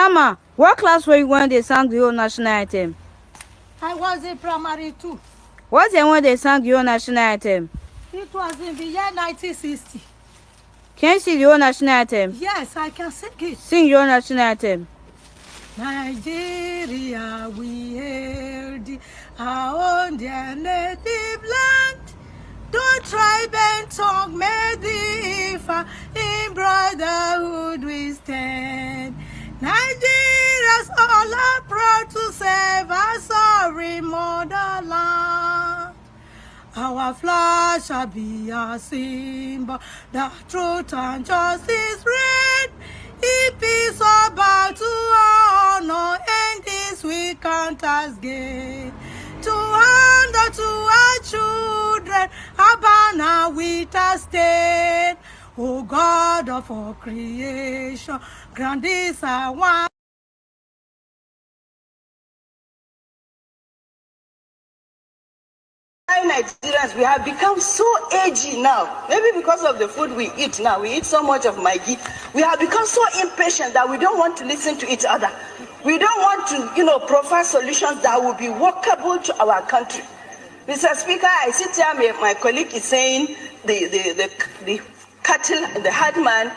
Mama, what class were you when they sang the old national anthem? I was in primary 2. What year when they sang the old national anthem? It was in the year 1960. Can you sing the old national anthem? Yes, I can sing it. Sing your national anthem. Nigeria, we hail thee, our own dear native land. Don't tribe and tongue may differ, in brotherhood we stand. Nigerians all are proud to serve our sorry motherland. Our flag shall be a symbol that truth and justice reign. If peace or bow to honor, and this we count as gain. To hand to our children a banner with a stain. O God of all creation, grant this our one. Nigerians, we have become so edgy now. Maybe because of the food we eat now. We eat so much of Maggi. We have become so impatient that we don't want to listen to each other. We don't want to, provide solutions that will be workable to our country. Mr. Speaker, I sit here, my colleague is saying the cattle, the herdman,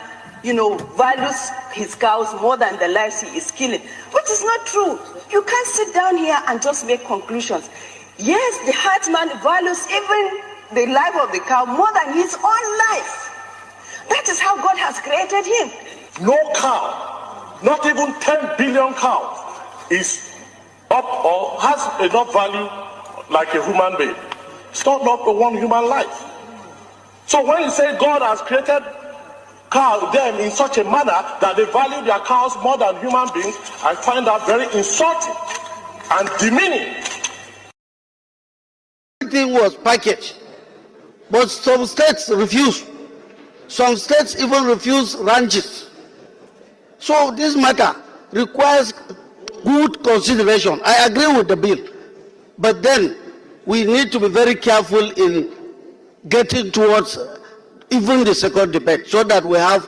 values his cows more than the lives he is killing, which is not true. You can't sit down here and just make conclusions. Yes, the herdsman values even the life of the cow more than his own life. That is how God has created him. No cow, not even 10 billion cows, is up or has enough value like a human being. It's not for one human life. So when you say God has created them in such a manner that they value their cows more than human beings, I find that very insulting and demeaning. Everything was packaged, but some states refuse. Some states even refuse ranches. So this matter requires good consideration. I agree with the bill, but then we need to be very careful in getting towards even the second debate, so that we have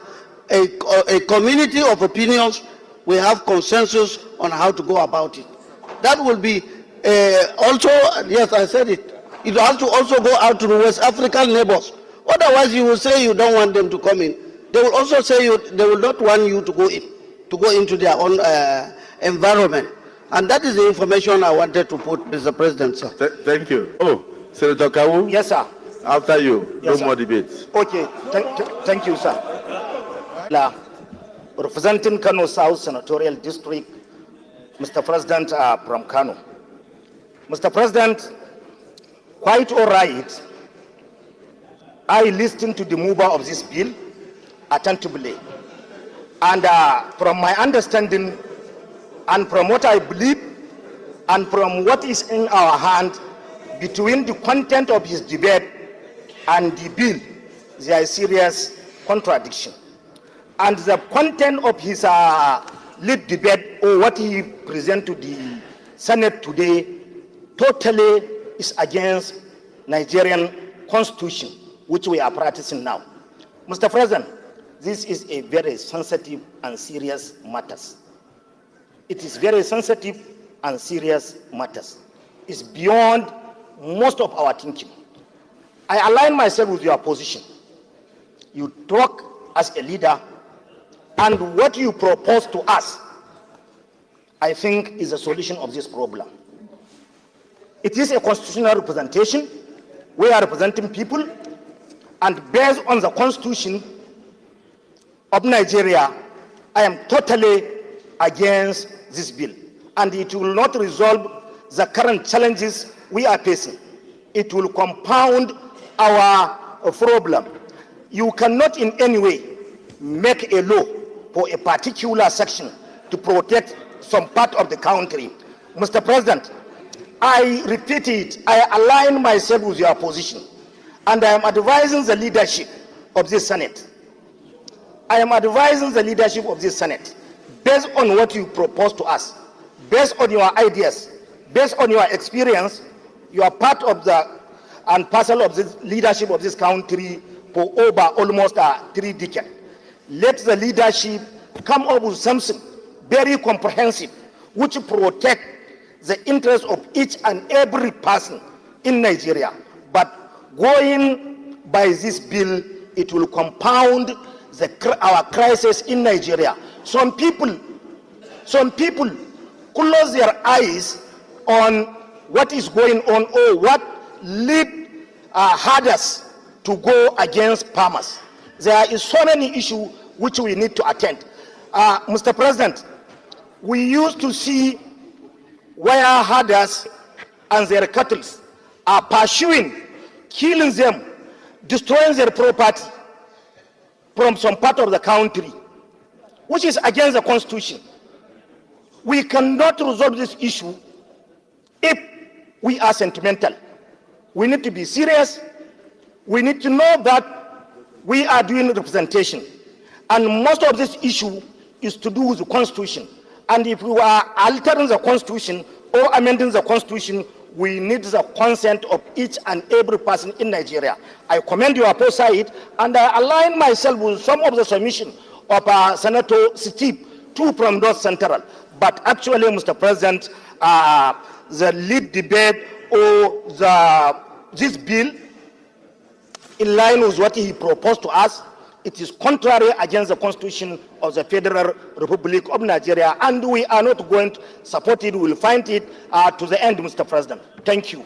a community of opinions, we have consensus on how to go about it. That will be also, yes, I said it, it has to also go out to the West African neighbors. Otherwise, you will say you don't want them to come in. They will also say they will not want you to go into their own environment. And that is the information I wanted to put, Mr. President, sir. Thank you. Oh, Senator Kawu? Yes, sir. After you, yes, no more debates. Okay, thank you, sir. Representing Kano South Senatorial District, Mr. President from Kano. Mr. President, quite all right, I listened to the mover of this bill attentively. And from my understanding, and from what I believe, and from what is in our hand, between the content of his debate and the bill, there is serious contradiction. And the content of his lead debate, or what he presented to the Senate today, totally is against Nigerian constitution, which we are practicing now. Mr. President, this is a very sensitive and serious matter. It is very sensitive and serious matters. It's beyond most of our thinking. I align myself with your position. You talk as a leader, and what you propose to us, I think, is a solution of this problem. It is a constitutional representation. We are representing people, and based on the constitution of Nigeria, I am totally against this bill, and it will not resolve the current challenges we are facing. It will compound our problem. You cannot in any way make a law for a particular section to protect some part of the country. Mr. President, I repeat it, I align myself with your position, and I am advising the leadership of this Senate. I am advising the leadership of this Senate, based on what you propose to us, based on your ideas, based on your experience. You are part of the and parcel of the leadership of this country for over almost 3 decades. Let the leadership come up with something very comprehensive, which protect the interests of each and every person in Nigeria. But going by this bill, it will compound our crisis in Nigeria. Some people close their eyes on what is going on or what lead herders to go against farmers. There is so many issues which we need to attend. Mr. President, we used to see where herders and their cattle are pursuing, killing them, destroying their property from some part of the country, which is against the Constitution. We cannot resolve this issue if we are sentimental. We need to be serious. We need to know that we are doing representation. And most of this issue is to do with the Constitution. And if we are altering the Constitution or amending the Constitution, we need the consent of each and every person in Nigeria. I commend your foresight, and I align myself with some of the submission of Senator Steve, too, from North Central. But actually, Mr. President, the lead debate or this bill, in line with what he proposed to us, it is contrary against the Constitution of the Federal Republic of Nigeria, and we are not going to support it. We will fight it to the end, Mr. President. Thank you.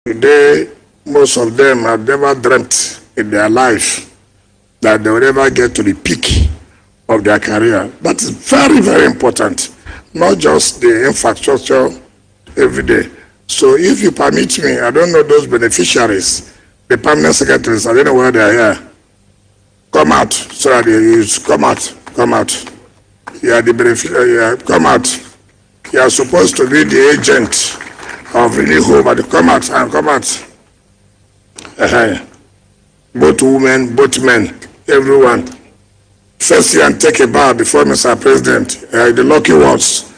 Today, most of them have never dreamt in their life that they will ever get to the peak of their career. That is very, very important. Not just the infrastructure every day. So if you permit me, I don't know those beneficiaries, the permanent secretaries, I don't know where they are here. Come out so that you come out. Come out. You are the beneficiary. Come out. You are supposed to be the agent of really home, but come out and come out. Both women, both men, everyone. First you and take a bow before Mr. President, the lucky ones.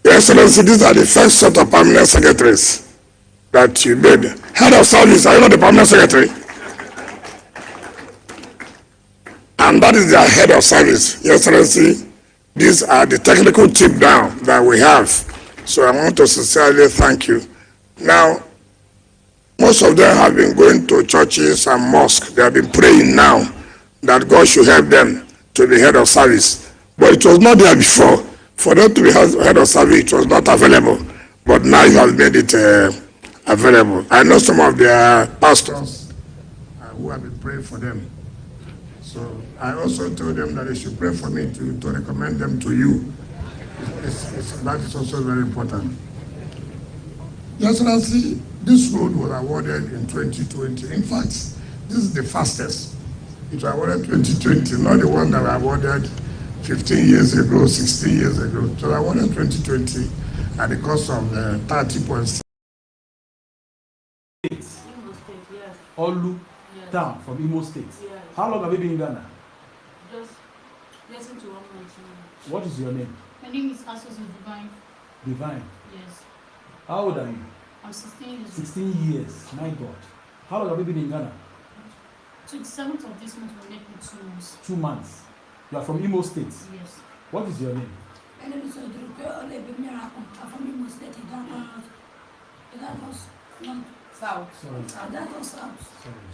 Your Excellency, these are the first set of permanent secretaries that you made. Head of service, are you not the permanent secretary? And that is their head of service. Your Excellency, these are the technical team now that we have. So I want to sincerely thank you. Now, most of them have been going to churches and mosques. They have been praying now that God should help them to be head of service. But it was not there before. For them to be head of service, it was not available. But now you have made it available. I know some of their pastors who have been praying for them. So I also told them that they should pray for me to recommend them to you. That is also very important. Your Excellency, this road was awarded in 2020. In fact, this is the fastest. It was awarded 2020, not the one that was awarded 15 years ago, 16 years ago. It was awarded 2020 at the cost of 30.6. Olu town from Imo State. Yes. How long have you been in Ghana? Just listen to 1 month. What is your name? My name is Asos Divine. Divine. Yes. How old are you? I'm 16 years old. 16 years. My God. How long have you been in Ghana? 27th of this month will make me 2 months. 2 months. You are from Imo State. Yes. What is your name? My name is Odruke Olebimira. I'm from Imo State. That was South. Sorry. that was south. Sorry.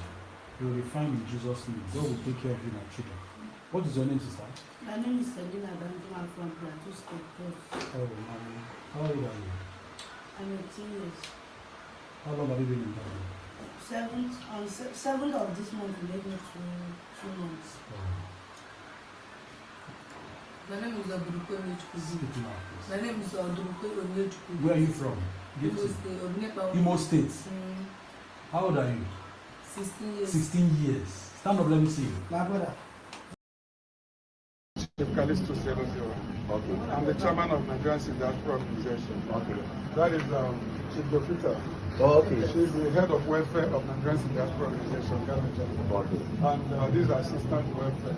You will be fine in Jesus' name. God will take care of you, my children. What is your name, sister? My name is Selina Danjo. I'm from Plateau State. Oh, mommy. How old are you? I'm 18 years. How long have you been in Ghana? 7th of this month will make me 2 months. My name is Odruke Speak now, please. My name is Odruke Olebimira. Where are you from? Imo State. How old are you? 16 years. 16 years. Stand up, let me see you. My brother. Okay. I'm the chairman of Nigerian Diaspora Organization. Okay. That is Chief Dofita. Oh, okay. She's the head of welfare of Nigerian Diaspora Organization, Ghana. Okay. And this is assistant welfare,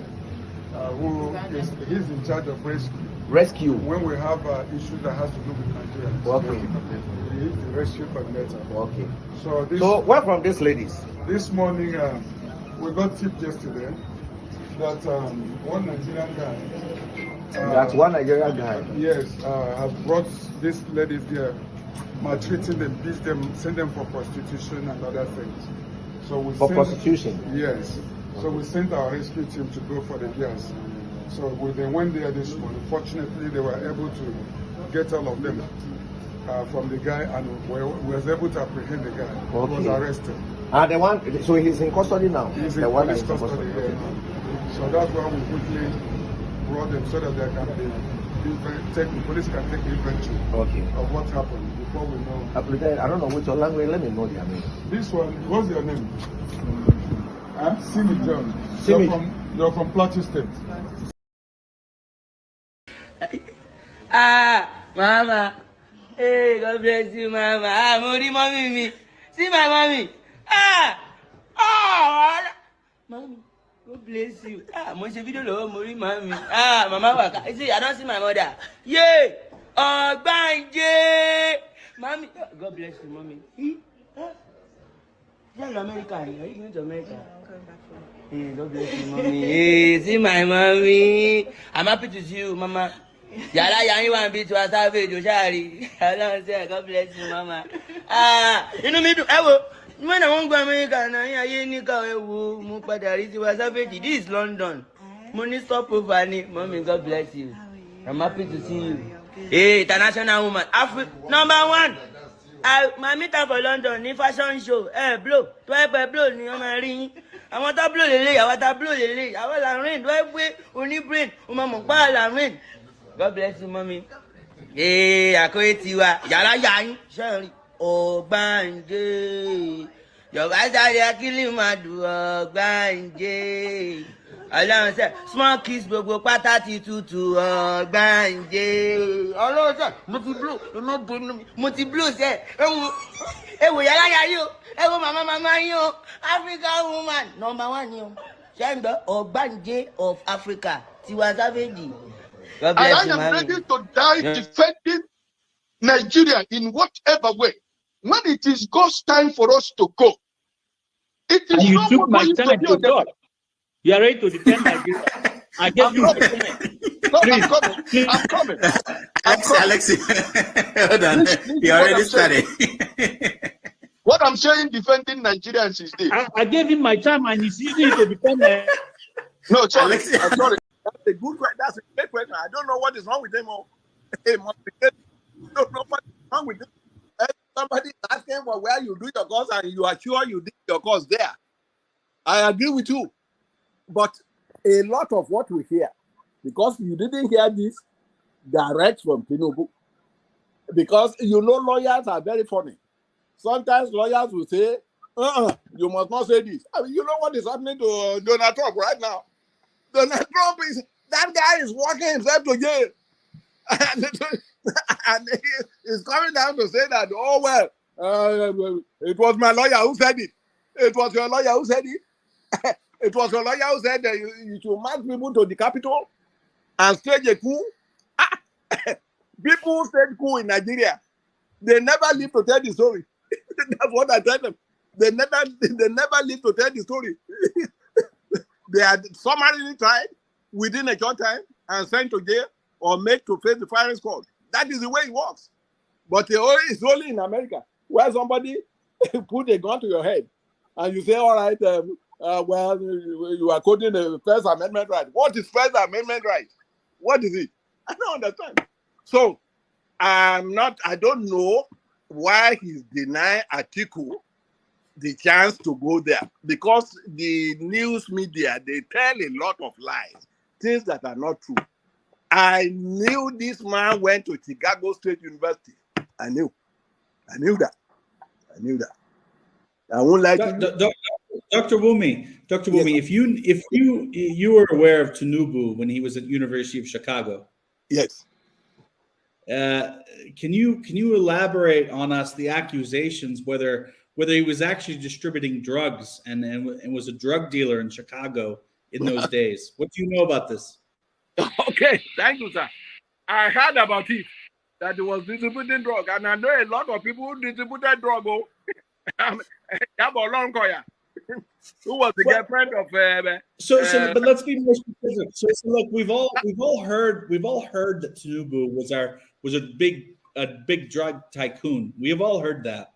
he's in charge of rescue. Rescue. When we have issues that has to do with Nigeria. Okay. He's the rescue coordinator. Okay. So where from these ladies? This morning, we got tipped yesterday that one Nigerian guy. That's one Nigerian guy. Yes, have brought these ladies there, maltreating them, beat them, send them for prostitution and other things. So we prostitution? Yes. So we sent our rescue team to go for the girls. So they went there this morning. Fortunately, they were able to get all of them from the guy, and we was able to apprehend the guy. Okay. He was arrested. The one, so he's in custody now? He's in police custody, yeah. So that's why we quickly brought them so that they can the police can take inventory of what happened before we know. I don't know which language, let me know their name. This one, what's your name? Simi John. You're from Plateau State. Mama. Hey, God bless you, Mama. Mommy me. See my mommy. Mommy, God bless you. Most video love Mori mommy. Mama waka. See, I don't see my mother. Yay! Banje! Mommy, God bless you, mommy. You're in America. Are you going to America? Hey, God bless you, mommy. Hey, see my mommy. I'm happy to see you, Mama. Yahaya, you want to be to a savage, Oshari. I don't say, God bless you, Mama. You know me too. When I won't go America, this is London. Money stop over me. Mommy, God bless you. I'm happy to see you. Hey, international woman. #1. My meter for London ní fashion show. Blow. To help blow ni o ma rí. Àwọn tá blow lele, àwọn tá blow lele. Àwọn la rain, do pé oni brain, o ma mọ̀ pa la rain. God bless you, mommy. Hey, akoye tiwa. Yàrá yín. Sherry. Ogbanje. Yorùbá sáré akílì máa dùn Ogbanje. Ọlọ́run sẹ́, small kiss gbogbo pátá ti tutù Ogbanje. Ọlọ́run sẹ́, mo ti blow sẹ́. Ewo yàrá yín o. Ewo màmá yín o. African woman #1 ni o. Ṣé ń gbọ́ Ogbanje of Africa Tiwa Savage. God bless you, and I am ready to die defending Nigeria in whatever way. When it is God's time for us to go, it is and you not took my going time to God. You are ready to defend Nigeria. I gave you my time. I'm coming. Alexi, hold on. You already started. What I'm saying, defending Nigerians is this. I gave him my time and he's using it to defend me. No, sorry. I'm sorry. That's a good question. That's a great question. I don't know what is wrong with him. I don't know what is wrong with him. Somebody is asking for where you do your course and you are sure you did your course there. I agree with you. But a lot of what we hear, because you didn't hear this direct from Tinubu, because you know lawyers are very funny. Sometimes lawyers will say, you must not say this. I mean, you know what is happening to Donald Trump right now? Donald Trump that guy is walking himself to jail. And he is coming down to say that, oh, well, it was my lawyer who said it. It was your lawyer who said it. It was your lawyer who said that you should march people to the capital and stage a coup. People who stage coup in Nigeria, they never live to tell the story. That's what I tell them. They never live to tell the story. They are summarily tried within a short time and sent to jail or made to face the firing squad. That is the way it works. But it's only in America where somebody put a gun to your head and you say, all right, well, you are quoting the First Amendment right. What is First Amendment right? What is it? I don't understand. So I don't know why he's denying Atiku the chance to go there, because the news media, they tell a lot of lies, things that are not true. I knew this man went to Chicago State University. I knew that. I won't lie to you. Dr. Wumi, yes. if you were aware of Tinubu when he was at University of Chicago, yes. Can you elaborate on us the accusations whether he was actually distributing drugs and was a drug dealer in Chicago in those days? What do you know about this? Okay, thank you, sir. I heard about it, that he was distributing drugs, and I know a lot of people who distributed drugs. Who was the girlfriend of? But let's be more specific. So look, we've all heard that Tinubu was a big drug tycoon. We have all heard that.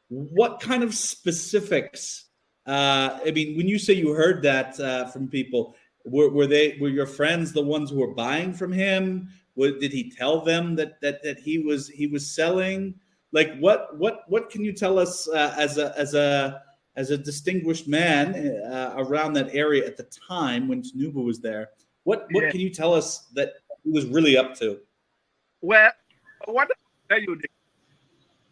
What kind of specifics? I mean, when you say you heard that from people, were your friends the ones who were buying from him? Did he tell them that he was selling? Like what can you tell us as a distinguished man around that area at the time when Tinubu was there? What can you tell us that he was really up to? Well, what I tell you,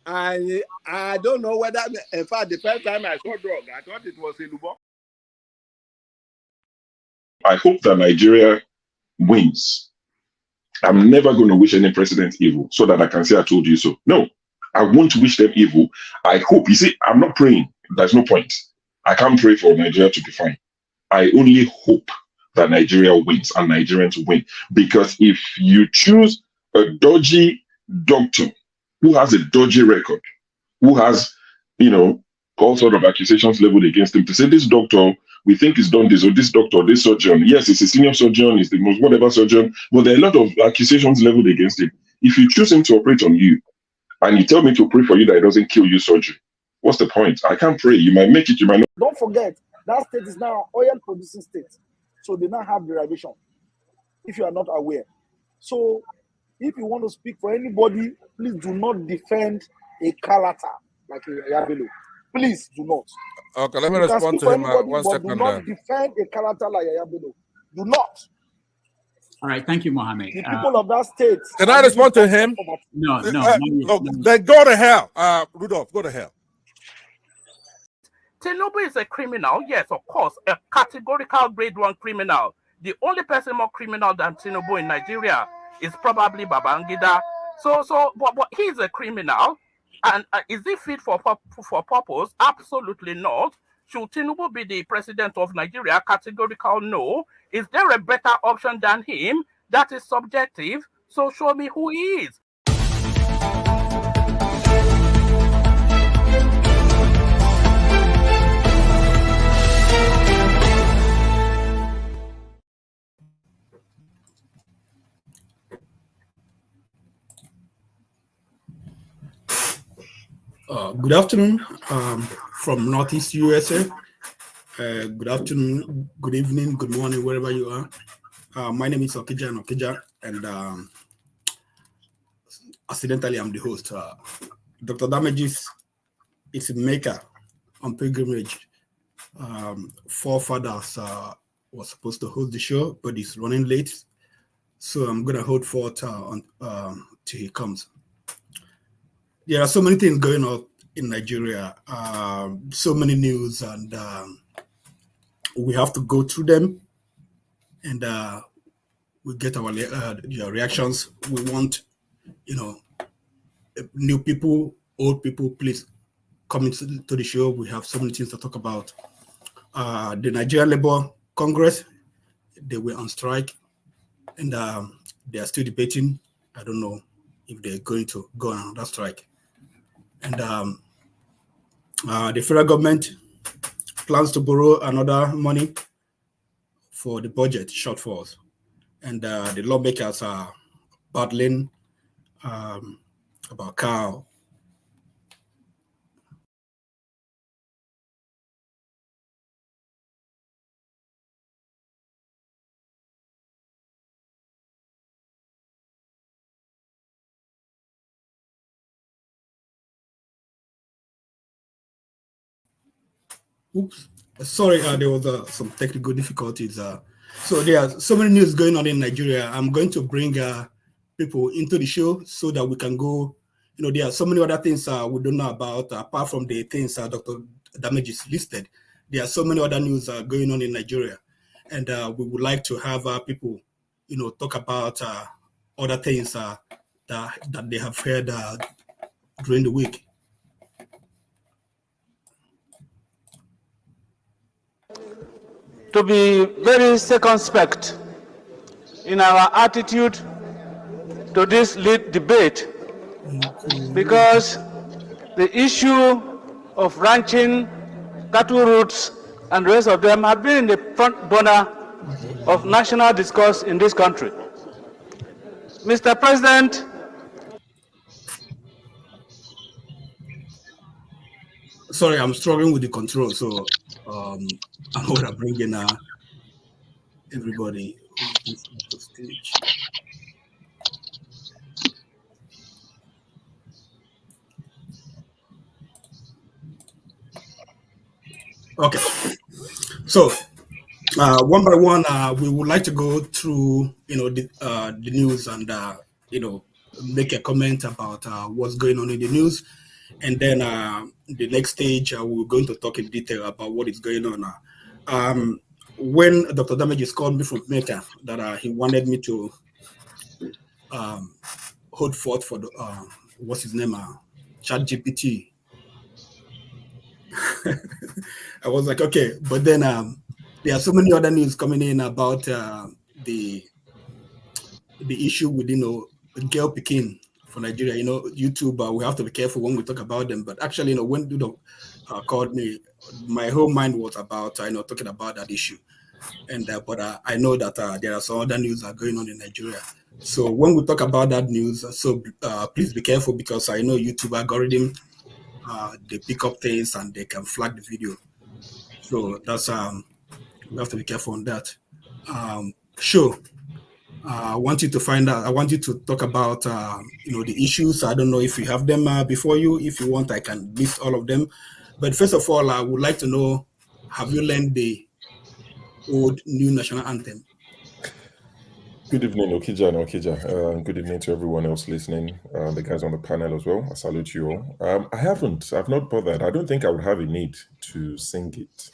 I don't know whether, in fact, the first time I saw drug, I thought it was Tinubu. I hope that Nigeria wins. I'm never going to wish any president evil so that I can say I told you so. No, I won't wish them evil. I hope. You see, I'm not praying. There's no point. I can't pray for Nigeria to be fine. I only hope that Nigeria wins and Nigerians win. Because if you choose a dodgy doctor who has a dodgy record, who has, all sort of accusations leveled against him, to say this doctor, we think he's done this, or this doctor, this surgeon, yes, he's a senior surgeon, he's the most whatever surgeon, but there are a lot of accusations leveled against him. If you choose him to operate on you, and you tell me to pray for you that it doesn't kill you surgery, what's the point? I can't pray. You might make it, you might not. Don't forget, that state is now an oil producing state. So they now have derivation, if you are not aware. So if you want to speak for anybody, please do not defend a character like Yahaya Bello. Please do not. Okay, let me respond to him. One second. Do not defend a character like Yahaya Bello. Do not. All right, thank you, Mohammed. The people of that state. Can I respond to him? No. Then go to hell. Rudolph, go to hell. Tinubu is a criminal, yes, of course, a categorical grade 1 criminal. The only person more criminal than Tinubu in Nigeria is probably Babangida. But he's a criminal, and is he fit for purpose? Absolutely not. Should Tinubu be the president of Nigeria? Categorical no. Is there a better option than him? That is subjective. So show me who he is. Good afternoon from Northeast USA. Good afternoon, good evening, good morning, wherever you are. My name is Okija, and accidentally I'm the host. Dr. Damages is a maker on pilgrimage. Forefathers was supposed to host the show, but he's running late. So I'm going to hold forth till he comes. There are so many things going on in Nigeria, so many news, and we have to go through them, and we get our reactions. We want, new people, old people, please coming to the show. We have so many things to talk about. The Nigerian Labour Congress, they were on strike, and they are still debating. I don't know if they're going to go on that strike. And the federal government plans to borrow another money for the budget shortfalls. And the lawmakers are battling about cow. Oops, sorry, there was some technical difficulties. So there are so many news going on in Nigeria. I'm going to bring people into the show so that we can go. You know, there are so many other things we don't know about, apart from the things Dr. Damages listed. There are so many other news going on in Nigeria. And we would like to have people, you know, talk about other things that they have heard during the week. To be very circumspect in our attitude to this lead debate, because the issue of ranching, cattle routes, and the rest of them have been in the front burner of national discourse in this country. Mr. President, sorry, I'm struggling with the control, so I'm going to bring in everybody on the stage. Okay, so one by one, we would like to go through, you know, the news and you know, make a comment about what's going on in the news, and then the next stage we're going to talk in detail about what is going on. When Dr. Damages called me from Mecca that he wanted me to hold forth for the what's his name, ChatGPT. I was like, okay, but then there are so many other news coming in about the issue with, you know, girl picking for Nigeria. You know, YouTube, we have to be careful when we talk about them. But actually, you know, when Dudo called me, my whole mind was about, you know, talking about that issue. And but I know that there are some other news that are going on in Nigeria. So when we talk about that news, so please be careful, because I know YouTube algorithm, they pick up things and they can flag the video. So that's we have to be careful on that. Sure. I want you to find out. I want you to talk about you know, the issues. I don't know if you have them before you. If you want, I can list all of them. But first of all, I would like to know: have you learned the old new national anthem? Good evening, Okija and Okija. Good evening to everyone else listening, the guys on the panel as well. I salute you all. I haven't. I've not bothered. I don't think I would have a need to sing it.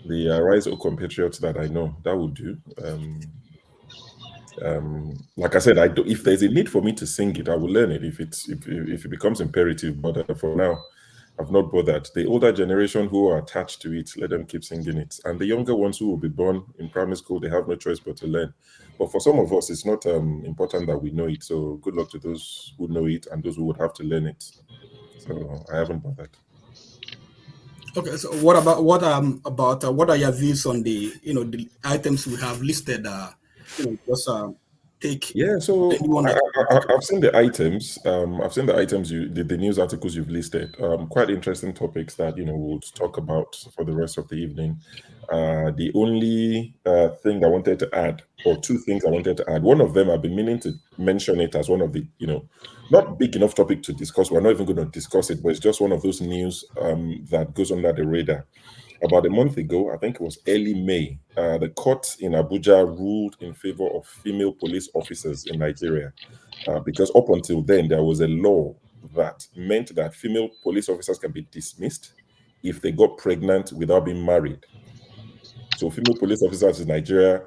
The Rise, O Compatriots that I know, that would do. Like I said, if there's a need for me to sing it, I will learn it if it becomes imperative. But for now, I've not bothered. The older generation who are attached to it, let them keep singing it. And the younger ones who will be born in primary school, they have no choice but to learn. But for some of us, it's not important that we know it. So good luck to those who know it and those who would have to learn it. So I haven't bothered. Okay, so what are your views on the, you know, the items we have listed? You know, just take. Yeah, so I've seen the items. I've seen the items the news articles you've listed. Quite interesting topics that, you know, we'll talk about for the rest of the evening. The only thing I wanted to add, or two things I wanted to add. One of them, I've been meaning to mention it as one of the, you know, not big enough topic to discuss. We're not even going to discuss it, but it's just one of those news that goes under the radar. About a month ago, I think it was early May, the court in Abuja ruled in favor of female police officers in Nigeria, because up until then, there was a law that meant that female police officers can be dismissed if they got pregnant without being married. So female police officers in Nigeria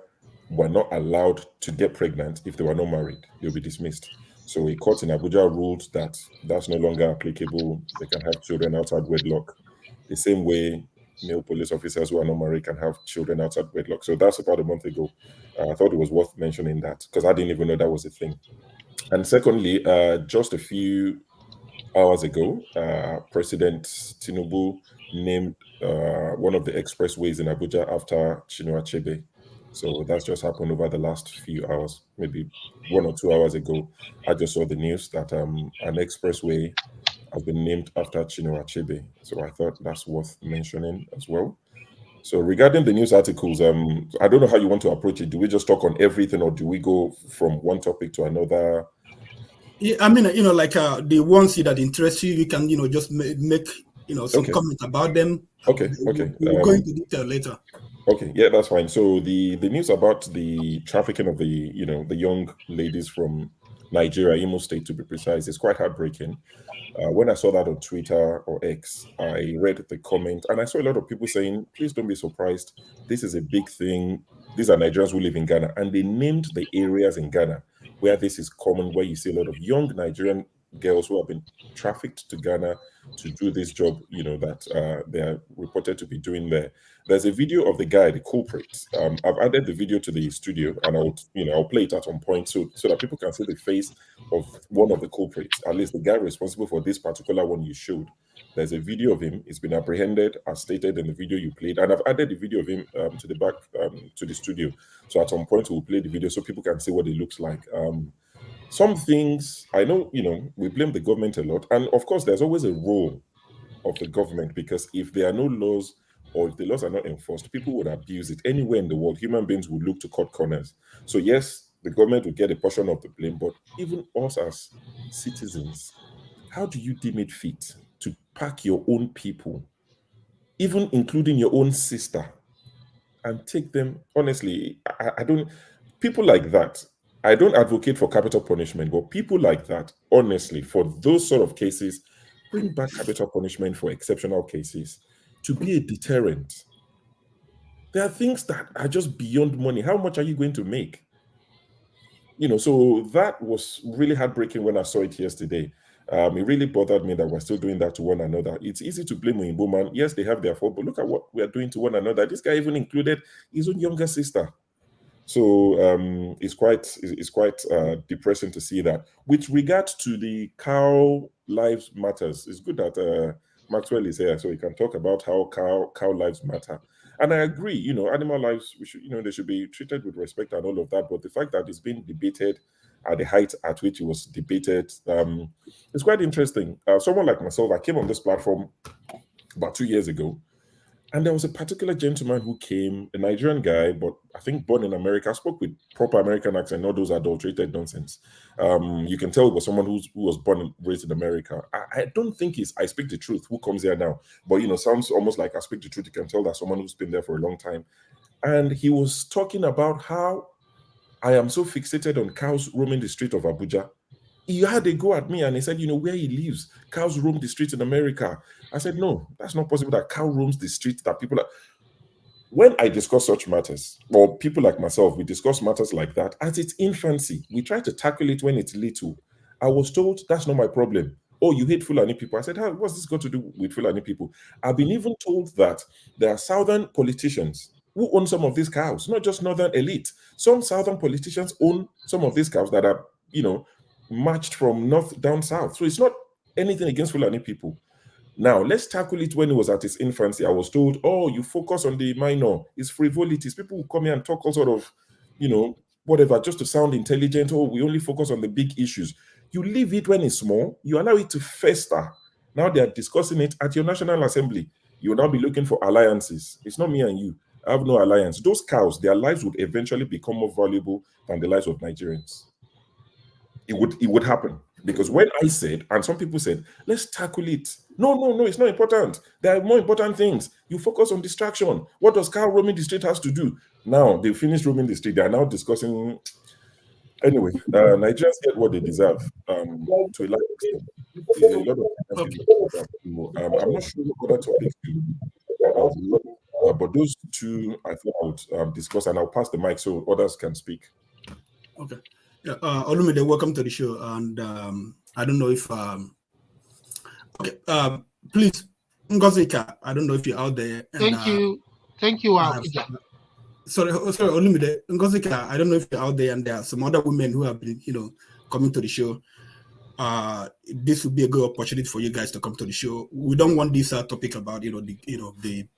were not allowed to get pregnant if they were not married. They'll be dismissed. So a court in Abuja ruled that that's no longer applicable. They can have children outside wedlock. The same way male police officers who are not married can have children outside wedlock. So that's about a month ago. I thought it was worth mentioning that because I didn't even know that was a thing. And secondly, just a few hours ago, President Tinubu named one of the expressways in Abuja after Chinua Achebe. So that's just happened over the last few hours, maybe 1 or 2 hours ago. I just saw the news that an expressway has been named after Chinua Achebe. So I thought that's worth mentioning as well. So regarding the news articles, I don't know how you want to approach it. Do we just talk on everything, or do we go from one topic to another? Yeah, I mean, like the ones that interest you, you can, just make, some comment about them. Okay. We'll go into detail later. Okay, yeah, that's fine. So the news about the trafficking of the young ladies from Nigeria, Imo State to be precise, is quite heartbreaking. When I saw that on Twitter or X, I read the comment and I saw a lot of people saying, please don't be surprised. This is a big thing. These are Nigerians who live in Ghana. And they named the areas in Ghana where this is common, where you see a lot of young Nigerian girls who have been trafficked to Ghana to do this job, that they are reported to be doing there. There's a video of the guy, the culprit. I've added the video to the studio, and I'll play it at some point so that people can see the face of one of the culprits, at least the guy responsible for this particular one you showed. There's a video of him. He's been apprehended, as stated in the video you played, and I've added the video of him to the back to the studio. So at some point we'll play the video so people can see what it looks like. Some things, I know, we blame the government a lot. And of course, there's always a role of the government, because if there are no laws or if the laws are not enforced, people would abuse it. Anywhere in the world, human beings would look to cut corners. So yes, the government will get a portion of the blame, but even us as citizens, how do you deem it fit to pack your own people, even including your own sister, and take them? Honestly, I don't, people like that, I don't advocate for capital punishment, but people like that, honestly, for those sort of cases, bring back capital punishment for exceptional cases to be a deterrent. There are things that are just beyond money. How much are you going to make? So that was really heartbreaking when I saw it yesterday. It really bothered me that we're still doing that to one another. It's easy to blame Oyinbo man. Yes, they have their fault, but look at what we are doing to one another. This guy even included his own younger sister. So it's quite depressing to see that. With regard to the cow lives matters, it's good that Maxwell is here so he can talk about how cow lives matter. And I agree, animal lives, we should, they should be treated with respect and all of that. But the fact that it's been debated at the height at which it was debated, it's quite interesting. Someone like myself, I came on this platform about 2 years ago. And there was a particular gentleman who came, a Nigerian guy, but I think born in America, spoke with proper American accent, not those adulterated nonsense. You can tell it was someone who was born and raised in America. I don't think he's I speak the truth, who comes here now. But, sounds almost like I speak the truth. You can tell that someone who's been there for a long time. And he was talking about how I am so fixated on cows roaming the street of Abuja. He had a go at me and he said, where he lives, cows roam the streets in America. I said, no, that's not possible that cow roams the streets, that people are. When I discuss such matters, or people like myself, we discuss matters like that at its infancy. We try to tackle it when it's little. I was told that's not my problem. Oh, you hate Fulani people. I said, what's this got to do with Fulani people? I've been even told that there are southern politicians who own some of these cows, not just northern elite. Some southern politicians own some of these cows that are, marched from north down south. So it's not anything against Fulani people. Now, let's tackle it when it was at its infancy. I was told, oh, you focus on the minor. It's frivolities. People will come here and talk all sort of, whatever, just to sound intelligent. Oh, we only focus on the big issues. You leave it when it's small. You allow it to fester. Now they are discussing it at your National Assembly. You will now be looking for alliances. It's not me and you. I have no alliance. Those cows, their lives would eventually become more valuable than the lives of Nigerians. It would happen. Because when I said, and some people said, let's tackle it. No, it's not important. There are more important things. You focus on distraction. What does cow roaming the street has to do? Now, they finished roaming the street. They are now discussing. Anyway, Nigerians get what they deserve to a large extent. A lot of I'm not sure what other topics do. But those two, I thought I would discuss, and I'll pass the mic so others can speak. Okay. Olumide, welcome to the show. And I don't know if okay, please, Ngozika, I don't know if you're out there. And, Thank you, sorry, Olumide, Ngozika, I don't know if you're out there, and there are some other women who have been, coming to the show. This would be a good opportunity for you guys to come to the show. We don't want this topic about the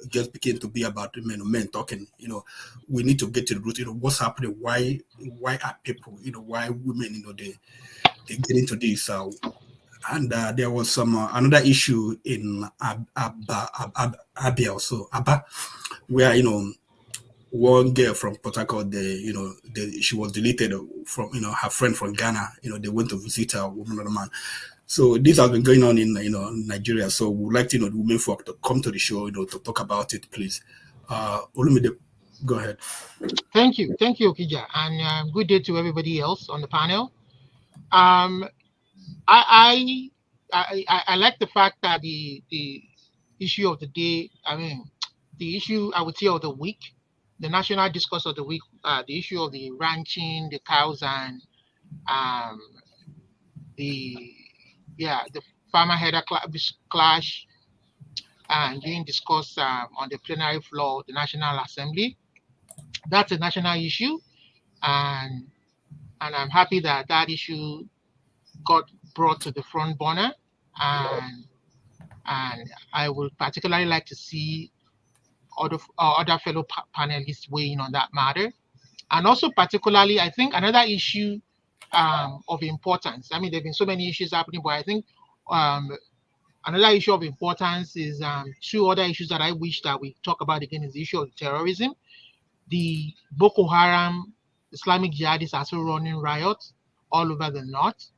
just begin to be about men talking. We need to get to the root. What's happening? Why are people? Why women? They get into this. And there was some another issue in Abia also, Aba, where one girl from Port Harcourt, she was deleted from her friend from Ghana. They went to visit her woman or man. So this has been going on in Nigeria. So we would like the women folk to come to the show, to talk about it, please. Olumide, go ahead. Thank you, Okija, and good day to everybody else on the panel. I like the fact that the issue of the day, the issue I would say of the week, the national discourse of the week, the issue of the ranching, the cows, and the farmer header clash, and being discussed on the plenary floor of the National Assembly. That's a national issue, and I'm happy that that issue got brought to the front burner, and I would particularly like to see other fellow panelists weigh in on that matter. And also particularly, I think another issue of importance, there have been so many issues happening, but I think another issue of importance is two other issues that I wish that we talk about again is the issue of terrorism. The Boko Haram Islamic jihadists are still running riots all over the north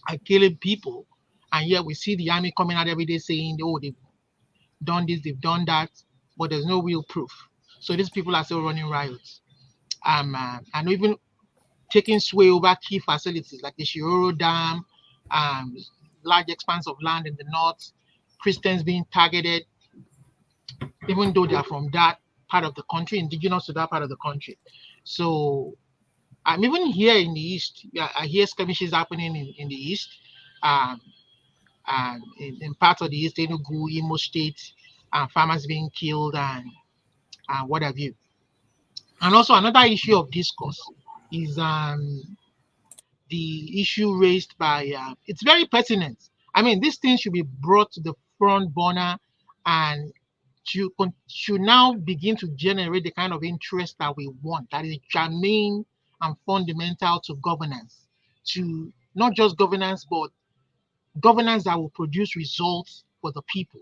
and killing people. And yet we see the army coming out every day saying, oh, they've done this, they've done that, but there's no real proof. So these people are still running riots. And even taking sway over key facilities like the Shiroro Dam, large expanse of land in the north, Christians being targeted, even though they are from that part of the country, indigenous to that part of the country. So even here in the east, I hear skirmishes happening in the east, in parts of the east, Enugu, Imo State, farmers being killed and what have you. And also another issue of discourse is the issue raised by, it's very pertinent. This thing should be brought to the front burner and should now begin to generate the kind of interest that we want, that is germane and fundamental to governance, to not just governance, but governance that will produce results for the people.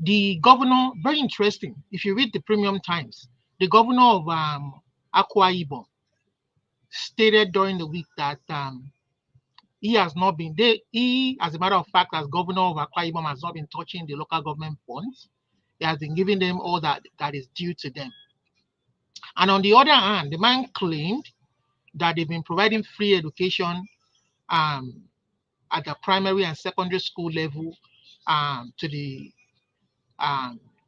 The governor, very interesting, if you read the Premium Times, the governor of Akwa Ibom stated during the week that he has not been there. He, as a matter of fact, as governor of Akwa Ibom, has not been touching the local government funds. He has been giving them all that is due to them. And on the other hand, the man claimed that they've been providing free education at the primary and secondary school level to the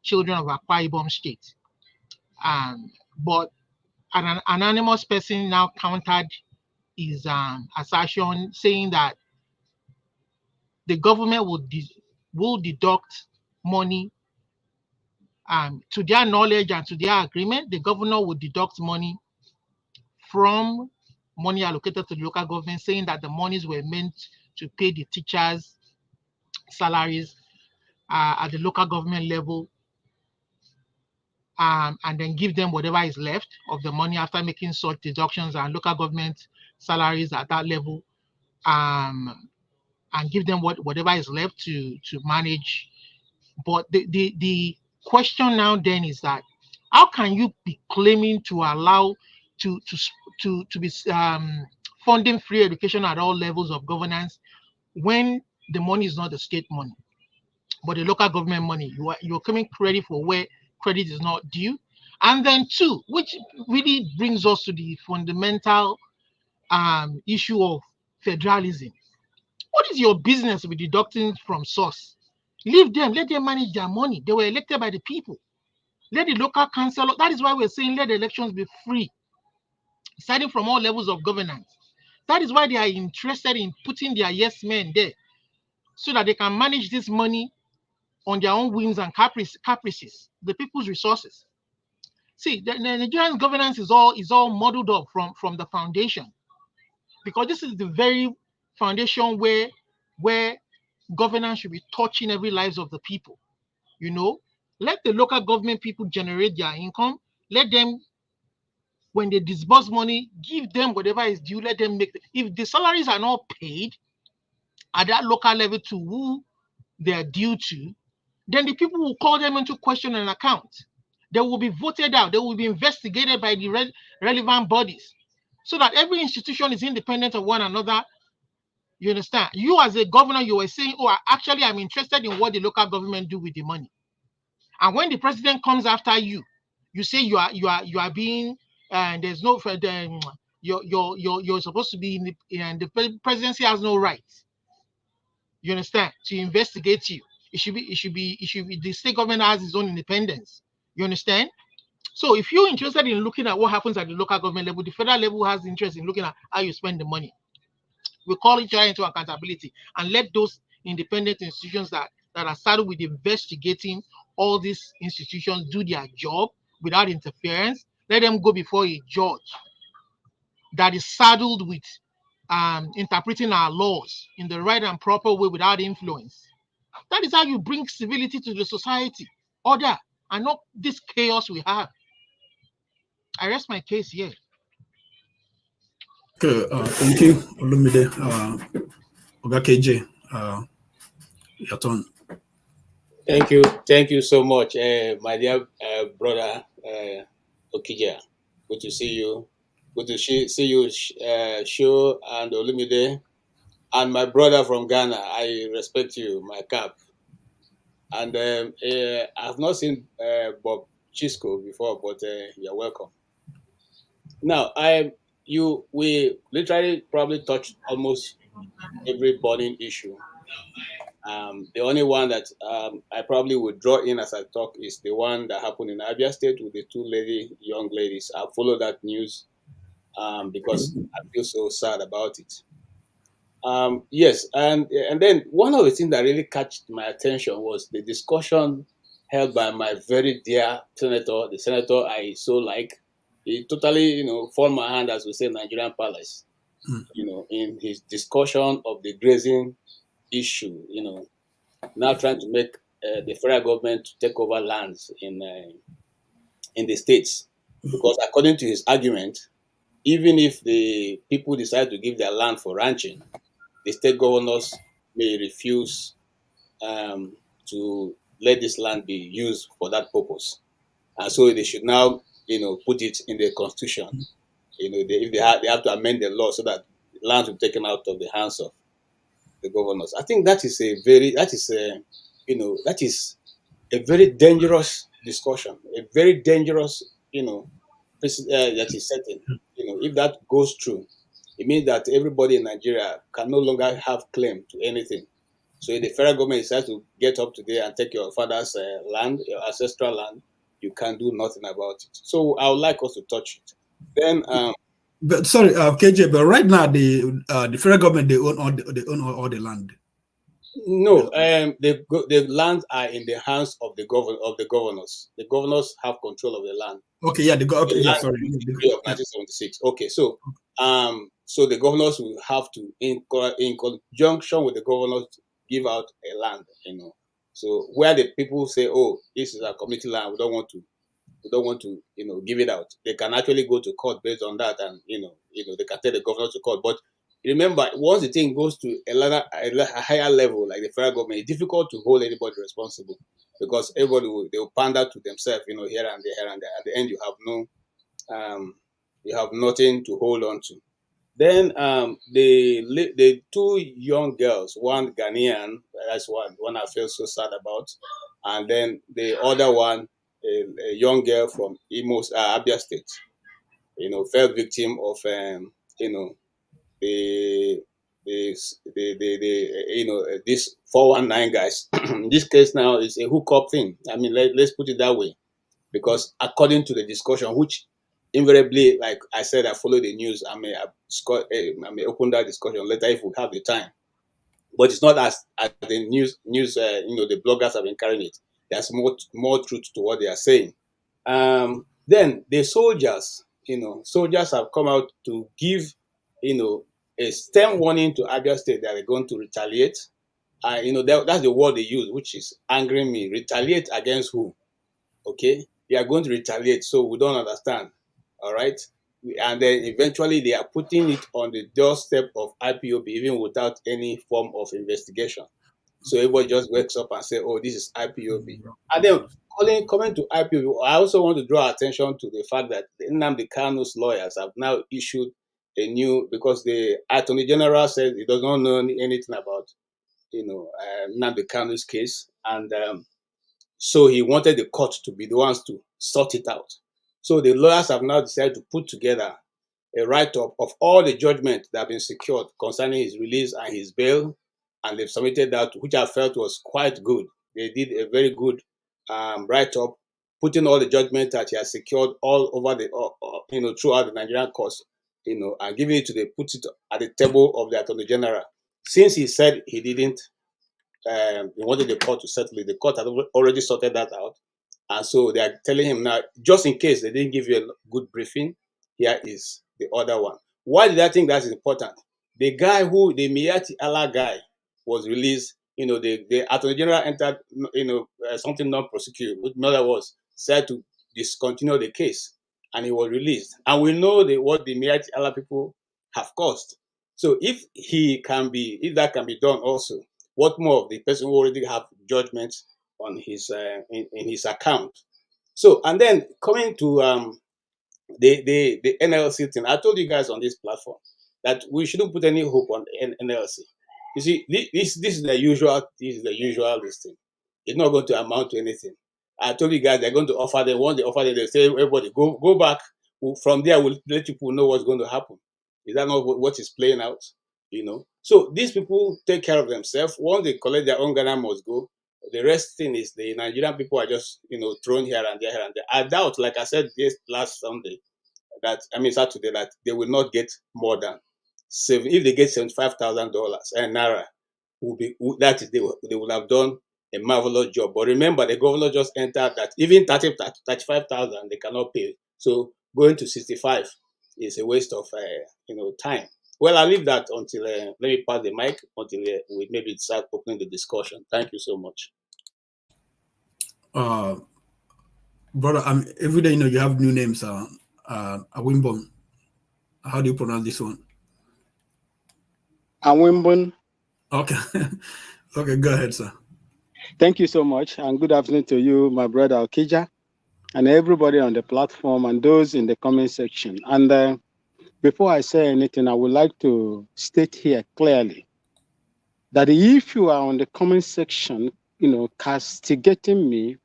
children of Akwa Ibom State. But an anonymous person now countered his assertion, saying that the government will deduct money. To their knowledge and to their agreement, the governor would deduct money from money allocated to the local government, saying that the monies were meant to pay the teachers' salaries at the local government level, and then give them whatever is left of the money after making such deductions and local government salaries at that level, and give them whatever is left to manage. But the question now then is that how can you be claiming to allow to be funding free education at all levels of governance when the money is not the state money but the local government money? You're claiming credit for where credit is not due. And then two, which really brings us to the fundamental issue of federalism. What is your business with deducting from source? Leave them, let them manage their money. They were elected by the people. Let the local council, that is why we're saying let the elections be free. starting from all levels of governance. That is why they are interested in putting their yes men there, so that they can manage this money on their own whims and caprices, the people's resources. See, the Nigerian governance is all modeled up from the foundation, because this is the very foundation where governance should be touching every lives of the people. Let the local government people generate their income. Let them, when they disburse money, give them whatever is due. Let them make if the salaries are not paid at that local level to who they are due to, then the people will call them into question and account. They will be voted out. They will be investigated by the relevant bodies, so that every institution is independent of one another. You understand? You as a governor, you were saying, "Oh, actually, I'm interested in what the local government do with the money." And when the president comes after you, you say you are being, and there's no, you're supposed to be in the presidency has no right. You understand? To investigate you. It should be the state government has its own independence. You understand? So if you're interested in looking at what happens at the local government level, the federal level has interest in looking at how you spend the money. We call each other into accountability and let those independent institutions that are started with investigating all these institutions do their job without interference. Let them go before a judge that is saddled with interpreting our laws in the right and proper way without influence. That is how you bring civility to the society, order, and not this chaos we have. I rest my case here. Okay, thank you, Olumide. Oga KJ, your turn. Thank you so much, my dear brother Okija. Good to see you. Good to see you, Sho and Olumide, and my brother from Ghana. I respect you, my cap. And I've not seen Bob Chisco before, but you're welcome. Now, we literally probably touched almost every burning issue. The only one that I probably would draw in as I talk is the one that happened in Abia State with the two young ladies. I followed that news because I feel so sad about it. Yes, and then one of the things that really caught my attention was the discussion held by my very dear senator, the senator I so like. He totally, formed my hand, as we say, Nigerian palace. In his discussion of the grazing issue, now trying to make the federal government to take over lands in the states, because according to his argument, even if the people decide to give their land for ranching, the state governors may refuse to let this land be used for that purpose, and so they should now, put it in the constitution. If they have to amend the law so that land will be taken out of the hands of the governors. I think that is a very dangerous discussion, a very dangerous, that is setting. If that goes through, it means that everybody in Nigeria can no longer have claim to anything. So if the federal government decides to get up today and take your father's land, your ancestral land, you can't do nothing about it. So I would like us to touch it. Then, but sorry, KJ, but right now the federal government they own all the land. No, the lands are in the hands of the governors. The governors have control of the land. Okay, yeah, sorry. Of 1976. Okay, so so the governors will have to, in conjunction with the governors, give out a land. So where the people say, "Oh, this is our community land. We don't want to, give it out." They can actually go to court based on that, and they can take the governors to court. But remember, once the thing goes to a higher level, like the federal government, it's difficult to hold anybody responsible, because everybody will pander to themselves, here and there, and there. At the end, you have nothing to hold on to. Then the two young girls, one Ghanaian, that's one I feel so sad about, and then the other one, a young girl from Abia State, fell victim of this 419 guys. In this case now, it's a hookup thing. I mean, let's put it that way, because according to the discussion, which invariably, like I said, I follow the news. I may open that discussion later if we have the time. But it's not as the news the bloggers have been carrying it. There's more truth to what they are saying. Then the soldiers, soldiers have come out to give, a stern warning to Abia State that they're going to retaliate. That's the word they use, which is angering me. Retaliate against who? Okay, they are going to retaliate, so we don't understand. All right, and then eventually they are putting it on the doorstep of IPOB, even without any form of investigation. So everybody just wakes up and say, "Oh, this is IPOB." And then coming to IPOB, I also want to draw attention to the fact that Nnamdi Kanu's lawyers have now issued a new, because the Attorney General said he does not know anything about, Nnamdi Kanu's case, and so he wanted the court to be the ones to sort it out. So the lawyers have now decided to put together a write-up of all the judgments that have been secured concerning his release and his bail, and they've submitted that, which I felt was quite good. They did a very good write-up, putting all the judgments that he has secured all over throughout the Nigerian courts, and giving it put it at the table of the Attorney General. Since he said he didn't, he wanted the court to settle it. The court had already sorted that out. And so they are telling him now, just in case they didn't give you a good briefing, here is the other one. Why did I think that's important? The guy the Miyati Allah guy was released, the Attorney General entered, something non-prosecuted, which in other words, said to discontinue the case, and he was released. And we know what the Miyati Allah people have caused. So if that can be done also, what more of the person who already have judgments on his in his account? So, and then coming to the NLC thing, I told you guys on this platform that we shouldn't put any hope on NLC. You see, this is the usual. This is the usual listing. It's not going to amount to anything. I told you guys they're going to offer them. Once they offer them, they say, everybody go back. From there, we'll let people know what's going to happen. Is that not what is playing out? So these people take care of themselves. Once they collect their own Ghana must go. The rest thing is the Nigerian people are just thrown here and there, here and there. I doubt, like I said this last Saturday, that they will not get more than if they get $75,000 and naira, they will have done a marvelous job. But remember, the governor just entered that even 35,000 they cannot pay. So going to 65 is a waste of time. Well, I'll leave that until let me pass the mic until we maybe start opening the discussion. Thank you so much. Brother, every day you have new names. Awimbon. How do you pronounce this one? Awimbon. Okay. Okay, go ahead, sir. Thank you so much, and good afternoon to you, my brother Okija, and everybody on the platform and those in the comment section. And before I say anything, I would like to state here clearly that if you are on the comment section, castigating me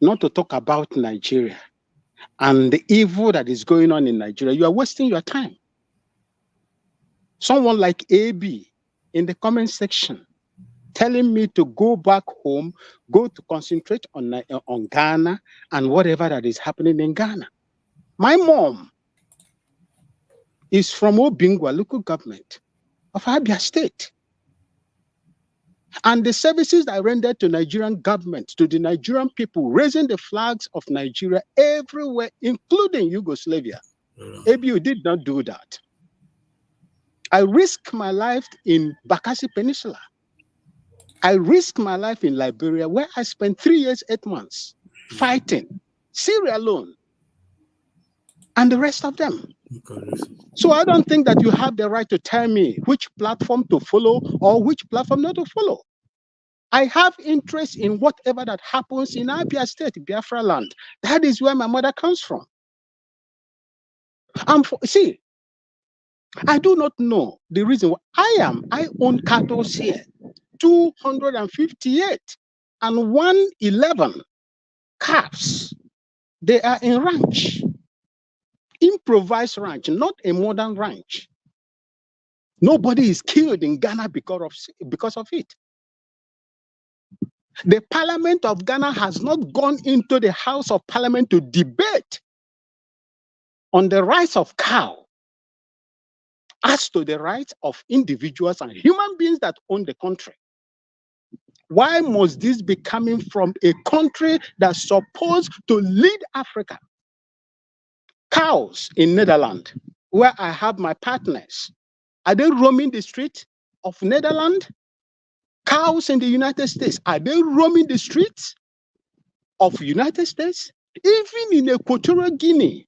not to talk about Nigeria and the evil that is going on in Nigeria, you are wasting your time. Someone like AB in the comment section telling me to go back home, go to concentrate on Ghana and whatever that is happening in Ghana. My mom is from Obingwa local government of Abia State. And the services I rendered to Nigerian government, to the Nigerian people, raising the flags of Nigeria everywhere, including Yugoslavia. ABU did not do that. I risked my life in Bakassi Peninsula. I risked my life in Liberia, where I spent 3 years, 8 months fighting, Syria alone, and the rest of them. So I don't think that you have the right to tell me which platform to follow or which platform not to follow. I have interest in whatever that happens in Abia State, Biafra land. That is where my mother comes from. See, I do not know the reason why I own cattle here, 258 and 111 calves. They are in ranch, improvised ranch, not a modern ranch. Nobody is killed in Ghana because of it. The Parliament of Ghana has not gone into the House of Parliament to debate on the rights of cow as to the rights of individuals and human beings that own the country. Why must this be coming from a country that's supposed to lead Africa? Cows in Netherlands, where I have my partners, are they roaming the street of Netherlands? Cows in the United States, are they roaming the streets of United States? Even in Equatorial Guinea,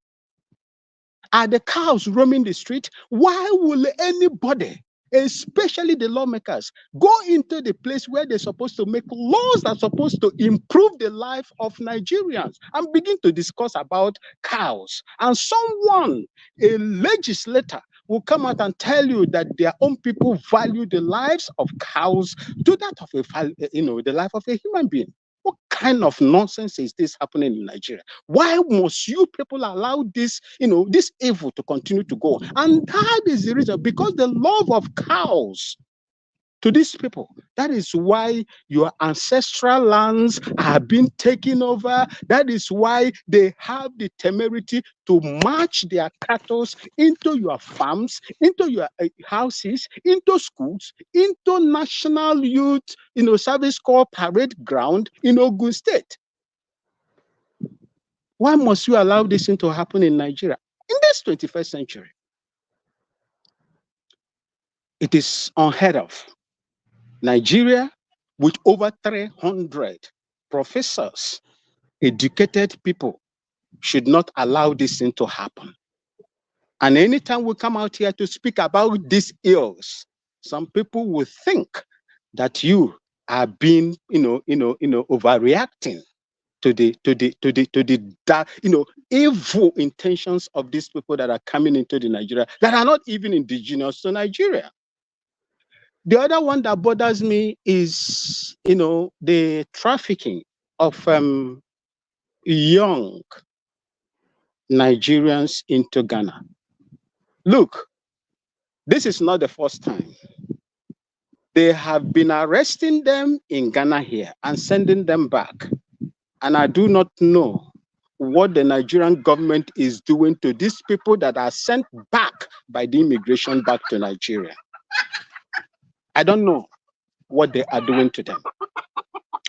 are the cows roaming the street? Why will anybody, especially the lawmakers, go into the place where they're supposed to make laws that are supposed to improve the life of Nigerians and begin to discuss about cows? And someone, a legislator, will come out and tell you that their own people value the lives of cows to that of the life of a human being. What kind of nonsense is this happening in Nigeria? Why must you people allow this, this evil to continue to go? And that is the reason, because the love of cows to these people. That is why your ancestral lands are being taken over. That is why they have the temerity to march their cattle into your farms, into your houses, into schools, into National Youth Service Corps parade ground in Ogun State. Why must you allow this thing to happen in Nigeria in this 21st century? It is unheard of. Nigeria, with over 300 professors, educated people, should not allow this thing to happen. And anytime we come out here to speak about these ills, some people will think that you are being, overreacting to the evil intentions of these people that are coming into the Nigeria that are not even indigenous to Nigeria. The other one that bothers me is, the trafficking of young Nigerians into Ghana. Look, this is not the first time. They have been arresting them in Ghana here and sending them back. And I do not know what the Nigerian government is doing to these people that are sent back by the immigration back to Nigeria. I don't know what they are doing to them.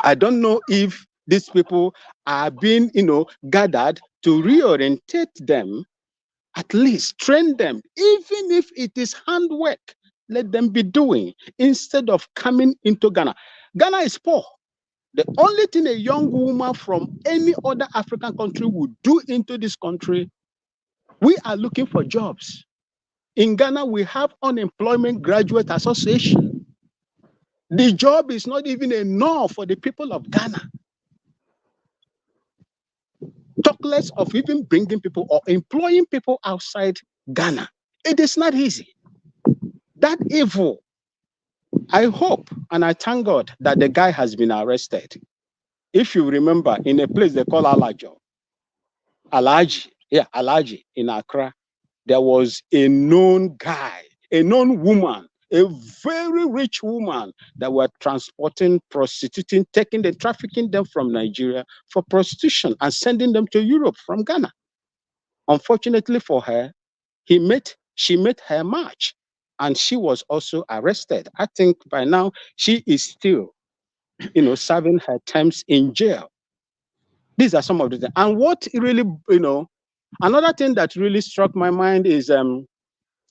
I don't know if these people are being, gathered to reorientate them, at least train them, even if it is handwork, let them be doing instead of coming into Ghana. Ghana is poor. The only thing a young woman from any other African country would do into this country, we are looking for jobs. In Ghana, we have Unemployment Graduate Association. The job is not even enough for the people of Ghana. Talk less of even bringing people or employing people outside Ghana. It is not easy. That evil, I hope and I thank God that the guy has been arrested. If you remember, in a place they call Alaji in Accra, there was a known guy, a known woman, a very rich woman that were transporting, prostituting, trafficking them from Nigeria for prostitution and sending them to Europe from Ghana. Unfortunately for her, she met her match and she was also arrested. I think by now she is still, serving her terms in jail. These are some of the things. And what really, another thing that really struck my mind is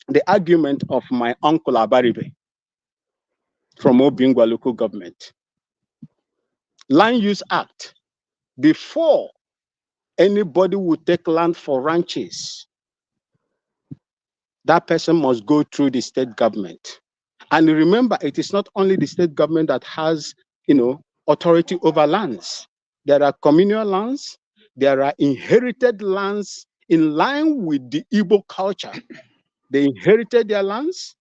the argument of my uncle Abaribe from Obingwa local government. Land Use Act, before anybody would take land for ranches, that person must go through the state government. And remember, it is not only the state government that has, authority over lands. There are communal lands, there are inherited lands in line with the Igbo culture. They inherited their lands.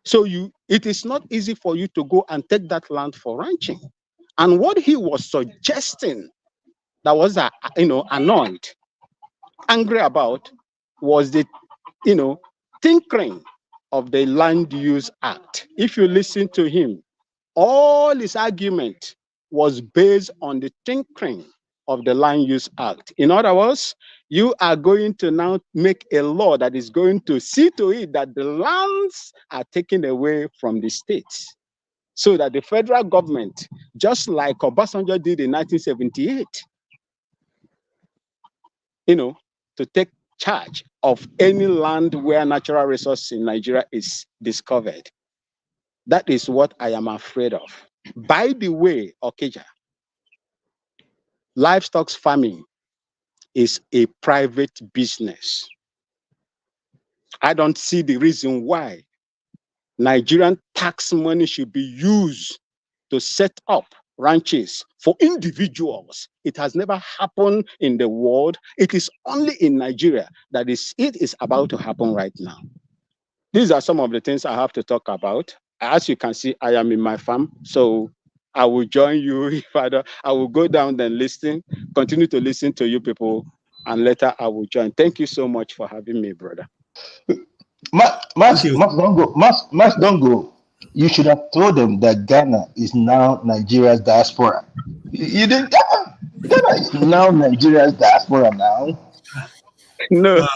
So it is not easy for you to go and take that land for ranching. And what he was suggesting that was, annoyed, angry about, was the, tinkering of the Land Use Act. If you listen to him, all his argument was based on the tinkering of the Land Use Act. In other words, you are going to now make a law that is going to see to it that the lands are taken away from the states, so that the federal government, just like Obasanjo did in 1978, to take charge of any land where natural resource in Nigeria is discovered. That is what I am afraid of. By the way, Okija, livestock farming is a private business. I don't see the reason why Nigerian tax money should be used to set up ranches for individuals. It has never happened in the world. It is only in Nigeria that it is about to happen right now. These are some of the things I have to talk about. As you can see, I am in my farm, so I will join you, Father. I will go down and listen, continue to listen to you people, and later I will join. Thank you so much for having me, brother. Mas don't go. You should have told them that Ghana is now Nigeria's diaspora. You didn't. Ghana is now Nigeria's diaspora now. No,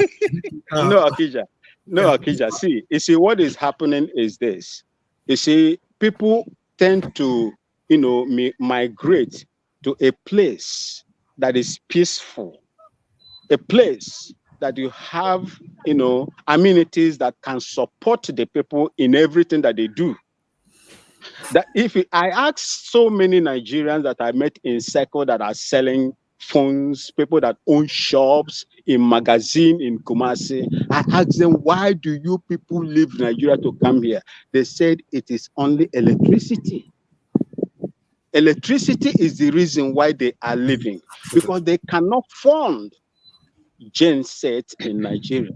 no, Akija. No, Akija. See, you see, what is happening is this. You see, people tend to, migrate to a place that is peaceful, a place that you have, amenities that can support the people in everything that they do. That I ask so many Nigerians that I met in Circle that are selling phones, people that own shops, in magazine in Kumasi, I asked them, why do you people leave Nigeria to come here? They said it is only electricity. Electricity is the reason why they are leaving, because they cannot fund genocide in Nigeria.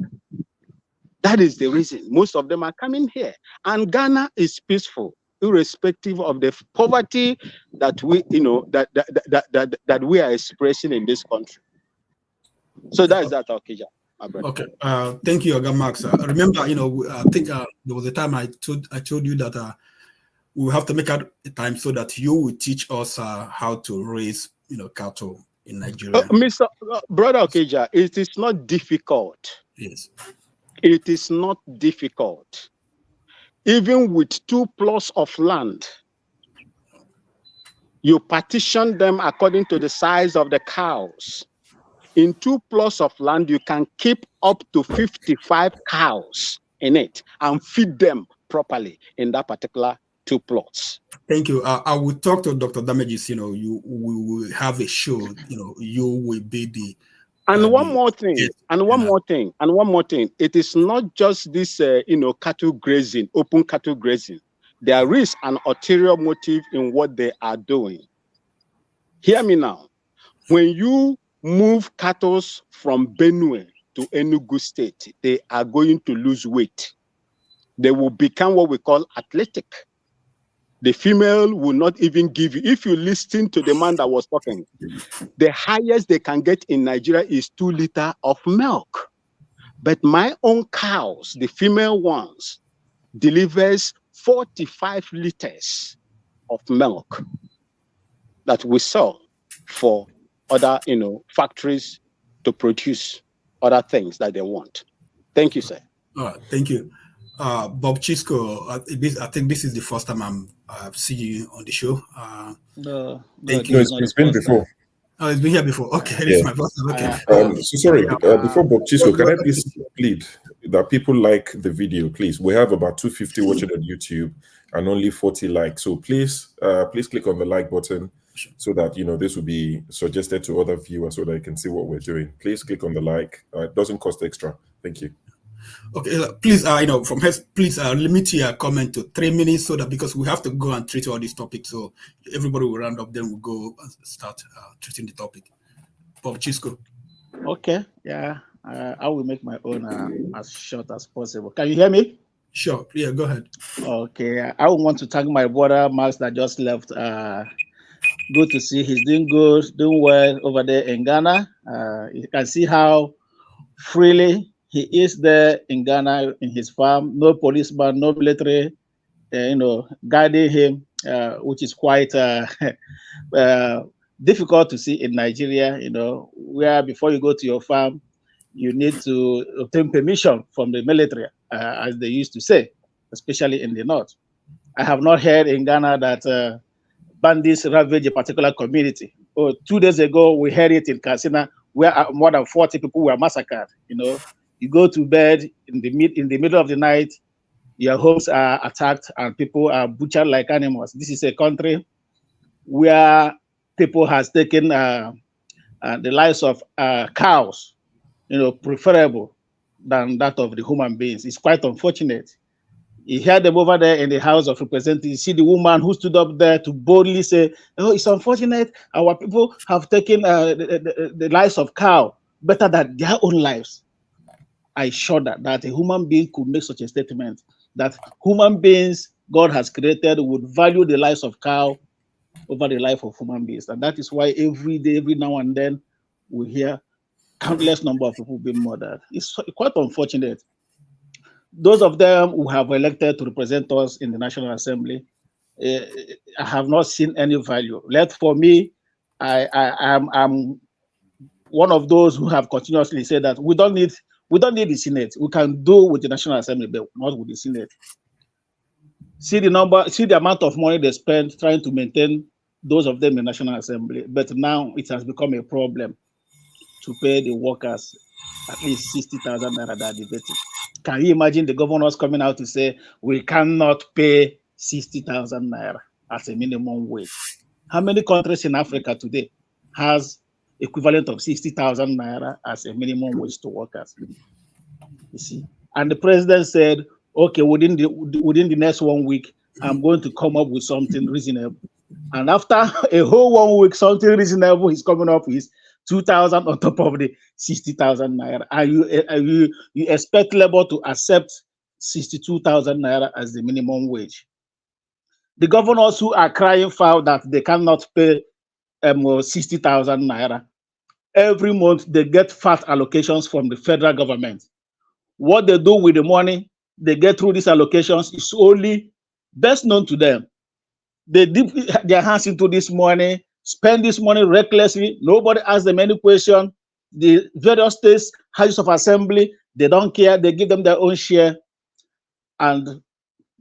That is the reason most of them are coming here. And Ghana is peaceful, irrespective of the poverty that we, that we are expressing in this country. So that is that, Okija. Okay. Thank you, Oga Max. Remember, I think there was a time I told you that we will have to make out a time so that you will teach us how to raise, cattle in Nigeria. Mr. Brother Okija, it is not difficult. Yes. It is not difficult. Even with 2 plots of land, you partition them according to the size of the cows. In 2 plots of land, you can keep up to 55 cows in it and feed them properly in that particular 2 plots. Thank you. I will talk to Dr. Damages. We will have a show. You will be the. And one more thing. It is not just this, cattle grazing, open cattle grazing. There is an ulterior motive in what they are doing. Hear me now. When you move cattle from Benue to Enugu State, they are going to lose weight. They will become what we call athletic. The female will not even give you, if you listen to the man that was talking, the highest they can get in Nigeria is 2 liters of milk. But my own cows, the female ones, delivers 45 liters of milk that we sell for other, factories to produce other things that they want. Thank you, sir. Thank you. Bob Chisco, I think this is the first time I've seen you on the show. Thank you. It's been before. Oh, it's been here before. Okay, this is my first time. Okay. So sorry, before Bob Chisco, can I please plead that people like the video, please? We have about 250 watching on YouTube and only 40 likes. So please click on the like button so that this will be suggested to other viewers so that they can see what we're doing. Please click on the like. It doesn't cost extra. Thank you. Okay, please, from here, please limit your comment to 3 minutes so that, because we have to go and treat all these topics, so everybody will round up, then we'll go and start treating the topic. Bob Chisco. Okay, yeah, I will make my own as short as possible. Can you hear me? Sure, yeah, go ahead. Okay, I want to thank my brother Max that just left. Good to see he's doing good, doing well over there in Ghana. You can see how freely he is there in Ghana in his farm. No policeman, no military, guiding him, which is quite difficult to see in Nigeria. Where before you go to your farm, you need to obtain permission from the military, as they used to say, especially in the north. I have not heard in Ghana that bandits ravage a particular community. 2 days ago, we heard it in Katsina, where more than 40 people were massacred. You know, you go to bed in the middle of the night, your homes are attacked and people are butchered like animals. This is a country where people has taken the lives of cows, you know, preferable than that of the human beings. It's quite unfortunate. You hear them over there in the House of Representatives. You see the woman who stood up there to boldly say, "Oh, it's unfortunate. Our people have taken the lives of cow better than their own lives." I shudder that a human being could make such a statement. That human beings God has created would value the lives of cow over the life of human beings, and that is why every day, every now and then, we hear countless number of people being murdered. It's quite unfortunate. Those of them who have elected to represent us in the National Assembly, I have not seen any value. For me, I'm one of those who have continuously said that we don't need the Senate. We can do with the National Assembly, but not with the Senate. See the amount of money they spend trying to maintain those of them in the National Assembly, but now it has become a problem to pay the workers at least 60,000 naira that are debating. Can you imagine the governors coming out to say we cannot pay 60,000 naira as a minimum wage? How many countries in Africa today has equivalent of 60,000 naira as a minimum wage to workers? You see, and the president said, "Okay, within the next 1 week, I'm going to come up with something reasonable." And after a whole 1 week, something reasonable is coming up with 2,000 on top of the 60,000 naira. And you expect labor to accept 62,000 naira as the minimum wage? The governors who are crying foul that they cannot pay 60,000 naira, every month they get fat allocations from the federal government. What they do with the money they get through these allocations is only best known to them. They dip their hands into this money, spend this money recklessly. Nobody asks them any question. The various states, houses of assembly, they don't care. They give them their own share, and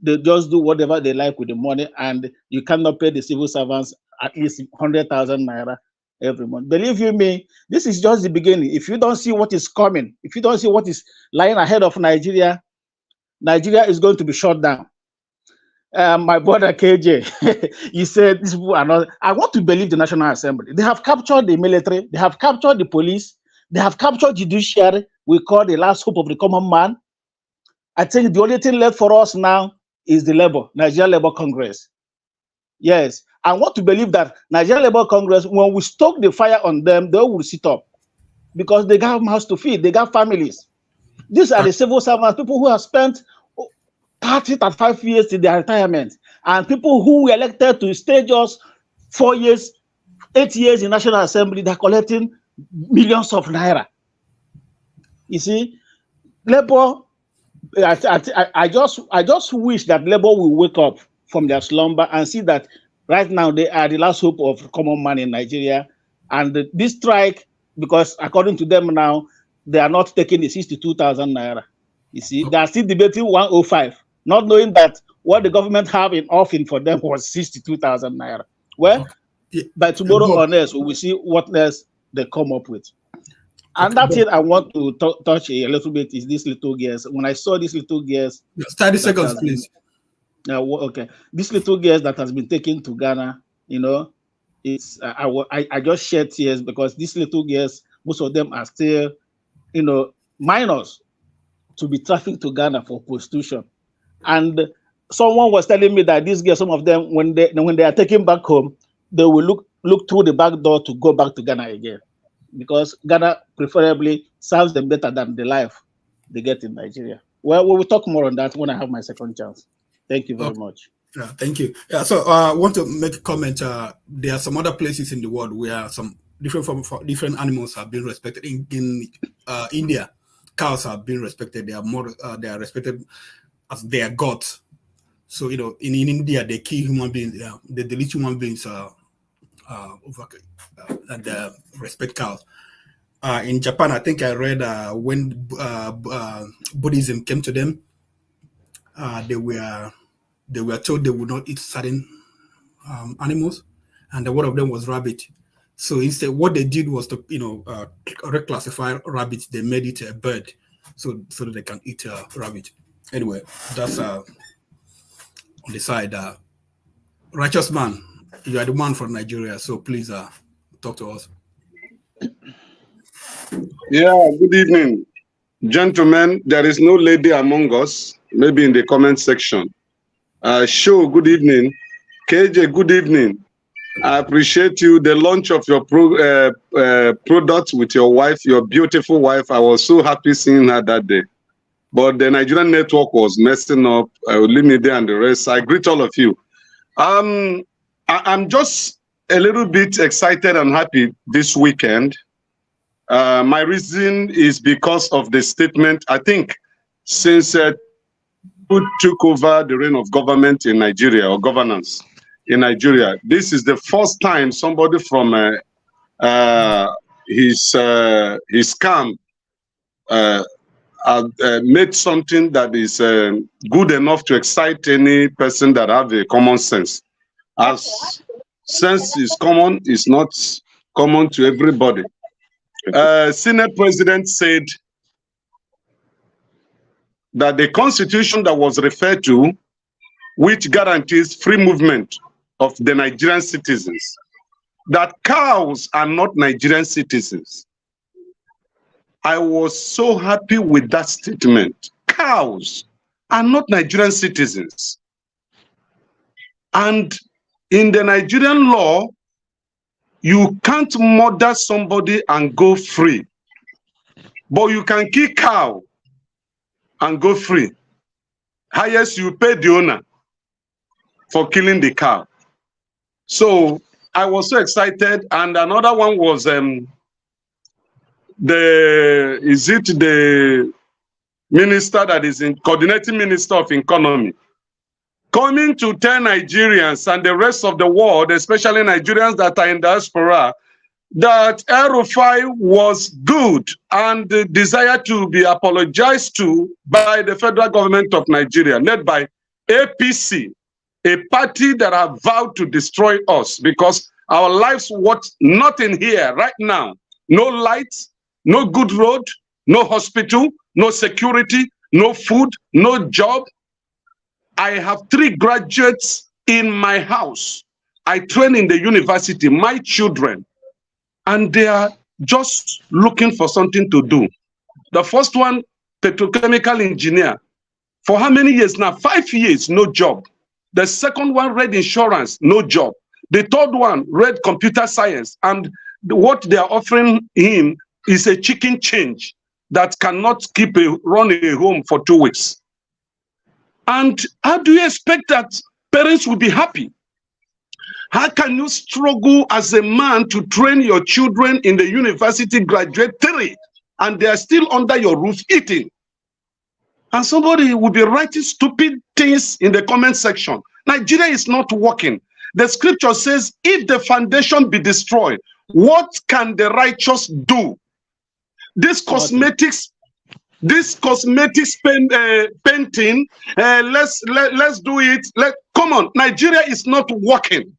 they just do whatever they like with the money. And you cannot pay the civil servants at least 100,000 naira every month. Believe you me, this is just the beginning. If you don't see what is coming, if you don't see what is lying ahead of Nigeria, Nigeria is going to be shut down. My brother KJ, he said these people are not. I want to believe the National Assembly. They have captured the military, they have captured the police, they have captured judiciary. We call the last hope of the common man. I think the only thing left for us now is the Nigerian Labour Congress. Yes, I want to believe that Nigerian Labour Congress, when we stoke the fire on them, they will sit up because they got mouths to feed, they got families. These are the civil servants, people who have spent 35 years to their retirement, and people who were elected to stay just 4 years, 8 years in National Assembly, they're collecting millions of naira. You see, Labour, I just wish that Labour will wake up from their slumber and see that right now they are the last hope of common man in Nigeria. And this strike, because according to them now, they are not taking the 62,000 naira. You see, they are still debating 105, not knowing that what the government have in offering for them was 62,000 naira. Well, by tomorrow or next, we will see what else they come up with. And that's it. I want to touch a little bit is this little girls. When I saw these little girls, 30 seconds, please. Okay, this little girls that has been taken to Ghana, you know, it's I just shed tears because these little girls, most of them are still, you know, minors to be trafficked to Ghana for prostitution. And someone was telling me that these girls, some of them, when they are taken back home, they will look through the back door to go back to Ghana again, because Ghana preferably serves them better than the life they get in Nigeria. Well, we will talk more on that when I have my second chance. Thank you very much. Yeah, thank you. Yeah, so I want to make a comment. There are some other places in the world where some different animals have been respected. In India, cows have been respected. They are respected as their gods. So, you know, in India, they kill human beings. They delete human beings and respect cows. In Japan, I think I read when Buddhism came to them, they were told they would not eat certain animals, and one of them was rabbit. So instead, what they did was to reclassify rabbit. They made it a bird, so that they can eat rabbit. Anyway, that's on the side. Righteous man, you are the man from Nigeria, so please talk to us. Yeah, good evening. Gentlemen, there is no lady among us, maybe in the comment section. Show, good evening. KJ, good evening. I appreciate you. The launch of your product with your wife, your beautiful wife. I was so happy seeing her that day. But the Nigerian network was messing up. Olimide and the rest. I greet all of you. I'm just a little bit excited and happy this weekend. My reason is because of the statement. I think since who took over the reign of government in Nigeria, or governance in Nigeria, this is the first time somebody from his camp made something that is good enough to excite any person that have a common sense. As sense is common, it's not common to everybody. Senate President said that the constitution that was referred to, which guarantees free movement of the Nigerian citizens, that cows are not Nigerian citizens. I was so happy with that statement. Cows are not Nigerian citizens. And in the Nigerian law, you can't murder somebody and go free. But you can kill cow and go free. Highest you pay the owner for killing the cow. So I was so excited. And another one was the minister that is in coordinating minister of economy coming to tell Nigerians and the rest of the world, especially Nigerians that are in diaspora, that El Rufai was good and desired to be apologized to by the federal government of Nigeria, led by APC, a party that have vowed to destroy us because our lives worth nothing here right now. No lights, no good road, no hospital, no security, no food, no job. I have 3 graduates in my house. I train in the university, my children, and they are just looking for something to do. The first one, petrochemical engineer. For how many years now? 5 years, no job. The second one, read insurance, no job. The third one, read computer science. And what they are offering him is a chicken change that cannot run a home for 2 weeks. And how do you expect that parents will be happy? How can you struggle as a man to train your children in the university graduate 3 and they are still under your roof eating? And somebody will be writing stupid things in the comment section. Nigeria is not working. The scripture says, if the foundation be destroyed, what can the righteous do? This cosmetics painting, let's do it. Come on, Nigeria is not working.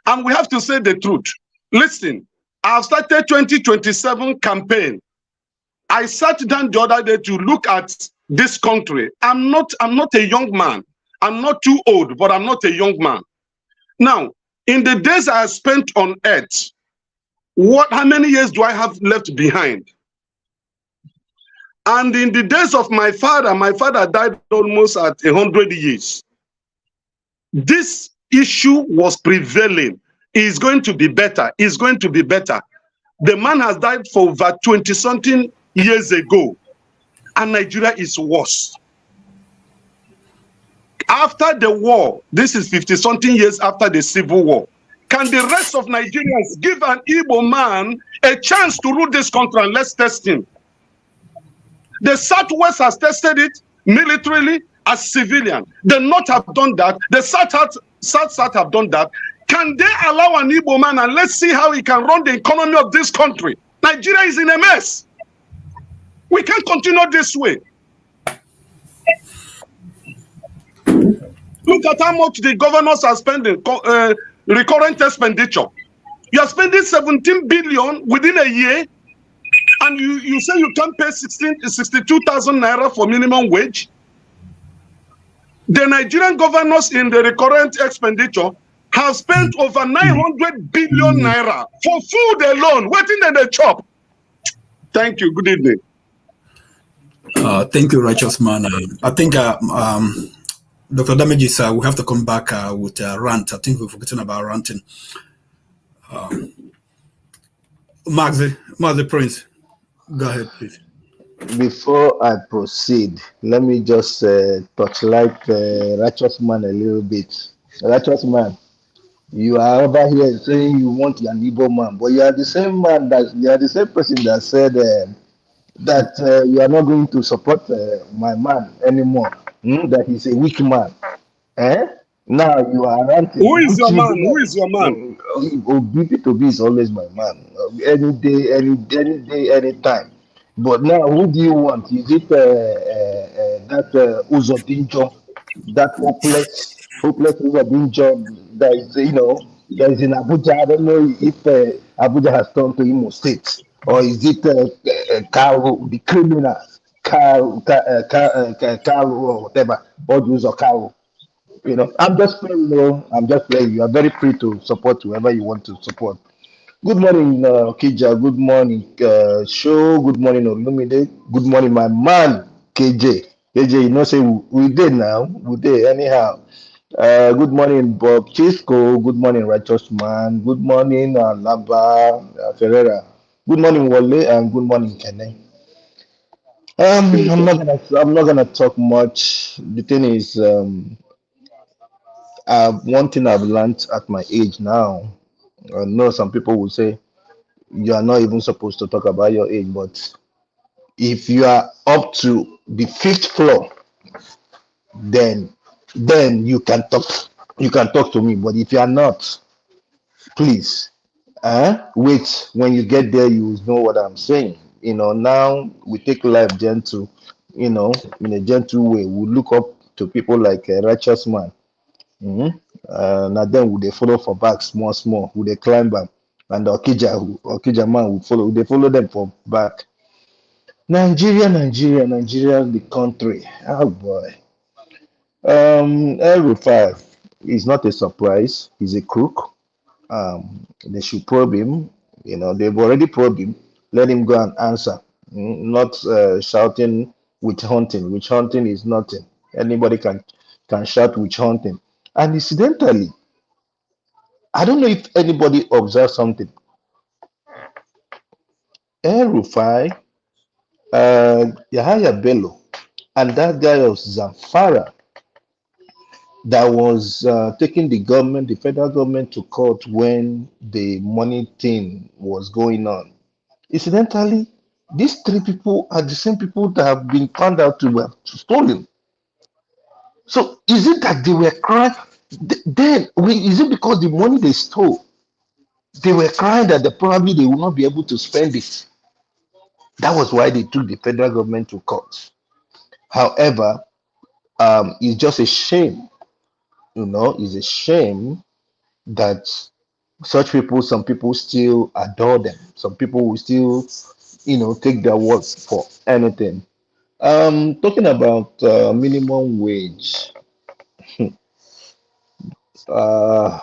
And we have to say the truth. Listen, I've started 2027 campaign. I sat down the other day to look at this country. I'm not a young man. I'm not too old, but I'm not a young man. Now, in the days I have spent on earth, how many years do I have left behind? And in the days of my father died almost at 100 years. This issue was prevailing. It's going to be better. It's going to be better. The man has died for over 20-something years ago. And Nigeria is worse. After the war, this is 50-something years after the Civil War, can the rest of Nigerians give an Igbo man a chance to rule this country and let's test him? The Southwest has tested it militarily as civilian. The North have done that. The South have done that. Can they allow an Igbo man and let's see how he can run the economy of this country? Nigeria is in a mess. We can't continue this way. Look at how much the governors are spending, recurrent expenditure. You are spending 17 billion within a year, and you say you can't pay 62,000 naira for minimum wage. The Nigerian governors in the recurrent expenditure have spent over 900 billion naira for food alone, waiting in the chop. Thank you. Good evening. Thank you, righteous man. I think Dr. Damages, we have to come back with a rant. I think we've forgotten about ranting. Max the Prince, go ahead, please. Before I proceed, let me just touchlight righteous man a little bit. Righteous man, you are over here saying you want your Igbo man, but you are the same man you are the same person that said that you are not going to support my man anymore. That he's a weak man. Now you are ranting. Who is your man? Who is your man? Obi to be is always my man. Any day, any time. But now, who do you want? Is it that Uzodinjo, that hopeless Uzodinjo that is, that is in Abuja? I don't know if Abuja has turned to Imo State, or is it Karu, the criminal, Karu, or whatever, or those or Karu? I'm just playing. I'm just playing. You are very free to support whoever you want to support. Good morning, Kija. Good morning, Show. Good morning, Olumide. Good morning, my man, KJ. KJ, say we did now. We did anyhow. Good morning, Bob Chisco. Good morning, Righteous Man. Good morning, Laba Ferreira. Good morning, Wale, and good morning, Kene. I'm not gonna talk much. The thing is, one thing I've learned at my age now. I know some people will say you are not even supposed to talk about your age, but if you are up to the 5th floor, then you can talk. You can talk to me. But if you are not, please, wait. When you get there, you know what I'm saying. Now we take life gentle. In a gentle way. We look up to people like a righteous man. Now then, would they follow for back small? Would they climb back? And the Okija man would follow. They follow them for back. Nigeria, the country. Oh boy. El Rufai is not a surprise. He's a crook. They should probe him. They've already probed him. Let him go and answer. Not shouting witch hunting. Witch hunting is nothing. Anybody can shout witch hunting. And incidentally, I don't know if anybody observed something. El Rufai, Yahaya Bello, and that guy of Zamfara that was taking the federal government to court when the money thing was going on. Incidentally, these 3 people are the same people that have been found out to have stolen. So is it that they were crying? Then is it because the money they stole, they were crying that they will not be able to spend it? That was why they took the federal government to court. However, it's just a shame, it's a shame that some people still adore them. Some people will still, take their words for anything. Talking about minimum wage,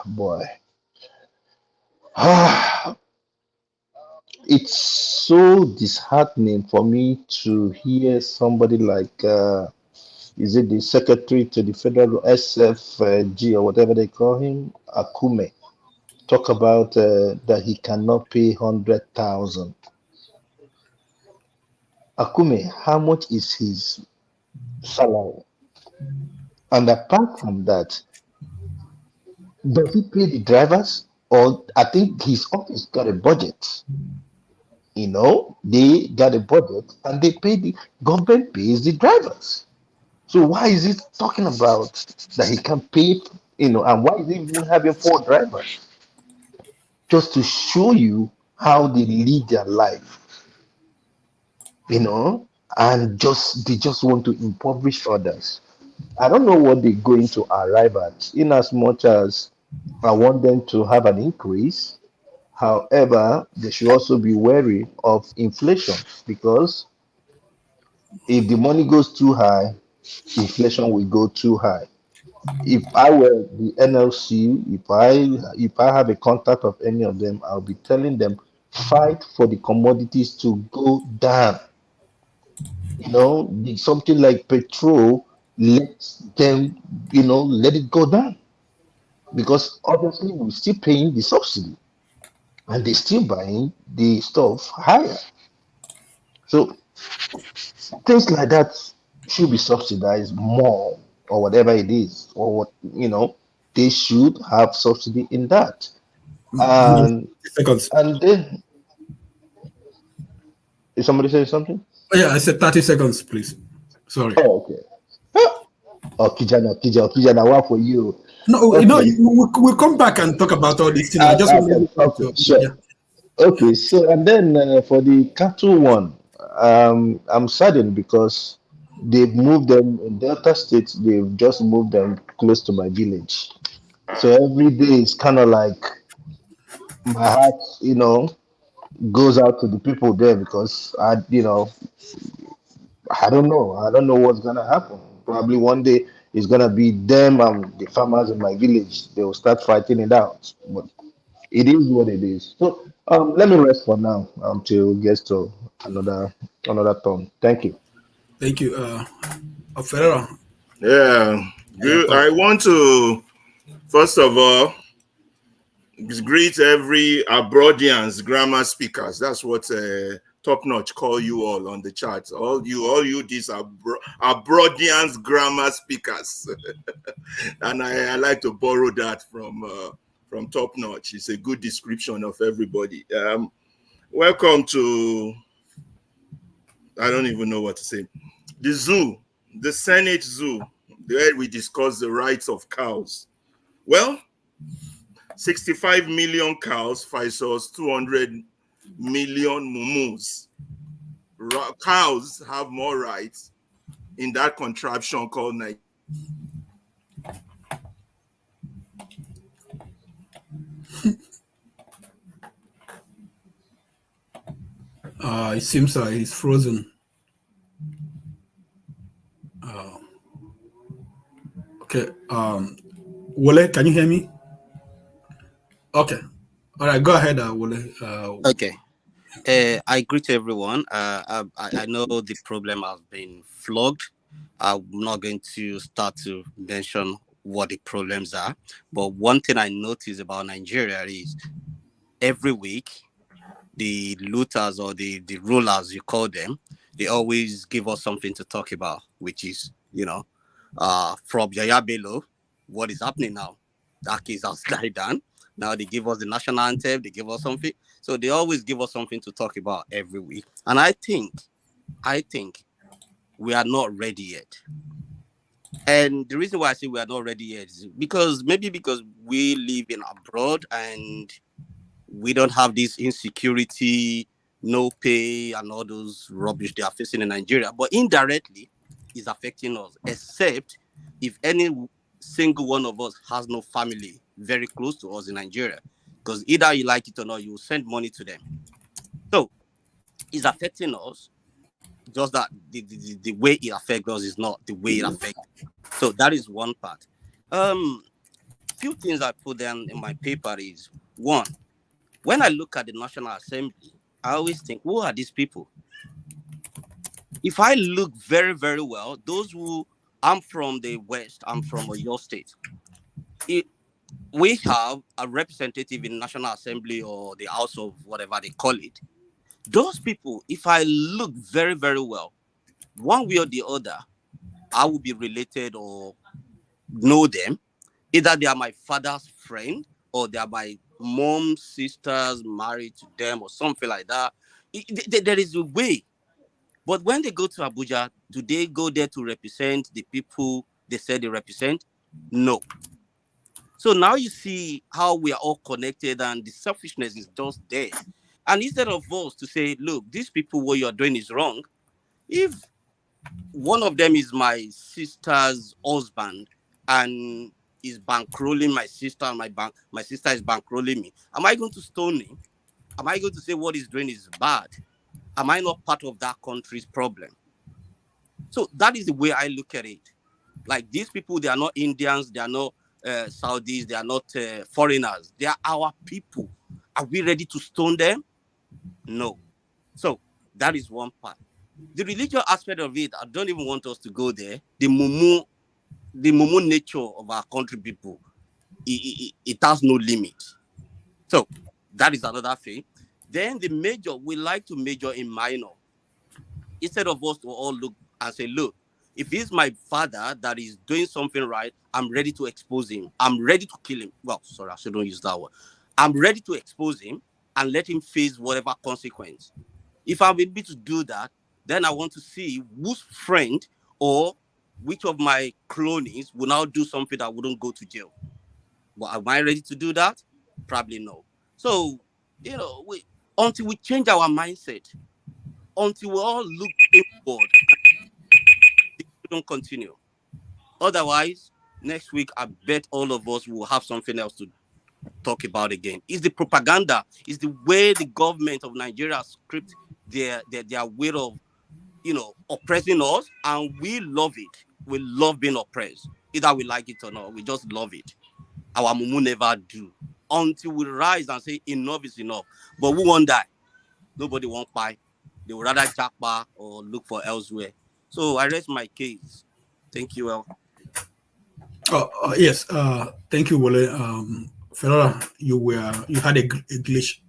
boy, it's so disheartening for me to hear somebody like, is it the secretary to the federal SFG or whatever they call him, Akume, talk about that he cannot pay 100,000. Akume, how much is his salary? And apart from that, does he pay the drivers? Or I think his office got a budget. They got a budget and they pay the government pays the drivers. So why is he talking about that he can pay, and why is he even having 4 drivers? Just to show you how they lead their life, and they just want to impoverish others. I don't know what they're going to arrive at, in as much as I want them to have an increase. However, they should also be wary of inflation, because if the money goes too high, inflation will go too high. If I were the NLC, if I have a contact of any of them, I'll be telling them, fight for the commodities to go down. Something like petrol, let them, let it go down, because obviously we're still paying the subsidy and they're still buying the stuff higher. So things like that should be subsidized more, or whatever it is, or they should have subsidy in that. And Seconds. and then, is somebody saying something? Oh, yeah, I said 30 seconds, please. Sorry. Oh, okay. Oh, Kijana, what for you? No, Okay. we'll come back and talk about all these things. I just wanted Okay, sure. yeah. Okay, so and then for the cattle one, I'm saddened because they've moved them in Delta State. They've just moved them close to my village. So every day it's kind of like my heart, goes out to the people there, because I don't know. I don't know what's gonna happen. Probably one day it's gonna be them and the farmers in my village. They will start fighting it out. But it is what it is. So let me rest for now until it gets to another turn. Thank you. Thank you. Ferreira. Yeah, good. I want to first of all greet every Abroadians grammar speakers. That's what Top Notch call you all on the chat. All you these Abroadians grammar speakers, and I like to borrow that from Top Notch. It's a good description of everybody. Welcome to, I don't even know what to say, the zoo, the Senate Zoo, where we discuss the rights of cows. Well, 65 million cows versus 200 million mumus. Cows have more rights in that contraption called Nigeria. It seems he's frozen. Okay. Wole, can you hear me? Okay. All right, go ahead, Wole. Okay. I greet everyone. I know the problem has been flogged. I'm not going to start to mention what the problems are. But one thing I notice about Nigeria is every week, the looters or the rulers, you call them, they always give us something to talk about, which is, from Yahaya Bello, what is happening now? That case has died down. Now they give us the national anthem, they give us something. So they always give us something to talk about every week. And I think we are not ready yet. And the reason why I say we are not ready yet is because we live in abroad and we don't have this insecurity, no pay, and all those rubbish they are facing in Nigeria. But indirectly, it's affecting us, except if any single one of us has no family very close to us in Nigeria. Because either you like it or not, you will send money to them. So it's affecting us. Just that the way it affects us is not the way it affects. So that is one part. Few things I put down in my paper is, one, when I look at the National Assembly, I always think, who are these people? If I look very, very well, I'm from the West, I'm from Oyo State. We have a representative in National Assembly or the House of whatever they call it. Those people, if I look very, very well, one way or the other, I will be related or know them. Either they are my father's friend or they are my mom's sisters married to them or something like that. There is a way. But when they go to Abuja, do they go there to represent the people they say they represent? No. So now you see how we are all connected and the selfishness is just there. And instead of us to say, look, these people, what you're doing is wrong. If one of them is my sister's husband and is bankrolling my sister, and my sister is bankrolling me, am I going to stone him? Am I going to say what he's doing is bad? Am I not part of that country's problem? So that is the way I look at it. Like, these people, they are not Indians, they are not Saudis, they are not foreigners. They are our people. Are we ready to stone them? No. So that is one part. The religious aspect of it, I don't even want us to go there. The mumu nature of our country people, it has no limit. So that is another thing. Then the major, we like to major in minor. Instead of us to all look and say, look, if he's my father that is doing something right, I'm ready to expose him. I'm ready to kill him. Well, sorry, I shouldn't use that word. I'm ready to expose him and let him face whatever consequence. If I'm able to do that, then I want to see whose friend or which of my cronies will now do something that wouldn't go to jail. But am I ready to do that? Probably no. So, until we change our mindset, until we all look inward, we don't continue. Otherwise, next week, I bet all of us will have something else to talk about again. It's the propaganda. It's the way the government of Nigeria script their way of, oppressing us, and we love it. We love being oppressed. Either we like it or not, we just love it. Our mumu never do. Until we rise and say enough is enough. But we won't die. Nobody won't buy. They would rather jackpot or look for elsewhere. So I rest my case. Thank you, El. Yes. Thank you, Wole. Ferrara, you had a glitch.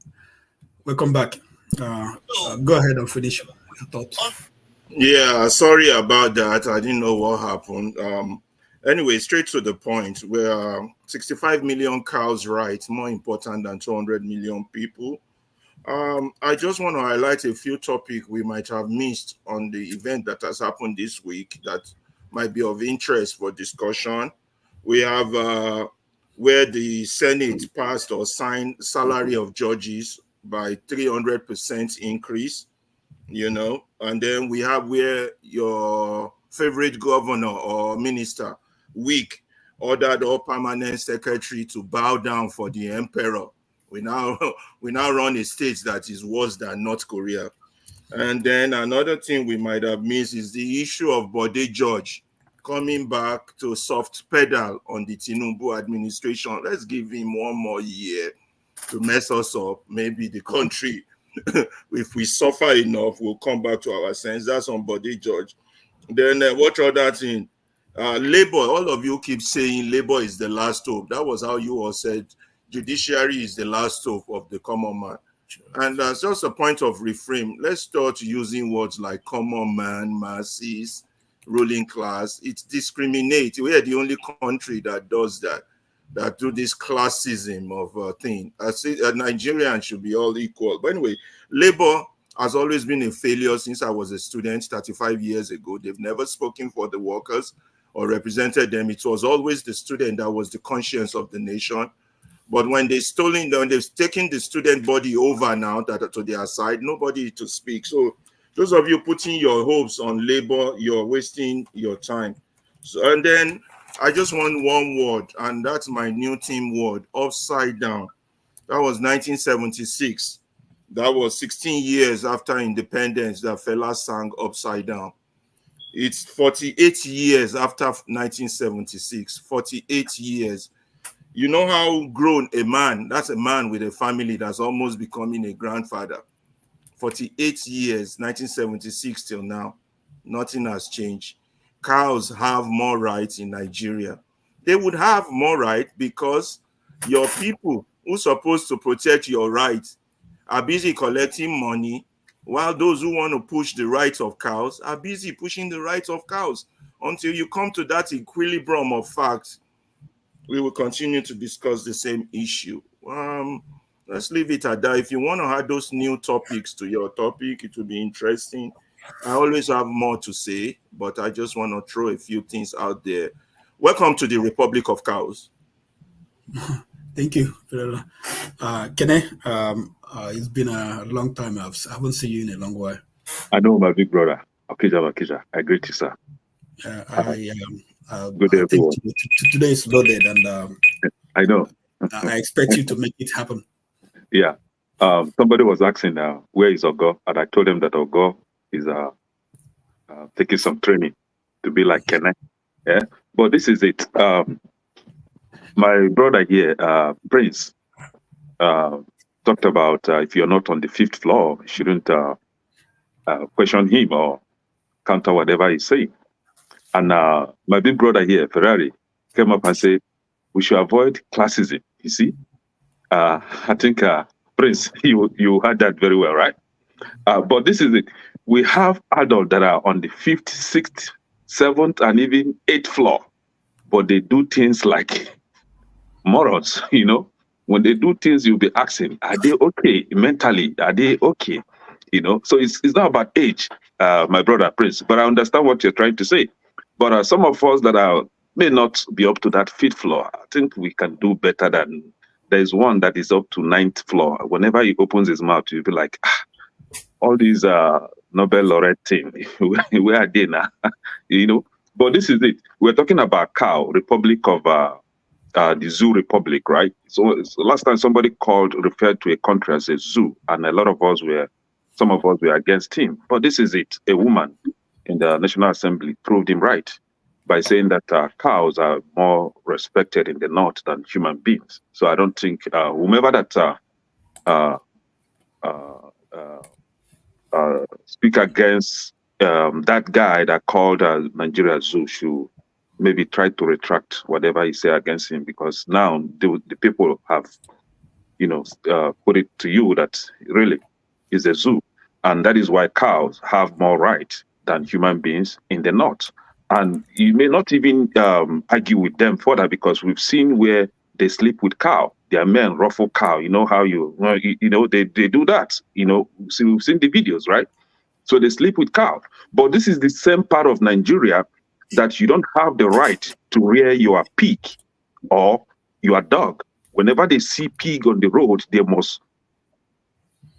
Welcome back. Go ahead and finish your thoughts. Yeah, sorry about that. I didn't know what happened. Anyway, straight to the point. Where 65 million cows' rights more important than 200 million people. I just want to highlight a few topics we might have missed on the event that has happened this week that might be of interest for discussion. We have where the Senate passed or signed salary of judges by 300% increase, and then we have where your favorite governor or minister, Week, ordered all permanent secretary to bow down for the emperor. We now run a state that is worse than North Korea. And then another thing we might have missed is the issue of Bode George coming back to soft pedal on the Tinubu administration. Let's give him one more year to mess us up. Maybe the country, if we suffer enough, we'll come back to our sense. That's on Bode George. Then what other thing? Labor, all of you keep saying labor is the last hope. That was how you all said judiciary is the last hope of the common man. And that's just a point of reframe. Let's start using words like common man, masses, ruling class. It discriminates. We are the only country that does that do this classism of thing. I say Nigerians should be all equal. But anyway, labor has always been a failure since I was a student 35 years ago. They've never spoken for the workers or represented them. It was always the student that was the conscience of the nation. But when they've taken the student body over now to their side, nobody to speak. So those of you putting your hopes on labor, you're wasting your time. So, and then I just want one word, and that's my new team word, upside down. That was 1976. That was 16 years after independence that fella sang Upside Down. It's 48 years after 1976, 48 years. You know how grown a man, that's a man with a family that's almost becoming a grandfather. 48 years, 1976 till now, nothing has changed. Cows have more rights in Nigeria. They would have more rights because your people who's supposed to protect your rights are busy collecting money, while those who want to push the rights of cows are busy pushing the rights of cows. Until you come to that equilibrium of facts, we will continue to discuss the same issue. Let's leave it at that. If you want to add those new topics to your topic, it will be interesting. I always have more to say, but I just want to throw a few things out there. Welcome to the Republic of Cows. Thank you. Kene, it's been a long time. I haven't seen you in a long while. I know my big brother, Okija. I greet you, sir. Good day, I think everyone. today is loaded, and I know. I expect you to make it happen. Yeah. Somebody was asking, where is Ogo? And I told him that Ogo is taking some training to be like Kene. Yeah. But this is it. My brother here, Prince, talked about if you're not on the 5th floor, you shouldn't question him or counter whatever he's saying. And my big brother here, Ferrari, came up and said, we should avoid classism. You see? I think, Prince, you heard that very well, right? But this is it. We have adults that are on the 5th, 6th, 7th, and even 8th floor, but they do things like morons, you know? When they do things, you'll be asking, are they okay mentally? Are they okay? You know? So it's not about age, my brother Prince, but I understand what you're trying to say. But some of us that may not be up to that 5th floor, I think we can do better than. There's one that is up to 9th floor. Whenever he opens his mouth, you'll be like, all these Nobel laureate team, where are they now? You know? But this is it. We're talking about cow, Republic of the Zoo Republic, right? So last time somebody referred to a country as a zoo, and some of us were against him. But this is it. A woman in the National Assembly proved him right by saying that cows are more respected in the north than human beings. So I don't think whomever that speak against that guy that called Nigeria Zoo should maybe try to retract whatever he said against him, because now the people have, put it to you that really is a zoo. And that is why cows have more rights than human beings in the north. And you may not even argue with them further, because we've seen where they sleep with cow. Their men ruffle cow. You know how they do that. So we've seen the videos, right? So they sleep with cow. But this is the same part of Nigeria that you don't have the right to rear your pig or your dog. Whenever they see pig on the road, they must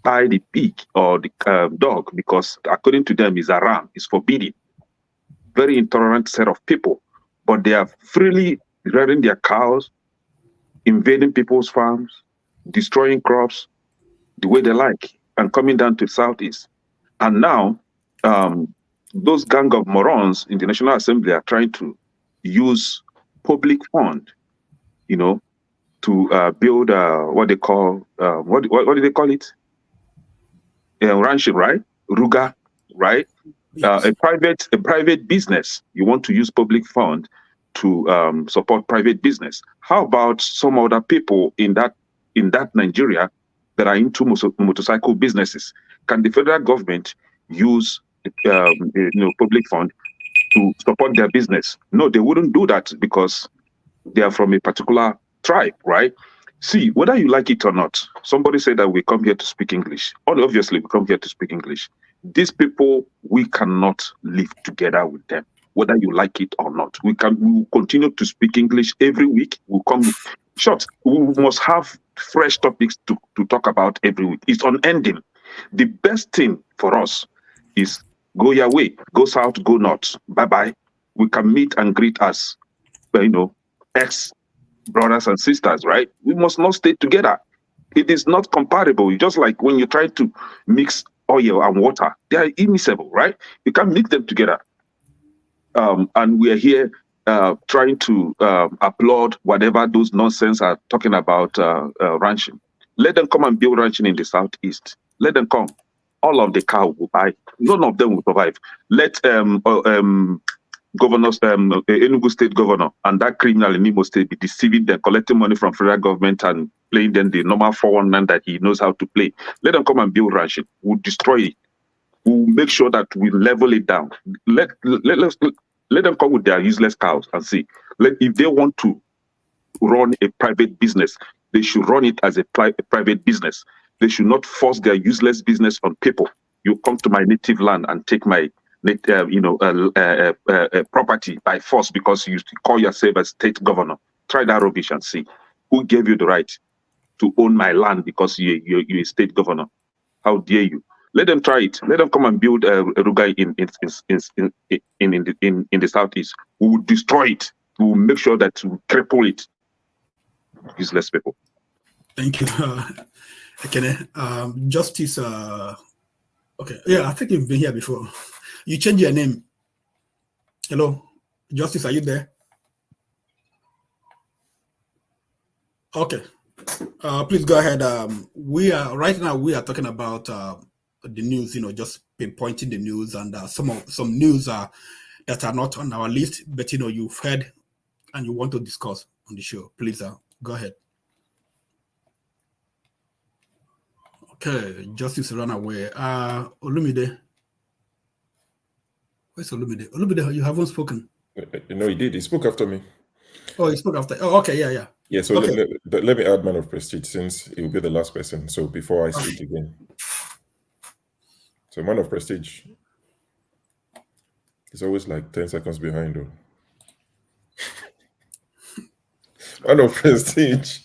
tie the pig or the dog, because according to them, is haram, is forbidden. Very intolerant set of people, but they are freely rearing their cows, invading people's farms, destroying crops the way they like, and coming down to the southeast. And now, those gang of morons in the National Assembly are trying to use public fund, to build what they call what do they call it? Ranching, right? Ruga, right? A private business. You want to use public fund to support private business. How about some other people in that Nigeria that are into motorcycle businesses? Can the federal government use public fund to support their business? No, they wouldn't do that, because they are from a particular tribe, right? See, whether you like it or not, somebody said that we come here to speak English. Obviously, we come here to speak English. These people, we cannot live together with them, whether you like it or not. We will continue to speak English every week. We'll come short. We must have fresh topics to talk about every week. It's unending. The best thing for us is go your way, go south, go north. Bye-bye. We can meet and greet us, ex-brothers and sisters, right? We must not stay together. It is not compatible. Just like when you try to mix oil and water, they are immiscible, right? You can't mix them together. And we are here trying to applaud whatever those nonsense are talking about ranching. Let them come and build ranching in the southeast. Let them come. All of the cow will buy. None of them will survive. Let governors, Enugu State governor and that criminal in Imo State be deceiving them, collecting money from federal government and playing them the normal 419 that he knows how to play. Let them come and build ranching. We'll destroy it. We'll make sure that we level it down. Let them come with their useless cows and see. If they want to run a private business, they should run it as a private business. They should not force their useless business on people. You come to my native land and take my property by force because you call yourself a state governor. Try that rubbish and see. Who gave you the right to own my land because you're a state governor? How dare you? Let them try it. Let them come and build a Rugai in the southeast. We will destroy it. We will make sure that we cripple it. Useless people. Thank you. Justice. Okay. Yeah, I think you've been here before. You changed your name. Hello, Justice. Are you there? Okay. Please go ahead. We are right now. We are talking about the news. Just pinpointing the news and some news that are not on our list, but you've heard and you want to discuss on the show. Please go ahead. Okay, Justice ran away. Olumide. Where's Olumide? Olumide, you haven't spoken. No, he did. He spoke after me. Oh, he spoke after. Oh, okay, yeah. Yeah, so okay. let me add man of prestige since he will be the last person. So before I speak again. So man of prestige. He's always like 10 seconds behind though. Man of prestige.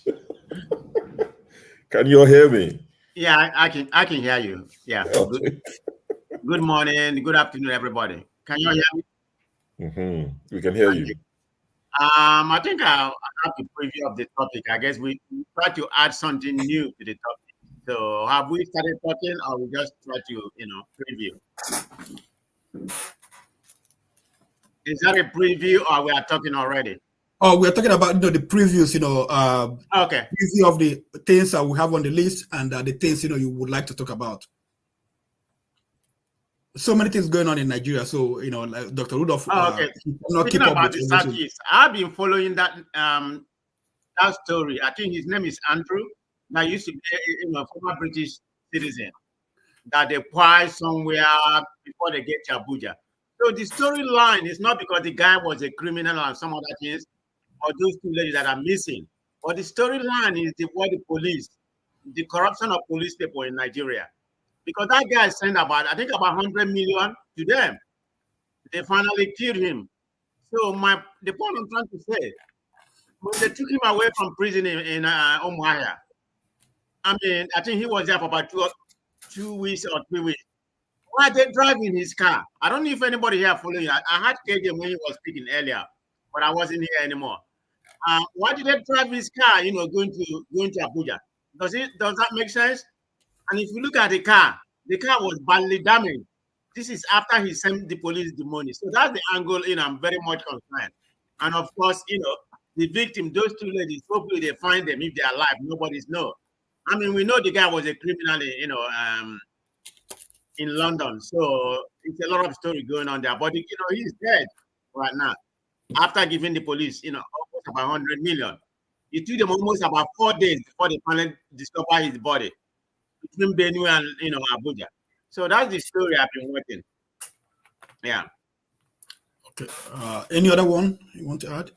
Can you all hear me? Yeah, I can hear you. Yeah. Okay. Good morning, good afternoon, everybody. Can you all hear me? We can hear you. I think I'll have a preview of the topic. I guess we try to add something new to the topic. So have we started talking, or we just try to, preview? Is that a preview, or we are talking already? Oh, we're talking about the previews, okay. Preview of the things that we have on the list and the things you would like to talk about. So many things going on in Nigeria. So like Dr. Rudolph. Okay. Speaking about the Southeast, I've been following that that story. I think his name is Andrew. That used to be a former British citizen that they acquired somewhere before they get to Abuja. So the storyline is not because the guy was a criminal or some other things, or those two ladies that are missing. But the storyline is the police, the corruption of police people in Nigeria. Because that guy sent about 100 million to them. They finally killed him. So the point I'm trying to say, when they took him away from prison in Umuahia, I think he was there for about 2 weeks or 3 weeks. Why are they driving his car? I don't know if anybody here following. I had KJ when he was speaking earlier, but I wasn't here anymore. Why did they drive his car, going to Abuja? Does that make sense? And if you look at the car was badly damaged. This is after he sent the police the money. So that's the angle, I'm very much concerned. And of course, the victim, those two ladies, hopefully they find them if they're alive. Nobody's know. We know the guy was a criminal, in London. So it's a lot of story going on there. But, he's dead right now. After giving the police, almost about 100 million. It took them almost about 4 days before they finally discover his body between Benue and, Abuja. So that's the story I've been working. Yeah. Okay. Any other one you want to add?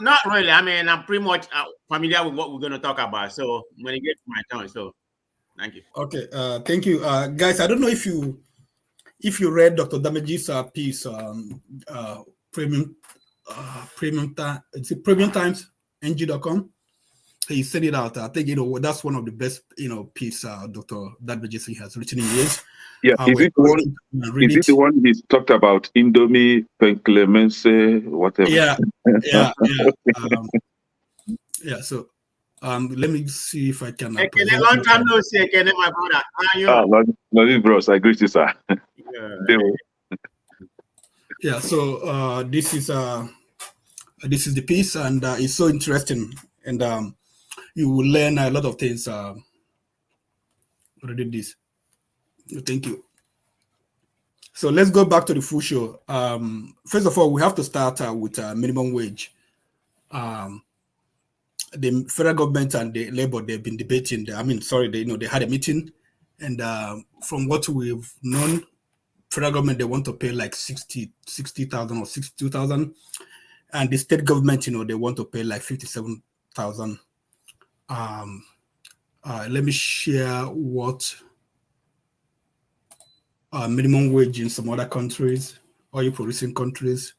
Not really. I'm pretty much familiar with what we're going to talk about. So when it gets to my turn, so thank you. Okay. Thank you, guys. I don't know if you read Dr. Damage's piece on Premium Times NG.com. He sent it out. I think that's one of the best piece Dr. Damage has written in years. Yeah, is it the one he's talked about Indomie, Penclemense, whatever? Yeah. So let me see if I can. Long time no see, my brother. How are you? No, bros. I greet you, sir. Yeah. So this is the piece, and it's so interesting, and you will learn a lot of things. Already this. Thank you. So let's go back to the full show. First of all, we have to start with minimum wage. The federal government and the labor, they've been debating. They had a meeting, and from what we've known, federal government, they want to pay like 60,000 or 62,000, and the state government, they want to pay like 57,000. Let me share what minimum wage in some other countries, oil producing countries.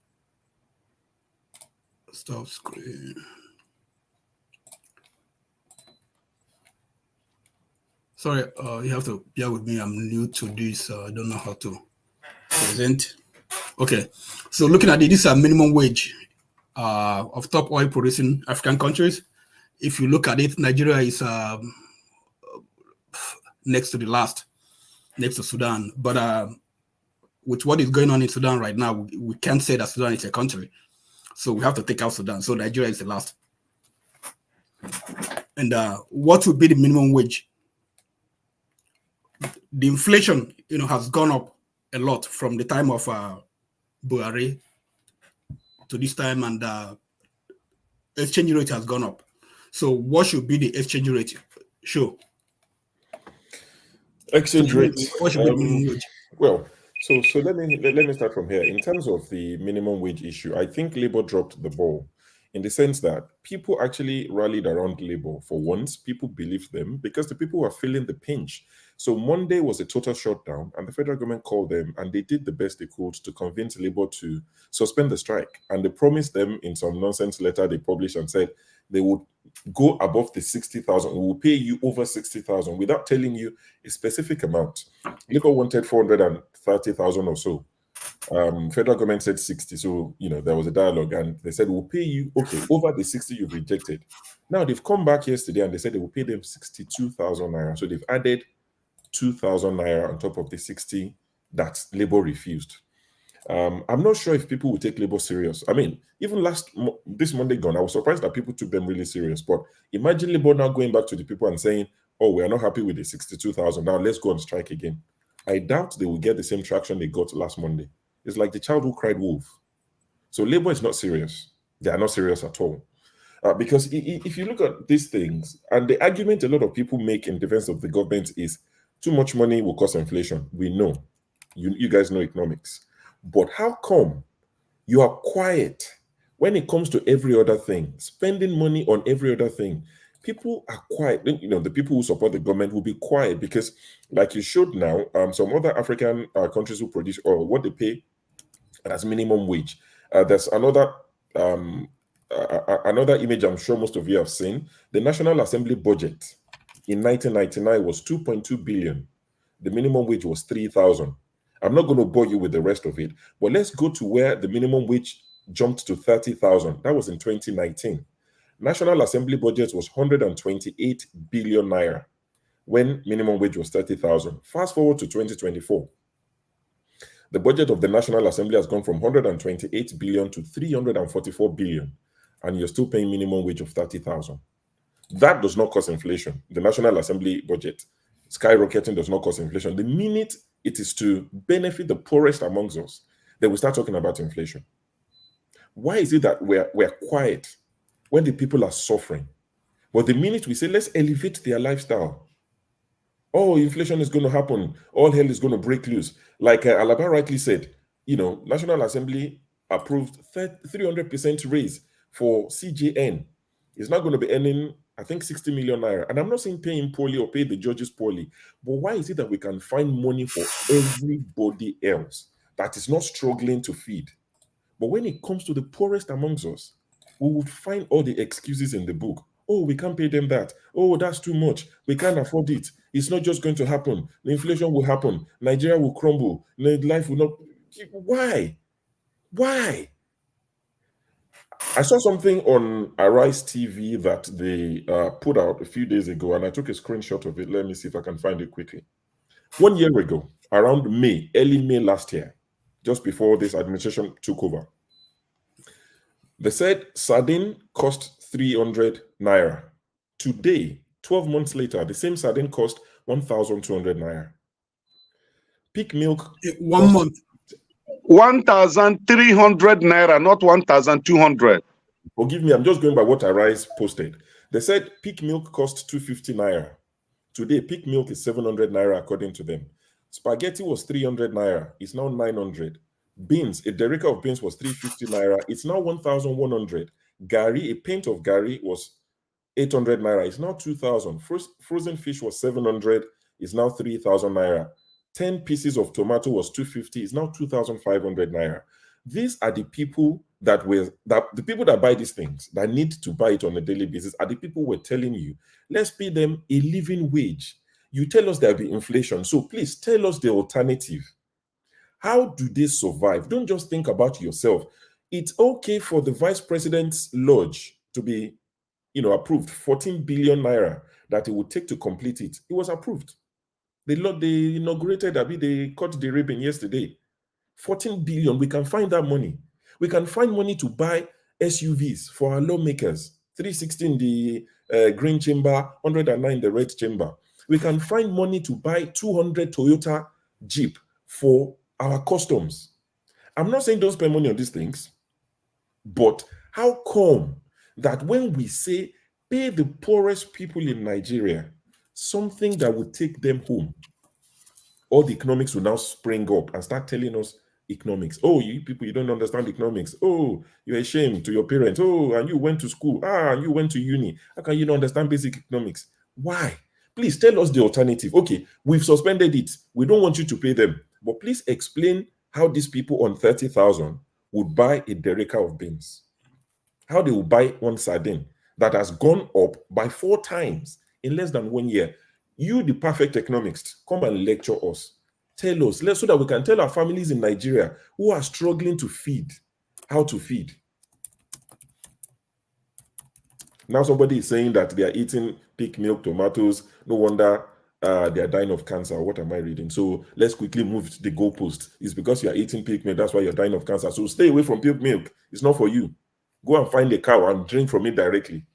Stop screen. Sorry, you have to bear with me. I'm new to this. I don't know how to present. Okay, so looking at it, this is a minimum wage of top oil producing African countries. If you look at it, Nigeria is next to the last, next to Sudan. But with what is going on in Sudan right now, we can't say that Sudan is a country. So we have to take out Sudan. So Nigeria is the last. And what would be the minimum wage? The inflation, has gone up a lot from the time of Buhari to this time, and exchange rate has gone up. So what should be the exchange rate? Sure. Exchange rate. What should be the minimum wage? Well, so let me start from here. In terms of the minimum wage issue, I think Labour dropped the ball in the sense that people actually rallied around Labour for once. People believed them because the people were feeling the pinch. So Monday was a total shutdown, and the federal government called them, and they did the best they could to convince Labour to suspend the strike. And they promised them in some nonsense letter they published and said they would go above the 60,000. We will pay you over 60,000 without telling you a specific amount. Labour wanted 430,000 or so. Federal government said 60. So, there was a dialogue, and they said, we'll pay you, okay, over the 60 you've rejected. Now, they've come back yesterday and they said they will pay them 62,000 naira. So they've added 2,000 naira on top of the 60 that Labour refused. I'm not sure if people will take Labour serious. I mean, even this Monday gone, I was surprised that people took them really serious. But imagine Labour now going back to the people and saying, oh, we are not happy with the 62,000. Now let's go on strike again. I doubt they will get the same traction they got last Monday. It's like the child who cried wolf. So Labour is not serious. They are not serious at all. Because if you look at these things, and the argument a lot of people make in defense of the government is too much money will cause inflation. We know. You guys know economics. But how come you are quiet when it comes to every other thing, spending money on every other thing? People are quiet. The people who support the government will be quiet because, like you showed now, some other African countries who produce oil, what they pay as minimum wage. There's another image I'm sure most of you have seen. The National Assembly budget in 1999 was 2.2 billion. The minimum wage was 3,000. I'm not going to bore you with the rest of it, but let's go to where the minimum wage jumped to 30,000. That was in 2019. National Assembly budget was 128 billion naira when minimum wage was 30,000. Fast forward to 2024. The budget of the National Assembly has gone from 128 billion to 344 billion, and you're still paying minimum wage of 30,000. That does not cause inflation. The National Assembly budget skyrocketing does not cause inflation. The minute it is to benefit the poorest amongst us, then we start talking about inflation. Why is it that we're quiet when the people are suffering? But the minute we say, let's elevate their lifestyle, oh, inflation is going to happen, all hell is going to break loose. Like Alaba rightly said, National Assembly approved 300% raise for CJN. It's not going to be earning, I think, 60 million naira. And I'm not saying pay him poorly or pay the judges poorly, but why is it that we can find money for everybody else that is not struggling to feed? But when it comes to the poorest amongst us, we would find all the excuses in the book. Oh, we can't pay them that. Oh, that's too much. We can't afford it. It's not just going to happen. The inflation will happen. Nigeria will crumble. Life will not. Why? Why? I saw something on Arise TV that they put out a few days ago, and I took a screenshot of it. Let me see if I can find it quickly. 1 year ago, around May, early May last year, just before this administration took over, they said sardine cost 300 naira. Today, 12 months later, the same sardine cost 1,200 naira. Peak milk. 1 month. 1,300 naira, not 1,200. Forgive me, I'm just going by what Arise posted. They said peak milk cost 250 naira. Today, peak milk is 700 naira according to them. Spaghetti was 300 naira. It's now 900. Beans, a derica of beans was 350 naira. It's now 1,100. Gari, a pint of gari was 800 naira. It's now 2,000. Frozen fish was 700. It's now 3,000 naira. 10 pieces of tomato was 250. It's now 2,500 naira. These are the people the people that buy these things, that need to buy it on a daily basis, are the people we're telling you, let's pay them a living wage. You tell us there'll be inflation. So please tell us the alternative. How do they survive? Don't just think about yourself. It's okay for the vice president's lodge to be, approved. 14 billion naira that it would take to complete it. It was approved. They inaugurated, they cut the ribbon yesterday. 14 billion. We can find that money. We can find money to buy SUVs for our lawmakers. 360 in the green chamber, 109 in the red chamber. We can find money to buy 200 Toyota Jeep for our customs. I'm not saying don't spend money on these things, but how come that when we say pay the poorest people in Nigeria something that would take them home, all the economics will now spring up and start telling us economics. Oh, you people, you don't understand economics. Oh, you're ashamed to your parents. Oh, and you went to school. And you went to uni. How can you not understand basic economics? Why? Please tell us the alternative. Okay, we've suspended it. We don't want you to pay them. But please explain how these people on 30,000 would buy a derrick of beans. How they will buy one sardine that has gone up by 4 times in less than 1 year. You, the perfect economist, come and lecture us. Tell us, so that we can tell our families in Nigeria who are struggling to feed, how to feed. Now somebody is saying that they are eating pig milk, tomatoes. No wonder they are dying of cancer. What am I reading? So let's quickly move to the goalpost. It's because you are eating pig milk, that's why you're dying of cancer. So stay away from pig milk. It's not for you. Go and find a cow and drink from it directly.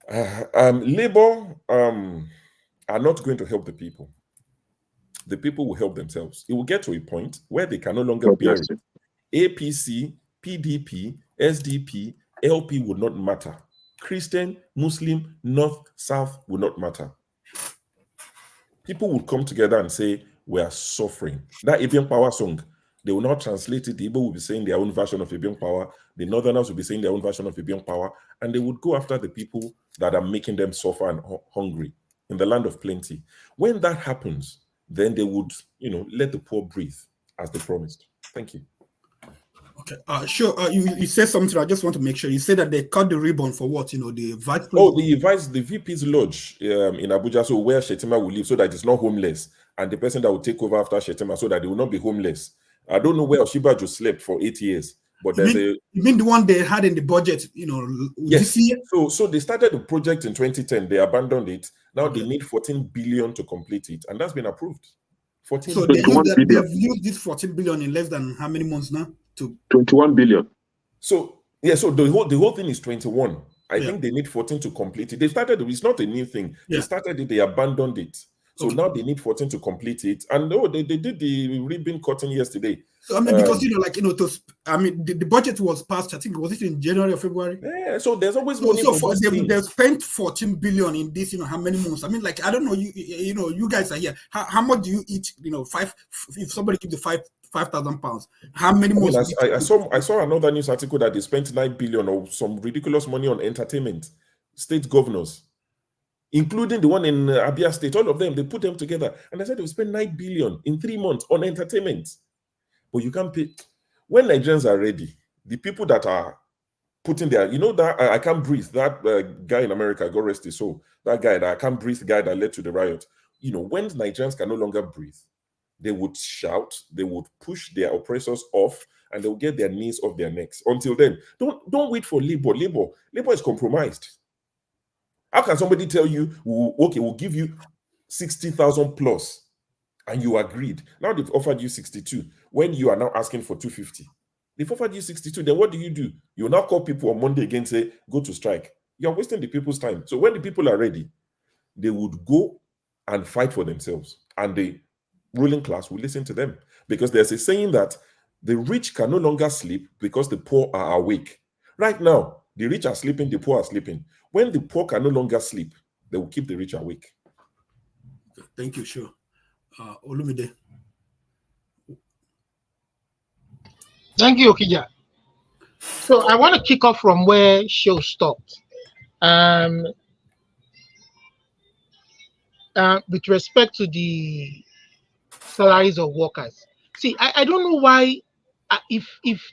Labor are not going to help the people. The people will help themselves. It will get to a point where they can no longer bear it. APC, PDP, SDP, LP will not matter. Christian, Muslim, North, South will not matter. People will come together and say, we are suffering. That Ibian Power song, they will not translate it. The Igbo will be saying their own version of Ibian Power. The Northerners will be saying their own version of Ibian Power. And they would go after the people that are making them suffer and hungry in the land of plenty. When that happens, then they would, let the poor breathe as they promised. Thank you. Okay, sure. You said something. I just want to make sure. You said that they cut the ribbon for what? The vice president. Oh, the VP's lodge in Abuja, so where Shetima will live, so that it's not homeless, and the person that will take over after Shetima, so that they will not be homeless. I don't know where Oshibaju slept for 8 years, but you mean the one they had in the budget? Yes. So they started the project in 2010. They abandoned it. Now they need 14 billion to complete it, and that's been approved. 14 so billion. They've used this 14 billion in less than how many months now? 21 billion. So so the whole thing is 21. I think they need 14 to complete it. They started it's not a new thing. They started it, they abandoned it. So now they need 14 to complete it. And they did the ribbon cutting yesterday. So because the budget was passed, I think, was it in January or February? Yeah, so there's always money for they've spent 14 billion in this, how many months? I mean, I don't know, you guys are here. How much do you eat, if somebody gives you 5,000 pounds, how many months? I saw another news article that they spent 9 billion or some ridiculous money on entertainment, state governors, including the one in Abia State. All of them, they put them together. And I said they spent 9 billion in 3 months on entertainment. But you can't pay. When Nigerians are ready, the people that are putting their, that I can't breathe, that guy in America, God rest his soul, that guy, that I can't breathe guy that led to the riot. When Nigerians can no longer breathe, they would shout, they would push their oppressors off, and they will get their knees off their necks. Until then, don't wait for labor. Labor is compromised. How can somebody tell you, okay, we'll give you 60,000 plus, and you agreed? Now they've offered you 62, when you are now asking for 250. They've offered you 62, then what do? You now call people on Monday again, say, go to strike. You're wasting the people's time. So when the people are ready, they would go and fight for themselves. And the ruling class will listen to them. Because there's a saying that the rich can no longer sleep because the poor are awake. Right now, the rich are sleeping, the poor are sleeping. When the poor can no longer sleep, they will keep the rich awake. Thank you, sure. Olumide. Thank you, Okija. So I want to kick off from where show stopped. With respect to the salaries of workers. See, I don't know why, if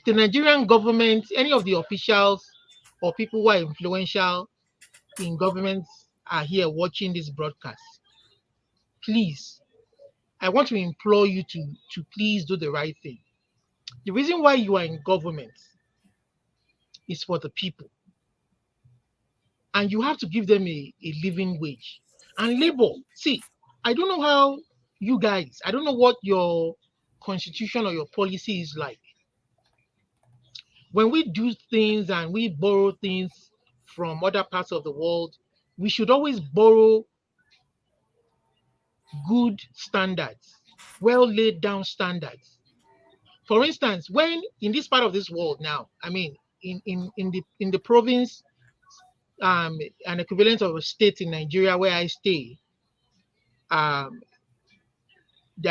the Nigerian government, any of the officials or people who are influential in government are here watching this broadcast, please, I want to implore you to please do the right thing. The reason why you are in government is for the people. And you have to give them a living wage. And labor, see, I don't know how you guys, I don't know what your constitution or your policy is like. When we do things and we borrow things from other parts of the world, we should always borrow good standards, well laid down standards. For instance, when in this part of this world now, I mean, in the province, an equivalent of a state in Nigeria where I stay, they are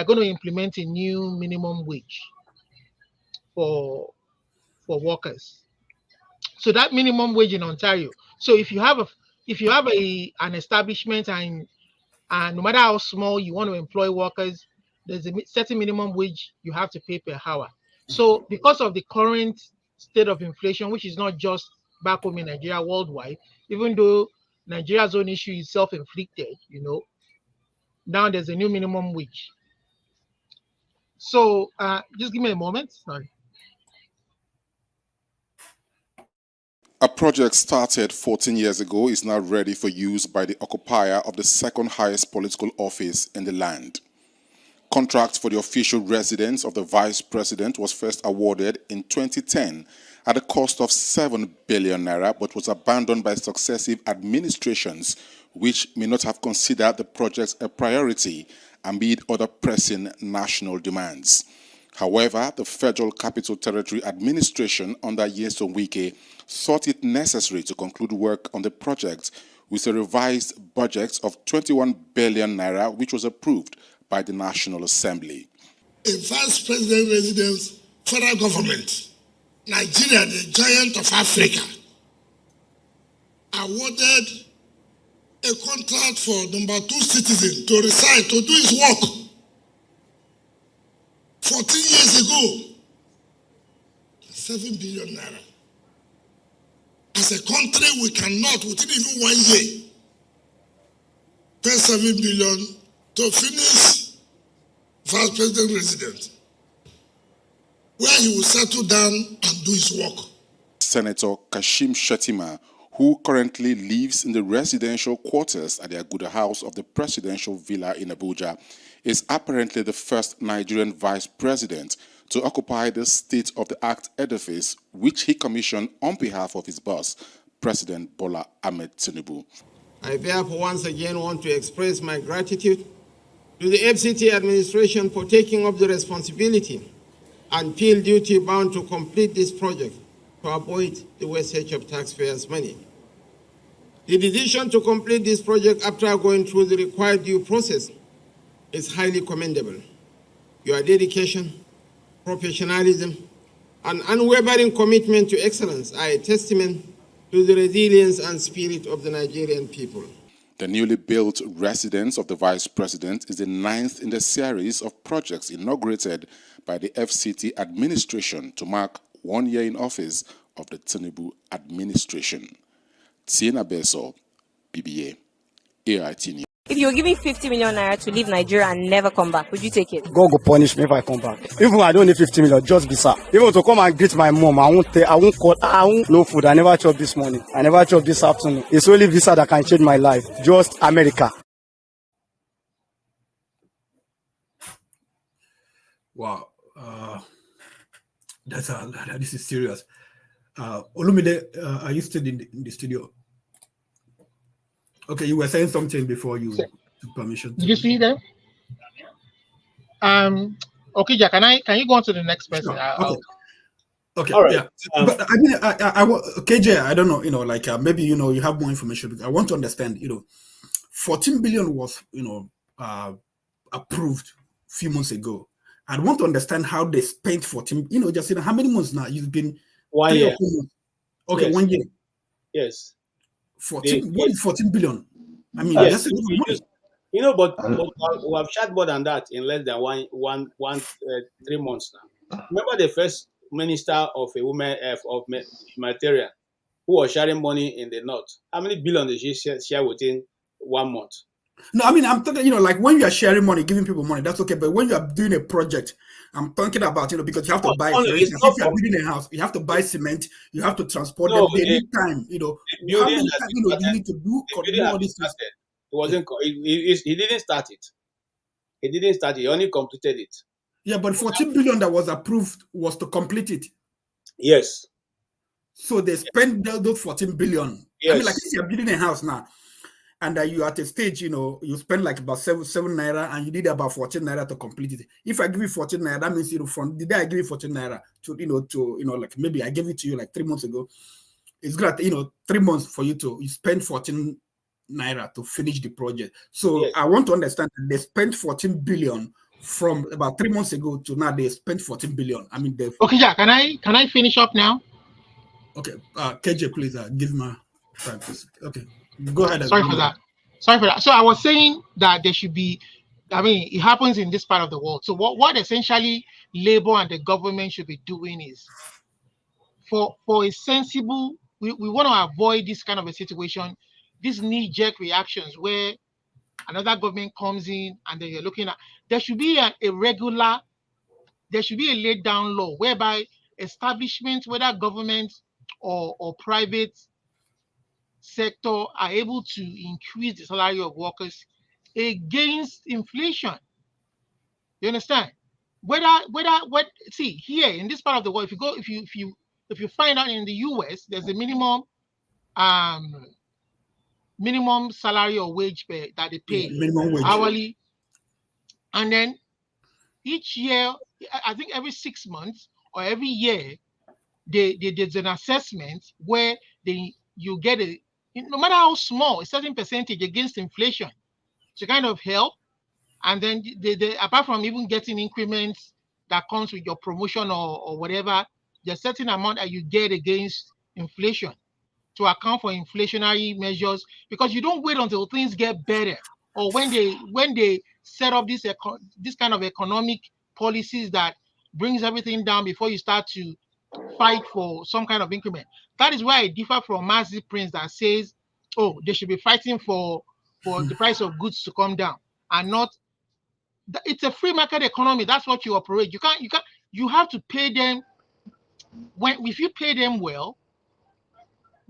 going to implement a new minimum wage for workers. So that minimum wage in Ontario. So if you have an establishment and no matter how small you want to employ workers, there's a certain minimum wage you have to pay per hour. So because of the current state of inflation, which is not just back home in Nigeria, worldwide, even though Nigeria's own issue is self-inflicted, now there's a new minimum wage. So just give me a moment. Sorry. A project started 14 years ago is now ready for use by the occupier of the second highest political office in the land. Contract for the official residence of the vice president was first awarded in 2010 at a cost of 7 billion naira, but was abandoned by successive administrations, which may not have considered the project a priority amid other pressing national demands. However, the Federal Capital Territory Administration under Nyesom Wike thought it necessary to conclude work on the project with a revised budget of 21 billion naira, which was approved by the National Assembly. A vice president residence, federal government, Nigeria, the giant of Africa, awarded a contract for number 2 citizen to reside, to do his work. 14 years ago, 7 billion naira. As a country, we cannot, within even 1 year, pay 7 billion to finish vice president residence, where he will settle down and do his work. Senator Kashim Shetima, who currently lives in the residential quarters at the Aguda House of the Presidential Villa in Abuja, is apparently the first Nigerian vice president to occupy the state-of-the-art edifice, which he commissioned on behalf of his boss, President Bola Ahmed Tinubu. I therefore once again want to express my gratitude to the FCT administration for taking up the responsibility and feel duty-bound to complete this project to avoid the wastage of taxpayers' money. The decision to complete this project after going through the required due process is highly commendable. Your dedication, professionalism, and unwavering commitment to excellence are a testament to the resilience and spirit of the Nigerian people. The newly built residence of the Vice President is the 9th in the series of projects inaugurated by the FCT administration to mark 1 year in office of the Tinubu administration. Tiena Beso, BBA, AIT News. If you were giving 50 million naira to leave Nigeria and never come back, would you take it? God go punish me if I come back. Even I don't need 50 million, just visa. Even to come and greet my mom, I won't no food. I never chop this morning. I never chop this afternoon. It's only visa that can change my life. Just America. Wow. This is serious. Olumide, are you still in the studio? Okay, you were saying something before you took permission. Did you see them? Okay, Jack, can you go on to the next person? Sure. Okay. All right. Yeah. But I mean, KJ, I don't know, maybe, you have more information. I want to understand, 14 billion was, approved a few months ago. I want to understand how they spent 14, how many months now? You've been 1 year. Okay, Yes. 1 year. Yes. 14, what is 14 billion? I mean, Yes. that's a lot of money. But we have shared more than that in less than 3 months now. Remember the first minister of a woman of humanitarian who was sharing money in the north? How many billion did she share within 1 month. No, I mean, I'm talking, like when you are sharing money, giving people money, that's okay. But when you are doing a project, I'm talking about, because you have to buy, for instance, if you're building a house, you have to buy cement, you have to transport them. They need time, How many times, you need to do all these things? He didn't start it. He didn't start it. He only completed it. Yeah, but 14 billion that was approved was to complete it. Yes. So they spent those 14 billion. Yes. I mean, like if you're building a house now, and you at a stage, you spend like about 7 naira, and you need about 14 naira to complete it. If I give you 14 naira, that means from the day I give you 14 naira to like maybe I gave it to you like 3 months ago. It's good, 3 months for you spend 14 naira to finish the project. So yes. I want to understand that they spent 14 billion from about 3 months ago to now. They spent 14 billion. I mean, okay, yeah. Can I finish up now? Okay, KJ, please give my time. Okay. Go ahead. Sorry for that. So I was saying that there should be, I mean, it happens in this part of the world. So what essentially Labour and the government should be doing is for a sensible, we want to avoid this kind of a situation, these knee-jerk reactions where another government comes in and then you're looking at, there should be a laid down law whereby establishments, whether government or private sector, are able to increase the salary of workers against inflation. You understand? See, here in this part of the world, if you find out in the US, there's a minimum salary or wage that they pay, minimum wage, hourly, and then each year, I think every 6 months or every year, there's an assessment where you get no matter how small, a certain percentage against inflation to kind of help. And then apart from even getting increments that comes with your promotion or whatever, there's a certain amount that you get against inflation to account for inflationary measures, because you don't wait until things get better or when they set up this kind of economic policies that brings everything down before you start to fight for some kind of increment. That is why I differ from Mazi Prince that says, oh, they should be fighting for the price of goods to come down, and not. It's a free market economy. That's what you operate. You have to pay them. If you pay them well,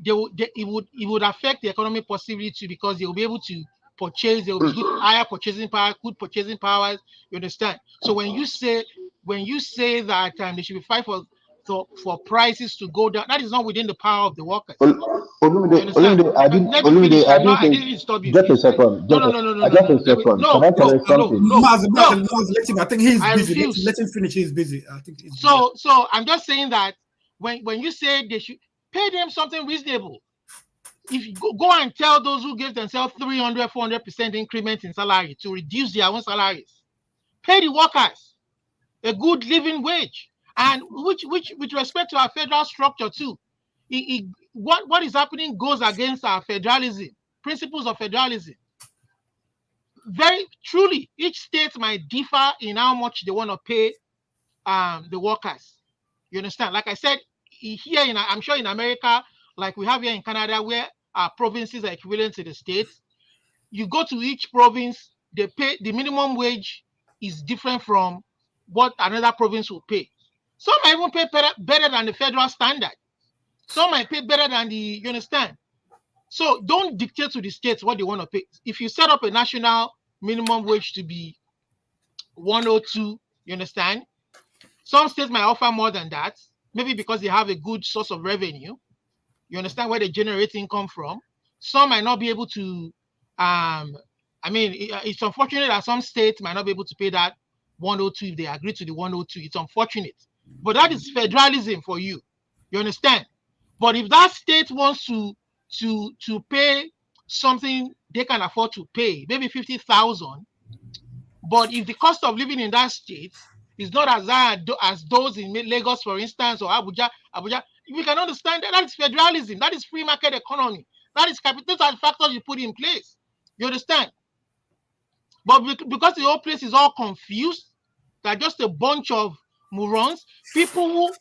it would affect the economy positively too, because they will be able to purchase. There will be higher purchasing power, good purchasing powers. You understand? So when you say that they should be fight for prices to go down, that is not within the power of the workers. Olumide, I didn't stop you. Just a second. No. Just a second. Can I tell you something? I think he's busy. Let him finish. He's busy. I think he's busy. So I'm just saying that when you say they should pay them something reasonable, if you go and tell those who give themselves 300-400% increment in salary to reduce their own salaries, pay the workers a good living wage, and which with respect to our federal structure too, what is happening goes against our federalism, principles of federalism. Very truly, each state might differ in how much they want to pay the workers. You understand? Like I said, here I'm sure in America, like we have here in Canada, where our provinces are equivalent to the states, you go to each province, they pay the minimum wage is different from what another province will pay. Some might even pay better than the federal standard. Some might pay better than you understand? So don't dictate to the states what they want to pay. If you set up a national minimum wage to be 102, you understand? Some states might offer more than that, maybe because they have a good source of revenue. You understand where they generate income from. Some might not be able to, it's unfortunate that some states might not be able to pay that 102 if they agree to the 102. It's unfortunate. But that is federalism for you. You understand? But if that state wants to pay something they can afford to pay, maybe 50,000, but if the cost of living in that state is not as high as those in Lagos, for instance, or Abuja, we can understand that is federalism. That is free market economy. That is capital. Those are the factors you put in place. You understand? But because the whole place is all confused, they're just a bunch of morons,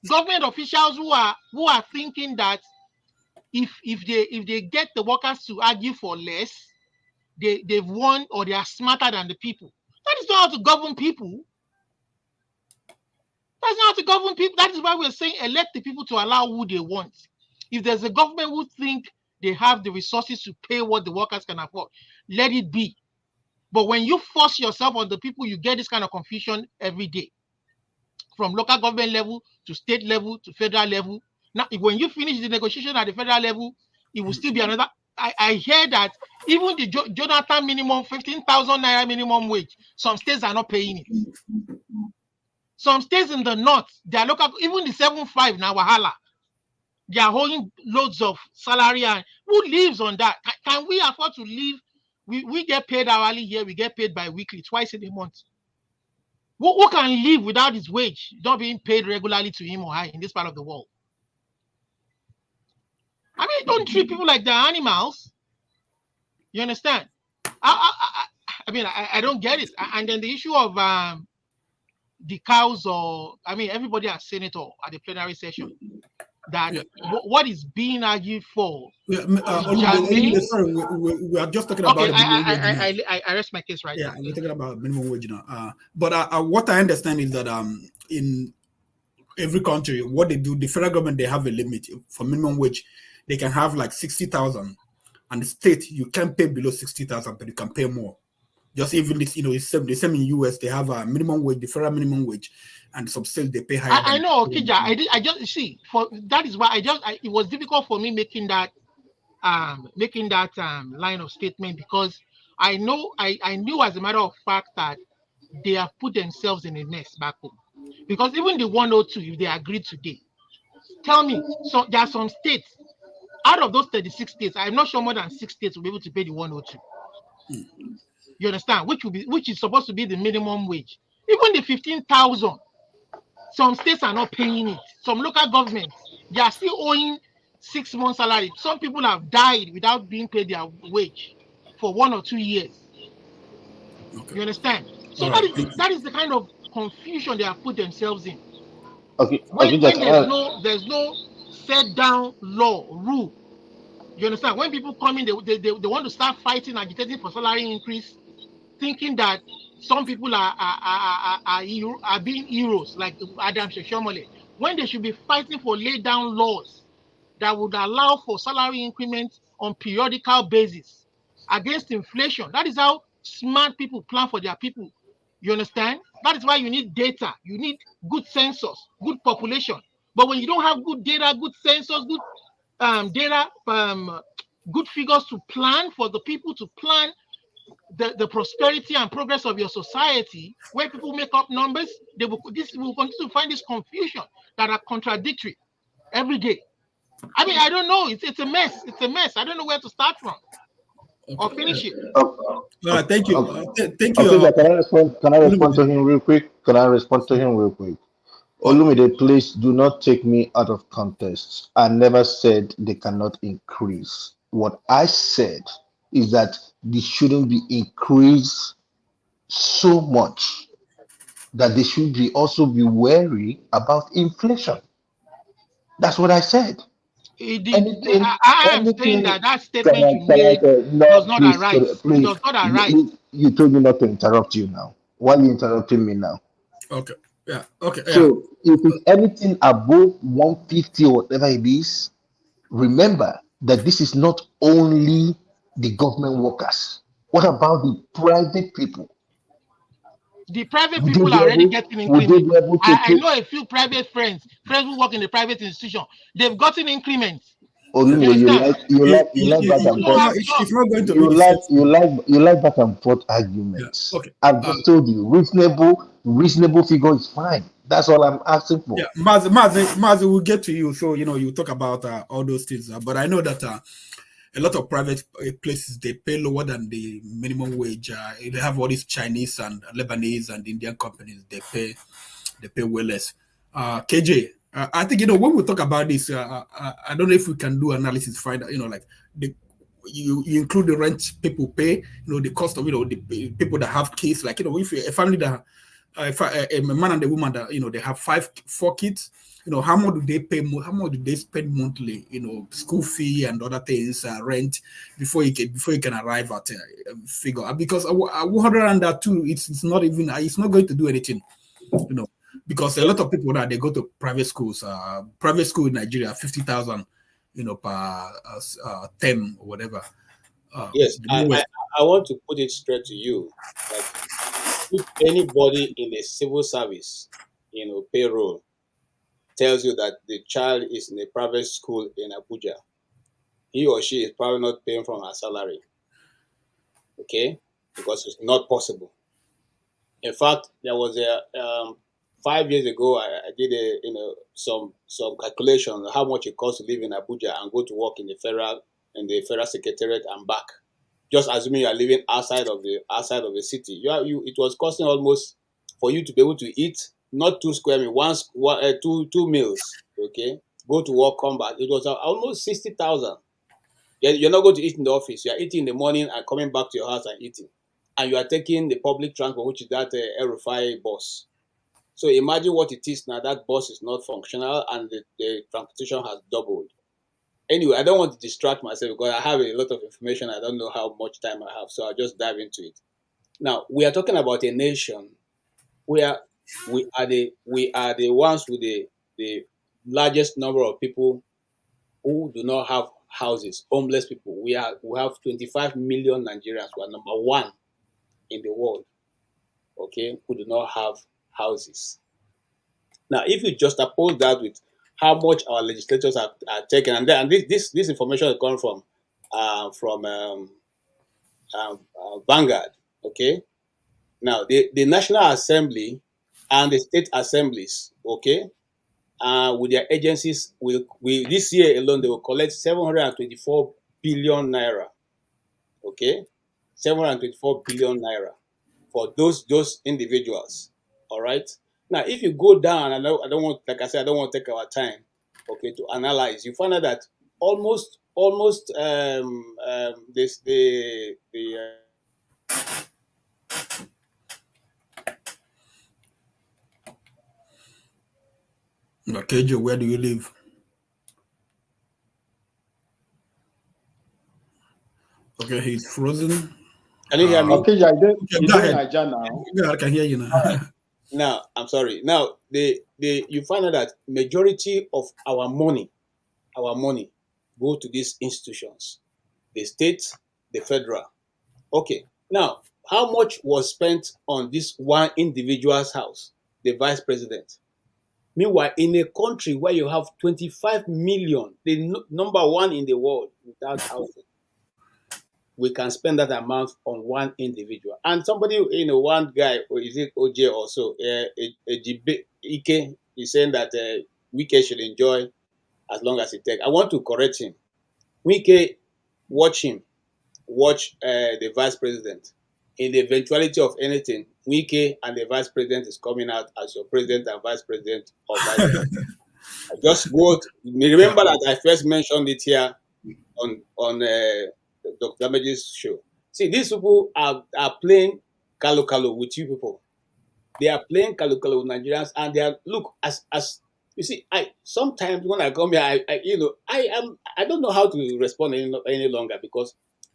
government officials who are thinking that if they get the workers to argue for less, they've won or they are smarter than the people. That is not how to govern people. That's not how to govern people. That is why we're saying elect the people to allow who they want. If there's a government who think they have the resources to pay what the workers can afford, let it be. But when you force yourself on the people, you get this kind of confusion every day. From local government level to state level to federal level. Now, when you finish the negotiation at the federal level, it will still be another. I hear that even the Jonathan minimum, 15,000 naira minimum wage, some states are not paying it. Some states in the north, they are local, even the 7.5 now, Wahala, they are holding loads of salary. And who lives on that? Can we afford to live? We get paid hourly here, we get paid bi-weekly, twice in a month. Who can live without his wage not being paid regularly to him or her in this part of the world? I mean, don't treat people like they're animals. You understand? I mean, I don't get it. And then the issue of the cows, or I mean, everybody has seen it all at the plenary session. That what is being argued for? Sorry, we are just talking about. Okay, I rest my case right now. Yeah, we're talking about minimum wage now. But what I understand is that in every country, what they do, the federal government, they have a limit for minimum wage. They can have like 60,000, and the state you can't pay below 60,000, but you can pay more. Just even this, it's the same in US. They have a minimum wage, the federal minimum wage, and some states they pay higher. I know, Okija. I just see that is why it was difficult for me making that line of statement, because I knew as a matter of fact that they have put themselves in a mess back home. Because even the 102, if they agreed today, tell me, so there are some states. Out of those 36 states, I'm not sure more than 6 states will be able to pay the 102. You understand? Which is supposed to be the minimum wage. Even the 15,000, some states are not paying it. Some local governments, they are still owing 6 months' salary. Some people have died without being paid their wage for 1 or 2 years. Okay. You understand? So that is the kind of confusion they have put themselves in. Okay. When there's no set down rule. You understand? When people come in, they want to start fighting, agitating for salary increase, thinking that some people are being heroes like Adam Sheshomole, when they should be fighting for laid down laws that would allow for salary increments on periodical basis against inflation. That is how smart people plan for their people. You understand? That is why you need data. You need good census, good population. But when you don't have good data, good census, good good figures to plan for the people, to plan the prosperity and progress of your society, where people make up numbers, we will continue to find this confusion that are contradictory every day. I mean, I don't know. It's a mess. It's a mess. I don't know where to start from or finish it. Thank you. Thank you. Okay, can I respond to him real quick? Olumide, please do not take me out of context. I never said they cannot increase. What I said is that they shouldn't be increased so much that they should also be wary about inflation. That's what I said. I am saying that statement you made does not arise. It does not arise. You told me not to interrupt you now. Why are you interrupting me now? Okay. Yeah. Okay. So if it's anything above 150 or whatever it is, remember that this is not only the government workers. What about the private people? The private people are already getting increments. I know a few private friends who work in the private institution. They've gotten increments. You like back and forth arguments. Yeah. Okay. I've just told you, reasonable figure is fine. That's all I'm asking for. Yeah, Mazi, we'll get to you. So you talk about all those things, but I know that a lot of private places, they pay lower than the minimum wage. They have all these Chinese and Lebanese and Indian companies. They pay way less. KJ, I think when we talk about this, I don't know if we can do analysis, find out, like you include the rent people pay, the cost of the people that have kids, like if a family that a man and a woman that they have 4 kids, how much do they pay? How much do they spend monthly? School fee and other things, rent, before you can arrive at a figure. Because 102, it's not even, it's not going to do anything, because a lot of people that they go to private schools. Private school in Nigeria, 50,000, per term or whatever. Yes, I want to put it straight to you that if anybody in the civil service, payroll, tells you that the child is in a private school in Abuja, he or she is probably not paying from her salary. Okay, because it's not possible. In fact, there was a 5 years ago, I did some calculation on how much it costs to live in Abuja and go to work in the federal secretariat and back. Just assuming you are living outside of the city, it was costing almost, for you to be able to eat, not 2 square meals, two meals. Okay, go to work, come back. It was almost 60,000. You're not going to eat in the office. You are eating in the morning and coming back to your house and eating, and you are taking the public transport, which is that El Rufai bus. So imagine what it is now. That bus is not functional, and the transportation has doubled. Anyway, I don't want to distract myself because I have a lot of information. I don't know how much time I have, so I'll just dive into it. Now, we are talking about a nation where we are the ones with the largest number of people who do not have houses, homeless people. We have 25 million Nigerians who are number 1 in the world, okay, who do not have houses. Now, if you just oppose that with how much our legislators are taking, and this information is coming from Vanguard, okay. Now, the National Assembly and the state assemblies, okay, with their agencies, will this year alone they will collect 724 billion naira, okay, 724 billion naira for those individuals. All right. Now, if you go down, I don't want, like I said, I don't want to take our time, okay, to analyze. You find out that almost this Okay, Joe, where do you live? Okay, he's frozen. Can you hear me? Okay, yeah, go ahead. Niger now. Yeah, I can hear you now. Now, I'm sorry. Now, you find out that majority of our money go to these institutions, the state, the federal. Okay. Now, how much was spent on this one individual's house, the vice president? Meanwhile, in a country where you have 25 million, the number 1 in the world without housing, we can spend that amount on one individual. And somebody, one guy, or is it OJ also, Ike is saying that Wike should enjoy as long as it takes. I want to correct him. Wike, watch the vice president. In the eventuality of anything, Wike and the vice president is coming out as your president and vice president of Nigeria. Just remember that I first mentioned it here on Dr. Damage's show. See, these people are playing kalu with you people. They are playing kalu with Nigerians, and they are, look, as you see, sometimes when I come here, I don't know how to respond any longer, because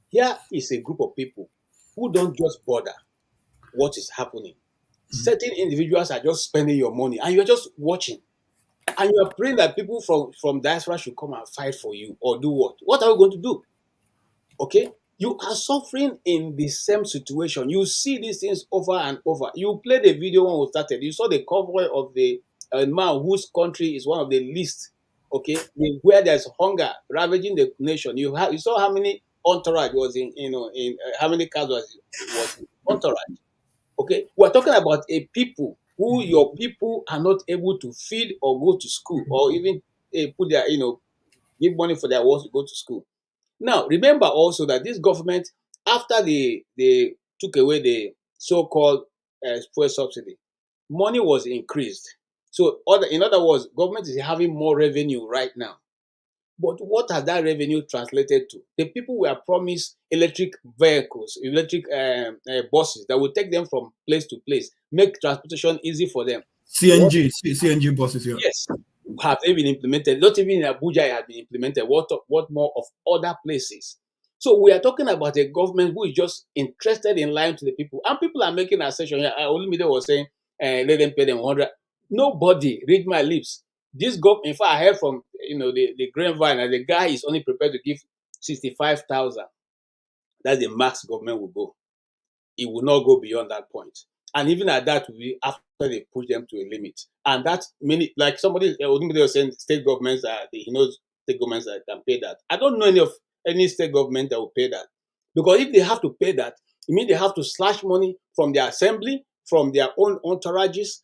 here is a group of people who don't just bother what is happening. Certain individuals are just spending your money, and you're just watching. And you are praying that people from diaspora should come and fight for you, or do what? What are we going to do? Okay? You are suffering in the same situation. You see these things over and over. You played the video when we started. You saw the convoy of the man whose country is one of the least, okay, where there's hunger ravaging the nation. You saw how many entourage was in how many cars was in entourage. Okay, we're talking about a people who your people are not able to feed or go to school, or even put their give money for their ones to go to school. Now, remember also that this government, after they took away the so-called fuel subsidy, money was increased. So, in other words, government is having more revenue right now. But what has that revenue translated to? The people were promised electric vehicles, electric buses that will take them from place to place, make transportation easy for them. CNG buses, yeah. Yes, have they been implemented? Not even in Abuja it has been implemented. What more of other places? So we are talking about a government who is just interested in lying to the people, and people are making assertion here. Olumide was saying, let them pay them 100. Nobody read my lips. This government, in fact, I heard from the grapevine that the guy is only prepared to give 65,000. That's the max government will go. It will not go beyond that point. And even at that, will be after they push them to a limit. And that's many, like somebody was saying, state governments he knows state governments that can pay that. I don't know any state government that will pay that. Because if they have to pay that, it means they have to slash money from their assembly, from their own entourages,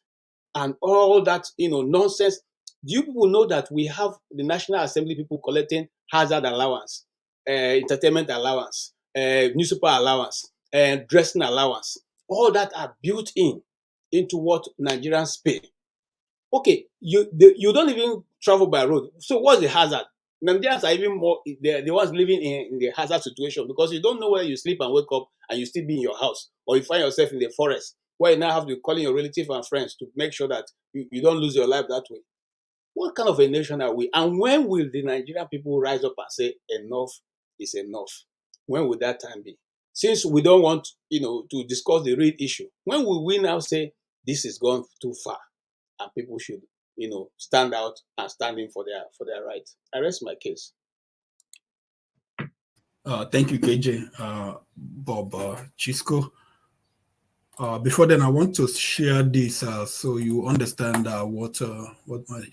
and all that nonsense. Do you people know that we have the National Assembly people collecting hazard allowance, entertainment allowance, newspaper allowance, dressing allowance? All that are built into what Nigerians pay. Okay, you don't even travel by road. So what's the hazard? Nigerians are even more the ones living in the hazard situation, because you don't know whether you sleep and wake up and you still be in your house, or you find yourself in the forest where you now have to be calling your relatives and friends to make sure that you don't lose your life that way. What kind of a nation are we? And when will the Nigerian people rise up and say enough is enough? When will that time be? Since we don't want to discuss the real issue, when will we now say this is gone too far and people should stand out and stand in for their rights? I rest my case. Thank you, KJ. Bob Chisco. Before then, I want to share this so you understand what my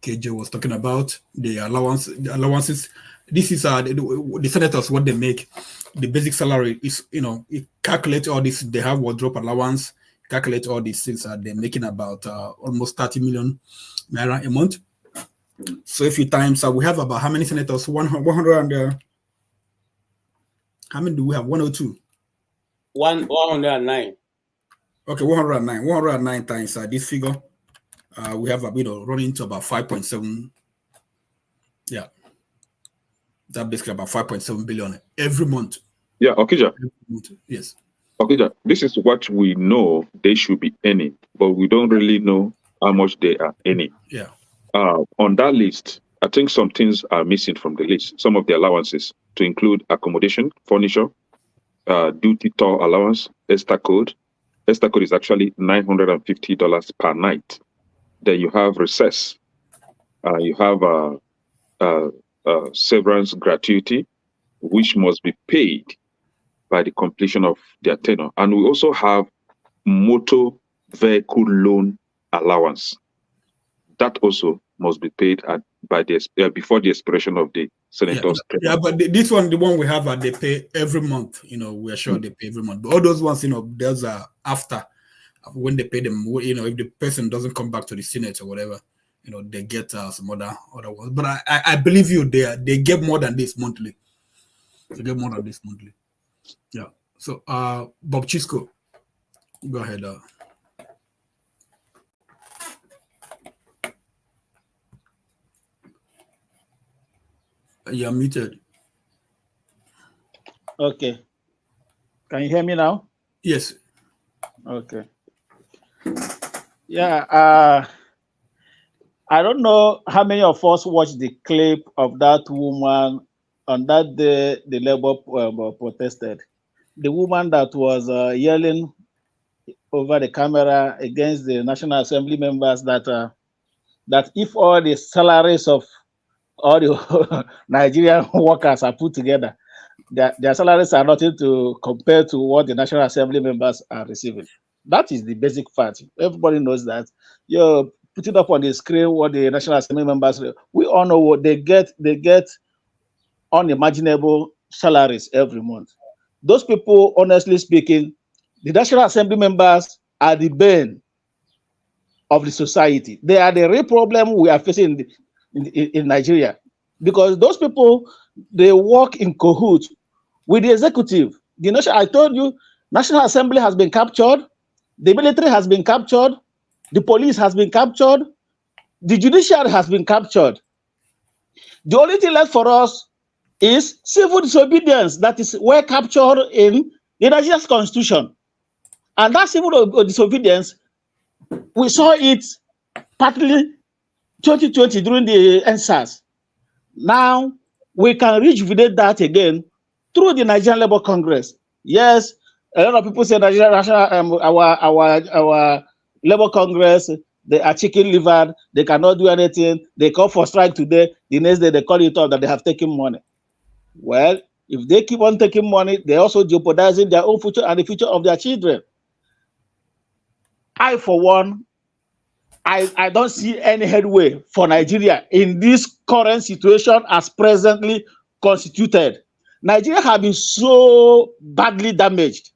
KJ was talking about. The allowances. This is the senators, what they make. The basic salary is, it calculates all this. They have wardrobe allowance, calculate all these things. They're making about almost 30 million naira a month. So if you times, we have about how many senators? 100 and how many do we have? 102. 109. Okay, 109. 109 times this figure. We have running to about 5.7. Yeah. That basically about 5.7 billion every month. Yeah, Okija. Yes. Okija, this is what we know they should be earning, but we don't really know how much they are earning. Yeah. On that list, I think some things are missing from the list. Some of the allowances to include accommodation, furniture, duty tour allowance, ESTA code. ESTA code is actually $950 per night. Then you have recess. You have severance gratuity, which must be paid by the completion of their tenure. And we also have motor vehicle loan allowance. That also must be paid before the expiration of the senator's tenure. Yeah, but this one, the one we have, they pay every month. We are sure they pay every month. But all those ones, those are after when they pay them. If the person doesn't come back to the Senate or whatever, they get some other ones. But I believe you, they get more than this monthly. They get more than this monthly. Yeah. So Bob Chisco, go ahead. You're muted. Okay. Can you hear me now? Yes. Okay. Yeah. I don't know how many of us watched the clip of that woman on that day the labor protested. The woman that was yelling over the camera against the National Assembly members that if all the salaries of all the Nigerian workers are put together, their salaries are nothing to compare to what the National Assembly members are receiving. That is the basic fact. Everybody knows that. You're putting up on the screen what the National Assembly members, we all know what they get. They get unimaginable salaries every month. Those people, honestly speaking, the National Assembly members are the bane of the society. They are the real problem we are facing in Nigeria, because those people, they work in cahoots with the executive. I told you, National Assembly has been captured, the military has been captured, the police has been captured, the judiciary has been captured. The only thing left for us is civil disobedience that is well captured in the Nigerian constitution. And that civil disobedience, we saw it partly 2020 during the NSAS. Now we can rejuvenate that again through the Nigerian Labour Congress. Yes, a lot of people say Nigerian our Labour Congress, they are chicken livered, they cannot do anything, they call for strike today, the next day they call it off that they have taken money. Well, if they keep on taking money, they're also jeopardizing their own future and the future of their children. I, for one, I don't see any headway for Nigeria in this current situation as presently constituted. Nigeria has been so badly damaged.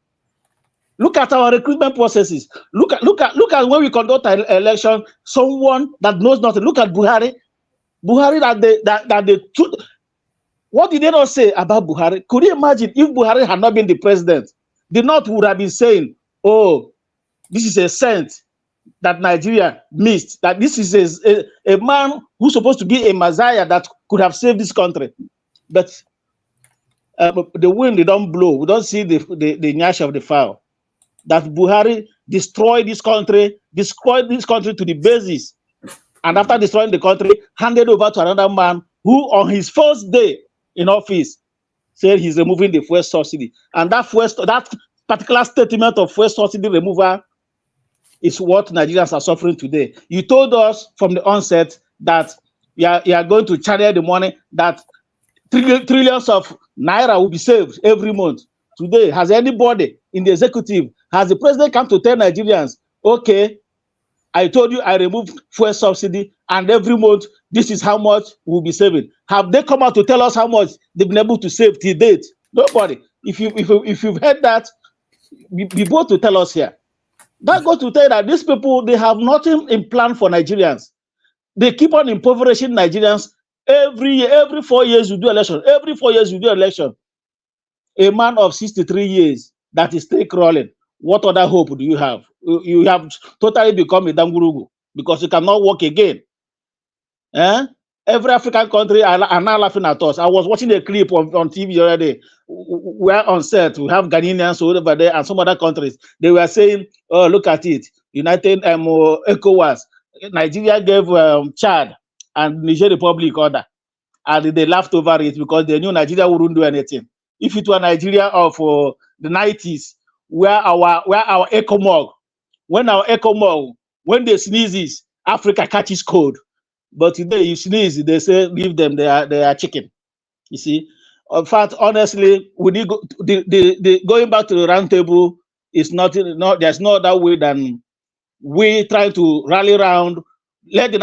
Look at our recruitment processes. Look at when we conduct an election, someone that knows nothing. Look at Buhari. Buhari that they took. What did they not say about Buhari? Could you imagine if Buhari had not been the president? The North would have been saying, oh, this is a scent that Nigeria missed, that this is a man who's supposed to be a messiah that could have saved this country. But the wind, they don't blow. We don't see the nyash of the fowl. That Buhari destroyed this country to the basis. And after destroying the country, handed over to another man who on his first day in office said he's removing the fuel subsidy. And that particular statement of fuel subsidy removal is what Nigerians are suffering today. You told us from the onset that you are going to channel the money, that trillions of naira will be saved every month. Today, has anybody in the executive, has the president come to tell Nigerians, okay, I told you I removed fuel subsidy, and every month this is how much we'll be saving? Have they come out to tell us how much they've been able to save till date? Nobody. If you've heard that, be bold to tell us here. That goes to tell you that these people, they have nothing in plan for Nigerians. They keep on impoverishing Nigerians every year. Every 4 years you do election. Every 4 years you do election. A man of 63 years that is still crawling. What other hope do you have? You have totally become a dangurugu because you cannot walk again. Every African country are now laughing at us. I was watching a clip on TV the other day. We're on set. We have Ghanaians over there and some other countries. They were saying, oh, look at it. United ECOWAS. Nigeria gave Chad and Niger Republic order. And they laughed over it because they knew Nigeria wouldn't do anything. If it were Nigeria of the 90s, where our ECOMOG, when they sneezes, Africa catches cold. But today you sneeze, they say leave them, they are chicken. You see, in fact, honestly, we need the going back to the round table is not there's no other way than we try to rally around. Let the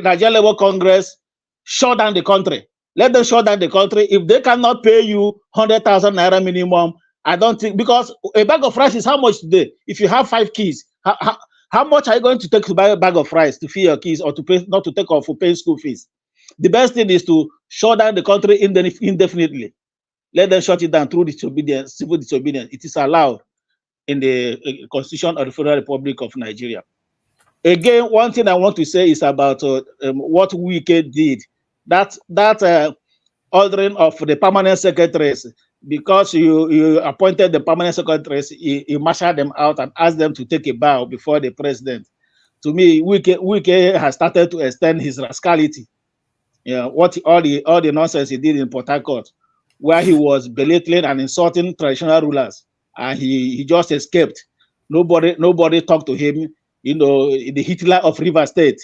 Nigerian Labour Congress shut down the country. Let them shut down the country. If they cannot pay you 100,000 naira minimum, I don't think, because a bag of rice is how much today? If you have 5 kids, how much are you going to take to buy a bag of rice to feed your kids or to pay, not to take off for paying school fees? The best thing is to shut down the country indefinitely. Let them shut it down through disobedience, civil disobedience. It is allowed in the Constitution of the Federal Republic of Nigeria. Again, one thing I want to say is about what Wike did. That ordering of the permanent secretaries, because you appointed the permanent secretaries, you marshaled them out and asked them to take a bow before the president. To me, Wike has started to extend his rascality. What all the nonsense he did in Port Harcourt, where he was belittling and insulting traditional rulers, and he just escaped. Nobody talked to him. The Hitler of River State.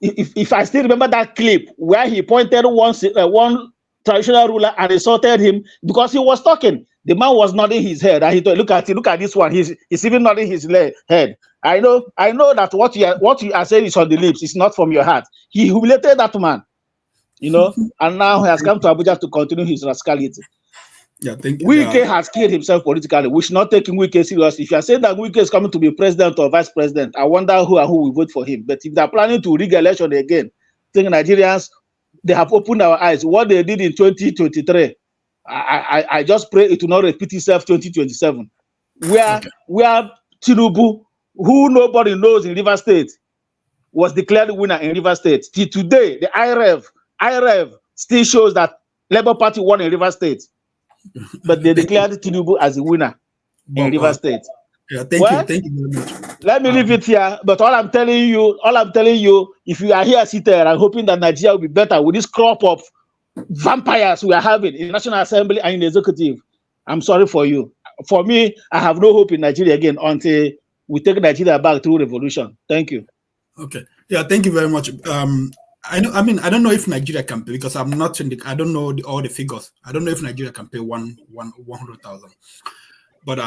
If I still remember that clip where he pointed one traditional ruler and insulted him because he was talking. The man was nodding his head, and he told, look at this one. He's even nodding his head. I know that what you are saying is on the lips. It's not from your heart. He humiliated that man, and now he has come to Abuja to continue his rascality. Yeah, thank you. Wike has killed himself politically. We should not take Wike seriously. If you are saying that Wike is coming to be president or vice president, I wonder who will vote for him. But if they are planning to rig election again, I think Nigerians, they have opened our eyes. What they did in 2023, I just pray it will not repeat itself 2027. Where Tinubu, who nobody knows in River State, was declared winner in Rivers State. Till today, the IREV still shows that Labour Party won in Rivers State. But they declared Tinubu as the winner in Rivers State. Yeah, thank you very much. Let me leave it here. But all I'm telling you, if you are here seated and hoping that Nigeria will be better with this crop of vampires we are having in the National Assembly and in the executive, I'm sorry for you. For me, I have no hope in Nigeria again until we take Nigeria back through revolution. Thank you. Okay. Yeah, thank you very much. I don't know if Nigeria can pay, because I'm not in I don't know all the figures. I don't know if Nigeria can pay 100,000. But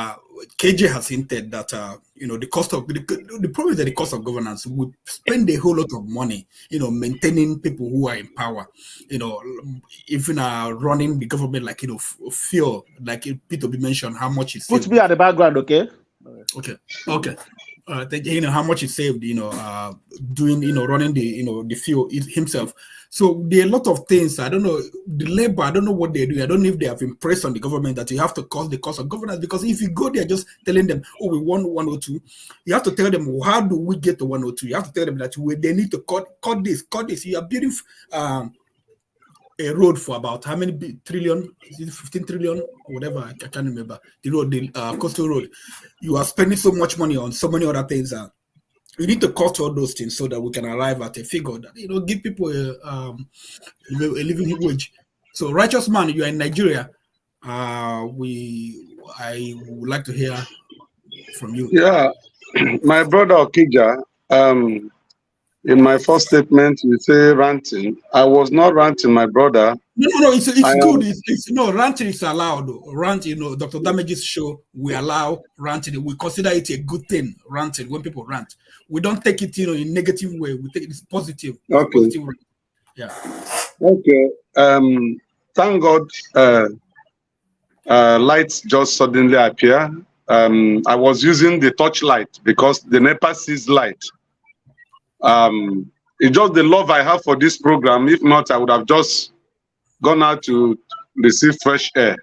KJ has hinted that the cost of the problem is that the cost of governance. We spend a whole lot of money, maintaining people who are in power, even running the government, like feel like Peter B mentioned how much is put me at the background, okay? Okay. How much he saved, doing, running the fuel himself. So there are a lot of things. I don't know the labor. I don't know what they're doing. I don't know if they have impressed on the government that you have to cut the cost of governance, because if you go there just telling them, oh, we want 102, you have to tell them, well, how do we get to 102? You have to tell them that they need to cut this. You are building a road for about how many trillion? 15 trillion or whatever. I can't remember. The road, the coastal road. You are spending so much money on so many other things. We need to cut all those things so that we can arrive at a figure that give people a living wage. So, righteous man, you are in Nigeria. I would like to hear from you. Yeah, my brother Okija. In my first statement, you say ranting. I was not ranting, my brother. No, it's good. Ranting is allowed. Ranting, Dr. Damage's show, we allow ranting. We consider it a good thing, ranting, when people rant. We don't take it, in negative way. We take it as positive. Okay. Positive way. Yeah. Okay. Thank God, lights just suddenly appear. I was using the torchlight because the NEPA sees light. It's just the love I have for this program. If not, I would have just gone out to receive fresh air,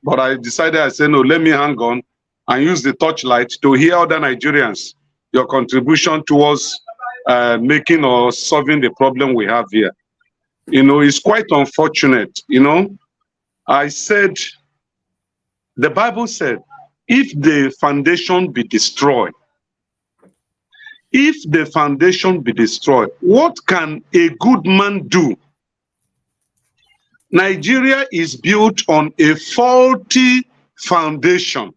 But I decided, I said, no, let me hang on and use the torchlight to hear other Nigerians, your contribution towards making or solving the problem we have here. It's quite unfortunate, I said, the Bible said, if the foundation be destroyed, what can a good man do? Nigeria is built on a faulty foundation.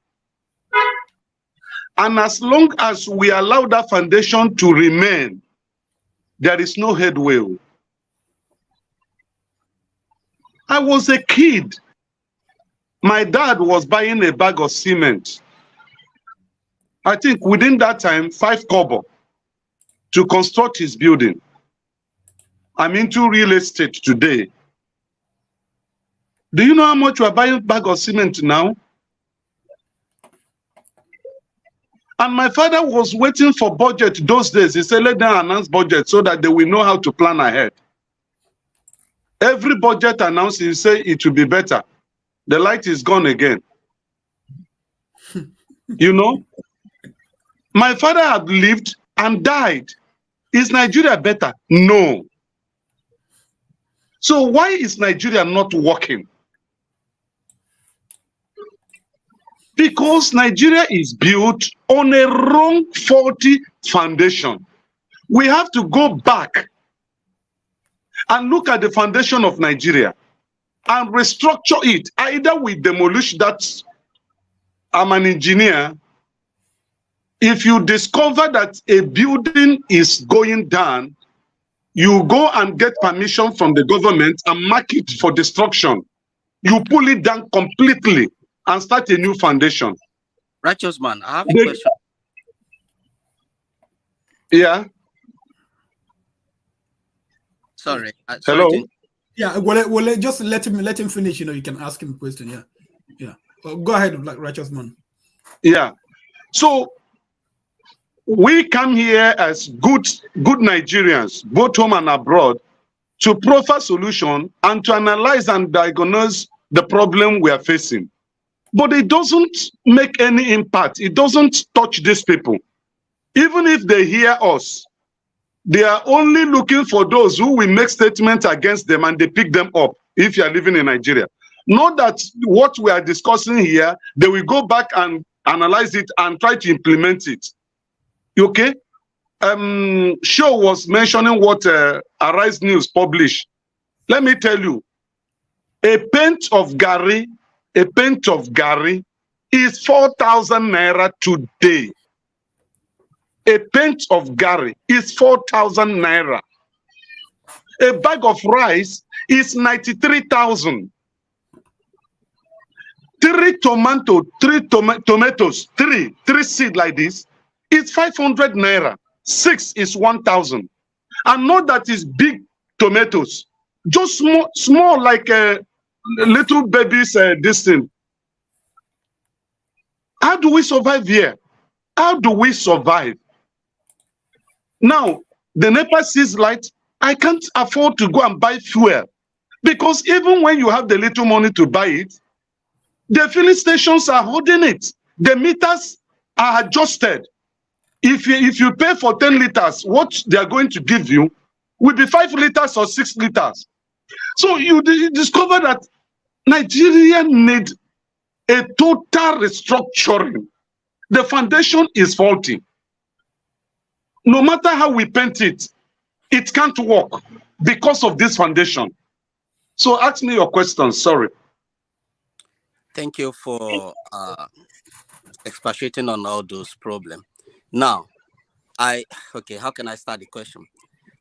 And as long as we allow that foundation to remain, there is no headway. I was a kid. My dad was buying a bag of cement. I think within that time, 5 kobo to construct his building. I'm into real estate today. Do you know how much we're buying a bag of cement now? And my father was waiting for budget those days. He said, let them announce budget so that they will know how to plan ahead. Every budget announced, he say it will be better. The light is gone again. My father had lived and died. Is Nigeria better? No. So why is Nigeria not working? Because Nigeria is built on a wrong, faulty foundation. We have to go back and look at the foundation of Nigeria and restructure it. Either we demolish that. I'm an engineer. If you discover that a building is going down, you go and get permission from the government and mark it for destruction. You pull it down completely and start a new foundation. Righteous man, I have a question. Yeah. Sorry. Hello. Yeah. Well, just let him finish. You can ask him a question. Yeah. Go ahead, righteous man. Yeah. So we come here as good Nigerians, both home and abroad, to proffer solution and to analyze and diagnose the problem we are facing. But it doesn't make any impact. It doesn't touch these people. Even if they hear us, They are only looking for those who will make statements against them and they pick them up if you are living in Nigeria. Not that what we are discussing here, they will go back and analyze it and try to implement it. Okay? Show was mentioning what Arise News published. Let me tell you, a pint of Gary is 4,000 naira today. A pint of Gary is 4,000 naira. A bag of rice is 93,000. Three tomatoes, three seed like this, is 500 naira. 6 is 1,000. And not that is big tomatoes, just small like little babies. This thing. How do we survive here? How do we survive? Now, the NEPA sees light. I can't afford to go and buy fuel because even when you have the little money to buy it, the filling stations are holding it. The meters are adjusted. If you pay for 10 liters, what they are going to give you will be 5 liters or 6 liters. So you discover that Nigeria need a total restructuring. The foundation is faulty. No matter how we paint it, it can't work because of this foundation. So ask me your question. Sorry. Thank you for expatiating on all those problems. Now, how can I start the question?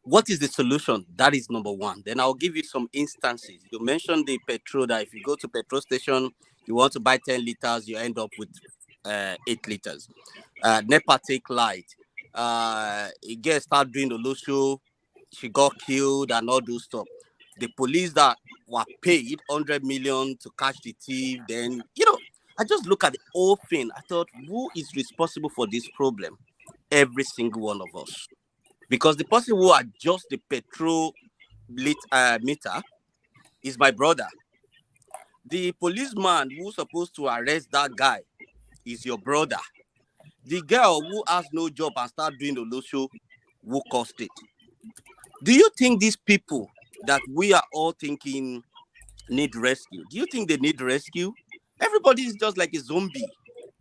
What is the solution? That is number one. Then I'll give you some instances. You mentioned the petrol, that if you go to petrol station, you want to buy 10 liters, you end up with 8 liters. NEPA take light. It gets start doing the low show, she got killed and all those stuff. The police that were paid 100 million to catch the thief, then, I just look at the whole thing. I thought, who is responsible for this problem? Every single one of us. Because the person who adjusts the petrol meter is my brother. The policeman who's supposed to arrest that guy is your brother. The girl who has no job and start doing the low show will cost it. Do you think these people that we are all thinking need rescue, do you think they need rescue? Everybody is just like a zombie.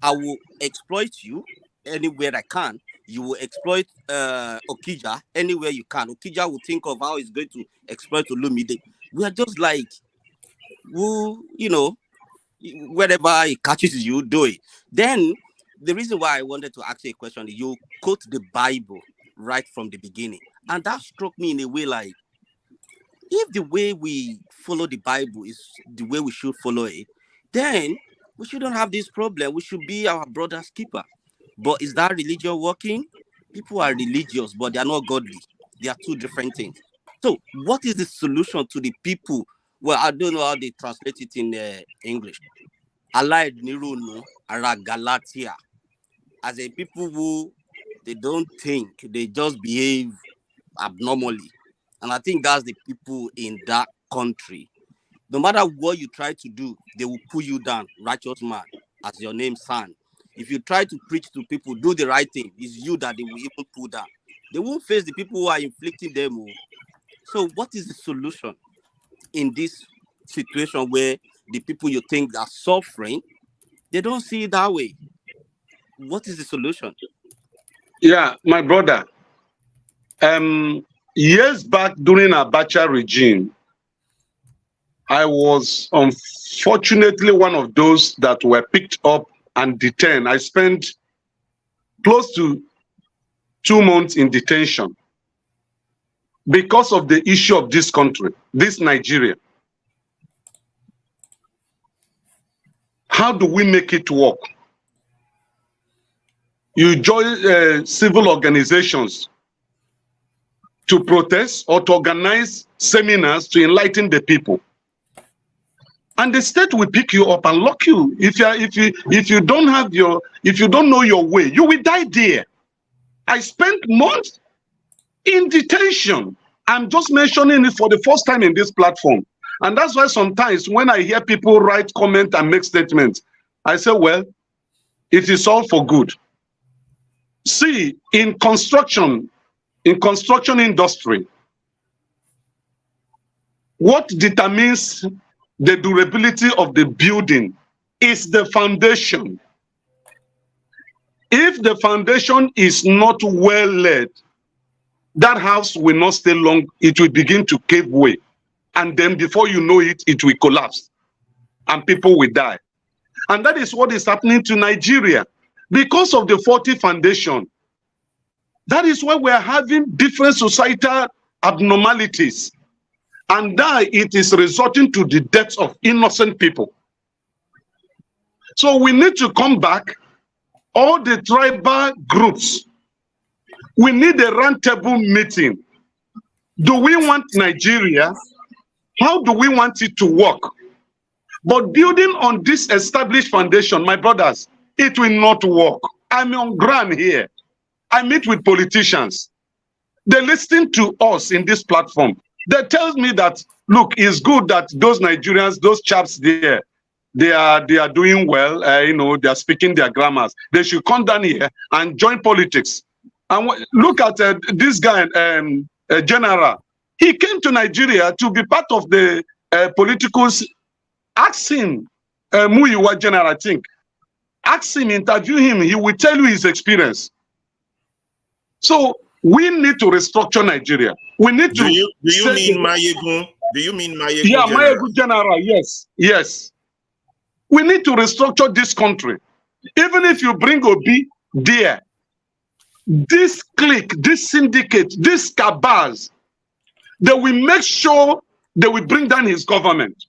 I will exploit you anywhere I can. You will exploit Okija anywhere you can. Okija will think of how he's going to exploit Olumide. We are just like, wherever it catches you, do it. Then, the reason why I wanted to ask you a question, you quote the Bible right from the beginning. And that struck me in a way like, if the way we follow the Bible is the way we should follow it, then we shouldn't have this problem. We should be our brother's keeper. But is that religion working? People are religious, but they are not godly. They are two different things. So what is the solution to the people? Well, I don't know how they translate it in English. Allied Niruno, Ara Galatia. As a people who, they don't think, they just behave abnormally. And I think that's the people in that country. No matter what you try to do, they will pull you down, righteous man, as your name son. If you try to preach to people, do the right thing, it's you that they will even pull down. They won't face the people who are inflicting them. So what is the solution in this situation where the people you think are suffering, they don't see it that way? What is the solution? Yeah, my brother. Years back during Abacha regime, I was unfortunately one of those that were picked up and detained. I spent close to 2 months in detention because of the issue of this country, this Nigeria. How do we make it work? You join civil organizations to protest or to organize seminars to enlighten the people. And the state will pick you up and lock you. If you don't know your way, you will die there. I spent months in detention. I'm just mentioning it for the first time in this platform. And that's why sometimes when I hear people write, comment, and make statements, I say, well, it is all for good. See, in construction, in construction industry, what determines the durability of the building is the foundation. If the foundation is not well laid, that house will not stay long. It will begin to cave way. And then before you know it, it will collapse and people will die. And that is what is happening to Nigeria because of the faulty foundation. That is why we are having different societal abnormalities. And that it is resulting to the deaths of innocent people. So we need to come back, all the tribal groups. We need a roundtable meeting. Do we want Nigeria? How do we want it to work? But building on this established foundation, my brothers, it will not work. I'm on ground here. I meet with politicians. They listen to us in this platform. They tell me that, look, it's good that those Nigerians, those chaps there, they are doing well. You know, they are speaking their grammars. They should come down here and join politics. And look at this guy, General. He came to Nigeria to be part of the politicals. Ask him, Muyiwa General, I think. Ask him, interview him. He will tell you his experience. So we need to restructure Nigeria. We need to. Do you mean Mayegun? Do you mean Mayegun? Yeah, General? Mayegun General. Yes, yes. We need to restructure this country. Even if you bring Obi there, this clique, this syndicate, these cabals, they will make sure they will bring down his government.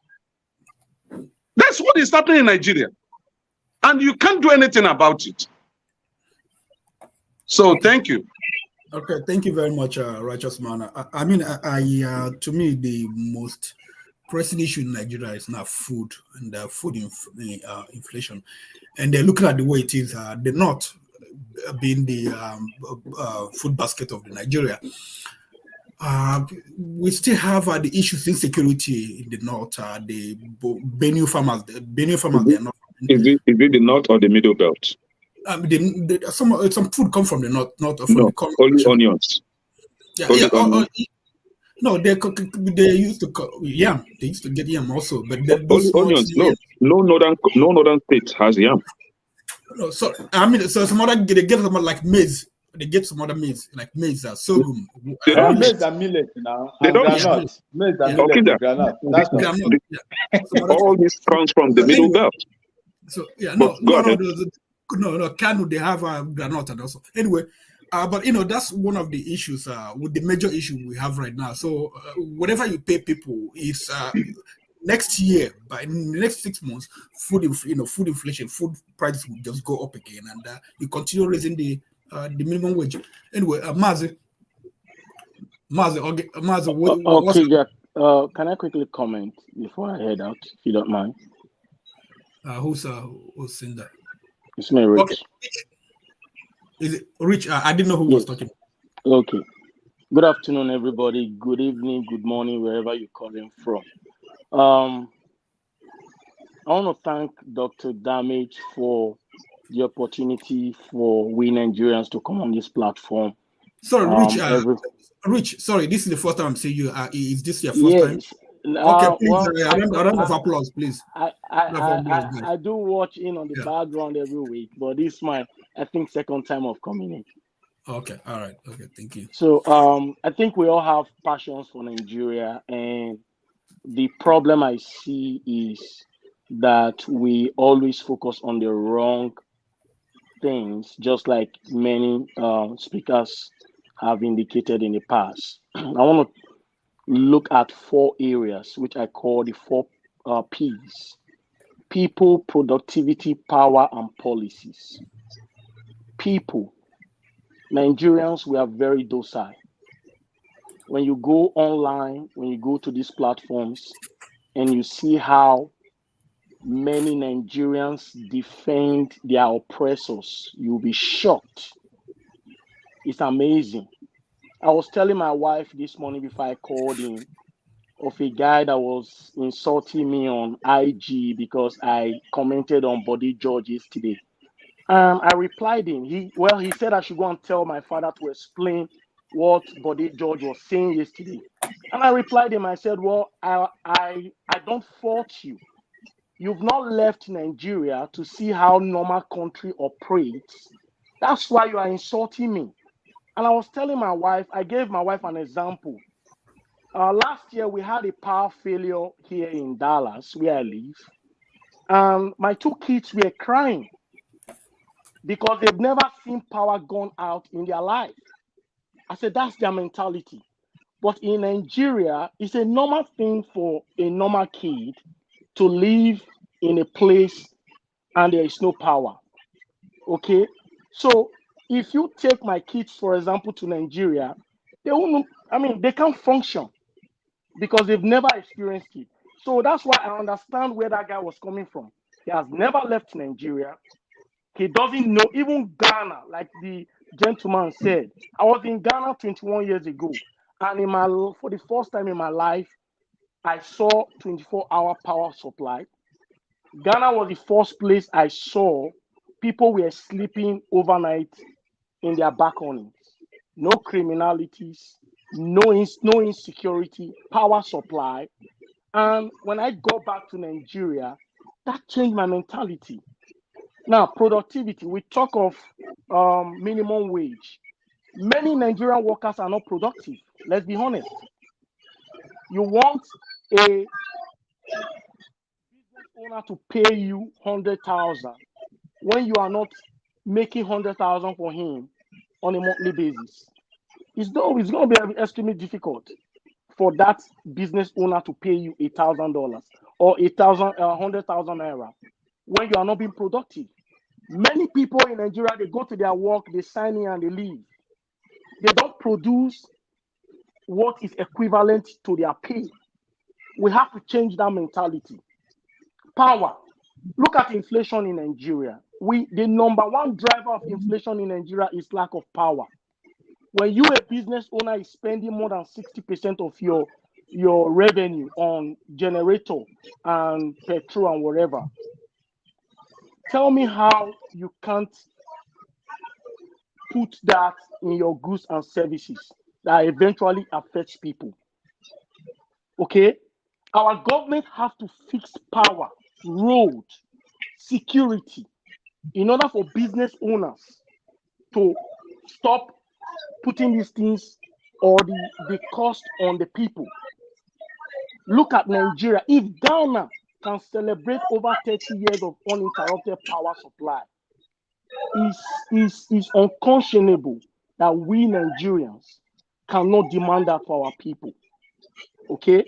That's what is happening in Nigeria. And you can't do anything about it. So thank you. Okay, thank you very much, Righteous Man. I mean, to me, the most pressing issue in Nigeria is now food and food inflation. And they're looking at the way it is, they're not being the food basket of the Nigeria. We still have the issues in security in the north. The Benue farmers, they are not. Is it the north or the middle belt? Some food come from the north. No, only onions. Yeah, only yeah. onions. No, they used to yam. They used to get yam also, but Only onions. No northern state has yam. No, so I mean, so some other they get some like maize. They get some other maize like maize, sorghum. Maize and millet now. They don't. Granite. Maize and millet. Granite. That's all this comes from the middle belt. So yeah, no, Kanu they have granite and also anyway. But that's one of the issues with the major issue we have right now. So whatever you pay people is next year, by the next 6 months, food inflation, food prices will just go up again, and you continue raising the minimum wage. Anyway, Mazi, okay, Jack. Can I quickly comment before I head out, if you don't mind? Who's saying that? It's me, Rich. Okay. Is it Rich? I didn't know who was talking. Okay. Good afternoon, everybody. Good evening, good morning, wherever you're calling from. I want to thank Dr. Damage for the opportunity for we Nigerians to come on this platform. Sorry, Rich. Rich, sorry, this is the first time I'm seeing you. Is this your first time? Okay, please, a round of applause, please. I do watch in on the background every week, but this is my, I think, second time of coming in. Okay, all right. Okay, thank you. So I think we all have passions for Nigeria, and the problem I see is that we always focus on the wrong things, just like many speakers have indicated in the past. I want to look at 4 areas, which I call the 4 P's: people, productivity, power, and policies. People. Nigerians, we are very docile. When you go online, when you go to these platforms, and you see how many Nigerians defend their oppressors, you'll be shocked. It's amazing. I was telling my wife this morning before I called in of a guy that was insulting me on IG because I commented on Body George yesterday. I replied him. He said I should go and tell my father to explain what Bode George was saying yesterday. And I replied him, I said, well, I don't fault you. You've not left Nigeria to see how normal country operates. That's why you are insulting me. And I was telling my wife, I gave my wife an example. Last year, we had a power failure here in Dallas, where I live. And my two kids were crying because they've never seen power gone out in their life. I said, that's their mentality. But in Nigeria, it's a normal thing for a normal kid to live in a place and there is no power. Okay? So if you take my kids, for example, to Nigeria, they can't function because they've never experienced it. So that's why I understand where that guy was coming from. He has never left Nigeria. He doesn't know even Ghana, like the gentleman said. I was in Ghana 21 years ago, and for the first time in my life, I saw 24-hour power supply. Ghana was the first place I saw people were sleeping overnight in their balconies. No criminalities, no insecurity, power supply. And when I got back to Nigeria, that changed my mentality. Now, productivity, we talk of minimum wage. Many Nigerian workers are not productive. Let's be honest. You want a business owner to pay you 100,000 when you are not making 100,000 for him on a monthly basis. It's going to be extremely difficult for that business owner to pay you $1,000 or 100,000 naira when you are not being productive. Many people in Nigeria, they go to their work, they sign in and they leave. They don't produce what is equivalent to their pay. We have to change that mentality. Power. Look at inflation in Nigeria. The number one driver of inflation in Nigeria is lack of power. When you, a business owner, is spending more than 60% of your revenue on generator and petrol and whatever, tell me how you can't put that in your goods and services that eventually affects people. Okay? Our government have to fix power, road, security, in order for business owners to stop putting these things or the cost on the people. Look at Nigeria. If Ghana can celebrate over 30 years of uninterrupted power supply, is unconscionable that we Nigerians cannot demand that for our people. Okay?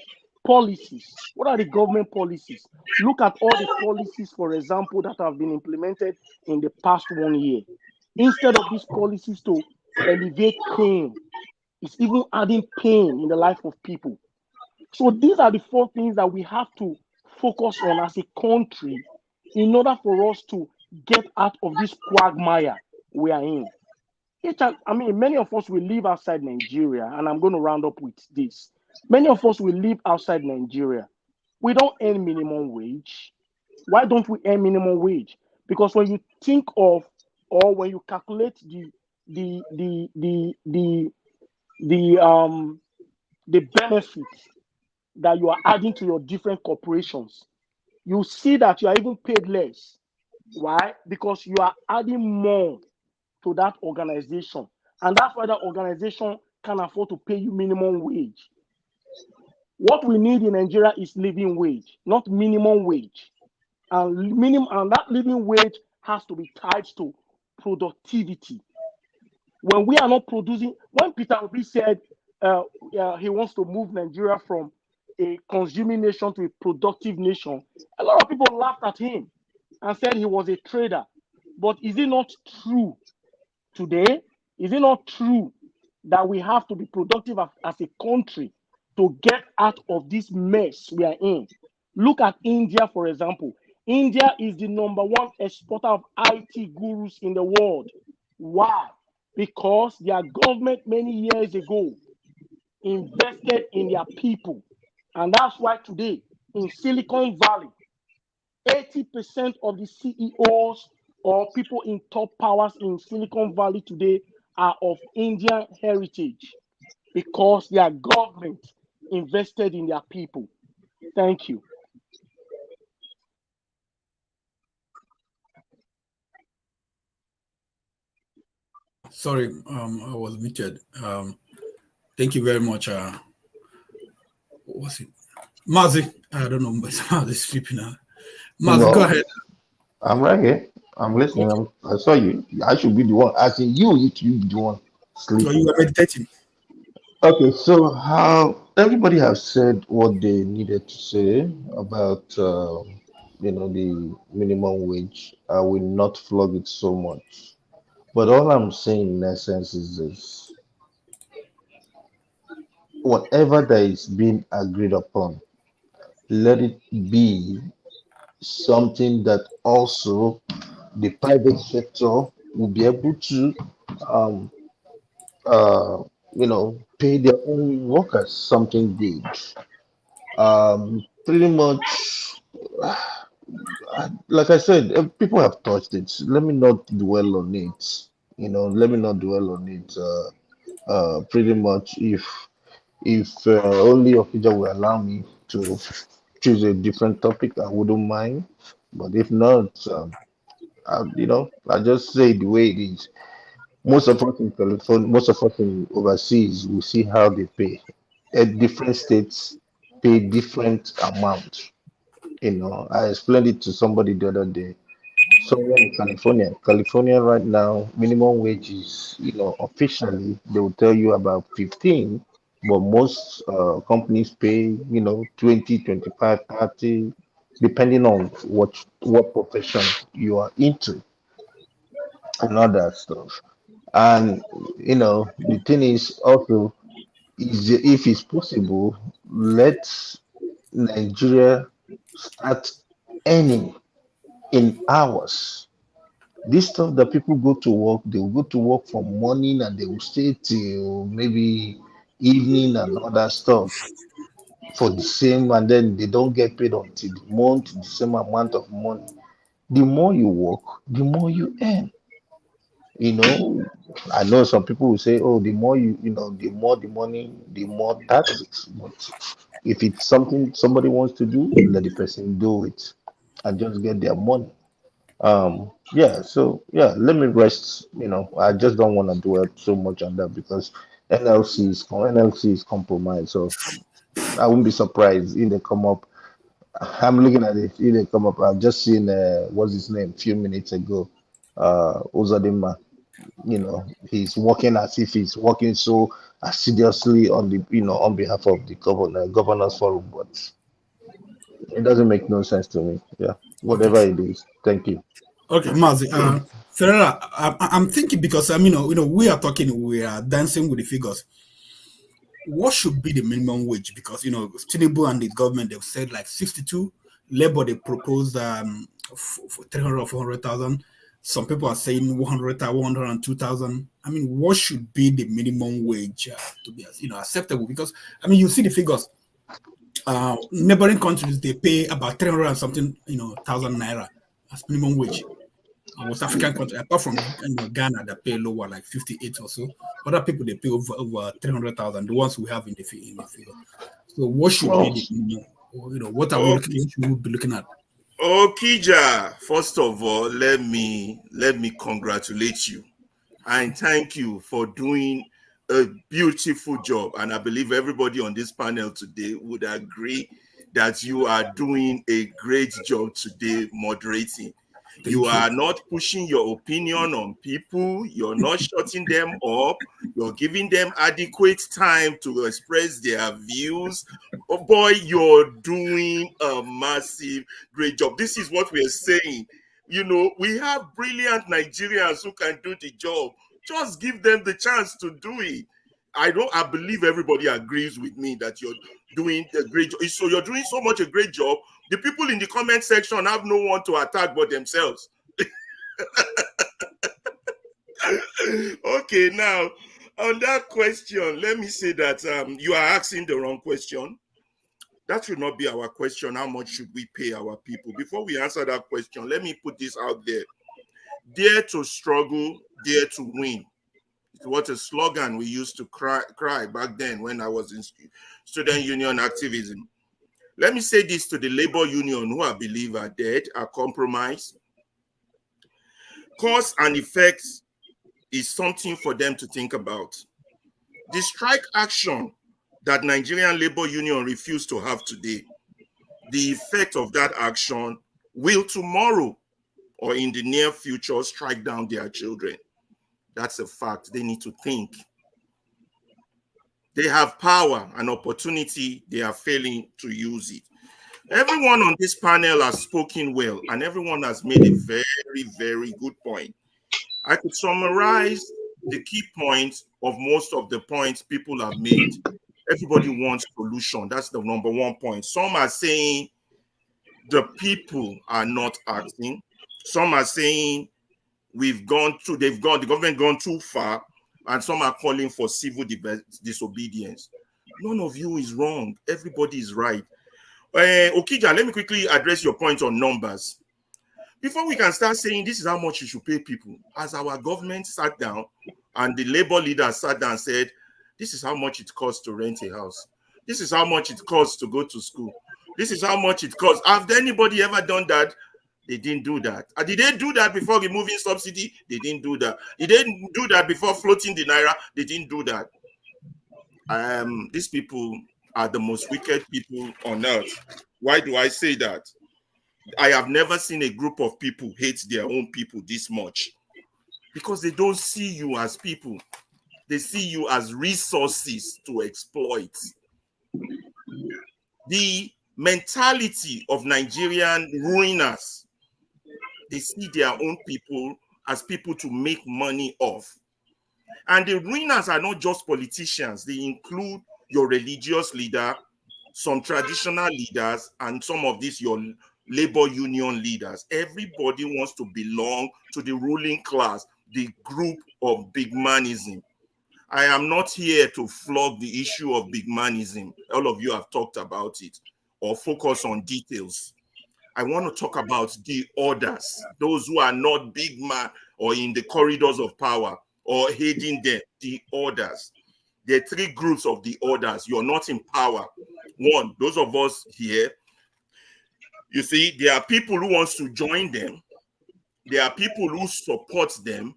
Policies. What are the government policies? Look at all the policies, for example, that have been implemented in the past 1 year. Instead of these policies to alleviate pain, it's even adding pain in the life of people. So these are the 4 things that we have to focus on as a country in order for us to get out of this quagmire we are in. Many of us will live outside Nigeria, and I'm going to round up with this. Many of us will live outside Nigeria. We don't earn minimum wage. Why don't we earn minimum wage? Because when you think of, or when you calculate the benefits that you are adding to your different corporations, you see that you are even paid less. Why? Because you are adding more to that organization. And that's why that organization can afford to pay you minimum wage. What we need in Nigeria is living wage, not minimum wage. And that living wage has to be tied to productivity. When we are not producing, when Peter Obi said he wants to move Nigeria from a consuming nation to a productive nation, a lot of people laughed at him and said he was a trader. But is it not true today? Is it not true that we have to be productive as a country to get out of this mess we are in? Look at India, for example. India is the #1 exporter of IT gurus in the world. Why? Because their government many years ago invested in their people. And that's why today in Silicon Valley, 80% of the CEOs or people in top powers in Silicon Valley today are of Indian heritage because their government invested in their people. Thank you. Sorry, I was muted. Thank you very much. What's it? Mazi, I don't know, but Mazi's sleeping now. Mazi, go ahead. I'm right here. I'm listening. Okay. I saw you. I should be the one. I think you should be the one sleeping. So you were meditating. Okay, so how everybody has said what they needed to say about the minimum wage. I will not flog it so much, but all I'm saying in essence is this: whatever that is being agreed upon, let it be something that also the private sector will be able to um, pay their own workers something good. Pretty much, like I said, people have touched it. Let me not dwell on it. Let me not dwell on it. Pretty much, if only Okija will allow me to choose a different topic, I wouldn't mind. But if not, I just say it the way it is. Most of us in California, most of us in overseas, we see how they pay. At different states, pay different amount. I explained it to somebody the other day. Somewhere in California right now, minimum wage is, officially they will tell you about 15, but most companies pay, 20, 25, 30, depending on what profession you are into and all that stuff. And the thing is also is if it's possible, let Nigeria start earning in hours. This stuff that people go to work, they will go to work from morning and they will stay till maybe evening and all that stuff for the same, and then they don't get paid until the month, the same amount of money. The more you work, the more you earn. I know some people will say, oh, the more the more the money, the more taxes. But if it's something somebody wants to do, let the person do it and just get their money. Yeah, so yeah, let me rest. I just don't want to dwell so much on that because NLC is compromised. So I wouldn't be surprised if they come up. I'm looking at it, if they come up. I've just seen what's his name a few minutes ago. Uzodinma. He's working as if he's working so assiduously on on behalf of the governors forum, but it doesn't make no sense to me. Yeah, whatever it is. Thank you. Okay, Mazi. Ferreira, I'm thinking because we are talking, we are dancing with the figures. What should be the minimum wage? Because Tinubu and the government, they've said like 62. Labor, they proposed for 300 or 400,000. Some people are saying 102,000. I mean, what should be the minimum wage to be acceptable? Because you see the figures. Neighboring countries, they pay about 300 and something thousand naira as minimum wage. West African countries, apart from Ghana, that pay lower, like 58 or so. Other people, they pay over 300,000. The ones we have in the figure. So what should be the what are we be looking at? Okija, first of all, let me congratulate you and thank you for doing a beautiful job. And I believe everybody on this panel today would agree that you are doing a great job today moderating. You are not pushing your opinion on people. You're not shutting them up. You're giving them adequate time to express their views. Oh boy, you're doing a massive, great job. This is what we're saying. We have brilliant Nigerians who can do the job. Just give them the chance to do it. I believe everybody agrees with me that you're doing a great job. So you're doing so much a great job. The people in the comment section have no one to attack but themselves. Okay, now on that question, let me say that you are asking the wrong question. That should not be our question. How much should we pay our people? Before we answer that question, let me put this out there. Dare to struggle, dare to win. It was a slogan we used to cry back then when I was in student union activism. Let me say this to the labor union who I believe are dead, are compromised. Cause and effect is something for them to think about. The strike action that Nigerian labor union refused to have today, the effect of that action will tomorrow or in the near future strike down their children. That's a fact. They need to think. They have power and opportunity. They are failing to use it. Everyone on this panel has spoken well, and everyone has made a very, very good point. I could summarize the key points of most of the points people have made. Everybody wants solution. That's the number one point. Some are saying the people are not acting. Some are saying the government gone too far, and some are calling for civil disobedience. None of you is wrong. Everybody is right. Okija, let me quickly address your point on numbers. Before we can start saying this is how much you should pay people, as our government sat down and the labor leaders sat down and said, this is how much it costs to rent a house. This is how much it costs to go to school. This is how much it costs. Have anybody ever done that? They didn't do that. Did they do that before removing subsidy? They didn't do that. Did they do that before floating the naira? They didn't do that. These people are the most wicked people on earth. Why do I say that? I have never seen a group of people hate their own people this much, because they don't see you as people. They see you as resources to exploit. The mentality of Nigerian ruiners, they see their own people as people to make money off. And the ruiners are not just politicians. They include your religious leader, some traditional leaders, and some of these your labor union leaders. Everybody wants to belong to the ruling class, the group of big manism. I am not here to flog the issue of big manism. All of you have talked about it, or focus on details. I want to talk about the others, those who are not big man or in the corridors of power or heading them, the others. There are three groups of the others. You're not in power. One, those of us here, you see, there are people who wants to join them. There are people who support them,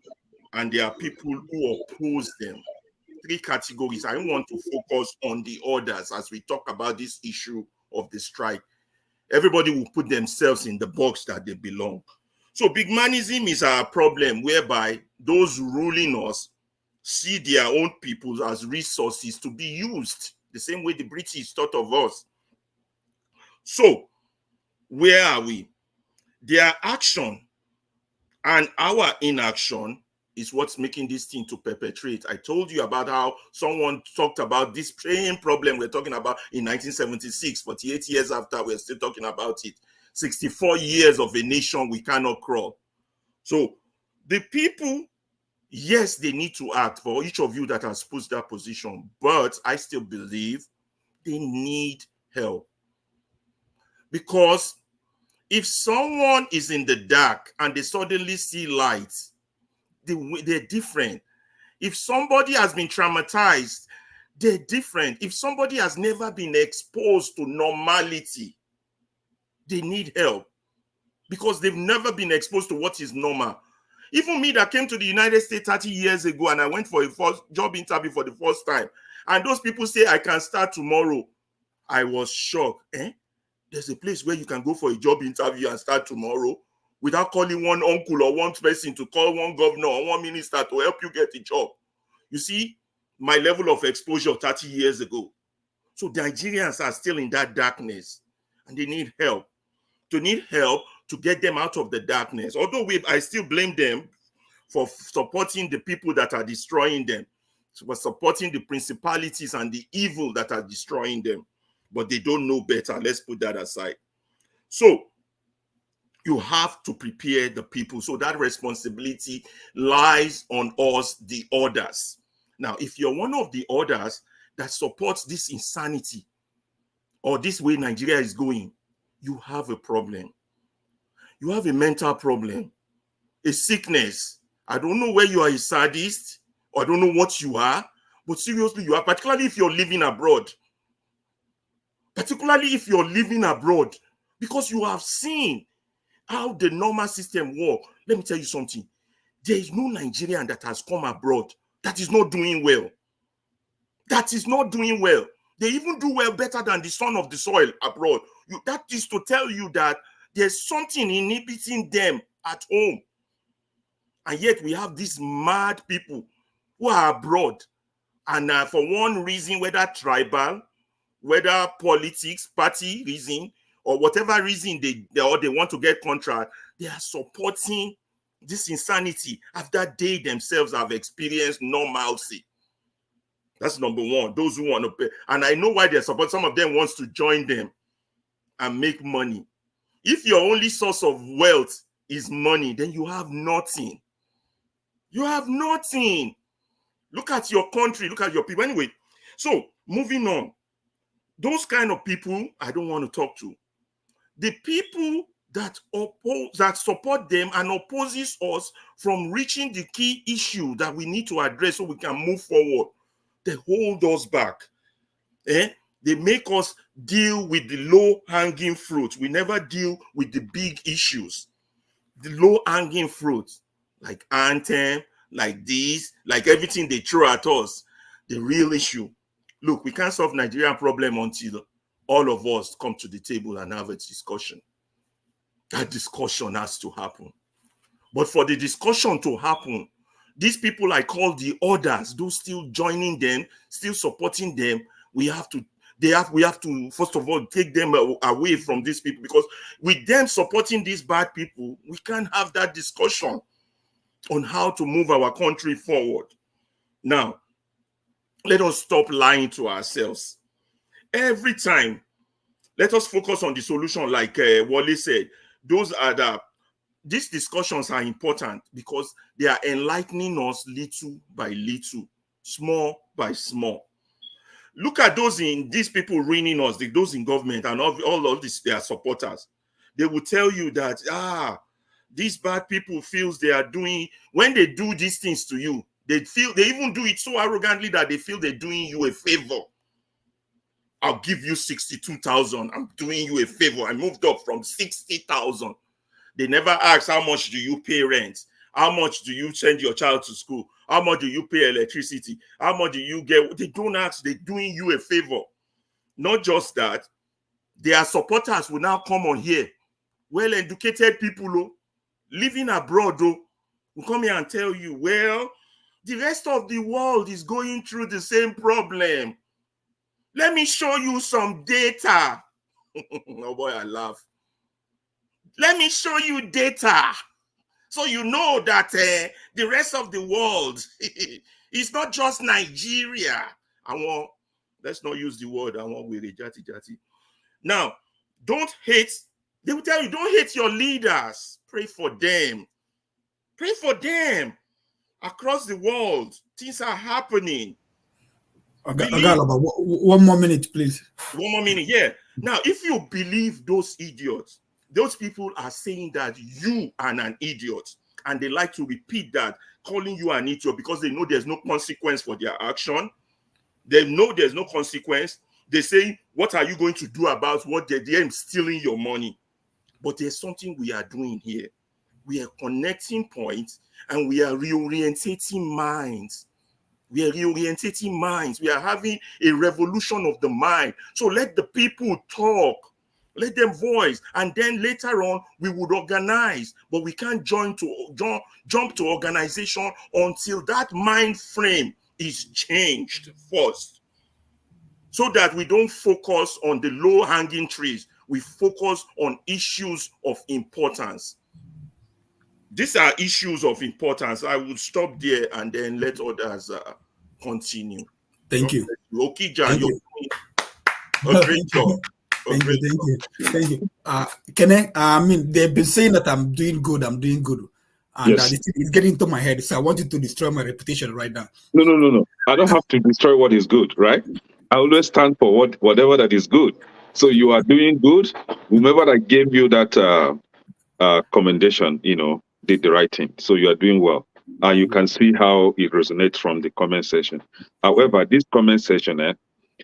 and there are people who oppose them. Three categories. I want to focus on the others as we talk about this issue of the strike. Everybody will put themselves in the box that they belong. So big manism is our problem, whereby those ruling us see their own people as resources to be used, the same way the British thought of us. So where are we? Their action and our inaction is what's making this thing to perpetrate. I told you about how someone talked about this same problem we're talking about in 1976, 48 years after, we're still talking about it. 64 years of a nation we cannot crawl. So the people, yes, they need to act, for each of you that has put that position, but I still believe they need help. Because if someone is in the dark and they suddenly see light, they're different. If somebody has been traumatized, they're different. If somebody has never been exposed to normality, they need help because they've never been exposed to what is normal. Even me that came to the United States 30 years ago and I went for a first job interview for the first time, and those people say I can start tomorrow, I was shocked. There's a place where you can go for a job interview and start tomorrow without calling one uncle or one person to call one governor or one minister to help you get a job. You see, my level of exposure 30 years ago. So the Nigerians are still in that darkness and they need help. To need help to get them out of the darkness. Although I still blame them for supporting the people that are destroying them, for supporting the principalities and the evil that are destroying them. But they don't know better. Let's put that aside. So you have to prepare the people. So that responsibility lies on us, the others. Now, if you're one of the others that supports this insanity or this way Nigeria is going, you have a problem. You have a mental problem, a sickness. I don't know where you are a sadist or I don't know what you are, but seriously, you are, particularly if you're living abroad. Particularly if you're living abroad, because you have seen how the normal system works. Let me tell you something. There is no Nigerian that has come abroad that is not doing well. That is not doing well. They even do well better than the son of the soil abroad. That is to tell you that there's something inhibiting them at home. And yet we have these mad people who are abroad. And for one reason, whether tribal, whether politics, party reason, or whatever reason they want to get contract, they are supporting this insanity after they themselves have experienced normalcy. That's number one. Those who want to pay. And I know why they support. Some of them wants to join them and make money. If your only source of wealth is money, then you have nothing. You have nothing. Look at your country. Look at your people. Anyway, so moving on. Those kind of people, I don't want to talk to. The people that support them and opposes us from reaching the key issue that we need to address so we can move forward, they hold us back. They make us deal with the low-hanging fruit. We never deal with the big issues. The low-hanging fruit, like anthem, like this, like everything they throw at us. The real issue. Look, we can't solve Nigerian problem until all of us come to the table and have a discussion. That discussion has to happen. But for the discussion to happen, these people I call the others, those still joining them, still supporting them, we have to first of all take them away from these people, because with them supporting these bad people, we can't have that discussion on how to move our country forward. Now, let us stop lying to ourselves. Every time, let us focus on the solution, like Wale said. These discussions are important because they are enlightening us little by little, small by small. Look at these people ruining us, those in government and all of these, their supporters. They will tell you that, these bad people feels they are doing, when they do these things to you, they even do it so arrogantly that they feel they're doing you a favor. I'll give you 62,000. I'm doing you a favor. I moved up from 60,000. They never ask, how much do you pay rent? How much do you send your child to school? How much do you pay electricity? How much do you get? They don't ask. They're doing you a favor. Not just that, their supporters will now come on here. Well-educated people, living abroad, will come here and tell you, well, the rest of the world is going through the same problem. Let me show you some data. Oh boy, I laugh. Let me show you data. So you know that the rest of the world is not just Nigeria. Let's not use the word, jati. Now, don't hate. They will tell you, don't hate your leaders. Pray for them. Pray for them. Across the world, things are happening. About 1 more minute, please. 1 more minute, yeah. Now, if you believe those idiots, those people are saying that you are an idiot, and they like to repeat that, calling you an idiot because they know there's no consequence for their action. They know there's no consequence. They say, what are you going to do about what they're stealing your money? But there's something we are doing here. We are connecting points and we are reorientating minds. We are reorientating minds. We are having a revolution of the mind. So let the people talk. Let them voice. And then later on, we would organize. But we can't jump to organization until that mind frame is changed first. So that we don't focus on the low-hanging trees. We focus on issues of importance. These are issues of importance. I would stop there and then let others continue. Thank you. Okay, John, you're doing a great job. Thank you. Can I mean, they've been saying that I'm doing good. And yes. It's getting into my head. So I want you to destroy my reputation right now. No. I don't have to destroy what is good, right? I always stand for whatever that is good. So you are doing good. Whomever that gave you that commendation, did the right thing. So you are doing well. And you can see how it resonates from the comment section. However, this comment section,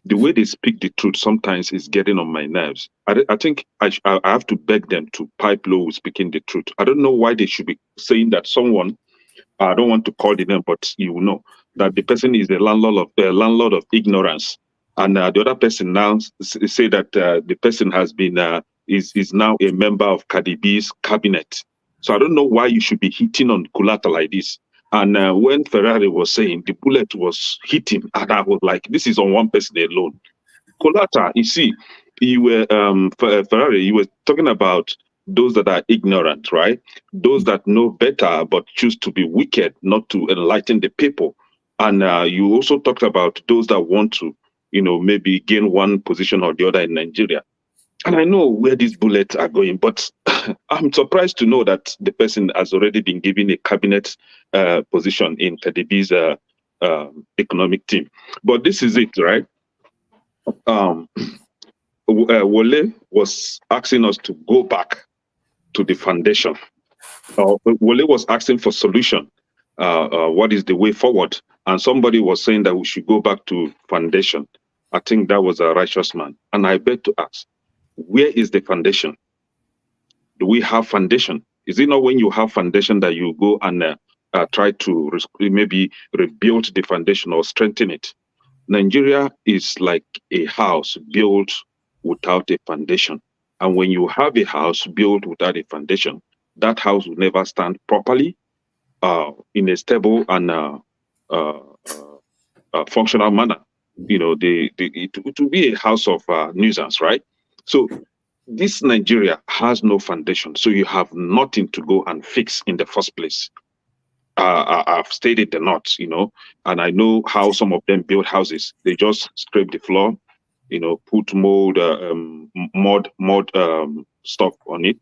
the way they speak the truth sometimes is getting on my nerves. I think I have to beg them to pipe low with speaking the truth. I don't know why they should be saying that someone, I don't want to call the name, but you will know that the person is the landlord of ignorance. And the other person now say that the person has been is now a member of Cardi B's cabinet. So I don't know why you should be hitting on Kulata like this. And when Ferrari was saying the bullet was hitting, and I was like, this is on one person alone. Kulata, you see, you were Ferrari, you were talking about those that are ignorant, right? Those that know better but choose to be wicked, not to enlighten the people. And you also talked about those that want to, maybe gain one position or the other in Nigeria. And I know where these bullets are going, but I'm surprised to know that the person has already been given a cabinet position in KDB's economic team. But this is it, right? Wole was asking us to go back to the foundation. Wole was asking for solution. What is the way forward? And somebody was saying that we should go back to foundation. I think that was a righteous man. And I beg to ask, where is the foundation? Do we have foundation? Is it not when you have foundation that you go and try to maybe rebuild the foundation or strengthen it? Nigeria is like a house built without a foundation. And when you have a house built without a foundation, that house will never stand properly in a stable and functional manner. It will be a house of nuisance, right? So this Nigeria has no foundation. So you have nothing to go and fix in the first place. I've stayed in the north, and I know how some of them build houses. They just scrape the floor, put mold, mud stuff on it,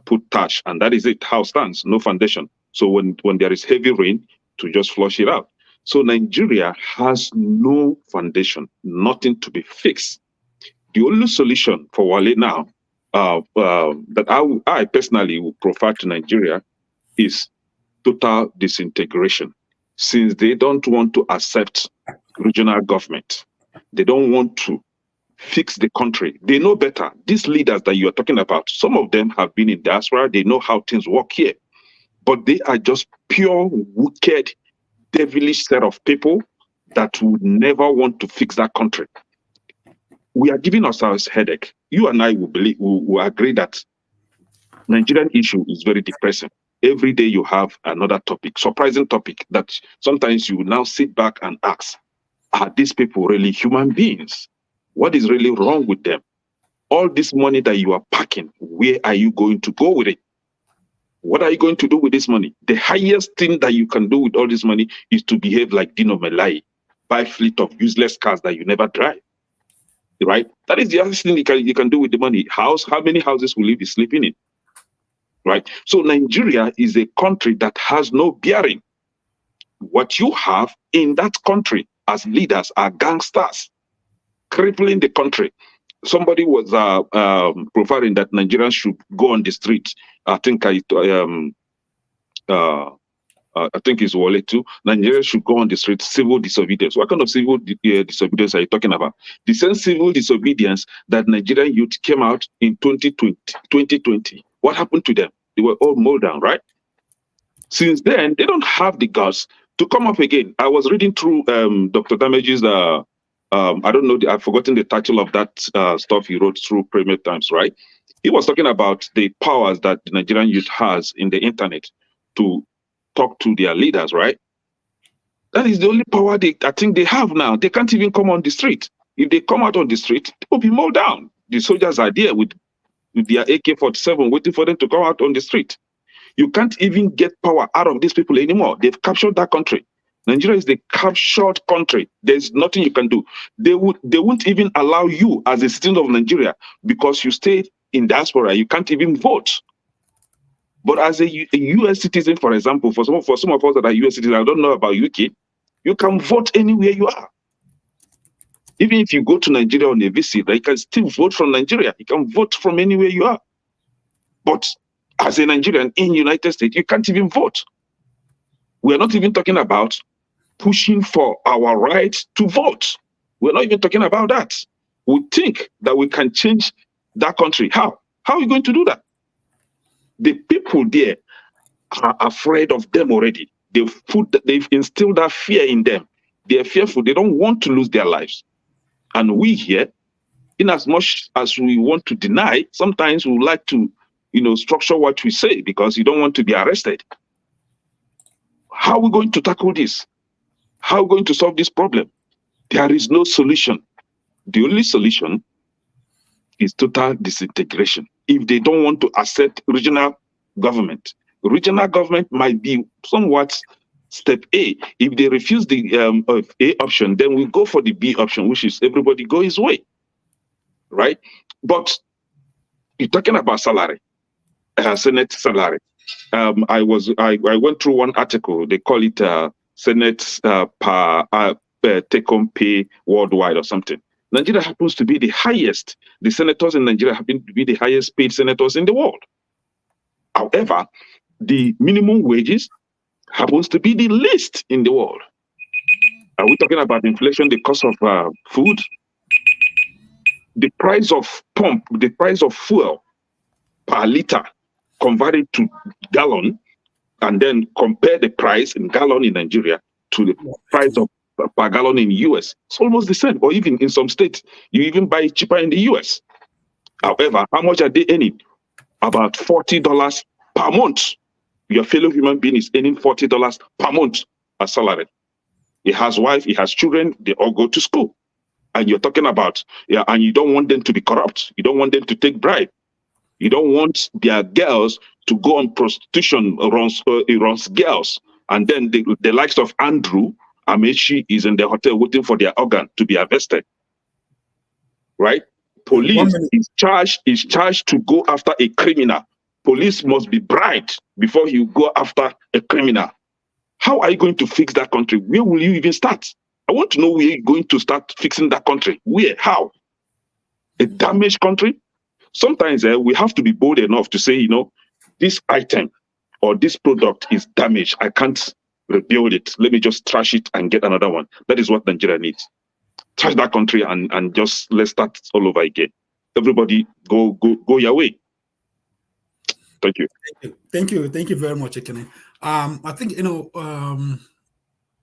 put thatch, and that is it. House stands, no foundation. So when there is heavy rain, to just flush it out. So Nigeria has no foundation, nothing to be fixed. The only solution for Wale now, that I personally would prefer to Nigeria, is total disintegration. Since they don't want to accept regional government, they don't want to fix the country. They know better. These leaders that you are talking about, some of them have been in diaspora. They know how things work here. But they are just pure, wicked, devilish set of people that would never want to fix that country. We are giving ourselves headache. You and I will agree that Nigerian issue is very depressing. Every day you have another topic, surprising topic that sometimes you now sit back and ask, are these people really human beings? What is really wrong with them? All this money that you are packing, where are you going to go with it? What are you going to do with this money? The highest thing that you can do with all this money is to behave like Dino Melai, buy fleet of useless cars that you never drive. Right? That is the other thing you can do with the money. How many houses will you be sleeping in? Right? So Nigeria is a country that has no bearing. What you have in that country as leaders are gangsters, crippling the country. Somebody was profiling that Nigerians should go on the street. I think it's Wale too. Nigerians should go on the street, civil disobedience. What kind of civil disobedience are you talking about? The same civil disobedience that Nigerian youth came out in 2020. What happened to them? They were all mowed down, right? Since then, they don't have the guts to come up again. I was reading through Dr. Damage's, I don't know, I've forgotten the title of that stuff he wrote through Premier Times, right? He was talking about the powers that the Nigerian youth has in the internet to talk to their leaders, right? That is the only power I think they have now. They can't even come on the street. If they come out on the street, they will be mowed down. The soldiers are there with their AK-47 waiting for them to come out on the street. You can't even get power out of these people anymore. They've captured that country. Nigeria is the captured country. There's nothing you can do. They won't even allow you as a citizen of Nigeria because you stayed in diaspora. You can't even vote. But as a U.S. citizen, for example, for some of us that are U.S. citizens, I don't know about UK, you can vote anywhere you are. Even if you go to Nigeria on a visit, you can still vote from Nigeria. You can vote from anywhere you are. But as a Nigerian in United States, you can't even vote. We're not even talking about pushing for our right to vote. We're not even talking about that. We think that we can change that country. How? How are we going to do that? The people there are afraid of them already. They've instilled that fear in them. They're fearful. They don't want to lose their lives. And we here, in as much as we want to deny, sometimes we like to, structure what we say because you don't want to be arrested. How are we going to tackle this? How are we going to solve this problem? There is no solution. The only solution is total disintegration. If they don't want to accept regional government might be somewhat step A. If they refuse the A option, then we go for the B option, which is everybody go his way, right? But you're talking about salary, Senate salary. I went through one article. They call it Senate per take-home pay worldwide or something. Nigeria happens to be the highest. The senators in Nigeria happen to be the highest paid senators in the world. However, the minimum wages happens to be the least in the world. Are we talking about inflation, the cost of food, the price of pump, the price of fuel per liter converted to gallon, and then compare the price in gallon in Nigeria to the price of per gallon in the US? It's almost the same, or even in some states, you even buy it cheaper in the US. However, how much are they earning? About $40 per month. Your fellow human being is earning $40 per month as salary. He has wife, he has children, they all go to school. And you're talking about, and you don't want them to be corrupt. You don't want them to take bribe. You don't want their girls to go on prostitution, runs girls. And then the likes of Andrew Amechi is in the hotel waiting for their organ to be harvested. Right? Police is charged to go after a criminal. Police must be bribed before you go after a criminal. How are you going to fix that country? Where will you even start? I want to know where you're going to start fixing that country. Where? How? A damaged country? Sometimes we have to be bold enough to say, this item or this product is damaged. I can't rebuild it. Let me just trash it and get another one. That is what Nigeria needs. Trash that country and just let's start all over again. Everybody go your way. Thank you. Thank you very much, Ekene. I think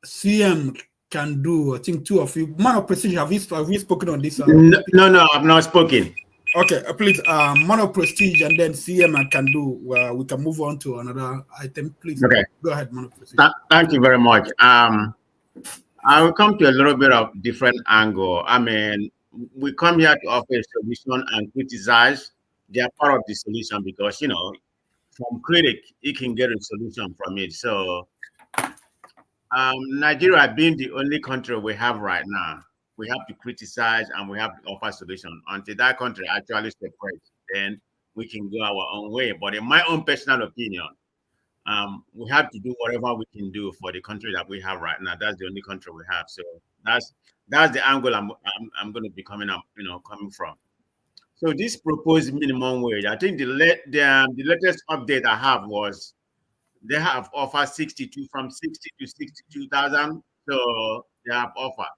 CM can do. I think two of you. Man of Prestige, have you spoken on this? No, I've not spoken. Okay, please, Man of Prestige, and then CM and can do. We can move on to another item, please. Okay, go ahead, Man of Prestige. Thank you very much. I will come to a little bit of different angle. I mean, we come here to offer a solution and criticize. They are part of the solution because from critic, you can get a solution from it. So Nigeria being the only country we have right now, we have to criticize and we have to offer solution. Until that country actually separates, then we can go our own way. But in my own personal opinion, we have to do whatever we can do for the country that we have right now. That's the only country we have. So that's the angle I'm going to be coming from. So this proposed minimum wage, I think the latest update I have was they have offered 62 from 60 to 62,000. So they have offered.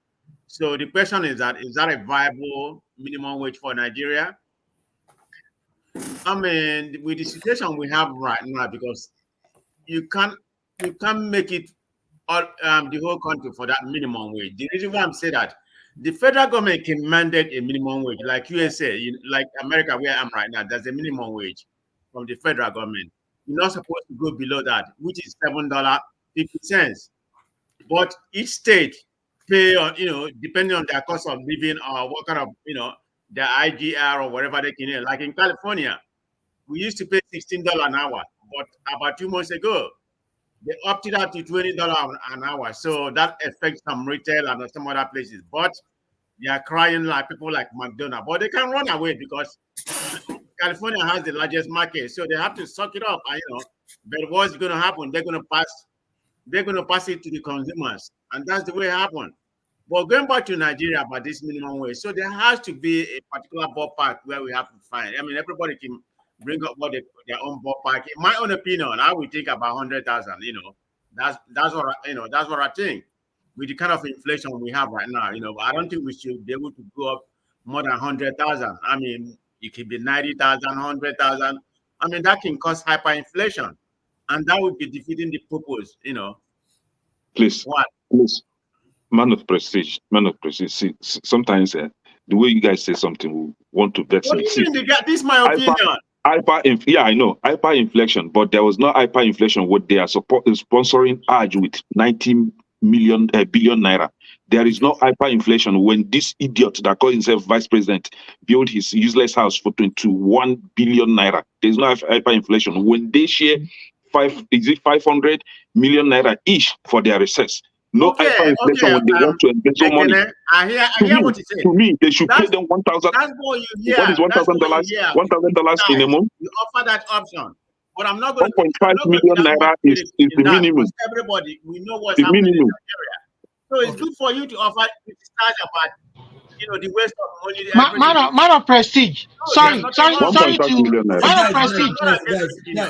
So the question is that a viable minimum wage for Nigeria? I mean, with the situation we have right now, because you can't make it all the whole country for that minimum wage. The reason why I'm saying that, the federal government can mandate a minimum wage, like USA, like America, where I am right now. There's a minimum wage from the federal government. You're not supposed to go below that, which is $7.50. But each state pay on, depending on their cost of living or what kind of, their IGR or whatever they can. Like in California, we used to pay $16 an hour, but about 2 months ago, they opted out to $20 an hour. So that affects some retail and some other places. But they are crying like people like McDonald's. But they can run away because California has the largest market. So they have to suck it up. And, but what's going to happen? They're going to pass it to the consumers. And that's the way it happened. But going back to Nigeria about this minimum wage, so there has to be a particular ballpark where we have to find. I mean, everybody can bring up their own ballpark. In my own opinion, I would think about 100,000, That's what that's what I think. With the kind of inflation we have right now, I don't think we should be able to go up more than 100,000. I mean, it could be 90,000, 100,000. I mean, that can cause hyperinflation, and that would be defeating the purpose. Please, What? please, man of prestige. See, sometimes the way you guys say something, we want to vex What me. do you mean? This is my opinion. Yeah, I know hyperinflation, but there was no hyperinflation. What they are sponsoring Hajj with 90 billion naira. There is no hyperinflation when this idiot that calls himself vice president built his useless house for 21 billion naira. There is no hyperinflation when they share 500 million naira each for their recess. No hyperinflation when they want to embezzle money. I hear what you say. To me, they should pay them 1,000. That's what you hear. What is $1,000? $1,000 in a month. You offer that option, but I'm not going to. 1.5 million naira is the minimum. Everybody, we know what's The happening in minimum. Nigeria. So it's good for you to offer criticize about the waste of money. Man of prestige. Sorry to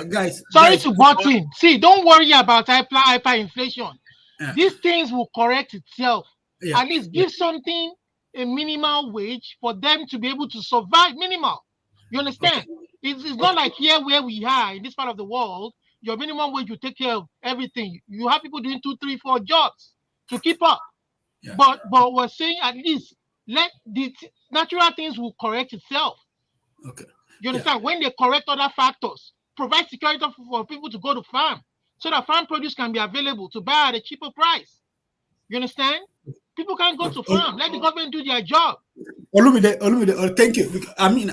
guys. Sorry to butt in. See, don't worry about hyperinflation. Yeah. These things will correct itself. Yeah. At least give something a minimal wage for them to be able to survive. Minimal. You understand? It's not like here where we are in this part of the world. Your minimum wage will take care of everything. You have people doing 2, 3, 4 jobs to keep up. Yeah. But we're saying at least let the natural things will correct itself. Okay. You understand? When they correct other factors, provide security for people to go to farm so that farm produce can be available to buy at a cheaper price. You understand? People can't go to farm. Let the government do their job. Olumide, thank you. I mean,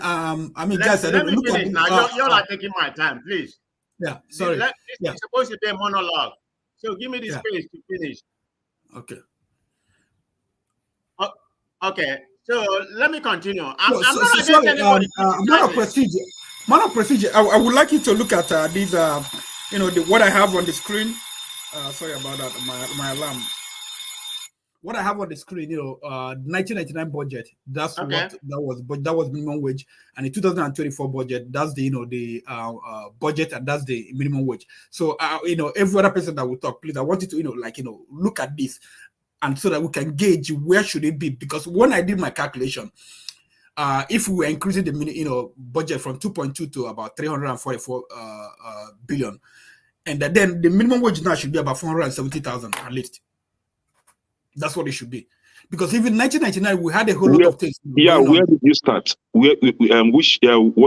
guys, let me finish now. You're not taking my time, please. Yeah, sorry. It's supposed to be a monologue. So give me the space to finish. Okay. Okay. So let me continue. I'm Man of prestige. I would like you to look at these. What I have on the screen. Sorry about that. My alarm. What I have on the screen, 1999 budget. That's what that was. But that was minimum wage, and the 2024 budget. That's the budget, and that's the minimum wage. So every other person that will talk, please, I want you to look at this, and so that we can gauge where should it be. Because when I did my calculation, if we were increasing the budget from 2.2 to about 344 billion, and then the minimum wage now should be about 470,000 at least. That's what it should be, because even 1999 we had a whole lot of things. Yeah, where did you start? What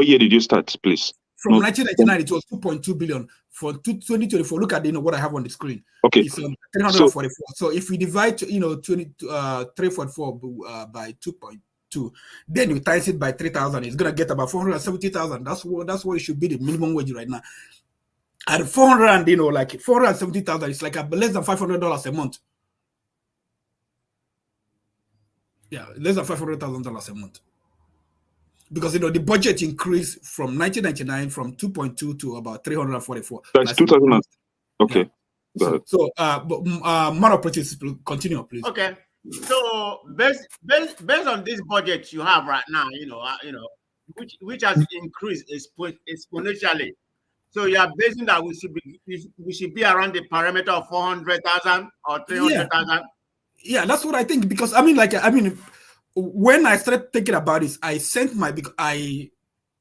year did you start, please? From 1999 it was 2.2 billion. For 2024, look at what I have on the screen. Okay, it's 344. So if we divide 344 by 2.2, then you times it by 3,000, it's gonna get about 470,000. That's what it should be, the minimum wage right now. At 400, like 470,000, it's like less than $500 a month. Yeah, less than $500,000 a month. Because the budget increased from 1999 from 2.2 to about 344. That's 2000. Okay. Yeah. So man of prestige, continue, please. Okay. So based on this budget you have right now, which has increased exponentially. So you are basing that we should be around the parameter of 400,000 or 300,000. Yeah, that's what I think. Because when I started thinking about this, I sent I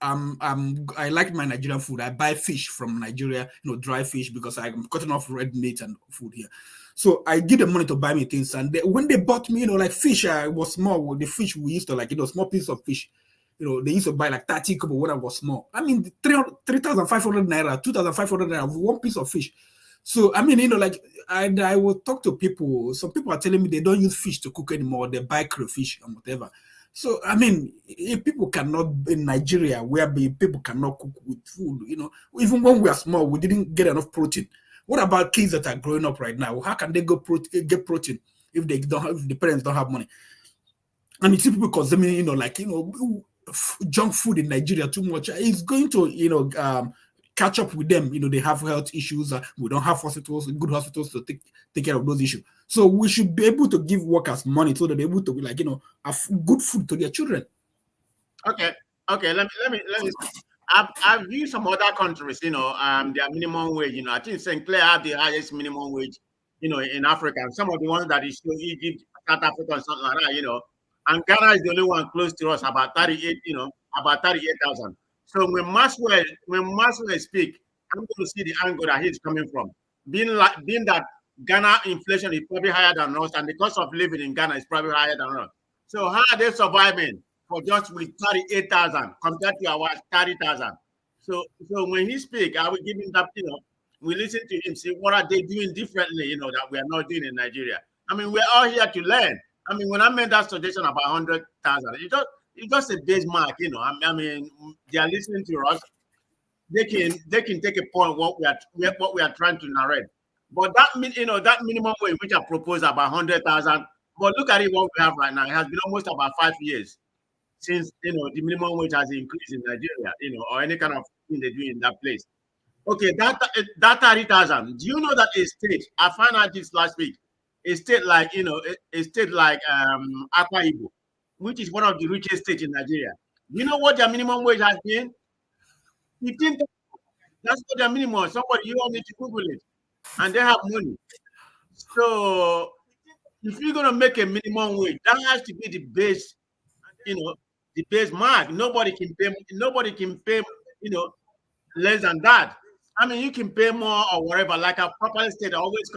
like my Nigerian food. I buy fish from Nigeria, dry fish, because I'm cutting off red meat and food here. So I give them money to buy me things, and when they bought me, like fish, I was small. The fish we used to small piece of fish. They used to buy like 30 kobo when I was small. 3,500 naira, 2,500 naira, one piece of fish. So, I will talk to people. Some people are telling me they don't use fish to cook anymore. They buy crayfish and whatever. So, if people cannot, in Nigeria, where people cannot cook with food, even when we are small, we didn't get enough protein. What about kids that are growing up right now? How can they get protein if they don't have, if the parents don't have money? And you see people consuming, junk food in Nigeria too much. It's going to, catch up with them. They have health issues. We don't have good hospitals to take care of those issues. So we should be able to give workers money so that they're able to be have good food to their children. Okay. Let me I've viewed some other countries, their minimum wage. I think St. Clair have the highest minimum wage, in Africa. Some of the ones that is Egypt, South Africa, and something like that, And Ghana is the only one close to us, about 38, about 38,000. So when Maxwell speak, I'm going to see the angle that he's coming from. Being that Ghana inflation is probably higher than us, and the cost of living in Ghana is probably higher than us. So how are they surviving for just with 38,000 compared to our 30,000? So when he speak, I will give him that, we listen to him, see what are they doing differently, that we are not doing in Nigeria. I mean, we're all here to learn. I mean, when I made that suggestion about 100,000, it's just a base mark, I mean, they are listening to us. They can take a point what we are trying to narrate. But that minimum wage which I proposed about 100,000. But look at it, what we have right now. It has been almost about 5 years since the minimum wage has increased in Nigeria, or any kind of thing they do in that place. Okay, that 30,000. Do you know that a state? I found out this last week. A state like Akwa Ibom, which is one of the richest states in Nigeria. You know what their minimum wage has been? 15,000. That's what their minimum. Somebody, you all need to Google it, and they have money. So if you're gonna make a minimum wage, that has to be the base, the base mark. Nobody can pay, less than that. I mean, you can pay more or whatever. Like a property state, I always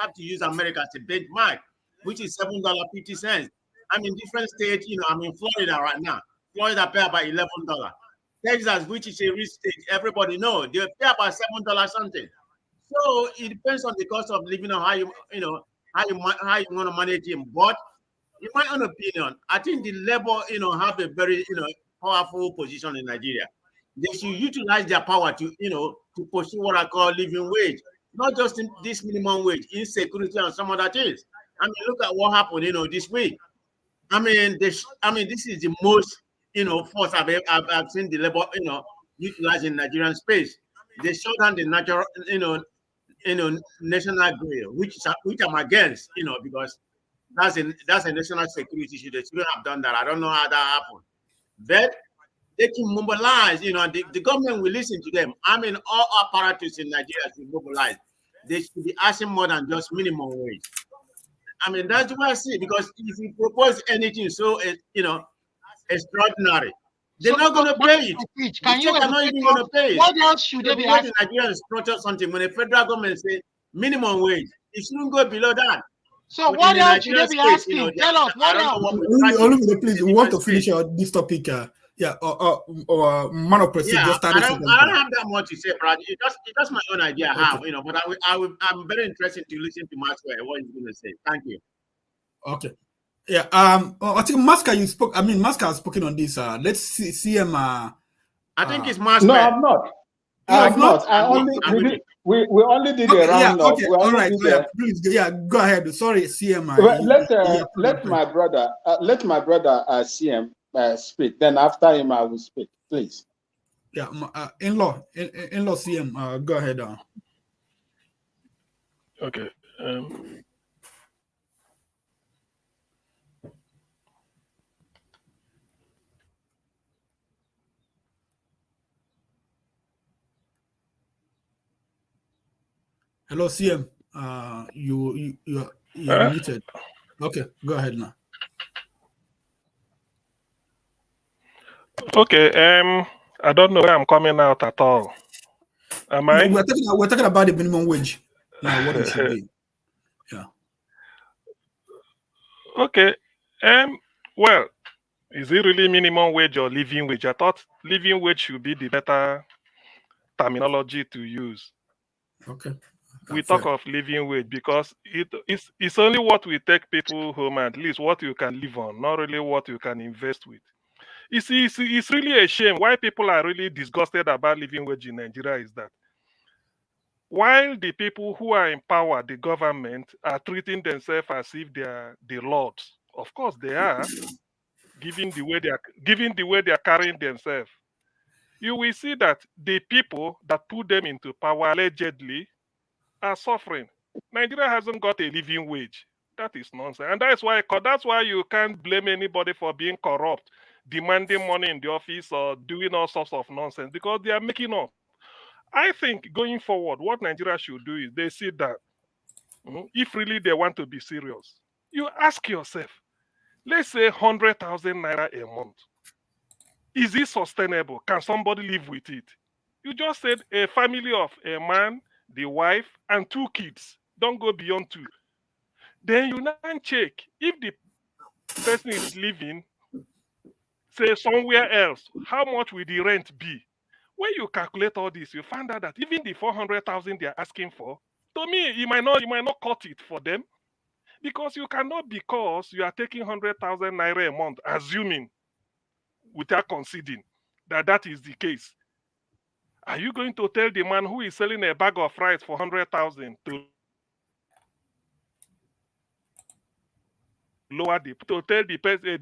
have to use America as a benchmark, which is $7.50. I mean, different states, I'm in Florida right now. Florida pay about $11. Texas, which is a rich state, everybody know they pay about $7 something. So it depends on the cost of living and how you want to manage it. But in my own opinion, I think the labor, have a very, powerful position in Nigeria. They should utilize their power to, to pursue what I call living wage, not just in this minimum wage, insecurity and some other things. I mean, look at what happened, this week. I mean, this is the most, force I've seen the labor, utilized in Nigerian space. They shut down the natural, national grid, which I'm against, because that's a national security issue. They shouldn't have done that. I don't know how that happened. But they can mobilize, the government will listen to them. I mean, all apparatus in Nigeria should mobilize. They should be asking more than just minimum wage. I mean, that's what I see, because if you propose anything so, extraordinary, they're not going to pay it. They're not even going to pay it. What else should they be asking? Nigerians structure something when the federal government say minimum wage, it shouldn't go below that. So what else should they be asking? Tell us what else. Please, we want to finish this topic. Or man of prestige. Yeah, I don't have that much to say, Brad. It's just my own idea how, but I'm very interested to listen to Maxwell, what he's going to say. Thank you. Okay. Yeah. I think Maska, you spoke. I mean, Maska has spoken on this. Let's see him. I think it's Maxwell. No, I'm not. I'm not. We only did a round up. Okay. All right. Please, go ahead. Sorry, CM. Let my brother CM speak. Then after him, I will speak. Please. Yeah. In-law CM. Go ahead. Okay. Hello, CM. You're muted. Okay, go ahead now. Okay. I don't know where I'm coming out at all. Am I? We're talking about the minimum wage. Now, what it should be. Yeah. Okay. Well, is it really minimum wage or living wage? I thought living wage should be the better terminology to use. Okay. We talk of living wage because it's only what we take people home, at least what you can live on, not really what you can invest with. It's really a shame why people are really disgusted about living wage in Nigeria is that while the people who are in power, the government, are treating themselves as if they are the lords. Of course they are, given the way they are carrying themselves. You will see that the people that put them into power allegedly are suffering. Nigeria hasn't got a living wage. That is nonsense. And that's why you can't blame anybody for being corrupt. demanding money in the office or doing all sorts of nonsense because they are making up. I think going forward, what Nigeria should do is they see that if really they want to be serious, you ask yourself, let's say 100,000 naira a month. Is it sustainable? Can somebody live with it? You just said a family of a man, the wife, and 2 kids. Don't go beyond 2. Then you now check if the person is living, say, somewhere else, how much will the rent be? When you calculate all this, you find out that even the 400,000 they are asking for, to me, you might not cut it for them because you cannot, because you are taking 100,000 naira a month, assuming without conceding that is the case. Are you going to tell the man who is selling a bag of rice for 100,000 to lower to tell the person,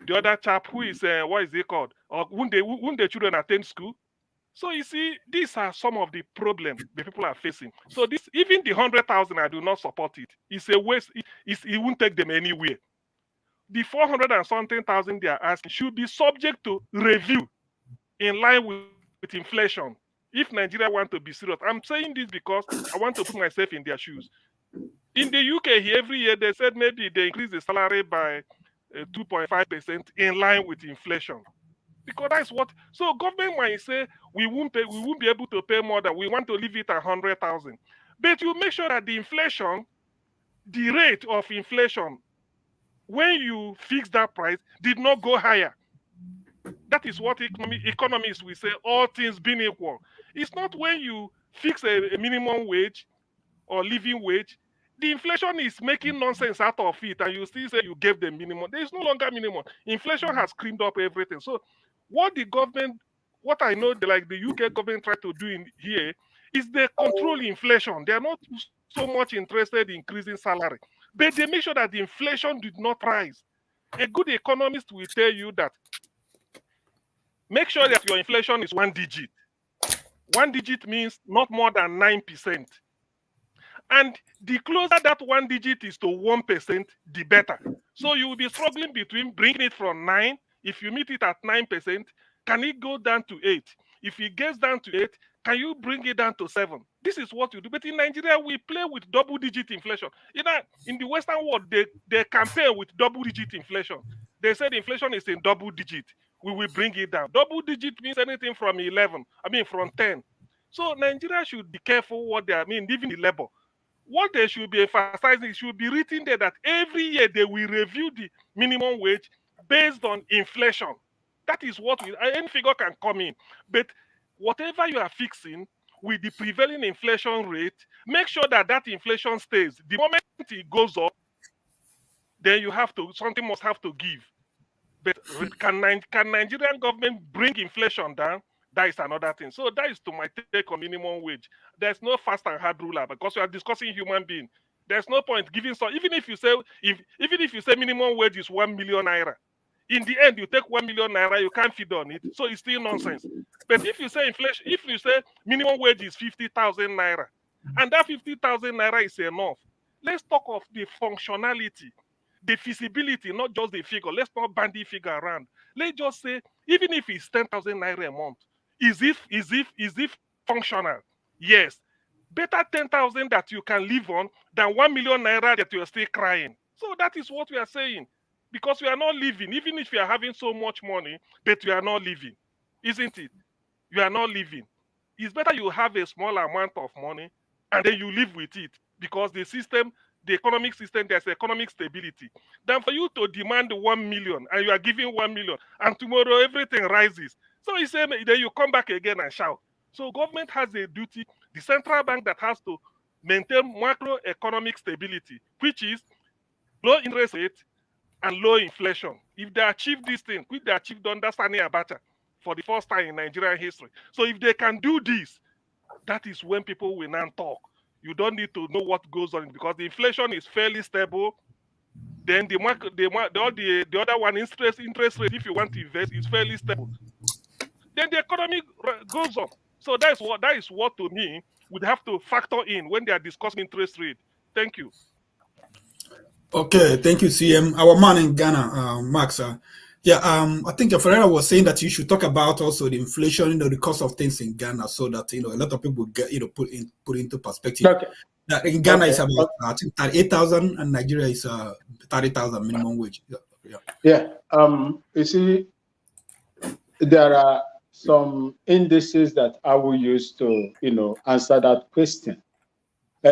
the other chap who is what is it called, or when the children attend school? So you see, these are some of the problems the people are facing. So this, even the 100,000, I do not support it. It's a waste. It won't take them anywhere. The 400 and something thousand they are asking should be subject to review in line with inflation. If Nigeria want to be serious, I'm saying this because I want to put myself in their shoes. In the UK here, every year they said maybe they increase the salary by 2.5% in line with inflation. Because that's what. So government might say we won't be able to pay more than we want to leave it at 100,000. But you make sure that the inflation, the rate of inflation, when you fix that price, did not go higher. That is what economists will say, all things being equal. It's not when you fix a minimum wage or living wage, the inflation is making nonsense out of it, and you still say you gave them minimum. There is no longer minimum. Inflation has creamed up everything. So what the government, what I know, like the UK government tried to do in here, is they control inflation. They are not so much interested in increasing salary, but they make sure that the inflation did not rise. A good economist will tell you that make sure that your inflation is 1 digit. 1 digit means not more than 9%. And the closer that 1 digit is to 1%, the better. So you will be struggling between bringing it from 9. If you meet it at 9%, can it go down to 8? If it gets down to 8, can you bring it down to 7? This is what you do. But in Nigeria, we play with double-digit inflation. In the Western world, they campaign with double-digit inflation. They said inflation is in double-digit. We will bring it down. Double-digit means anything from 10. So Nigeria should be careful what they are. Even the labor. What they should be emphasizing, should be written there that every year they will review the minimum wage based on inflation. That is what any figure can come in. But whatever you are fixing with the prevailing inflation rate, make sure that inflation stays. The moment it goes up, then something must have to give. But can Nigerian government bring inflation down? That is another thing. So that is to my take on minimum wage. There's no fast and hard ruler because we are discussing human being. There's no point giving even if you say minimum wage is 1 million naira, in the end you take 1 million naira, you can't feed on it. So it's still nonsense. But if you say inflation, if you say minimum wage is 50,000 naira, and that 50,000 naira is enough, let's talk of the functionality, the feasibility, not just the figure. Let's not bandy figure around. Let's just say, even if it's 10,000 naira a month, is it functional? Yes. Better 10,000 that you can live on than 1 million naira that you are still crying. So that is what we are saying. Because we are not living, even if you are having so much money, but you are not living. Isn't it? You are not living. It's better you have a small amount of money and then you live with it, because the economic system, there's economic stability, than for you to demand 1 million and you are giving 1 million and tomorrow everything rises. So you say, then you come back again and shout. So government has a duty, the central bank, that has to maintain macroeconomic stability, which is low interest rate and low inflation. If they achieve this thing, which they achieved under Sani Abacha for the first time in Nigerian history. So if they can do this, that is when people will now talk. You don't need to know what goes on, because the inflation is fairly stable. Then the other one, interest rate, if you want to invest, is fairly stable. Then the economy goes up. So that is what to me would have to factor in when they are discussing interest rate. Thank you. Okay, thank you, CM. Our man in Ghana, Max. I think Ferreira was saying that you should talk about also the inflation, the cost of things in Ghana, so that a lot of people get put into perspective. Okay. That in Ghana is about I think 38,000, and Nigeria is 30,000 minimum wage. You see, there are some indices that I will use to answer that question.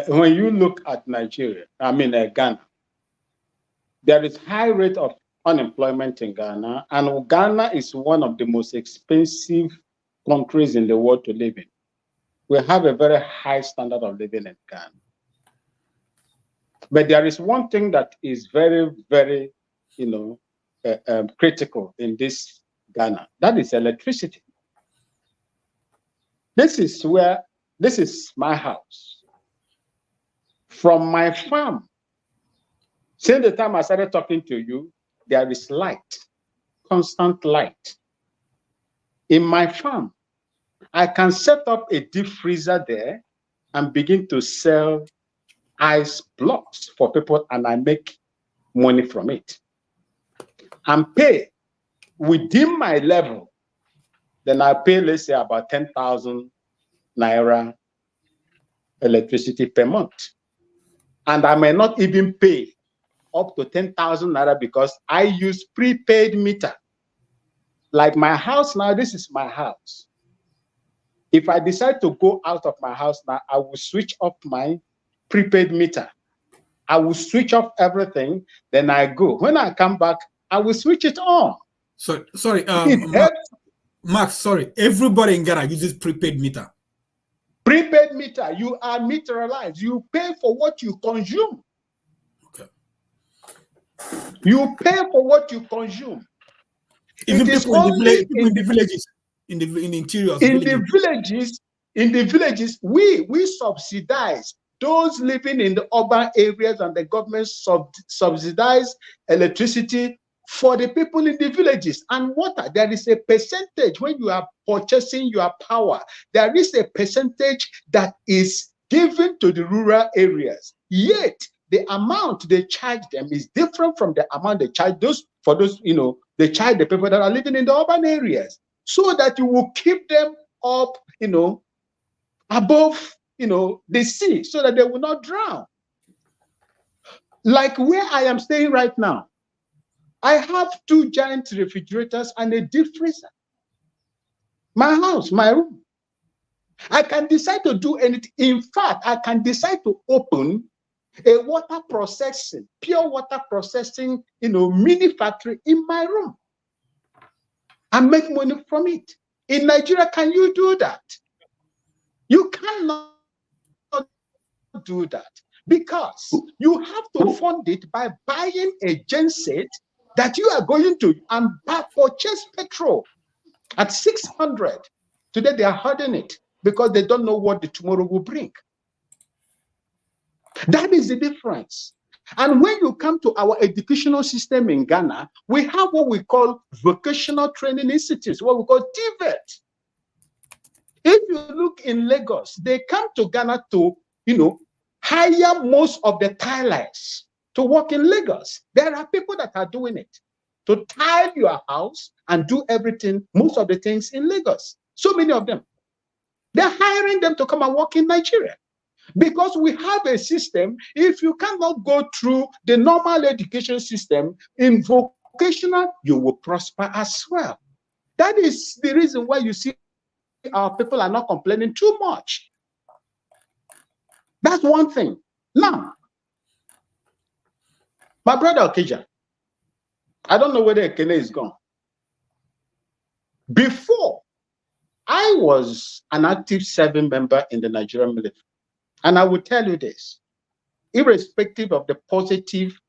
When you look at Nigeria, Ghana, there is high rate of unemployment in Ghana, and Ghana is one of the most expensive countries in the world to live in. We have a very high standard of living in Ghana. But there is one thing that is very, very, critical in this Ghana. That is electricity. This is my house. From my farm, since the time I started talking to you, there is light, constant light. In my farm, I can set up a deep freezer there and begin to sell ice blocks for people, and I make money from it. And pay within my level, then I pay, let's say, about 10,000 naira electricity per month. And I may not even pay up to 10,000 naira because I use prepaid meter. Like my house now, this is my house. If I decide to go out of my house now, I will switch off my prepaid meter. I will switch off everything, then I go. When I come back, I will switch it on. Sorry, Max, sorry. Everybody in Ghana uses prepaid meter. Prepaid meter, you are meterized. You pay for what you consume. Okay. You pay for what you consume. Even people in the villages, in the interior. In the villages, we subsidize those living in the urban areas, and the government subsidize electricity for the people in the villages and water. There is a percentage when you are purchasing your power. There is a percentage that is given to the rural areas. Yet the amount they charge them is different from the amount they charge they charge the people that are living in the urban areas, so that you will keep them up, above, the sea, so that they will not drown. Like where I am staying right now, I have 2 giant refrigerators and a deep freezer. My house, my room. I can decide to do anything. In fact, I can decide to open a water processing, pure water processing, mini factory in my room and make money from it. In Nigeria, can you do that? You cannot do that, because you have to fund it by buying a genset that you are going to and purchase petrol at 600. Today they are hurting it because they don't know what the tomorrow will bring. That is the difference. And when you come to our educational system in Ghana, we have what we call vocational training institutes, what we call TVET. If you look in Lagos, they come to Ghana to, hire most of the tilers to work in Lagos. There are people that are doing it, to tile your house and do everything, most of the things in Lagos. So many of them. They're hiring them to come and work in Nigeria. Because we have a system, if you cannot go through the normal education system, in vocational, you will prosper as well. That is the reason why you see our people are not complaining too much. That's one thing. Now, my brother Okija, I don't know whether Ekene is gone. Before, I was an active serving member in the Nigerian military. And I will tell you this, irrespective of the positive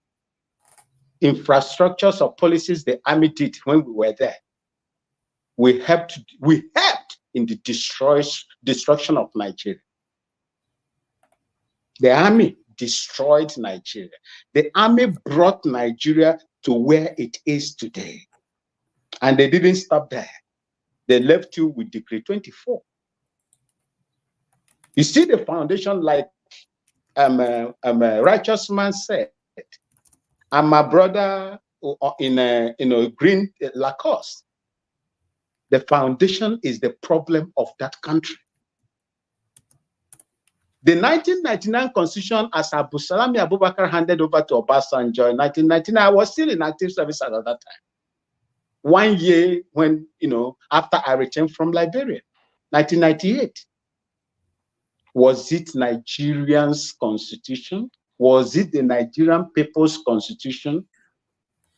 infrastructures or policies the army did when we were there, we helped in the destruction of Nigeria. The army destroyed Nigeria. The army brought Nigeria to where it is today. And they didn't stop there. They left you with Decree 24. You see the foundation, like a righteous man said, And my brother in a green Lacoste, the foundation is the problem of that country. The 1999 constitution, as Abu Salami Abubakar handed over to Obasanjo in 1999, I was still in active service at that time. 1 year when, after I returned from Liberia, 1998. Was it Nigerian's constitution? Was it the Nigerian people's constitution?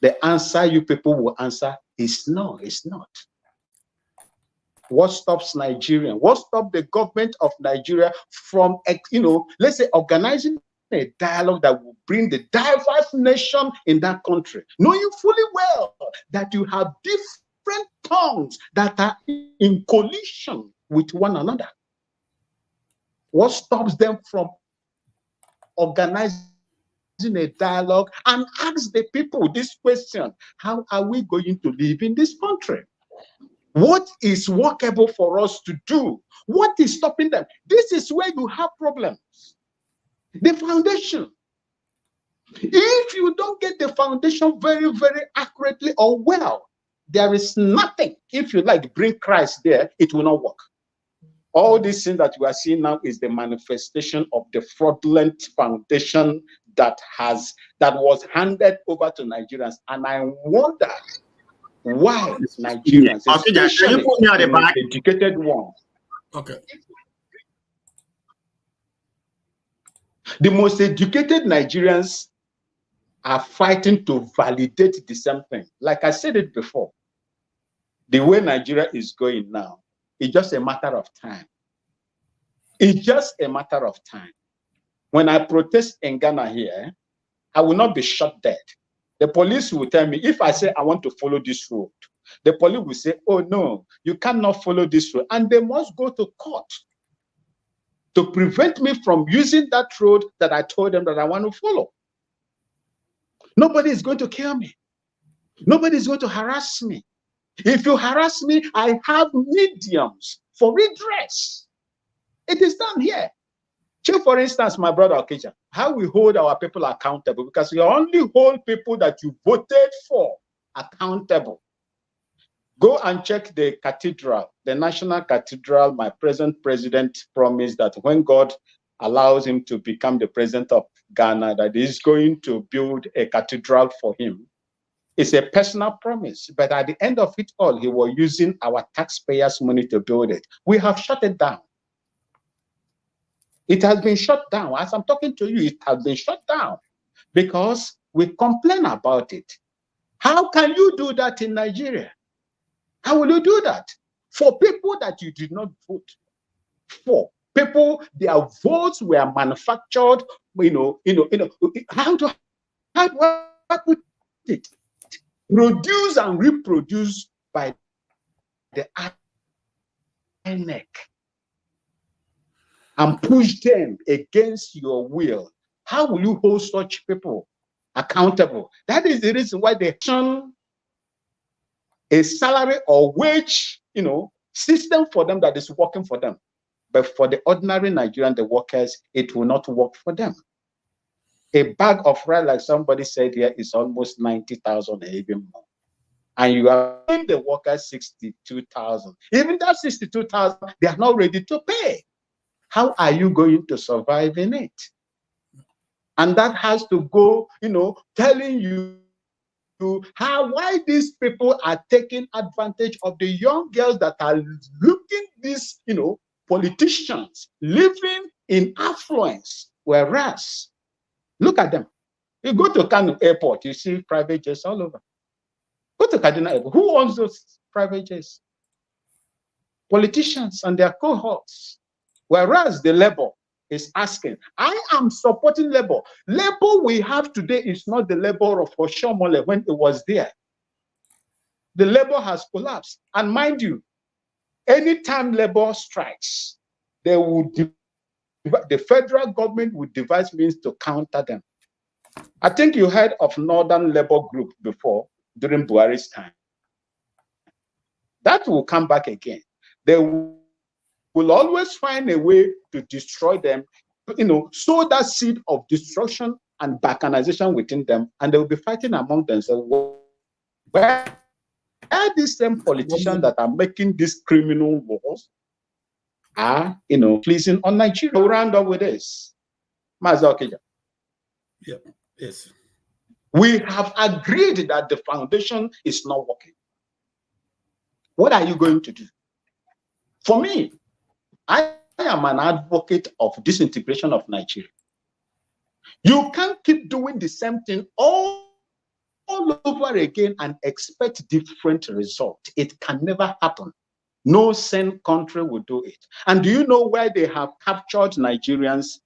The answer you people will answer is no, it's not. What stops Nigerian? What stops the government of Nigeria from, let's say, organizing a dialogue that will bring the diverse nation in that country, knowing fully well that you have different tongues that are in collision with one another? What stops them from organizing a dialogue and ask the people this question: how are we going to live in this country? What is workable for us to do? What is stopping them? This is where you have problems. The foundation. If you don't get the foundation very, very accurately or well, there is nothing. If you bring Christ there, it will not work. All these things that we are seeing now is the manifestation of the fraudulent foundation that was handed over to Nigerians. And I wonder why Nigerians, especially the educated ones, the most educated Nigerians are fighting to validate the same thing. Like I said it before, the way Nigeria is going now, it's just a matter of time. It's just a matter of time. When I protest in Ghana here, I will not be shot dead. The police will tell me, if I say I want to follow this road, the police will say, oh no, you cannot follow this road. And they must go to court to prevent me from using that road that I told them that I want to follow. Nobody is going to kill me. Nobody is going to harass me. If you harass me, I have mediums for redress. It is done here. Check, for instance, my brother Okija, how we hold our people accountable, because we only hold people that you voted for accountable. Go and check the cathedral, the National Cathedral. My present president promised that when God allows him to become the president of Ghana, that he's going to build a cathedral for him. It's a personal promise, but at the end of it all, he was using our taxpayers' money to build it. We have shut it down. It has been shut down. As I'm talking to you, it has been shut down because we complain about it. How can you do that in Nigeria? How will you do that for people that you did not vote for? People, their votes were manufactured. How do I put it? Produced and reproduced by the INEC and push them against your will. How will you hold such people accountable? That is the reason why they turn a salary or wage, system for them that is working for them. But for the ordinary Nigerian, the workers, it will not work for them. A bag of rice, like somebody said here, is almost 90,000 or even more. And you are paying the workers 62,000. Even that 62,000, they are not ready to pay. How are you going to survive in it? And that has to go, telling you why these people are taking advantage of the young girls that are looking these, politicians living in affluence, whereas look at them. You go to Kano Airport, you see private jets all over. Go to Kaduna Airport. Who owns those private jets? Politicians and their cohorts. Whereas the labor is asking, I am supporting labor. Labor we have today is not the labor of Oshomole when it was there. The labor has collapsed. And mind you, anytime labor strikes, the federal government would devise means to counter them. I think you heard of Northern Labor Group before, during Buhari's time. That will come back again. They will always find a way to destroy them, sow that seed of destruction and balkanization within them, and they will be fighting among themselves. Where are these same politicians that are making these criminal laws are, pleasing on Nigeria? We'll round up with this. Mazakija. Yeah. Yes. We have agreed that the foundation is not working. What are you going to do? For me, I am an advocate of disintegration of Nigeria. You can't keep doing the same thing all over again and expect different results. It can never happen. No sane country will do it. And do you know where they have captured Nigerians?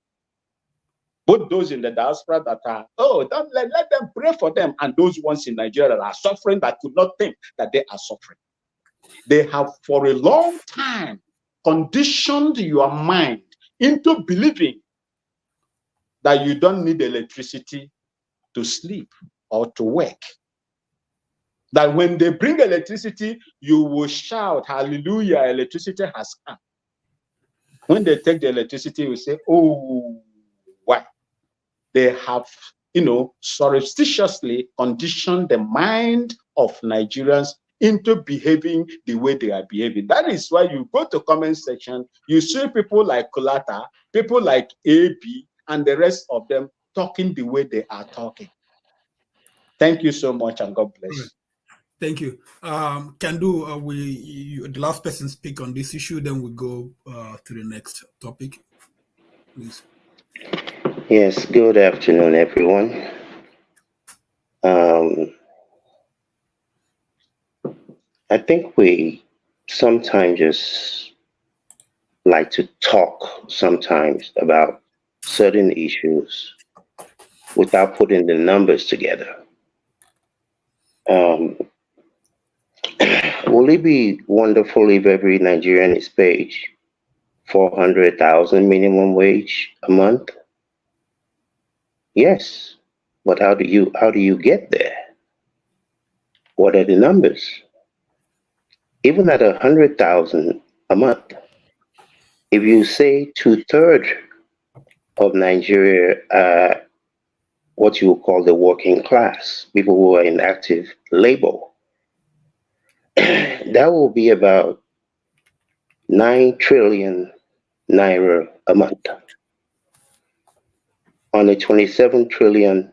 Both those in the diaspora that are, don't let them pray for them, and those ones in Nigeria that are suffering that could not think that they are suffering. They have for a long time conditioned your mind into believing that you don't need electricity to sleep or to work. That when they bring electricity, you will shout, hallelujah, electricity has come. When they take the electricity, you say, oh, why? They have, surreptitiously conditioned the mind of Nigerians into behaving the way they are behaving. That is why you go to comment section, you see people like Kulata, people like AB, and the rest of them talking the way they are talking. Thank you so much, and God bless you. Thank you. The last person speak on this issue, then we go to the next topic, please. Yes, good afternoon, everyone. I think we sometimes just like to talk sometimes about certain issues without putting the numbers together. Will it be wonderful if every Nigerian is paid 400,000 minimum wage a month? Yes, but how do you get there? What are the numbers? Even at 100,000 a month, if you say 2/3 of Nigeria are what you would call the working class, people who are in active labor, that will be about 9 trillion naira a month on a 27 trillion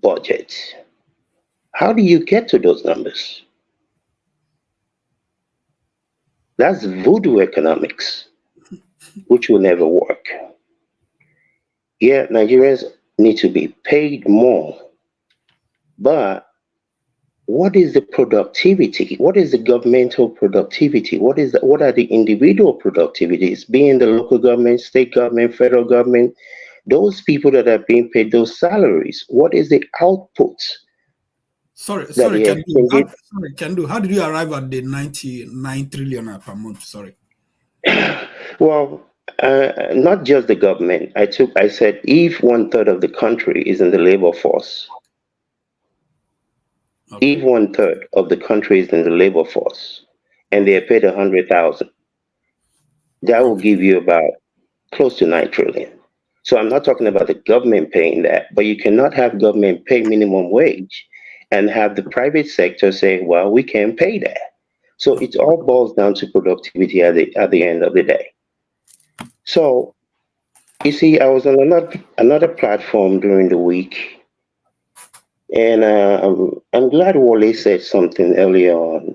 budget. How do you get to those numbers? That's voodoo economics, which will never work. Yeah, Nigerians need to be paid more, but what is the productivity? What is the governmental productivity? What are the individual productivities, being the local government, state government, federal government, those people that are being paid those salaries? What is the output? Sorry, Kendu, how did you arrive at the 99 trillion per month? Sorry. Well, not just the government. I said if 1/3 of the country is in the labor force, if 1/3 of the country is in the labor force and they are paid 100,000, that will give you about close to 9 trillion. So I'm not talking about the government paying that, but you cannot have government pay minimum wage and have the private sector say, well, we can't pay that. So it all boils down to productivity at the end of the day. So you see, I was on another platform during the week, and I'm glad Wale said something earlier on.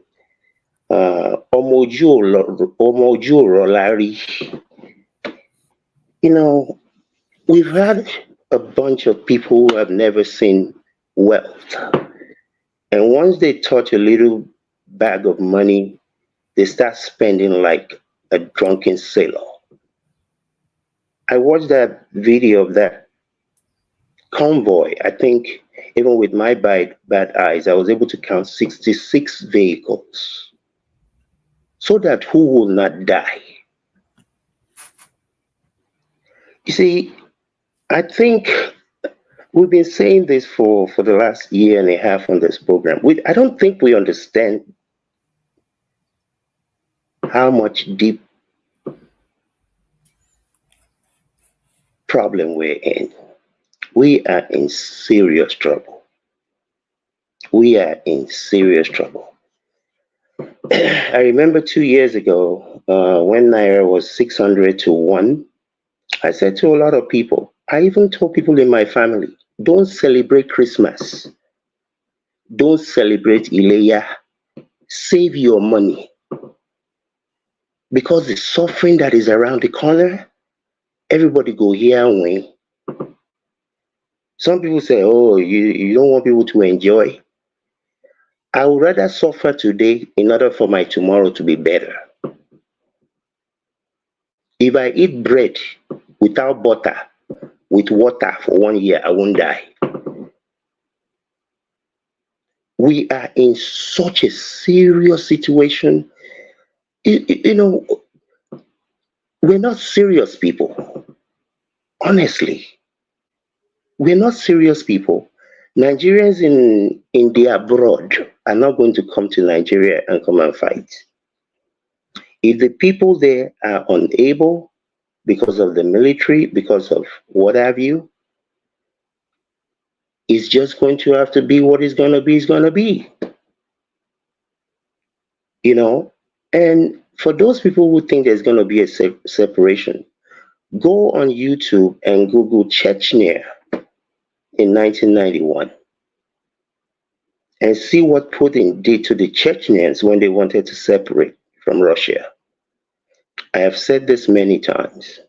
Omoju Rolari. We've had a bunch of people who have never seen wealth. And once they touch a little bag of money, they start spending like a drunken sailor. I watched that video of that convoy. I think even with my bad eyes, I was able to count 66 vehicles. So that who will not die? You see, I think we've been saying this for the last year and a half on this program. I don't think we understand how much deep problem we're in, we are in serious trouble. We are in serious trouble. I remember 2 years ago when Naira was 600 to 1, I said to a lot of people, I even told people in my family, don't celebrate Christmas. Don't celebrate Ileya. Save your money. Because the suffering that is around the corner, everybody go here and win. Some people say, oh, you don't want people to enjoy. I would rather suffer today in order for my tomorrow to be better. If I eat bread without butter, with water for 1 year, I won't die. We are in such a serious situation. You know, we're not serious people. Honestly, we're not serious people. Nigerians in the abroad are not going to come to Nigeria and come and fight. If the people there are unable, because of the military, because of what have you, it's just going to have to be what it's going to be, it's going to be. You know? And for those people who think there's going to be a separation, go on YouTube and Google Chechnya in 1991 and see what Putin did to the Chechens when they wanted to separate from Russia. I have said this many times.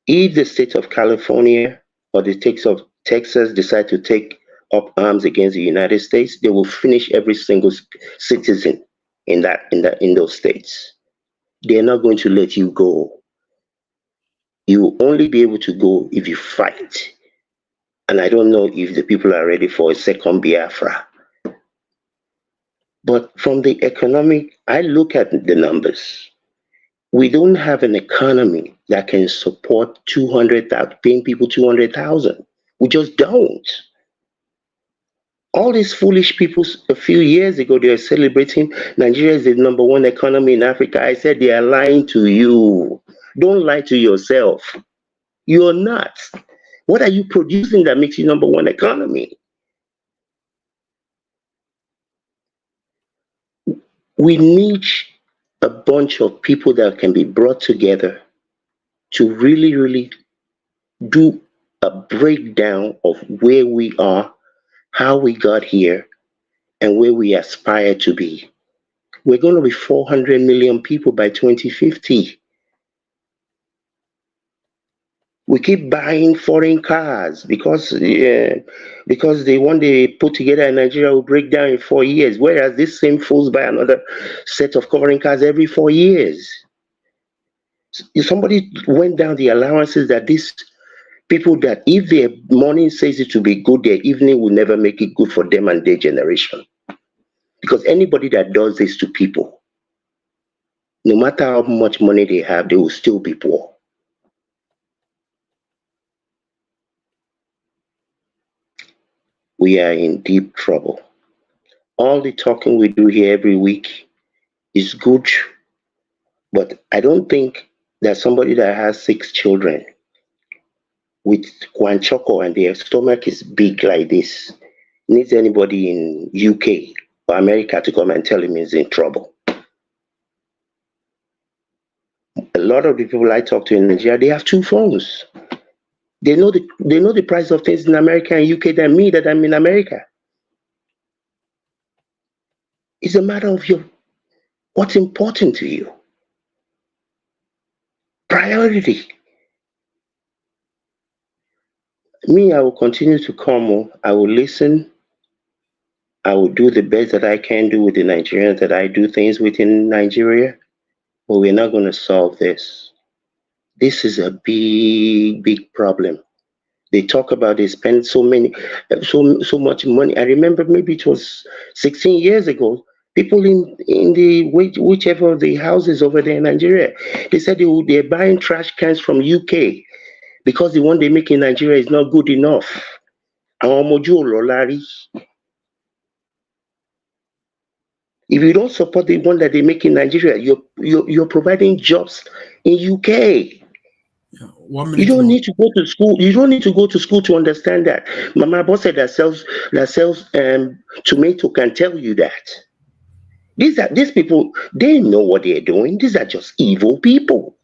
If the state of California or the state of Texas decide to take up arms against the United States, they will finish every single citizen in those states. They're not going to let you go. You will only be able to go if you fight. And I don't know if the people are ready for a second Biafra. But from the economic, I look at the numbers. We don't have an economy that can support 200,000, paying people 200,000. We just don't. All these foolish people, a few years ago, they were celebrating Nigeria is the #1 economy in Africa. I said they are lying to you. Don't lie to yourself. You're not. What are you producing that makes you #1 economy? We need a bunch of people that can be brought together to really, really do a breakdown of where we are, how we got here, and where we aspire to be. We're going to be 400 million people by 2050. We keep buying foreign cars because the one they put together in Nigeria will break down in 4 years, whereas this same fools buy another set of foreign cars every 4 years. If somebody went down the allowances that these people, that if their morning says it will be good, their evening will never make it good for them and their generation. Because anybody that does this to people, no matter how much money they have, they will still be poor. We are in deep trouble. All the talking we do here every week is good, but I don't think that somebody that has 6 children with Kwanchoko and their stomach is big like this needs anybody in UK or America to come and tell him he's in trouble. A lot of the people I talk to in Nigeria, they have 2 phones. They know the price of things in America and UK than me that I'm in America. It's a matter of what's important to you. Priority. Me, I will continue to come. I will listen. I will do the best that I can do with the Nigerians that I do things with in Nigeria. But we're not going to solve this. This is a big, big problem. They talk about they spend so much money. I remember maybe it was 16 years ago. People in the whichever of the houses over there in Nigeria, they said they're buying trash cans from UK because the one they make in Nigeria is not good enough. If you don't support the one that they make in Nigeria, you're providing jobs in UK. Yeah, 1 minute. You don't need to go to school. You don't need to go to school to understand that. My boss said that sells tomato can tell you that. These people, they know what they're doing. These are just evil people.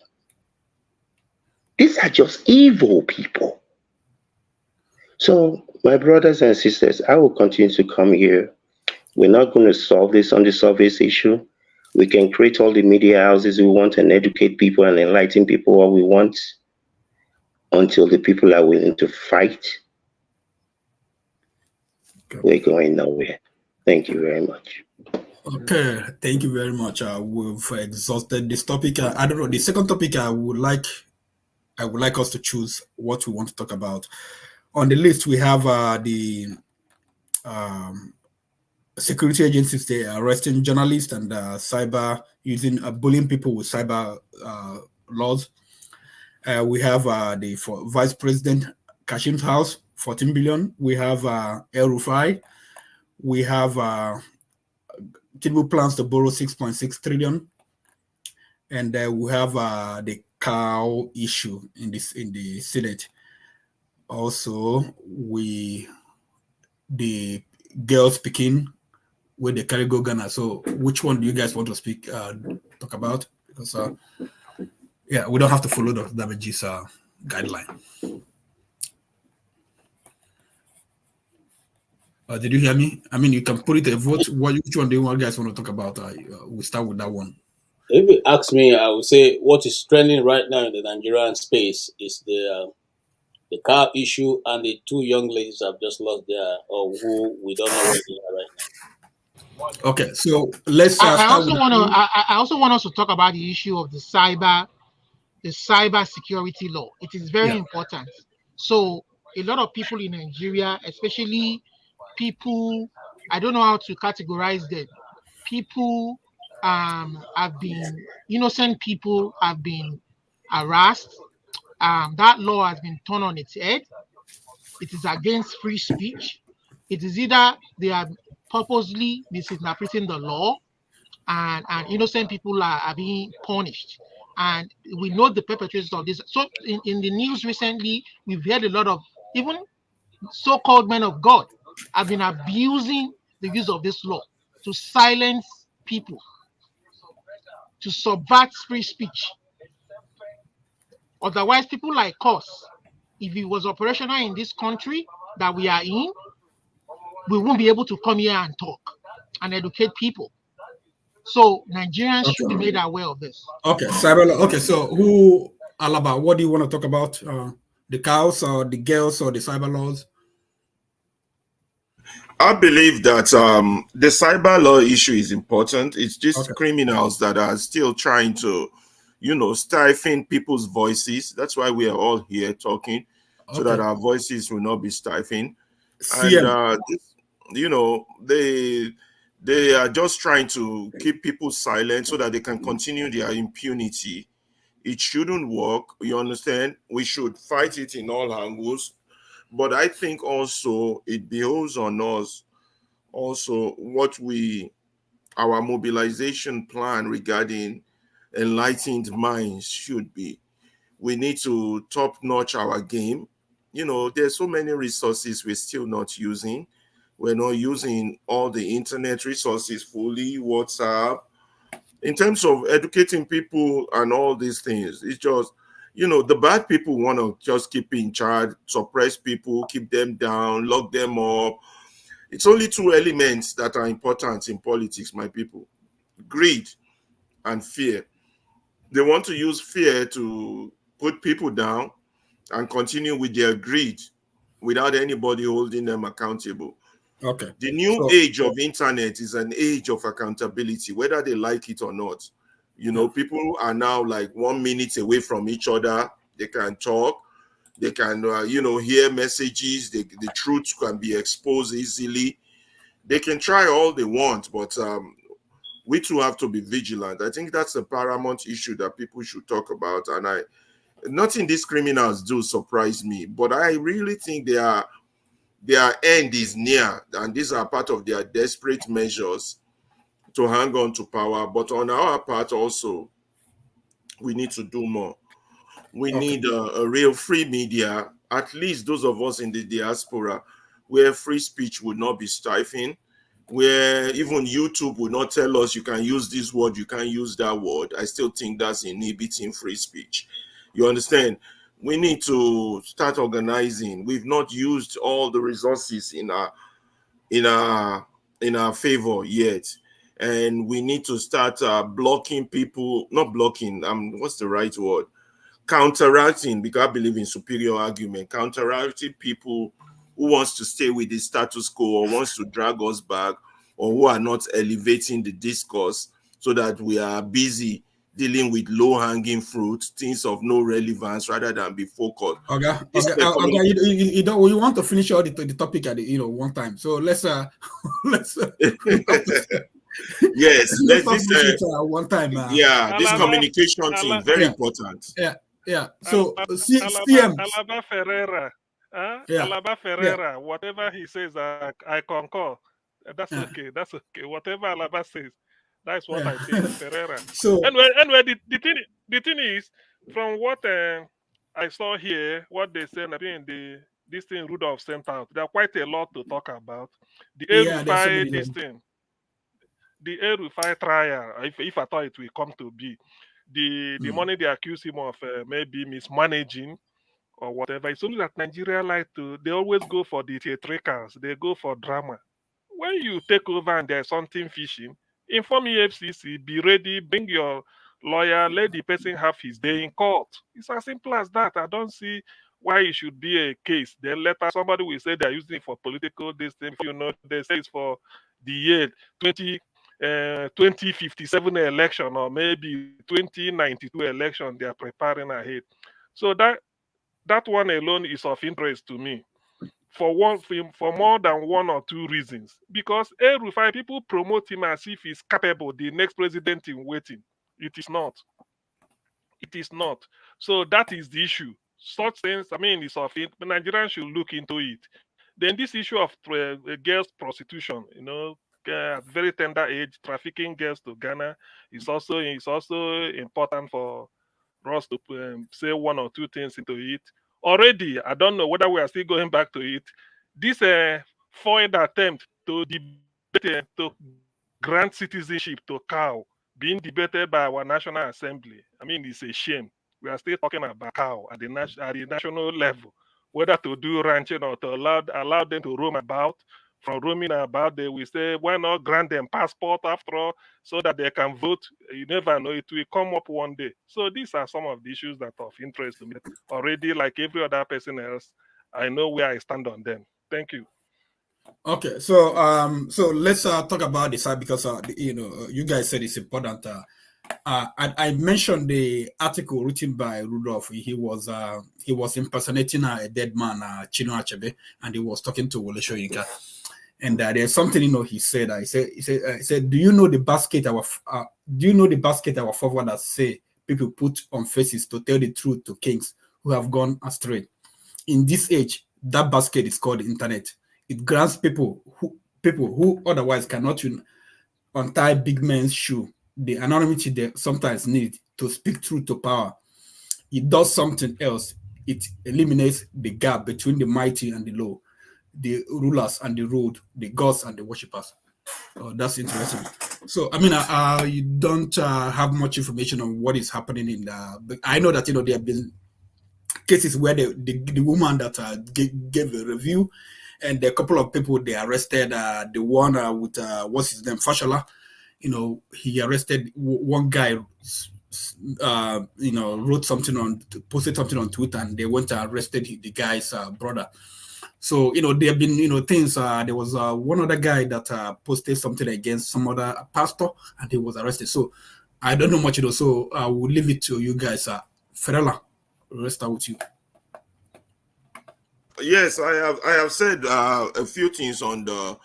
These are just evil people. So, my brothers and sisters, I will continue to come here. We're not going to solve this on the surface issue. We can create all the media houses we want and educate people and enlighten people what we want until the people are willing to fight. Okay. We're going nowhere. Thank you very much. Okay, thank you very much. We've exhausted this topic. I don't know. The second topic I would like us to choose what we want to talk about. On the list, we have the security agencies. They are arresting journalists and using bullying people with cyber laws. We have the Vice President Kashim's house, 14 billion. We have El Rufai. We have Tinubu plans to borrow 6.6 trillion. And we have the cow issue in the Senate. Also, the girls speaking with the carry go Ghana. So which one do you guys want to talk about? Because yeah, we don't have to follow the damages guideline. Did you hear me? I mean, you can put it a vote. Which one do you guys want to talk about? We start with that one. If you ask me, I would say what is trending right now in the Nigerian space is the car issue and the two young ladies have just lost their, or who we don't know where they are right now. Okay, so let's. I also want us to talk about the issue of the cyber security law. It is very important. So a lot of people in Nigeria, especially people, I don't know how to categorize them. People innocent people have been harassed. That law has been turned on its head. It is against free speech. It is either they are purposely misinterpreting the law, and innocent people are being punished. And we know the perpetrators of this. So in the news recently, we've heard a lot of even so-called men of God have been abusing the use of this law to silence people, to subvert free speech. Otherwise, people like us, if it was operational in this country that we are in, we won't be able to come here and talk and educate people. So Nigerians should be made aware of this. Okay, okay. So who, Alaba, what do you want to talk about? The cows or the girls or the cyber laws? I believe that the cyber law issue is important. It's just criminals that are still trying to, stifle people's voices. That's why we are all here talking, so that our voices will not be stifled. And they are just trying to keep people silent so that they can continue their impunity. It shouldn't work. You understand? We should fight it in all angles. But I think also it behoves on us also our mobilization plan regarding enlightened minds should be. We need to top-notch our game. There's so many resources we're still not using. We're not using all the internet resources fully, WhatsApp. In terms of educating people and all these things, it's just, the bad people want to just keep in charge, suppress people, keep them down, lock them up. It's only two elements that are important in politics, my people: greed and fear. They want to use fear to put people down and continue with their greed without anybody holding them accountable. Okay. The new age of internet is an age of accountability, whether they like it or not. People are now like 1 minute away from each other. They can talk. They can, hear messages. The truth can be exposed easily. They can try all they want, but we too have to be vigilant. I think that's a paramount issue that people should talk about. And nothing these criminals do surprise me, but I really think their end is near, and these are part of their desperate measures to hang on to power. But on our part also, we need to do more. We need a real free media, at least those of us in the diaspora, where free speech would not be stifling, where even YouTube would not tell us you can use this word, you can't use that word. I still think that's inhibiting free speech. You understand? We need to start organizing. We've not used all the resources in our favor yet. And we need to start blocking people, not blocking, what's the right word? Counteracting, because I believe in superior argument, counteracting people who wants to stay with the status quo or wants to drag us back, or who are not elevating the discourse, so that we are busy dealing with low-hanging fruit, things of no relevance, rather than be focused. You don't. We want to finish all the topic at one time. So let's yes, let's finish it one time. This communication thing very important. Yeah. So Alaba Ferreira, Alaba Ferreira, whatever he says, I concur. That's okay. That's okay. Whatever Alaba says, that's what I think. Ferreira. So anyway, the thing is, from what I saw here, what they said, I mean, this thing Rudolph sent out, there are quite a lot to talk about. The El-Rufai, this thing, the El-Rufai trial, if I thought it will come to be, the money they accuse him of maybe mismanaging or whatever. It's only that Nigeria they always go for the theatricals, they go for drama. When you take over and there's something fishing, inform EFCC, be ready, bring your lawyer, let the person have his day in court. It's as simple as that. I don't see why it should be a case. Then later somebody will say they're using it for political distance. They say it's for the year 2057 election, or maybe 2092 election they are preparing ahead. So that one alone is of interest to me for more than one or two reasons. Because El-Rufai, people promote him as if he's capable, the next president in waiting. It is not. It is not. So that is the issue. Such things, I mean, it's of it. Nigerians should look into it. Then this issue of girls prostitution, at very tender age, trafficking girls to Ghana is also important for us to say one or two things into it. Already, I don't know whether we are still going back to it. This foiled attempt to debate to grant citizenship to cow being debated by our National Assembly. I mean, it's a shame. We are still talking about cow at the national level, whether to do ranching or to allow them to roam about. From roaming about, they will say, why not grant them passport after all, so that they can vote? You never know, it will come up one day. So these are some of the issues that are of interest to me. Already, like every other person else, I know where I stand on them. Thank you. Okay, so let's talk about this because you guys said it's important. I mentioned the article written by Rudolph. He was impersonating a dead man, Chino Achebe, and he was talking to Wole Soyinka. And there's something he said. He said, do you know the basket our forefathers say people put on faces to tell the truth to kings who have gone astray? In this age, that basket is called the internet. It grants people who otherwise cannot untie big men's shoe the anonymity they sometimes need to speak truth to power. It does something else. It eliminates the gap between the mighty and the low, the rulers and the ruled, the gods and the worshippers. That's interesting. So, I mean, you don't have much information on what is happening but I know that, there have been cases where the woman that gave a review, and a couple of people they arrested. The one with what's his name, Fashola, he arrested one guy. Posted something on Twitter, and they went and arrested the guy's brother. So there have been things. There was one other guy that posted something against some other pastor, and he was arrested. So I don't know much. So I will leave it to you guys. Ferella, let's start with you. Yes, I have said a few things on the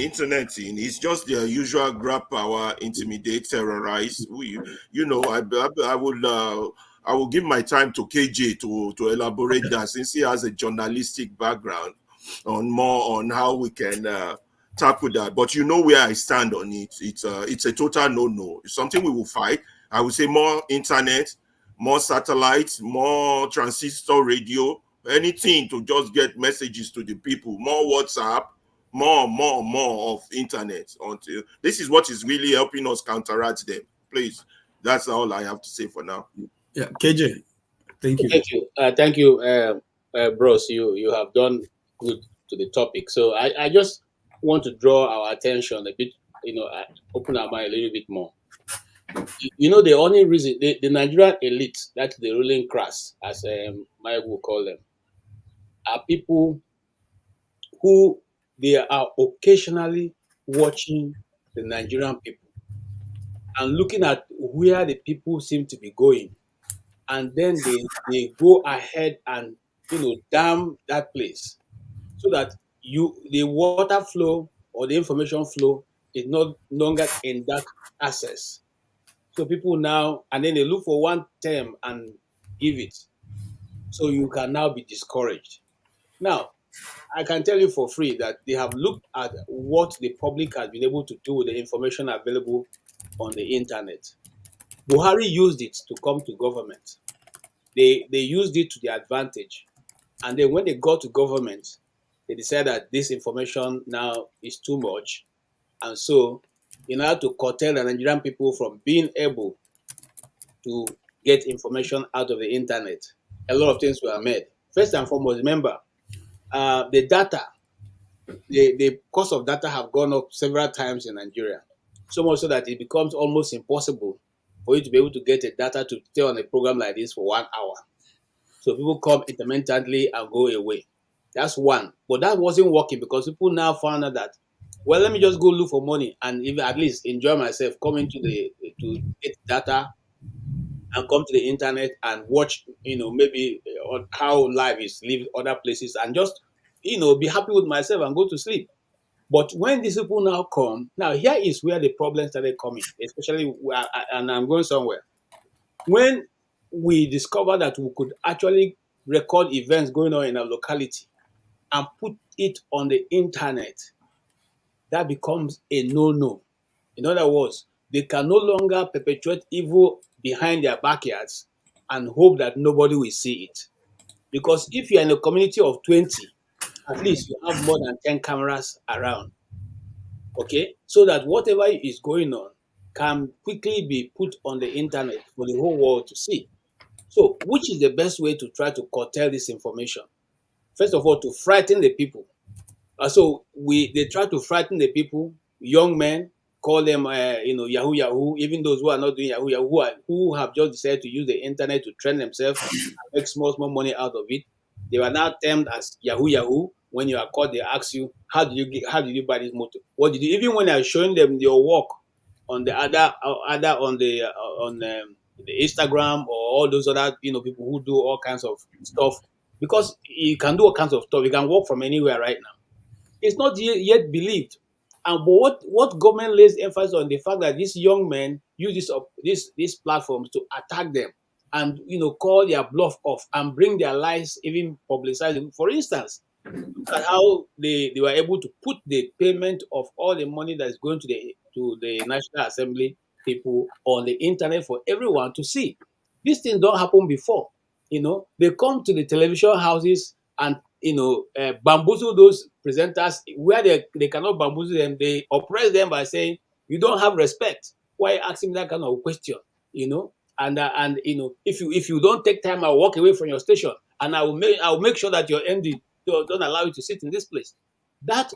internet. It's just the usual grab power, intimidate, terrorize. I will give my time to KJ to elaborate that, since he has a journalistic background on how we can tackle that. But where I stand on it. It's a total no-no. It's something we will fight. I would say more internet, more satellites, more transistor radio, anything to just get messages to the people, more WhatsApp, more of internet. Until this is what is really helping us counteract them. Please, that's all I have to say for now. Yeah, KJ, thank you. Thank you, bros. You have done good to the topic. So I just want to draw our attention a bit, open our mind a little bit more. The only reason the Nigerian elite, that's the ruling class, as Mike will call them, are people who they are occasionally watching the Nigerian people and looking at where the people seem to be going, and then they go ahead and dam that place so that the water flow or the information flow is no longer in that access. So people now, and then they look for one term and give it. So you can now be discouraged. Now, I can tell you for free that they have looked at what the public has been able to do with the information available on the internet. Buhari used it to come to government. They used it to their advantage. And then when they got to government, they decided that this information now is too much. And so, in order to curtail the Nigerian people from being able to get information out of the internet, a lot of things were made. First and foremost, remember, the data, the cost of data have gone up several times in Nigeria. So much so that it becomes almost impossible for you to be able to get a data to stay on a program like this for 1 hour. So people come intermittently and go away. That's one. But that wasn't working because people now found out that, well, let me just go look for money and even at least enjoy myself, coming to get data and come to the internet and watch, maybe on how life is lived other places and just, be happy with myself and go to sleep. But when these people now come, now here is where the problem started coming, especially, and I'm going somewhere. When we discovered that we could actually record events going on in a locality and put it on the internet, that becomes a no-no. In other words, they can no longer perpetuate evil behind their backyards and hope that nobody will see it. Because if you're in a community of 20, at least you have more than 10 cameras around. Okay? So that whatever is going on can quickly be put on the internet for the whole world to see. So, which is the best way to try to curtail this information? First of all, to frighten the people. So they try to frighten the people, young men, call them, Yahoo, even those who are not doing Yahoo, who have just decided to use the internet to train themselves and make small money out of it. They were now termed as Yahoo. When you are caught, they ask you, how did you buy this motor? What did you? Even when I was showing them your work on the on the Instagram or all those other people who do all kinds of stuff, because you can do all kinds of stuff. You can work from anywhere right now. It's not yet believed. But what government lays emphasis on the fact that these young men use these platforms to attack them and call their bluff off and bring their lies even publicized. For instance, look at how they were able to put the payment of all the money that is going to the National Assembly people on the internet for everyone to see. These things don't happen before. They come to the television houses and bamboozle those presenters where they cannot bamboozle them. They oppress them by saying, you don't have respect. Why asking that kind of question? And if you don't take time, I'll walk away from your station and I'll make sure that your MD don't allow you to sit in this place. That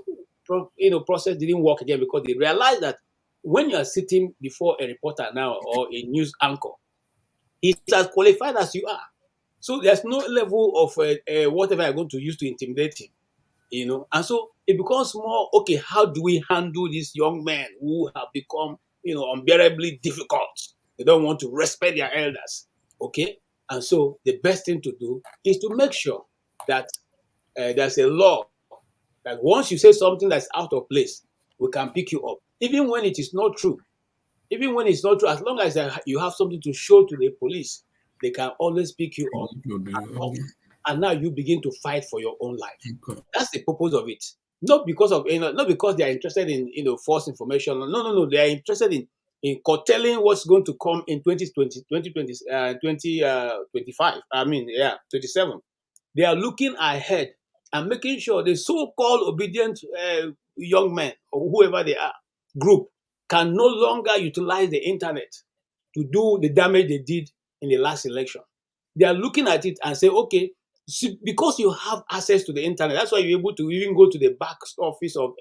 process didn't work again because they realized that when you are sitting before a reporter now or a news anchor, he's as qualified as you are. So there's no level of whatever I'm going to use to intimidate him, and so it becomes more, okay, how do we handle these young men who have become, unbearably difficult? They don't want to respect their elders, okay? And so the best thing to do is to make sure that there's a law that once you say something that's out of place, we can pick you up, even when it is not true. Even when it's not true, as long as you have something to show to the police, they can always pick you up. And now you begin to fight for your own life. That's the purpose of it. Not because of not because they are interested in false information. No. They are interested in in curtailing what's going to come in 2025. 27. They are looking ahead and making sure the so-called obedient young men or whoever they are group can no longer utilize the internet to do the damage they did in the last election. They are looking at it and say, okay, because you have access to the internet, that's why you're able to even go to the back office of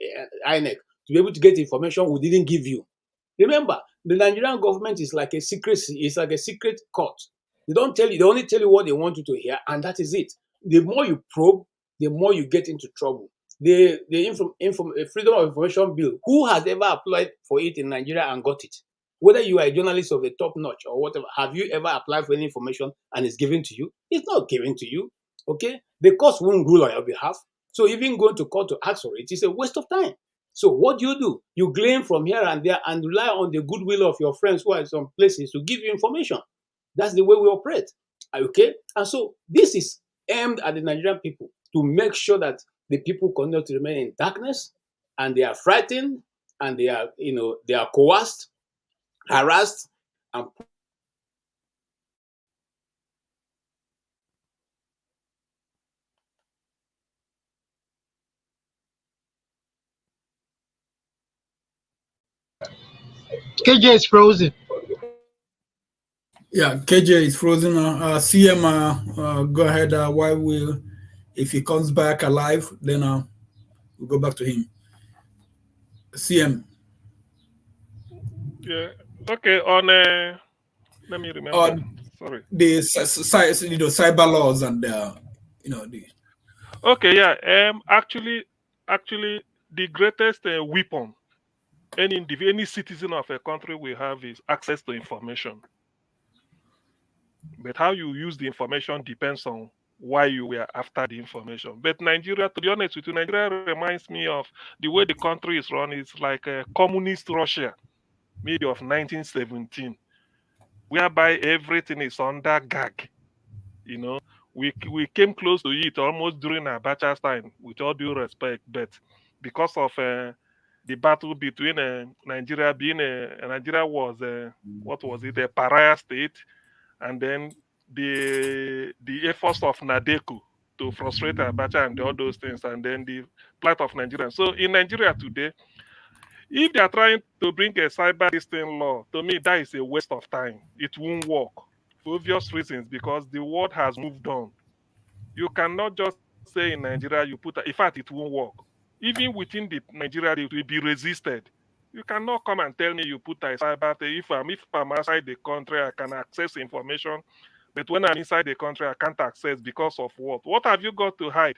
INEC to be able to get information we didn't give you. Remember, the Nigerian government is like a secrecy, it's like a secret court. They don't tell you, they only tell you what they want you to hear, and that is it. The more you probe, the more you get into trouble. The Freedom of Information Bill, who has ever applied for it in Nigeria and got it? Whether you are a journalist of the top notch or whatever, have you ever applied for any information and it's given to you? It's not given to you, okay? The court won't rule on your behalf. So even going to court to ask for it is a waste of time. So what do? You glean from here and there and rely on the goodwill of your friends who are in some places to give you information. That's the way we operate, okay? And so this is aimed at the Nigerian people to make sure that the people continue to remain in darkness and they are frightened and they are, they are coerced, harassed, and KJ is frozen. Yeah, KJ is frozen. CM, go ahead. If he comes back alive, then we'll go back to him. CM. Yeah. Okay. Let me remember. Sorry. The cyber laws and the. Okay. Yeah. Actually, the greatest weapon any citizen of a country will have is access to information. But how you use the information depends on why you were after the information. But Nigeria, to be honest with you, Nigeria reminds me of the way the country is run. It's like a communist Russia, maybe of 1917, whereby everything is under gag. We came close to it almost during Abacha's time, with all due respect, but because of the battle between Nigeria Nigeria was what was it, a pariah state, and then the efforts of Nadeku to frustrate Abacha and all those things, and then the plight of Nigeria. So in Nigeria today, if they are trying to bring a cyber distinct law, to me that is a waste of time. It won't work for obvious reasons, because the world has moved on. You cannot just say in Nigeria you put. In fact, it won't work. Even within the Nigeria, it will be resisted. You cannot come and tell me you put a cyber. If I'm outside the country, I can access information, but when I'm inside the country, I can't access because of what? What have you got to hide?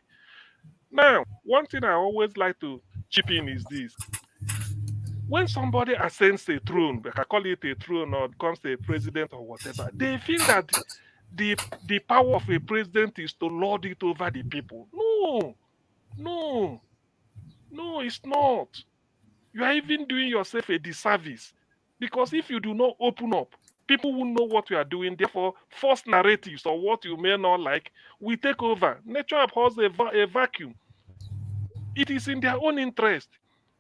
Now, one thing I always like to chip in is this: when somebody ascends a throne, like I call it a throne, or becomes a president or whatever, they feel that the power of a president is to lord it over the people. No, it's not. You are even doing yourself a disservice, because if you do not open up, people will know what you are doing. Therefore, false narratives or what you may not like will take over. Nature abhors a vacuum. It is in their own interest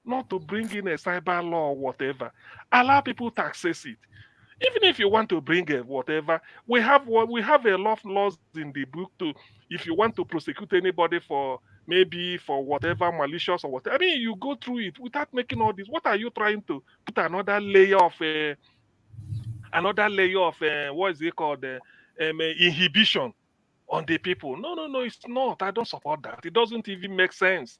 not to bring in a cyber law or whatever. Allow people to access it. Even if you want to bring a whatever, we have a lot of laws in the book to, if you want to prosecute anybody for maybe for whatever malicious or whatever. I mean, you go through it without making all this. What are you trying to put another layer of what is it called, inhibition on the people? No, it's not. I don't support that. It doesn't even make sense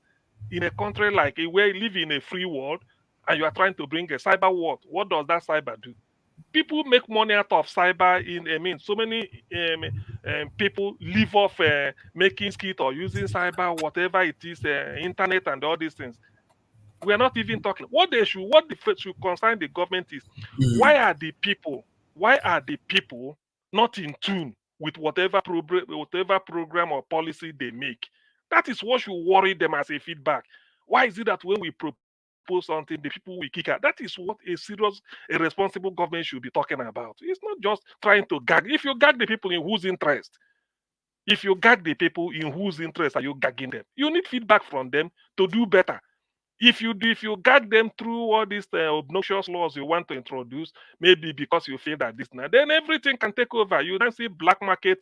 in a country like where you live in a free world and you are trying to bring a cyber world. What does that cyber do? People make money out of cyber. So many people live off making skit or using cyber, whatever it is, internet and all these things. We are not even talking. What should concern the government is why are the people not in tune with whatever program or policy they make? That is what should worry them as a feedback. Why is it that when we propose something, the people will kick out? That is what a responsible government should be talking about. It's not just trying to gag. If you gag the people in whose interest, are you gagging them? You need feedback from them to do better. If you guide them through all these obnoxious laws you want to introduce, maybe because you feel that this now, then everything can take over. You then see black market,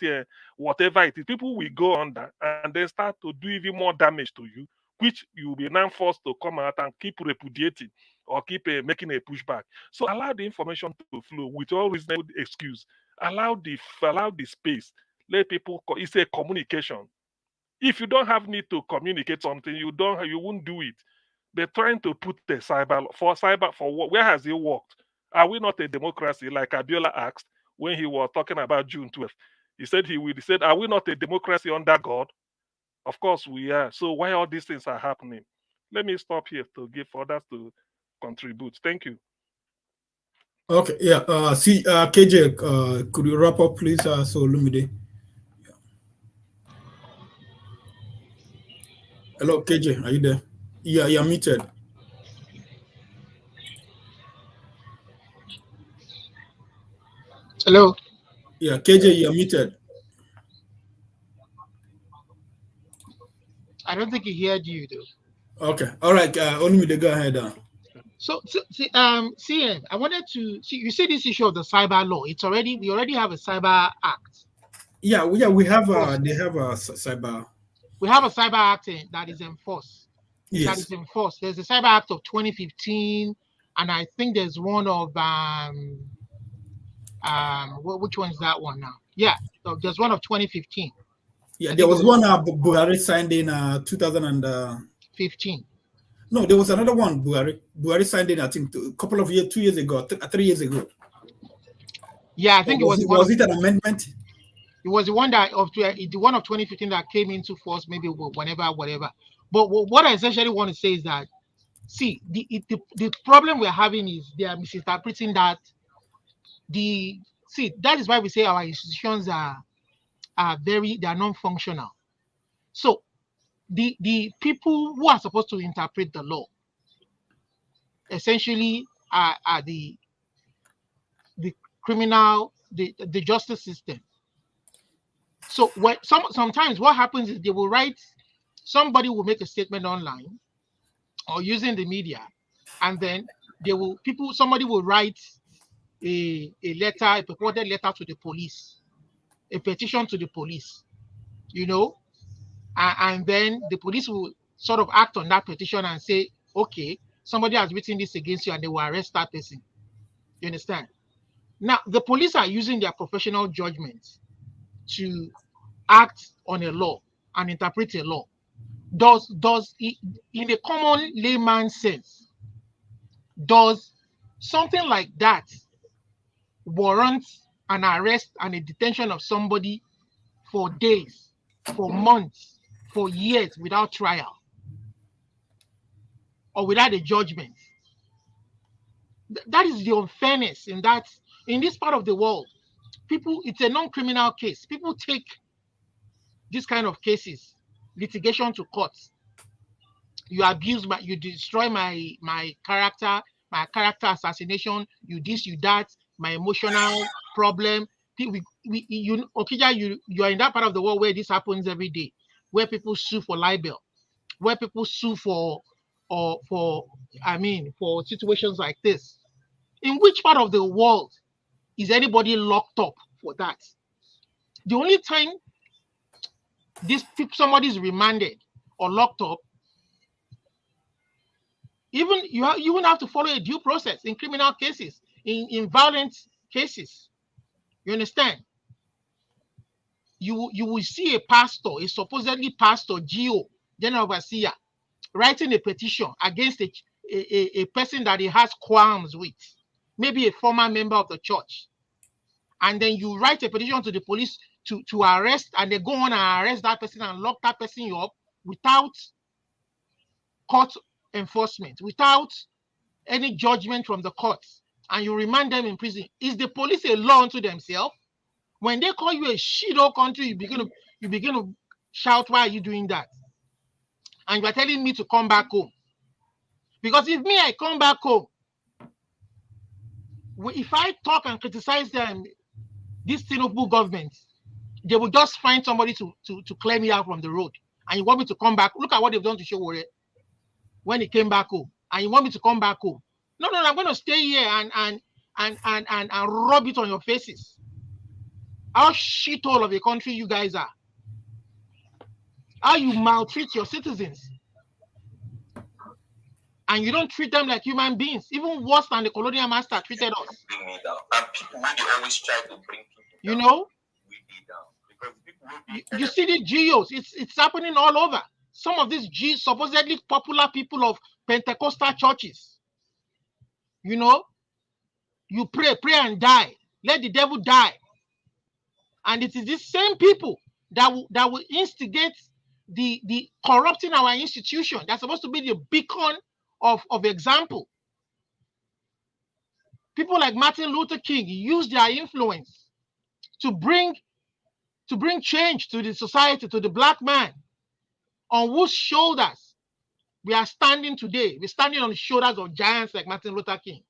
whatever it is, people will go under and then start to do even more damage to you, which you will be now forced to come out and keep repudiating or keep making a pushback. So allow the information to flow with all reasonable excuse. Allow the space. Let people. It's a communication. If you don't have need to communicate something, you won't do it. They're trying to put the cyber for what? Where has it worked? Are we not a democracy? Like Abiola asked when he was talking about June 12th. He said, are we not a democracy under God? Of course we are. So why all these things are happening? Let me stop here to give others to contribute. Thank you. Okay, yeah. KJ, could you wrap up, please? So Lumide. Hello, KJ, are you there? Yeah, you're muted. Hello. Yeah, KJ, you're muted. I don't think he heard you though. Okay, all right. Olumide, go ahead. So, CN, I wanted to see. You see this issue of the cyber law. We already have a cyber act. Yeah, we have. They have a cyber. We have a cyber act that is enforced. Yes. That is enforced. There's a cyber act of 2015, and I think there's one of which one is that one now? Yeah, so there's one of 2015. Yeah, there was one Buhari signed in 2015. No, there was another one Buhari signed in, I think, a couple of years, 2 years ago, 3 years ago. Yeah, I think was it an amendment? It was the one of 2015 that came into force, maybe whatever. But what I essentially want to say is that, see, the problem we're having is they are misinterpreting that. That is why we say our institutions are non-functional. So the people who are supposed to interpret the law essentially are the criminal, the justice system. So sometimes what happens is somebody will make a statement online or using the media, and then somebody will write a purported letter to the police, a petition to the police, and then the police will sort of act on that petition and say, okay, somebody has written this against you, and they will arrest that person. You understand? Now, the police are using their professional judgment to act on a law and interpret a law. Does in a common layman's sense, does something like that warrant an arrest and a detention of somebody for days, for months, for years without trial or without a judgment? That is the unfairness in this part of the world. It's a non-criminal case. People take this kind of cases, litigation to courts. You destroy my character assassination, you this, you that, my emotional problem. Okija, you are in that part of the world where this happens every day, where people sue for libel, where people sue for situations like this. In which part of the world is anybody locked up for that? The only time somebody is remanded or locked up, even you won't have to follow a due process in criminal cases, in violent cases. You understand? You will see a pastor, a supposedly pastor, general overseer, writing a petition against a person that he has qualms with, maybe a former member of the church. And then you write a petition to the police to arrest, and they go on and arrest that person and lock that person up without court enforcement, without any judgment from the courts, and you remand them in prison. Is the police a law unto themselves? When they call you a shit-hole country, you begin to shout, why are you doing that? And you are telling me to come back home. Because if I come back home, if I talk and criticize them, this Tinubu government, they will just find somebody to clear me out from the road. And you want me to come back? Look at what they've done to Showore. when he came back home, and you want me to come back home. No, I'm going to stay here and rub it on your faces. How shithole of a country you guys are. How you maltreat your citizens. And you don't treat them like human beings, even worse than the colonial master treated us. Bring me down. And people will always try to bring people down. You know? We be down. Because people will be you see the GEOs, it's happening all over. Some of these supposedly popular people of Pentecostal churches. You know, you pray and die. Let the devil die. And it is these same people that will instigate the corrupting our institution. That's supposed to be the beacon of example. People like Martin Luther King used their influence to bring change to the society, to the black man, on whose shoulders we are standing today. We're standing on the shoulders of giants like Martin Luther King.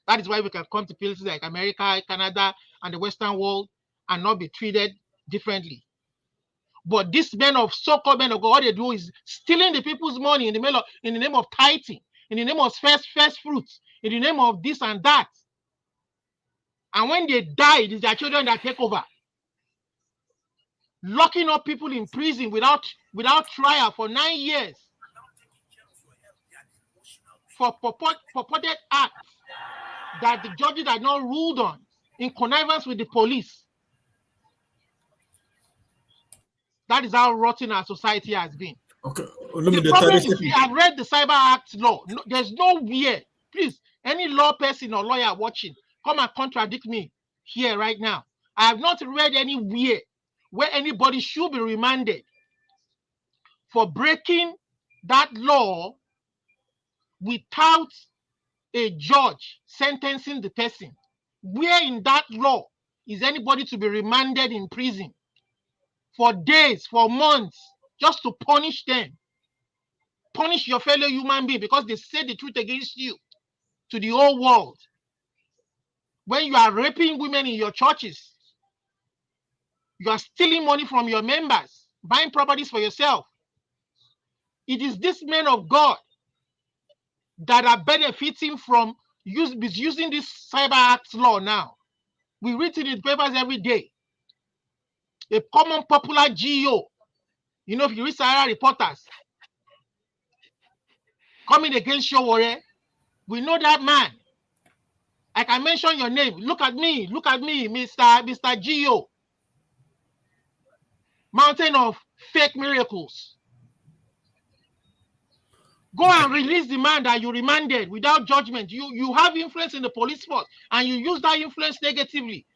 That is why we can come to places like America, Canada, and the Western world and not be treated differently. But these men of so-called men of God, what they do is stealing the people's money in the name of tithing, in the name of first fruits, in the name of this and that. And when they die, it is their children that take over. Locking up people in prison without trial for 9 years for purported acts that the judges had not ruled on in connivance with the police. That is how rotten our society has been. Okay. The problem is, I've read the Cyber Act law. No, there's nowhere. Please, any law person or lawyer watching, come and contradict me here right now. I have not read anywhere where anybody should be remanded for breaking that law without a judge sentencing the person. Where in that law is anybody to be remanded in prison for days, for months, just to punish them? Punish your fellow human being because they say the truth against you to the whole world. When you are raping women in your churches, you are stealing money from your members, buying properties for yourself. It is these men of God that are benefiting from using this Cyber Act law now. We read it in the papers every day. A common popular GEO, you know, if you read Sahara Reporters, coming against Showore, we know that man. I can mention your name. Look at me, Mr. GEO. Mountain of fake miracles. Go and release the man that you remanded without judgment. You have influence in the police force and you use that influence negatively.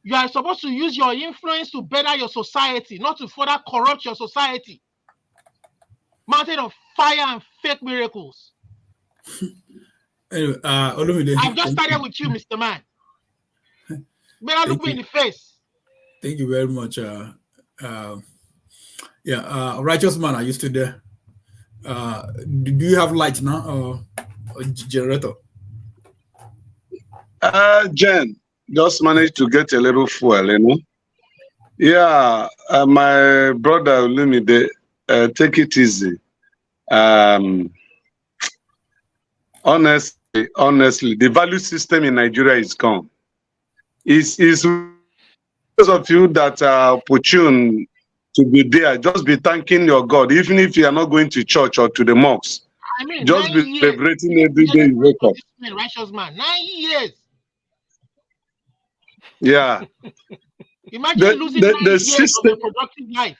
You are supposed to use your influence to better your society, not to further corrupt your society. Mountain of fire and fake miracles. Anyway, I've just started with you, Mr. Man. Better look me in the face. Thank you very much. Righteous man, are you still there? Do you have light now or generator? Jen, just managed to get a little fuel, you know. Yeah, my brother, Lumide, take it easy. Honestly, the value system in Nigeria is gone. It's because of you that are opportune to be there. Just be thanking your God, even if you are not going to church or to the mosques. I mean, just be celebrating every day you wake up. Righteous man, 9 years. Yeah. Imagine losing 9 years system, of a productive life.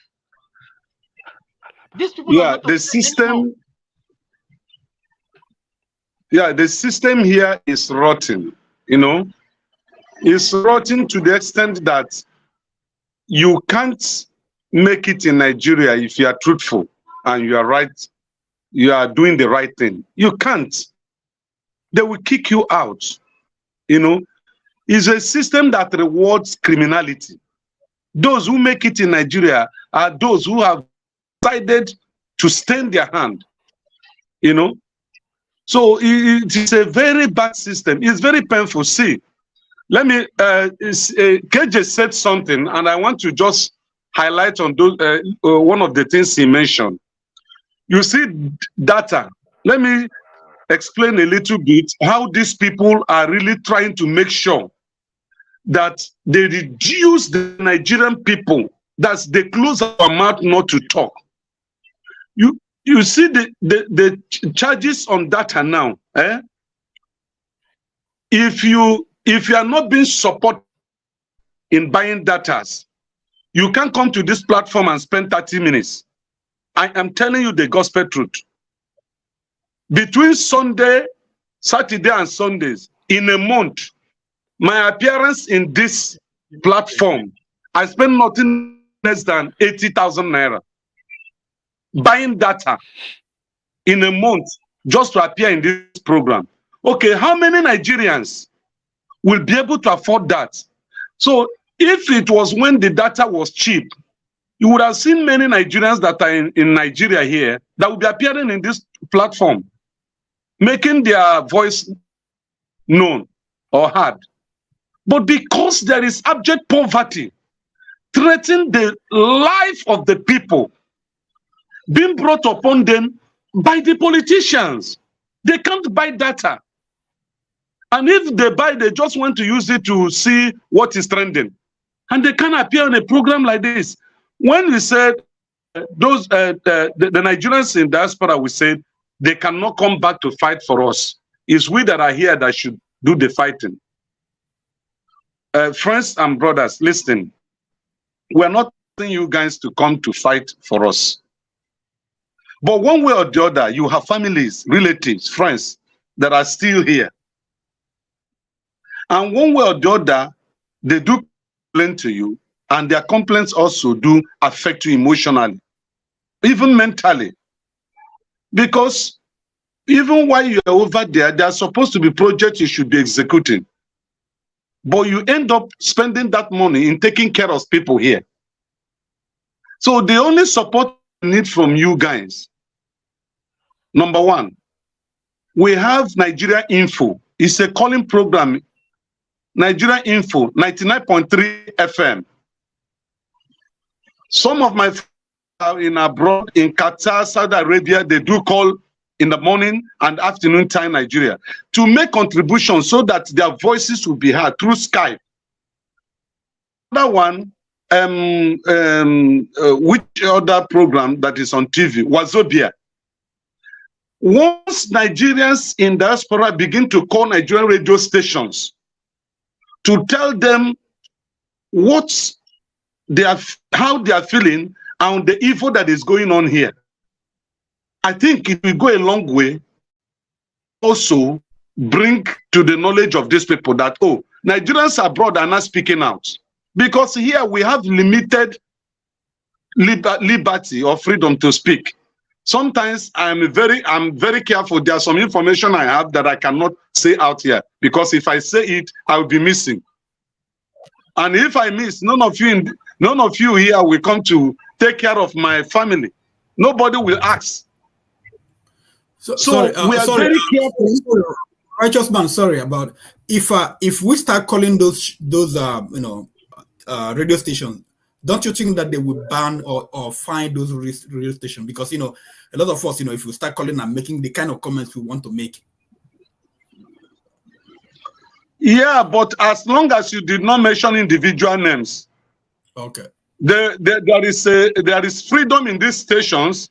These people the system. Yeah, the system here is rotten, you know. It's rotten to the extent that you can't make it in Nigeria if you are truthful and you are right, you are doing the right thing. You can't. They will kick you out, you know. It's a system that rewards criminality. Those who make it in Nigeria are those who have decided to stain their hand, you know. So it is a very bad system. It's very painful. See, let me, KJ said something, and I want to just highlight on those, one of the things he mentioned. You see data. Let me explain a little bit how these people are really trying to make sure that they reduce the Nigerian people, that they close our mouth not to talk. You see the charges on data now. If you are not being supported in buying data, you can't come to this platform and spend 30 minutes. I am telling you the gospel truth. Between Saturday and Sundays, in a month, my appearance in this platform, I spend nothing less than 80,000 naira buying data in a month just to appear in this program. Okay, how many Nigerians will be able to afford that? So if it was when the data was cheap, you would have seen many Nigerians that are in Nigeria here that will be appearing in this platform, making their voice known or heard. But because there is abject poverty threatening the life of the people being brought upon them by the politicians, they can't buy data. And if they buy, they just want to use it to see what is trending. And they can't appear on a program like this. When we said the Nigerians in diaspora, we said they cannot come back to fight for us. It's we that are here that should do the fighting. Friends and brothers, listen. We're not asking you guys to come to fight for us. But one way or the other, you have families, relatives, friends that are still here. And one way or the other, they do complain to you, and their complaints also do affect you emotionally, even mentally. Because even while you're over there, there are supposed to be projects you should be executing. But you end up spending that money in taking care of people here. So the only support I need from you guys, number one, we have Nigeria Info. It's a calling program. Nigeria Info, 99.3 FM. Some of my friends are in abroad, in Qatar, Saudi Arabia, they do call in the morning and afternoon time Nigeria to make contributions so that their voices will be heard through Skype. Another one, which other program that is on TV? Wazobia. Once Nigerians in diaspora begin to call Nigerian radio stations to tell them how they are feeling and the evil that is going on here, I think it will go a long way. Also bring to the knowledge of these people that, oh, Nigerians abroad are not speaking out. Because here we have limited liberty or freedom to speak. Sometimes I'm very careful. There's some information I have that I cannot say out here, because if I say it, I will be missing. And if I miss, none of you here will come to take care of my family. Nobody will ask. So we are very careful. Righteous man, sorry about if we start calling those radio stations, don't you think that they will ban or fine those radio stations? Because a lot of us, if we start calling and making the kind of comments we want to make. Yeah, but as long as you did not mention individual names, okay. There is freedom in these stations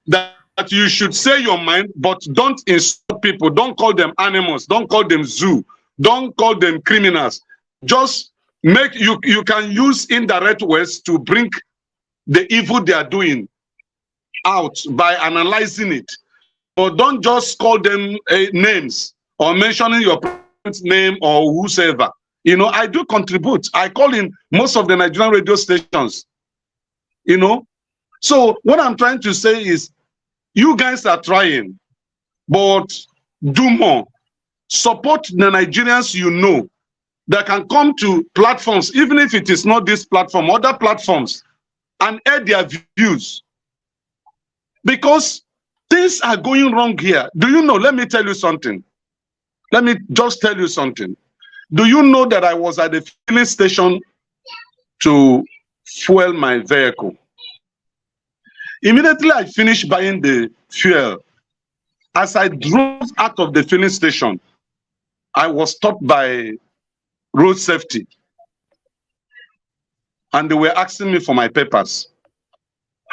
that you should say your mind, but don't insult people. Don't call them animals. Don't call them zoo. Don't call them criminals. Just make you can use indirect words to bring the evil they are doing out by analyzing it. But don't just call them names or mentioning your parent's name or whosoever. I do contribute. I call in most of the Nigerian radio stations. So what I'm trying to say is, you guys are trying, but do more. Support the Nigerians that can come to platforms, even if it is not this platform, other platforms, and air their views. Because things are going wrong here. Do you know? Let me tell you something. Let me just tell you something. Do you know that I was at the filling station to fuel my vehicle? Immediately I finished buying the fuel. As I drove out of the filling station, I was stopped by road safety. And they were asking me for my papers.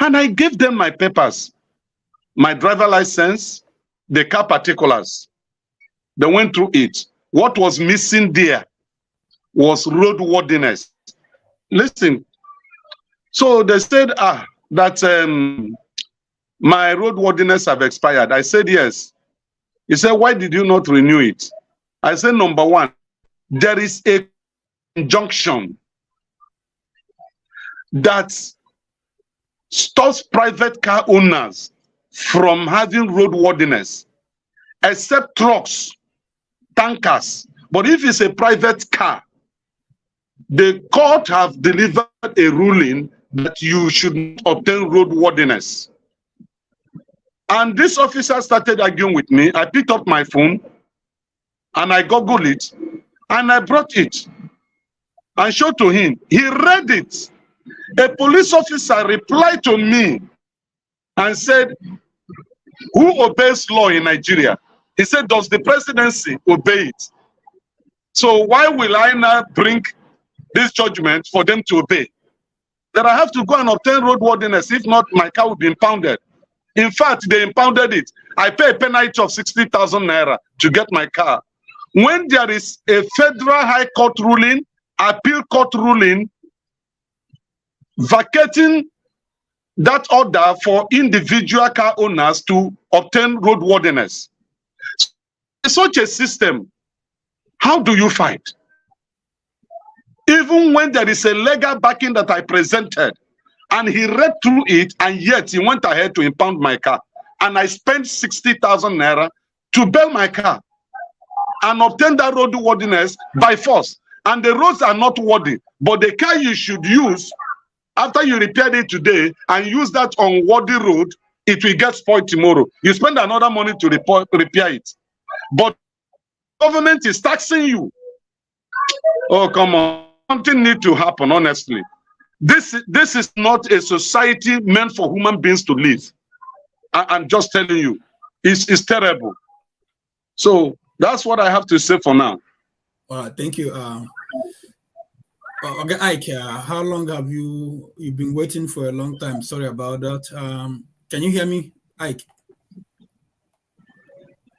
And I gave them my papers, my driver license, the car particulars. They went through it. What was missing there was roadworthiness. Listen, so they said that my roadworthiness have expired. I said yes. He said, why did you not renew it? I said, number one, there is a injunction that stops private car owners from having roadworthiness, except trucks, tankers. But if it's a private car, the court have delivered a ruling that you should not obtain roadworthiness. And this officer started arguing with me. I picked up my phone and I Googled it and I brought it and showed to him. He read it. A police officer replied to me and said, who obeys law in Nigeria? He said, does the presidency obey it? So why will I now bring this judgment for them to obey? That I have to go and obtain roadworthiness. If not, my car will be impounded. In fact, they impounded it. I pay a penalty of 60,000 naira to get my car. When there is a federal high court ruling, appeal court ruling, vacating that order for individual car owners to obtain roadworthiness. In such a system, how do you fight? Even when there is a legal backing that I presented, and he read through it, and yet he went ahead to impound my car. And I spent 60,000 naira to bail my car and obtain that roadworthiness by force. And the roads are not worthy, but the car you should use after you repaired it today and use that unworthy road, it will get spoiled tomorrow. You spend another money to repair it. But government is taxing you. Oh, come on. Something needs to happen, honestly. This is not a society meant for human beings to live. I'm just telling you, it's terrible. So that's what I have to say for now. All right, thank you. Okay, Ike, how long have you've been waiting for a long time? Sorry about that. Can you hear me, Ike?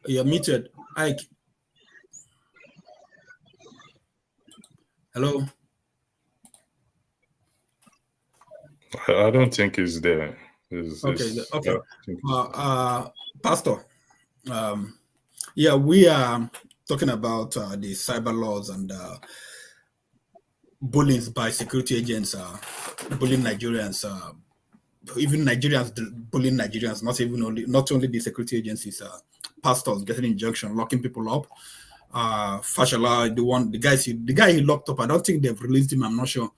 You're muted, Ike. Hello. I don't think it's there. Okay. Pastor, yeah, we are talking about the cyber laws and bullying by security agents, bullying Nigerians, even Nigerians bullying Nigerians, not only the security agencies, pastors getting injunction, locking people up. Fashala, the guy he locked up, I don't think they've released him. I'm not sure.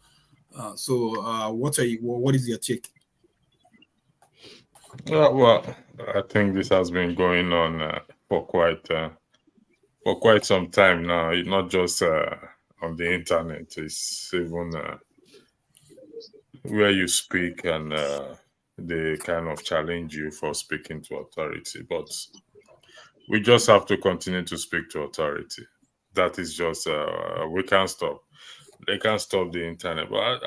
What is your take? Well, I think this has been going on for quite some time now. It's not just on the internet. It's even where you speak and they kind of challenge you for speaking to authority. But we just have to continue to speak to authority. That is just we can't stop. They can't stop the internet. But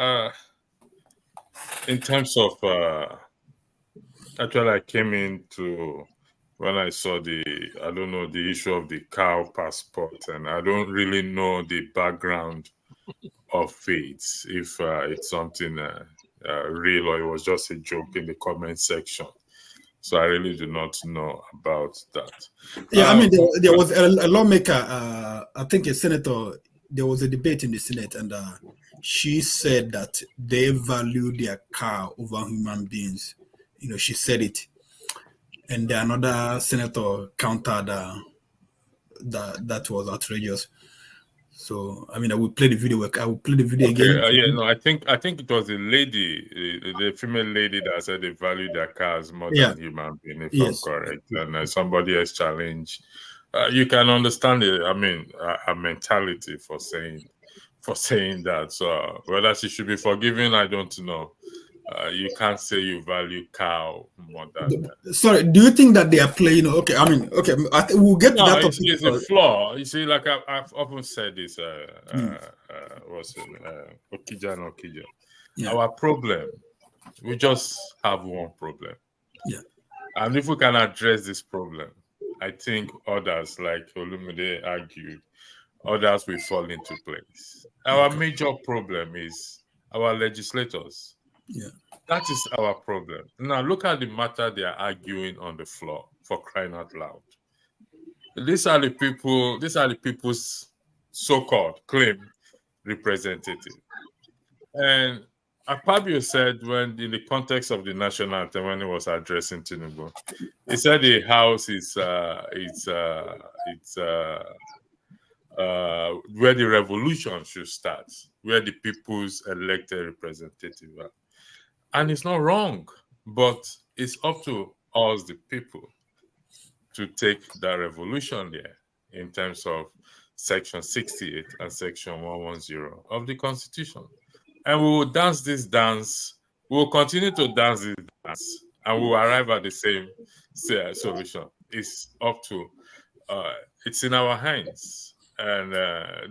in terms of actually, I came into when I saw the issue of the cow passport, and I don't really know the background of it, if it's something real or it was just a joke in the comment section. So I really do not know about that. Yeah, I mean, there was a lawmaker, I think a senator. There was a debate in the Senate, and she said that they value their car over human beings. You know, she said it, and another senator countered that was outrageous. So, I mean, I will play the video. I will play the video again. I think it was a lady, the female lady that said they value their cars more than human beings, if I'm correct. And somebody else challenged. You can understand it. I mean, her mentality for saying that. So whether she should be forgiven, I don't know. you can't say you value cow more than. Sorry, do you think that they are playing? Okay, I mean, okay, we'll get to No, that topic. it's a flaw. You see, like I've often said this. What's it? Okija. Yeah. Our problem, we just have one problem. Yeah. And if we can address this problem, I think others, like Olumide argued, others will fall into place. Our major problem is our legislators. Yeah. That is our problem. Now look at the matter they are arguing on the floor, for crying out loud. These are the people's so-called claim representative. And Akpabio said, when in the context of the national anthem, when he was addressing Tinubu, he said the house is where the revolution should start, where the people's elected representative are. And it's not wrong, but it's up to us, the people, to take that revolution there in terms of Section 68 and Section 110 of the Constitution. And we will dance this dance. We will continue to dance this dance, and we will arrive at the same solution. It's up to, it's in our hands. And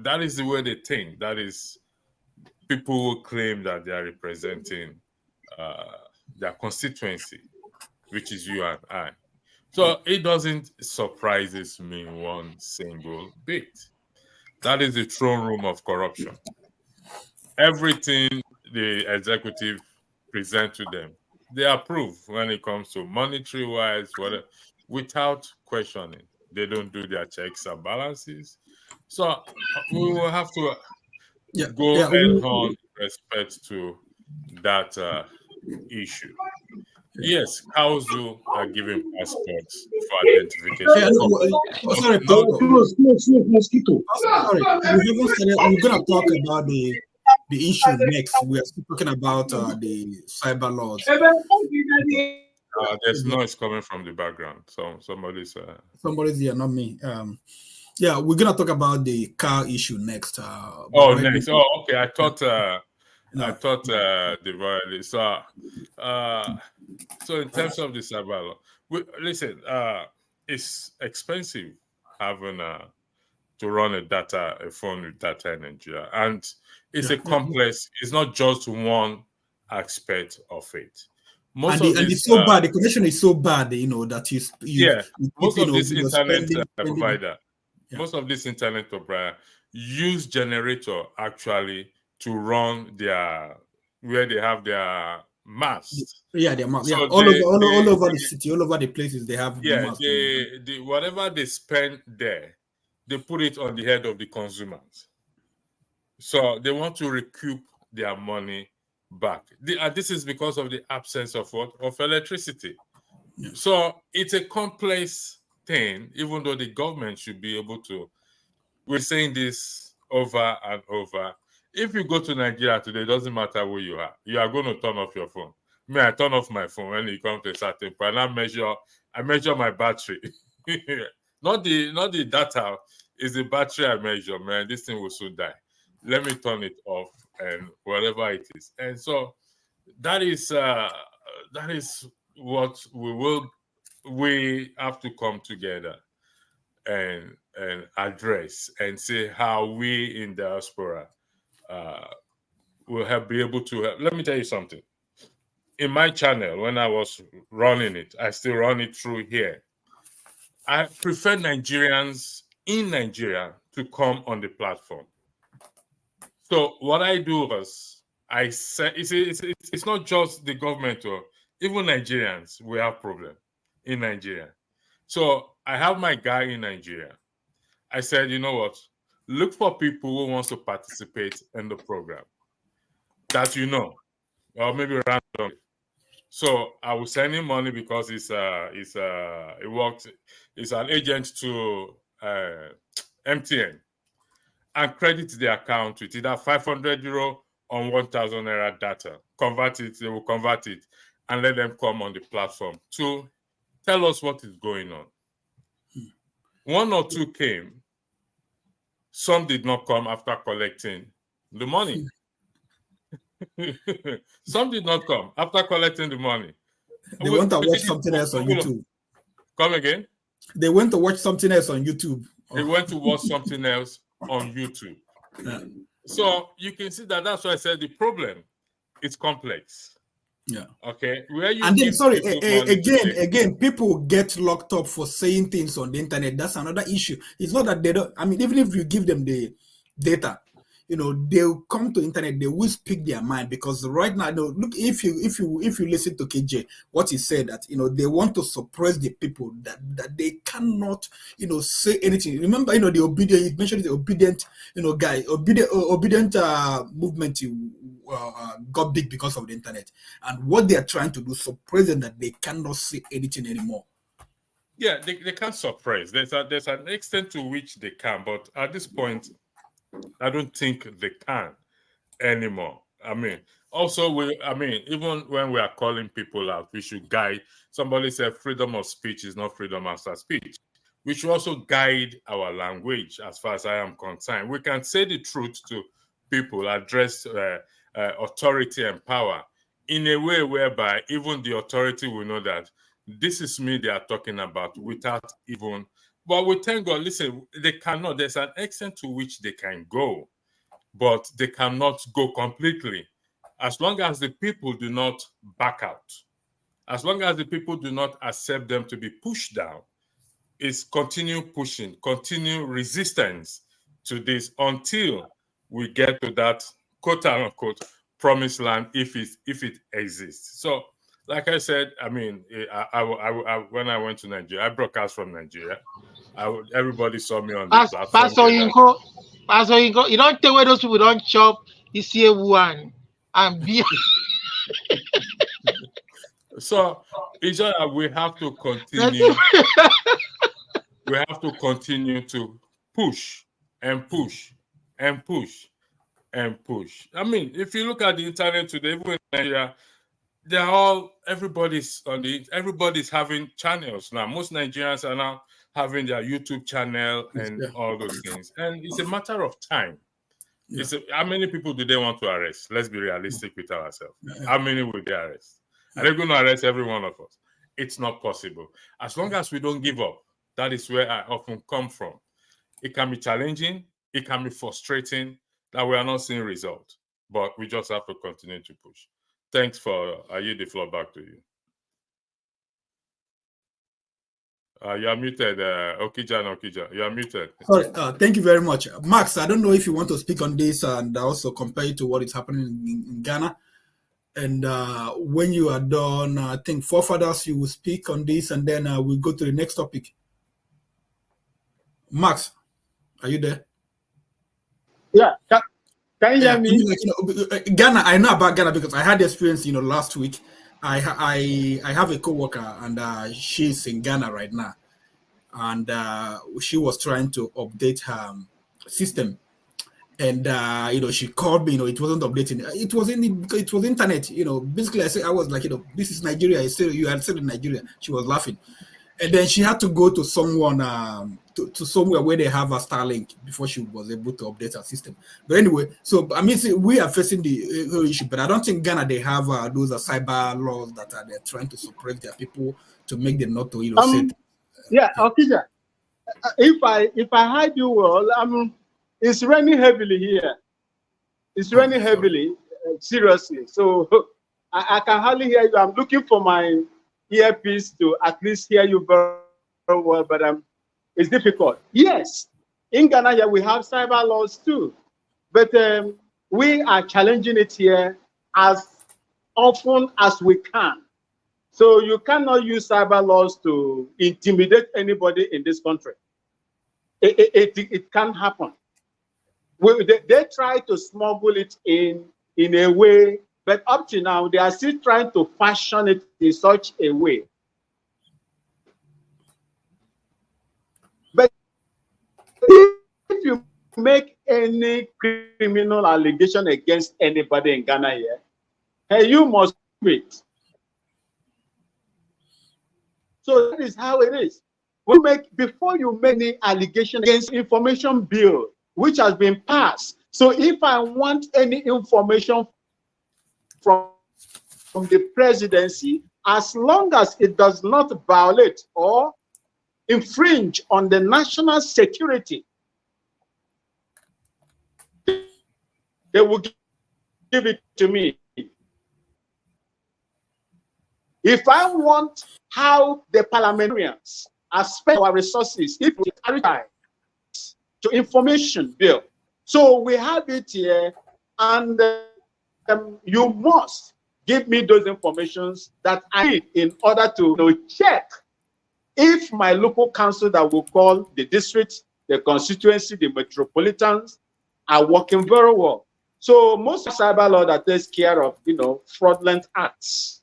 that is the way they think. That is, people who claim that they are representing their constituency, which is you and I. So it doesn't surprise me one single bit. That is the throne room of corruption. Everything the executive present to them, they approve when it comes to monetary wise, whatever, without questioning. They don't do their checks and balances. So we will have to go head on with respect to that issue. Yes, cows are given passports for identification. Sorry, mosquito. Sorry, we're gonna talk about the issue next. We are still talking about the cyber laws. There's noise coming from the background. So somebody's here, not me. Yeah, we're gonna talk about the car issue next. Next. Okay. I thought the royalty. So in terms of the cyber law, listen, it's expensive having to run a phone with data in Nigeria, and it's a complex. It's not just one aspect of it. It's so bad. The connection is so bad, that most of this internet provider. Most of this internet provider use generator actually to run where they have their masts. Yeah, their masts. So all over the city, all over the places they have. Yeah, whatever they spend there, they put it on the head of the consumers. So they want to recoup their money back. This is because of the absence of electricity. Yeah. So it's a complex thing, even though the government should be able to. We're saying this over and over. If you go to Nigeria today, it doesn't matter where you are going to turn off your phone. I turn off my phone when it comes to a certain point. I measure my battery. not the data, it's the battery I measure, man. This thing will soon die. Let me turn it off and whatever it is. And so that is what we have to come together and address and see how we in diaspora will be able to help. Let me tell you something. In my channel, when I was running it, I still run it through here. I prefer Nigerians in Nigeria to come on the platform. So what I do is I say it's not just the government or even Nigerians. We have problem in Nigeria. So I have my guy in Nigeria. I said, you know what? Look for people who wants to participate in the program that or maybe randomly. So I will send him money because it's an agent to MTN, and credit the account with either 500 euro or 1,000 naira data. They will convert it and let them come on the platform to tell us what is going on. One or two came. Some did not come after collecting the money. Some did not come after collecting the money. They went to watch something else on YouTube. Come again? They went to watch something else on YouTube. They went to watch something else on YouTube. Yeah. So you can see that that's why I said the problem is complex. Yeah. Okay. Where you and then give sorry, people money again, people get locked up for saying things on the internet. That's another issue. It's not that they don't. I mean, even if you give them the data, you know, they'll come to internet. They will speak their mind, because right now, look, if you listen to KJ, what he said, that they want to suppress the people, that they cannot say anything. Remember, the obedient. He mentioned the obedient guy, obedient movement. Got big because of the internet, and what they are trying to do, suppress them, that they cannot say anything anymore. Yeah, they can't suppress. There's an extent to which they can, but at this point, I don't think they can anymore. I mean, also, even when we are calling people out, we should guide. Somebody said freedom of speech is not freedom after speech. We should also guide our language, as far as I am concerned. We can say the truth to people, address authority and power in a way whereby even the authority will know that this is me they are talking about, without even. But we thank God, listen, they cannot. There's an extent to which they can go, but they cannot go completely. As long as the people do not back out, as long as the people do not accept them to be pushed down, it's continue pushing, continue resistance to this until we get to that quote unquote promised land, if it exists. So, like I said, I mean, I when I went to Nigeria, I broadcast from Nigeria. Everybody saw me on the platform. Pastor Inko, you don't tell where those people don't chop. You see one and be. So it's just that we have to continue. We have to continue to push and push and push and push. I mean, if you look at the internet today, even in Nigeria, everybody's having channels now. Most Nigerians are now having their YouTube channel and all those things. And it's a matter of time. Yeah. How many people do they want to arrest? Let's be realistic with ourselves. How many will they arrest? Are they going to arrest every one of us? It's not possible. As long as we don't give up, that is where I often come from. It can be challenging. It can be frustrating that we are not seeing results. But we just have to continue to push. Thanks I yield the floor back to you. You are muted, Okija. You are muted. Sorry, thank you very much. Max, I don't know if you want to speak on this and also compare it to what is happening in Ghana. And when you are done, I think forefathers, you will speak on this, and then we'll go to the next topic. Max, are you there? Yeah. Can you hear me? Ghana, I know about Ghana because I had the experience, last week. I have a coworker, and she's in Ghana right now, and she was trying to update her system, and she called me. It wasn't updating. It was internet. Basically, I was like, this is Nigeria. You are still in Nigeria. She was laughing, and then she had to go to someone to somewhere where they have a Starlink before she was able to update her system. But anyway, so I mean, we are facing the issue, but I don't think Ghana they have those cyber laws that they're trying to suppress their people to make them not to say. Yeah, Okija. If I heard you well, it's raining heavily here. It's raining heavily, seriously. So I can hardly hear you. I'm looking for my earpiece to at least hear you very well, but it's difficult. Yes, in Ghana here we have cyber laws too, but we are challenging it here as often as we can. So you cannot use cyber laws to intimidate anybody in this country. It can't happen. They try to smuggle it in a way, but up to now they are still trying to fashion it in such a way. But if you make any criminal allegation against anybody in Ghana here, hey, you must quit. So that is how it is. Before you make any allegation against information bill, which has been passed. So if I want any information from the presidency as long as it does not violate or infringe on the national security. They will give it to me. If I want how the parliamentarians are spending our resources, if we carry to information bill, so we have it here, and you must give me those informations that I need in order to check if my local council that will call the district, the constituency, the metropolitans are working very well. So most cyber law that takes care of, fraudulent acts,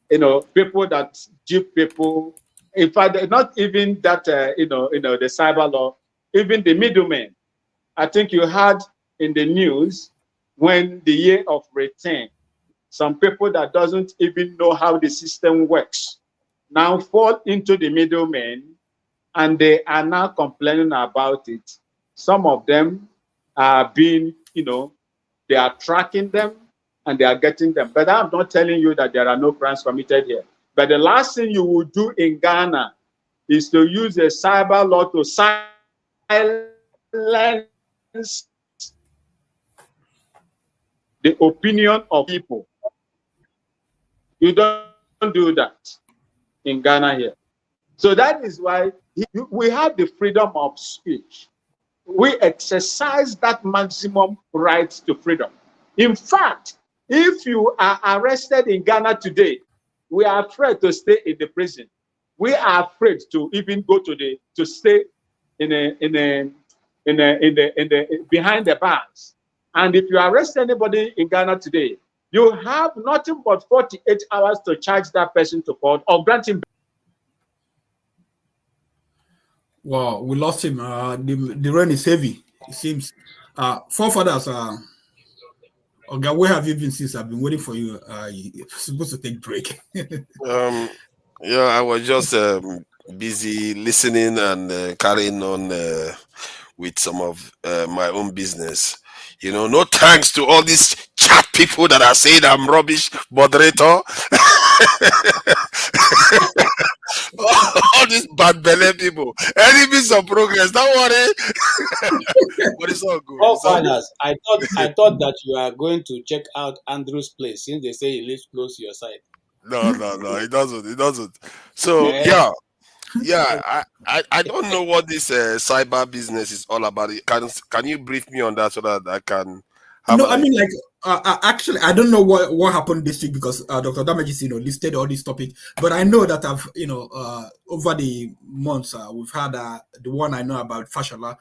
people that dupe people. In fact, not even that, the cyber law, even the middlemen. I think you had in the news when the year of return, some people that doesn't even know how the system works now fall into the middlemen, and they are now complaining about it. Some of them are being, they are tracking them and they are getting them. But I'm not telling you that there are no crimes committed here. But the last thing you will do in Ghana is to use a cyber law to silence the opinion of people. You don't do that in Ghana here. So that is why we have the freedom of speech. We exercise that maximum right to freedom. In fact, if you are arrested in Ghana today, we are afraid to stay in the prison. We are afraid to even go to stay behind the bars. And if you arrest anybody in Ghana today, you have nothing but 48 hours to charge that person to court or grant him. Wow, we lost him. The rain is heavy. It seems. Forefathers, okay, where have you been since? I've been waiting for you. You're supposed to take break. Yeah, I was just busy listening and carrying on with some of my own business. No thanks to all these chat people that are saying I'm rubbish moderator. All these bad belly people, enemies of progress. Don't worry, but it's all good. Oh, It's all good. fathers, I thought that you are going to check out Andrew's place since they say he lives close to your side. No, it doesn't. So yeah, I don't know what this cyber business is all about. Can you brief me on that so that I can have? No, I mean, like, actually, I don't know what happened this week because Dr. Damages, listed all these topics. But I know that I've, over the months, we've had the one I know about Fashola,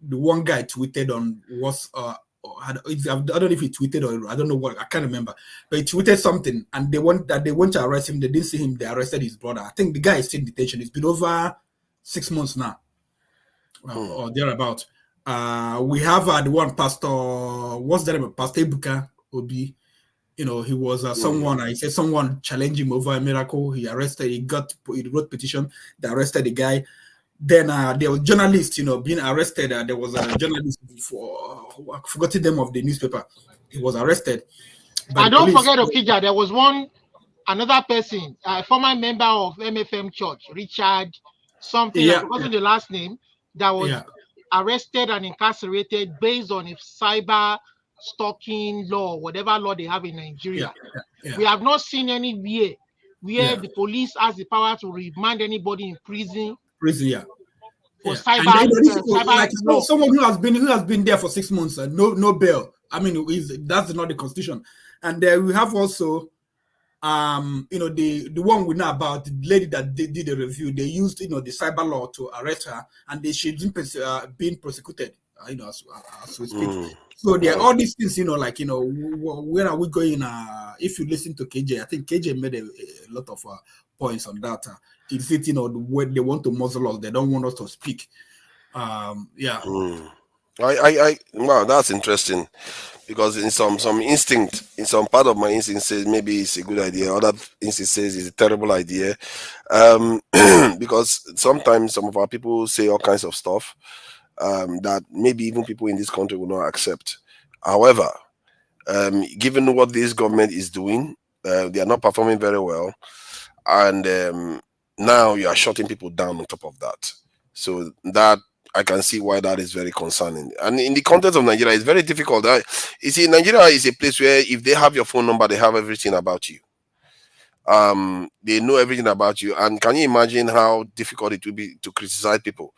the one guy tweeted on I don't know if he tweeted or I don't know what, I can't remember, but he tweeted something and they went to arrest him. They didn't see him. They arrested his brother. I think the guy is still in detention. It's been over 6 months now, or thereabout. We have the one pastor. What's the name of Pastor Ibuka Obi? He was someone. He said someone challenged him over a miracle. He arrested. He wrote petition. They arrested the guy. Then there was journalists, being arrested. There was a journalist I forgot the name of the newspaper. He was arrested. I don't forget Okija. There was another person, a former member of MFM Church, Richard something. I forgot the last name. That was arrested and incarcerated based on a cyber stalking law, whatever law they have in Nigeria. We have not seen anywhere where the police has the power to remand anybody in prison. For cyber someone who has been there for 6 months, no bail. I mean, that's not the constitution. And we have also the one we know about, the lady that did the review. They used the cyber law to arrest her, and she's being prosecuted as we speak. So there are all these things, where are we going? If you listen to KJ, I think KJ made a lot of points on that. It's where they want to muzzle us, they don't want us to speak. Wow, that's interesting, because in some instinct, in some part of my instinct says maybe it's a good idea, other instinct says it's a terrible idea, because sometimes some of our people say all kinds of stuff that maybe even people in this country will not accept. However, Given what this government is doing, they are not performing very well, and now you are shutting people down on top of that. So that I can see why that is very concerning. And in the context of Nigeria, it's very difficult. You see, Nigeria is a place where if they have your phone number, they have everything about you. They know everything about you. And can you imagine how difficult it will be to criticize people?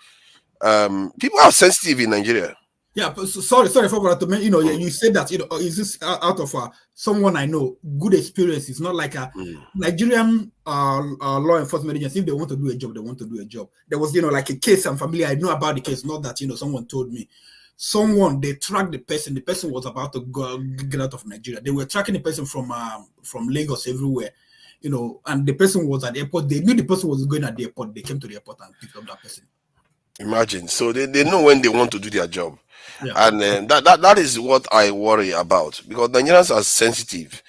People are sensitive in Nigeria. Yeah, but sorry for what I mean. You know, you said that, you know, is this out of someone I know, good experience? It's not like a Nigerian law enforcement agency. If they want to do a job, they want to do a job. There was, you know, like a case I'm familiar. I know about the case, not that, you know, someone told me. Someone, they tracked the person. The person was about to get out of Nigeria. They were tracking the person from Lagos everywhere, you know, and the person was at the airport. They knew the person was going at the airport. They came to the airport and picked up that person. Imagine. So they know when they want to do their job. Yeah. And that is what I worry about, because Nigerians are sensitive,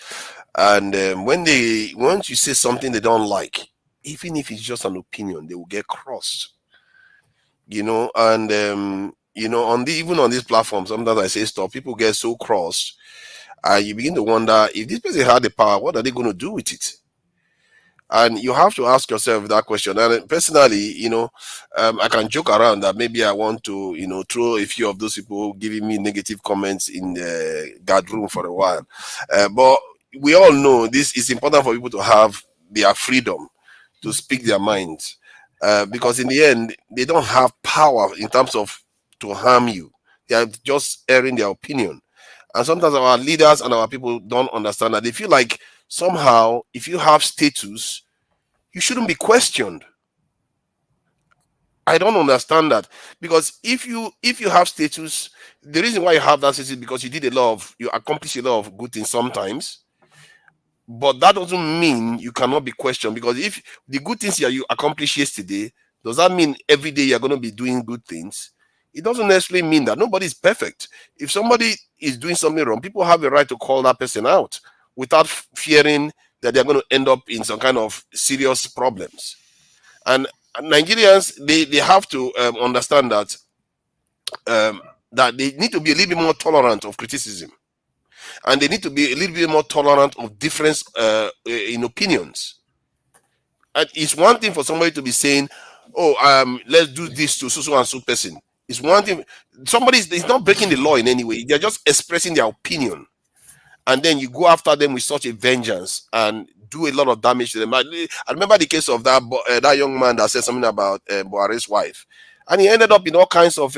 and once you say something they don't like, even if it's just an opinion, they will get crossed, you know. And you know, even on this platform, sometimes I say stuff, people get so crossed, and you begin to wonder, if this person had the power, what are they going to do with it? And you have to ask yourself that question. And personally, you know, I can joke around that maybe I want to, you know, throw a few of those people giving me negative comments in the guard room for a while. But we all know this is important for people to have their freedom to speak their minds. Because in the end, they don't have power in terms of to harm you. They are just airing their opinion. And sometimes our leaders and our people don't understand that. They feel like somehow, if you have status, you shouldn't be questioned. I don't understand that, because if you have status, the reason why you have that status is because you accomplished a lot of good things sometimes. But that doesn't mean you cannot be questioned, because if the good things you accomplished yesterday, does that mean every day you're going to be doing good things? It doesn't necessarily mean that. Nobody is perfect. If somebody is doing something wrong, people have a right to call that person out without fearing that they're going to end up in some kind of serious problems. And Nigerians, they have to understand that that they need to be a little bit more tolerant of criticism, and they need to be a little bit more tolerant of difference in opinions. And it's one thing for somebody to be saying, "Oh, let's do this to so and so person." It's one thing. Somebody is not breaking the law in any way. They're just expressing their opinion, and then you go after them with such a vengeance and do a lot of damage to them. I remember the case of that young man that said something about Buhari's wife, and he ended up in all kinds of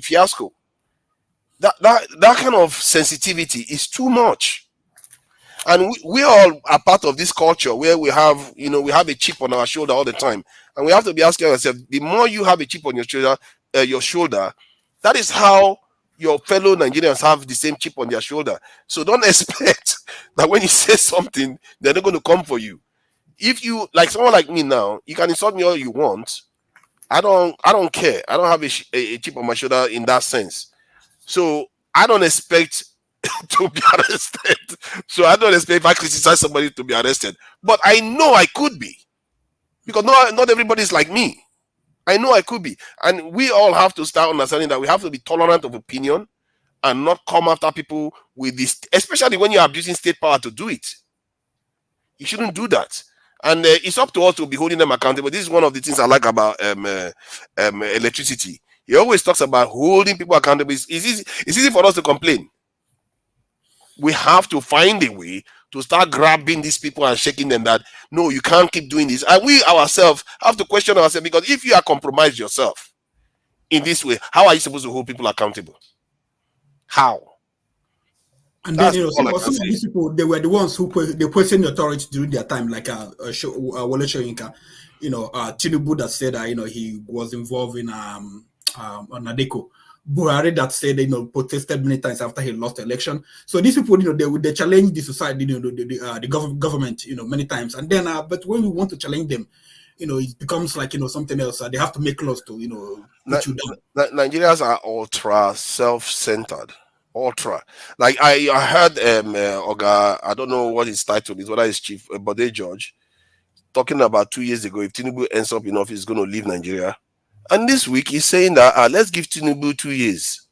fiasco. That kind of sensitivity is too much. And we all are part of this culture where we have a chip on our shoulder all the time, and we have to be asking ourselves: the more you have a chip on your shoulder, that is how your fellow Nigerians have the same chip on their shoulder. So don't expect that when you say something, they're not going to come for you. If you, like someone like me now, you can insult me all you want. I don't care. I don't have a chip on my shoulder in that sense. So I don't expect to be arrested. So I don't expect if I criticize somebody to be arrested. But I know I could be, because not everybody is like me. I know I could be. And we all have to start understanding that we have to be tolerant of opinion and not come after people with this, especially when you're abusing state power to do it. You shouldn't do that. And it's up to us to be holding them accountable. This is one of the things I like about electricity. He always talks about holding people accountable. It's easy for us to complain. We have to find a way to start grabbing these people and shaking them that, no, you can't keep doing this. And we ourselves have to question ourselves, because if you are compromised yourself in this way, how are you supposed to hold people accountable? How? And then, some of these people, they were the ones who they questioned the authority during their time, like Wole Soyinka, Tinubu that said that, he was involved in Nadeko. Buhari that said, protested many times after he lost the election. So these people, they challenge the society, the government, many times. And then, but when we want to challenge them, it becomes like, something else. They have to make laws to, put you down. Nigerians are ultra self-centered. Ultra. Like I heard Oga, I don't know what his title is, whether it's Chief Bode George, talking about 2 years ago, if Tinubu ends up in office, he's going to leave Nigeria. And this week he's saying that let's give Tinubu 2 years.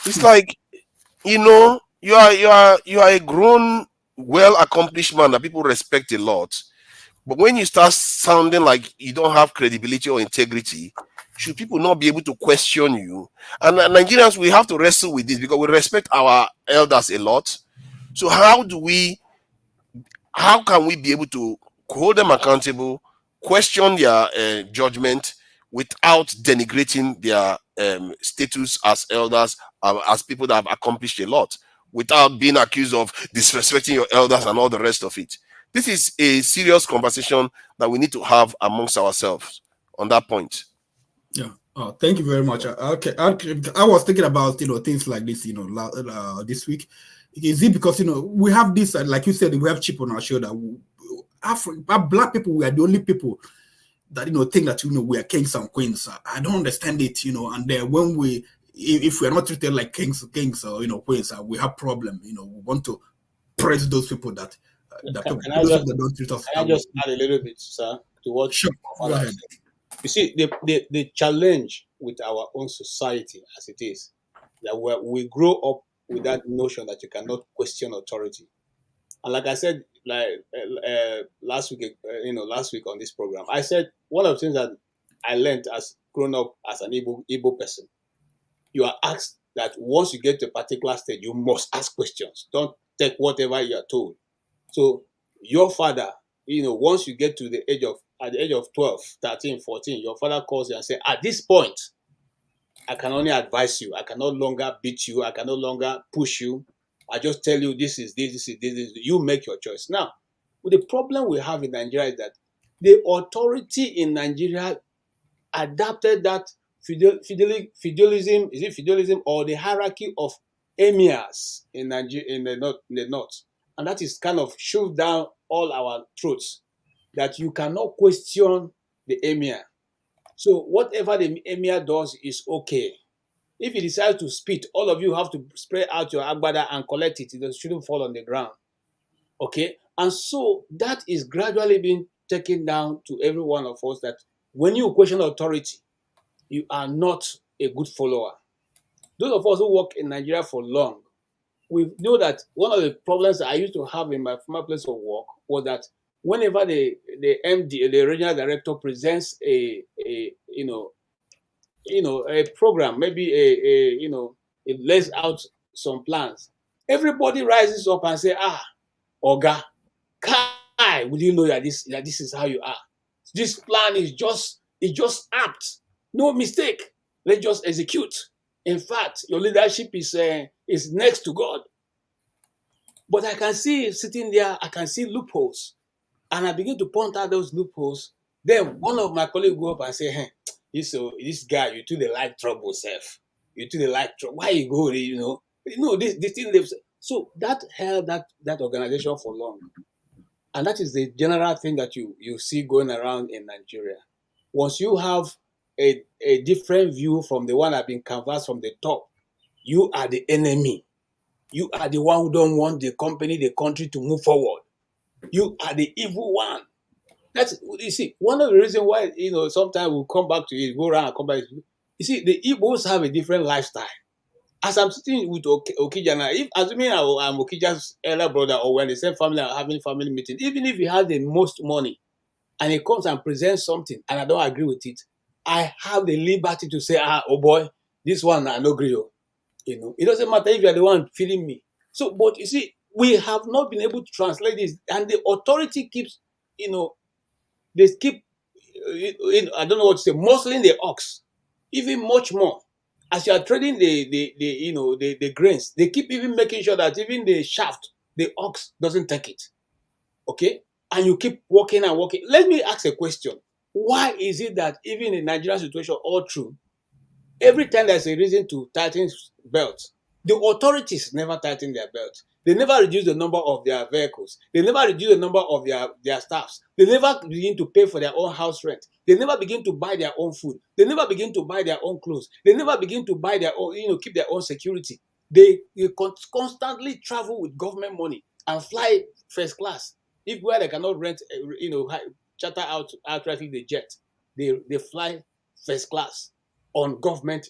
It's like, You know, you are a grown, well accomplished man that people respect a lot. But when you start sounding like you don't have credibility or integrity, should people not be able to question you? And Nigerians, we have to wrestle with this because we respect our elders a lot. So how can we be able to hold them accountable, question their judgment without denigrating their status as elders, as people that have accomplished a lot, without being accused of disrespecting your elders and all the rest of it? This is a serious conversation that we need to have amongst ourselves on that point. Yeah. Oh, thank you very much. Okay, I was thinking about things like this this week. Is it because we have this like you said, we have chip on our shoulder. Black people, we are the only people that think that we are kings and queens. I don't understand it, and then when if we are not treated like kings or queens, we have problem. We want to praise those people that Can I those just people that don't treat us. can I just add a little bit, sir, to what Sure, go Father ahead. said? You see, the challenge with our own society as it is that we grow up with that notion that you cannot question authority. And like I said, last week, last week on this program, I said one of the things that I learned as grown up as an Igbo person, you are asked that once you get to a particular stage, you must ask questions. Don't take whatever you are told. So your father, once you get to at the age of 12, 13, 14, your father calls you and says, at this point, I can only advise you. I can no longer beat you. I can no longer push you. I just tell you this is this. You make your choice. Now, the problem we have in Nigeria is that the authority in Nigeria adapted that feudalism, is it feudalism or the hierarchy of emirs in Nigeria, in the north, and that is kind of shoved down all our throats that you cannot question the emir. So whatever the emir does is okay. If he decides to spit, all of you have to spray out your agbada and collect it. It shouldn't fall on the ground. Okay? And so that is gradually being taken down to every one of us that when you question authority, you are not a good follower. Those of us who work in Nigeria for long, we know that one of the problems that I used to have in my former place of work was that whenever the MD, the regional director, presents a program, maybe it lays out some plans, everybody rises up and say, Oga, Kai, would you know that this is how you are? This plan is just apt. No mistake. Let's just execute. In fact, your leadership is next to God. But I can see sitting there, I can see loopholes. And I begin to point out those loopholes. Then one of my colleagues go up and say, hey, this guy, you too, they like trouble, self. You too, they like trouble. Why you go, this thing. So that held that organization for long. And that is the general thing that you see going around in Nigeria. Once you have a different view from the one that has been canvassed from the top, you are the enemy. You are the one who don't want the company, the country to move forward. You are the evil one. That's, you see, one of the reasons why, sometimes we'll come back to it, go around and come back. You see, the Igbos have a different lifestyle. As I'm sitting with Okija now, if assuming I'm Okija's elder brother or when the same family are having family meeting, even if he has the most money and he comes and presents something and I don't agree with it, I have the liberty to say, oh boy, this one I no agree. It doesn't matter if you're the one feeding me. So, but you see, we have not been able to translate this, and the authority keeps, they keep, I don't know what to say, muscling the ox, even much more. As you are trading the grains, they keep even making sure that even the shaft, the ox doesn't take it. Okay? And you keep walking and walking. Let me ask a question. Why is it that even in Nigerian situation all through, every time there's a reason to tighten belts, the authorities never tighten their belts. They never reduce the number of their vehicles. They never reduce the number of their staffs. They never begin to pay for their own house rent. They never begin to buy their own food. They never begin to buy their own clothes. They never begin to buy their own, keep their own security. They constantly travel with government money and fly first class. If where they cannot rent, charter outrightly the jet, they fly first class on government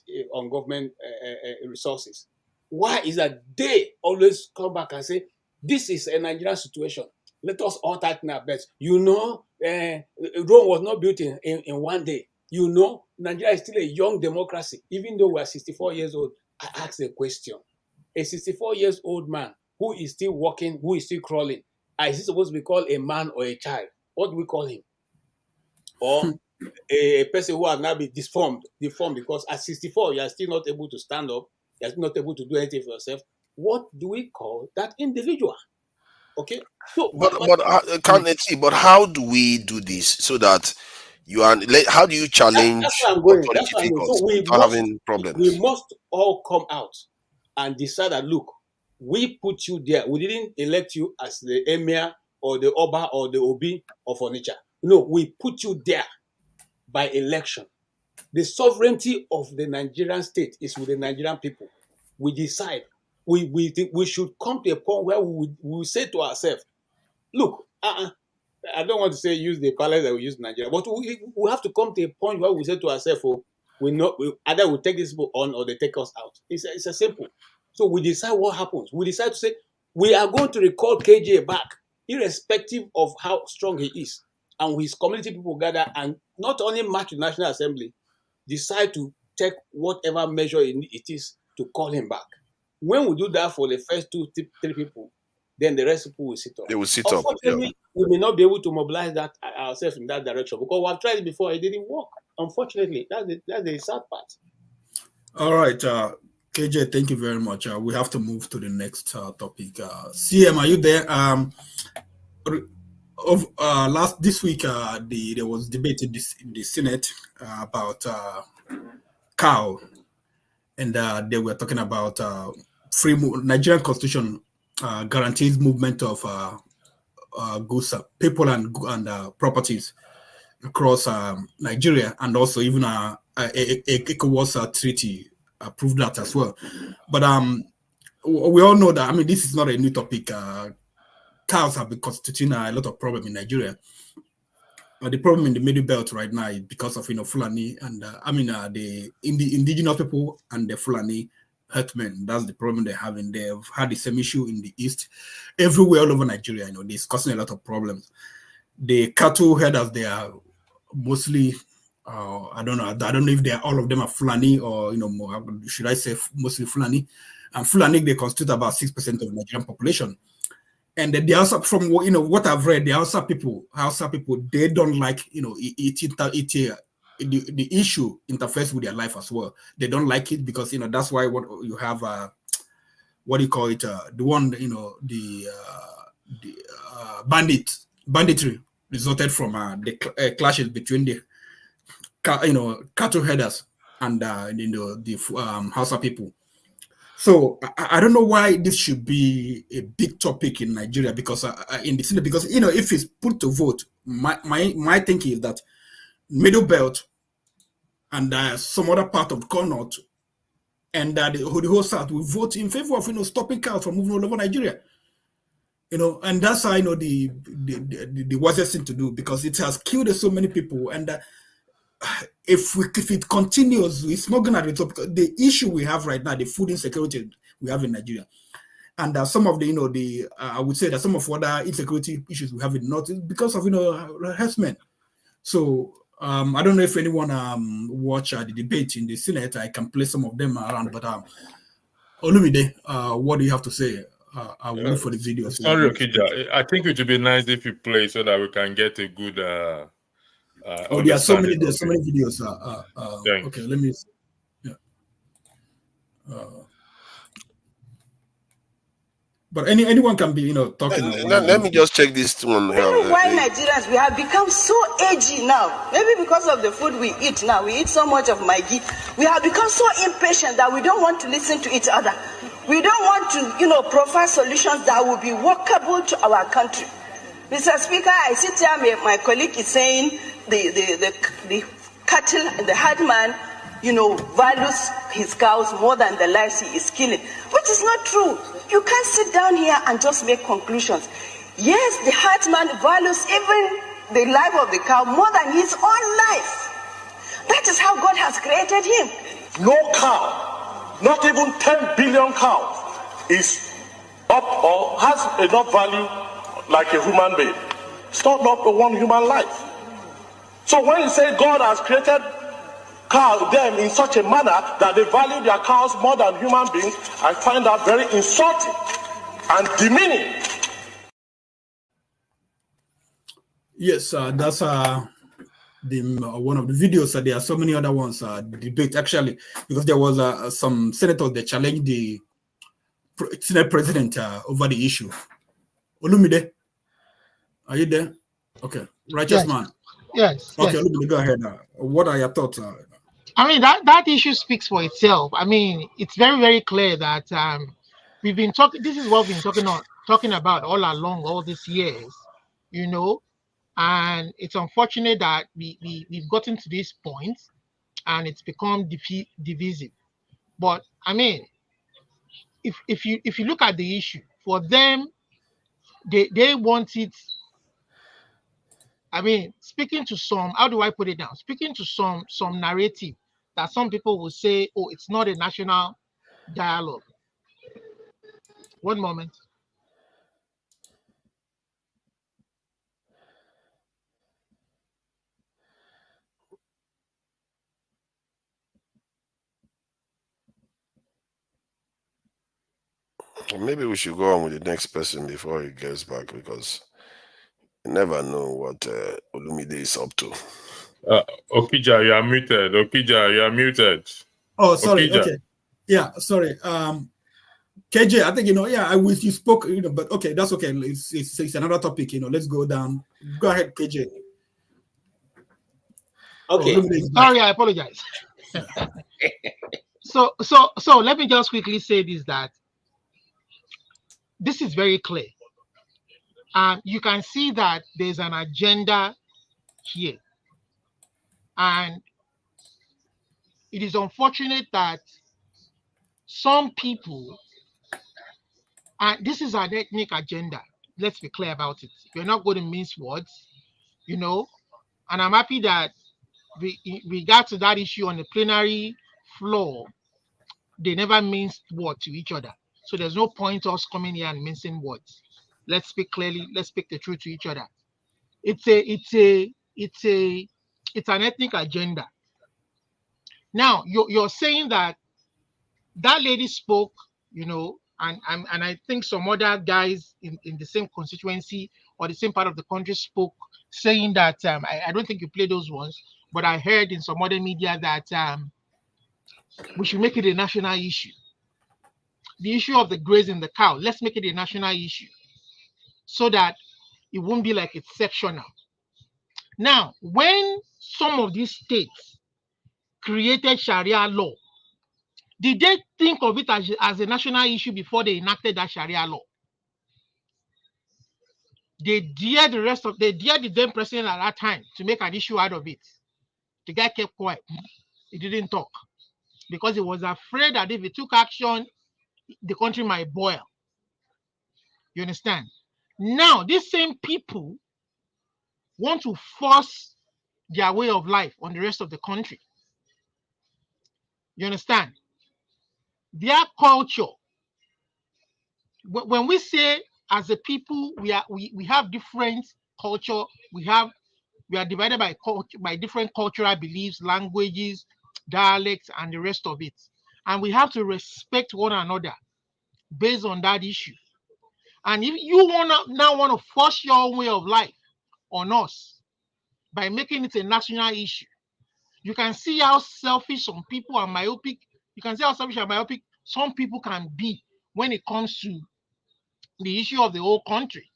resources. Why is that they always come back and say, this is a Nigerian situation. Let us all tighten our belts. Rome was not built in one day. Nigeria is still a young democracy. Even though we are 64 years old, I ask a question. A 64 years old man who is still walking, who is still crawling, is he supposed to be called a man or a child? What do we call him? Or a person who has now been deformed because at 64, you are still not able to stand up, you are still not able to do anything for yourself. What do we call that individual? Okay. So, but how do we do this so that how do you challenge that's where I'm going. authority That's where I'm going. figures So without having problems? we must all come out and decide that, look, we put you there. We didn't elect you as the emir or the oba or the obi of Onitsha. No, we put you there by election. The sovereignty of the Nigerian state is with the Nigerian people. We decide. We should come to a point where we say to ourselves, look, I don't want to say use the colors that we use in Nigeria, but we have to come to a point where we say to ourselves, either we take this people on or they take us out. It's a simple. So we decide what happens. We decide to say, we are going to recall KJ back, irrespective of how strong he is. And his community people gather and not only march to the National Assembly, decide to take whatever measure it is to call him back. When we do that for the first 2-3 people, then the rest of people will sit up. They will sit up. Unfortunately, we may not be able to mobilize that ourselves in that direction because we have tried it before, it didn't work. Unfortunately, that's the sad part. All right, KJ, thank you very much. We have to move to the next topic. CM, are you there? This week, there was debate in the Senate about cow, and they were talking about Nigerian Constitution guarantees movement of goods, people and properties across Nigeria, and also even a ECOWAS treaty approved that as well. But we all know that. I mean, this is not a new topic. Cows have been constituting a lot of problem in Nigeria. The problem in the Middle Belt right now is because of Fulani and the indigenous people and the Fulani herdsmen. That's the problem they're having. They've had the same issue in the east, everywhere all over Nigeria. It's causing a lot of problems. The cattle herders, they are mostly, I don't know if all of them are Fulani or should I say mostly Fulani? And Fulani, they constitute about 6% of the Nigerian population. And the Hausa, from what I've read, the Hausa people, they don't like the issue interferes with their life as well. They don't like it because that's why what you have what do you call it? The one the banditry resulted from the clashes between the cattle herders and the Hausa people. So I don't know why this should be a big topic in Nigeria because in the Senate, because if it's put to vote, my thinking is that Middle Belt and some other part of Connaught and the whole South will vote in favor of stopping cows from moving all over Nigeria. And that's how the wisest thing to do, because it has killed so many people. And if it continues, it's not going to resolve the issue we have right now, the food insecurity we have in Nigeria, and some of the I would say that some of other insecurity issues we have in North because of herdsmen. So I don't know if anyone watch the debate in the Senate. I can play some of them around, but Olumide, what do you have to say? I will look for the video. Sorry, Okija. I think it would be nice if you play so that we can get a good. There are so many videos. Okay, let me. Yeah. But anyone can be, talking. Let me just check this one. Why Nigerians, we have become so edgy now. Maybe because of the food we eat now. We eat so much of Maggi. We have become so impatient that we don't want to listen to each other. We don't want to, provide solutions that will be workable to our country. Mr. Speaker, I sit here, my colleague is saying the cattle and the herdman, values his cows more than the lives he is killing, which is not true. You can't sit down here and just make conclusions. Yes, the herdsman values even the life of the cow more than his own life. That is how God has created him. No cow not even 10 billion cows is up or has enough value like a human being. It's not up to one human life. So when you say God has created them in such a manner that they value their cows more than human beings, I find that very insulting and demeaning. Yes, that's one of the videos. There are so many other ones. Debate actually, because there was some senators that challenged the Senate president over the issue. Olumide, are you there? Okay, righteous Yes. man. Yes. Okay, Yes. Olumide, go ahead. What are your thoughts? I mean, that issue speaks for itself. I mean, it's very, very clear that we've been talking. This is what we've been talking about all along, all these years, you know. And it's unfortunate that we've gotten to this point, and it's become divisive. But I mean, if you look at the issue, for them, they want it. I mean, speaking to some, how do I put it down? Speaking to some narrative that some people will say, oh, it's not a national dialogue. One moment. Maybe we should go on with the next person before he gets back, because you never know what Olumide is up to. Okija, you are muted. Okija, you are muted. Oh, sorry. Okija. Okay. Yeah, sorry. KJ, I think, I wish you spoke, but okay, that's okay. It's another topic, let's go down. Go ahead, KJ. Okay. Sorry, I apologize. So let me just quickly say this, that this is very clear. You can see that there's an agenda here. And it is unfortunate that some people, and this is an ethnic agenda. Let's be clear about it. We're not going to mince words, and I'm happy that we got to that issue on the plenary floor. They never minced word to each other. So there's no point us coming here and mincing words. Let's speak clearly. Let's speak the truth to each other. It's an ethnic agenda. Now you're saying that lady spoke, and I think some other guys in the same constituency or the same part of the country spoke, saying that I don't think you play those ones, but I heard in some other media that we should make it a national issue. The issue of the grazing the cow, let's make it a national issue so that it won't be like it's sectional. Now, when some of these states created Sharia law, did they think of it as a national issue before they enacted that Sharia law? They dared the then president at that time to make an issue out of it. The guy kept quiet. He didn't talk because he was afraid that if he took action, the country might boil. You understand? Now, these same people want to force their way of life on the rest of the country. You understand? Their culture. When we say as a people, we have different culture. We are divided by culture, by different cultural beliefs, languages, dialects, and the rest of it. And we have to respect one another based on that issue. And if you now want to force your own way of life on us by making it a national issue, you can see how selfish some people are myopic. You can see how selfish and myopic some people can be when it comes to the issue of the whole country.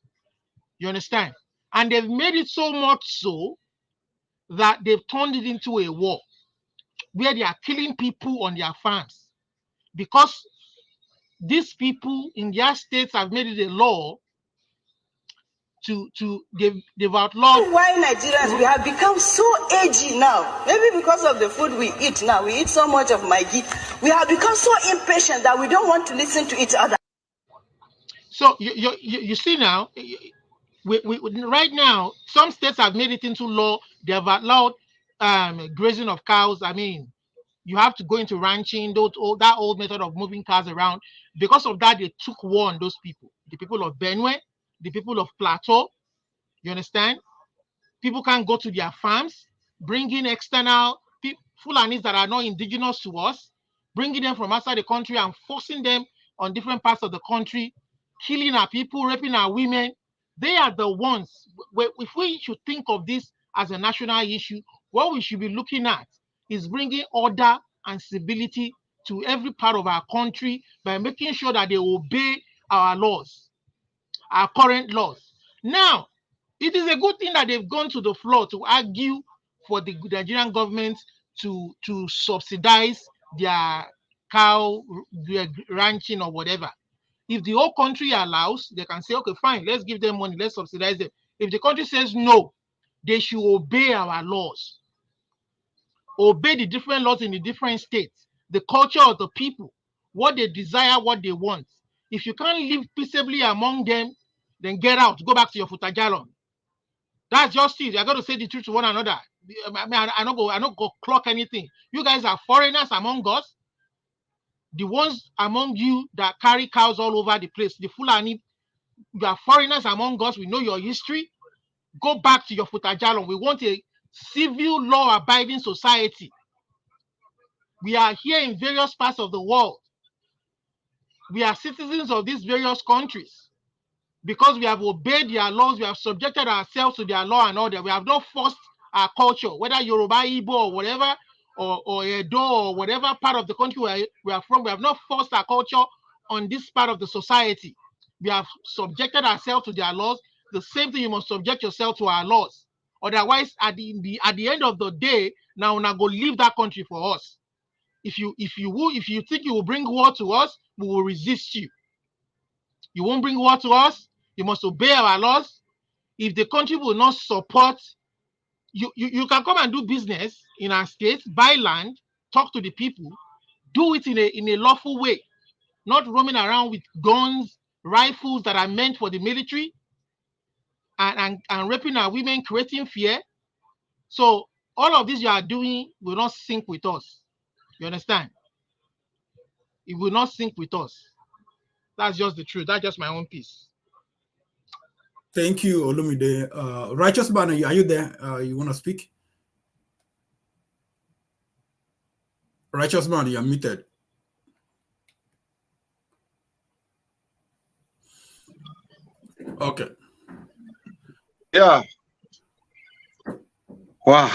You understand? And they've made it so much so that they've turned it into a war where they are killing people on their farms because these people in their states have made it a law they've outlawed. Why Nigerians, we have become so edgy now. Maybe because of the food we eat now. We eat so much of Maggi. We have become so impatient that we don't want to listen to each other. So you see now, we right now, some states have made it into law. They have allowed grazing of cows. I mean, You have to go into ranching, that old method of moving cars around. Because of that, they took war on those people. The people of Benue, the people of Plateau, you understand? People can't go to their farms, bringing external Fulanis that are not indigenous to us, bringing them from outside the country and forcing them on different parts of the country, killing our people, raping our women. They are the ones. If we should think of this as a national issue, what we should be looking at is bringing order and stability to every part of our country by making sure that they obey our laws, our current laws. Now, it is a good thing that they've gone to the floor to argue for the Nigerian government to subsidize their cow ranching or whatever. If the whole country allows, they can say, okay, fine, let's give them money, let's subsidize them. If the country says no, they should obey our laws. Obey the different laws in the different states, the culture of the people, what they desire, what they want. If you can't live peaceably among them, then get out, go back to your futajalon. That's justice. You're going to say the truth to one another. I don't go clock anything. You guys are foreigners among us. The ones among you that carry cows all over the place, the Fulani, you are foreigners among us. We know your history. Go back to your futajalon. We want a civil law-abiding society. We are here in various parts of the world. We are citizens of these various countries. Because we have obeyed their laws, we have subjected ourselves to their law and order. We have not forced our culture, whether Yoruba, Igbo, or whatever, or Edo, or whatever part of the country we are from. We have not forced our culture on this part of the society. We have subjected ourselves to their laws. The same thing, you must subject yourself to our laws. Otherwise, at the end of the day, now go leave that country for us. If you think you will bring war to us, we will resist you. You won't bring war to us. You must obey our laws. If the country will not support, you can come and do business in our state, buy land, talk to the people, do it in a lawful way, not roaming around with guns, rifles that are meant for the military, and raping our women, creating fear. So all of this you are doing will not sync with us. You understand? It will not sync with us. That's just the truth. That's just my own piece. Thank you, Olumide. Righteous Man, are you there? You want to speak? Righteous Man, you're muted. Okay. Yeah. Wow.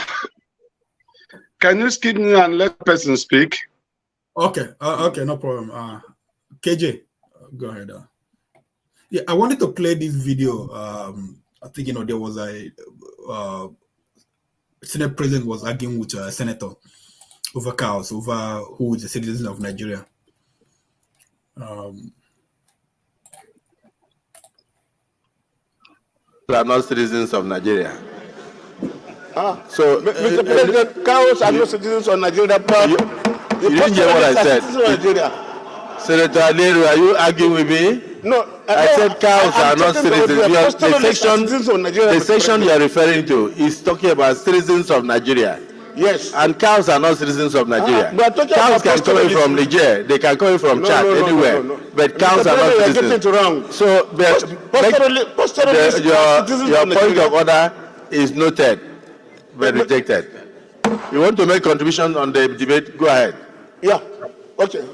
Can you skip me and let the person speak? Okay. Okay, no problem. KJ, go ahead. Yeah, I wanted to play this video. I think there was a Senate president was arguing with a senator over cows, over who is a citizen of Nigeria. Are not citizens of Nigeria. So, Mr. President, cows are not citizens of Nigeria, but you didn't hear what I said. Senator Aleru, are you arguing with me? No, I said cows are not citizens. The section you are referring to is talking about citizens of Nigeria. Yes. And cows are not citizens of Nigeria. Cows can come in from Niger, they can come in from Chad, anywhere. But cows are not citizens. So, your point of order is noted, but rejected. You want to make contribution on the debate? Go ahead. Yeah. Okay.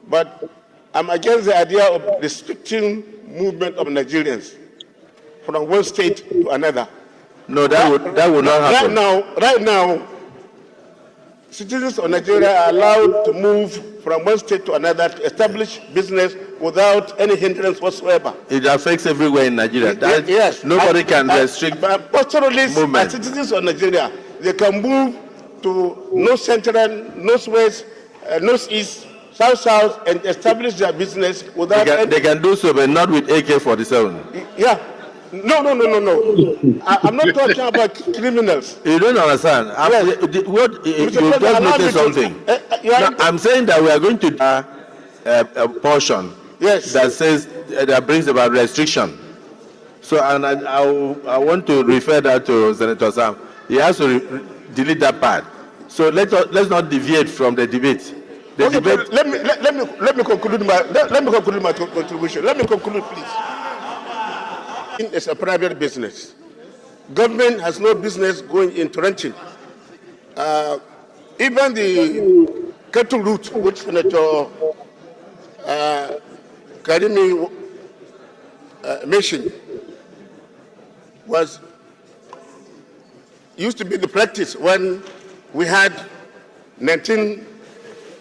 But I'm against the idea of restricting movement of Nigerians from one state to another. No, that would not happen. Right now, citizens of Nigeria are allowed to move from one state to another to establish business without any hindrance whatsoever. It affects everywhere in Nigeria. Yes. Nobody can restrict pastoralists movement. and citizens of Nigeria, they can move to North Central, Northwest, Northeast, South, and establish their business without they can do so, but not with AK-47. Yeah. No. I'm not talking about criminals. You don't understand. You just noticed something. I'm saying that we are going to a portion that says that brings about restriction. So, and I want to refer that to Senator Sam. He has to delete that part. So let's not deviate from the debate. The Okay, debate. let me conclude my contribution. Let me conclude, please. It's a private business. Government has no business going into renting. Even the cattle route, which Senator Karimi mentioned, used to be the practice when we had 19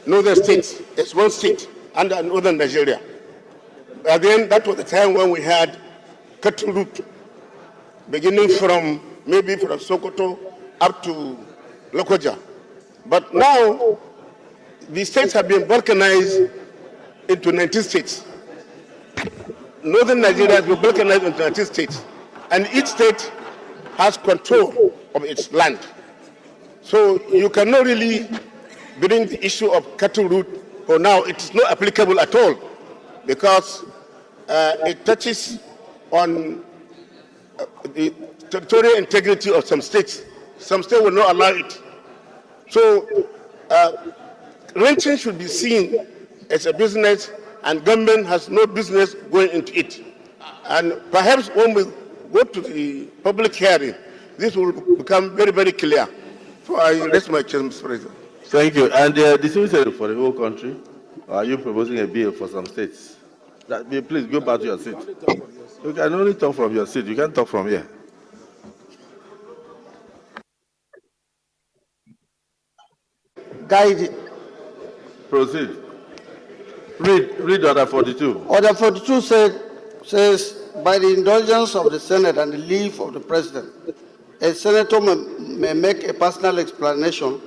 northern states. It's one state under northern Nigeria. Again, that was the time when we had cattle route beginning from maybe from Sokoto up to Lokoja. But now the states have been balkanized into 19 states. Northern Nigeria has been balkanized into 19 states, and each state has control of its land. So you cannot really bring the issue of cattle route for now. It is not applicable at all because it touches on the territorial integrity of some states. Some states will not allow it. So renting should be seen as a business, and government has no business going into it. And perhaps when we go to the public hearing, this will become very, very clear. So I rest my case, Mr. President. Thank you. And the civil service for the whole country, or are you proposing a bill for some states? Please go back to your seat. You can only talk from your seat. You can't talk from here. Guide. Proceed. Read Order 42. Order 42 says, by the indulgence of the Senate and the leave of the President, a senator may make a personal explanation,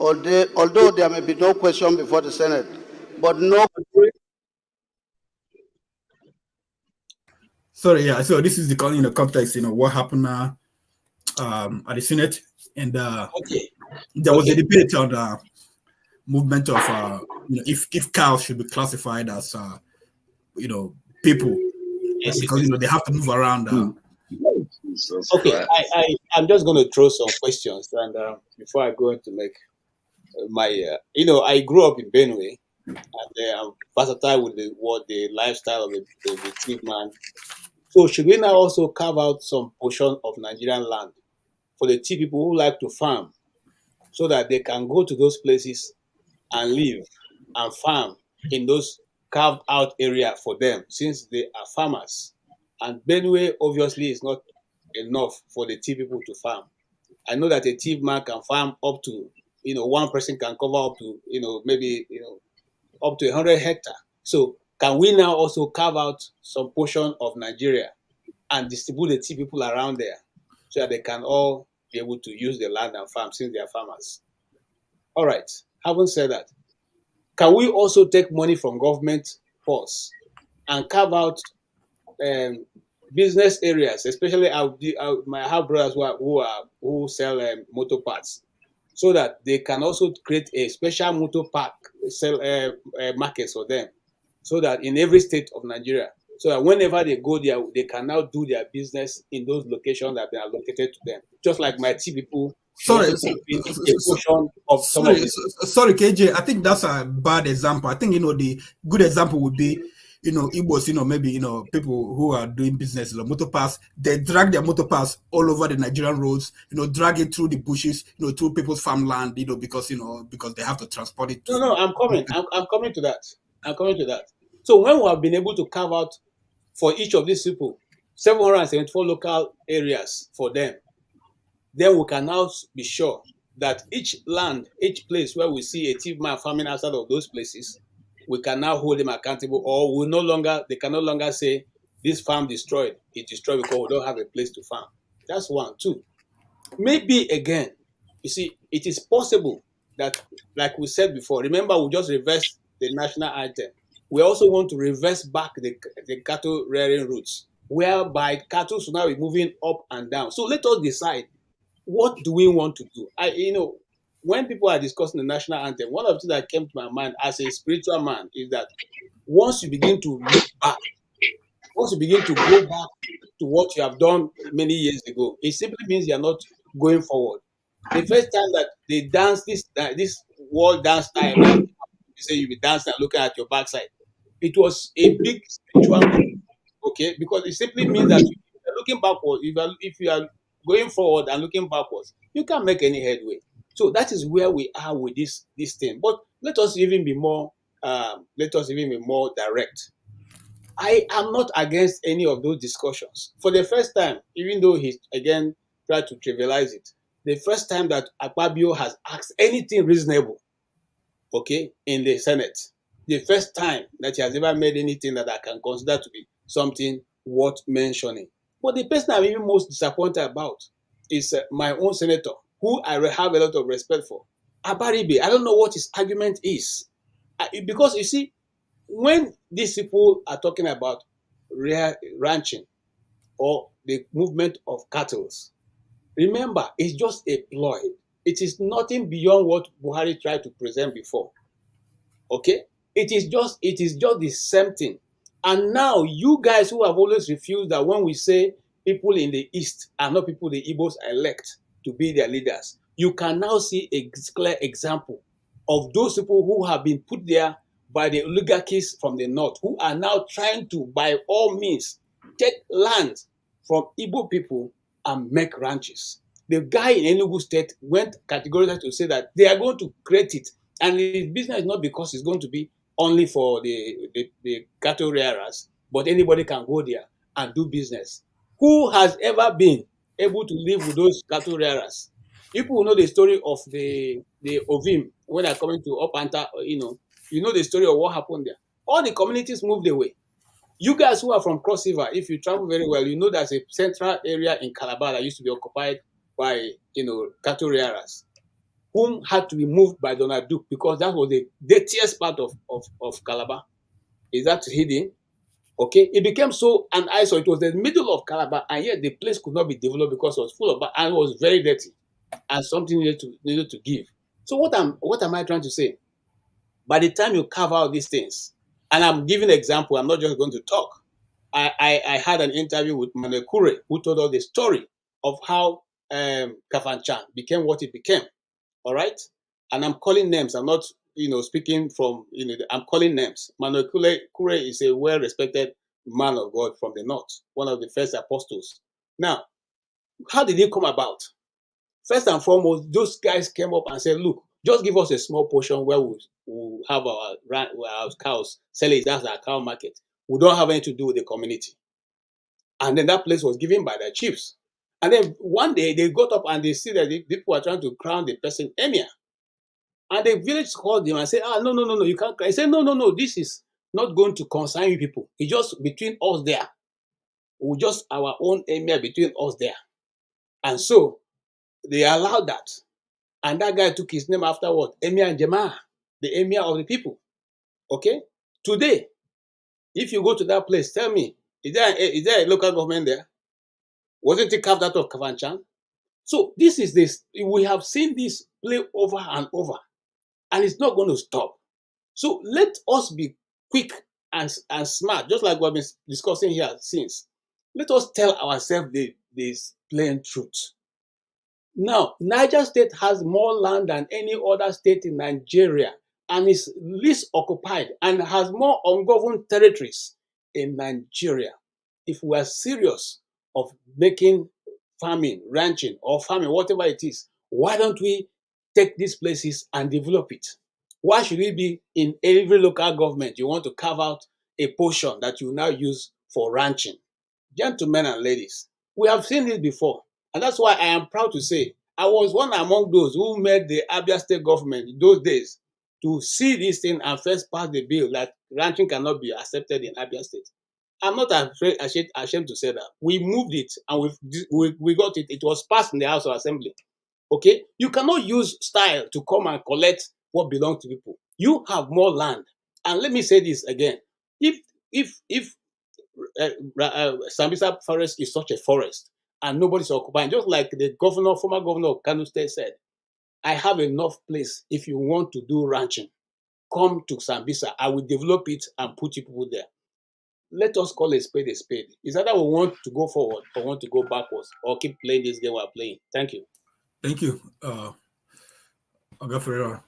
although there may be no question before the Senate, but no. Sorry, yeah. So this is the context, what happened at the Senate, and there was a debate on the movement of if cows should be classified as people, because they have to move around. Okay, I'm just going to throw some questions, and before I go into make my, I grew up in Benue, and I'm versatile with the lifestyle of the chief man. So should we now also carve out some portion of Nigerian land for the tea people who like to farm, so that they can go to those places and live and farm in those carved out area for them, since they are farmers? And Benue obviously is not enough for the tea people to farm. I know that a tea man can farm up to, one person can cover up to, maybe, up to 100 hectares. So can we now also carve out some portion of Nigeria and distribute the tea people around there so that they can all be able to use the land and farm since they are farmers? All right. Having said that, can we also take money from government purse and carve out business areas, especially my house brothers who sell motor parts, so that they can also create a special motor park sell markets for them, so that in every state of Nigeria, so that whenever they go there, they can now do their business in those locations that they are located to them, just like my tea people. Sorry, KJ. I think that's a bad example. I think the good example would be Igbos, maybe people who are doing business, motor pass. They drag their motor pass all over the Nigerian roads, drag it through the bushes, through people's farmland, because they have to transport it. No, I'm coming to that. So when we have been able to carve out for each of these people 774 local areas for them, then we can now be sure that each place where we see a thief man farming outside of those places, we can now hold them accountable, or they can no longer say this farm destroyed. It destroyed because we don't have a place to farm. That's one. Two, maybe again, you see, it is possible that, like we said before, remember we just reversed the national anthem. We also want to reverse back the cattle rearing routes, whereby cattle should now be moving up and down. So let us decide, what do we want to do? When people are discussing the national anthem, one of the things that came to my mind as a spiritual man is that once you begin to look back, once you begin to go back to what you have done many years ago, it simply means you are not going forward. The first time that they danced this world dance style, man, you say you be dancing and looking at your backside. It was a big spiritual move, okay? Because it simply means that if you're looking backward, if you are going forward and looking backwards, you can't make any headway. So that is where we are with this thing. But let us even be more direct. I am not against any of those discussions. For the first time, even though he again tried to trivialize it, the first time that Akpabio has asked anything reasonable, okay, in the Senate, the first time that he has ever made anything that I can consider to be something worth mentioning. But the person I'm even most disappointed about is my own senator, who I have a lot of respect for, Abaribe. I don't know what his argument is. Because you see, when these people are talking about ranching or the movement of cattle, remember, it's just a ploy. It is nothing beyond what Buhari tried to present before. Okay? It is just the same thing. And now you guys who have always refused that when we say people in the East are not people the Igbos elect to be their leaders, you can now see a clear example of those people who have been put there by the oligarchies from the North, who are now trying to, by all means, take land from Igbo people and make ranches. The guy in Enugu State went categorically to say that they are going to create it. And his business is not because it's going to be only for the cattle rearers, but anybody can go there and do business. Who has ever been able to live with those cattle rearers? People who know the story of the Ovim when they're coming to Opanta, you know the story of what happened there. All the communities moved away. You guys who are from Cross River, if you travel very well, you know there's a central area in Calabar that used to be occupied by cattle rearers, whom had to be moved by Donald Duke because that was the dirtiest part of Calabar. Is that hidden? Okay, it became so an eyesore. It was the middle of Calabar, and yet the place could not be developed because it was full of and it was very dirty, and something needed to give. So what am I trying to say? By the time you carve out these things, and I'm giving an example, I'm not just going to talk. I had an interview with Manuel Kure, who told us the story of how Kafanchan became what it became. All right, and I'm calling names. I'm not, speaking from, I'm calling names. Manuel Kure is a well-respected man of God from the north, one of the first apostles. Now, how did it come about? First and foremost, those guys came up and said, "Look, just give us a small portion where we'll have our cows, sell it. That's our cow market. We don't have anything to do with the community." And then that place was given by the chiefs. And then one day they got up and they see that the people are trying to crown the person emir. And the village called him and said, no, you can't. He said, no, this is not going to concern you people. It's just between us there. We just our own emir between us there. And so they allowed that. And that guy took his name after what? Emir Jema, the emir of the people. Okay? Today, if you go to that place, tell me, is there a local government there? Wasn't it carved out of Kafanchan? So this is this. We have seen this play over and over, and it's not going to stop. So let us be quick and smart, just like we've been discussing here since. Let us tell ourselves this plain truth. Now, Niger State has more land than any other state in Nigeria and is least occupied and has more ungoverned territories in Nigeria. If we are serious of making farming, ranching, or farming, whatever it is, why don't we take these places and develop it? Why should it be in every local government you want to carve out a portion that you now use for ranching? Gentlemen and ladies, we have seen this before. And that's why I am proud to say I was one among those who made the Abia State government in those days to see this thing and first pass the bill that ranching cannot be accepted in Abia State. I'm not ashamed to say that. We moved it and we got it. It was passed in the House of Assembly. Okay? You cannot use style to come and collect what belongs to people. You have more land. And let me say this again. If Sambisa forest is such a forest and nobody's occupying, just like the former governor of Kaduna State said, I have enough place if you want to do ranching. Come to Sambisa. I will develop it and put you people there. Let us call a spade a spade. It's either we want to go forward or want to go backwards or keep playing this game we're playing. Thank you. Thank you. Ferreira.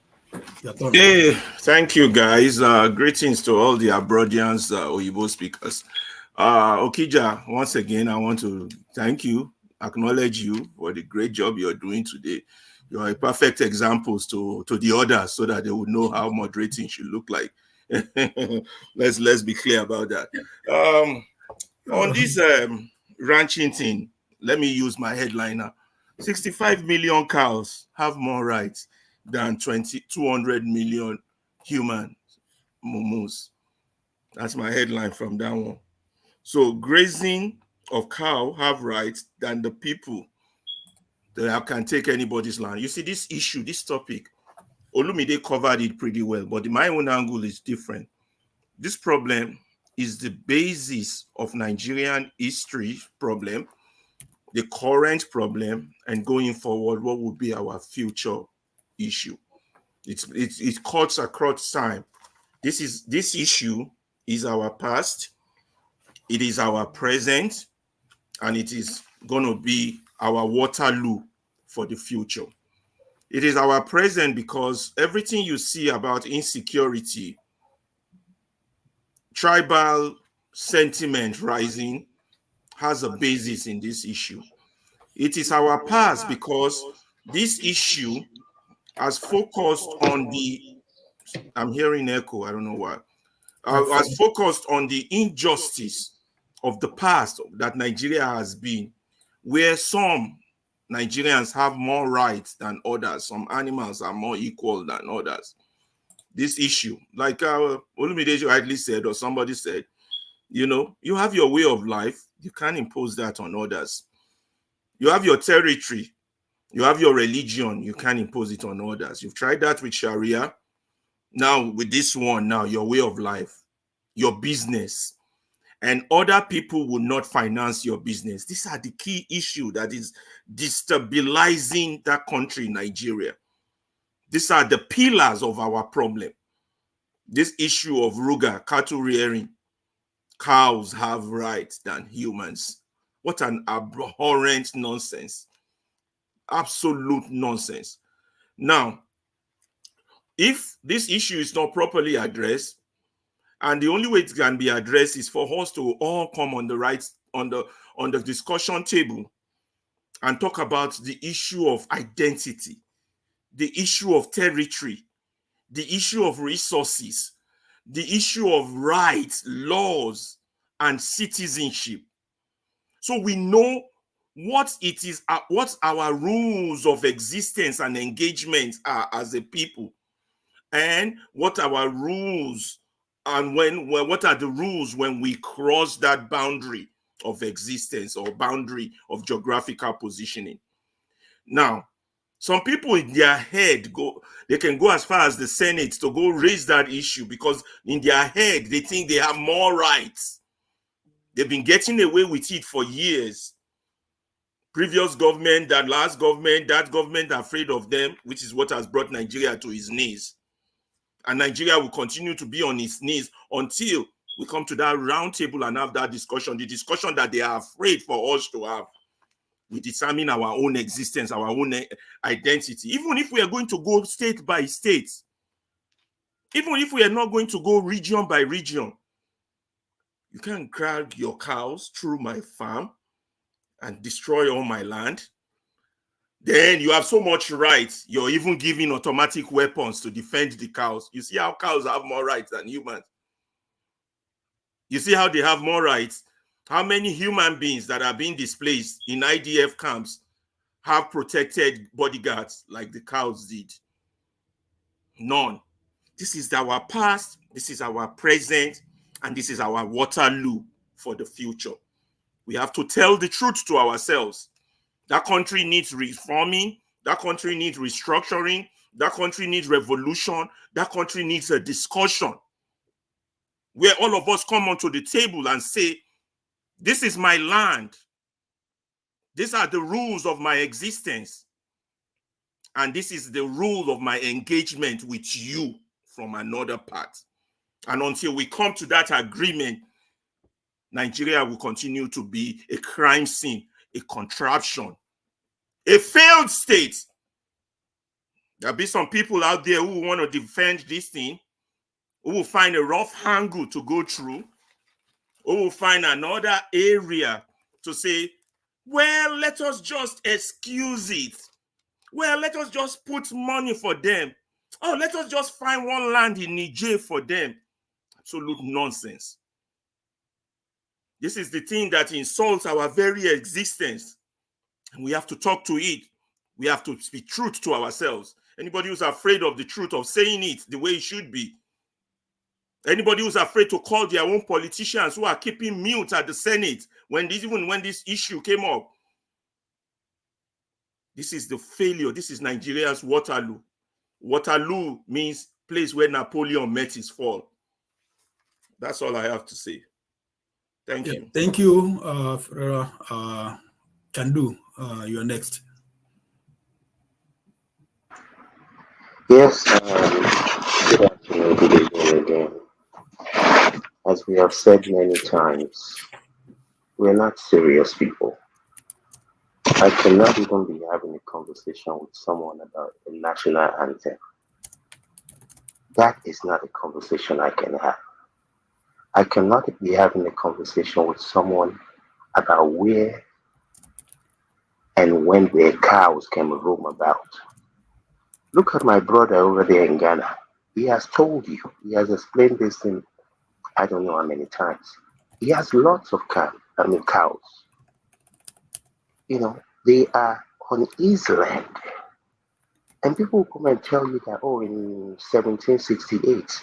Hey, thank you, guys. Greetings to all the Abroadians, Oyibo speakers. Okija, once again, I want to thank you, acknowledge you for the great job you're doing today. You are a perfect example to the others so that they would know how moderating should look like. Let's be clear about that. On this ranching thing, let me use my headliner. 65 million cows have more rights than 200 million human mumus. That's my headline from that one. So grazing of cow have rights than the people that can take anybody's land. You see, this issue, this topic, Olumide covered it pretty well, but my own angle is different. This problem is the basis of Nigerian history problem, the current problem, and going forward, what will be our future issue. It cuts across time. This issue is our past, it is our present, and it is going to be our Waterloo for the future. It is our present because everything you see about insecurity, tribal sentiment rising, has a basis in this issue. It is our past because this issue has focused on the, I'm hearing echo, I don't know why, has focused on the injustice of the past that Nigeria has been, where some Nigerians have more rights than others, some animals are more equal than others. This issue, like Olumide rightly said, or somebody said, you know, you have your way of life, you can't impose that on others. You have your territory, you have your religion, you can't impose it on others. You've tried that with Sharia. Now with this one, now your way of life, your business, and other people will not finance your business. These are the key issue that is destabilizing that country, Nigeria. These are the pillars of our problem. This issue of Ruga, cattle rearing, cows have rights than humans. What an abhorrent nonsense. Absolute nonsense. Now, if this issue is not properly addressed, and the only way it can be addressed is for us to all come on the discussion table and talk about the issue of identity, the issue of territory, the issue of resources, the issue of rights, laws, and citizenship. So we know what it is, what our rules of existence and engagement are as a people, and what our rules and what are the rules when we cross that boundary of existence or boundary of geographical positioning. Now, some people in their head they can go as far as the Senate to go raise that issue because in their head they think they have more rights. They've been getting away with it for years. Previous government, that last government, that government afraid of them, which is what has brought Nigeria to its knees. And Nigeria will continue to be on its knees until we come to that round table and have that discussion, the discussion that they are afraid for us to have. We determine our own existence, our own identity. Even if we are going to go state by state, even if we are not going to go region by region, you can grab your cows through my farm and destroy all my land. Then you have so much rights, you're even giving automatic weapons to defend the cows. You see how cows have more rights than humans. You see how they have more rights. How many human beings that are being displaced in IDF camps have protected bodyguards like the cows did? None. This is our past, this is our present, and this is our Waterloo for the future. We have to tell the truth to ourselves. That country needs reforming. That country needs restructuring. That country needs revolution. That country needs a discussion where all of us come onto the table and say, this is my land. These are the rules of my existence. And this is the rule of my engagement with you from another part. And until we come to that agreement, Nigeria will continue to be a crime scene, a contraption, A failed state. There'll be some people out there who want to defend this thing, who will find a rough angle to go through, who will find another area to say, well, let us just excuse it. Well, let us just put money for them. Oh, let us just find one land in Niger for them. Absolute nonsense. This is the thing that insults our very existence. And we have to talk to it. We have to speak truth to ourselves. Anybody who's afraid of the truth, of saying it the way it should be, anybody who's afraid to call their own politicians who are keeping mute at the Senate even when this issue came up, this is the failure. This is Nigeria's Waterloo. Waterloo means place where Napoleon met his fall. That's all I have to say. Thank you. Thank you, Chandu. You're next. Yes, good afternoon, good evening again. As we have said many times, we're not serious people. I cannot even be having a conversation with someone about the national anthem. That is not a conversation I can have. I cannot be having a conversation with someone about where and when their cows can roam about. Look at my brother over there in Ghana. He has told you, he has explained this thing, I don't know how many times. He has lots of cows. You know, they are on his land. And people will come and tell you that, oh, in 1768,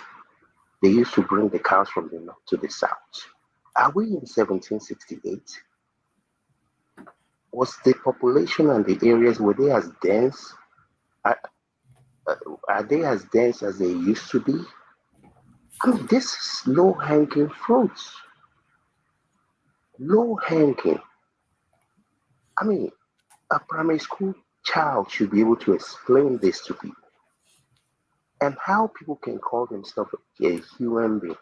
they used to bring the cows from the north to the south. Are we in 1768? Was the population and the areas, were they as dense? Are they as dense as they used to be? I mean, this is low-hanging fruits. Low-hanging. I mean, a primary school child should be able to explain this to people. And how people can call themselves a human being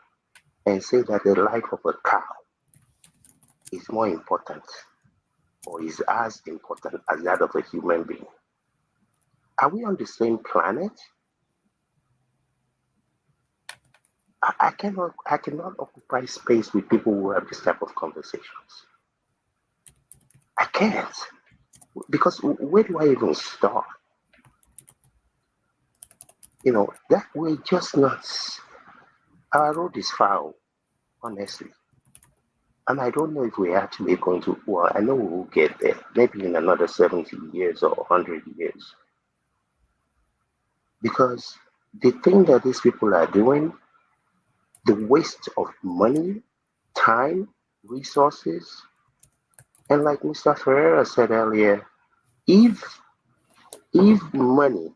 and say that the life of a cow is more important or is as important as that of a human being. Are we on the same planet? I cannot occupy space with people who have this type of conversations. I can't. Because where do I even start? You know, that way just nuts. Our road is foul, honestly. And I don't know if we're actually going to, well, I know we will get there, maybe in another 70 years or 100 years. Because the thing that these people are doing, the waste of money, time, resources, and like Mr. Ferreira said earlier, if money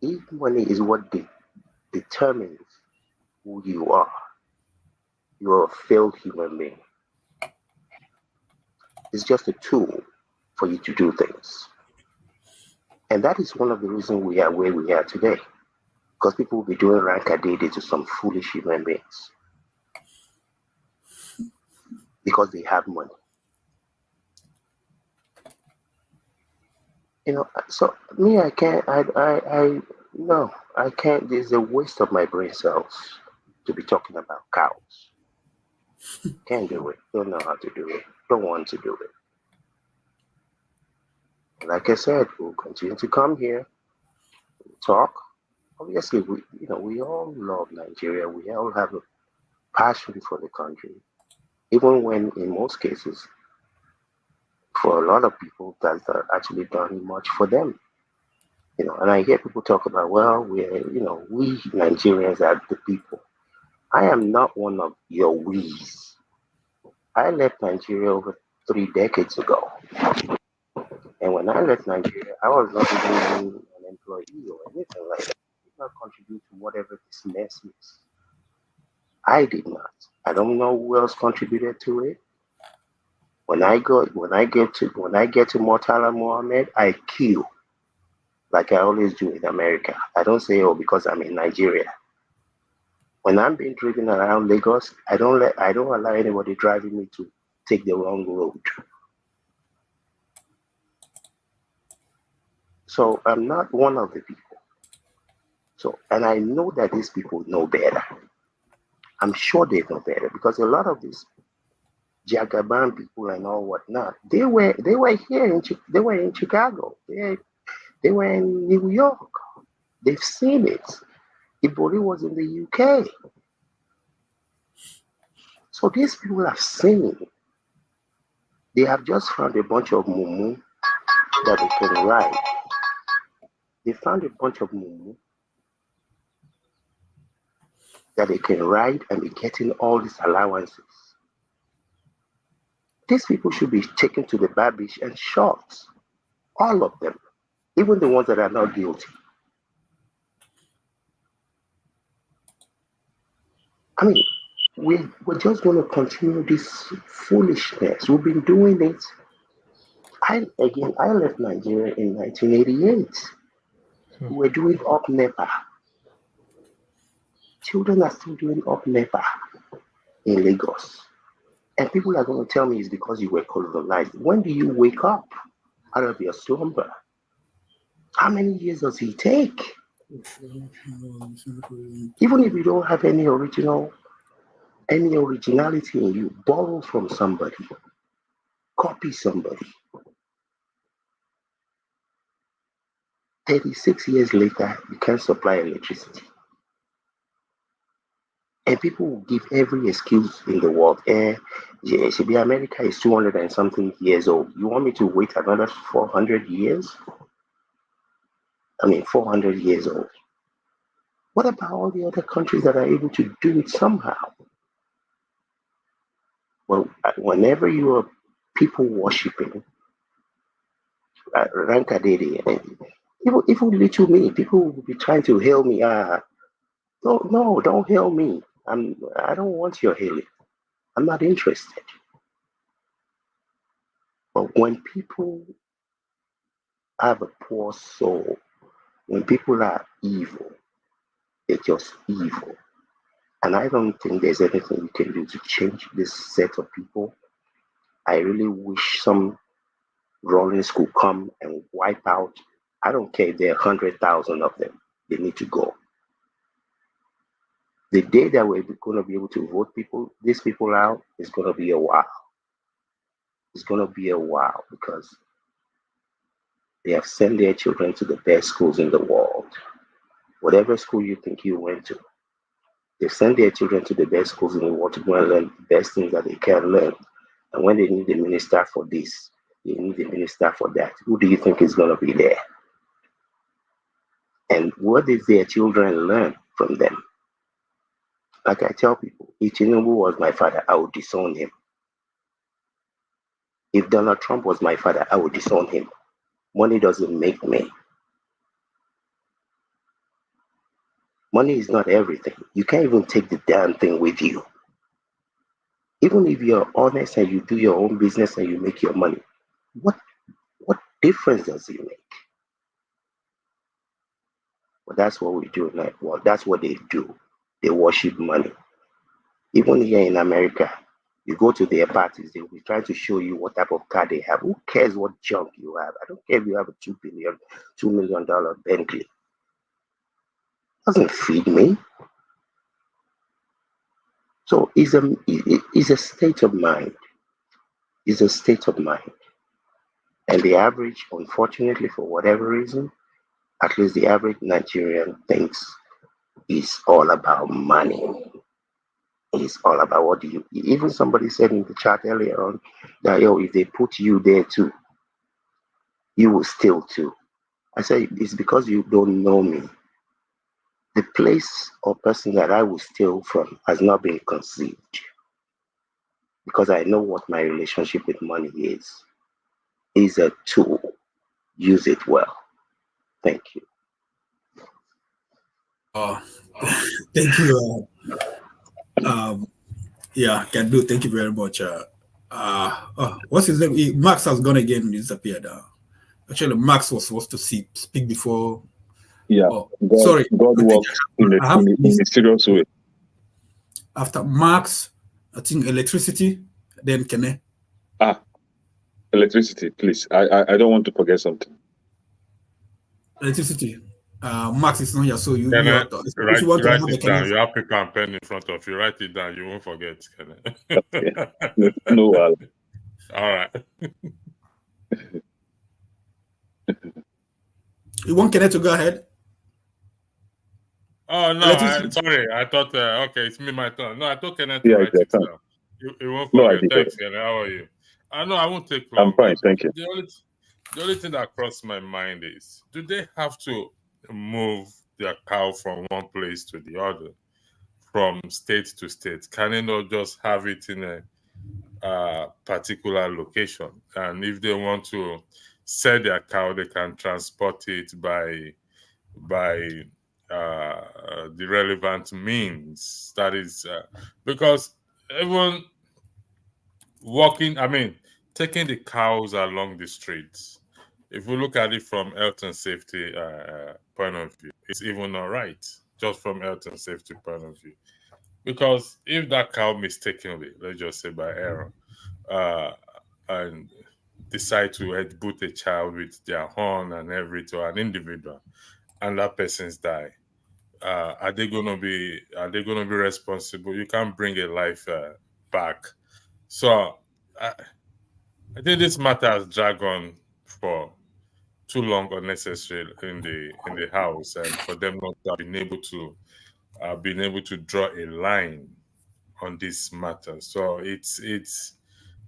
is what determines who you are a failed human being. It's just a tool for you to do things. And that is one of the reasons we are where we are today. Because people will be doing rank-a-day to some foolish human beings. Because they have money. You know, so me, I can't, no, I can't, there's a waste of my brain cells to be talking about cows. Can't do it, don't know how to do it, don't want to do it. And like I said, we'll continue to come here, talk. Obviously, we all love Nigeria, we all have a passion for the country, even when in most cases, for a lot of people, that's actually done much for them. You know, and I hear people talk about, well, we Nigerians are the people. I am not one of your we's. I left Nigeria over 3 decades ago. And when I left Nigeria, I was not even an employee or anything like that. I did not contribute to whatever this mess is. I did not. I don't know who else contributed to it. When I get to Murtala Mohammed, I kill. Like I always do in America. I don't say, oh, because I'm in Nigeria. When I'm being driven around Lagos, I don't allow anybody driving me to take the wrong road. So I'm not one of the people. So, and I know that these people know better. I'm sure they know better because a lot of these Jagaban people and all whatnot, they were here they were in Chicago. They were in New York. They've seen it. Ibori was in the UK. So these people have seen it. They have just found a bunch of mumu that they can ride. They found a bunch of mumu that they can ride and be getting all these allowances. These people should be taken to the barbish and shot. All of them. Even the ones that are not guilty. I mean, we're just going to continue this foolishness. We've been doing it. I left Nigeria in 1988. We were doing up NEPA. Children are still doing up NEPA in Lagos. And people are going to tell me it's because you were colonized. When do you wake up out of your slumber? How many years does it take? Even if you don't have any originality in you, borrow from somebody, copy somebody. 36 years later, you can't supply electricity. And people will give every excuse in the world. America is 200 and something years old. You want me to wait another 400 years? 400 years old. What about all the other countries that are able to do it somehow? Well, whenever you are people worshipping, even little me, people will be trying to hail me. No, don't hail me. I don't want your hailing. I'm not interested. But when people have a poor soul, when people are evil, they're just evil. And I don't think there's anything you can do to change this set of people. I really wish some Rollins could come and wipe out. I don't care if there are 100,000 of them. They need to go. The day that we're going to be able to vote these people out is going to be a while. It's going to be a while because they have sent their children to the best schools in the world. Whatever school you think you went to, they send their children to the best schools in the world to go and learn the best things that they can learn. And when they need a minister for this, they need a minister for that. Who do you think is going to be there? And what did their children learn from them? Like I tell people, if Tinubu was my father, I would disown him. If Donald Trump was my father, I would disown him. Money doesn't make me. Money is not everything. You can't even take the damn thing with you. Even if you're honest and you do your own business and you make your money, what difference does it make? Well, that's what we do now. Well, that's what they do. They worship money. Even here in America, you go to their parties, they will be trying to show you what type of car they have. Who cares what junk you have? I don't care if you have a $2 million Bentley. Doesn't feed me. So it's a state of mind. It's a state of mind. And the average, unfortunately, for whatever reason, at least the average Nigerian thinks it's all about money. It's all about what do you, even somebody said in the chat earlier on that, if they put you there too, you will steal too. I say, it's because you don't know me. The place or person that I will steal from has not been conceived because I know what my relationship with money is. It's a tool. Use it well. Thank you. Thank you. Can do. Thank you very much. What's his name? Max has gone again and disappeared. Actually, Max was supposed to speak before. Yeah. Sorry. God works in a mysterious way. After Max, I think electricity, then Kene. Electricity, please. I don't want to forget something. electricity. Max is not here, so you Can I if write you want to have it down? mechanism. You have paper and pen in front of you. Write it down. You won't forget. Okay. No. All right. You want Kenneth to go ahead? Oh no! Sorry. I thought. Okay, it's me, my turn. No, I thought Kenneth to write it down. You won't No, I forget. did. Thanks, Kenneth. How are you? No, I won't take long. I'm fine, thank you. The only thing that crossed my mind is: do they have to move their cow from one place to the other, from state to state? Can they not just have it in a particular location? And if they want to sell their cow, they can transport it by the relevant means. That is because everyone taking the cows along the streets, if we look at it from health and safety point of view, it's even not right, just from health and safety point of view. Because if that cow mistakenly, let's just say by error, and decide to headbutt a child with their horn and everything, or an individual, and that person's die, are they gonna be responsible? You can't bring a life back. So I think this matter has dragged on for too long unnecessarily in the house, and for them not to have been able to draw a line on this matter. So it's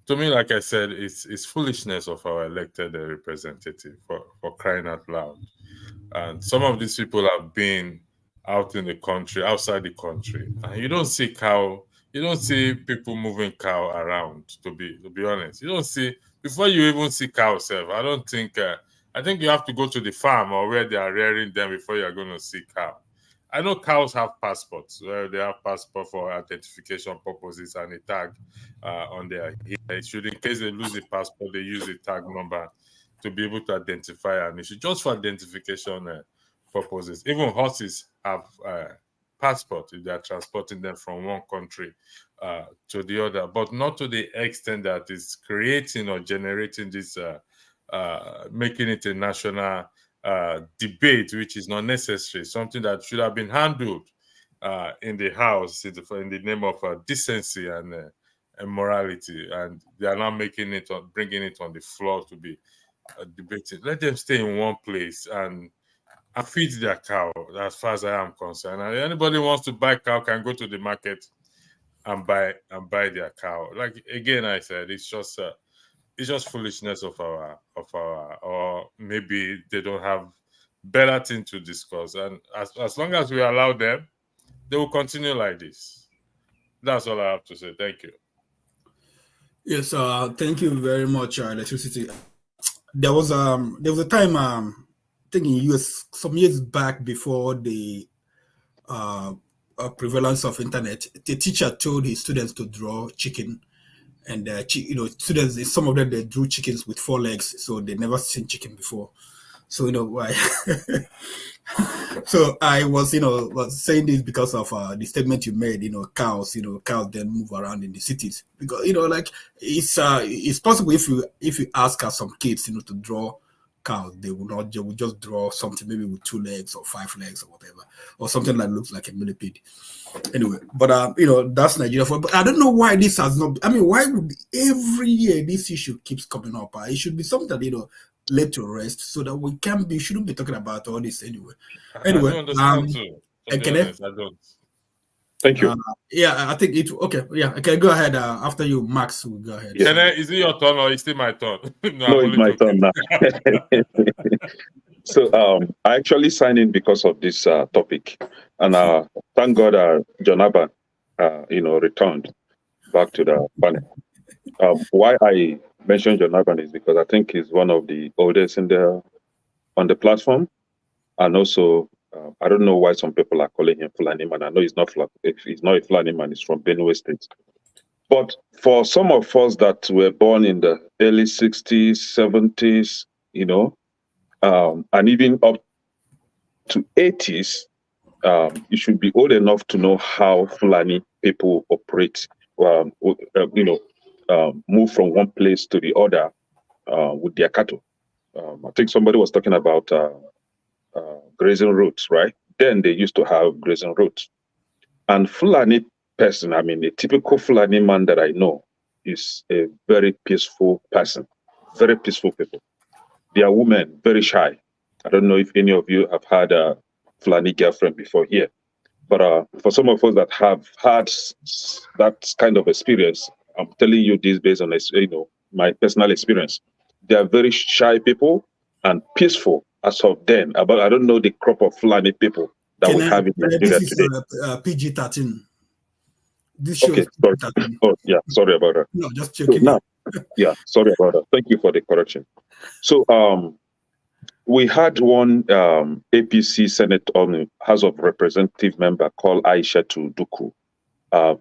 to me, like I said, it's foolishness of our elected representative for crying out loud. And some of these people have been out in the country, outside the country, and you don't see people moving cow around. To be honest, you don't see, before you even see cow self. I don't think. I think you have to go to the farm or where they are rearing them before you are going to see cow. I know cows have passports. They have passport for identification purposes and a tag on their head. Should, in case they lose the passport, they use a tag number to be able to identify an issue, just for identification purposes. Even horses have passport if they are transporting them from one country to the other, but not to the extent that is creating or generating this, making it a national debate, which is not necessary, something that should have been handled in the house in the name of decency and morality, and they are now bringing it on the floor to be debated. Let them stay in one place and feed their cow, as far as I am concerned. And anybody wants to buy cow can go to the market and buy their cow. Like again, I said, it's just foolishness of our, or maybe they don't have better thing to discuss. And as long as we allow them, they will continue like this. That's all I have to say. Thank you. Yes, thank you very much, Electricity. There was a time, I think in US some years back, before the prevalence of internet, the teacher told his students to draw chicken, and students, some of them, they drew chickens with 4 legs, so they never seen chicken before. So why? So I was saying this because of the statement you made. Cows then move around in the cities, because it's possible if you ask some kids to draw cows, they will just draw something maybe with 2 legs or 5 legs or whatever, or something that looks like a millipede. Anyway, but that's Nigeria. But I don't know why this has not. Why would every year this issue keeps coming up? It should be something that led to rest, so that we shouldn't be talking about all this anyway. Anyway, I don't understand too. To be honest, I don't. Thank you. Yeah, I think it. Okay, yeah. Okay, go ahead. After you, Max, will go ahead. Is it your turn or is it my turn? No, it's my turn now. So I actually signed in because of this topic, and thank God John Abba, returned back to the panel. Why I mentioned John Abba is because I think he's one of the oldest on the platform, and also I don't know why some people are calling him Fulani man. I know he's not a Fulani man. He's from Benue State. But for some of us that were born in the early 60s, 70s, and even up to 80s, you should be old enough to know how Fulani people operate, move from one place to the other with their cattle. I think somebody was talking about grazing routes, right? Then they used to have grazing routes. And Fulani person, I mean, a typical Fulani man that I know is a very peaceful person, very peaceful people. They are women, very shy. I don't know if any of you have had a Fulani girlfriend before here, but for some of us that have had that kind of experience, I'm telling you this based on my personal experience. They are very shy people and peaceful as of then. But I don't know the crop of Fulani people that we have in Nigeria this today. is PG-13. This show Okay, sorry. Oh, yeah, sorry about that. No, just checking. So now, yeah, sorry about that. Thank you for the correction. So, we had one APC Senate House of Representative member called Aisha Duku,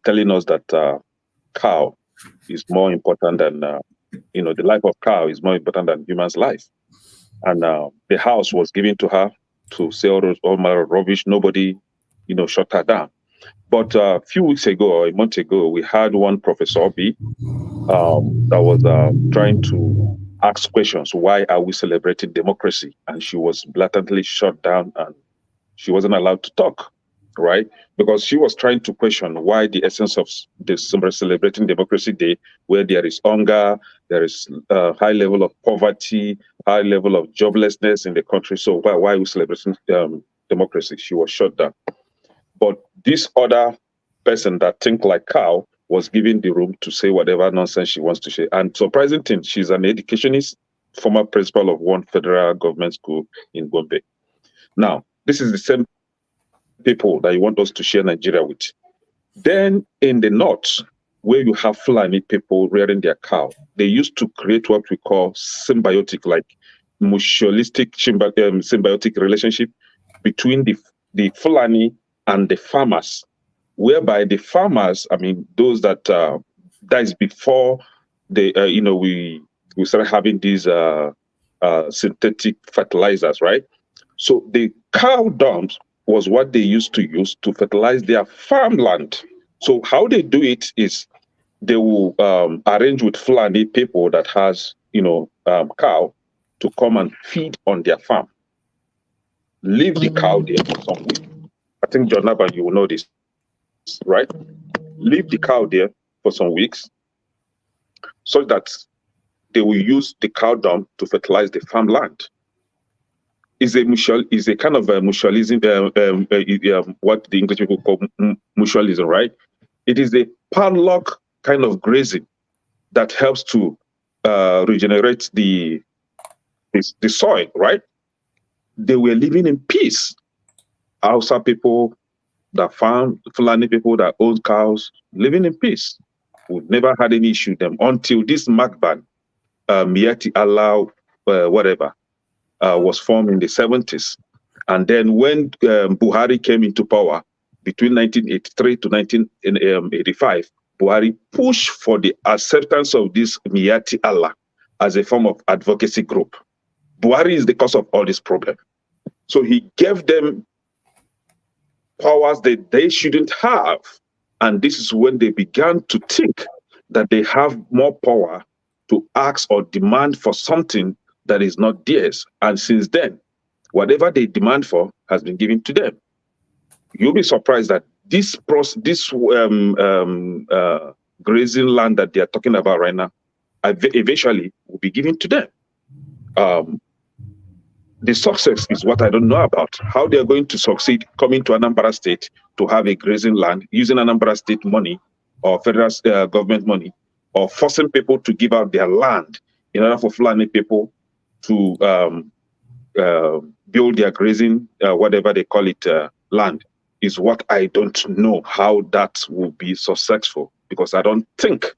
telling us that cow is more important than the life of cow is more important than human's life, and the house was given to her to say all manner of rubbish. Nobody, shut her down. But a few weeks ago or a month ago, we had one Professor B that was trying to ask questions. Why are we celebrating democracy? And she was blatantly shut down and she wasn't allowed to talk, right? Because she was trying to question why the essence of the celebrating democracy day, where there is hunger, there is high level of poverty, high level of joblessness in the country. So why are we celebrating democracy? She was shut down. But this other person that think like cow was given the room to say whatever nonsense she wants to say. And surprising thing, she's an educationist, former principal of one federal government school in Gombe. Now, this is the same people that you want us to share Nigeria with. Then in the north, where you have Fulani people rearing their cow, they used to create what we call symbiotic, like mutualistic symbiotic relationship between the Fulani and the farmers, whereby the farmers, I mean, those that is before we started having these synthetic fertilizers, right? So the cow dumps was what they used to use to fertilize their farmland. So how they do it is they will arrange with Fulani people that has cow to come and feed on their farm. Leave the cow there for some weeks. I think John Naba, you will know this, right? Leave the cow there for some weeks so that they will use the cow dung to fertilize the farmland. Is a kind of a mutualism, what the English people call mutualism, right? It is a padlock kind of grazing that helps to regenerate the soil, right? They were living in peace. Hausa people that farm, Fulani people that own cows, living in peace. We've never had any issue with them until this Magban, Miati Allah, whatever, was formed in the 70s. And then when Buhari came into power between 1983 to 1985, Buhari pushed for the acceptance of this Miati Allah as a form of advocacy group. Buhari is the cause of all this problem. So he gave them powers that they shouldn't have. And this is when they began to think that they have more power to ask or demand for something that is not theirs. And since then, whatever they demand for has been given to them. You'll be surprised that this grazing land that they are talking about right now, eventually will be given to them. The success is what I don't know about. How they are going to succeed coming to Anambra State to have a grazing land, using Anambra State money or federal government money, or forcing people to give out their land in order for Fulani people to build their grazing, whatever they call it, land, is what I don't know how that will be successful, because I don't think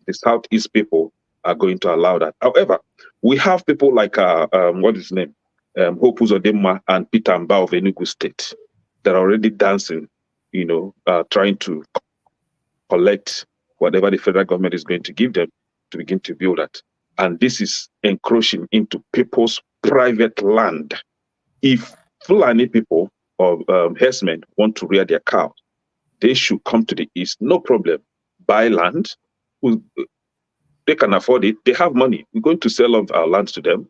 the Southeast people are going to allow that. However, we have people like, what is his name? Hope Uzodinma and Peter Mba of Enugu State that are already dancing, trying to collect whatever the federal government is going to give them to begin to build that. And this is encroaching into people's private land. If Fulani people or herdsmen want to rear their cows, they should come to the east, no problem. Buy land. They can afford it. They have money. We're going to sell off our land to them.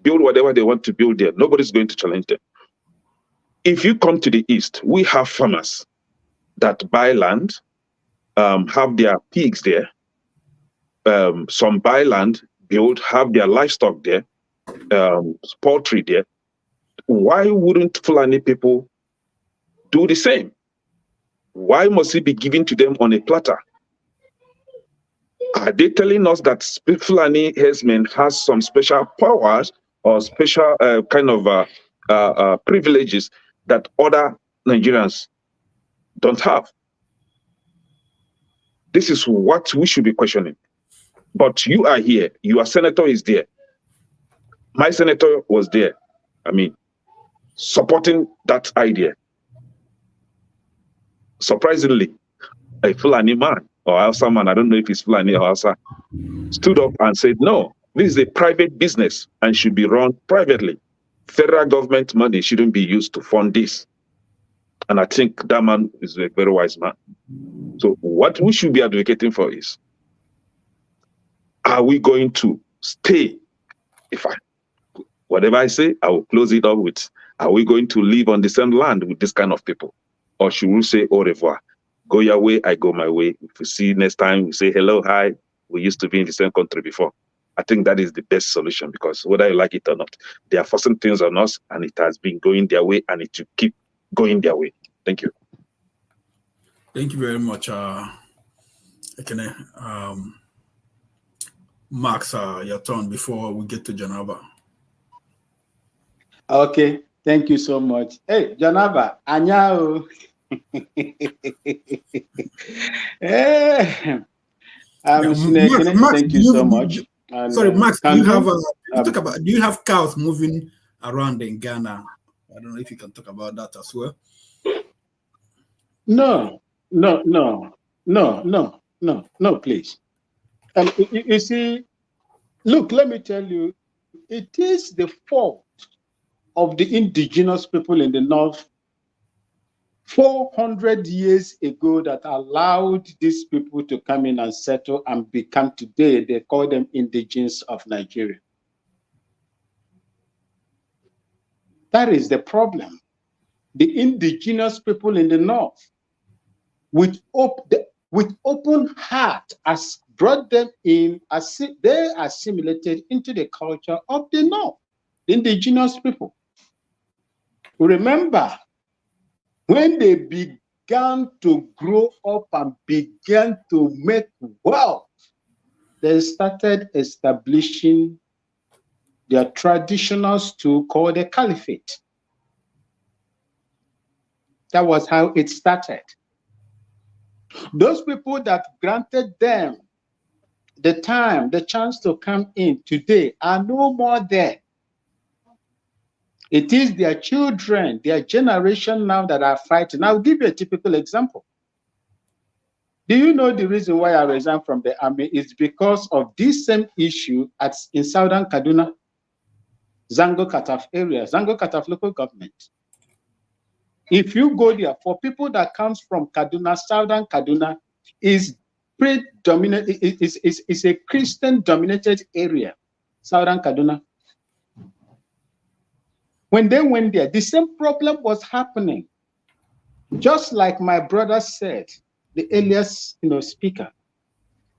build whatever they want to build there. Nobody's going to challenge them. If you come to the East, we have farmers that buy land, have their pigs there. Some buy land, build, have their livestock there, poultry there. Why wouldn't Fulani people do the same? Why must it be given to them on a platter? Are they telling us that Fulani herdsmen has some special powers or special kind of privileges that other Nigerians don't have? This is what we should be questioning. But you are here. Your senator is there. My senator was there. I mean, supporting that idea. Surprisingly, a Fulani man or Hausa man, I don't know if it's Fulani or Hausa, stood up and said, no, this is a private business and should be run privately. Federal government money shouldn't be used to fund this. And I think that man is a very wise man. So what we should be advocating for is, are we going to stay? Whatever I say, I will close it up with, are we going to live on the same land with this kind of people? Or should we say au revoir? Go your way, I go my way. If we see next time, we say hello, hi. We used to be in the same country before. I think that is the best solution, because whether you like it or not, they are forcing things on us and it has been going their way and it will keep going their way. Thank you. Thank you very much. Max, your turn before we get to Janaba. Okay, thank you so much. Hey, Janaba, Anyao. Hey, Max, thank you so much. Sorry, Max, do you have cows moving around in Ghana? I don't know if you can talk about that as well. No, please. You see, look, let me tell you, it is the fault of the indigenous people in the North 400 years ago that allowed these people to come in and settle and become today, they call them indigenes of Nigeria. That is the problem. The indigenous people in the North, with open heart, has brought them in, as they assimilated into the culture of the North, the indigenous people. Remember, when they began to grow up and began to make wealth, they started establishing their traditional stool called the caliphate. That was how it started. Those people that granted them the time, the chance to come in today are no more there. It is their children, their generation now that are fighting. I'll give you a typical example. Do you know the reason why I resigned from the army? Is because of this same issue in southern Kaduna, Zango Kataf area, Zango Kataf local government. If you go there, for people that comes from Kaduna, southern Kaduna is predominant, is a Christian-dominated area, southern Kaduna. When they went there, the same problem was happening. Just like my brother said, the earlier speaker,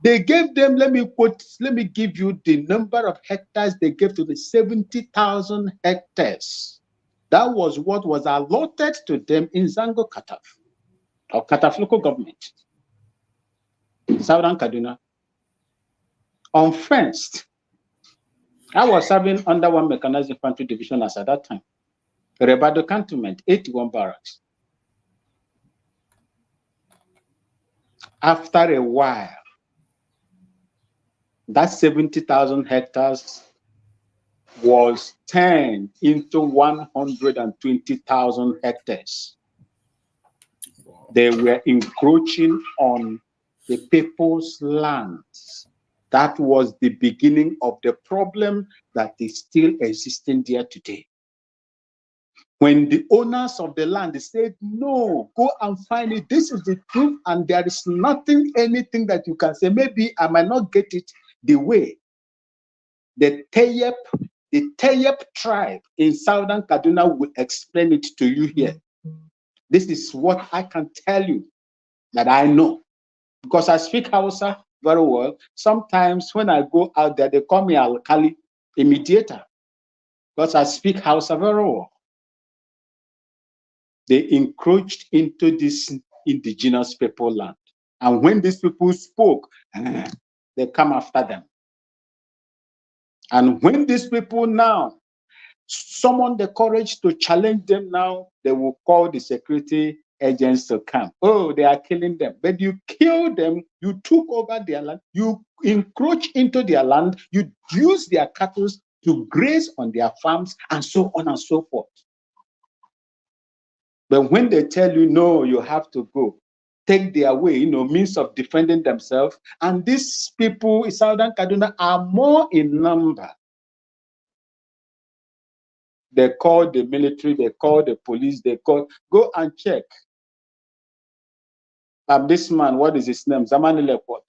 they gave them, let me give you the number of hectares they gave to the 70,000 hectares. That was what was allotted to them in Zango Kataf, or Kataf local government, southern Kaduna. Unfenced. I was serving under 1 mechanized infantry division as at that time. Rebado cantonment, 81 barracks. After a while, that 70,000 hectares was turned into 120,000 hectares. They were encroaching on the people's lands. That was the beginning of the problem that is still existing there today. When the owners of the land said, no, go and find it, this is the truth, and there is nothing, anything that you can say, maybe I might not get it the way the Tayep, The Tayeb tribe in southern Kaduna will explain it to you here. This is what I can tell you that I know. Because I speak Hausa very well. Sometimes when I go out there, they call me Alkali, a mediator. Because I speak Hausa very well. They encroached into this indigenous people land. And when these people spoke, they come after them. And when these people now summon the courage to challenge them now, they will call the security agents to come. Oh, they are killing them. But you kill them, you took over their land, you encroach into their land, you use their cattle to graze on their farms, and so on and so forth. But when they tell you, no, you have to go, take their way, means of defending themselves. And these people in Southern Kaduna are more in number. They call the military, they call the police, go and check. This man, what is his name? Zamani Lepot.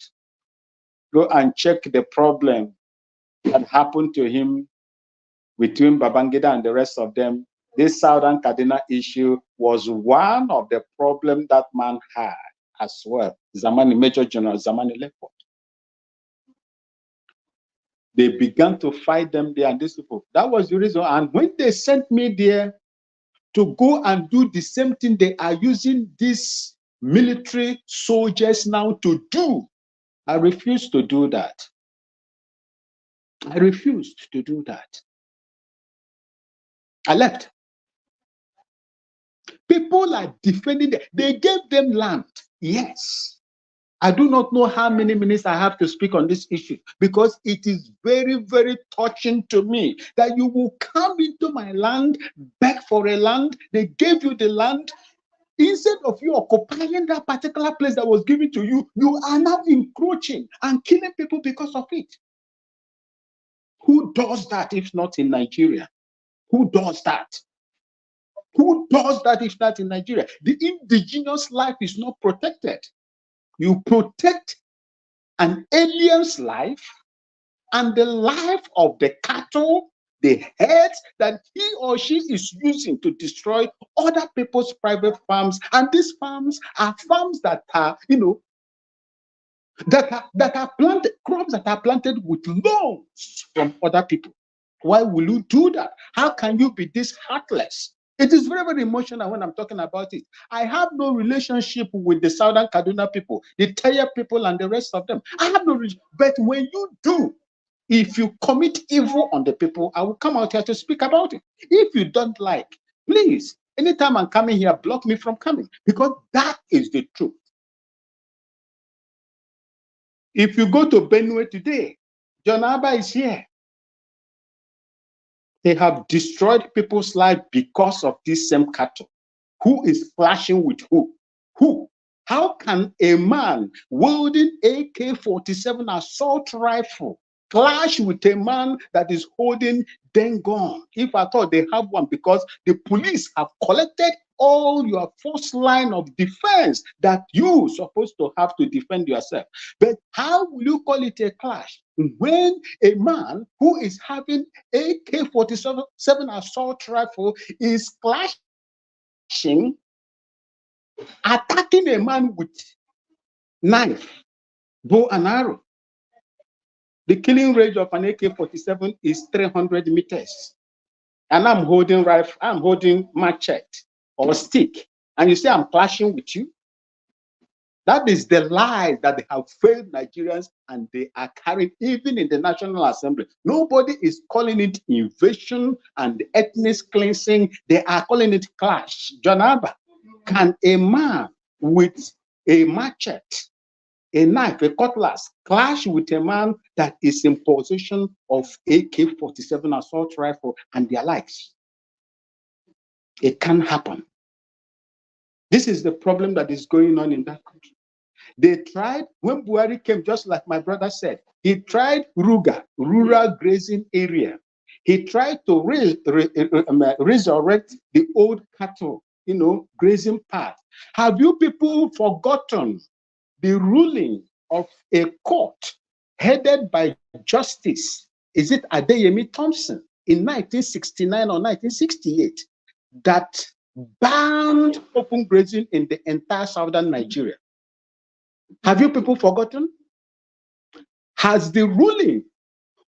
Go and check the problem that happened to him between Babangida and the rest of them. This Southern Kaduna issue was one of the problems that man had as well. Major General Zamani Lepot. They began to fight them there and these people. That was the reason. And when they sent me there to go and do the same thing they are using these military soldiers now to do, I refused to do that. I refused to do that. I left. People are defending them. They gave them land. Yes. I do not know how many minutes I have to speak on this issue because it is very, very touching to me that you will come into my land, beg for a land. They gave you the land. Instead of you occupying that particular place that was given to you, you are now encroaching and killing people because of it. Who does that if not in Nigeria? Who does that? Who does that if not in Nigeria? The indigenous life is not protected. You protect an alien's life and the life of the cattle, the herds that he or she is using to destroy other people's private farms. And these farms are farms that are, that are planted, crops that are planted with loans from other people. Why will you do that? How can you be this heartless? It is very, very emotional when I'm talking about it. I have no relationship with the Southern Kaduna people, the Taya people and the rest of them. I have no relationship. But when you do, if you commit evil on the people, I will come out here to speak about it. If you don't like, please, anytime I'm coming here, block me from coming because that is the truth. If you go to Benue today, John Abba is here. They have destroyed people's lives because of this same cattle. Who is clashing with who? Who? How can a man wielding AK-47 assault rifle clash with a man that is holding den gun? If I thought they have one, because the police have collected all your first line of defense that you're supposed to have to defend yourself. But how will you call it a clash when a man who is having AK-47 assault rifle is clashing, attacking a man with knife, bow and arrow? The killing range of an AK-47 is 300 meters. And I'm holding rifle, I'm holding machete or stick. And you say I'm clashing with you? That is the lie that they have failed Nigerians and they are carrying even in the National Assembly. Nobody is calling it invasion and ethnic cleansing. They are calling it clash. John Abba, can a man with a machete, a knife, a cutlass, clash with a man that is in possession of AK-47 assault rifle and their likes? It can happen. This is the problem that is going on in that country. They tried, when Buhari came, just like my brother said, he tried Ruga, rural grazing area. He tried to resurrect the old cattle, grazing path. Have you people forgotten the ruling of a court headed by Justice, is it Adeyemi Thompson, in 1969 or 1968 that banned open grazing in the entire southern Nigeria. Have you people forgotten? Has the ruling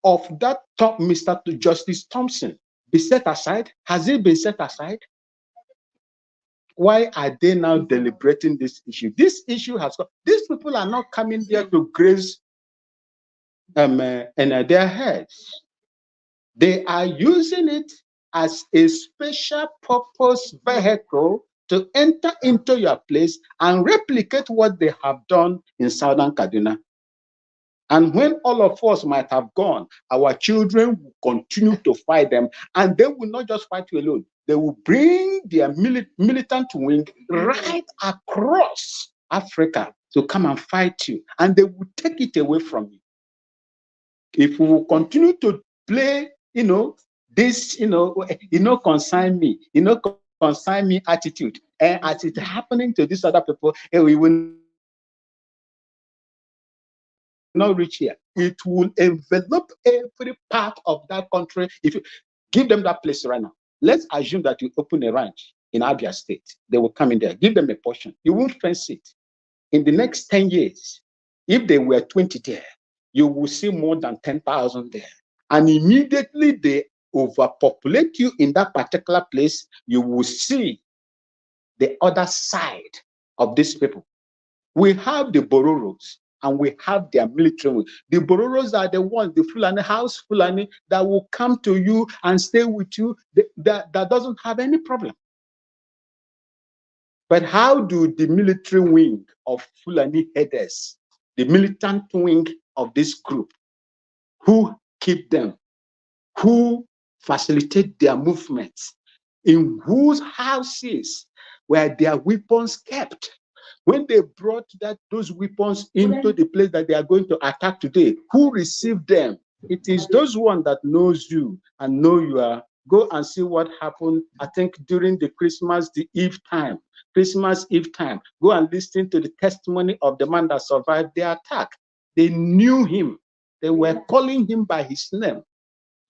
of that top Mr. Justice Thompson been set aside? Has it been set aside? Why are they now deliberating this issue? This issue has got, these people are not coming there to graze in their heads. They are using it as a special purpose vehicle to enter into your place and replicate what they have done in southern Kaduna. And when all of us might have gone, our children will continue to fight them, and they will not just fight you alone. They will bring their militant wing right across Africa to come and fight you, and they will take it away from you. If we will continue to play, this, consign me, consign me attitude, and as it's happening to these other people, we will not reach here. It will envelop every part of that country. If you give them that place right now, let's assume that you open a ranch in Abia State. They will come in there, give them a portion. You won't fence it. In the next 10 years, if they were 20 there, you will see more than 10,000 there. And immediately they overpopulate you in that particular place, you will see the other side of these people. We have the Bororos, and we have their military wing. The Bororos are the ones, the Fulani, house Fulani, that will come to you and stay with you, that doesn't have any problem. But how do the military wing of Fulani headers, the militant wing of this group, who keep them, who facilitate their movements, in whose houses were their weapons kept? When they brought those weapons into the place that they are going to attack today, who received them? It is those one that knows you and know you are. Go and see what happened, I think, during the Christmas Eve time. Go and listen to the testimony of the man that survived the attack. They knew him. They were calling him by his name.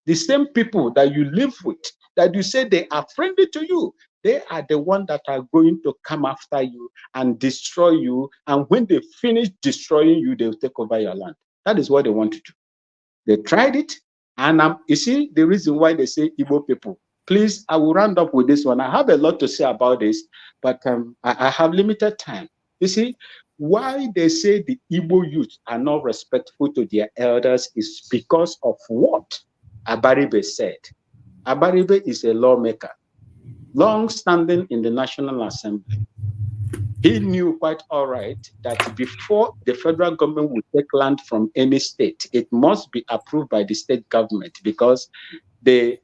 The same people that you live with, that you say they are friendly to you, they are the ones that are going to come after you and destroy you. And when they finish destroying you, they'll take over your land. That is what they want to do. They tried it. And you see the reason why they say Igbo people. Please, I will round up with this one. I have a lot to say about this, but I have limited time. You see, why they say the Igbo youth are not respectful to their elders is because of what Abaribe said. Abaribe is a lawmaker, long-standing in the National Assembly. He knew quite all right that before the federal government would take land from any state, it must be approved by the state government, because the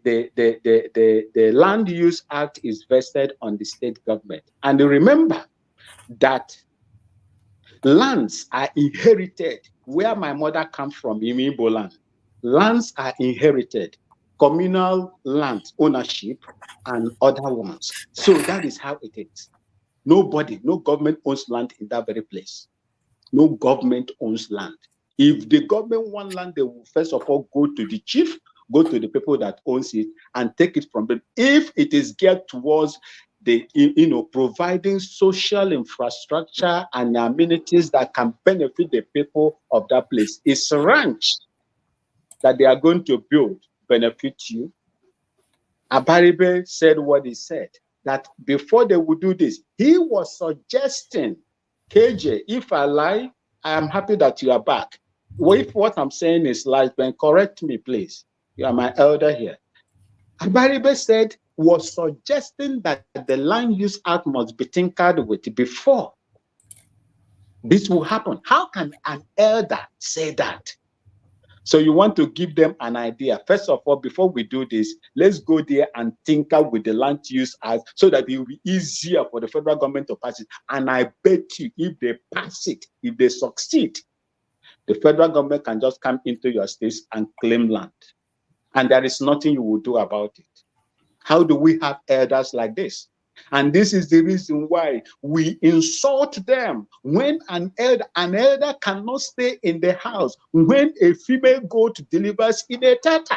Land Use Act is vested on the state government. And remember that lands are inherited. Where my mother comes from, Imibo land, lands are inherited. Communal land ownership and other ones. So that is how it is. Nobody, no government owns land in that very place. No government owns land. If the government wants land, they will first of all go to the chief, go to the people that owns it, and take it from them. If it is geared towards the, providing social infrastructure and amenities that can benefit the people of that place, it's a ranch that they are going to build benefit you. Abaribe said what he said, that before they would do this, he was suggesting, KJ, if I lie, I am happy that you are back. Well, if what I'm saying is lies, then correct me, please. You are my elder here. Abaribe was suggesting that the Land Use Act must be tinkered with before this will happen. How can an elder say that? So you want to give them an idea. First of all, before we do this, let's go there and tinker with the Land Use Act so that it will be easier for the federal government to pass it. And I bet you, if they pass it, if they succeed, the federal government can just come into your states and claim land. And there is nothing you will do about it. How do we have elders like this? And this is the reason why we insult them. When an elder cannot stay in the house when a female goat delivers in a tata.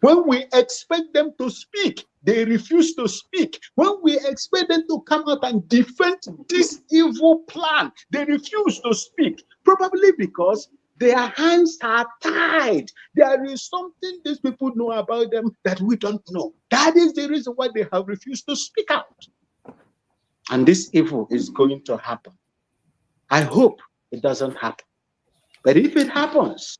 When we expect them to speak, they refuse to speak. When we expect them to come out and defend this evil plan, they refuse to speak. Probably because their hands are tied. There is something these people know about them that we don't know. That is the reason why they have refused to speak out. And this evil is going to happen. I hope it doesn't happen. But if it happens,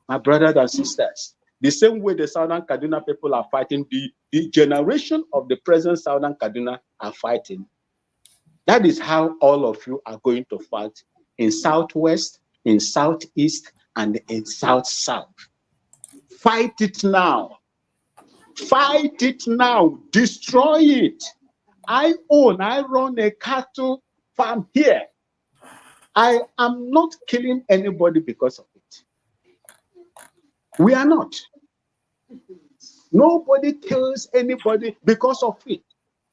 my brothers and sisters, the same way the Southern Kaduna people are fighting, the generation of the present Southern Kaduna are fighting. That is how all of you are going to fight in Southwest, in Southeast, and in South-South. Fight it now. Fight it now. Destroy it. I run a cattle farm here. I am not killing anybody because of it. We are not. Nobody kills anybody because of it.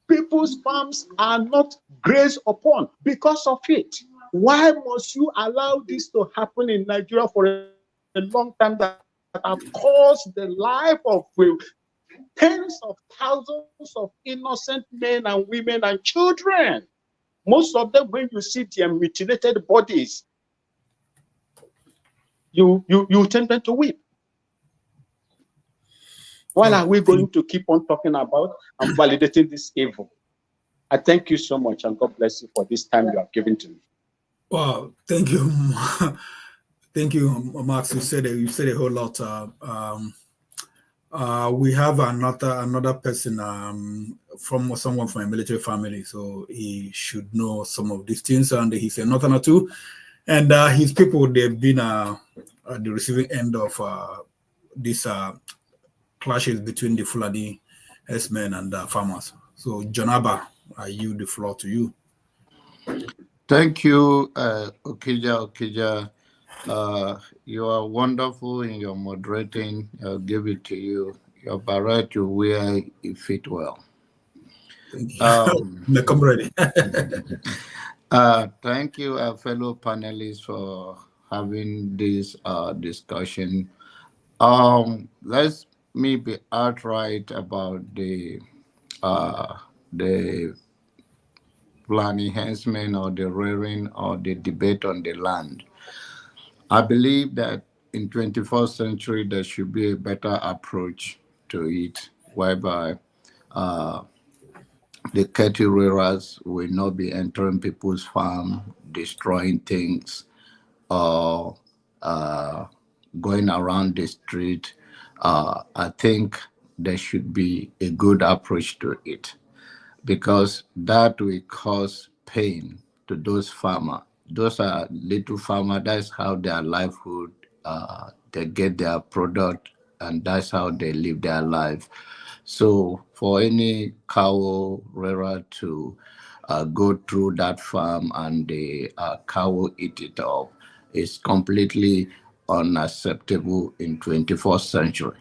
People's farms are not grazed upon because of it. Why must you allow this to happen in Nigeria for a long time that have caused the life of tens of thousands of innocent men and women and children? Most of them, when you see their mutilated bodies, you tend to weep. Why are we going to keep on talking about and validating this evil? I thank you so much, and God bless you for this time you have given to me. Wow, thank you. Thank you, Max. You said a whole lot. We have another person from someone from a military family, so he should know some of these things, and he's a northern or two. And his people, they've been at the receiving end of these clashes between the Fulani herdsmen and farmers. So, Jonaba, I yield the floor to you. Thank you, Okija. You are wonderful in your moderating. I'll give it to you. Your beret you wear, it fit well. Thank you. Come ready. Thank you, fellow panelists, for having this discussion. Let's me be outright about the plan enhancement or the rearing or the debate on the land. I believe that in 21st century, there should be a better approach to it, whereby the cattle rearers will not be entering people's farm, destroying things, or going around the street. I think there should be a good approach to it, because that will cause pain to those farmers. Those are little farmers. That's how their livelihood, they get their product, and that's how they live their life. So for any cow rearer to go through that farm and the cow eat it up is completely unacceptable in 21st century.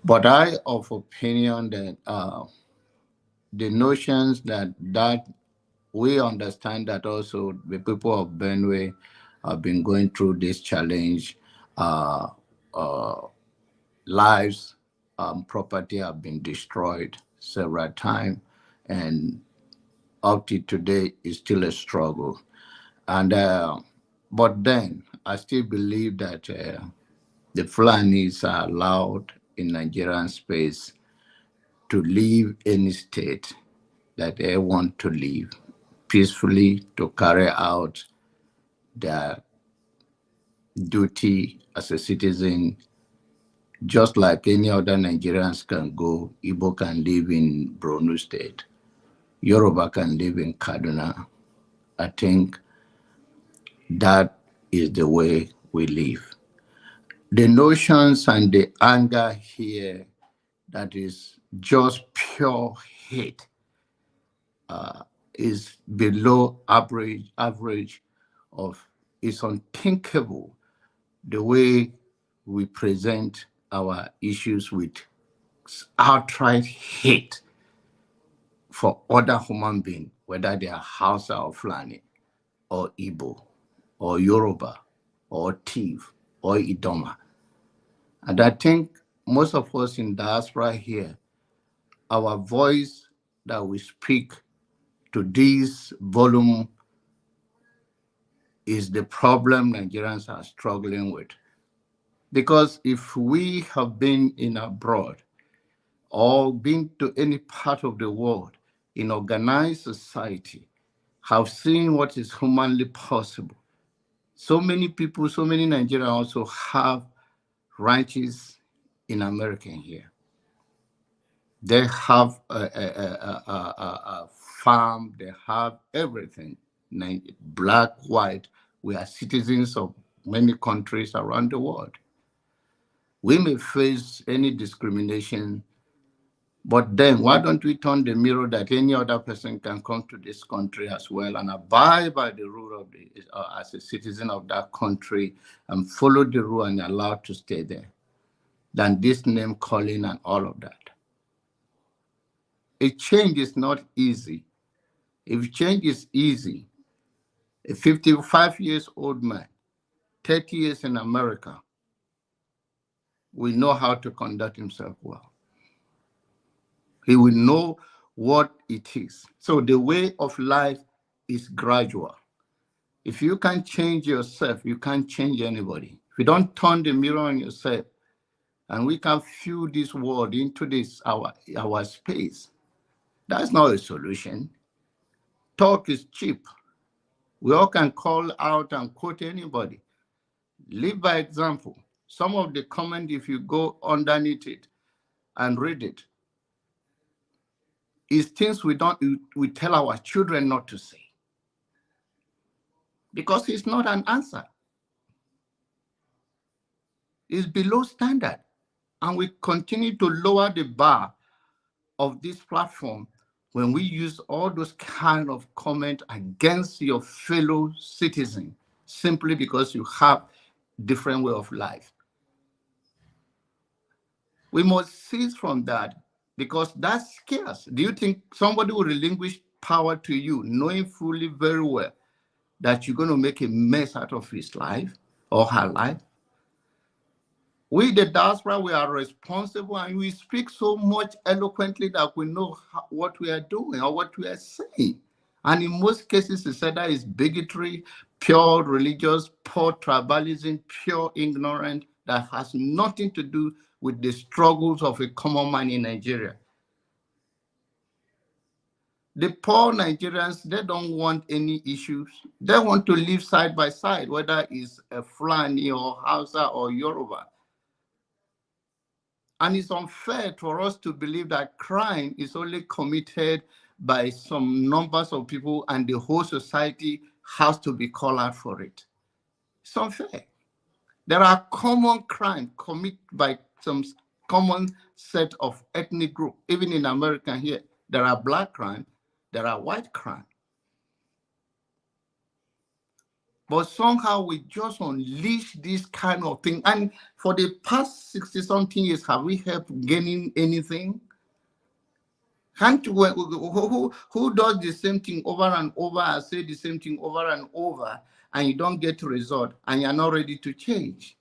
But I of opinion that the notions that we understand that also the people of Benue have been going through this challenge. Lives, property have been destroyed several times, and up to today is still a struggle. And but then I still believe that the Fulanis are allowed in Nigerian space to leave any state that they want to live peacefully, to carry out their duty as a citizen, just like any other Nigerians can go. Igbo can live in Borno State. Yoruba can live in Kaduna. I think that is the way we live. The notions and the anger here that is just pure hate is below average of, it's unthinkable the way we present our issues with outright hate for other human beings, whether they are Hausa or Fulani or Igbo or Yoruba or Tiv or Idoma. And I think most of us in diaspora here, our voice that we speak to this volume is the problem Nigerians are struggling with. Because if we have been in abroad or been to any part of the world in organized society, have seen what is humanly possible. So many people, so many Nigerians also have ranches in America here. They have a farm, they have everything, black, white. We are citizens of many countries around the world. We may face any discrimination, but then why don't we turn the mirror that any other person can come to this country as well and abide by the rule of the, as a citizen of that country and follow the rule and allowed to stay there, than this name calling and all of that. A change is not easy. If change is easy, a 55 years old man, 30 years in America, will know how to conduct himself well. He will know what it is. So the way of life is gradual. If you can't change yourself, you can't change anybody. If you don't turn the mirror on yourself, and we can fill this world into this our space, that's not a solution. Talk is cheap. We all can call out and quote anybody. Live by example. Some of the comment, if you go underneath it and read it, is things we tell our children not to say. Because it's not an answer. It's below standard. And we continue to lower the bar of this platform when we use all those kind of comment against your fellow citizen simply because you have different way of life. We must cease from that because that's scarce. Do you think somebody will relinquish power to you knowing fully very well that you're going to make a mess out of his life or her life? We, the diaspora, we are responsible and we speak so much eloquently that we know what we are doing or what we are saying. And in most cases, it's either is bigotry, pure religious, pure tribalism, pure ignorance that has nothing to do with the struggles of a common man in Nigeria. The poor Nigerians, they don't want any issues. They want to live side by side, whether it's a Fulani or Hausa or Yoruba. And it's unfair for us to believe that crime is only committed by some numbers of people and the whole society has to be called out for it. It's unfair. There are common crimes committed by some common set of ethnic groups. Even in America here, there are black crime, there are white crime. But somehow we just unleash this kind of thing. And for the past 60-something years, have we helped gaining anything? Can't who does the same thing over and over and say the same thing over and over, and you don't get a result, and you're not ready to change?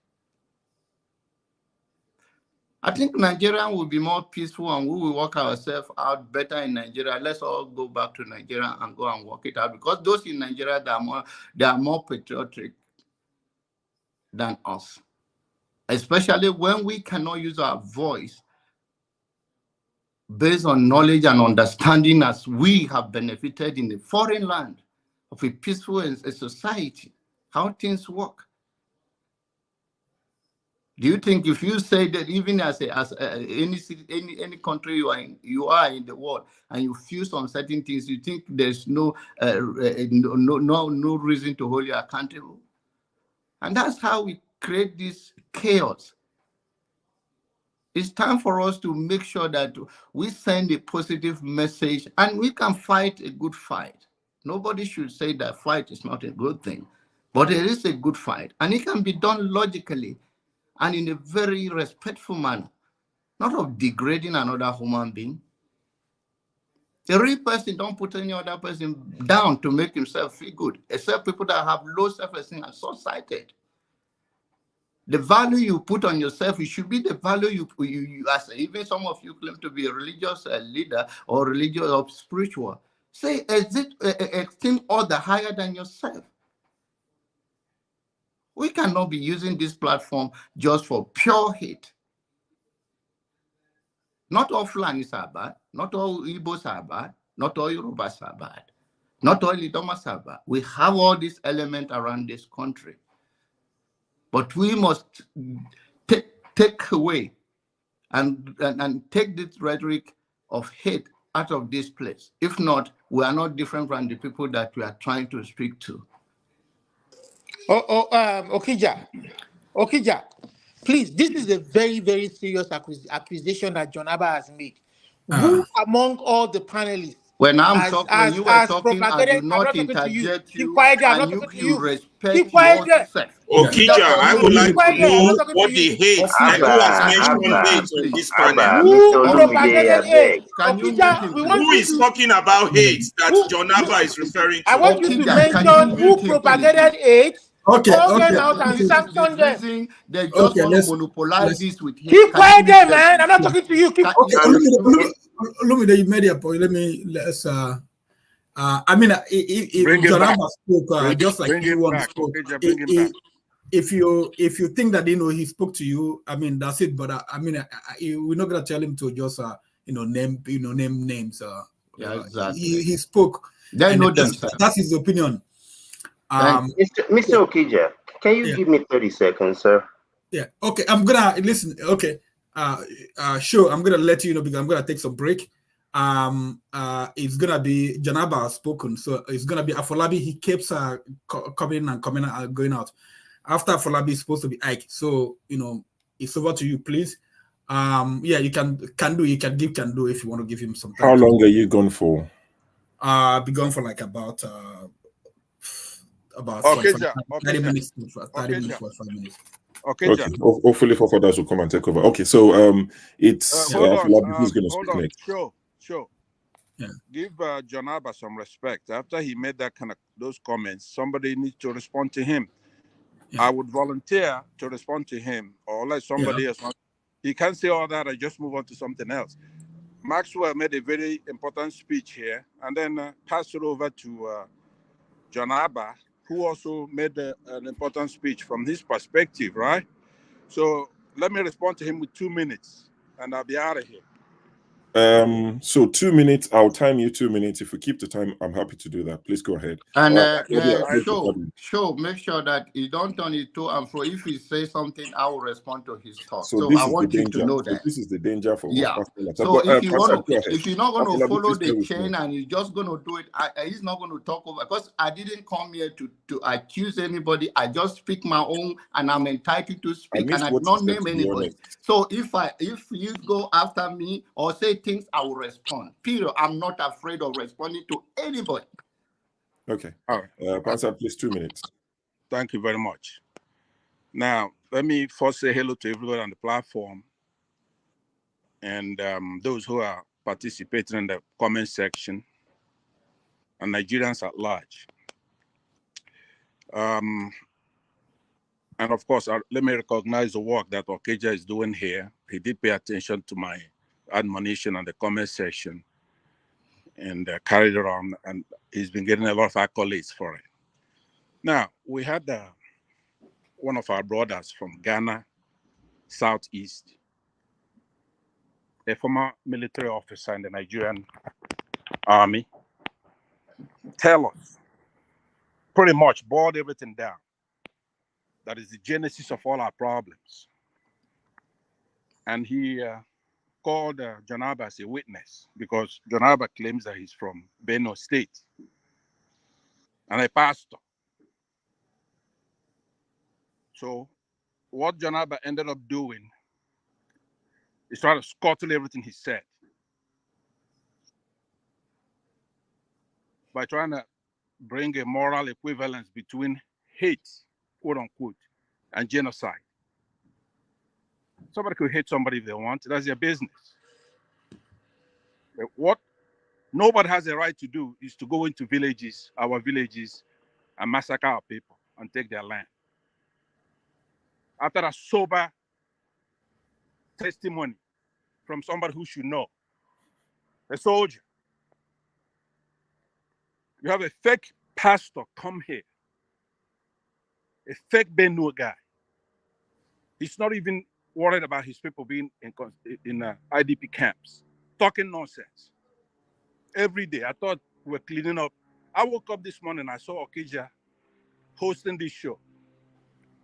I think Nigeria will be more peaceful and we will work ourselves out better in Nigeria. Let's all go back to Nigeria and go and work it out, because those in Nigeria, they are more patriotic than us, especially when we cannot use our voice based on knowledge and understanding as we have benefited in a foreign land of a peaceful society, how things work. Do you think if you say that even as any country you are in the world and you fuse on certain things, you think there's no reason to hold you accountable? And that's how we create this chaos. It's time for us to make sure that we send a positive message and we can fight a good fight. Nobody should say that fight is not a good thing, but it is a good fight and it can be done logically and in a very respectful manner, not of degrading another human being. The real person don't put any other person down to make himself feel good, except people that have low self-esteem and short-sighted. The value you put on yourself, it should be the value you as even some of you claim to be a religious leader or religious or spiritual. Say, esteem other higher than yourself. We cannot be using this platform just for pure hate. Not all Fulanis are bad. Not all Igbos are bad. Not all Yorubas are bad. Not all Idomas are bad. We have all these elements around this country. But we must take away and take this rhetoric of hate out of this place. If not, we are not different from the people that we are trying to speak to. Okija, please, this is a very, very serious accusation that John Abba has made. Who among all the panelists, when you were talking, I do not interject you, and you respect yourself. Okija, I would like to know what the hate, who has mentioned hate on this panel. Who is talking about hate that John Abba is referring to? I want you to mention who propagated hate. Okay. They just want to monopolize this with hate. Keep quiet there, man. I'm not talking to you. Lumide, you made a point. Let's I mean, if John Abba spoke, just like everyone spoke, if you think that he spoke to you, I mean that's it. But I mean, we're not gonna tell him to just name names. Yeah, exactly. He spoke. They know themselves. That's his opinion. Mr. Okija, can you give me 30 seconds, sir? Yeah. Okay. I'm gonna listen. Okay. Sure. I'm gonna let you know because I'm gonna take some break. It's gonna be John Abba has spoken, so it's gonna be Afolabi. He keeps coming and going out. After Afolabi is supposed to be Ike, so it's over to you, please. Yeah, you can do if you want to give him some time. How long are you gone for? Be gone for like about okay, 30 minutes, 45 minutes. Okay. Hopefully, for others will come and take over. Okay, so it's who's going to speak next? Sure. Yeah. Give John Abba some respect. After he made those comments, somebody needs to respond to him. Yeah. I would volunteer to respond to him, or let somebody else. He can't say all that and just move on to something else. Maxwell made a very important speech here, and then passed it over to John Abba, who also made an important speech from his perspective, right? So let me respond to him with 2 minutes, and I'll be out of here. So 2 minutes. I'll time you 2 minutes. If we keep the time, I'm happy to do that. Please go ahead. And show make sure that you don't turn it to and fro. If he says something, I will respond to his thought. So I want you to know that. This is the danger for So if you're not going to follow the chain and you're just going to do it, he's not going to talk over, because I didn't come here to accuse anybody. I just speak my own, and I'm entitled to speak, and I don't name anybody. So if you go after me or say things, I will respond. Period. I'm not afraid of responding to anybody. Okay. All right. Pastor, please, 2 minutes. Thank you very much. Now, let me first say hello to everybody on the platform and those who are participating in the comment section and Nigerians at large. And of course, let me recognize the work that Okija is doing here. He did pay attention to my admonition on the comment section and carried it on, and he's been getting a lot of accolades for it. Now, we had one of our brothers from Ghana, Southeast, a former military officer in the Nigerian army, tell us, pretty much boiled everything down. That is the genesis of all our problems. And he called John Abba as a witness, because John Abba claims that he's from Benno State and a pastor. So what John Abba ended up doing is trying to scuttle everything he said by trying to bring a moral equivalence between hate, quote unquote, and genocide. Somebody could hate somebody if they want. That's their business. But what nobody has a right to do is to go into villages, our villages, and massacre our people and take their land. after a sober testimony from somebody who should know. A soldier. You have a fake pastor come here. A fake Benue guy. He's not even worried about his people being in IDP camps. Talking nonsense. Every day. I thought we were cleaning up. I woke up this morning, I saw Okija hosting this show.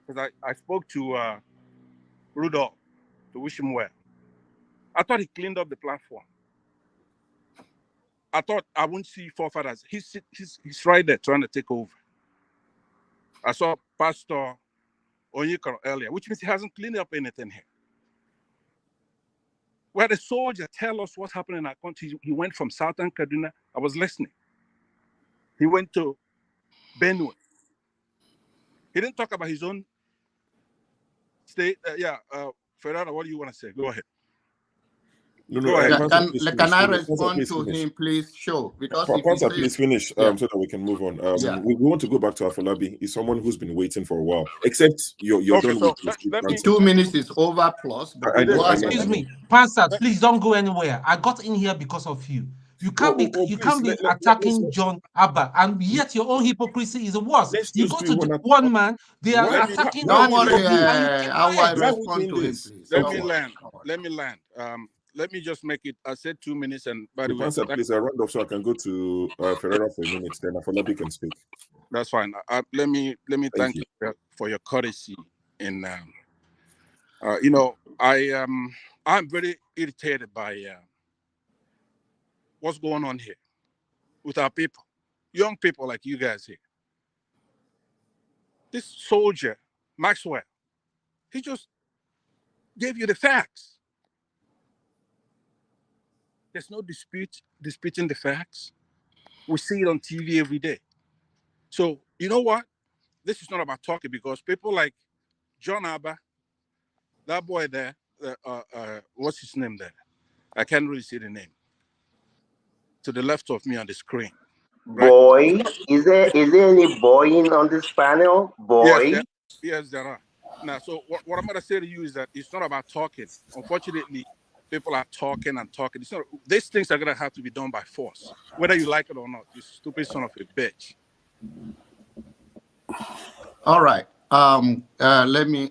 Because I spoke to Rudolph to wish him well. I thought he cleaned up the platform. I thought I wouldn't see forefathers. He's right there trying to take over. I saw Pastor Onyekaro earlier, which means he hasn't cleaned up anything here. Where the soldier tell us what's happening in our country. He went from Southern Kaduna. I was listening. He went to Benue. He didn't talk about his own state. Ferrara, what do you want to say? Go ahead. Go ahead. Can I respond to him, please? Sure. Because Pansa, please finish so that we can move on. We want to go back to Afolabi. He's someone who's been waiting for a while. Except you're done with 2 minutes is over plus. Excuse me, Pansa, please don't go anywhere. I got in here because of you. You can't be attacking John Abba, and yet your own hypocrisy is worse. You go to one man, they are attacking. Don't worry, I will respond to him, please. Let me land. Let me just make it. I said 2 minutes, and by the way, please round off so I can go to Ferreira for a minute. Then Afolabi can speak. That's fine. Let me thank you for your courtesy. And I'm very irritated by what's going on here with our people, young people like you guys here. This soldier, Maxwell, he just gave you the facts. There's no disputing the facts. We see it on TV every day. So, you know what? This is not about talking, because people like John Abba, that boy there, what's his name there? I can't really see the name. To the left of me on the screen. Right? Boy? Is there any boy on this panel? Boy? Yes, there are. Now, so what I'm going to say to you is that it's not about talking. Unfortunately, people are talking and talking. It's not, these things are going to have to be done by force, whether you like it or not. You stupid son of a bitch. All right. Let me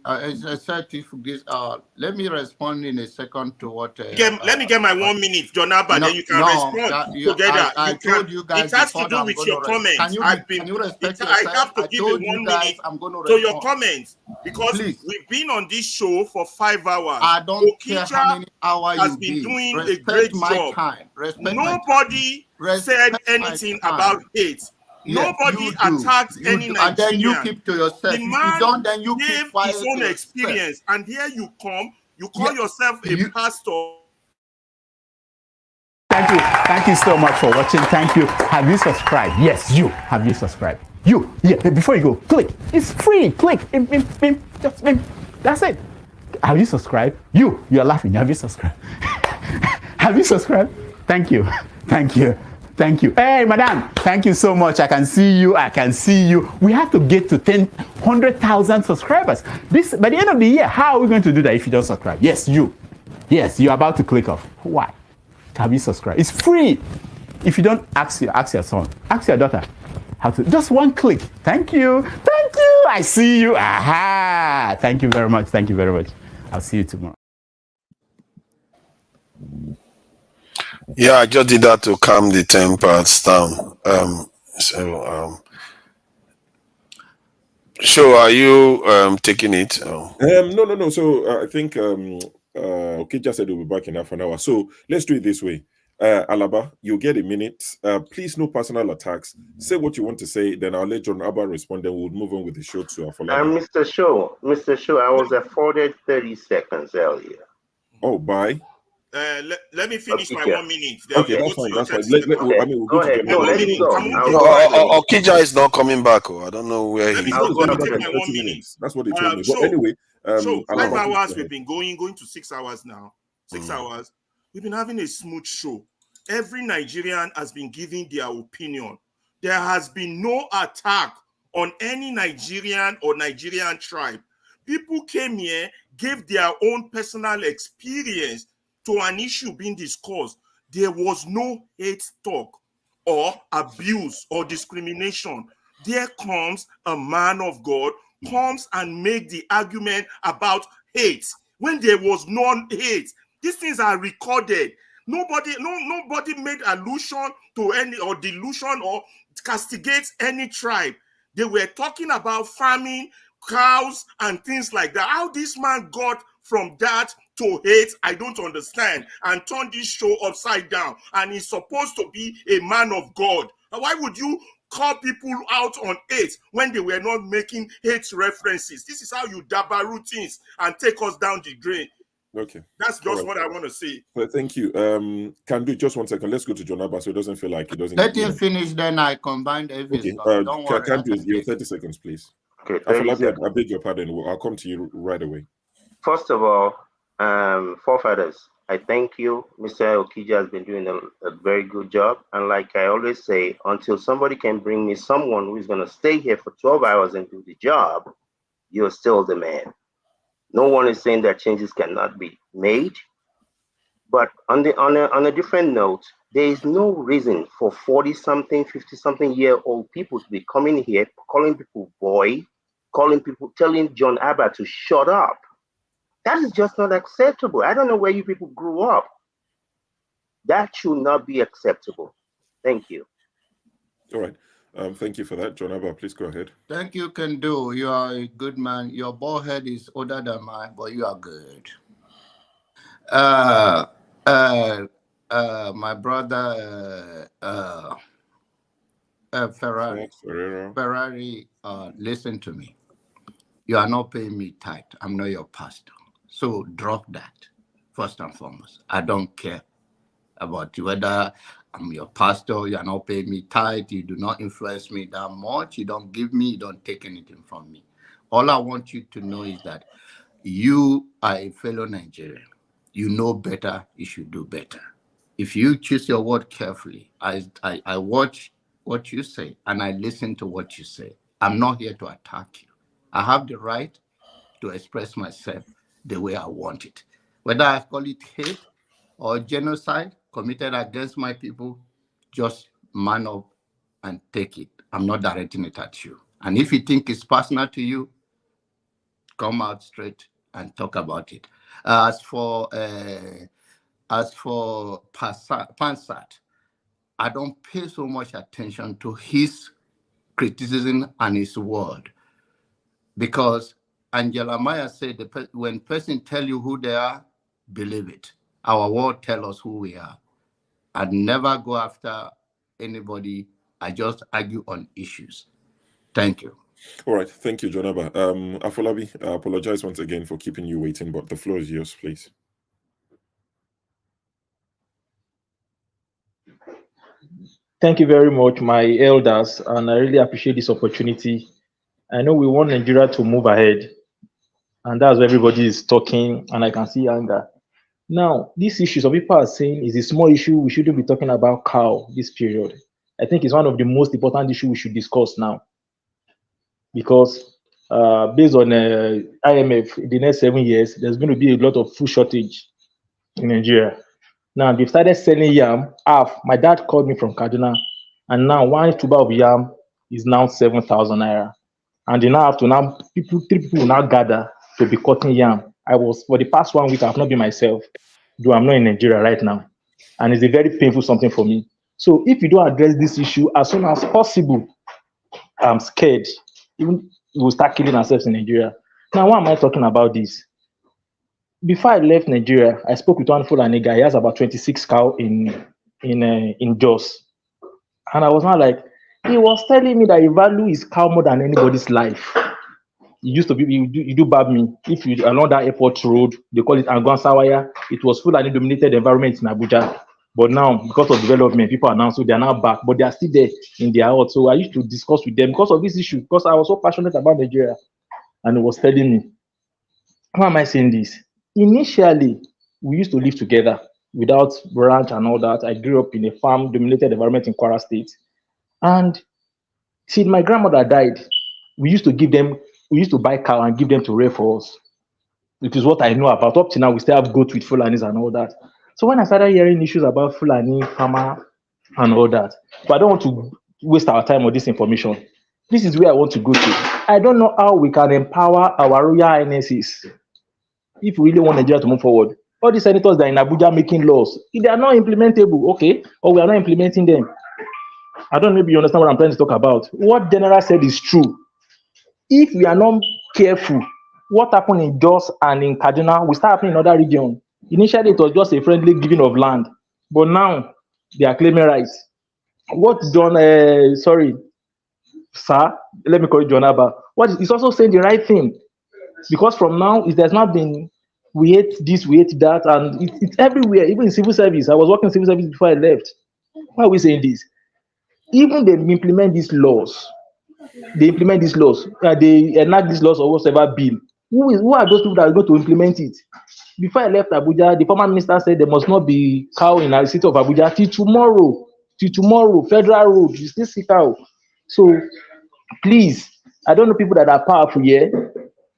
let me respond in a second to what. Let me get my 1 minute, John Abba, then you can respond together. I told you guys. It has to do with your comments. Can you respect yourself? I have to give you 1 minute to your comments, because we've been on this show for 5 hours. I don't care how many hours has been doing a great job. Nobody said anything about hate. Yes, nobody attacked any Nigerian. And then you keep to yourself. The man if you don't, then you gave keep quiet his own experience, and here you come, you call yourself a pastor. Thank you so much for watching. Thank you. Have you subscribed? Yes, you. Have you subscribed? You. Yeah. Before you go, click. It's free. Click. Just that's it. Have you subscribed? You are laughing. Have you subscribed? Have you subscribed? Thank you. Thank you. Thank you. Hey, madam. Thank you so much. I can see you. I can see you. We have to get to 100,000 subscribers. By the end of the year, how are we going to do that if you don't subscribe? Yes, you. Yes, you're about to click off. Why? Have you subscribed? It's free. If you don't, ask your son. Ask your daughter. How to? Just one click. Thank you. Thank you. I see you. Aha. Thank you very much. Thank you very much. I'll see you tomorrow. Yeah, I just did that to calm the tempers down. So are you taking it? No. So I think Okija said we'll be back in half an hour. So let's do it this way. Alaba, you get a minute. Please, no personal attacks. Say what you want to say, then I'll let John Abba respond, then we'll move on with the show to Afolabi. Mr. Shaw, I was afforded 30 seconds earlier. Oh, bye. Let me finish my 1 minute. Okay, that's fine. That's fine. We'll go ahead. No, let me go. Okija is not coming back. I don't know where he is. Let me take my 1 minute. That's what they told me. But anyway, so 5 hours we've been going to 6 hours now. 6 hours. We've been having a smooth show. Every Nigerian has been giving their opinion. There has been no attack on any Nigerian or Nigerian tribe. People came here, gave their own personal experience to an issue being discussed. There was no hate talk or abuse or discrimination. There comes a man of God, comes and make the argument about hate when there was none hate. These things are recorded. Nobody made allusion to any or delusion or castigate any tribe. They were talking about farming, cows, and things like that. How this man got from that to hate, I don't understand, and turned this show upside down. And he's supposed to be a man of God. Why would you call people out on hate when they were not making hate references? This is how you dabaru things and take us down the drain. Okay. That's just what I want to say. Well, thank you. Can do just 1 second. Let's go to John Abba so it doesn't feel like he doesn't. Let him finish, then I combine everything. Okay. Don't worry. Can do your 30 seconds, please. Okay. I beg your pardon. I'll come to you right away. First of all, forefathers, I thank you. Mr. Okija has been doing a very good job. And like I always say, until somebody can bring me someone who is going to stay here for 12 hours and do the job, you're still the man. No one is saying that changes cannot be made. But on a different note, there is no reason for 40-something, 50-something-year-old people to be coming here, calling people boy, telling John Abba to shut up. That is just not acceptable. I don't know where you people grew up. That should not be acceptable. Thank you. All right. Thank you for that. John Abba, please go ahead. Thank you, Kendo. You are a good man. Your bald head is older than mine, but you are good. My brother Ferrari, listen to me. You are not paying me tithe. I'm not your pastor. So drop that, first and foremost. I don't care about whether I'm your pastor, you are not paying me tithe, you do not influence me that much, you don't give me, you don't take anything from me. All I want you to know is that you are a fellow Nigerian. You know better, you should do better. If you choose your word carefully, I watch what you say and I listen to what you say. I'm not here to attack you. I have the right to express myself the way I want it. Whether I call it hate or genocide committed against my people, just man up and take it. I'm not directing it at you. And if you think it's personal to you, come out straight and talk about it. As for Pansat, I don't pay so much attention to his criticism and his word, because Angela Maya said, when person tell you who they are, believe it. Our word tell us who we are. I'd never go after anybody. I just argue on issues. Thank you. All right. Thank you, John Abba. Afolabi, I apologize once again for keeping you waiting, but the floor is yours, please. Thank you very much, my elders, and I really appreciate this opportunity. I know we want Nigeria to move ahead, and that's why everybody is talking, and I can see anger. Now, this issue, some people are saying is a small issue. We shouldn't be talking about cow this period. I think it's one of the most important issues we should discuss now, because based on IMF, in the next 7 years, there's going to be a lot of food shortage in Nigeria. Now, they've started selling yam. My dad called me from Kaduna, and now 1 tuber of yam is now 7,000 naira. And they now have to three people will now gather to be cutting yam. For the past 1 week, I've not been myself, though I'm not in Nigeria right now. And it's a very painful something for me. So if you don't address this issue as soon as possible, I'm scared. Even we'll start killing ourselves in Nigeria. Now, why am I talking about this? Before I left Nigeria, I spoke with one Fulani guy. He has about 26 cows in Jos. And I was not like, he was telling me that he value his cow more than anybody's life. It used to be, you do bab me. If you along that airport road, they call it Angon Sawaya, it was Fulani dominated environment in Abuja. But now, because of development, people are now, so they are now back, but they are still there in their house. So I used to discuss with them because of this issue, because I was so passionate about Nigeria. And he was telling me, why am I saying this? Initially, we used to live together without ranch and all that. I grew up in a farm-dominated environment in Kwara State. And till my grandmother died, we used to give them we used to buy cow and give them to rear for us. It is what I know about. Up to now, we still have goat with Fulanis and all that. So when I started hearing issues about Fulani, farmer, and all that, but I don't want to waste our time on this information. This is where I want to go to. I don't know how we can empower our royal highnesses if we really want Nigeria to move forward. All the senators that are in Abuja making laws, if they are not implementable, okay, or we are not implementing them. I don't know if you understand what I'm trying to talk about. What General said is true. If we are not careful, what happened in Jos and in Kaduna will start happening in other regions. Initially, it was just a friendly giving of land, but now they are claiming rights. What John, sir, let me call you John Abba. What is also saying the right thing, because from now it has not been we hate this, we hate that, and it's everywhere. Even in civil service, I was working in civil service before I left. Why are we saying this? Even they implement these laws, they enact these laws or whatever bill. Who are those people that are going to implement it? Before I left Abuja, the former minister said there must not be cow in the city of Abuja till tomorrow. Till tomorrow, federal road, you still see cow. So please, I don't know people that are powerful here.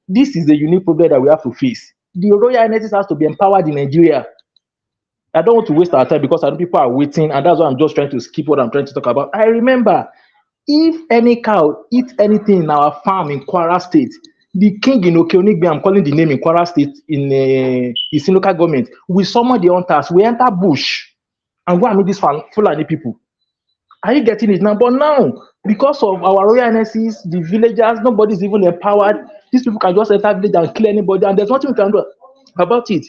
This is the unique problem that we have to face. The royal highness has to be empowered in Nigeria. I don't want to waste our time because I know people are waiting, and that's why I'm just trying to skip what I'm trying to talk about. I remember, if any cow eats anything in our farm in Kwara State, the king in Okeonigbe, I'm calling the name in Kwara State, in local government, we summon the hunters, we enter bush, and go and meet these Fulani people. Are you getting it now? But now, because of our royal highnesses, the villagers, nobody's even empowered. These people can just enter village and kill anybody, and there's nothing we can do about it.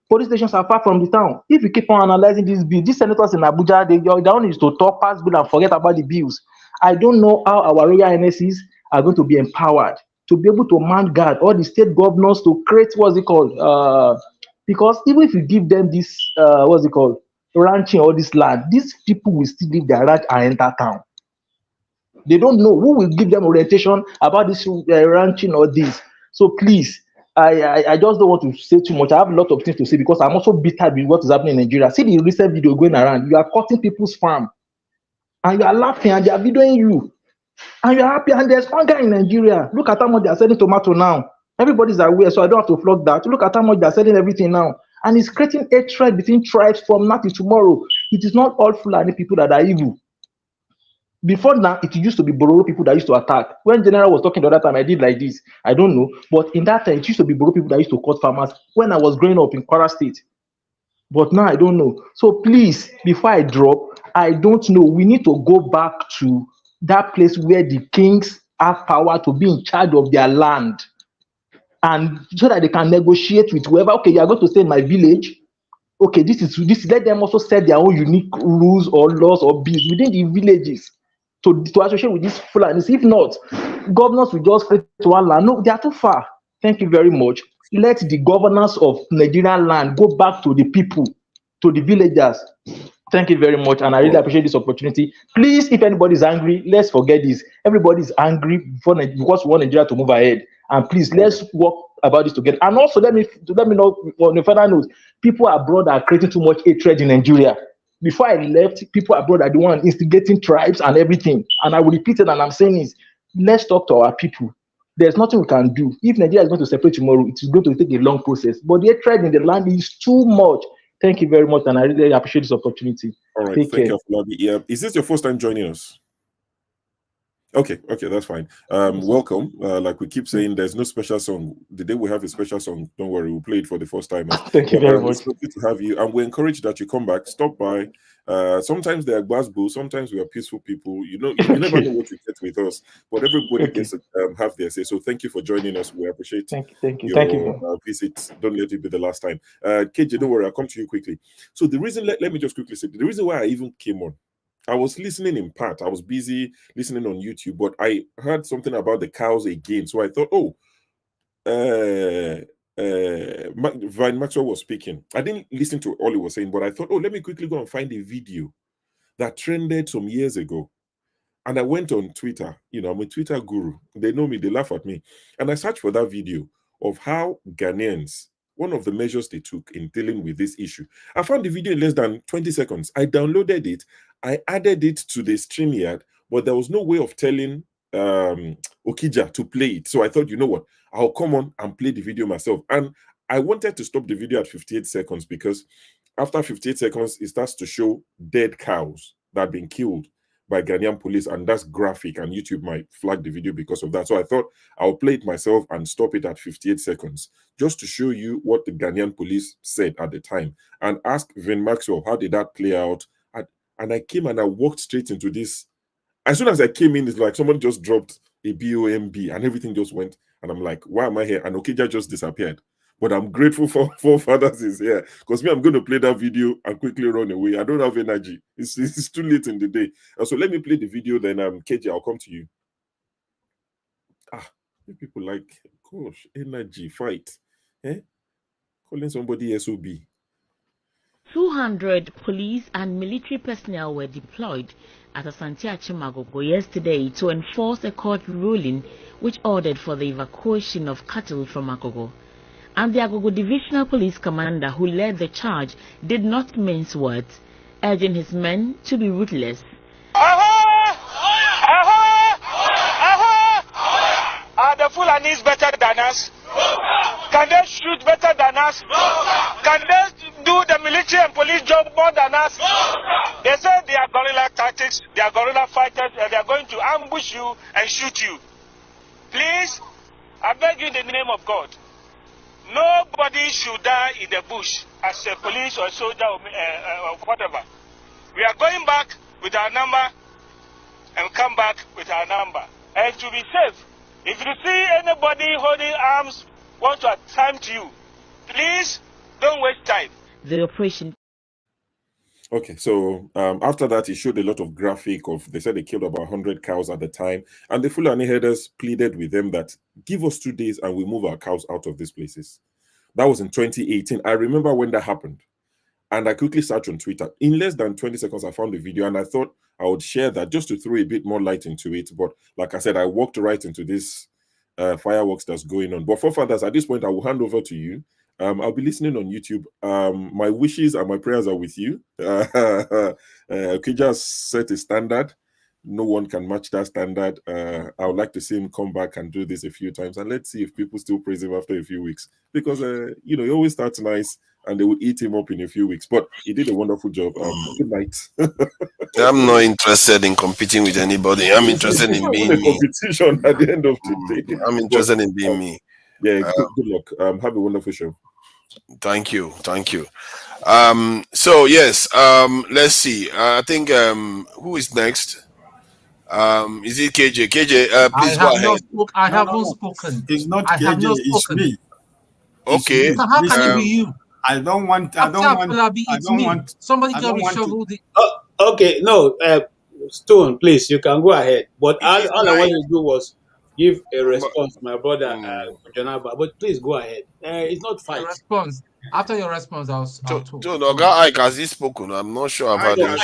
Police stations are far from the town. If you keep on analyzing this bill, these senators in Abuja, their own is to talk, pass bill, and forget about the bills. I don't know how our royal highnesses are going to be empowered to be able to man guard all the state governors to create what's it called? Because even if you give them this, ranching all this land, these people will still leave their ranch and enter town. They don't know who will give them orientation about this ranching or this. So please, I just don't want to say too much. I have a lot of things to say because I'm also bitter with what is happening in Nigeria. See the recent video going around. You are cutting people's farm, and you are laughing, and they are videoing you, and you are happy. And there's hunger in Nigeria. Look at how much they are selling tomato now. Everybody's aware, so I don't have to flog that. Look at how much they are selling everything now. And it's creating hatred between tribes from now to tomorrow. It is not all Fulani people that are evil. Before now, it used to be Bororo people that used to attack. When General was talking the other time, I did like this. I don't know. But in that time, it used to be Bororo people that used to cut farmers when I was growing up in Kwara State. But now I don't know. So please, before I drop, I don't know. We need to go back to that place where the kings have power to be in charge of their land. And so that they can negotiate with whoever. Okay, you are going to stay in my village. Okay, this is let them also set their own unique rules or laws or bills within the villages to associate with these Fulanis. If not, governors will just create one land. No, they are too far. Thank you very much. Let the governors of Nigerian land go back to the people, to the villagers. Thank you very much, and I really appreciate this opportunity. Please, if anybody is angry, let's forget this. Everybody is angry because we want Nigeria to move ahead. And please, let's work about this together. And also, let me know on the further note, people abroad are creating too much hatred in Nigeria. Before I left, people abroad are the one instigating tribes and everything. And I will repeat it, and I'm saying is, let's talk to our people. There's nothing we can do. If Nigeria is going to separate tomorrow, it is going to take a long process. But the hatred in the land is too much. Thank you very much, and I really appreciate this opportunity. All right, thank you, Afolabi. Yeah, is this your first time joining us? Okay, that's fine. Welcome. Like we keep saying, there's no special song. The day we have a special song, don't worry, we'll play it for the first time. Thank you very much. It's good to have you, and we encourage that you come back, stop by. Sometimes they are gbasbo, sometimes we are peaceful people. You never know what you get with us, but everybody gets to have their say. So thank you for joining us. We appreciate your visit. Don't let it be the last time. KJ, don't worry, I'll come to you quickly. So the reason, let me just quickly say, the reason why I even came on, I was listening in part. I was busy listening on YouTube, but I heard something about the cows again. So I thought, Vine Maxwell was speaking. I didn't listen to all he was saying, but I thought, let me quickly go and find a video that trended some years ago. And I went on Twitter. I'm a Twitter guru. They know me. They laugh at me. And I searched for that video of how Ghanaians, one of the measures they took in dealing with this issue. I found the video in less than 20 seconds. I downloaded it. I added it to the StreamYard, but there was no way of telling Okija to play it. So I thought, you know what, I'll come on and play the video myself. And I wanted to stop the video at 58 seconds because after 58 seconds, it starts to show dead cows that have been killed by Ghanaian police, and that's graphic, and YouTube might flag the video because of that. So I thought I'll play it myself and stop it at 58 seconds just to show you what the Ghanaian police said at the time and ask Vin Maxwell, how did that play out? And I came and I walked straight into this. As soon as I came in, it's like someone just dropped a BOMB and everything just went. And I'm like, why am I here? And Okija just disappeared. But I'm grateful for Forefathers is here, because me, I'm going to play that video and quickly run away. I don't have energy. It's too late in the day. So let me play the video, then KJ, I'll come to you. People like, gosh, energy, fight. Calling somebody SOB. 200 police and military personnel were deployed at Asante-Achimagogo yesterday to enforce a court ruling which ordered for the evacuation of cattle from Agogo. And the Agogo Divisional Police Commander who led the charge did not mince words, urging his men to be ruthless. Are the Fulanis better than us? Can they shoot better than us? Can they do the military and police job more than us? They say they are guerrilla tactics, they are guerrilla fighters, and they are going to ambush you and shoot you. Please, I beg you in the name of God, nobody should die in the bush as a police or a soldier or whatever. We are going back with our number and come back with our number. And to be safe, if you see anybody holding arms want to attempt you, please don't waste time. The operation. Okay, so after that, he showed a lot of graphic of, they said they killed about 100 cows at the time, and the Fulani herders pleaded with them that give us 2 days and we move our cows out of these places. That was in 2018. I remember when that happened, and I quickly searched on Twitter. In less than 20 seconds, I found the video, and I thought I would share that just to throw a bit more light into it. But like I said, I walked right into this fireworks that's going on. But Forefathers, at this point, I will hand over to you. I'll be listening on YouTube. My wishes and my prayers are with you. Okija set a standard. No one can match that standard. I would like to see him come back and do this a few times, and let's see if people still praise him after a few weeks. Because he always starts nice, and they would eat him up in a few weeks. But he did a wonderful job. Good night. I'm not interested in competing with anybody. I'm interested in being me. Competition at the end of the day. I'm interested in being me. Yeah, good luck. Have a wonderful show. Thank you. So yes, let's see. I think who is next? Is it KJ? KJ, please go ahead. I haven't spoken. It's not KJ, it's me. Okay. So how can it be you? I don't want. Somebody can reshuffle the. Okay, no, Stone, please, you can go ahead. But all I wanted to do was give a response to my brother, Janaba. But please go ahead. It's not fight. Response. After your response, I'll talk. So the guy Ike, has he spoken? I'm not sure I've heard him.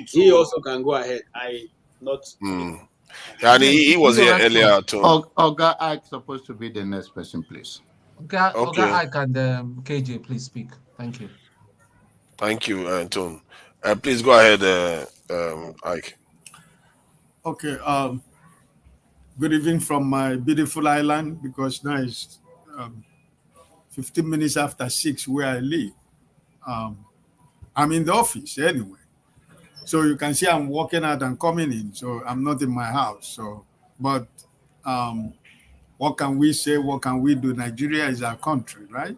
He also can go ahead. And he was here earlier too. Oga Ike supposed to be the next person, please. Okay. Ike and KJ, please speak. Thank you. Thank you, Anton. Please go ahead, Ike. Okay. Good evening from my beautiful island, because now it's 15 minutes after 6 where I live. I'm in the office anyway. So you can see I'm walking out and coming in. So I'm not in my house. So, but what can we say? What can we do? Nigeria is our country, right?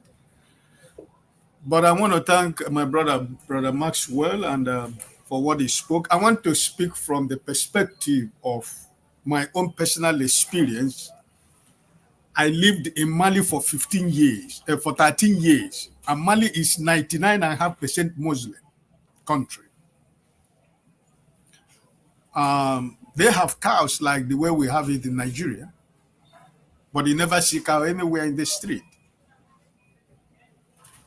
But I want to thank my brother Maxwell, and for what he spoke. I want to speak from the perspective of my own personal experience. I lived in Mali for 13 years, and Mali is 99.5% Muslim country. They have cows like the way we have it in Nigeria, but you never see cow anywhere in the street.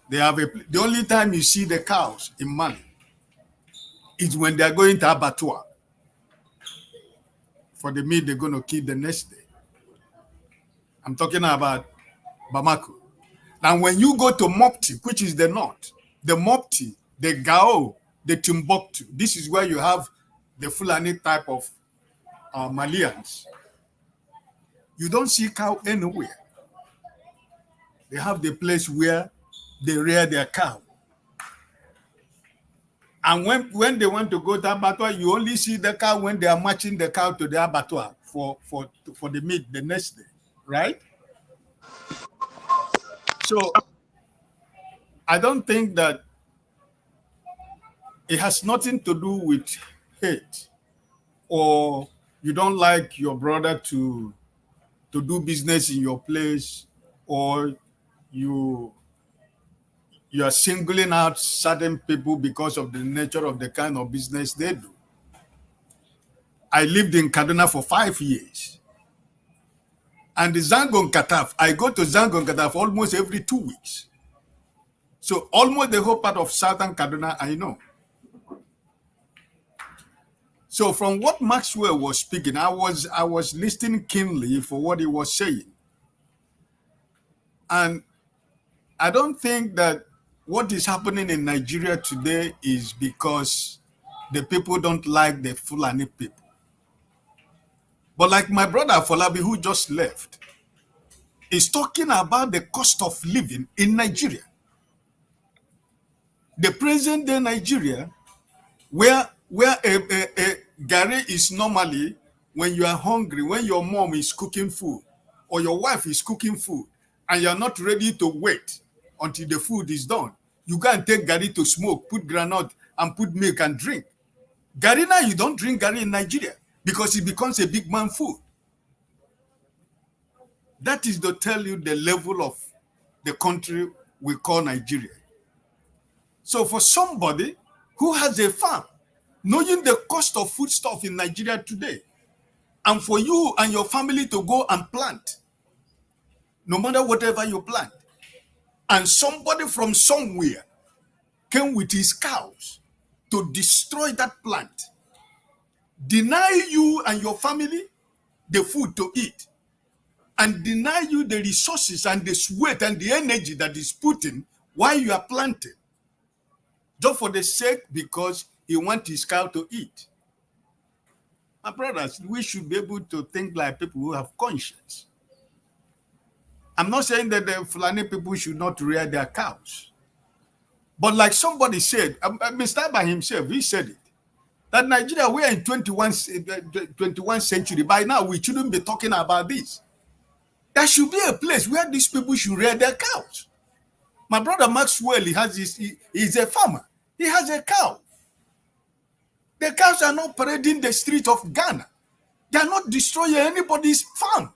They have the only time you see the cows in Mali is when they are going to abattoir for the meat they're going to kill the next day. I'm talking about Bamako. Now, when you go to Mopti, which is the north, the Mopti, the Gao, the Timbuktu, this is where you have the Fulani type of Malians. You don't see cow anywhere. They have the place where they rear their cow. And when they want to go to abattoir, you only see the cow when they are marching the cow to the abattoir for the meat the next day, right? So I don't think that it has nothing to do with hate, or you don't like your brother to do business in your place, or you are singling out certain people because of the nature of the kind of business they do. I lived in Kaduna for 5 years. And the Zangon Kataf, I go to Zangon Kataf almost every 2 weeks. So almost the whole part of southern Kaduna, I know. So from what Maxwell was speaking, I was listening keenly for what he was saying. And I don't think that what is happening in Nigeria today is because the people don't like the Fulani people. But like my brother Folabi, who just left, is talking about the cost of living in Nigeria. The present day Nigeria, where a Gary is normally when you are hungry, when your mom is cooking food or your wife is cooking food and you're not ready to wait until the food is done, you go and take Gary to smoke, put granite and put milk and drink. Gary now, you don't drink Gary in Nigeria because it becomes a big man food. That is to tell you the level of the country we call Nigeria. So for somebody who has a farm, knowing the cost of foodstuff in Nigeria today, and for you and your family to go and plant, no matter whatever you plant, and somebody from somewhere came with his cows to destroy that plant, deny you and your family the food to eat, and deny you the resources and the sweat and the energy that is put in while you are planting, just for the sake because he wants his cow to eat. My brothers, we should be able to think like people who have conscience. I'm not saying that the Fulani people should not rear their cows. But like somebody said, Mr. by himself, he said it, that Nigeria, we are in 21st century. By now, we shouldn't be talking about this. There should be a place where these people should rear their cows. My brother Maxwell, he's a farmer. He has a cow. The cows are not parading the street of Ghana. They are not destroying anybody's farm.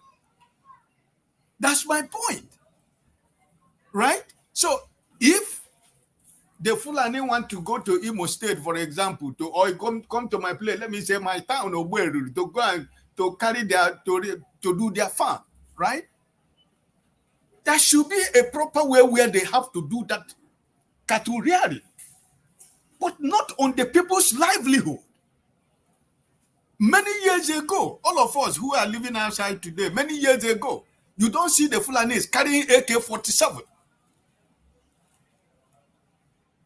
That's my point. Right? So if the Fulani want to go to Imo State, for example, or come to my place, let me say my town, or where to go and to carry their to do their farm, right? There should be a proper way where they have to do that cattle rearing, but not on the people's livelihood. Many years ago, all of us who are living outside today, many years ago, you don't see the Fulanis carrying AK-47.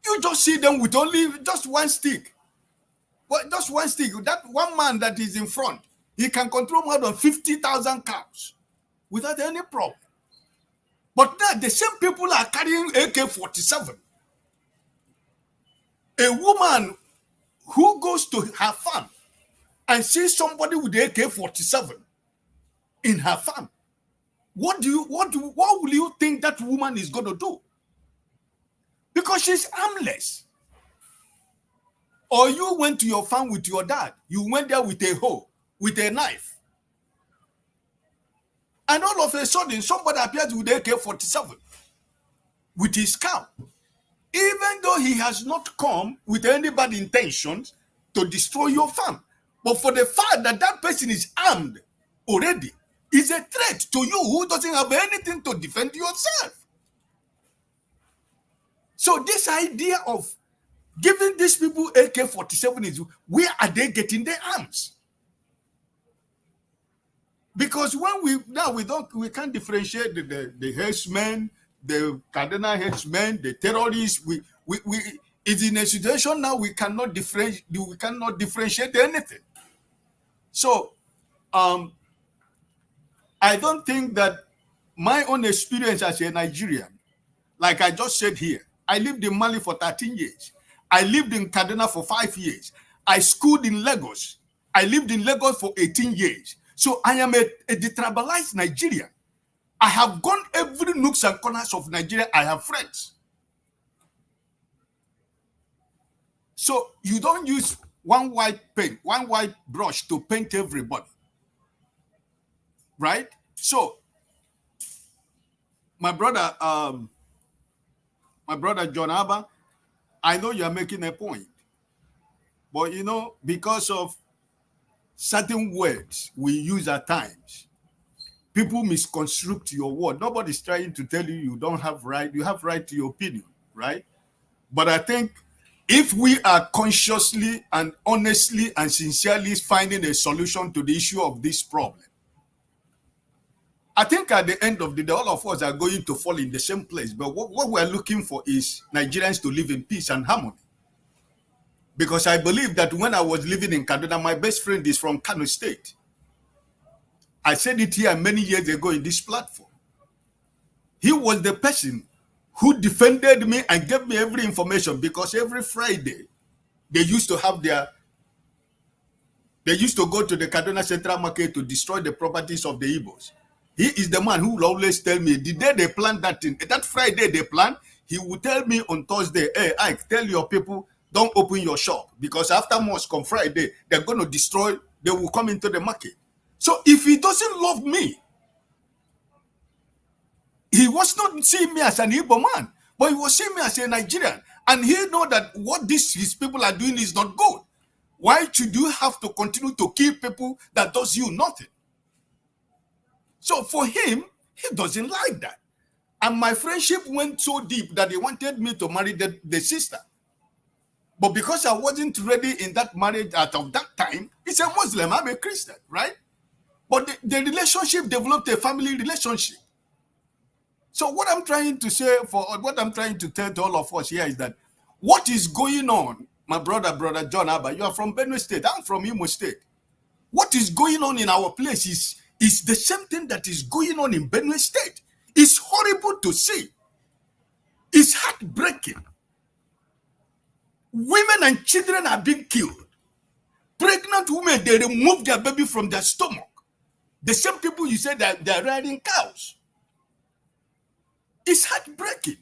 You just see them with only just one stick. Well, just one stick. That one man that is in front, he can control more than 50,000 cows without any problem. But now the same people are carrying AK-47. A woman who goes to her farm and sees somebody with the AK-47 in her farm, what will you think that woman is going to do? Because she's armless. Or you went to your farm with your dad. You went there with a hoe, with a knife. And all of a sudden, somebody appears with AK-47 with his cow. Even though he has not come with any bad intentions to destroy your farm. But for the fact that that person is armed already, is a threat to you who doesn't have anything to defend yourself. So this idea of giving these people AK-47 is, where are they getting their arms? Because when we can't differentiate the herdsmen, the Kaduna herdsmen, the terrorists. We it's in a situation now we cannot differentiate anything. So I don't think that my own experience as a Nigerian, like I just said here, I lived in Mali for 13 years. I lived in Kaduna for 5 years. I schooled in Lagos. I lived in Lagos for 18 years. So I am a detribalized Nigerian. I have gone every nooks and corners of Nigeria. I have friends. So you don't use one white paint, one white brush to paint everybody. Right? So my brother John Abba, I know you are making a point. But you know, because of certain words we use at times, people misconstruct your word. Nobody's trying to tell you you don't have right. You have right to your opinion, right? But I think if we are consciously and honestly and sincerely finding a solution to the issue of this problem, I think at the end of the day, all of us are going to fall in the same place. But what we're looking for is Nigerians to live in peace and harmony. Because I believe that when I was living in Kaduna, my best friend is from Kano State. I said it here many years ago in this platform. He was the person who defended me and gave me every information, because every Friday they used to have they used to go to the Kaduna Central Market to destroy the properties of the Igbos. He is the man who will always tell me the day they plan that thing, that Friday they plan, he will tell me on Thursday, hey, Ike, tell your people, don't open your shop, because after mosque on Friday, they're going to destroy, they will come into the market. So if he doesn't love me, he was not seeing me as an Igbo man, but he was seeing me as a Nigerian. And he know that what his people are doing is not good. Why should you have to continue to kill people that does you nothing? So for him, he doesn't like that. And my friendship went so deep that he wanted me to marry the sister. But because I wasn't ready in that marriage at that time, he's a Muslim, I'm a Christian, right? But the relationship developed a family relationship. So what I'm trying to say, what I'm trying to tell to all of us here is that what is going on, my brother John Abba, you are from Benue State, I'm from Imo State. What is going on in our place is the same thing that is going on in Benue State. It's horrible to see. It's heartbreaking. Women and children are being killed. Pregnant women, they remove their baby from their stomach. The same people you said that they're riding cows. It's heartbreaking.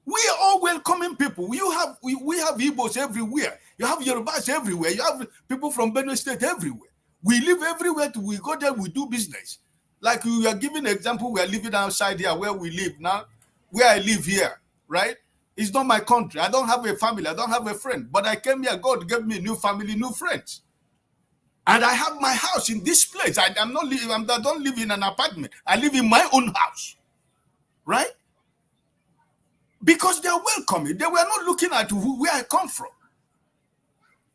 We are all welcoming people. We have Igbos everywhere. You have Yorubas everywhere. You have people from Benue State everywhere. We live everywhere. We go there, we do business. Like we are giving an example, we are living outside here where we live now. Where I live here, right? It's not my country. I don't have a family. I don't have a friend. But I came here. God gave me a new family, new friends. And I have my house in this place. I don't live in an apartment. I live in my own house. Right? Because they are welcoming. They were not looking at where I come from.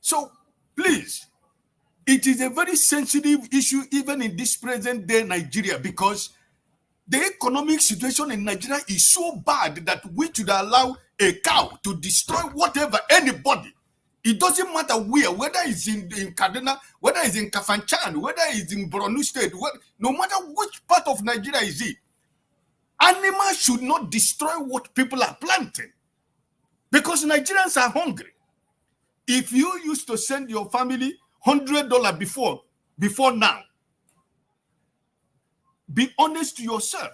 So, please, it is a very sensitive issue even in this present day Nigeria, because the economic situation in Nigeria is so bad that we should allow a cow to destroy whatever, anybody. It doesn't matter where, whether it's in Kaduna, whether it's in Kafanchan, whether it's in Borno State, no matter which part of Nigeria is it. Animals should not destroy what people are planting, because Nigerians are hungry. If you used to send your family $100 before now, be honest to yourself.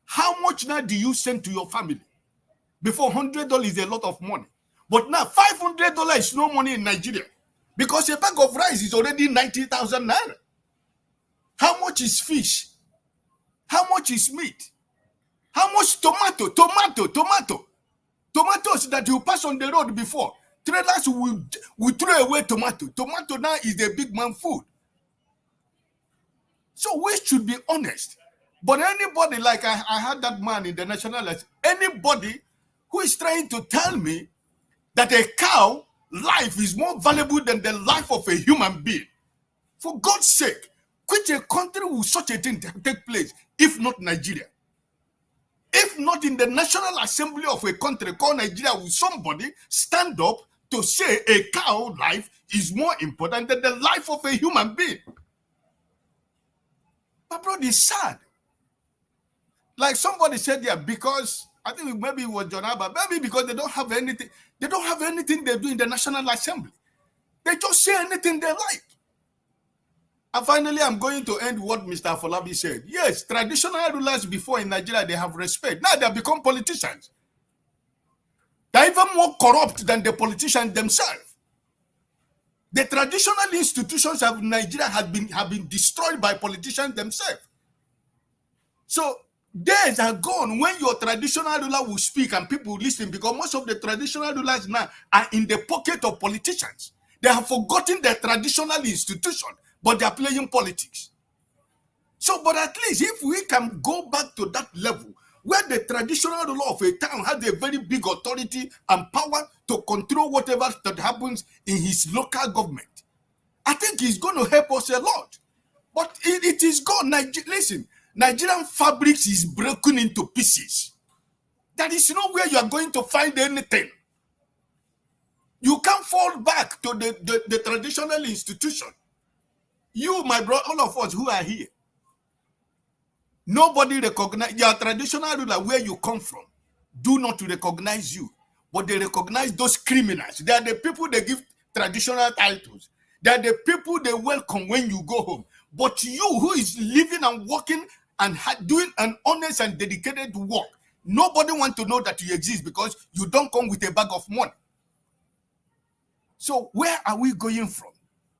How much now do you send to your family? Before, $100 is a lot of money. But now $500 is no money in Nigeria, because a bag of rice is already 90,000 naira. How much is fish? How much is meat? How much tomato? Tomatoes that you pass on the road before. Traders will throw away tomato. Tomato now is the big man food. So we should be honest. But anybody, like I had that man in the national, anybody who is trying to tell me that a cow life is more valuable than the life of a human being, for God's sake, which a country will such a thing take place if not Nigeria? If not in the National Assembly of a country called Nigeria, will somebody stand up to say a cow life is more important than the life of a human being? God is sad. Like somebody said there, because I think maybe it was John Abba, maybe because they don't have anything. They don't have anything they do in the National Assembly. They just say anything they like. And finally, I'm going to end what Mr. Afolabi said. Yes, traditional rulers before in Nigeria, they have respect. Now they have become politicians. They're even more corrupt than the politicians themselves. The traditional institutions of Nigeria have been destroyed by politicians themselves. So days are gone when your traditional ruler will speak and people will listen, because most of the traditional rulers now are in the pocket of politicians. They have forgotten their traditional institution, but they are playing politics. So, but at least if we can go back to that level where the traditional ruler of a town has a very big authority and power to control whatever that happens in his local government, I think it's going to help us a lot. But it is gone. Listen, Nigerian fabrics is broken into pieces. There is nowhere you are going to find anything. You can't fall back to the traditional institution. You, my brother, all of us who are here, nobody recognize your traditional ruler where you come from. Do not recognize you, but they recognize those criminals. They are the people they give traditional titles. They are the people they welcome when you go home. But you, who is living and working and doing an honest and dedicated work, nobody wants to know that you exist because you don't come with a bag of money. So where are we going from?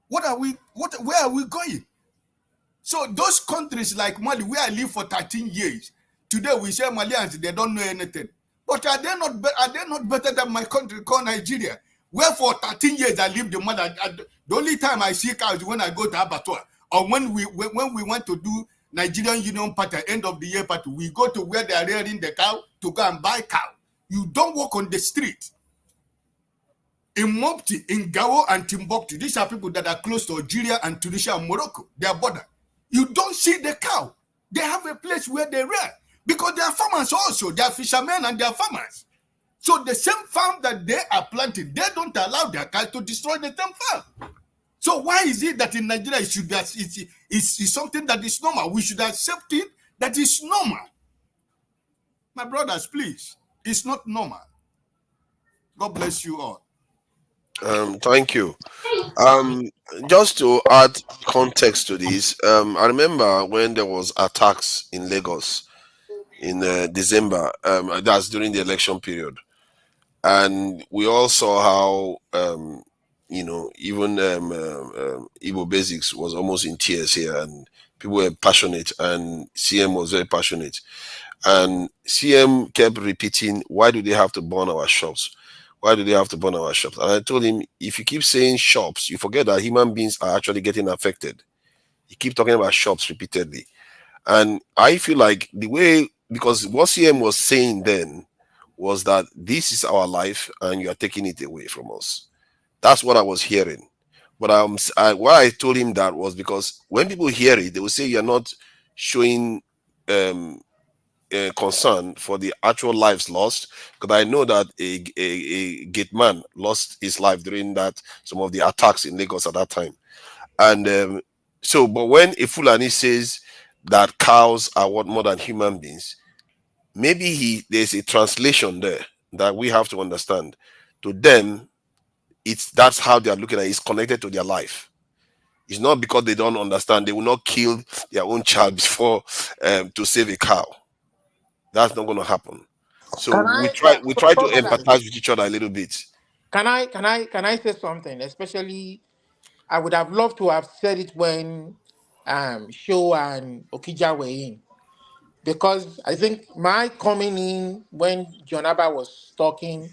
Where are we going? So those countries like Mali, where I live for 13 years, today we say Malians, they don't know anything. But are they not better than my country called Nigeria? Where for 13 years I lived in Mali. The only time I see cows is when I go to abattoir, or when we want to do Nigerian Union Party, end of the year party, we go to where they are rearing the cow to go and buy cow. You don't walk on the street. In Mopti, in Gao and Timbuktu, these are people that are close to Algeria and Tunisia and Morocco, their border. You don't see the cow. They have a place where they rear, because they are farmers also. They are fishermen and they are farmers. So the same farm that they are planting, they don't allow their cow to destroy the same farm. So why is it that in Nigeria it's something that is normal? We should accept it that is normal. My brothers, please, it's not normal. God bless you all. Thank you. Just to add context to this, I remember when there was attacks in Lagos in December. That's during the election period, and we all saw how even Igbo Basics was almost in tears here, and people were passionate, and CM was very passionate, and CM kept repeating, "Why do they have to burn our shops? Why do they have to burn our shops?" And I told him, if you keep saying shops, you forget that human beings are actually getting affected. You keep talking about shops repeatedly. And I feel like because what CM was saying then was that this is our life and you are taking it away from us. That's what I was hearing. But why I told him that was because when people hear it, they will say you're not showing concern for the actual lives lost, because I know that a gate man lost his life during some of the attacks in Lagos at that time. And but when a Fulani says that cows are what more than human beings, maybe there's a translation there that we have to understand. To them, that's how they are looking at it. It's connected to their life. It's not because they don't understand. They will not kill their own child before to save a cow. That's not going to happen. So we try to empathize with each other a little bit. Can I say something? Especially, I would have loved to have said it when Sho and Okija were in, because I think my coming in when John Abba was talking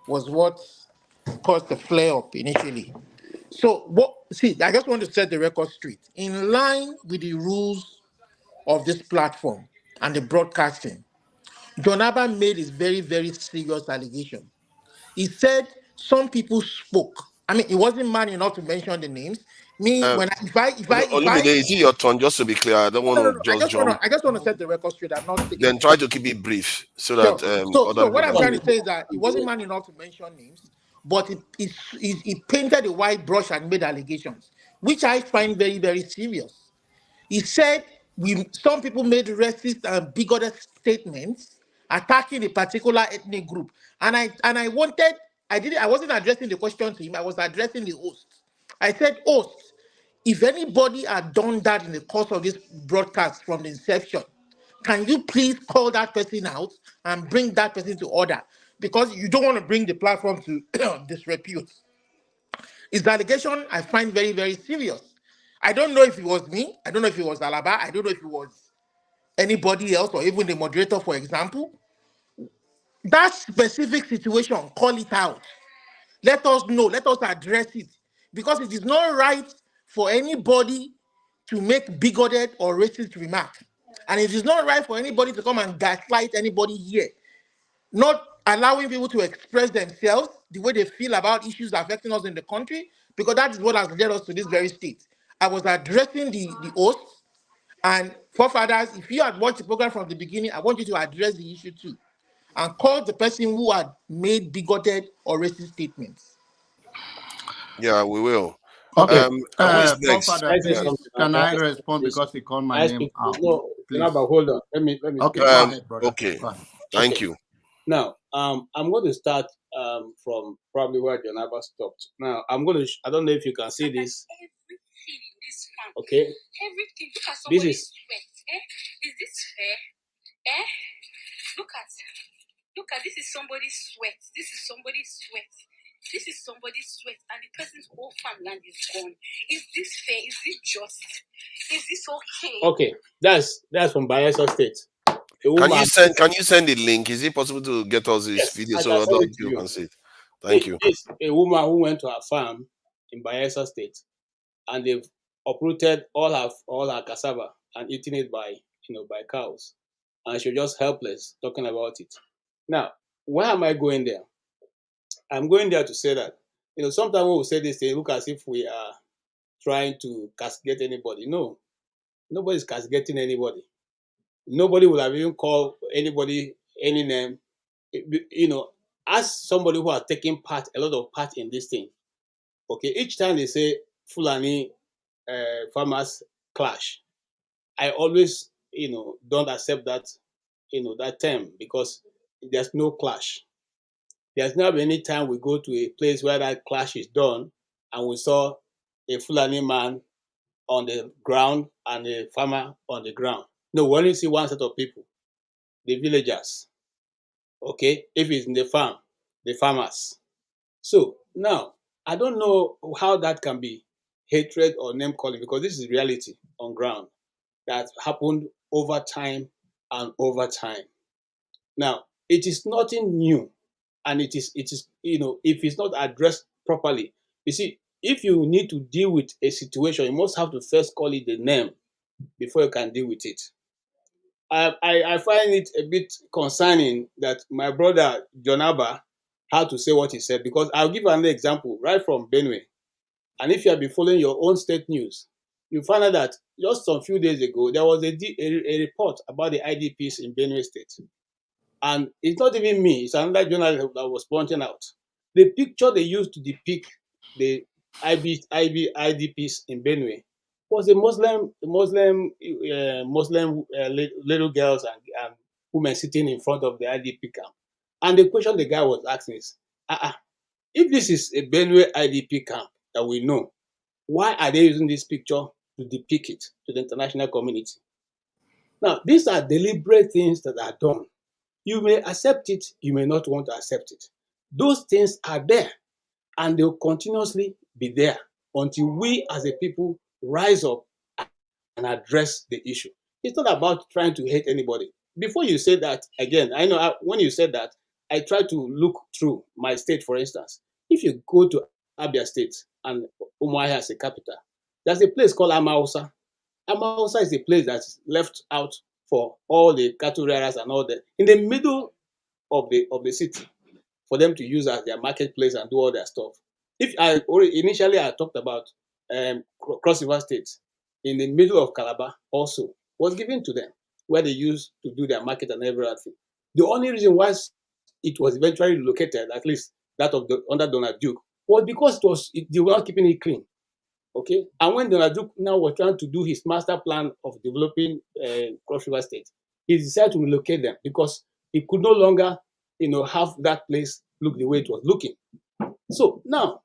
was what caused the flare up initially. So I just want to set the record straight. In line with the rules of this platform and the broadcasting, John Abba made his very, very serious allegation. He said some people spoke. I mean, he wasn't man enough to mention the names. Is it your turn? Just to be clear, I don't want to just jump. I just want to set the record straight. I'm not taking. Then try to keep it brief so that. So what I'm trying to say is that he wasn't man enough to mention names, but he painted a white brush and made allegations, which I find very, very serious. He said some people made racist and bigoted statements attacking a particular ethnic group. And I wasn't addressing the question to him, I was addressing the host. I said, host, if anybody had done that in the course of this broadcast from the inception, can you please call that person out and bring that person to order? Because you don't want to bring the platform to disrepute. His allegation I find very, very serious. I don't know if it was me. I don't know if it was Alaba. I don't know if it was anybody else or even the moderator, for example. That specific situation, call it out. Let us know. Let us address it. Because it is not right for anybody to make bigoted or racist remark. And it is not right for anybody to come and gaslight anybody here. Not allowing people to express themselves the way they feel about issues affecting us in the country, because that is what has led us to this very state. I was addressing the host, and forefathers, if you had watched the program from the beginning, I want you to address the issue too, and call the person who had made bigoted or racist statements. Yeah, we will. Okay. Who is next? Father, please, can I respond because he called my name out? No, Please. hold on. Let me. Okay, go ahead, brother. Okay. Go ahead. Thank you. Now, I'm going to start from probably where Jonaba stopped. Now, I'm going to. I don't know if you can see this. Okay. Everything. Look at This somebody's is. sweat. Is this fair? Look at this is somebody's sweat. This is somebody's sweat. This is somebody's sweat, and the person's whole farmland is gone. Is this fair? Is this just? Is this okay? Okay, that's from Bayelsa State. Can you send the link? Is it possible to get us this video so other people can see it? Thank you. It's a woman who went to her farm in Bayelsa State, and they've uprooted all her cassava and eaten it by cows, and she's just helpless talking about it. Now, why am I going there? I'm going there to say that sometimes when we say this, they look as if we are trying to castigate anybody. No, nobody's castigating anybody. Nobody would have even called anybody any name. As somebody who has taken a lot of part in this thing. Okay, each time they say Fulani farmers clash, I always don't accept that that term, because there's no clash. There's never been any time we go to a place where that clash is done and we saw a Fulani man on the ground and a farmer on the ground. No, we only see one set of people, the villagers. Okay, if it's in the farm, the farmers. So now, I don't know how that can be hatred or name calling, because this is reality on ground that happened over time and over time. Now, it is nothing new, and it is if it's not addressed properly. You see, if you need to deal with a situation, you must have to first call it the name before you can deal with it. I find it a bit concerning that my brother Jonaba had to say what he said, because I'll give another example right from Benue. And if you have been following your own state news, you find out that just some few days ago, there was a report about the IDPs in Benue State. And it's not even me, it's another journalist that was pointing out. The picture they used to depict the IDPs in Benue was a Muslim little girls and women sitting in front of the IDP camp. And the question the guy was asking is, if this is a Benue IDP camp that we know, why are they using this picture to depict it to the international community? Now, these are deliberate things that are done. You may accept it, you may not want to accept it. Those things are there, and they'll continuously be there until we as a people rise up and address the issue. It's not about trying to hate anybody. Before you say that, again, I know when you said that, I try to look through my state, for instance. If you go to Abia State and Umuahia as a capital, there's a place called Amausa. Amausa is a place that's left out for all the cattle rearers and all that, in the middle of the city, for them to use as their marketplace and do all their stuff. Initially I talked about Cross River State, in the middle of Calabar also was given to them, where they used to do their market and everything. The only reason why it was eventually located, at least that of under Donald Duke, was because they were not keeping it clean. Okay, and when Donald now was trying to do his master plan of developing Cross River State, he decided to relocate them because he could no longer, have that place look the way it was looking. So now,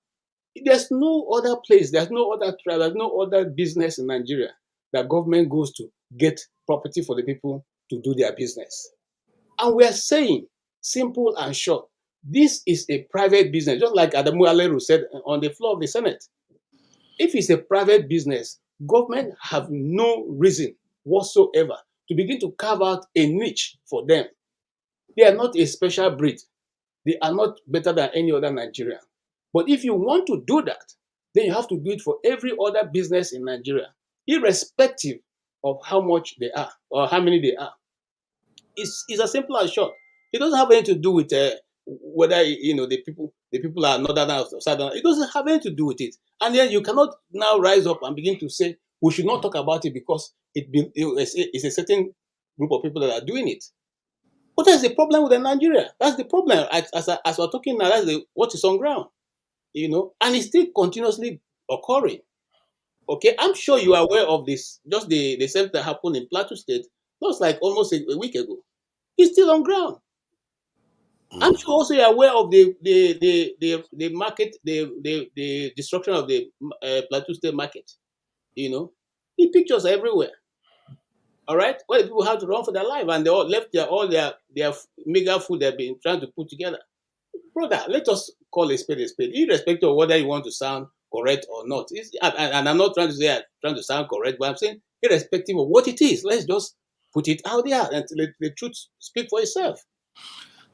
there's no other place, there's no other tribe, there's no other business in Nigeria that government goes to get property for the people to do their business. And we are saying, simple and short, this is a private business, just like Adamu Aleru said on the floor of the Senate. If it's a private business, government have no reason whatsoever to begin to carve out a niche for them. They are not a special breed. They are not better than any other Nigerian. But if you want to do that, then you have to do it for every other business in Nigeria, irrespective of how much they are or how many they are. It's as simple as short. It doesn't have anything to do with whether the people are northern or southern. It doesn't have anything to do with it. And then you cannot now rise up and begin to say we should not talk about it because it's a certain group of people that are doing it. But that's the problem with Nigeria. That's the problem. As we're talking now, that's what is on ground. And it's still continuously occurring. Okay, I'm sure you are aware of this. Just the same that happened in Plateau State, that was like almost a week ago. It's still on ground. I'm sure also you're aware of the market, the destruction of the Plateau State market. The pictures are everywhere. All right, where people have to run for their life and they all left all their mega food they've been trying to put together. Brother, let us call a spade, irrespective of whether you want to sound correct or not. And I'm not trying to say I'm trying to sound correct, but I'm saying irrespective of what it is, let's just put it out there and let the truth speak for itself.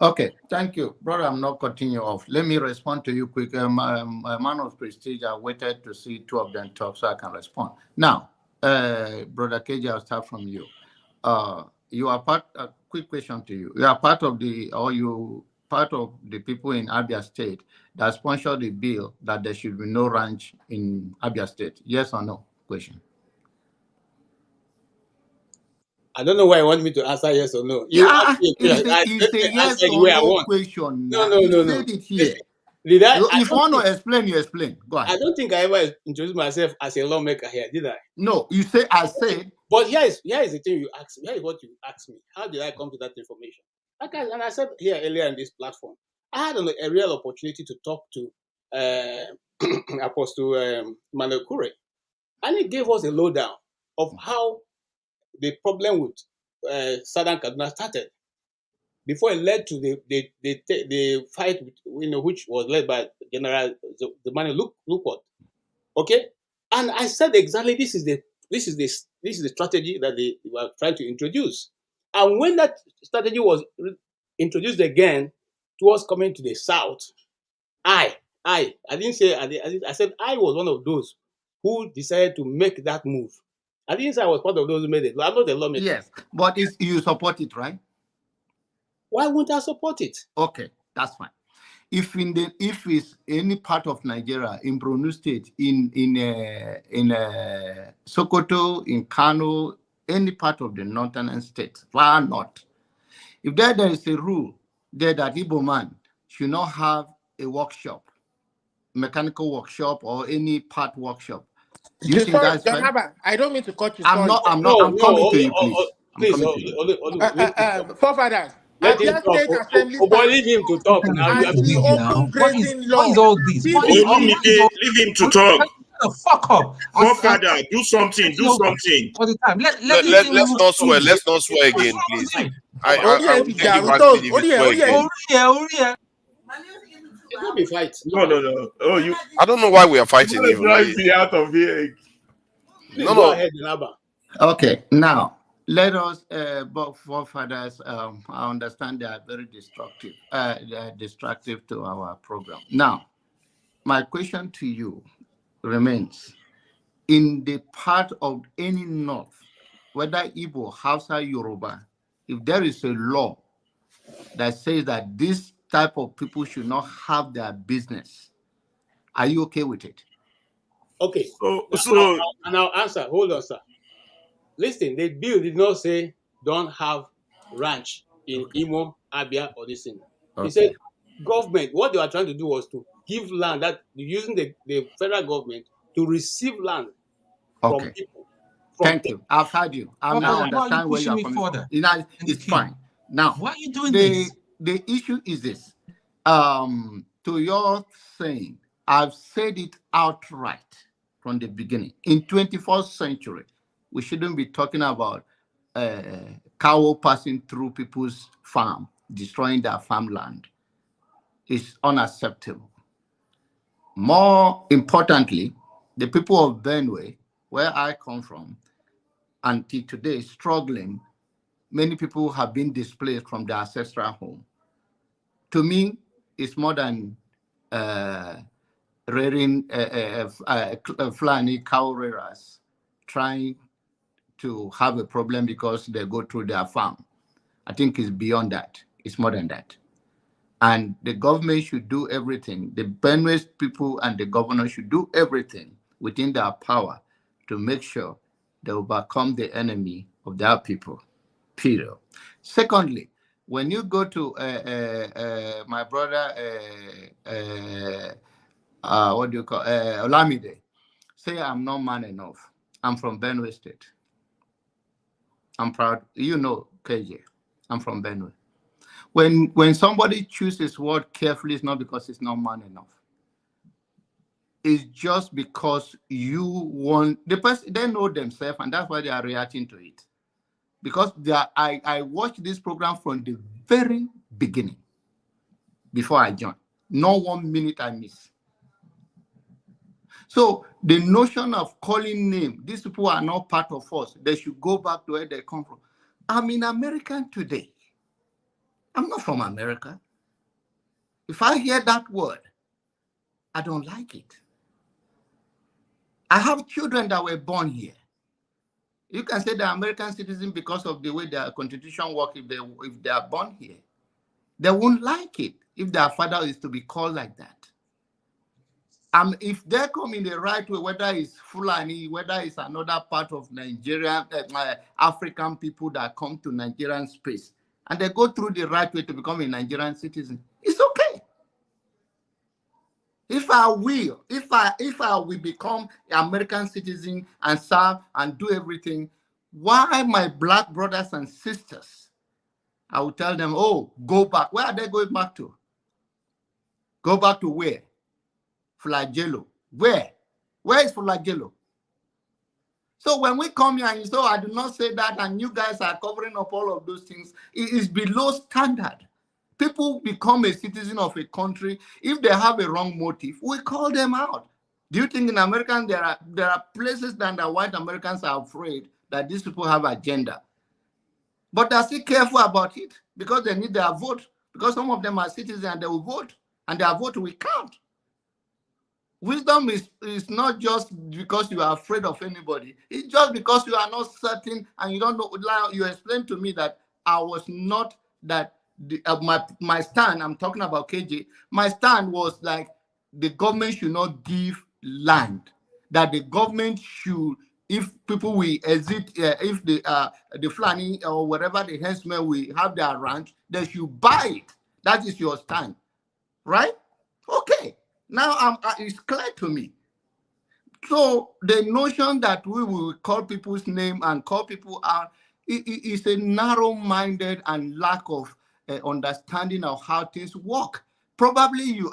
Okay, thank you. Brother, I'm not cutting you off. Let me respond to you quick. A man of prestige, I waited to see two of them talk so I can respond. Now, Brother KJ, I'll start from you. You are a quick question to you. You are part of the people in Abia State that sponsored the bill that there should be no ranch in Abia State. Yes or no? Question. I don't know why you want me to answer yes or no. It's a yes or no question. No. Said it here. If you want to explain, you explain. Go ahead. I don't think I ever introduced myself as a lawmaker here, did I? No, you say I said. But here is the thing you asked me. Here is what you asked me. How did I come to that information? And I said here earlier in this platform, I had a real opportunity to talk to Apostle Manuel Kure, and he gave us a lowdown of how the problem with Southern Kaduna started before it led to the fight, which was led by General Zemani Lukot. Okay, and I said exactly this is the strategy that they were trying to introduce, and when that strategy was introduced again towards coming to the south, I didn't say I said I was one of those who decided to make that move. I didn't say I was part of those who made it. I'm not a lawmaker. Yes, but you support it, right? Why wouldn't I support it? Okay, that's fine. If it's any part of Nigeria, in Borno State, in Sokoto, in Kano, any part of the northern state, far north, if there is a rule there that Igbo man should not have a workshop, mechanical workshop or any part workshop, do you think that's fair? I don't mean to cut you. I'm coming to you, please. Forefathers. Let him talk. Leave him to talk now. What is all this? Leave him to talk. Fuck up. Forefather, do something. All the time. Let's not swear. Let's not swear again, please. I think It will be fight. No. Oh, I don't know why we are fighting. Be out of here. No. Go ahead, Naba. Okay, now let us, both forefathers, I understand they are very destructive. They are destructive to our program. Now, my question to you remains: in the part of any north, whether Igbo, Hausa, Yoruba, if there is a law that says that this type of people should not have their business, are you okay with it? Okay. And I'll answer. Hold on, sir. Listen, the bill did not say don't have ranch in Imo, Abia, or this thing. He said government, what they were trying to do was to give land that using the federal government to receive land Okay. from people. Thank you. I've heard you. I now understand where you are coming from. It's fine. Now, why are you doing this? The issue is this. To your saying, I've said it outright from the beginning. In 21st century, we shouldn't be talking about cow passing through people's farm, destroying their farmland. It's unacceptable. More importantly, the people of Benue, where I come from, until today, struggling. Many people have been displaced from their ancestral home. To me, it's more than rearing Fulani cow rearers trying to have a problem because they go through their farm. I think it's beyond that. It's more than that. And the government should do everything. The Benue people and the governor should do everything within their power to make sure they overcome the enemy of their people, period. Secondly, when you go to my brother, what do you call Olamide, say I'm not man enough. I'm from Benue State. I'm proud. You know, KJ, I'm from Benue. When somebody chooses word carefully, it's not because it's not man enough. It's just because you want the person. They know themselves, and that's why they are reacting to it. Because I watched this program from the very beginning before I joined. Not 1 minute I miss. So the notion of calling name, these people are not part of us. They should go back to where they come from. I'm in America today. I'm not from America. If I hear that word, I don't like it. I have children that were born here. You can say they're American citizens because of the way their constitution works if they are born here. They won't like it if their father is to be called like that. If they come in the right way, whether it's Fulani, whether it's another part of Nigeria, African people that come to Nigerian space, and they go through the right way to become a Nigerian citizen, it's okay. If I will become an American citizen and serve and do everything, why my black brothers and sisters, I will tell them, oh, go back. Where are they going back to? Go back to where? Flagello. Where? Where is Flagello? So when we come here and you say, oh, I do not say that, and you guys are covering up all of those things, it is below standard. People become a citizen of a country. If they have a wrong motive, we call them out. Do you think in America there are places that the white Americans are afraid that these people have agenda? But they're still careful about it because they need their vote. Because some of them are citizens and they will vote, and their vote will count. Wisdom is not just because you are afraid of anybody. It's just because you are not certain and you don't know. You explained to me that I was not that. My stand, I'm talking about KJ, my stand was like the government should not give land. That the government should, if people will exit, if the Fulani or whatever the henchmen will have their ranch, they should buy it. That is your stand, right? Okay. Now it's clear to me. So the notion that we will call people's name and call people out is a narrow-minded and lack of understanding of how things work. Probably you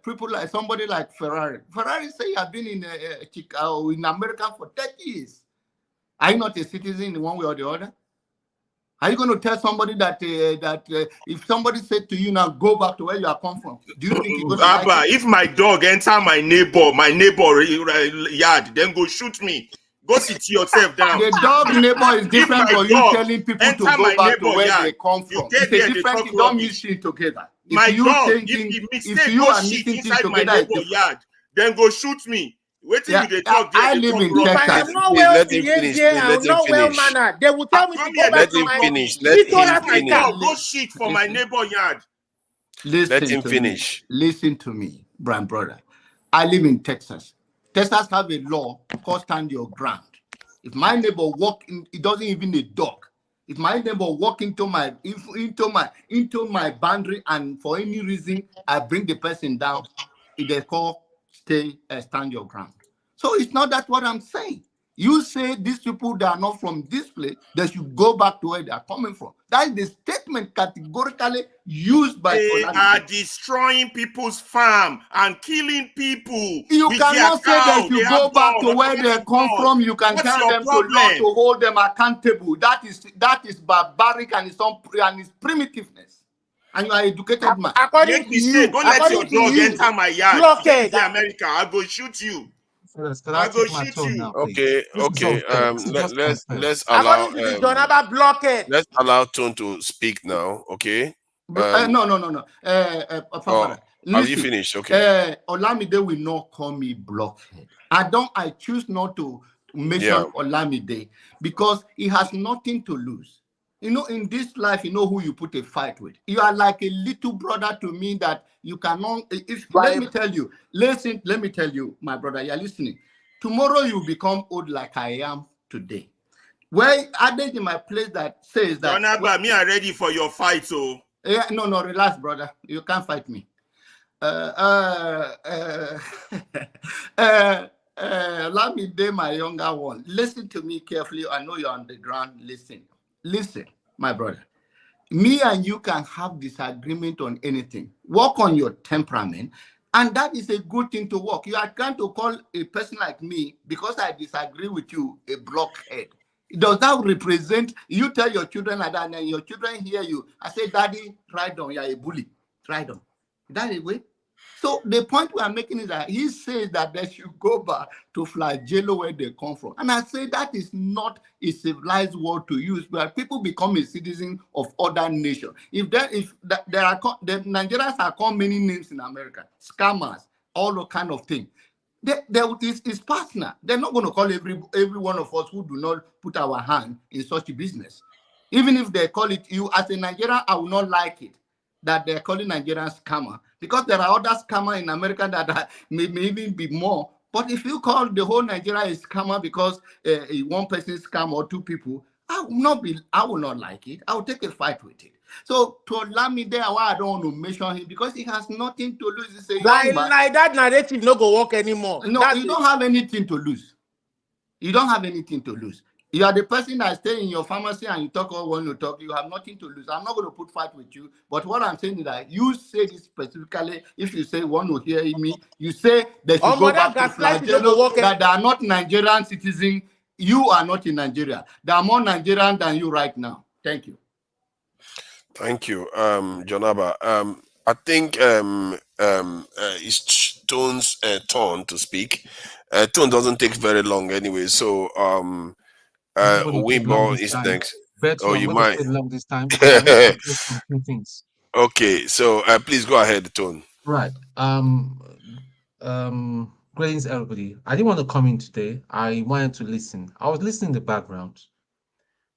people like somebody like Ferrari. Ferrari say you have been in America for 30 years. Are you not a citizen in one way or the other? Are you going to tell somebody that if somebody said to you now go back to where you are come from, do you think you're going to like it? If my dog enter my neighbor yard, then go shoot me. Go sit yourself down. The dog neighbor is different for you telling people to go back to where they come from. It's a different thing. Don't mix it together. My dog, if you are mixing inside my neighbor yard, then go shoot me. Wait till they talk. I live in Texas. If I am not well behaved here, I am not well mannered. They will tell me to go back to my finish. Let him finish. Go shit for my neighbor yard. Let him finish. Listen to me, brother. I live in Texas. Texas have a law called stand your ground. If my neighbor walk in, it doesn't even a dog. If my neighbor walk into my boundary and for any reason I bring the person down, they call stand your ground. So it's not that what I'm saying. You say these people that are not from this place, they should go back to where they are coming from. That is the statement categorically used by They Olamide. are destroying people's farm and killing people. You with cannot their say they cow. should They go have back gun, to where they automatic come gun. from. You can What's tell your them problem? to hold them accountable. That is barbaric and it's primitiveness. And you are an educated man. According Make to mistake. you, Don't let your according to dog you, enter my yard. blockhead. Say America, I go shoot you. Fellas, can I I go take my shoot turn you. now, please? Okay, This is okay. unfair. This is just unfair. Let's allow According to the John Abba blockhead. let's allow Tone to speak now. Okay. No. Oh, have you Listen, finished? Okay. Olamide will not call me blockhead. I choose not to mention Olamide because he has nothing to lose. You know, in this life, you know who you put a fight with. You are like a little brother to me that you cannot. Let me tell you, listen, let me tell you, my brother, you're listening. Tomorrow you become old like I am today. Well, added in my place that says that. Jonaba, me are ready for your fight, so. Yeah, no, relax, brother. You can't fight me. Let me dare my younger one. Listen to me carefully. I know you're on the ground. Listen, my brother. Me and you can have disagreement on anything. Work on your temperament. And that is a good thing to work. You are trying to call a person like me, because I disagree with you, a blockhead. Does that represent, you tell your children like that, and your children hear you, I say, Daddy, try down, you're a bully. Try down. That is way. So the point we are making is that he says that they should go back to flagello where they come from. And I say that is not a civilized word to use, but people become a citizen of other nations. The Nigerians are called many names in America, scammers, all the kind of things. It's personal. They're not going to call every one of us who do not put our hand in such a business. Even if they call it, you as a Nigerian, I will not like it that they're calling Nigerian scammer, because there are other scammers in America that may even be more. But if you call the whole Nigeria a scammer because one person scam or two people, I will not like it. I will take a fight with it. So to allow me there, why I don't want to mention him, because he has nothing to lose. It's a young man. Like that narrative no go work anymore. No, you don't have anything to lose. You don't have anything to lose. You are the person that stay in your pharmacy and you talk all when you talk. You have nothing to lose. I'm not going to put fight with you. But what I'm saying is that you say this specifically. If you say one will hear me, you say they should go back to flagello, that they are not Nigerian citizens. You are not in Nigeria. They are more Nigerian than you right now. Thank you. Thank you, Jonaba. I think it's Tone's turn to speak. Tone doesn't take very long anyway, so Wimbo is next. Oh, you might. Long this time because I need to address some few things. Okay, so please go ahead, Tone. Right. Greetings, everybody. I didn't want to come in today. I wanted to listen. I was listening in the background,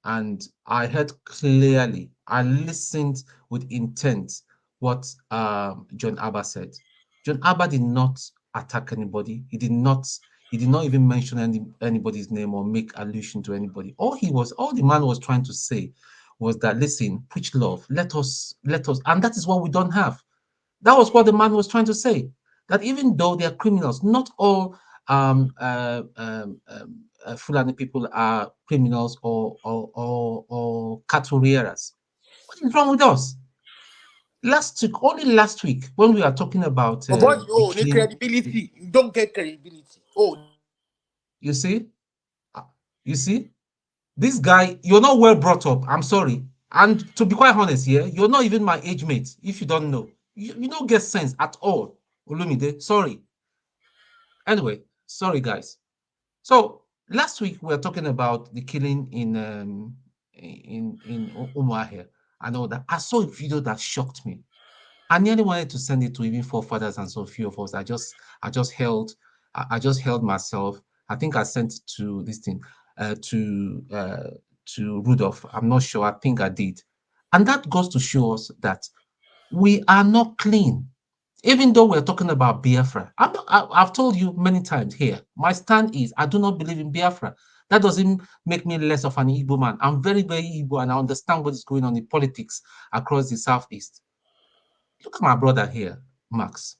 and I heard clearly. I listened with intent what John Abba said. John Abba did not attack anybody. He did not even mention anybody's name or make allusion to anybody. All the man was trying to say was that, listen, preach love. Let us, and that is what we don't have. That was what the man was trying to say. That even though they are criminals, not all Fulani people are criminals or cattle rearers. What is wrong with us? Only last week, when we are talking about the credibility, you don't get credibility. You see, this guy, you're not well brought up. I'm sorry, and to be quite honest, here, you're not even my age mate. If you don't know, you don't get sense at all, Olumide. Sorry. Anyway, sorry guys. So last week we were talking about the killing in Umuahia and all that. I saw a video that shocked me. I nearly wanted to send it to even forefathers and so few of us. I just held myself. I think I sent it to this thing to Rudolph. I'm not sure. I think I did, and that goes to show us that we are not clean. Even though we're talking about Biafra, I've told you many times here, my stand is I do not believe in Biafra. That doesn't make me less of an Igbo man. I'm very, very Igbo, and I understand what is going on in politics across the Southeast. Look at my brother here, Max.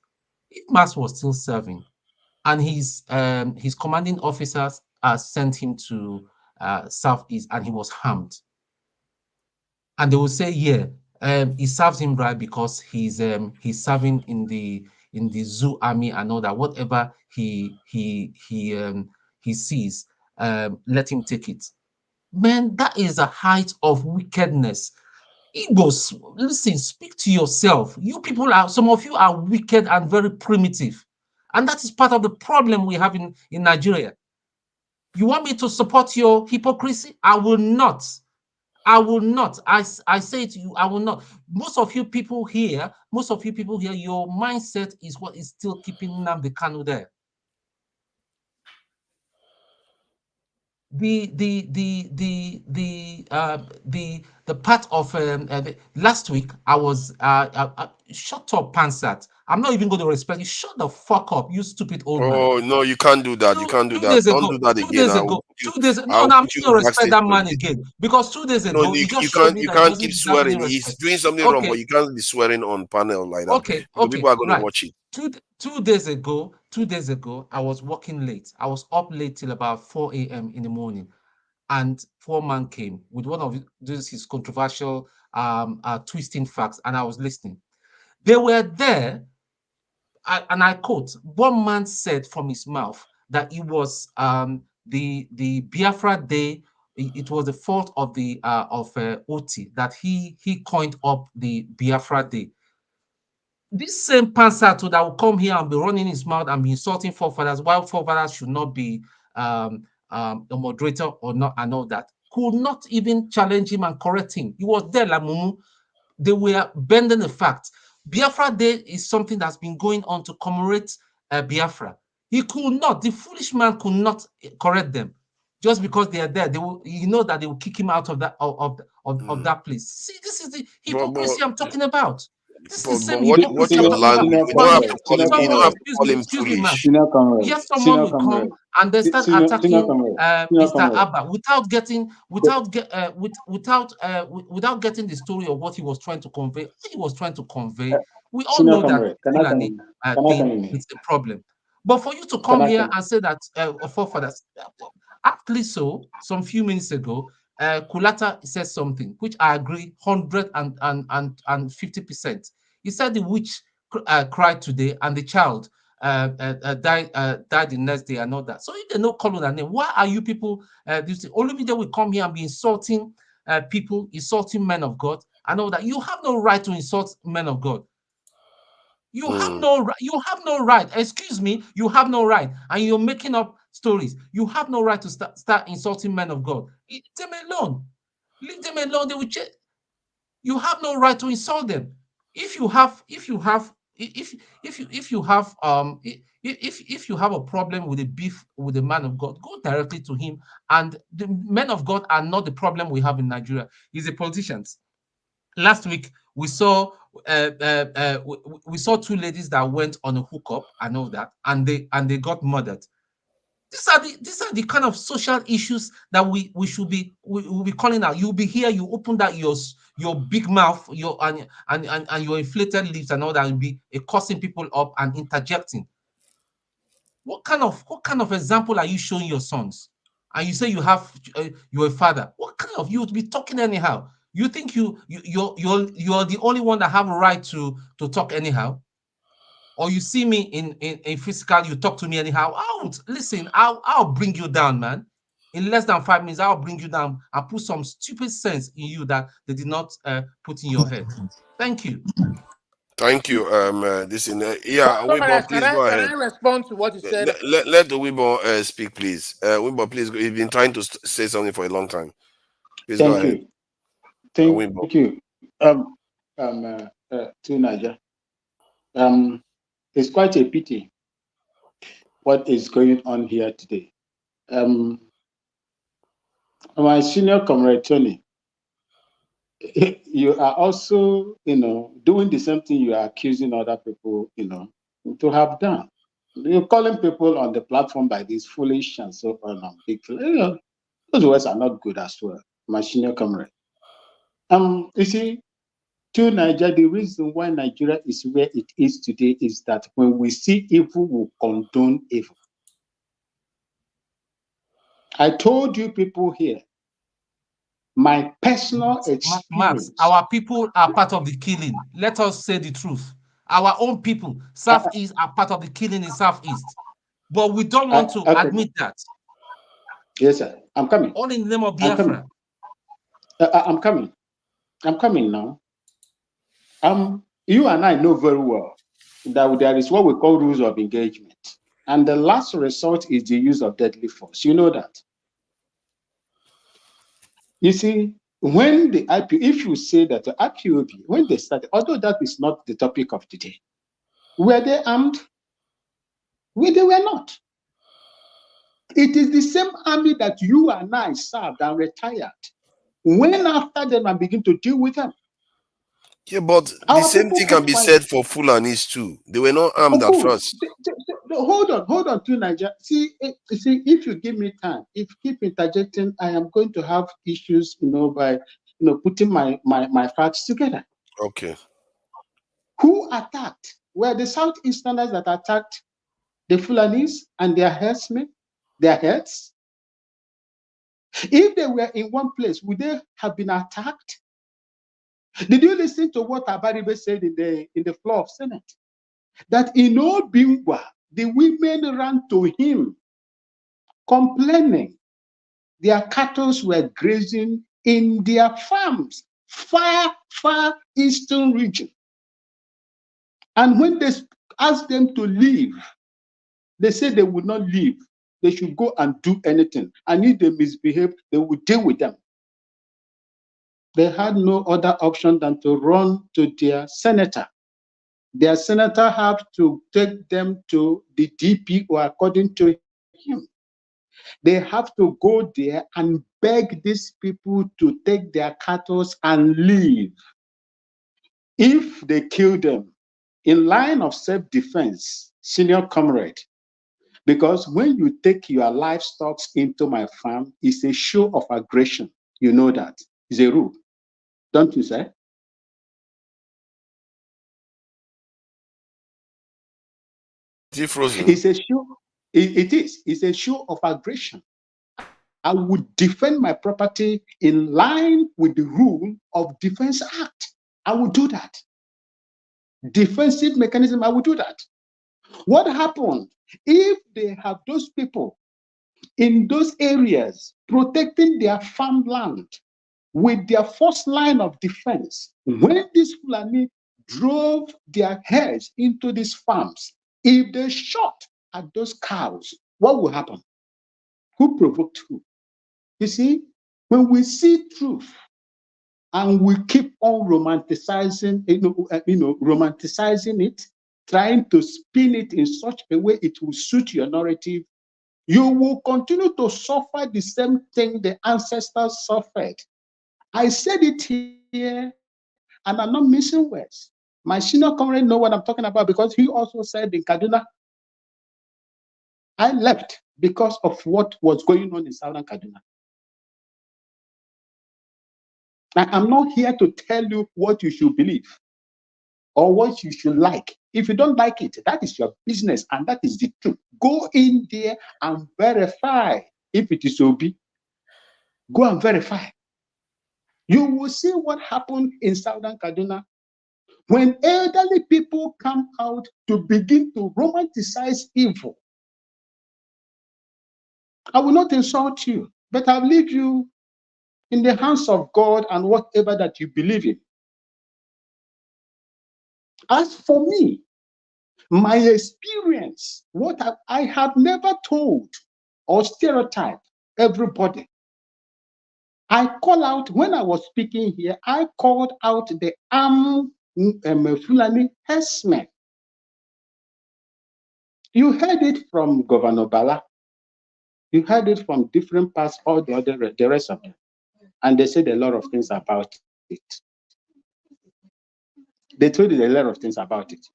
If Max was still serving, and his commanding officers sent him to Southeast, and he was harmed. And they will say, yeah, he serves him right because he's serving in the zoo army and all that. Whatever he sees, let him take it. Man, that is a height of wickedness. Igbos, listen, speak to yourself. You people some of you are wicked and very primitive. And that is part of the problem we have in Nigeria. You want me to support your hypocrisy? I will not. I will not. I say to you, I will not. Most of you people here, your mindset is what is still keeping Nnamdi Kanu there. The part of last week, I was shut up, Pansat. I'm not even going to respect you. Shut the fuck up, you stupid old man. Oh no, you can't do that. You can't do that. Don't do that again. 2 days ago. 2 days. No, I'm not going to respect that man again because 2 days ago, he just showed me you that can't he keep doesn't deserve any swearing. He's respect. doing something wrong, but you can't be swearing on panel like that. Okay. People are going to watch it. 2 days ago, I was working late. I was up late till about 4 a.m. in the morning. And 4-man came with one of his controversial twisting facts, and I was listening. They were there, and I quote, one man said from his mouth that it was the Biafra Day. It was the fault of the Oti that he coined up the Biafra Day. This same Pansato that will come here and be running his mouth and be insulting forefathers, while forefathers should not be a moderator or not, and all that, could not even challenge him and correct him. He was there, like Mumu. They were bending the fact. Biafra Day is something that's been going on to commemorate Biafra. He could not, the foolish man could not correct them. Just because they are there, they will, you know that they will kick him out of that of that place. See, this is the hypocrisy I'm talking about. This is the same hypocrisy I'm talking about. You don't have to call him foolish. Yes, someone will come and they start attacking Mr. Abba without getting the story of what he was trying to convey. What he was trying to convey, we all know that Fulani thing is a problem. But for you to come here and say that forefathers, aptly so, some few minutes ago, Kulata said something which I agree 150%. He said the witch cried today and the child died the next day and all that. So if they don't call on their name, why are you people? Olumide will come here and be insulting people, insulting men of God. I know that you have no right to insult men of God. You have no right. Excuse me, you have no right, and you're making up stories. You have no right to start insulting men of God. Leave them alone. Leave them alone. They will check. You have no right to insult them. If you have a problem with a beef with a man of God, go directly to him. And the men of God are not the problem we have in Nigeria. It's the politicians. Last week we saw we saw two ladies that went on a hookup and all that, and they got murdered. These are the kind of social issues that we should be we'll be calling out. You'll be here, you open that your big mouth, and your inflated lips and all that, will be cussing people up and interjecting. What kind of example are you showing your sons? And you say you have you're a father. What kind of, you would be talking anyhow? You think you're the only one that have a right to talk anyhow? Or you see me in physical, you talk to me anyhow? I'll bring you down, man. In less than 5 minutes, I'll bring you down and put some stupid sense in you that they did not put in your head. Thank you. Thank you. Weibo, please go ahead. Can I respond to what you said? Let the Weibo speak, please. Weibo, please. He's been trying to say something for a long time. Please go ahead. Thank you. To Niger. It's quite a pity what is going on here today. My senior comrade Tony, you are also, doing the same thing you are accusing other people, to have done. You're calling people on the platform by this foolish and so on. Those words are not good as well, my senior comrade. You see, To Nigeria, the reason why Nigeria is where it is today is that when we see evil, we condone evil. I told you people here, my personal experience. Max, our people are part of the killing. Let us say the truth. Our own people, Southeast, are part of the killing in Southeast. But we don't want to admit that. Yes, sir. I'm coming. All in the name of Biafra. I'm coming. I'm coming now. You and I know very well that there is what we call rules of engagement. And the last resort is the use of deadly force. You know that. You see, when the IPO, if you say that the IPOB, when they started, although that is not the topic of today, were they armed? Well, they were not. It is the same army that you and I served and retired. When after them I begin to deal with them. Yeah, but the same thing can be said for Fulanis too. They were not armed at first. Hold on to Nigeria. See, if you give me time, if you keep interjecting, I am going to have issues, by putting my facts together. Okay. Who attacked? Were the Southeasterners that attacked the Fulanis and their herdsmen, their heads? If they were in one place, would they have been attacked? Did you listen to what Abaribe said in the floor of Senate? That in Obingwa, the women ran to him, complaining their cattle were grazing in their farms, far eastern region. And when they asked them to leave, they said they would not leave. They should go and do anything. And if they misbehave, they would deal with them. They had no other option than to run to their senator. Their senator had to take them to the DPO according to him. They have to go there and beg these people to take their cattle and leave. If they kill them, in line of self-defense, senior comrade, because when you take your livestock into my farm, it's a show of aggression. You know that. It's a rule. Don't you say? It's a show. It is. It's a show of aggression. I would defend my property in line with the rule of Defense Act. I would do that. Defensive mechanism, I would do that. What happened if they have those people in those areas protecting their farmland with their first line of defense? When these Fulani drove their heads into these farms, if they shot at those cows, what will happen? Who provoked who? You see, when we see truth and we keep on romanticizing, romanticizing it, trying to spin it in such a way it will suit your narrative, you will continue to suffer the same thing the ancestors suffered. I said it here, and I'm not missing words. My senior comrade know what I'm talking about because he also said in Kaduna, I left because of what was going on in Southern Kaduna. I'm not here to tell you what you should believe or what you should like. If you don't like it, that is your business and that is the truth. Go in there and verify if it is OB. Go and verify. You will see what happened in Southern Kaduna when elderly people come out to begin to romanticize evil. I will not insult you, but I'll leave you in the hands of God and whatever that you believe in. As for me, my experience, what I have never told or stereotyped everybody. I call out, when I was speaking here, I called out the Fulani herdsmen. You heard it from Governor Bala. You heard it from different parts, all the rest of them. And they said a lot of things about it. They told you a lot of things about it.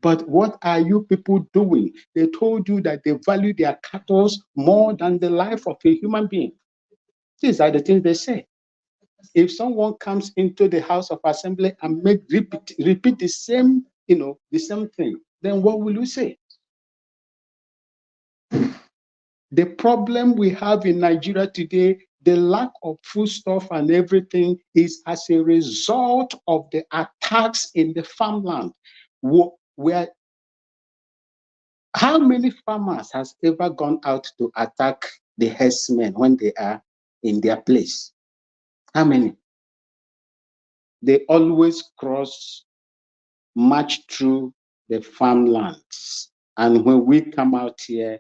But what are you people doing? They told you that they value their cattle more than the life of a human being. These are the things they say. If someone comes into the House of Assembly and repeat the same, the same thing, then what will you say? The problem we have in Nigeria today, the lack of foodstuff and everything, is as a result of the attacks in the farmland. Where how many farmers has ever gone out to attack the herdsmen when they are in their place? How many? They always march through the farmlands. And when we come out here,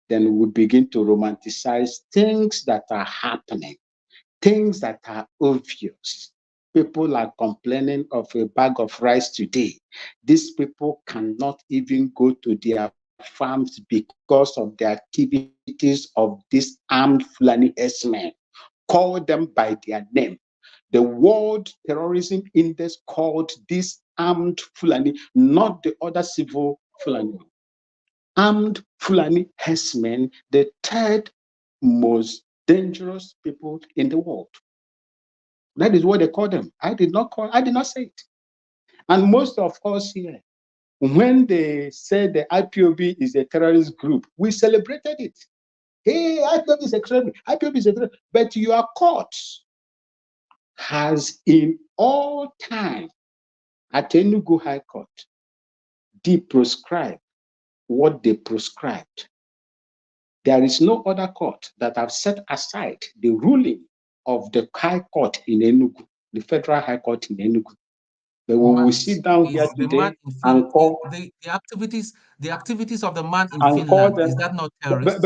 then we begin to romanticize things that are happening, things that are obvious. People are complaining of a bag of rice today. These people cannot even go to their farms because of the activities of these armed Fulani herdsmen. Call them by their name. The World Terrorism Index called this armed Fulani, not the other civil Fulani. Armed Fulani herdsmen, the third most dangerous people in the world. That is what they call them. I did not say it. And most of us here, when they said the IPOB is a terrorist group, we celebrated it. Hey, IPOB is a terrorist. IPOB is a terrorist. But your court has in all time at Enugu High Court de-proscribed what they proscribed. There is no other court that have set aside the ruling of the High Court in Enugu, the Federal High Court in Enugu. But we will sit down here today and call the activities of the man in Finland. Is that not terrorist?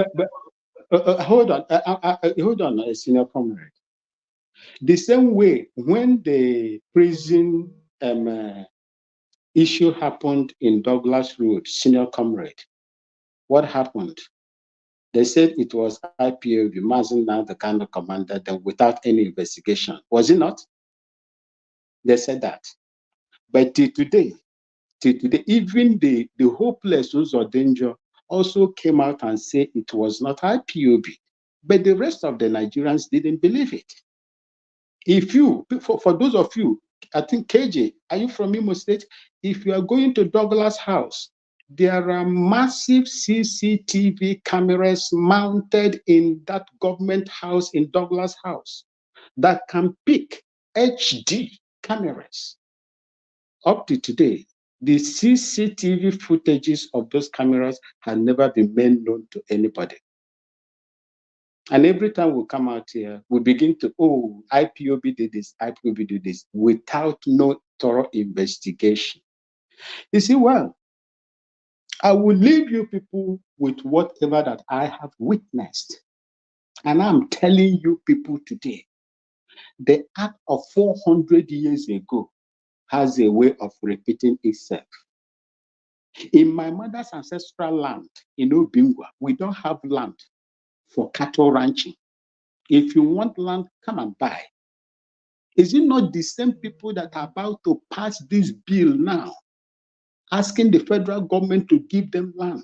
Hold on, senior comrade. The same way when the prison issue happened in Douglas Road, senior comrade, what happened? They said it was IPOB, Mazen now the kind of commander, then without any investigation. Was it not? They said that. But till today, even the hopeless those are danger also came out and said it was not IPOB. But the rest of the Nigerians didn't believe it. If you, for those of you, I think KJ, are you from Imo State? If you are going to Douglas House, there are massive CCTV cameras mounted in that government house in Douglas House that can pick HD cameras. Up to today, the CCTV footages of those cameras have never been made known to anybody. And every time we come out here, we begin to, oh, IPOB did this, IPOB did this, without no thorough investigation. You see, well, I will leave you people with whatever that I have witnessed. And I'm telling you people today, the act of 400 years ago has a way of repeating itself. In my mother's ancestral land, in Obingwa, we don't have land for cattle ranching. If you want land, come and buy. Is it not the same people that are about to pass this bill now, asking the federal government to give them land?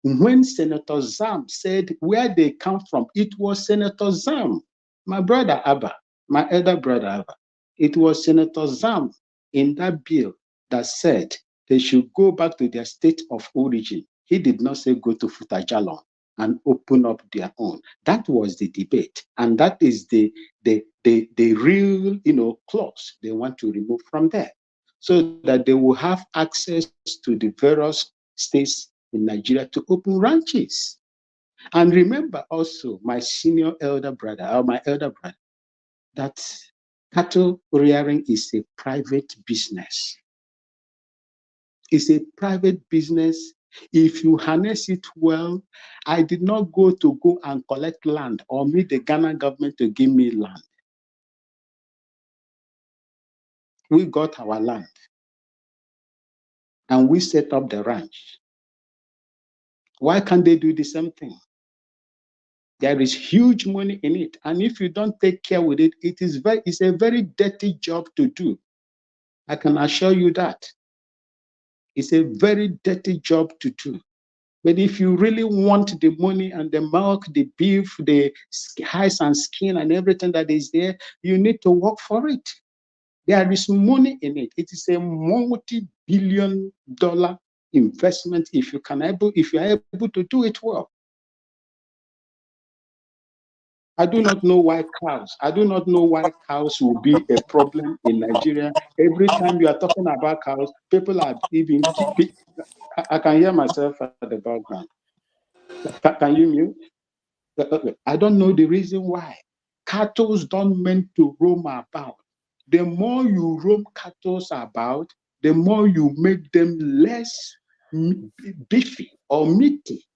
When Senator Zam said where they come from, it was Senator Zam, my brother Abba, my elder brother Abba. It was Senator Zam in that bill that said they should go back to their state of origin. He did not say go to Futajalon and open up their own. That was the debate. And that is the real, clause they want to remove from there, so that they will have access to the various states in Nigeria to open ranches. And remember also, my senior elder brother, or my elder brother, that cattle rearing is a private business. It's a private business. If you harness it well, I did not go and collect land or meet the Ghana government to give me land. We got our land and we set up the ranch. Why can't they do the same thing? There is huge money in it. And if you don't take care with it, it's a very dirty job to do. I can assure you that. It's a very dirty job to do. But if you really want the money and the milk, the beef, the hides and skin and everything that is there, you need to work for it. There is money in it. It is a multi-billion-dollar investment if you are able to do it well. I do not know why cows. I do not know why cows will be a problem in Nigeria. Every time you are talking about cows, people are even. I can hear myself at the background. Can you mute? I don't know the reason why. Cattle don't meant to roam about. The more you roam cattle about, the more you make them less beefy or meaty.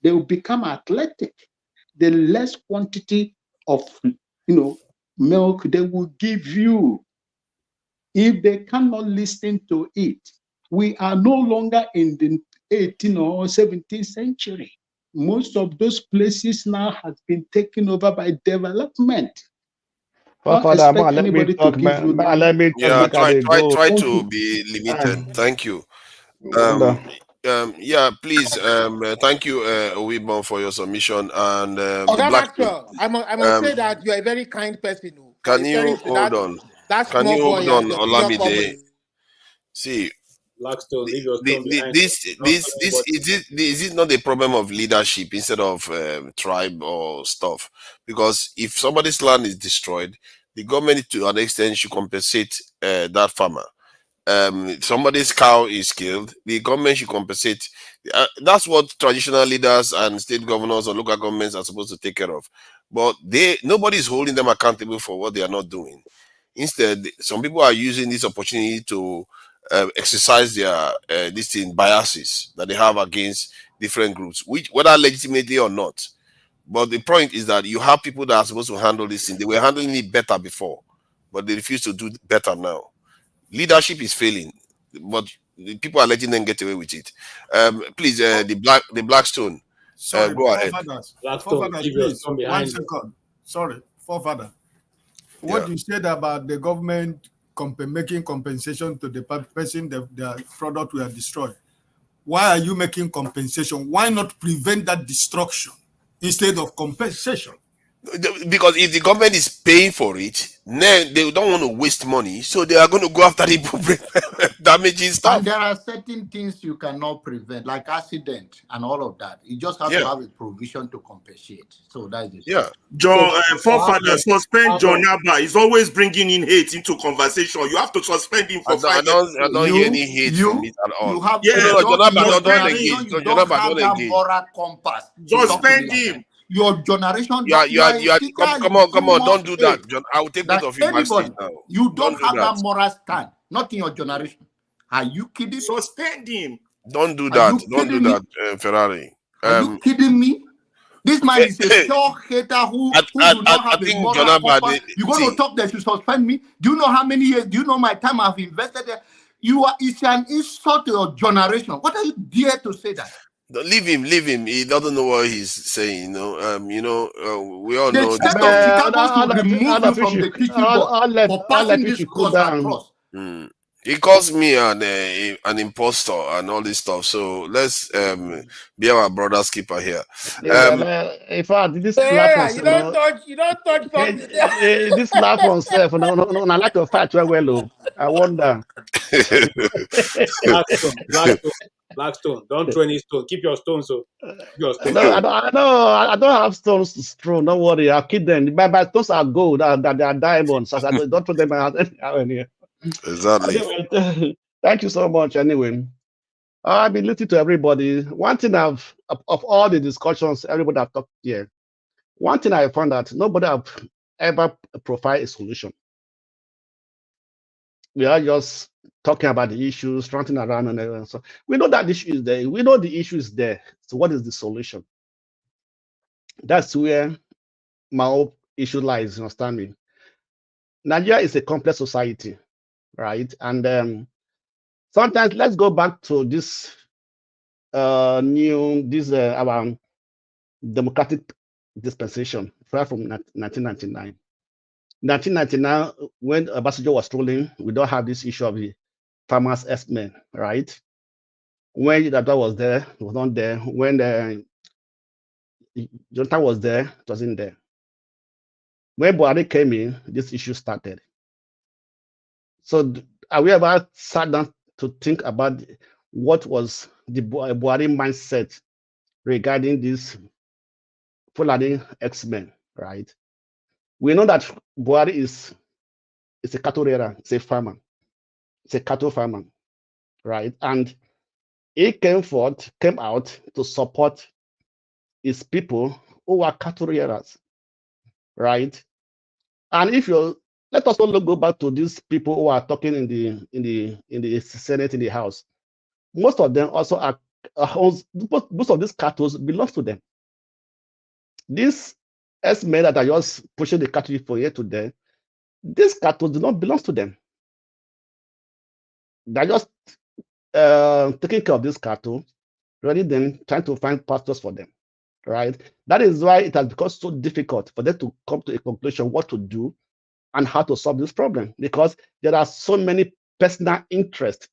They will become athletic. The less quantity of milk they will give you. If they cannot listen to it, we are no longer in the 18th or 17th century. Most of those places now has been taken over by development. Don't expect anybody to give you. Yeah, try to be limited. Thank you. Yeah, please. Thank you, Owibon, for your submission. And the Black. I must say that you are a very kind person. Can you hold on? That Can small you boy hold on, at Olamide? See, Blackstone, leave your stone behind. is it not a problem of leadership instead of tribe or stuff? Because if somebody's land is destroyed, the government to an extent should compensate that farmer. Somebody's cow is killed, the government should compensate. That's what traditional leaders and state governors or local governments are supposed to take care of. But nobody is holding them accountable for what they are not doing. Instead, some people are using this opportunity to exercise their biases that they have against different groups, which whether legitimately or not. But the point is that you have people that are supposed to handle this thing. They were handling it better before, but they refuse to do better now. Leadership is failing, but the people are letting them get away with it. Please, the Blackstone. Sorry, go ahead. Forefathers, please, 1 second. Sorry, forefather. What you said about the government making compensation to the person the product were destroyed. Why are you making compensation? Why not prevent that destruction instead of compensation? Because if the government is paying for it, then they don't want to waste money, so they are going to go after the damaging stuff. And there are certain things you cannot prevent, like accident and all of that. You just have to have a provision to compensate. So that is John, forefather, suspend John Abba. He's always bringing in hate into conversation. You have to suspend him for 5 years. I don't hear any hate from it at all. You have John Abba don't engage. You don't have that moral compass. Suspend him. Your generation. Come on, don't do that, John. I will take both of you backstage now. You don't have that moral stand, not in your generation. Are you kidding? Suspend him. Don't do that. Don't do that, Ferrari. Are you kidding me? This man is a pure hater who do not have a moral compass. You're going to talk that you suspend me? Do you know how many years? Do you know my time I've invested there? It's an insult to your generation. What are you dare to say that? Leave him. He doesn't know what he's saying. We all know. The state of Chicago should remove you from the teaching board for passing this course across. He calls me an impostor and all this stuff. So let's be our brother's keeper here. In fact, this laugh you don't touch something. This laugh on self. No, I like to fight well. I wonder. Blackstone, don't throw any stone. Keep your stone, so No, I don't have stones to throw. Don't worry, I'll keep them. My stones are gold, that they are diamonds. So I don't throw them out anywhere. Exactly. Anyway, thank you so much. Anyway, I've been listening to everybody. One thing of all the discussions everybody have talked here, one thing I found that nobody have ever provided a solution. We are just talking about the issues, ranting around and everything. So we know that the issue is there. We know the issue is there. So what is the solution? That's where my whole issue lies, you understand me? Nigeria is a complex society, right? And sometimes let's go back to this our democratic dispensation right from 1999. 1999, when Obasanjo was ruling, we don't have this issue of the farmers' herdsmen, right? When that was there, it was not there. When Jonathan was there, it wasn't there. When Buhari came in, this issue started. So have we ever sat down to think about what was the Buhari mindset regarding this Fulani X-Men, right? We know that Buhari is a cattle rearer, it's a farmer, it's a cattle farmer, right? And he came out to support his people who are cattle rearers, right? And if you let us also go back to these people who are talking in the Senate, in the House. Most of them also are most of these cattle belongs to them. These S-men that are just pushing the cattle from here to there, these cattle do not belong to them. They're just taking care of this cattle, rather than trying to find pastors for them, right? That is why it has become so difficult for them to come to a conclusion what to do and how to solve this problem, because there are so many personal interests,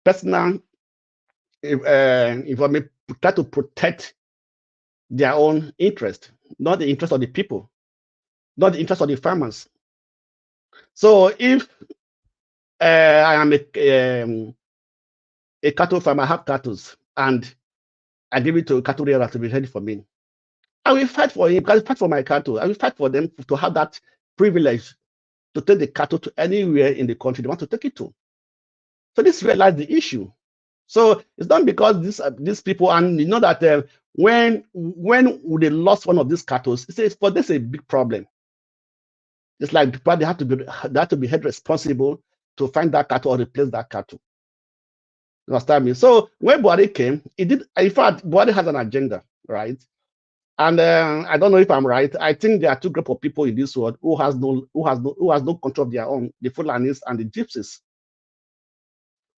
personal, if I may try to protect their own interest, not the interest of the people, not the interest of the farmers. So if I am a cattle farmer, I have cattle, and I give it to a cattle rearer to be ready for me, I will fight for him. I will fight for my cattle. I will fight for them to have that privilege to take the cattle to anywhere in the country they want to take it to. So this realize the issue. So it's not because these people, and you know that when they lost one of these cattle, it's for this a big problem. It's like they have to be held responsible to find that cattle or replace that cattle. You understand me? So when Buhari came, he did. In fact, Buhari has an agenda, right? And I don't know if I'm right. I think there are two groups of people in this world who has no control of their own: the Fulanis and the Gypsies.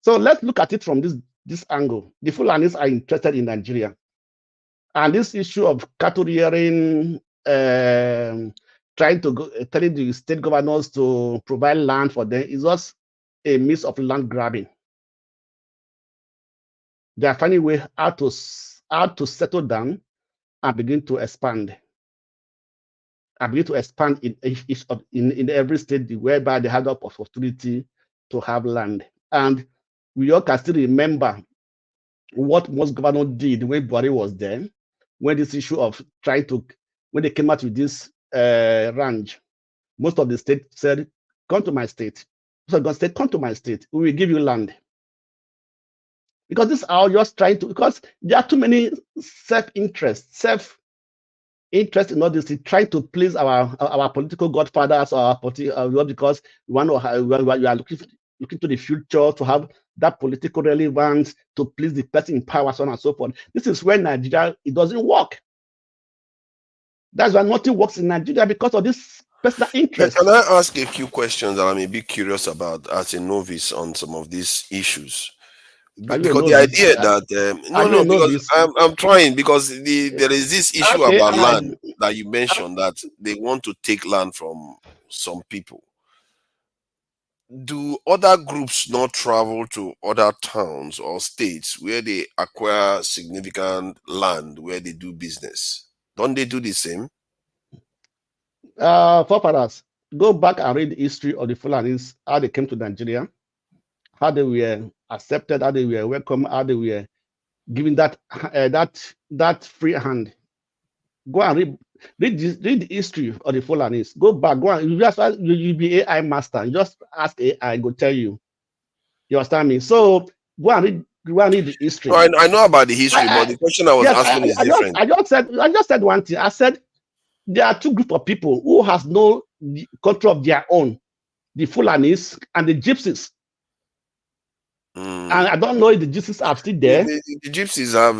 So let's look at it from this angle. The Fulanis are interested in Nigeria, and this issue of cattle rearing, trying to telling the state governors to provide land for them is just a means of land grabbing. They are finding a way how to settle down and begin to expand. And begin to expand in every state whereby they have the opportunity to have land. And we all can still remember what most governors did when Buhari was there, when this issue of when they came out with this ranch. Most of the state said, come to my state. So God said, come to my state, we will give you land. Because this are just because there are too many self-interest in all this, trying to please our political godfathers or because we are looking to the future to have that political relevance to please the person in power, so on and so forth. This is where Nigeria, it doesn't work. That's why nothing works in Nigeria, because of this personal interest. Can I ask a few questions that I'm a bit curious about as a novice on some of these issues? Because the idea that because I'm trying, because there is this issue about land that you mentioned, that they want to take land from some people. Do other groups not travel to other towns or states where they acquire significant land where they do business? Don't they do the same? Forefathers, go back and read the history of the Fulanis, how they came to Nigeria, how they were accepted, how they were welcome, how they were given that free hand. Go and read the history of the Fulanis. Go back, go and you'll be AI master. You just ask AI, go tell you. You understand me? So go and read the history. No, I know about the history, but the question I was asking is different. I just said one thing. I said there are two groups of people who has no control of their own: the Fulanis and the Gypsies. And I don't know if the Gypsies are still there. The Gypsies have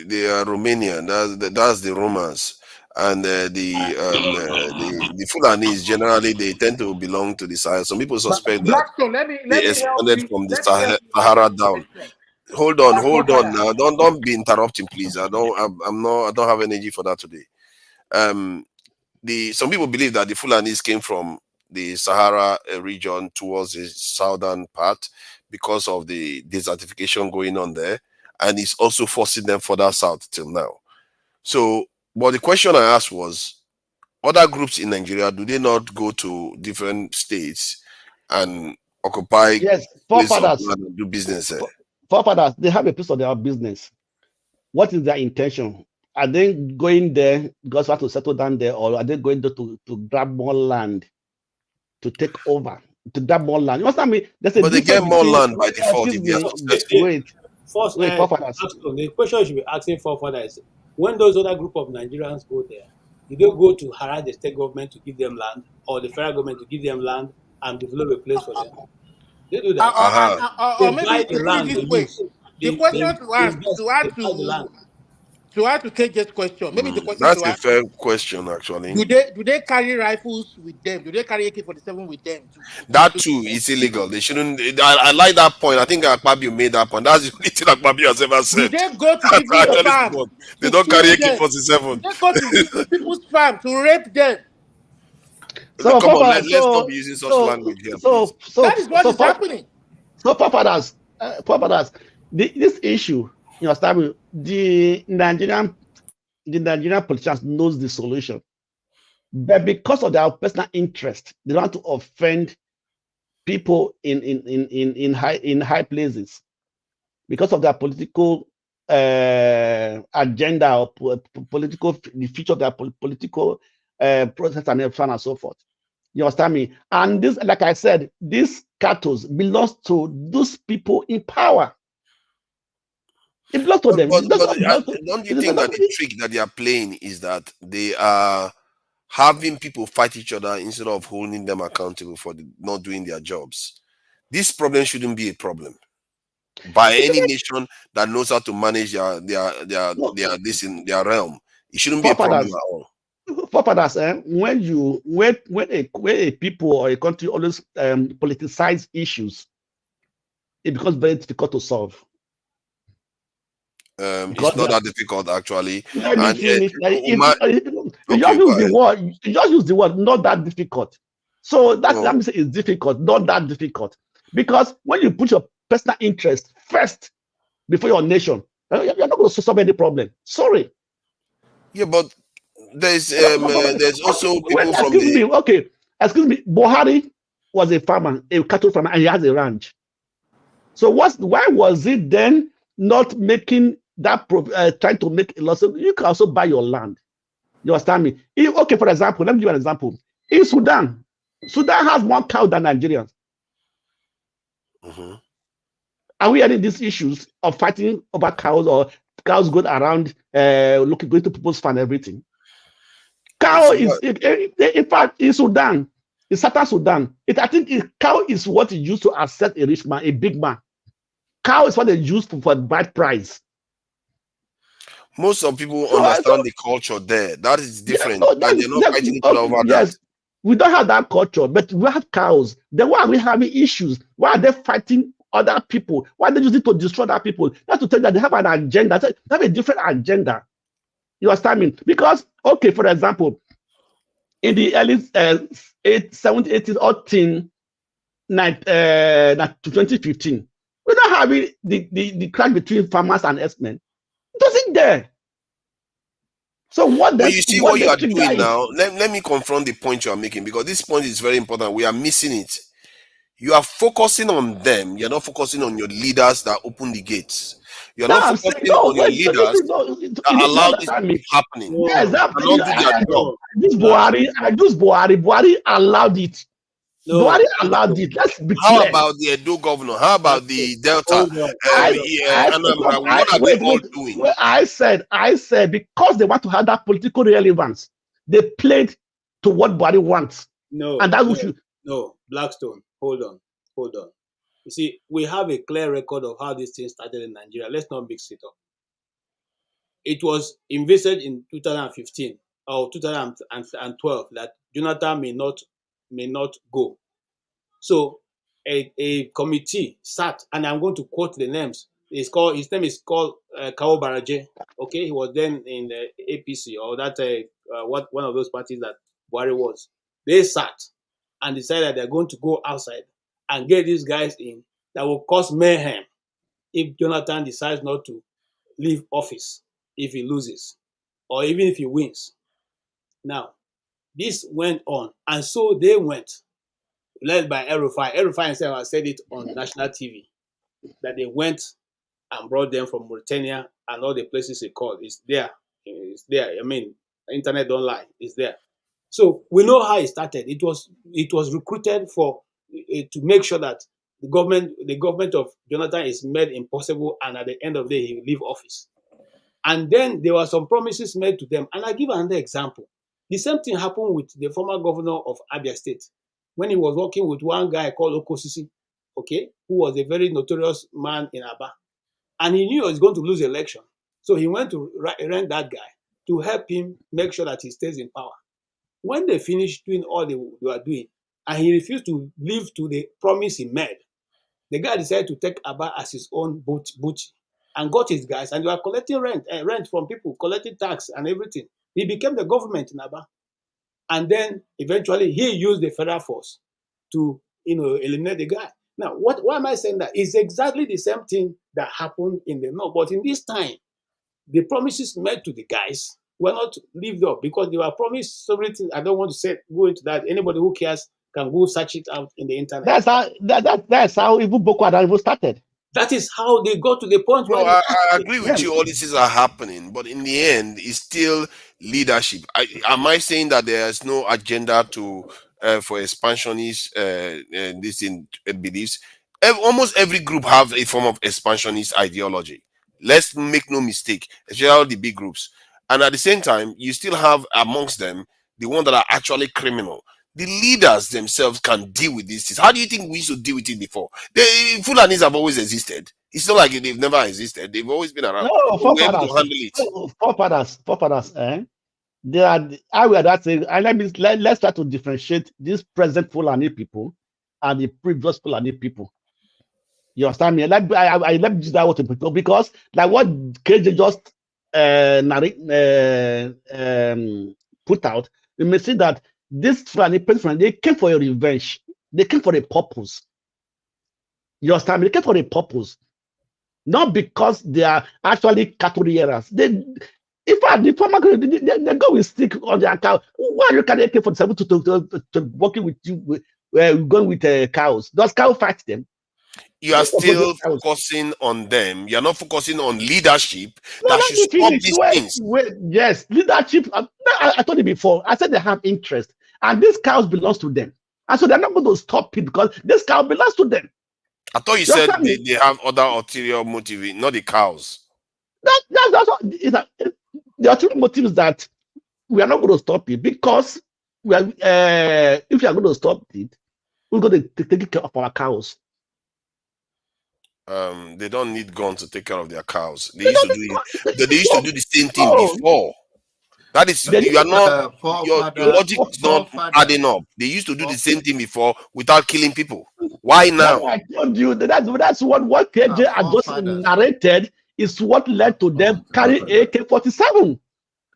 they are Romanian. That's the Romans, and the Fulanis generally they tend to belong to the Sahel. Some people suspect that they expanded from the Sahara down. Hold on now. Don't be interrupting, please. I don't have energy for that today. Some people believe that the Fulanis came from the Sahara region towards the southern part, because of the desertification going on there, and it's also forcing them further south till now. So, but the question I asked was, other groups in Nigeria, do they not go to different states and occupy Yes, places of forefathers. land and do business there? Forefathers, they have a piece of their business. What is their intention? Are they going there because they want to settle down there, or are they going there to grab more land, to take over, to grab more land? You understand me? There's a But they get difference more between, land by default if they are excuse me, successful. wait, forefathers. The question you should be asking forefathers is, when those other group of Nigerians go there, do they go to harass the state government to give them land, or the federal government to give them land and develop a place for them? They do that. Or maybe to put it this way, the question to ask to add to KJ's question, maybe the question That's to a ask, fair question, actually. do they carry rifles with them? Do they carry AK-47 with them? That too is illegal. They shouldn't. I like that point. I think Akpabio made that point. That's the only thing Akpabio has ever Do said. they go to I people's actually farm? support. They don't carry AK-47. Do they go to people's farm to rape them? So, come on, Papa, let's not be using such language here, please. That is what is happening. So, Papadas, this issue, you understand, the Nigerian politicians knows the solution, but because of their personal interest, they don't want to offend people in high places, because of their political agenda, or the future of their political process, and so on and so forth. You understand me? And this, like I said, this cattle belongs to those people in power. It belongs to them. Don't you think that the trick that they are playing is that they are having people fight each other instead of holding them accountable for not doing their jobs? This problem shouldn't be a problem by any nation that knows how to manage this in their realm. It shouldn't be a problem at all. Forefathers, when a people or a country always politicize issues, it becomes very difficult to solve. It's not that difficult, actually. Let me finish. You just use the word not that difficult. So that means it's difficult, not that difficult. Because when you put your personal interest first before your nation, you're not going to solve any problem. Sorry. Yeah, but there's also people from excuse me. Buhari was a farmer, a cattle farmer, and he has a ranch. So why was it then not making that trying to make a loss? You can also buy your land. You understand me? For example, let me give you an example. In Sudan has more cow than Nigerians. Are we having these issues of fighting over cows, or cows going around going to people's farm and everything? Cow is, in fact, in Sudan, in Southern Sudan, I think cow is what is used to accept a rich man, a big man. Cow is what they use for bad price. Most of people understand the culture there. That is different. And they're not fighting each other over that. We don't have that culture, but we have cows. Then why are we having issues? Why are they fighting other people? Why are they using it to destroy other people? That's to tell you that they have an agenda. They have a different agenda. You understand me? Because, for example, in the early 70s, 80s, or 2015, we don't have the crash between farmers and herdsmen. It wasn't there. So what you see what you are doing now? Let me confront the point you are making, because this point is very important. We are missing it. You are focusing on them. You're not focusing on your leaders that open the gates. You're not focusing on your leaders that allow this to keep happening. Yes, Buhari allowed it. Buhari allowed it. Let's be clear. How about the Edo governor? How about the Delta? What are they all doing? Well, I said because they want to have that political relevance, they played to what Buhari wants. No, Blackstone. Hold on. You see, we have a clear record of how this thing started in Nigeria. Let's not mix it up. It was envisaged in 2015 or 2012 that Jonathan may not go. So a committee sat, and I'm going to quote the names. His name is called Kawo Baraje. Okay, he was then in the APC, or that one of those parties that Buhari was. They sat and decided they're going to go outside and get these guys in that will cause mayhem if Jonathan decides not to leave office, if he loses, or even if he wins. Now, this went on, and so they went, led by El Rufai. El Rufai himself has said it on national TV, that they went and brought them from Mauritania and all the places he called. It's there. It's there. I mean, internet don't lie. It's there. So we know how it started. It was recruited for to make sure that the government of Jonathan is made impossible, and at the end of the day, he will leave office. And then there were some promises made to them. And I give another example. The same thing happened with the former governor of Abia State when he was working with one guy called Okosisi, okay, who was a very notorious man in Aba. And he knew he was going to lose the election. So he went to rent that guy to help him make sure that he stays in power. When they finished doing all they were doing, and he refused to live to the promise he made, the guy decided to take Aba as his own booty and got his guys, and they were collecting rent from people, collecting tax and everything. He became the government in Aba. And then eventually he used the federal force to eliminate the guy. Now, why am I saying that? It's exactly the same thing that happened in the north. But in this time, the promises made to the guys were not lived up because they were promised so many things. I don't want to go into that. Anybody who cares can go search it out in the internet. That's how even Boko Haram started. That is how they got to the point where I agree with you. All these things are happening, but in the end, it's still leadership. Am I saying that there is no agenda for expansionist beliefs? Almost every group have a form of expansionist ideology. Let's make no mistake, especially the big groups. And at the same time, you still have amongst them the ones that are actually criminal. The leaders themselves can deal with these things. How do you think we used to deal with it before? The Fulanis have always existed. It's not like they've never existed. They've always been around. No, forefathers. They are. I will that say. And let's try to differentiate these present Fulani people and the previous Fulani people. You understand me? I let me use that word to people because, like what KJ just put out, you may see that this Fulani president, they came for a revenge. They came for a purpose. You understand me? They came for a purpose. Not because they are actually cattle rearers. In fact, the farmer they go with stick on their cow. Why you can AK-47 to working with you, going with cows? Does cow fight them? You are still focusing on them. You are not focusing on leadership that should stop these things. Yes, leadership. I told you before. I said they have interest, and these cows belongs to them, and so they're not going to stop it because this cow belongs to them. I thought you said they have other ulterior motives, not the cows. That's what the ulterior motives that we are not going to stop it because we are. If you are going to stop it, we're going to take care of our cows. They don't need guns to take care of their cows. They used to do they used to do the same thing before. That is, you are not your logic is not adding up. They used to do the same thing before without killing people. Why now? I told you that's what KJ had just narrated is what led to them carrying AK-47.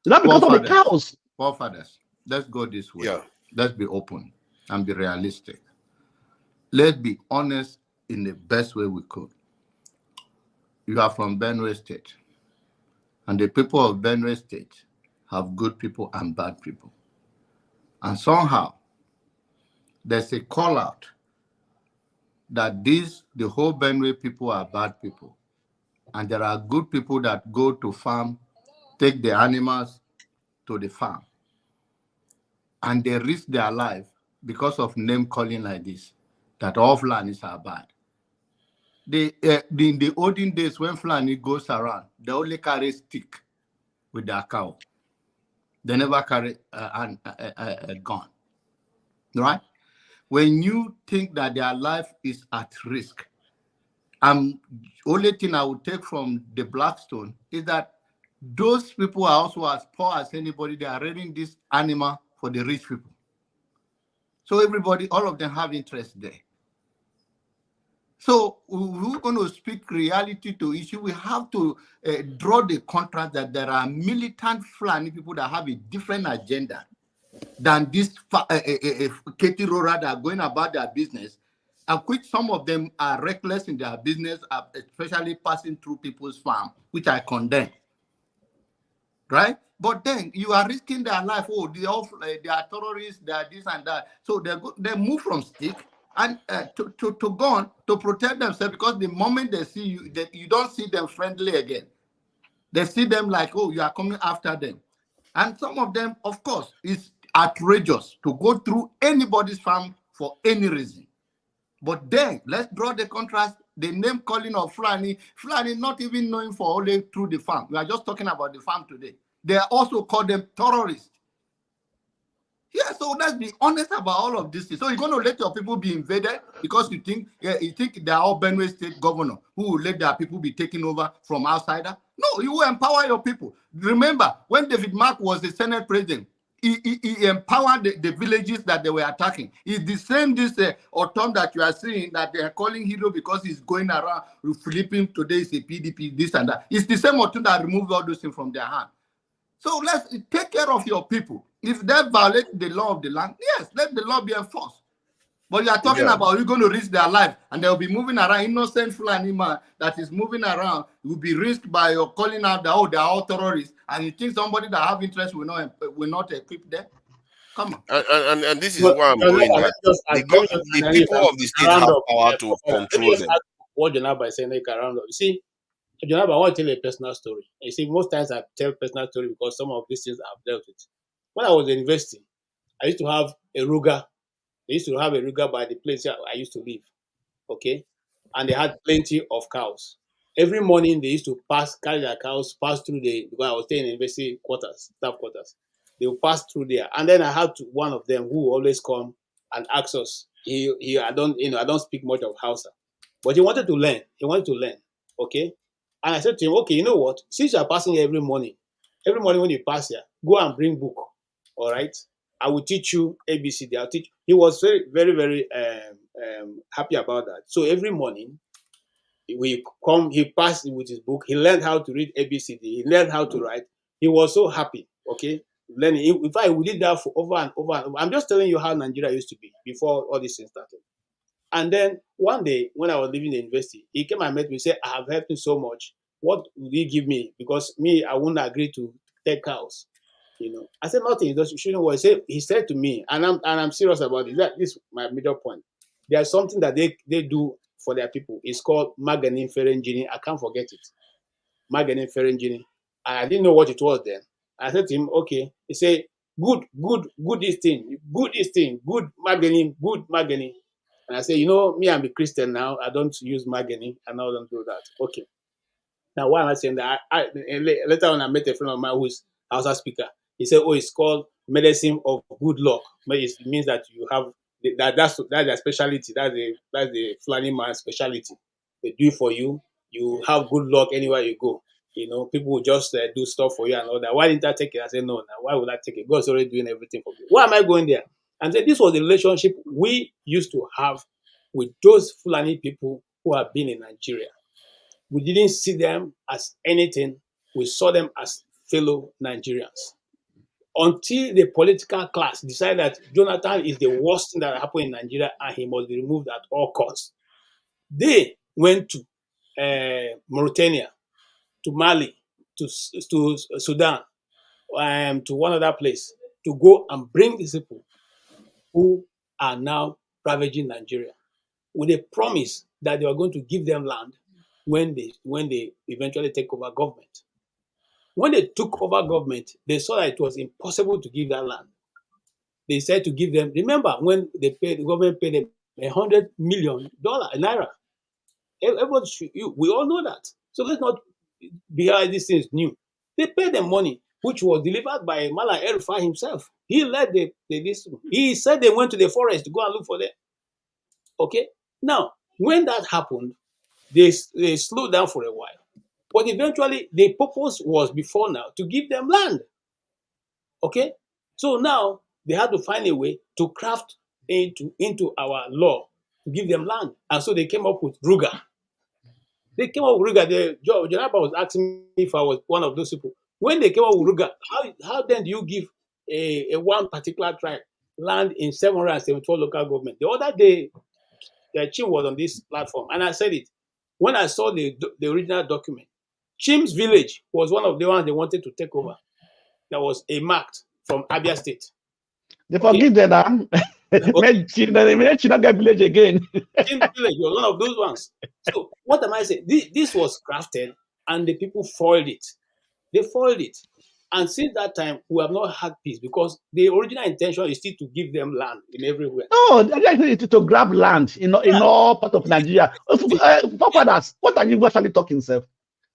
Not because of the cows. Forefathers, let's go this way. Yeah. Let's be open and be realistic. Let's be honest in the best way we could. You are from Benue State, and the people of Benue State have good people and bad people. And somehow, there's a call out that the whole Benue people are bad people. And there are good people that go to farm, take the animals to the farm, and they risk their life because of name calling like this, that all Fulanis are bad. In the olden days, when Fulani goes around, they only carry stick with their cow. They never carry a gun, right? When you think that their life is at risk, only thing I would take from the Blackstone is that those people are also as poor as anybody. They are raiding this animal for the rich people. So everybody, all of them have interest there. So we're going to speak reality to issue. We have to draw the contrast that there are militant Fulani people that have a different agenda than this Katie Rora that are going about their business and which some of them are reckless in their business, especially passing through people's farm, which I condemn. Right? But then you are risking their life. Oh, they are terrorists, they are this and that. So they move from stick and to gun to protect themselves, because the moment they see you, you don't see them friendly again. They see them like, oh, you are coming after them. And some of them, of course, is outrageous to go through anybody's farm for any reason. But then let's draw the contrast. The name calling of Fulani not even knowing for only through the farm. We are just talking about the farm today. They also call them terrorists. Yeah, so let's be honest about all of this. So you're going to let your people be invaded because you think they are all Benue State governor who will let their people be taken over from outsider? No, you will empower your people. Remember, when David Mark was the Senate president, he empowered the villages that they were attacking. It's the same autumn that you are seeing that they are calling hero because he's going around flipping today is a PDP, this and that. It's the same autumn that removed all those things from their hand. So let's take care of your people. If they violate the law of the land, yes, let the law be enforced. But you are talking about you're going to risk their life, and they'll be moving around. Innocent Fulani man that is moving around will be risked by your calling out that, oh, they are all terrorists, and you think somebody that have interest will not equip them? Come on. And this is why I'm going that the people of the state have power to control them. What Jonaba is saying, they can round up. You see, Jonaba, I want to tell you a personal story. You see, most times I tell personal story because some of these things I've dealt with. When I was in university, I used to have a Ruga. They used to have a Ruga by the place I used to live. Okay? And they had plenty of cows. Every morning they used to carry their cows, pass through because I was staying in university quarters, staff quarters. They would pass through there. And then I had one of them who always come and ask us. I don't speak much of Hausa. But he wanted to learn. Okay? And I said to him, okay, you know what? Since you're passing here every morning when you pass here, go and bring book. All right? I will teach you ABCD. I'll teach. He was very, very, very happy about that. So every morning, he passed with his book. He learned how to read ABCD. He learned how to write. He was so happy. Okay, learning. In fact, we did that for over and over and over. I'm just telling you how Nigeria used to be before all this thing started. And then one day, when I was leaving the university, he came and met me. He said, "I have helped you so much. What will you give me? Because me, I won't agree to take cows." I said, nothing. You shouldn't worry. He said to me, and I'm serious about it. This is my middle point. There's something that they do for their people. It's called Maganin Ferengini. I can't forget it. Maganin Ferengini. I didn't know what it was then. I said to him, okay. He said, good this thing, good Maganin. And I said, me, I'm a Christian now. I don't use Maganin, and I don't do that. Okay. Now, why am I saying that? Later on, I met a friend of mine who's Hausa speaker. He said, "Oh, it's called medicine of good luck. It means that you have that's their specialty. That's the Fulani man's specialty. They do it for you. You have good luck anywhere you go. People will just do stuff for you and all that. Why didn't I take it?" I said, "No. Now, why would I take it? God's already doing everything for me. Why am I going there?" And then this was the relationship we used to have with those Fulani people who have been in Nigeria. We didn't see them as anything. We saw them as fellow Nigerians. Until the political class decided that Jonathan is the worst thing that happened in Nigeria and he must be removed at all costs. They went to Mauritania, to Mali, to Sudan, to one other place to go and bring these people who are now ravaging Nigeria with a promise that they are going to give them land when they eventually take over government. When they took over government, they saw that it was impossible to give that land. They said to give them, remember when the government paid them $100 million naira. Everybody we all know that. So let's not behind these things new. They paid them money, which was delivered by Nasir el Rufai himself. He led this. He said they went to the forest to go and look for them. Okay? Now, when that happened, they slowed down for a while. But eventually, the purpose was before now to give them land. Okay? So now, they had to find a way to craft into our law to give them land. And so they came up with Ruga. They came up with Ruga. Jonaba was asking me if I was one of those people. When they came up with Ruga, how then do you give a one particular tribe land in 774 local government? The other day, Chim was on this platform, and I said it when I saw the original document. Chim's village was one of the ones they wanted to take over. That was a marked from Abia State. They forgive them now. Make Chim get village again. Chim's village was one of those ones. So what am I saying? This was crafted, and the people foiled it. They foiled it. And since that time, we have not had peace because the original intention is still to give them land in everywhere. No, to grab land in all part of Nigeria. Forefathers, what are you actually talking, sir?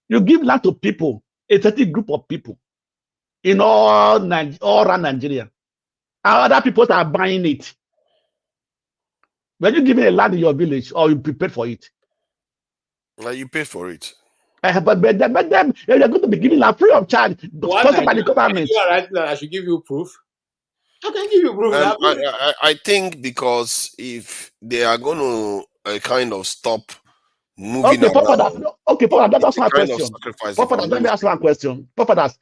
You give land to people, a certain group of people in all around Nigeria. And other people are buying it. When you give me a land in your village, or you prepared for it? You pay for it. But them, they're going to be giving land free of charge, sponsored by the government. You are right that I should give you proof. I can give you proof. I think because if they are going to kind of stop moving Papa, that's it's my a kind question. of sacrifice. Papa, let me ask one question. Papa,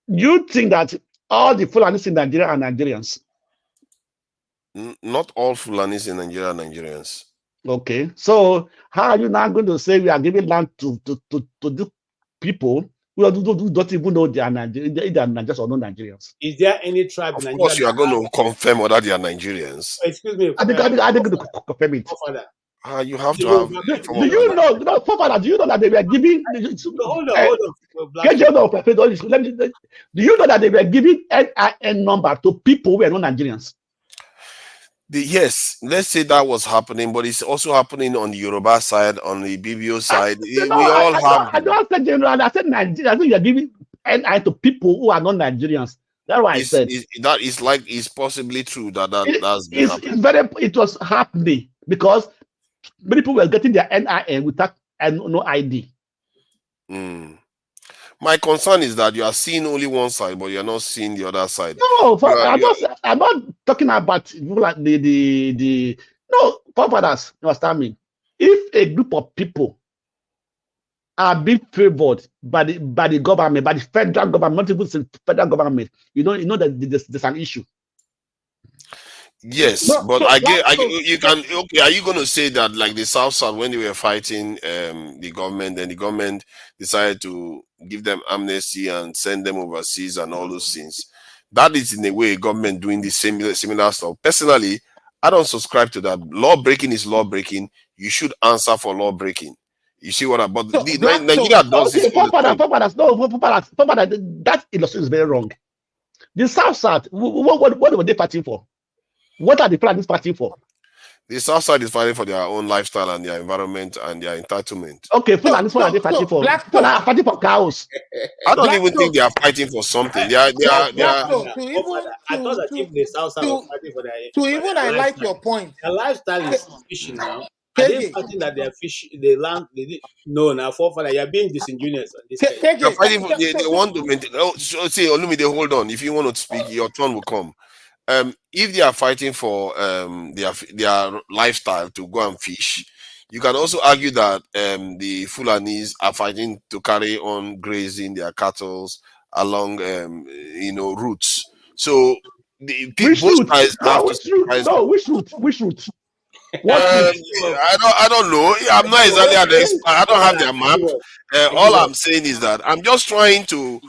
you think that all the Fulanis in Nigeria are Nigerians? Not all Fulanis in Nigeria are Nigerians. Okay, so how are you now going to say we are giving land to the people who don't even know they are Nigerians or not Nigerians? Is there any tribe Of in Nigeria? course, you are going to confirm whether they are Nigerians. Excuse me. I think going to confirm it. You have to have. Do you know? No, Papa, do you know that they were giving? Hold on. Do you know that they were giving NIN number to people who are not Nigerians? Yes, let's say that was happening, but it's also happening on the Yoruba side, on the BBO side. I don't say general. I said Nigeria. I think you're giving NI to people who are not Nigerians. That's what I said. It's possibly true that's been happening. It was happening because many people were getting their NIN without no ID. My concern is that you are seeing only one side, but you're not seeing the other side. No, I'm not talking about people like the no forefathers. You understand me? If a group of people are being favored by the government, by the federal government, not even the federal government, you know that there's an issue. Yes, but are you going to say that like the South when they were fighting the government, then the government decided to give them amnesty and send them overseas and all those things? That is in a way government doing the similar stuff. Personally, I don't subscribe to that. Law breaking is law breaking. You should answer for law breaking. You see what I? But Nigeria does this. That illustration is very wrong. The South, what were they fighting for? What are the Fulanis fighting for? The South side is fighting for their own lifestyle and their environment and their entitlement. Okay, Fulanis, what are they fighting for? People are fighting for cows. I don't even think they are fighting for something. They are. I thought that if the South side was fighting for their highlight your point. The lifestyle is fishing now. Are they fighting that they are fishing the land? No, now forefather, you are being disingenuous on this. They are fighting for, they want to maintain. Say, Olumide, hold on. If you want to speak, your turn will come. If they are fighting for their lifestyle to go and fish, you can also argue that the Fulanis are fighting to carry on grazing their cattle along routes. So which route? Which route? I don't know. I'm not exactly an expert. I don't have their map. All I'm saying is that I'm just trying to.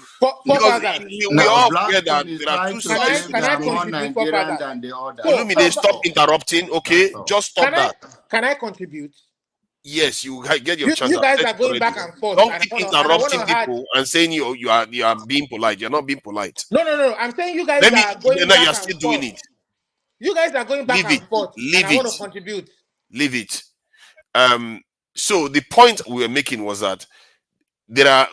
Because we all forget that there are two sides. Can I more Nigerian than the other? They stop interrupting. Okay, just stop that. Can I contribute? Yes, you get your chance. You guys are going back and forth. Don't keep interrupting people and saying you are being polite. You're not being polite. No. I'm saying you guys are going back you're still doing it. You guys are going back and forth. And I want to contribute. Leave it. So the point we were making was that there are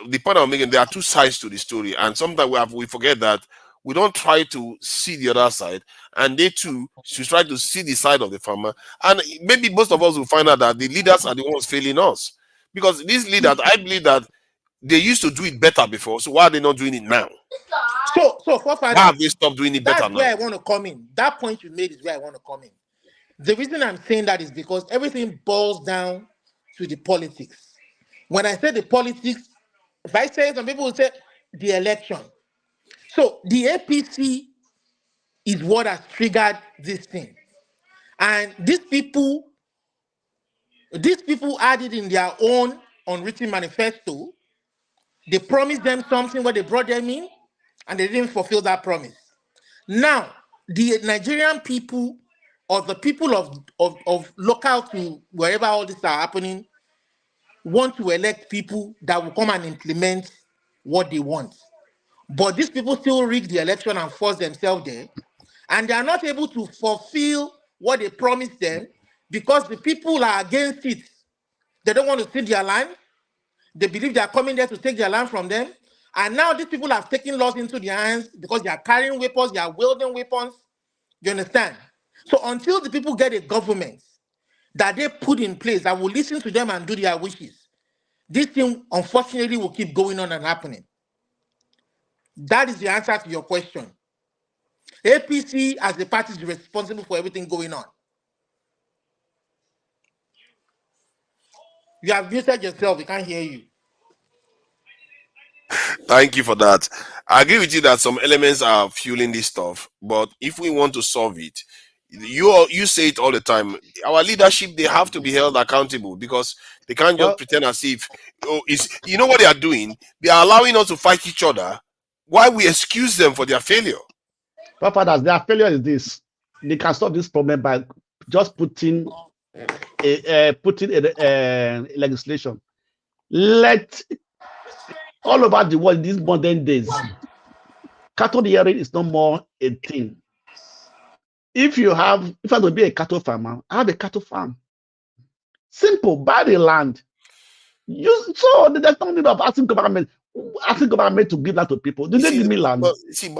two sides to the story, and sometimes we forget that we don't try to see the other side, and they too should try to see the side of the farmer. And maybe most of us will find out that the leaders are the ones failing us, because these leaders, I believe that they used to do it better before. So why are they not doing it now? So why have they stopped doing it better now? That's where I want to come in. That point you made is where I want to come in. The reason I'm saying that is because everything boils down to the politics. When I say the politics, if I say, some people will say the election. So the APC is what has triggered this thing. And these people These people had it in their own unwritten manifesto. They promised them something when they brought them in, and they didn't fulfill that promise. Now, the Nigerian people, or the people of local to wherever all this are happening, want to elect people that will come and implement what they want. But these people still rig the election and force themselves there, and they are not able to fulfill what they promised them because the people are against it. They don't want to see their land. They believe they are coming there to take their land from them. And now these people have taken laws into their hands because they are carrying weapons, they are wielding weapons. You understand? So until the people get a government that they put in place that will listen to them and do their wishes, this thing unfortunately will keep going on and happening. That is the answer to your question. APC as the party is responsible for everything going on. You have muted yourself, we can't hear you. Thank you for that. I agree with you that some elements are fueling this stuff, but if we want to solve it, you say it all the time. Our leadership, they have to be held accountable because they can't just pretend as if you know what they are doing. They are allowing us to fight each other while we excuse them for their failure. Fathers, their failure is this: they can solve this problem by just putting a legislation. Let all over the world these modern days, cattle hearing is no more a thing. If I want to be a cattle farmer, I have a cattle farm. Simple, buy the land. So there's no need of asking government to give that to people. Do they give me land? But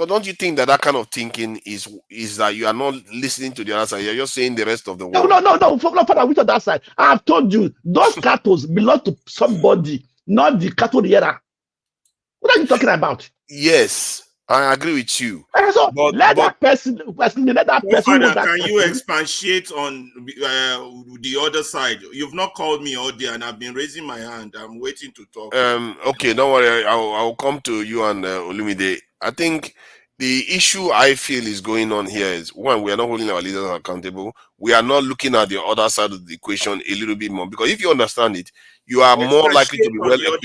don't you think that kind of thinking is that you are not listening to the other side? You're just saying the rest of the world. No, Father, which on that side? I have told you, those cattle belong to somebody, not the cattle hearer. What are you talking about? Yes, I agree with you. So let that person. Father, can you expatiate on the other side? You've not called me all day, and I've been raising my hand. I'm waiting to talk. Okay, don't worry. I'll come to you and Olumide. I think the issue I feel is going on here is, one, we are not holding our leaders accountable. We are not looking at the other side of the equation a little bit more, because if you understand it, you are more likely to be well equipped.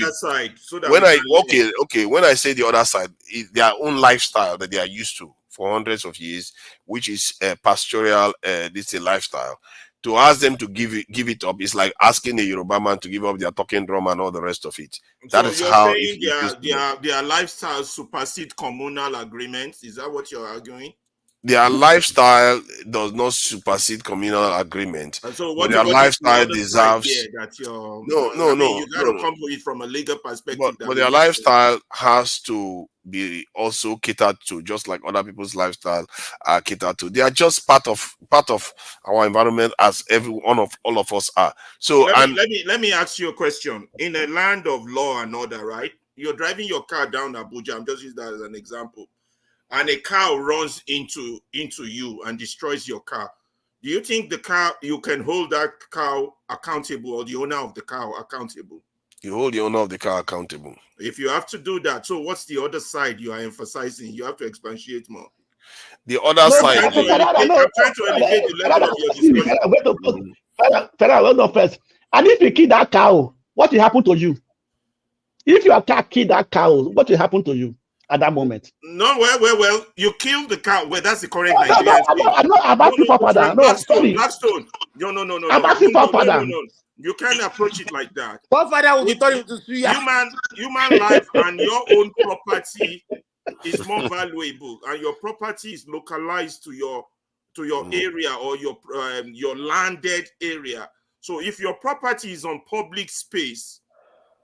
So when I say the other side, their own lifestyle that they are used to for hundreds of years, which is pastoral, this is a lifestyle. To ask them to give it up is like asking a Yoruba man to give up their talking drum and all the rest of it. That is how their lifestyle supersede communal agreements. Is that what you're arguing? Their lifestyle does not supersede communal agreement. And so what their lifestyle the deserves that you're, no. You got to come to it from a legal perspective. But their lifestyle has to be also catered to, just like other people's lifestyle are catered to. They are just part of our environment, as all of us are. So let me ask you a question. In a land of law and order, right? You're driving your car down Abuja. I'm just using that as an example. And a cow runs into you and destroys your car. Do you think you can hold that cow accountable, or the owner of the cow accountable? You hold the owner of the car accountable. If you have to do that, so what's the other side you are emphasizing? You have to expatiate more. The other side. I'm trying to elevate the level of your discussion. First. And if you kill that cow, what will happen to you? If you attack, kill that cow, what will happen to you at that moment? No, well, you kill the cow. Well, that's the correct Nigerian speech. I'm asking for father. Blackstone. No. I'm asking for father. No. You can't approach it like that. What father will be telling you to see human life and your own property is more valuable, and your property is localized to your area or your landed area. So if your property is on public space,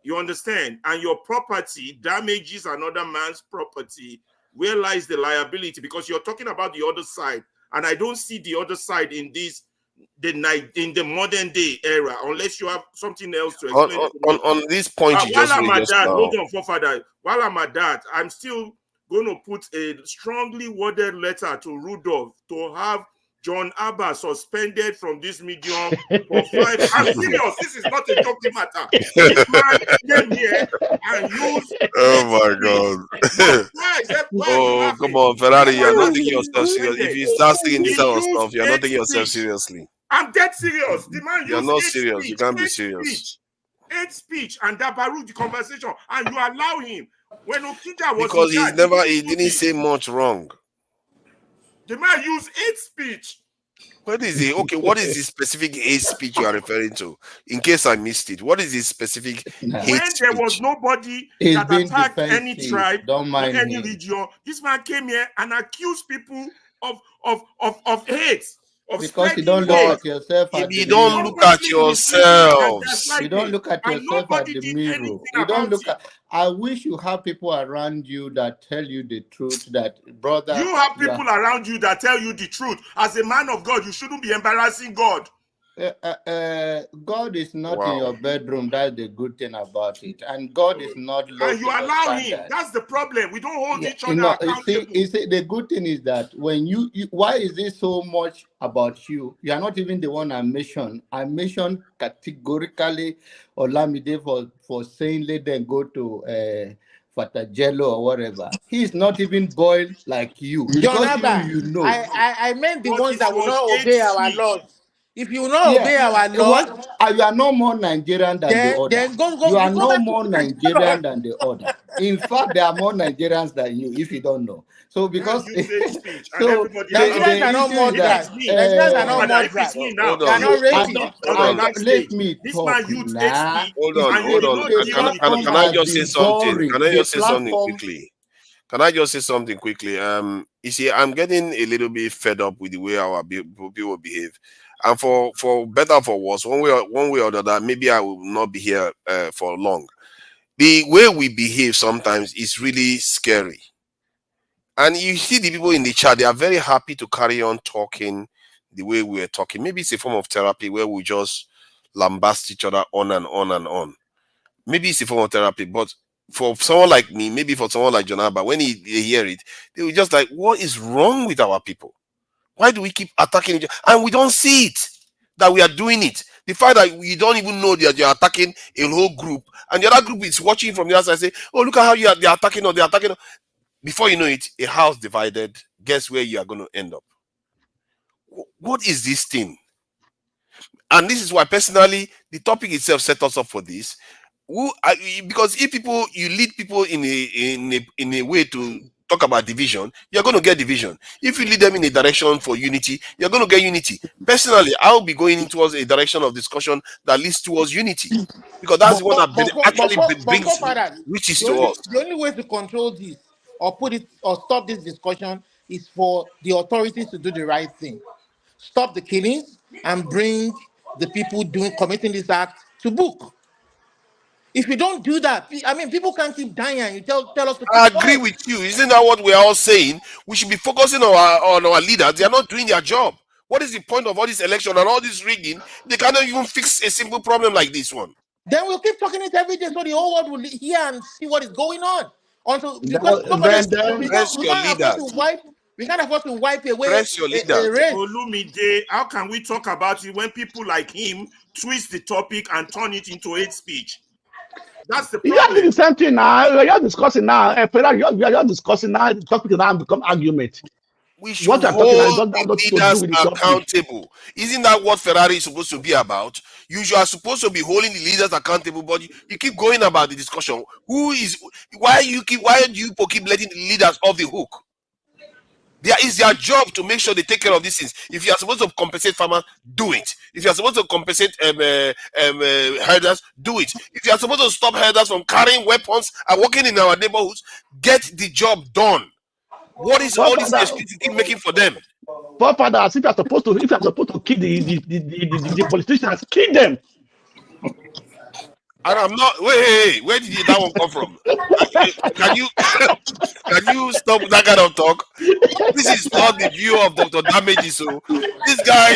you understand, and your property damages another man's property, where lies the liability? Because you're talking about the other side, and I don't see the other side in the modern day era, unless you have something else to explain. On this point, while I'm at that, I'm still going to put a strongly worded letter to Rudolph to have John Abba suspended from this medium for 5. I'm serious. This is not a joking matter. This man came here and used. Oh my God! Oh, come on, Ferrari! You're not taking yourself seriously. If you start saying this kind of stuff, you're not taking yourself seriously. I'm dead serious. The man You're used not hate serious. speech, You can't be hate serious. speech, hate speech, and dabaru the conversation, and you allow him. When Okija was Because in charge, he didn't say much wrong. The man used hate speech. What is it? Okay, what is the specific hate speech you are referring to? In case I missed it, what is the specific hate When there speech? was nobody He's that being attacked any defensive. tribe Don't or mind any him. region, this man came here and accused people of hate. Because you don't look at yourself If at you the don't mirror. look at yourselves, You don't look at yourself at the mirror. You don't look at. I wish you have people around you that tell you the truth. That brother, you have people around you that tell you the truth. As a man of God, you shouldn't be embarrassing God. God is not in your bedroom. That's the good thing about it. And God is not low. And you allow him. That's the problem. We don't hold each other accountable. You see, the good thing is that when you why is this so much about you? You are not even the one I mentioned. I mentioned categorically Olamide for saying let them go to Fatajello or whatever. He's not even boiled like you. Jonathan, You know. I meant the ones that will not obey our laws. If you will not obey our laws, you are no more Nigerian than the other. Then go you are go no back more to Nigerian than the other. In fact, there are more Nigerians than you, if you don't know. So because so Nigerians are not moderate. Nigerians are not moderate. Let me talk now. Hold on. Can I just say something? Can I just say something quickly? Can I just say something quickly? You see, I'm getting a little bit fed up with the way our people behave, and for better or for worse, one way or the other, maybe I will not be here for long. The way we behave sometimes is really scary, and you see the people in the chat; they are very happy to carry on talking the way we are talking. Maybe it's a form of therapy where we just lambast each other on and on and on. Maybe it's a form of therapy, but for someone like me, maybe for someone like Jonaba, when they hear it, they will just like, what is wrong with our people? Why do we keep attacking each other? And we don't see it, that we are doing it. The fact that we don't even know that you're attacking a whole group, and the other group is watching from the outside, say, oh, look at how they're attacking, or they're attacking. Before you know it, a house divided, guess where you are going to end up? What is this thing? And this is why, personally, the topic itself set us up for this. Because if you lead people in a way to talk about division, you're going to get division. If you lead them in a direction for unity, you're going to get unity. Personally, I'll be going towards a direction of discussion that leads towards unity, because that's the one that actually brings riches to us. The only way to control this or stop this discussion is for the authorities to do the right thing. Stop the killings and bring the people committing this act to book. If you don't do that, I mean, people can't keep dying and you tell us to keep I agree with you. Isn't that what we're all saying? We should be focusing on our leaders. They are not doing their job. What is the point of all this election and all this rigging? They cannot even fix a simple problem like this one. Then we'll keep talking it every day so the whole world will hear and see what is going on. We can't afford to wipe away a race. Olumide, how can we talk about it when people like him twist the topic and turn it into hate speech? That's the problem. You are the same thing now. You're discussing now. You're discussing now. The topic now become argument. We should hold the leaders accountable. Isn't that what Ferrari is supposed to be about? You are supposed to be holding the leaders accountable, but you keep going about the discussion. Why do you keep letting the leaders off the hook? It's their job to make sure they take care of these things. If you are supposed to compensate farmers, do it. If you are supposed to compensate herders, do it. If you are supposed to stop herders from carrying weapons and working in our neighborhoods, get the job done. What is all this excuse you keep making for them? Forefathers, if you are supposed to kill the politicians, kill them. And I'm not. Wait, where did that one come from? Can you stop that kind of talk? This is not the view of Dr. Damages. So this guy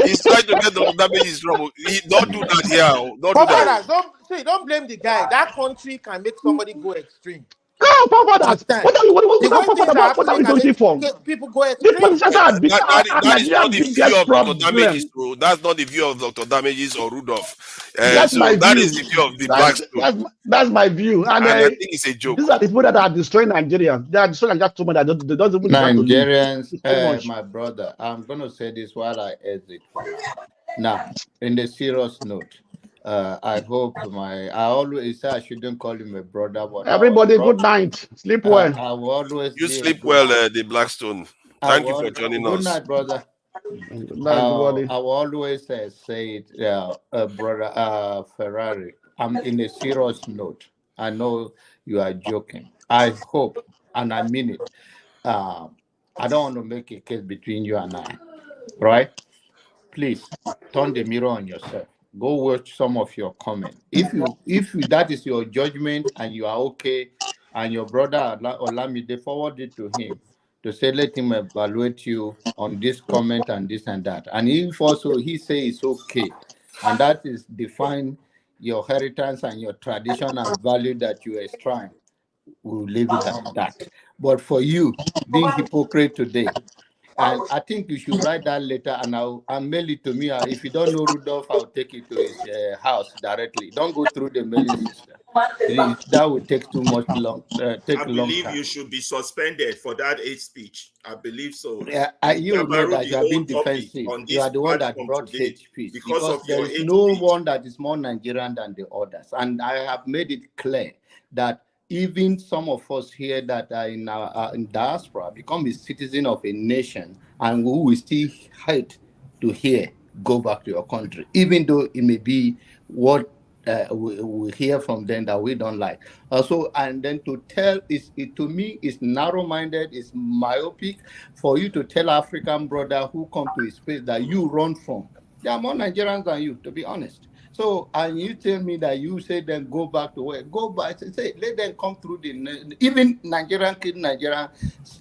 is trying to get Dr. Damages trouble. Don't do that here. Don't do that. Don't blame the guy. That country can make somebody go extreme. No, forefathers. What are we looking for? People go extreme. That is not the view of Dr. Damages. That's not the view of Dr. Damages or Rudolph. That's So my that view. is the view of the Blackstone. That's my view. And I think it's a joke. these are the people that are destroying Nigeria. They are destroying Nigeria too much that they don't even deserve to live. Nigerians, It's too much. my brother, I'm going to say this while I exit for now. Now, in the serious note, I hope I always say I shouldn't call him a brother, but Everybody, good night. Sleep well. I will always You be a sleep good, well, the Blackstone. Thank you for joining good us. night, brother. Good night, everybody. I will always say it, brother Ferrari. I'm in a serious note. I know you are joking. I hope, and I mean it. I don't want to make a case between you and I, right? Please turn the mirror on yourself. Go watch some of your comments. If that is your judgment and you are okay, and your brother Olamide forward it to him to say let him evaluate you on this comment and this and that. And if also he say it's okay, and that is define your heritage and your tradition and value that you are trying, we'll leave it at that. But for you being hypocrite today, and I think you should write that letter and mail it to me. If you don't know Rudolph, I'll take it to his house directly. Don't go through the mailing system. That would take too much long. I believe time. you should be suspended for that hate speech. I believe so. You know that you have been defensive. You are the one that brought hate speech because there is no one that is more Nigerian than the others. And I have made it clear that even some of us here that are in diaspora become a citizen of a nation and who will still hate to hear go back to your country, even though it may be what we hear from them that we don't like. And then to tell to me is narrow-minded, is myopic for you to tell African brother who come to a space that you run from. They are more Nigerians than you, to be honest. So, and you tell me that you say then go back to where? Go back, say, let them come through even Nigerian kill Nigerian,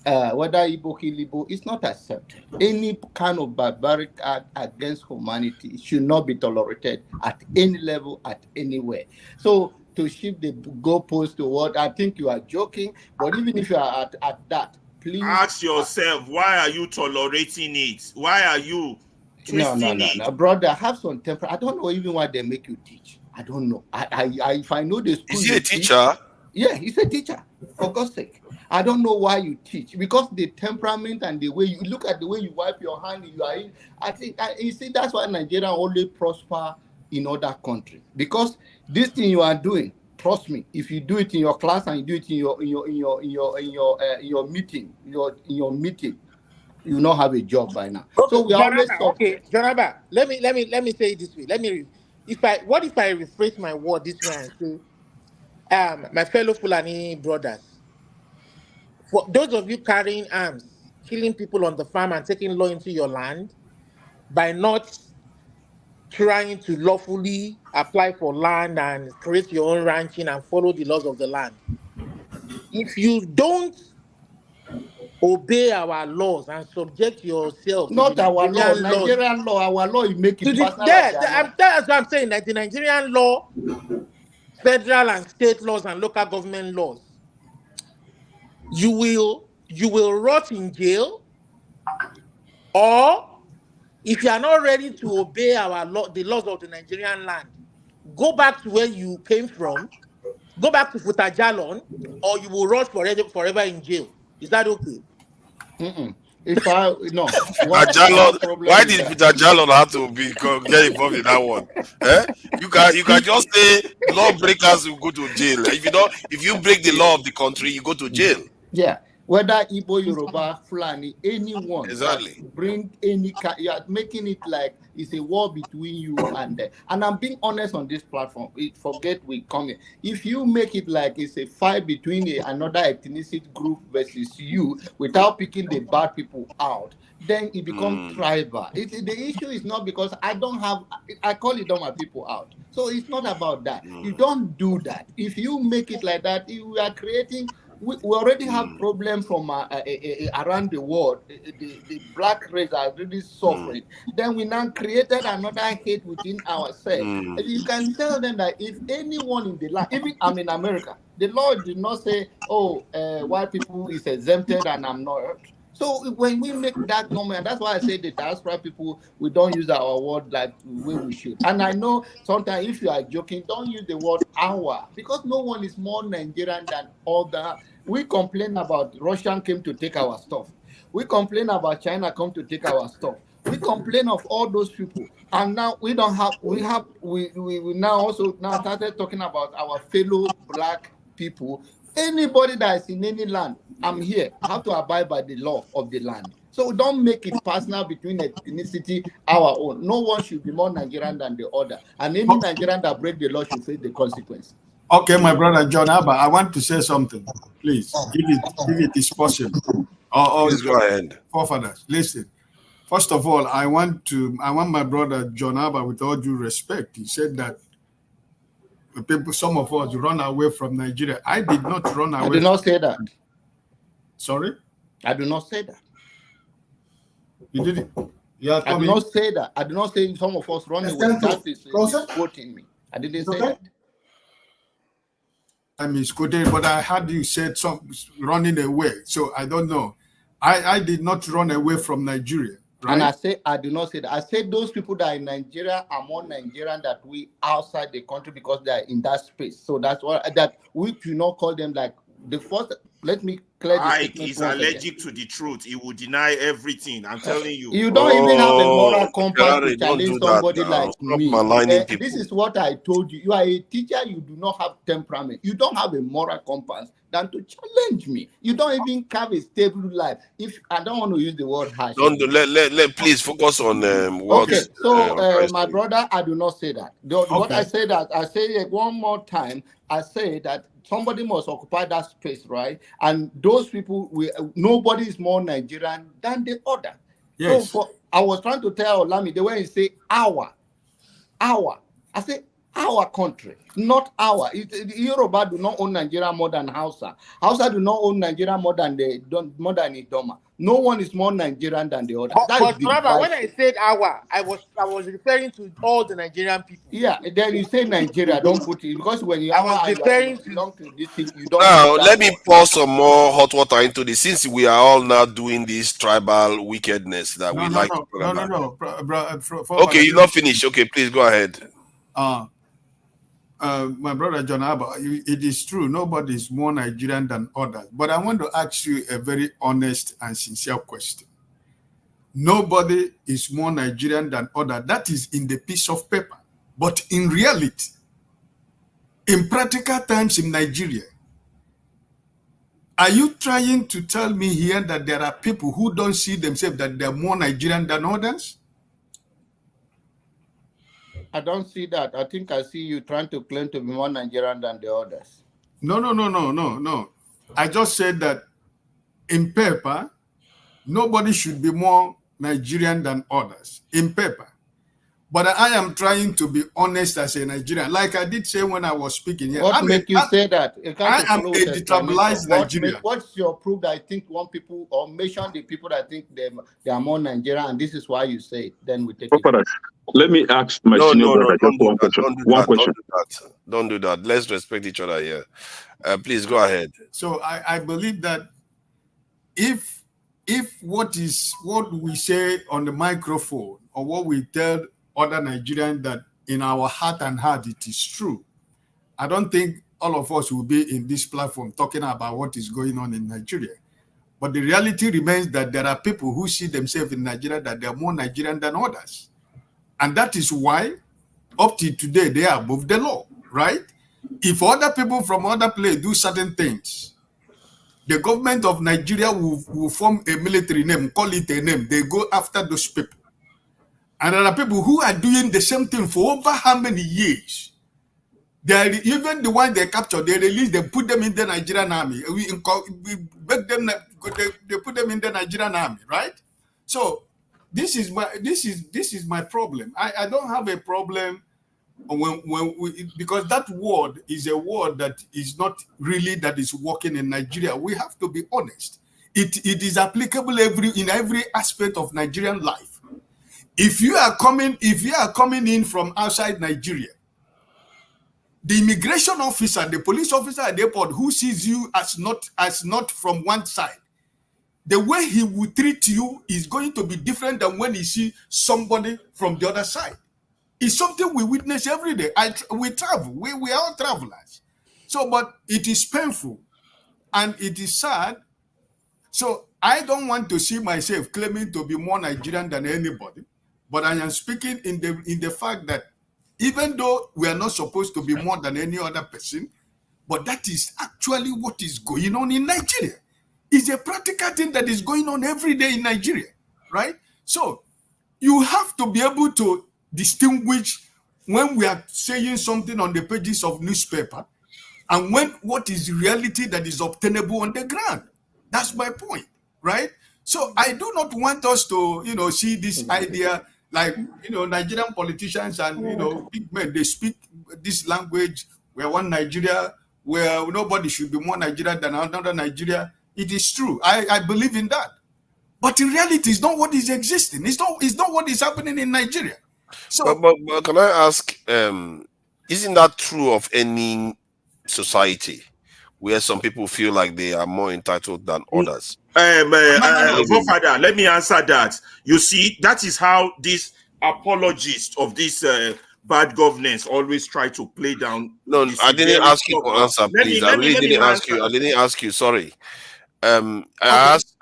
whether Igbo kill Igbo, it's not accepted. Any kind of barbaric act against humanity should not be tolerated at any level, at anywhere. So, to shift the goalpost to what I think you are joking, but even if you are at that, please ask yourself, why are you tolerating it? Why are you twisting it? Brother, have some temper. I don't know even why they make you teach. I don't know. If I know the school, is he a teacher? Yeah, he's a teacher. For God's sake, I don't know why you teach, because the temperament and the way you look at the way you wipe your hand, you are in. I think you see that's why Nigeria only prosper in other countries, because this thing you are doing. Trust me, if you do it in your class and you do it in your meeting, you will not have a job by now. Okay, so we always Jonaba, let me say it this way. If I rephrase my word this way and say, my fellow Fulani brothers, for those of you carrying arms, killing people on the farm and taking law into your land by not trying to lawfully apply for land and create your own ranching and follow the laws of the land. If you don't obey our laws and subject yourself not to our law, Nigerian Nigerian law, our law is making personal. That's what I'm saying, that the Nigerian law, federal and state laws and local government laws, you will rot in jail, or if you are not ready to obey our law, the laws of the Nigerian land, go back to where you came from, go back to Futajalon, or you will rot forever in jail. Is that okay? If I no, why did Peter Jalon have to get involved in that one? You can just say lawbreakers will go to jail. If you break the law of the country, you go to jail. Yeah, whether Igbo, Yoruba, Fulani, anyone exactly that bring any you are making it like it's a war between you and them. And I'm being honest on this platform. Forget we come in. If you make it like it's a fight between another ethnicity group versus you without picking the bad people out, then it becomes tribal. The issue is not because I call it all my people out. So it's not about that. You don't do that. If you make it like that, you are creating. We already have problems from around the world. The black race are really suffering. Then we now created another hate within ourselves. You can tell them that if anyone in the land, even I'm in America, the law did not say, white people is exempted and I'm not. So when we make that comment, that's why I say the diaspora people, we don't use our word like the way we should. And I know sometimes if you are joking, don't use the word our, because no one is more Nigerian than other. We complain about Russian came to take our stuff. We complain about China come to take our stuff. We complain of all those people, and now we don't have. We now also now started talking about our fellow black people. Anybody that is in any land, I'm here. I have to abide by the law of the land. So don't make it personal between ethnicity, our own. No one should be more Nigerian than the other, and any Nigerian that break the law should face the consequences. Okay, my brother John Abba, I want to say something, please, if it is possible. Please go ahead. Forefathers, listen. First of all, I want my brother John Abba, with all due respect, he said that some of us run away from Nigeria. I did not run away. I did not say that. Sorry? I do not say that. You did it? I do not say that. I do not say some of us run away. That is quoting me. I didn't say that. I misquoted, but I heard you said some running away. So I don't know. I did not run away from Nigeria. Right? And I say I do not say that. I said those people that are in Nigeria are more Nigerian than we outside the country because they are in that space. So that's what that we do not call them like the first. Let me clear this. Ike is allergic to the truth. He will deny everything. I'm telling you. You don't even have a moral compass to challenge somebody like me. This is what I told you. You are a teacher. You do not have temperament. You don't have a moral compass than to challenge me. You don't even have a stable life. If I don't want to use the word harsh. Don't do, let please focus on words. Okay, so my brother, I do not say that. What I say that I say it one more time. I say that somebody must occupy that space, right? And those people, nobody is more Nigerian than the other. Yes. So I was trying to tell Olami the way he say our. I say our country, not our. Yoruba do not own Nigeria more than Hausa. Hausa do not own Nigeria more than Idoma. No one is more Nigerian than the other. But remember, when I said our, I was referring to all the Nigerian people. Yeah, then you say Nigeria, don't put it, because when you I was referring to belong to this thing, you don't. Now let me pour some more hot water into this, since we are all now doing this tribal wickedness that we like to talk about. Okay, you're not finished. Okay, please go ahead. My brother John Abba, it is true, nobody is more Nigerian than others. But I want to ask you a very honest and sincere question. Nobody is more Nigerian than others. That is in the piece of paper. But in reality, in practical terms in Nigeria, are you trying to tell me here that there are people who don't see themselves that they're more Nigerian than others? I don't see that. I think I see you trying to claim to be more Nigerian than the others. No. I just said that in paper, nobody should be more Nigerian than others. In paper. But I am trying to be honest as a Nigerian. Like I did say when I was speaking here. What make you say that? I am a destabilized Nigerian. What's your proof that I think one people, or mention the people that think they are more Nigerian, and this is why you say it? Then we take it. Let me ask my senior brother just one question. One question. Don't do that. Let's respect each other here. Please go ahead. So I believe that if what we say on the microphone, or what we tell other Nigerians that in our heart and heart it is true, I don't think all of us will be in this platform talking about what is going on in Nigeria. But the reality remains that there are people who see themselves in Nigeria that they are more Nigerian than others. And that is why, up to today, they are above the law, right? If other people from other places do certain things, the government of Nigeria will form a military name, call it a name. They go after those people. And there are people who are doing the same thing for over how many years? They are, even the one they capture, they release them, put them in the Nigerian army. We make them, they put them in the Nigerian army, right? So this is my problem. I don't have a problem because that word is a word that is not really that is working in Nigeria. We have to be honest. It is applicable in every aspect of Nigerian life. If you are coming in from outside Nigeria, the immigration officer, the police officer at the airport who sees you as not from one side, the way he will treat you is going to be different than when he see somebody from the other side. It's something we witness every day. We travel. We are all travelers. So, but it is painful and it is sad. So I don't want to see myself claiming to be more Nigerian than anybody, but I am speaking in the fact that even though we are not supposed to be more than any other person, but that is actually what is going on in Nigeria. It's a practical thing that is going on every day in Nigeria, right? So you have to be able to distinguish when we are saying something on the pages of newspaper and when what is reality that is obtainable on the ground. That's my point, right? So I do not want us to, see this idea like, Nigerian politicians and, big men, they speak this language, where one Nigeria, where nobody should be more Nigerian than another Nigeria. It is true. I believe in that. But in reality, it's not what is existing. It's not what is happening in Nigeria. So, but can I ask, isn't that true of any society where some people feel like they are more entitled than others? Father, let me answer that. You see, that is how these apologists of this bad governance always try to play down. No, I didn't ask you to answer, please. I really didn't ask you. I didn't ask you. Sorry. I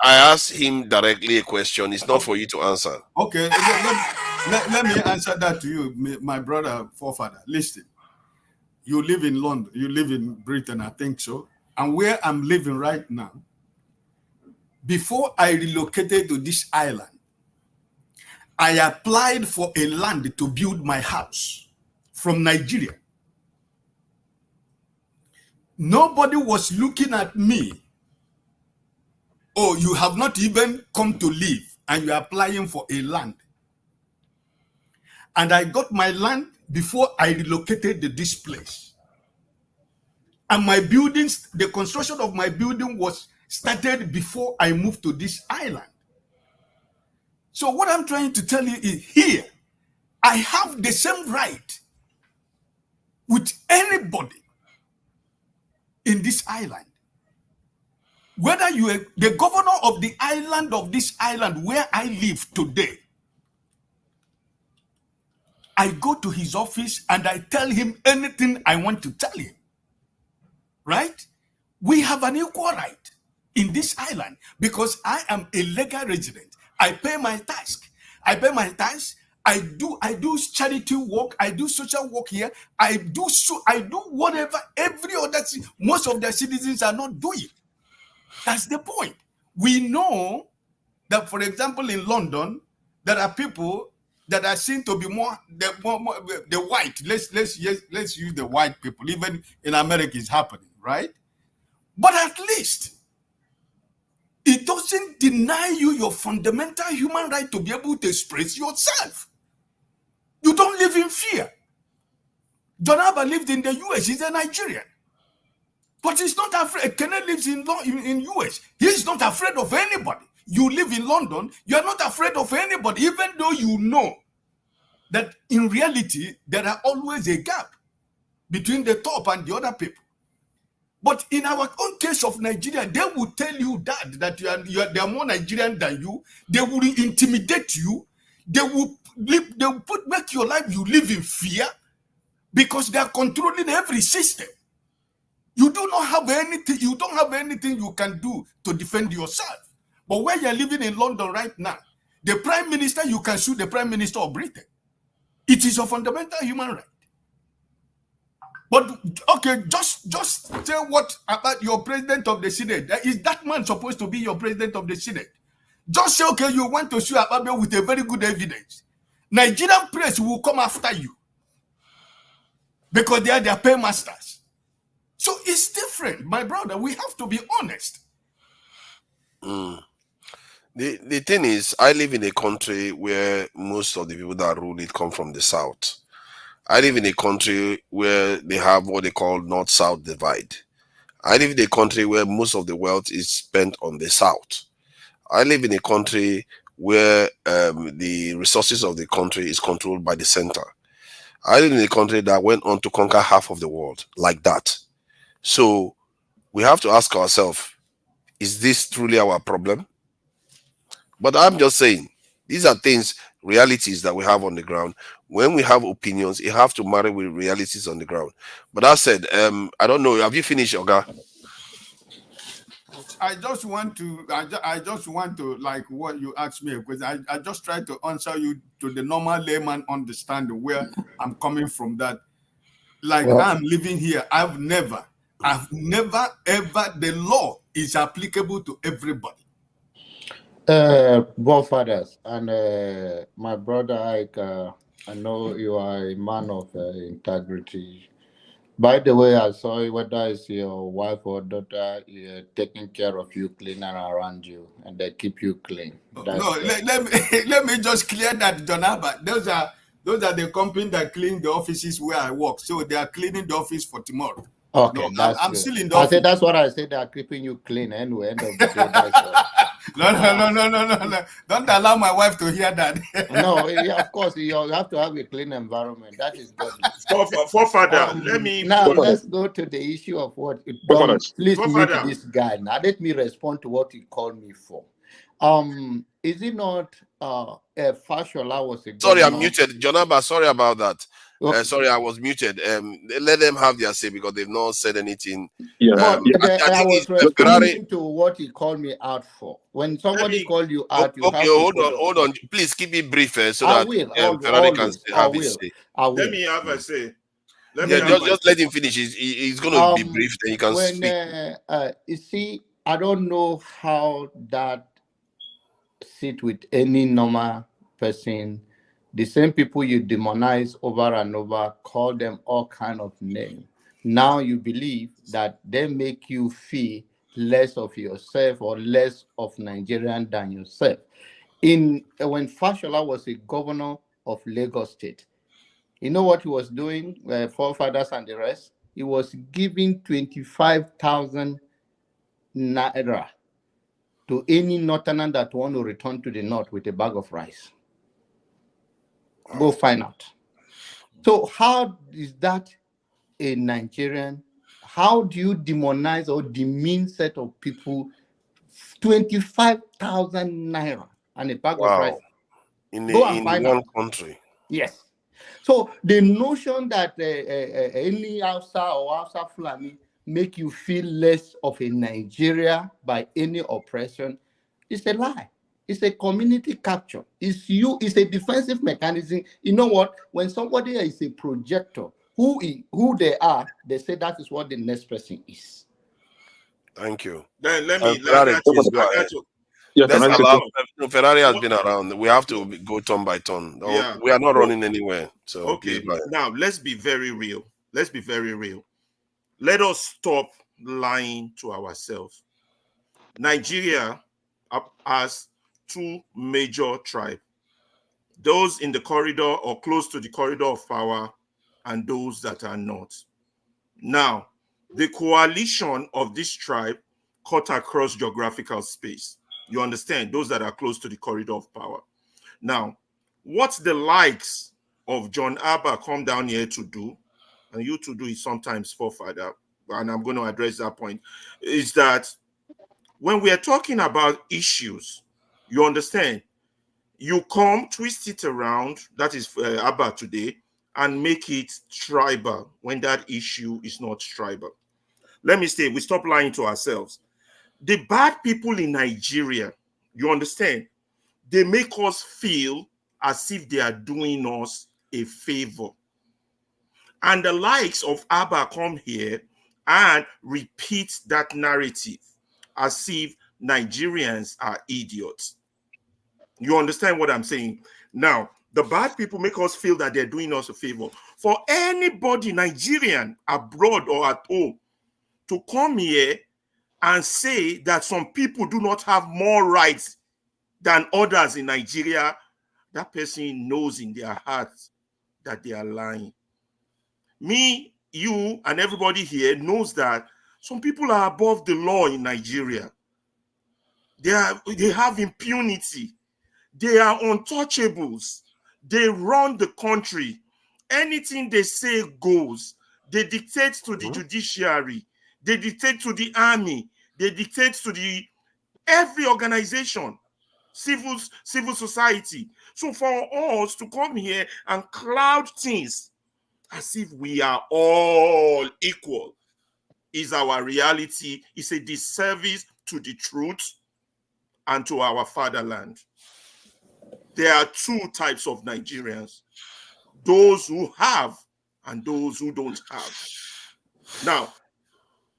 asked him directly a question. It's not for you to answer. Okay, let me answer that to you, my brother forefather. Listen, you live in London, you live in Britain, I think so. And where I'm living right now, before I relocated to this island, I applied for a land to build my house from Nigeria. Nobody was looking at me. Oh, you have not even come to live and you're applying for a land. And I got my land before I relocated to this place. And my buildings, the construction of my building was started before I moved to this island. So what I'm trying to tell you is here, I have the same right with anybody in this island. Whether you are the governor of the island of this island where I live today, I go to his office and I tell him anything I want to tell him. Right? We have an equal right in this island because I am a legal resident. I pay my tax. I pay my tax. I do charity work. I do social work here. I do whatever every other most of the citizens are not doing. That's the point. We know that, for example, in London, there are people that are seen to be more the white. Let's use the white people. Even in America, it's happening, right? But at least it doesn't deny you your fundamental human right to be able to express yourself. You don't live in fear. John Abba lived in the US. He's a Nigerian. But he's not afraid. Kenneth lives in US. He's not afraid of anybody. You live in London. You're not afraid of anybody, even though you know that in reality, there are always a gap between the top and the other people. But in our own case of Nigeria, they will tell you that they are more Nigerian than you. They will intimidate you. They will make your life, you live in fear because they are controlling every system. You do not have anything, you don't have anything you can do to defend yourself. But where you're living in London right now, the Prime Minister, you can sue the Prime Minister of Britain. It is a fundamental human right. But okay, just tell what about your president of the Senate. Is that man supposed to be your president of the Senate? Just say, okay, you want to sue Akpabio with a very good evidence. Nigerian press will come after you because they are their paymasters. So it's different, my brother. We have to be honest. The thing is, I live in a country where most of the people that rule it come from the south. I live in a country where they have what they call north-south divide. I live in a country where most of the wealth is spent on the south. I live in a country where the resources of the country is controlled by the center. I live in a country that went on to conquer half of the world like that. So we have to ask ourselves, is this truly our problem? But I'm just saying, these are things, realities that we have on the ground. When we have opinions, it have to marry with realities on the ground. But that said, I don't know. Have you finished, Oga? I just want to, like what you asked me, because I just try to answer you to the normal layman understanding where I'm coming from. That, like, Well, I'm living here. I've never, ever, the law is applicable to everybody. both fathers and my brother Ike, I know you are a man of integrity. By the way, I saw whether it's your wife or daughter taking care of you, cleaning around you, and they keep you clean. That's No, let me just clear that, John Abba. Those are the company that clean the offices where I work. So they are cleaning the office for tomorrow. okay. No, That's I'm good. still in the I office. said that's what I said. They are keeping you clean anyway. End of the day, that's what. No. Don't allow my wife to hear that. No, yeah, of course, you have to have a clean environment. That is godly. Forefather, let me Now put let's go to the issue of what. Forefathers. Please mute Forefather. this guy. Now let me respond to what he called me for. Is it not Fashola was a Sorry, I'm governor? muted. Jonaba, sorry about that. Okay. Sorry, I was muted. Let them have their say because they've not said anything. Yeah. But I was Ferrari. responding to what he called me out for. When somebody called you out, you Okay, have to hold on. Please keep it brief so I that will Ferrari can always. have his say. I will. Let me have a say. Just let him finish. He's going to be brief, then you can speak. You see, I don't know how that sit with any normal person. The same people you demonize over and over, call them all kind of names. Now you believe that they make you feel less of yourself or less of Nigerian than yourself. When Fashola was a governor of Lagos State, you know what he was doing, forefathers and the rest? He was giving 25,000 naira to any northerner that want to return to the north with a bag of rice. Go find out. So how is that a Nigerian? How do you demonize or demean set of people 25,000 naira and a bag of rice? Go and find one out. country. Yes. So the notion that any Hausa or Hausa Fulani make you feel less of a Nigeria by any oppression is a lie. It's a community capture. It's a defensive mechanism. You know what? When somebody is a projector, who they are, they say that is what the next person is. Thank you. Then let me. Yes, Ferrari has been around. We have to go turn by turn. Yeah. We are not running anywhere. So okay. Now let's be very real. Let us stop lying to ourselves. Nigeria has two major tribes: those in the corridor or close to the corridor of power, and those that are not. Now, the coalition of this tribe cut across geographical space. You understand? Those that are close to the corridor of power. Now, what the likes of John Abba come down here to do, and you to do is sometimes forefather, and I'm going to address that point, is that when we are talking about issues, you understand, you come, twist it around, that is Abba today, and make it tribal when that issue is not tribal. Let me say, we stop lying to ourselves. The bad people in Nigeria, you understand, they make us feel as if they are doing us a favor. And the likes of Abba come here and repeat that narrative as if Nigerians are idiots. You understand what I'm saying? Now, the bad people make us feel that they're doing us a favor. For anybody, Nigerian, abroad or at home, to come here and say that some people do not have more rights than others in Nigeria, that person knows in their hearts that they are lying. Me, you, and everybody here knows that some people are above the law in Nigeria. They have impunity. They are untouchables. They run the country. Anything they say goes. They dictate to the judiciary. They dictate to the army. They dictate to every organization. civil society. So for us to come here and cloud things as if we are all equal is our reality. It's a disservice to the truth and to our fatherland. There are two types of Nigerians: those who have and those who don't have. Now,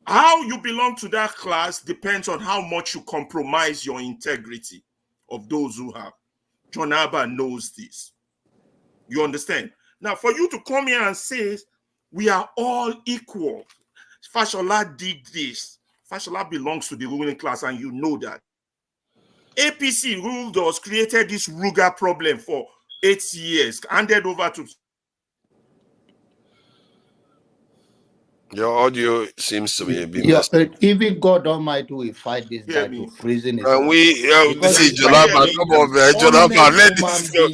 how you belong to that class depends on how much you compromise your integrity of those who have. John Abba knows this. You understand? Now, for you to come here and say we are all equal, Fashola did this. Fashola belongs to the ruling class, and you know that. APC ruled us, created this Ruga problem for 8 years, handed over to... Your audio seems to be a bit Yeah, messy. even God Almighty will fight this guy to prison his And we because see he's not Jonaba, come on, man. Jonaba, let this go.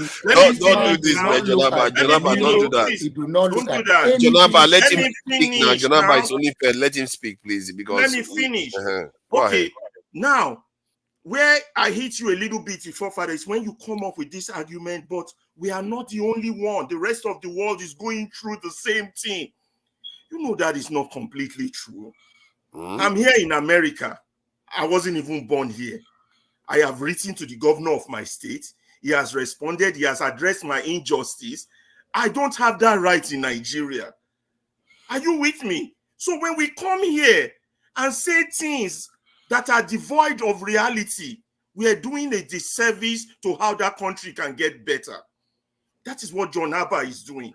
Don't do this, man. Jonaba, don't do that. He do not look at Jonaba, let him speak now. finish Jonaba now. is only fair. Let him speak, please, because Let me finish. Go Okay, ahead. now, where I hit you a little bit before, Father, is when you come up with this argument, but we are not the only one. The rest of the world is going through the same thing. You know that is not completely true. I'm here in America. I wasn't even born here. I have written to the governor of my state. He has responded. He has addressed my injustice. I don't have that right in Nigeria. Are you with me? So when we come here and say things that are devoid of reality, we are doing a disservice to how that country can get better. That is what John Abba is doing.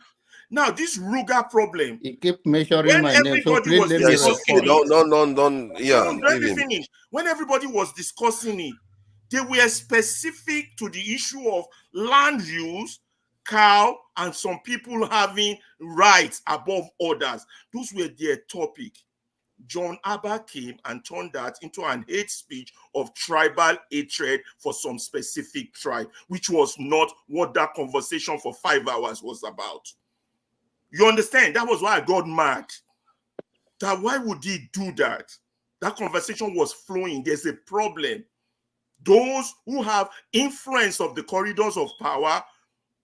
Now, this Ruga problem, he kept measuring when my name. So everybody please was let me discussing respond. let me finish. When everybody was discussing it, they were specific to the issue of land use, cow, and some people having rights above others. Those were their topic. John Abba came and turned that into an hate speech of tribal hatred for some specific tribe, which was not what that conversation for 5 hours was about. You understand? That was why I got mad. That why would he do that? That conversation was flowing. There's a problem. Those who have influence of the corridors of power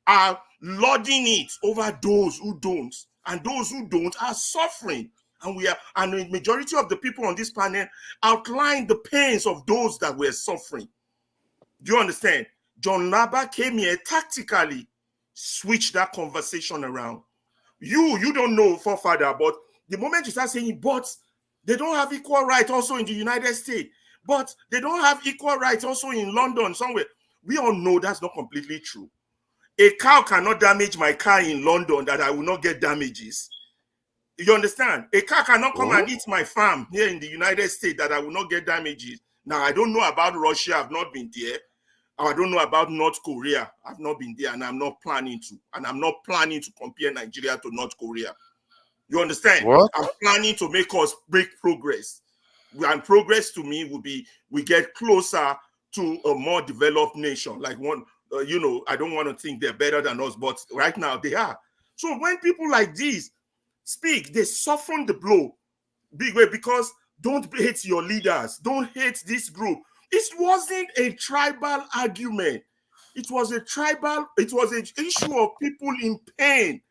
are lording it over those who don't. And those who don't are suffering. And the majority of the people on this panel outline the pains of those that were suffering. Do you understand? John Naba came here tactically, switched that conversation around. You don't know, forefather, but the moment you start saying, but they don't have equal rights also in the United States, but they don't have equal rights also in London somewhere, we all know that's not completely true. A cow cannot damage my car in London that I will not get damages. You understand? A car cannot come and eat my farm here in the United States that I will not get damages. Now, I don't know about Russia. I've not been there. I don't know about North Korea. I've not been there, and I'm not planning to. And I'm not planning to compare Nigeria to North Korea. You understand? What? I'm planning to make us break progress. And progress to me will be we get closer to a more developed nation. Like one, I don't want to think they're better than us, but right now they are. So when people like this speak, they soften the blow big way because don't hate your leaders. Don't hate this group. It wasn't a tribal argument. It was an issue of people in pain.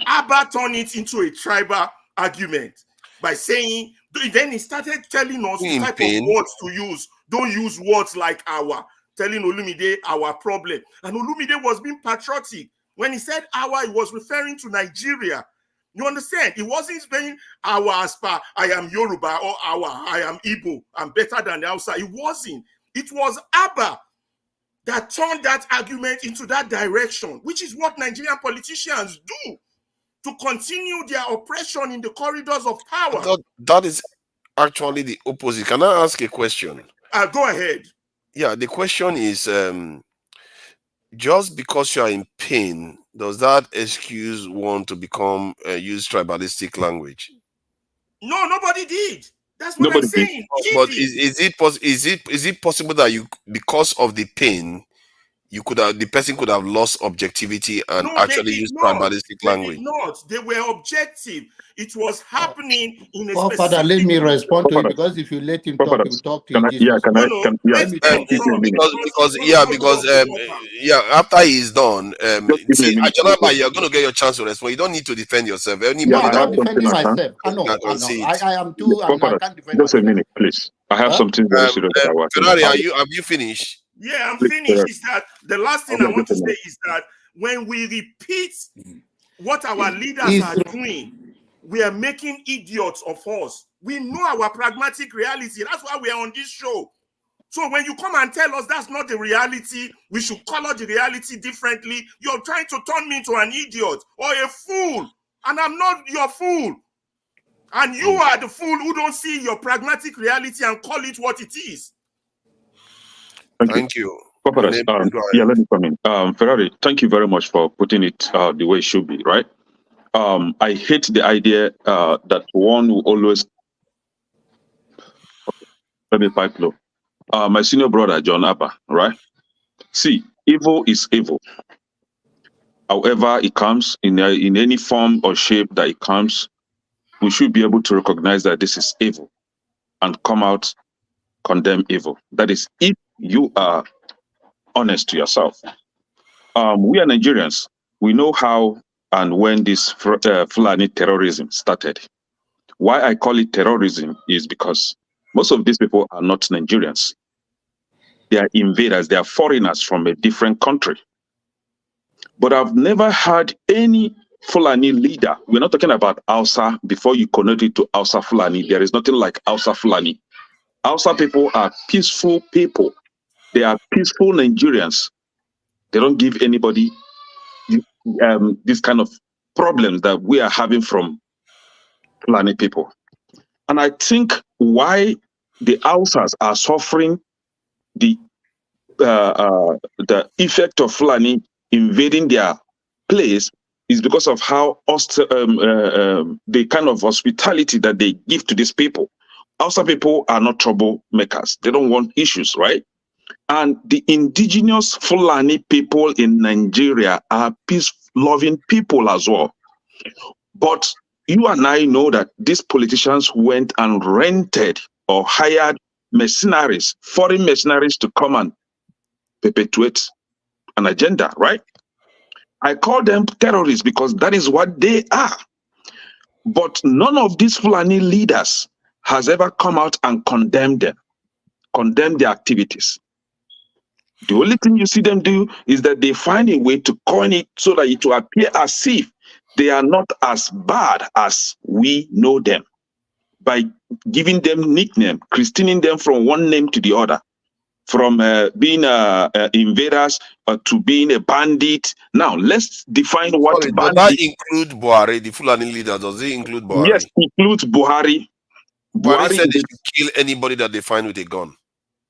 Abba turned it into a tribal argument by saying, then he started telling us the type of words to use. Don't use words like telling Olumide our problem. And Olumide was being patriotic. When he said our, he was referring to Nigeria. You understand? He wasn't saying our as per I am Yoruba or I am Igbo. I'm better than the outside. It wasn't. It was Abba that turned that argument into that direction, which is what Nigerian politicians do to continue their oppression in the corridors of power. That is actually the opposite. Can I ask a question? Go ahead. Yeah, the question is, just because you are in pain, does that excuse one to use tribalistic language? No, nobody did. That's what I'm saying. But is it possible that you, because of the pain, the person could have lost objectivity and No, actually they did used not. tribalistic They language. did not. They were objective. It was happening in a Father, specific let me respond to Father, him because if you let him Father, talk, he will talk to can you I, Jesus. yeah, can I, No, can, yeah, let me just talk. give me a minute. After he's done, Just give me a see, minute. Ajanaba, you're going to get your chance to respond. You don't need to defend yourself. Anybody Yeah, I that have wants something to at hand. Myself. I know. I am too, and I Father, can't defend just a myself. minute, please. I have Huh? something very serious that I want to Ferrari, know. have you finished? Yeah, I'm Please, finished. Is that the last thing I okay, want just a to say minute. is that when we repeat what our leaders are doing, we are making idiots of us. We know our pragmatic reality. That's why we are on this show. So when you come and tell us that's not the reality, we should color the reality differently, you're trying to turn me into an idiot or a fool. And I'm not your fool. And you are the fool who don't see your pragmatic reality and call it what it is. Thank you. Papa, yeah, let me come in. Ferrari, thank you very much for putting it the way it should be, right? I hate the idea that one will always, let me pipe low. My senior brother, John Abba, right? See, evil is evil. However it comes, in any form or shape that it comes, we should be able to recognize that this is evil and come out, condemn evil. That is, if you are honest to yourself. We are Nigerians. We know how and when this Fulani terrorism started. Why I call it terrorism is because most of these people are not Nigerians. They are invaders. They are foreigners from a different country. But I've never had any Fulani leader. We're not talking about Hausa before you connect it to Hausa Fulani. There is nothing like Hausa Fulani. Hausa people are peaceful people. They are peaceful Nigerians. They don't give anybody this kind of problems that we are having from Fulani people. And I think why the Hausas are suffering the effect of Fulani invading their place is because of how the kind of hospitality that they give to these people. Hausa people are not troublemakers. They don't want issues, right? And the indigenous Fulani people in Nigeria are peace-loving people as well. But you and I know that these politicians went and rented or hired mercenaries, foreign mercenaries, to come and perpetuate an agenda, right? I call them terrorists because that is what they are. But none of these Fulani leaders has ever come out and condemned them, condemned their activities. The only thing you see them do is that they find a way to coin it so that it will appear as if they are not as bad as we know them, by giving them nickname, christening them from one name to the other, from being invaders to being a bandit. Now, let's define what Sorry, does bandit. that include Buhari, the Fulani leader? Does it include Buhari? Yes, includes Buhari. Buhari said they should kill anybody that they find with a gun.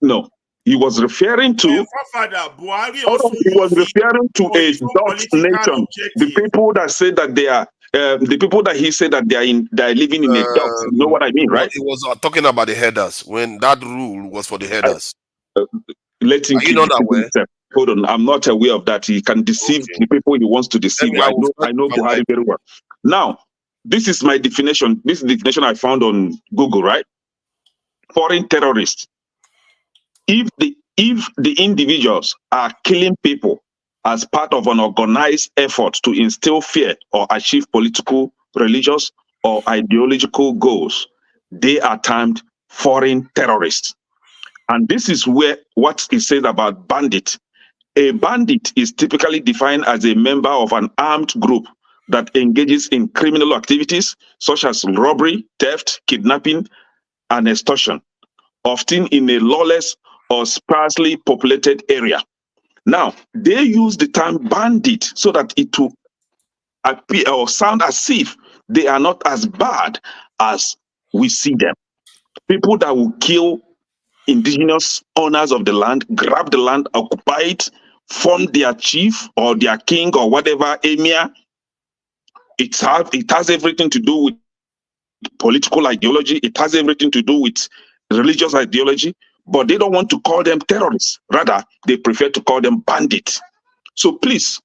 No, he was referring to. Buhari He was referring to a Dutch nation. The people that say that they are. The people that he said that they are living in a dot. You know what I mean, right? He was talking about the headers when that rule was for the headers. Let him Are you keep not deceiving aware? himself. Hold on, I'm not aware of that. He can deceive the people he wants to deceive. I know Buhari very well. Now, this is my definition. This is the definition I found on Google, right? Foreign terrorists. If the individuals are killing people as part of an organized effort to instill fear or achieve political, religious, or ideological goals, they are termed foreign terrorists. And this is where what is said about bandit. A bandit is typically defined as a member of an armed group that engages in criminal activities such as robbery, theft, kidnapping, and extortion, often in a lawless or sparsely populated area. Now, they use the term bandit so that it will appear or sound as if they are not as bad as we see them. People that will kill indigenous owners of the land, grab the land, occupy it, form their chief or their king or whatever emir. It has everything to do with political ideology. It has everything to do with religious ideology. but they don't want to call them terrorists. Rather, they prefer to call them bandits. So please,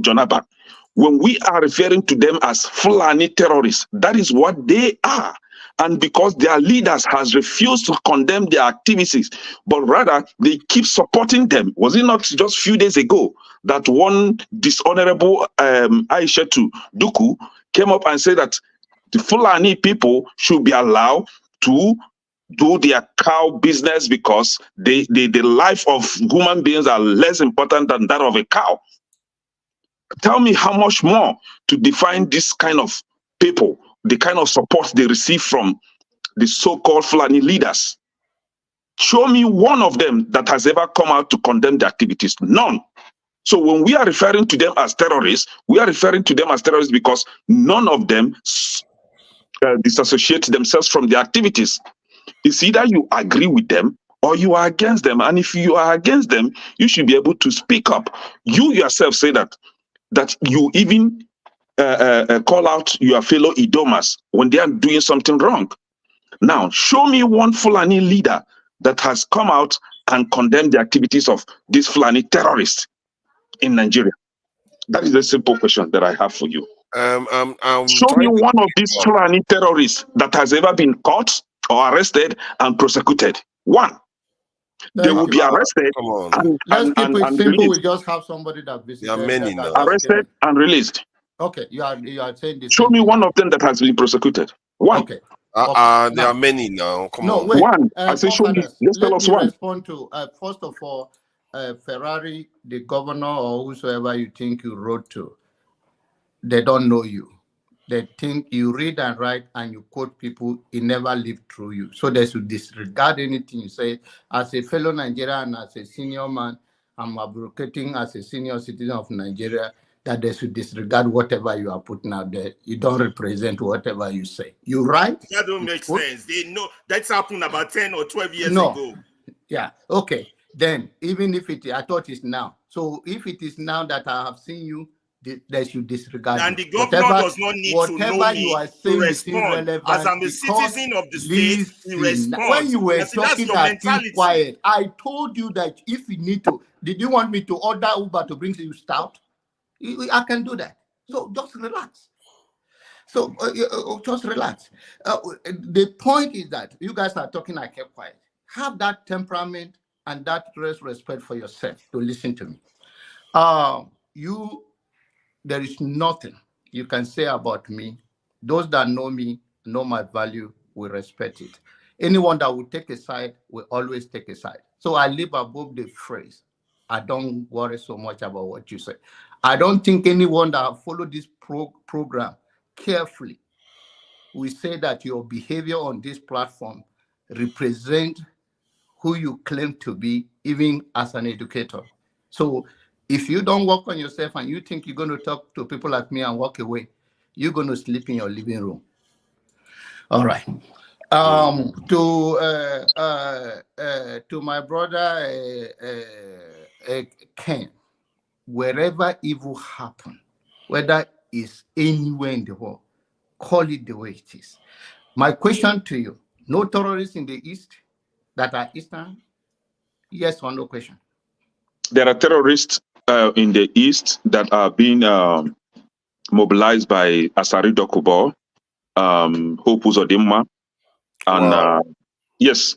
John Abba, when we are referring to them as Fulani terrorists, that is what they are. And because their leaders has refused to condemn their activities, but rather they keep supporting them. Was it not just a few days ago that one dishonorable Aisha Duku came up and said that the Fulani people should be allowed to do their cow business because the life of human beings are less important than that of a cow? Tell me how much more to define this kind of people, the kind of support they receive from the so-called Fulani leaders. Show me one of them that has ever come out to condemn the activities. None. So when we are referring to them as terrorists, we are referring to them as terrorists because none of them disassociate themselves from the activities. It's either you agree with them or you are against them. And if you are against them, you should be able to speak up. You yourself say that you even call out your fellow Idomas when they are doing something wrong. Now, show me one Fulani leader that has come out and condemned the activities of these Fulani terrorists in Nigeria. That is the simple question that I have for you. Show me one of these Fulani terrorists that has ever been caught or arrested and prosecuted. One. They will be arrested Let's keep it simple. We just have somebody that visited. There are many now. Arrested and released. Okay, you are saying this. Show me one of them that has been prosecuted. One. Okay. There are many now. Come on. Wait. One. I say show me. Just tell us one. Respond to first of all, Ferrari, the governor or whosoever you think you wrote to, they don't know you. They think you read and write and you quote people, it never lived through you. So they should disregard anything you say. As a fellow Nigerian, as a senior man, I'm advocating as a senior citizen of Nigeria that they should disregard whatever you are putting out there. You don't represent whatever you say. You right? That don't make sense. They know that's happened about 10 or 12 years ago. Yeah, okay. Then, even if I thought it's now. So if it is now that I have seen you, they should disregard. And the governor does not need to know me to respond. As I'm a citizen of the state, he responds. When you were talking, I keep quiet. I told you that if you need to, did you want me to order Uber to bring you stout? I can do that. So just relax. So just relax. The point is that you guys are talking, I kept quiet. Have that temperament and that respect for yourself to listen to me. There is nothing you can say about me. Those that know me, know my value, will respect it. Anyone that will take a side will always take a side. So I live above the phrase. I don't worry so much about what you say. I don't think anyone that followed this program carefully will say that your behavior on this platform represents who you claim to be, even as an educator. So if you don't work on yourself and you think you're going to talk to people like me and walk away, you're going to sleep in your living room. All right. To my brother Ken, wherever evil happens, whether it's anywhere in the world, call it the way it is. My question to you, no terrorists in the East that are Eastern? Yes or no question? There are terrorists in the East that are being mobilized by Asari Dokubo, Hope Uzodimma, and yes.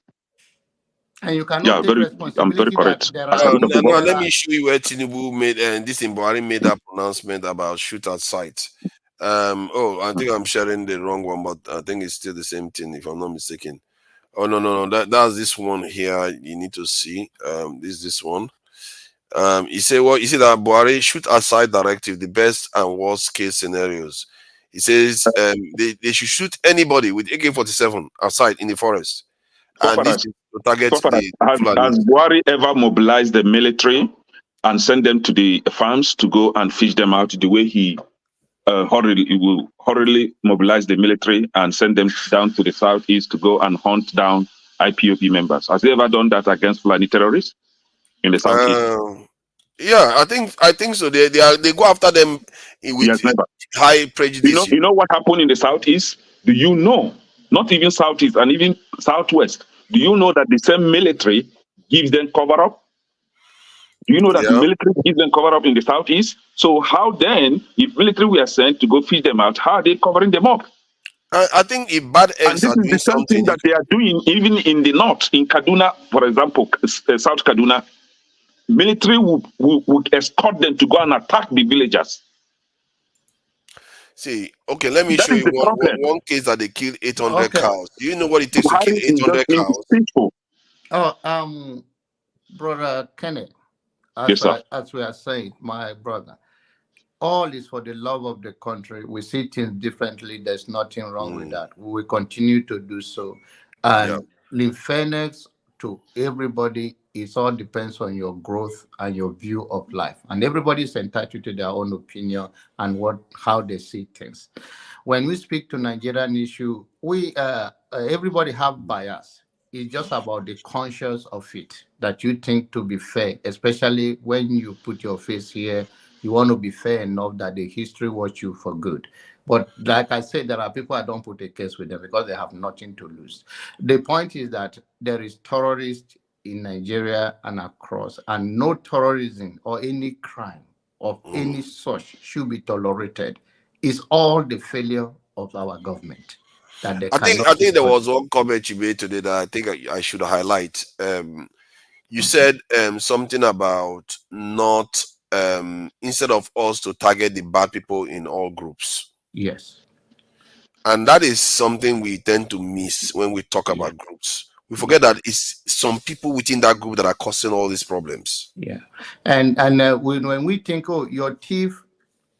And you cannot take responsibility. I'm very correct. Let me show you where Tinubu made this Buhari made that pronouncement about shoot at sight. I think I'm sharing the wrong one, but I think it's still the same thing if I'm not mistaken. Oh no, that's this one here. You need to see. This one. He said that Buhari shoot aside directive, the best and worst case scenarios. He says they should shoot anybody with AK-47 outside in the forest. And this is to target has Buhari ever mobilized the military and send them to the farms to go and fish them out the way he will hurriedly mobilize the military and send them down to the southeast to go and hunt down IPOB members? Has he ever done that against Fulani terrorists in the southeast? Yeah, I think so. They go after them with high prejudice. You know what happened in the southeast? Do you know? Not even southeast and even southwest. Do you know that the same military gives them cover up? Do you know that the military gives them cover up in the southeast? So how then, if military were sent to go feed them out, how are they covering them up? I think if bad eggs And are this doing is the same something, thing that they are doing even in the north, in Kaduna, for example, South Kaduna. Military would escort them to go and attack the villagers. see, okay, let me That show is you the problem. one case that they killed 800 Okay. cows. Do you know what it takes to kill Buhari is 800 just being cows? deceitful. Oh, Brother Kenneth, Yes, sir. as we are saying, my brother, all is for the love of the country. We see things differently. There's nothing wrong with that. We will continue to do so. And in fairness to everybody, it all depends on your growth and your view of life. And everybody is entitled to their own opinion and how they see things. When we speak to Nigerian issue, everybody have bias. It's just about the conscience of it that you think to be fair, especially when you put your face here. You want to be fair enough that the history watch you for good. But like I said, there are people I don't put a case with them because they have nothing to lose. The point is that there is terrorists in Nigeria and across, and no terrorism or any crime of any sort should be tolerated. It's all the failure of our government. That they I think there was one comment you made today that I think I should highlight. You said something about not instead of us to target the bad people in all groups. Yes. And that is something we tend to miss when we talk about groups. We forget that it's some people within that group that are causing all these problems. Yeah. And when we think, oh, your thief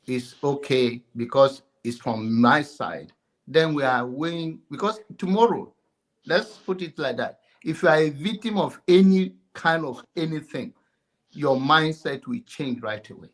is okay because it's from my side, then we are weighing, because tomorrow, let's put it like that. If you are a victim of any kind of anything, your mindset will change right away.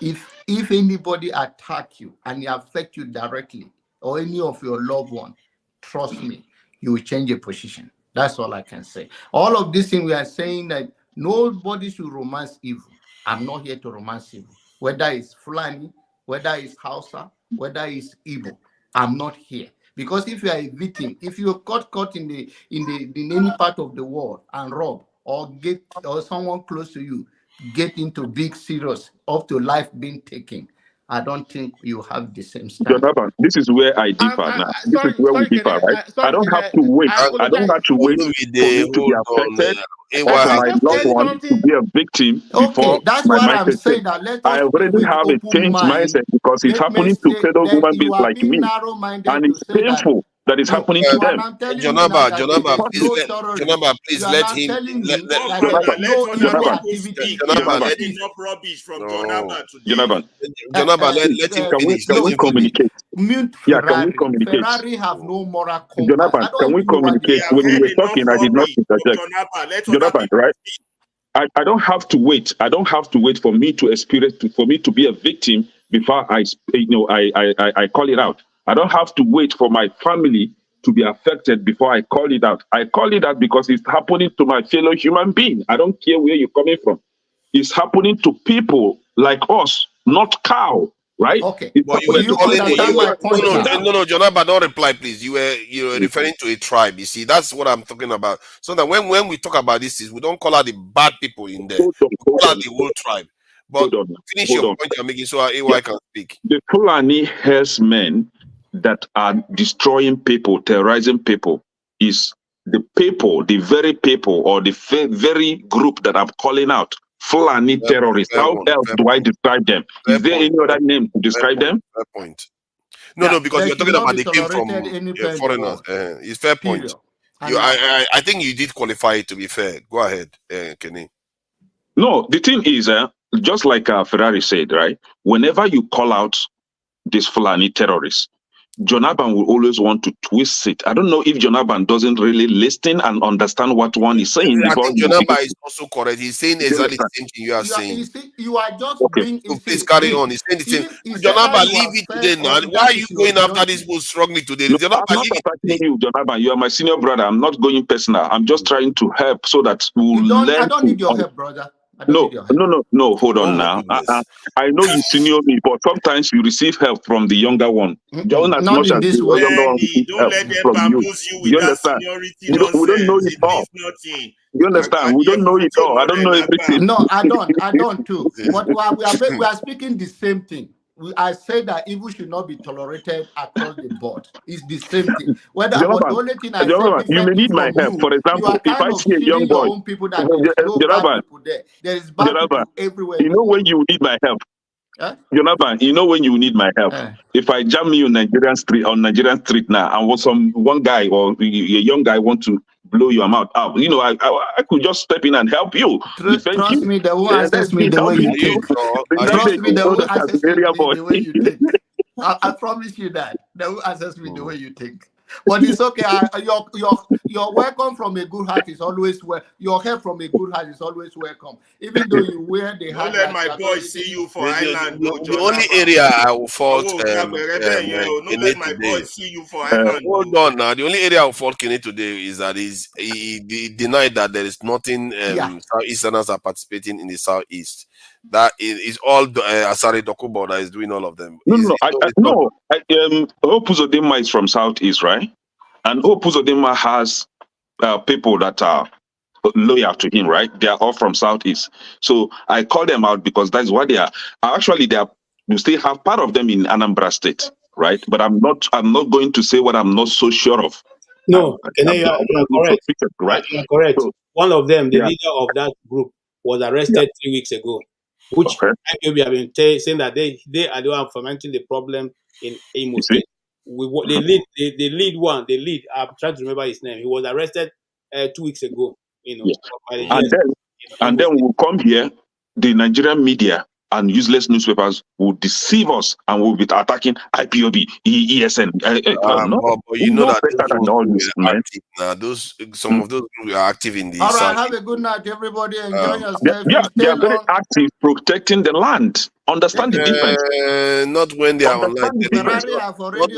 If anybody attack you and it affect you directly, or any of your loved one, trust me, you will change your position. That's all I can say. All of this thing we are saying that nobody should romance evil. I'm not here to romance evil. Whether it's Fulani, whether it's Hausa, whether it's Igbo, I'm not here. Because if you are a victim, if you got caught in any part of the world and rob or someone close to you get into big serious up to life being taken, I don't think you have the same stand. Jonathan, this is where I differ now. This is where we differ, right? I don't have to wait. I don't have to wait for me to be affected, or for my loved one to be a victim before that's my what I'm mindset saying. change. That let us I already have a changed mindset because it's happening to fellow human beings like me, and it's painful that it's happening to them. Jonaba, please let him. Jonaba, let him finish. Can we communicate? Yeah, can we communicate? Ferrari have no moral compass. Jonathan, can we communicate? When we were talking, I did not interject. Jonathan, right? I don't have to wait. I don't have to wait for me to experience, for me to be a victim before I call it out. I don't have to wait for my family to be affected before I call it out. I call it out because it's happening to my fellow human being. I don't care where you're coming from. It's happening to people like us, not cow, right? Okay. But you were calling no, Jonaba, don't reply, please. You were referring to a tribe. You see, that's what I'm talking about. So that when we talk about this, we don't call out the bad people in there. We call out the whole tribe. But finish your point you're making so AY can speak. The Fulani herdsmen that are destroying people, terrorizing people, is the people, the very people, or the very group that I'm calling out. Fulani terrorists. How else do I describe them? Is there any other name to describe them? Fair point. No, because you're talking about they came from foreigners. It's fair point. I think you did qualify it, to be fair. Go ahead, Kenny. No, the thing is, just like Ferrari said, right? Whenever you call out these Fulani terrorists, Jonathan will always want to twist it. I don't know if Jonathan doesn't really listen and understand what one is saying. I think Jonathan is also correct. He's saying exactly the same thing you are saying. You are just being. So please carry on. He's saying the same. Jonathan, leave it today now. Why are you going after this most strongly today? No, I'm not attacking you, Jonathan. You are my senior brother. I'm not going personal. I'm just trying to help so that we'll learn. I don't need your help, brother. I don't need your help. No. Hold on Oh my now. goodness. I know you senior me, but sometimes you receive help from the younger one. Just as Not much in as this the way. younger one Benny, receives don't help let them from you. bamboozle you Do with you that understand? seniority We don't know nonsense. it It all. means nothing. Do you understand? We don't know it all. I don't know everything. No, I don't too. But we are speaking the same thing. I say that evil should not be tolerated across the board. It's the same thing. But the only thing I say You may differently need my from help. For you are example, if kind I of see a young shielding your boy, own people that there is no bad people there. There is bad people everywhere in you the know world. when you need my help. Huh? Jonathan, you know when you need my help. If I jam you on Nigerian street now, and one guy or a young guy want to blow your mouth out, I could just step in and help you, defend Trust you. me, they won't That's access me me the way helping you you. think. That's Trust it. me, they You know won't that as access an area me boy. the way you think. I promise you that they will access me the way you think. But it's okay. Your welcome from a good heart is always your help from a good heart is always welcome. Even though you wear the Don't hat let that my you are boy not see using. you for Island. The only area I will fault Don't let my boy today. see you for Island. Hold on now. The only area I will fault Kene today is that he denied that there is nothing Southeasterners are participating in the Southeast. That is all Asari Dokubo that is doing all of them. Hope Uzodinma is from Southeast, right? And Hope Uzodinma has people that are loyal to him, right? They are all from Southeast. So I call them out because that's what they are. Actually, you still have part of them in Anambra State, right? But I'm not going to say what I'm not so sure of. No, you are correct. Right? You are correct. So, one of them, the leader of that group, was arrested 3 weeks ago, which IPOB have been saying that they are the one fomenting the problem in Imo State. The lead. I'm trying to remember his name. He was arrested 2 weeks ago. By the GS and then we'll come here, the Nigerian media and useless newspapers will deceive us and will be attacking IPOB, ESN. But you know that better than all this, man. Some of those groups are active in the All right, South. have a good night, everybody. Enjoy yourself. They are very active protecting the land. Understand the difference. Not when they are online. Not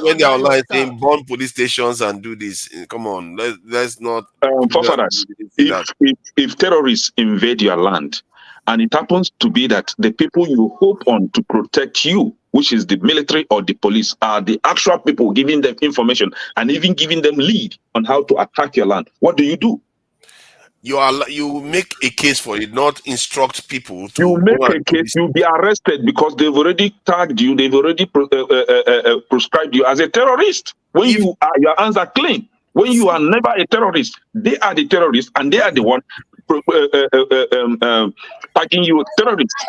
when they are online saying bomb police stations and do this. Come on, let's not. Forefathers, if terrorists invade your land, and it happens to be that the people you hope on to protect you, which is the military or the police, are the actual people giving them information and even giving them lead on how to attack your land, what do? You make a case for it, not instruct people to. You make a case, you'll be arrested because they've already tagged you, they've already prescribed you as a terrorist. When your hands are clean, when you are never a terrorist, they are the terrorists and they are the one tagging you terrorists.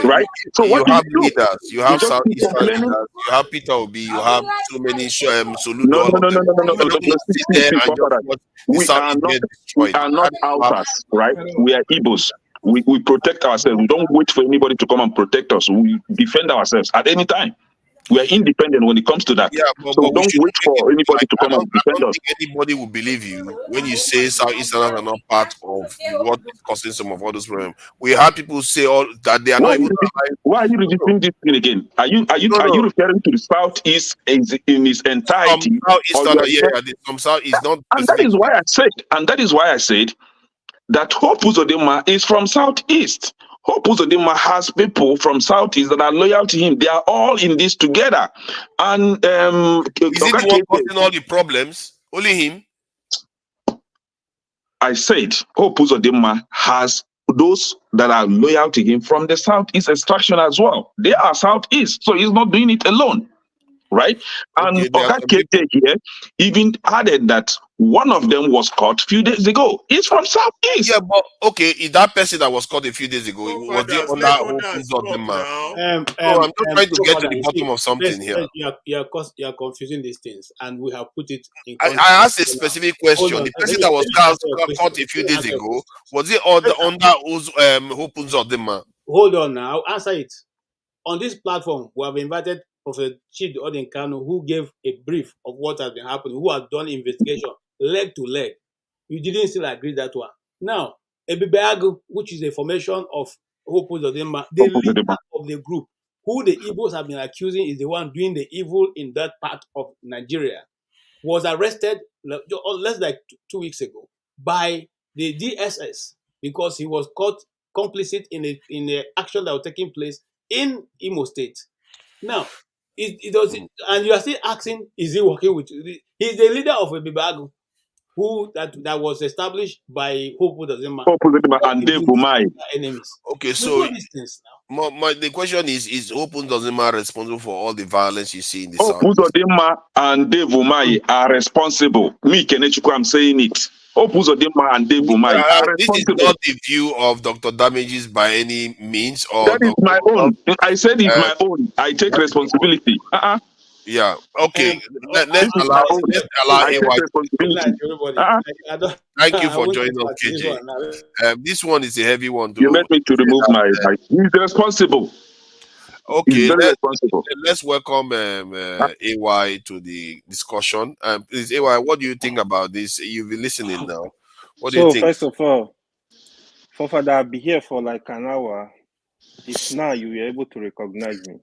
Right? So you what do have you do? leaders, you have Southeastern leaders, you have Peter Obi, you have so many Soludo. No. We are not outers, right? We are Igbos. We protect ourselves. We don't wait for anybody to come and protect us. We defend ourselves at any time. We are independent when it comes to that. So we don't wait for anybody to come and defend us. Anybody will believe you when you say Southeasterners are not part of what is causing some of all those problems. We had people say that they are not even. Why are you repeating this thing again? Are you referring to the Southeast in its entirety? Some Southeast, not. And that is why I said that Hope Uzodinma is from Southeast. Hope Uzodinma has people from Southeast that are loyal to him. They are all in this together. And is it the one causing all the problems? Only him? I said Hope Uzodinma has those that are loyal to him from the Southeast extraction as well. They are Southeast, so he's not doing it alone. Right? And Oga Kete here even added that one of them was caught a few days ago. He's from Southeast. Yeah, but is that person that was caught a few days ago, was he on that whole I'm just trying to get to the bottom of something here. You are confusing these things, and we have put it in context. I asked a specific question. The person that was caught a few days ago, was he under Hope Uzodinma? Hold on now, I'll answer it. On this platform, we have invited Professor Chidi Odinkanu, who gave a brief of what has been happening, who has done investigation leg to leg. You didn't still agree that one. Now, Ebibeagu, which is a formation of Hope Uzodinma, the leader of the group, who the Igbos have been accusing is the one doing the evil in that part of Nigeria, was arrested less than 2 weeks ago by the DSS because he was caught complicit in the action that was taking place in Imo State. Now, it does, and you are still asking, is he working with? He's the leader of a Bibago, who that was established by Hope Uzodinma. And Dave Umai. Enemies. Okay, So so all these things now. the question is Hope Uzodinma responsible for all the violence you see in the Hope south? Uzodinma and Dave Umai are responsible. Me, Kenechukwu, I'm saying it. Hope Uzodinma and Dave Umai are This is responsible. not the view of Dr. Damages by any means, or That is my own. I said it's my own. I take responsibility. Yeah. Okay. Let's This is allow my own. I take AY. responsibility. Thank you I for won't joining us, this KJ. one now. This one is a heavy one. You made me to remove my. He's responsible. Okay, He's very responsible. let's welcome AY to the discussion. Please, AY, what do you think about this? You've been listening now. What do you think? First of all, Father, I'll be here for like an hour. If now you were able to recognize me.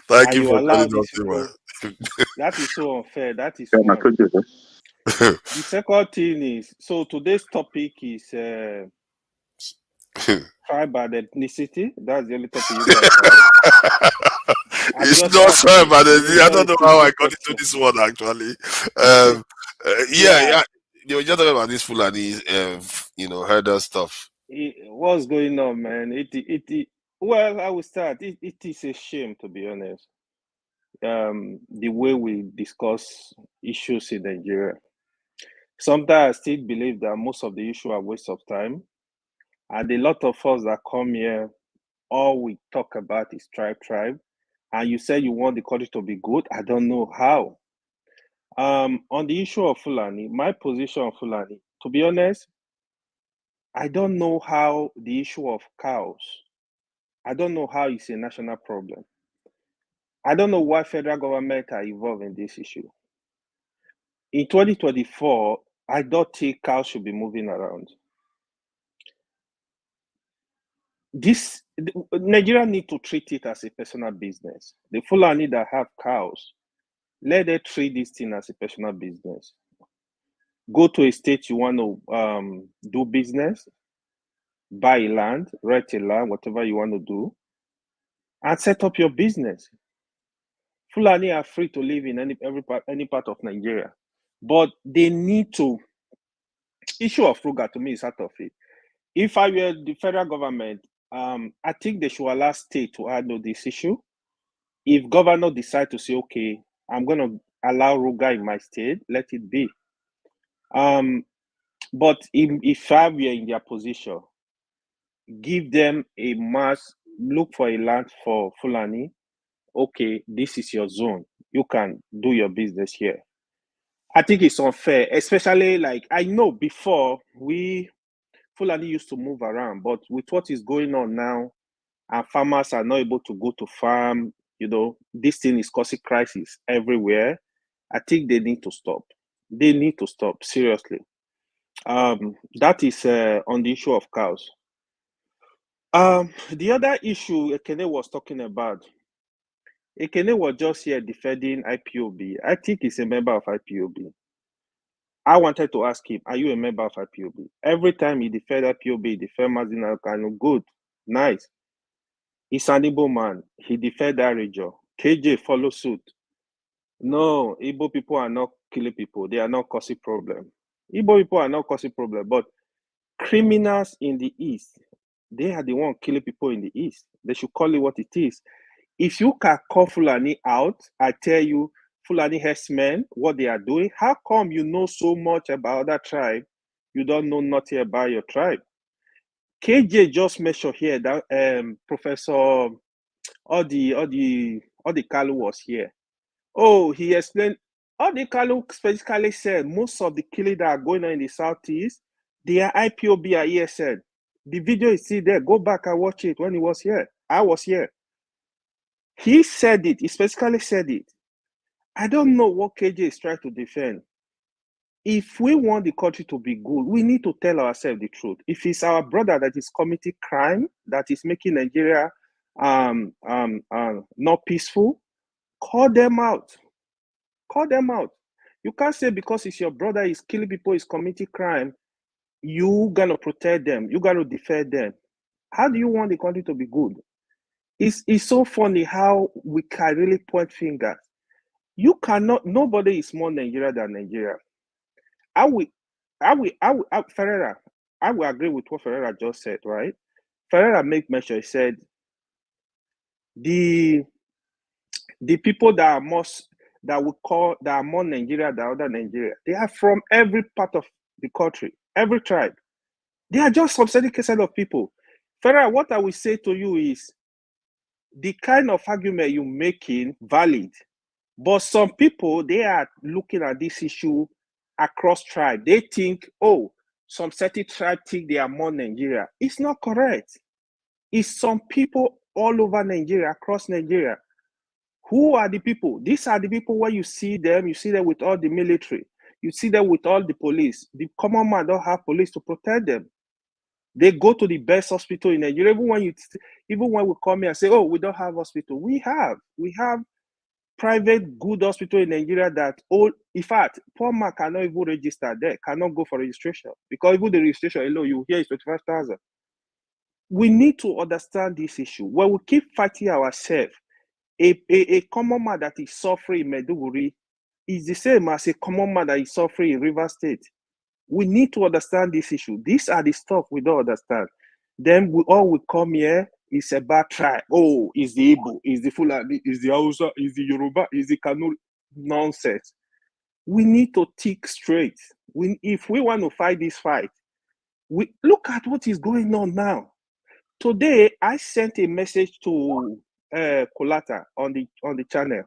Thank you for allow joining this us, people, that is so unfair. That is Yeah, one. The second thing is, so today's topic is tribe and ethnicity. That's the only topic you guys have. It's not tribe and ethnicity. I don't know how I got into this one actually. Yeah. You were just talking about this Fulani, herder stuff. What's going on, man? Well, I will start. It is a shame, to be honest. The way we discuss issues in Nigeria. Sometimes I still believe that most of the issues are waste of time. And a lot of us that come here, all we talk about is tribe. And you say you want the country to be good. I don't know how. On the issue of Fulani, my position on Fulani, to be honest, I don't know how the issue of cows, I don't know how it's a national problem. I don't know why federal government are involved in this issue. In 2024, I don't think cows should be moving around. Nigeria need to treat it as a personal business. The Fulani that have cows, let them treat this thing as a personal business. Go to a state you want to do business, buy land, rent a land, whatever you want to do, and set up your business. Fulani are free to live in any part of Nigeria, but they need to. Issue of Ruga to me is out of it. If I were the federal government, I think they should allow state to handle this issue. If governor decide to say, okay, I'm going to allow Ruga in my state, let it be. But if I were in their position, give them a mass, look for a land for Fulani. Okay, this is your zone. You can do your business here. I think it's unfair, especially like I know before Fulani used to move around, but with what is going on now, and farmers are not able to go to farm, this thing is causing crisis everywhere. I think they need to stop. They need to stop, seriously. That is on the issue of cows. The other issue Ekene was talking about, Ekene was just here defending IPOB. I think he's a member of IPOB. I wanted to ask him, are you a member of IPOB? Every time he defended IPOB, he defended Mazina Kano. Good, nice. He's an Igbo man. He defended that region. KJ follow suit. No, Igbo people are not killing people. They are not causing problem. Igbo people are not causing problem, but criminals in the East, they are the one killing people in the East. They should call it what it is. If you can call Fulani out, I tell you, Fulani herdsmen, what they are doing, how come you know so much about that tribe, you don't know nothing about your tribe? KJ just mentioned here that Professor Odi Kalu was here. Oh, he explained, Odi Kalu specifically said most of the killing that are going on in the Southeast, they are IPOB or ESN. The video is still there. Go back and watch it when he was here. I was here. He said it. He specifically said it. I don't know what KJ is trying to defend. If we want the country to be good, we need to tell ourselves the truth. If it's our brother that is committing crime, that is making Nigeria not peaceful, call them out. Call them out. You can't say because it's your brother is killing people, is committing crime, you gonna protect them, you gotta defend them. How do you want the country to be good? It's so funny how we can really point fingers. You cannot. Nobody is more Nigeria than Nigeria. Ferreira, I will agree with what Ferreira just said, right? Ferreira make mention. He said the people that are most that we call that are more Nigeria than other Nigeria, they are from every part of the country, every tribe. They are just subsetting set of people. Ferreira, what I will say to you is the kind of argument you're making valid, but some people, they are looking at this issue across tribe. They think, oh, some certain tribe think they are more Nigeria. It's not correct. It's some people all over Nigeria, across Nigeria. Who are the people? These are the people where you see them with all the military, you see them with all the police. The common man don't have police to protect them. They go to the best hospital in Nigeria. Even when we come here and say, oh, we don't have hospital, we have private good hospital in Nigeria that all, in fact, poor man cannot even register there, cannot go for registration, because even the registration alone, you hear is 25,000. We need to understand this issue. When we keep fighting ourselves, a common man that is suffering in Maiduguri is the same as a common man that is suffering in Rivers State. We need to understand this issue. These are the stuff we don't understand. Then we all will come here. It's a bad tribe. Oh, it's the Igbo, it's the Fulani, it's the Hausa, it's the Yoruba, it's the Kanu. Nonsense. We need to think straight. If we want to fight this fight, we look at what is going on now. Today, I sent a message to Kolata on the channel.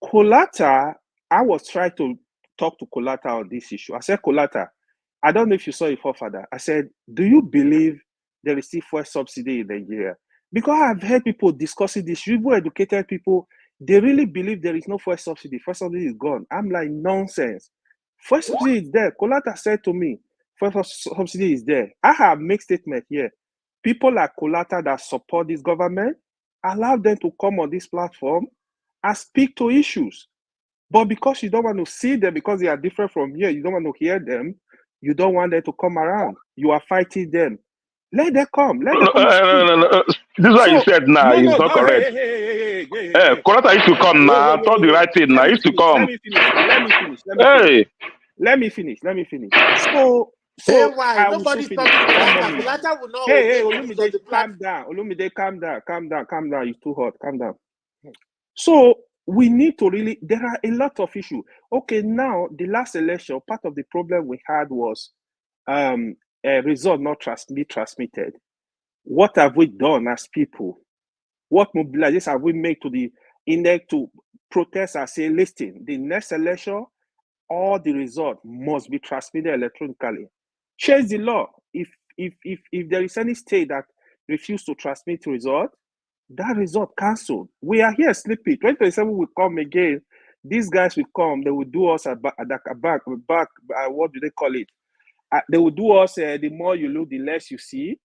Kolata, I was trying to talk to Kolata on this issue. I said, Kolata, I don't know if you saw your forefather. I said, do you believe there is still fuel subsidy in Nigeria? Because I've heard people discussing this. People, educated people, they really believe there is no fuel subsidy. Fuel subsidy is gone. I'm like, nonsense. Fuel subsidy is there. Kolata said to me, fuel subsidy is there. I have made statement here. People like Kolata that support this government, allow them to come on this platform and speak to issues. But because you don't want to see them, because they are different from here, you don't want to hear them, you don't want them to come around. You are fighting them. Let them come. Let them come. No. This is what you said now. It's not correct. Kolata used to come now. I told the right thing now. Used to come. Let me finish. So why? Nobody's talking to Kolata. Kolata will not. Hey, Olumide, calm down. Olumide, calm down. It's too hot. Calm down. So we need to really, there are a lot of issues. Okay, now the last election, part of the problem we had was a result not be transmitted. What have we done as people? What mobilization have we made to the INEC to protest and say, listen, the next election, all the result must be transmitted electronically. Change the law. If there is any state that refuses to transmit result, that result cancelled. We are here sleeping. 2027 will come again. These guys will come. They will do us back. What do they call it? They will do us. The more you look, the less you see.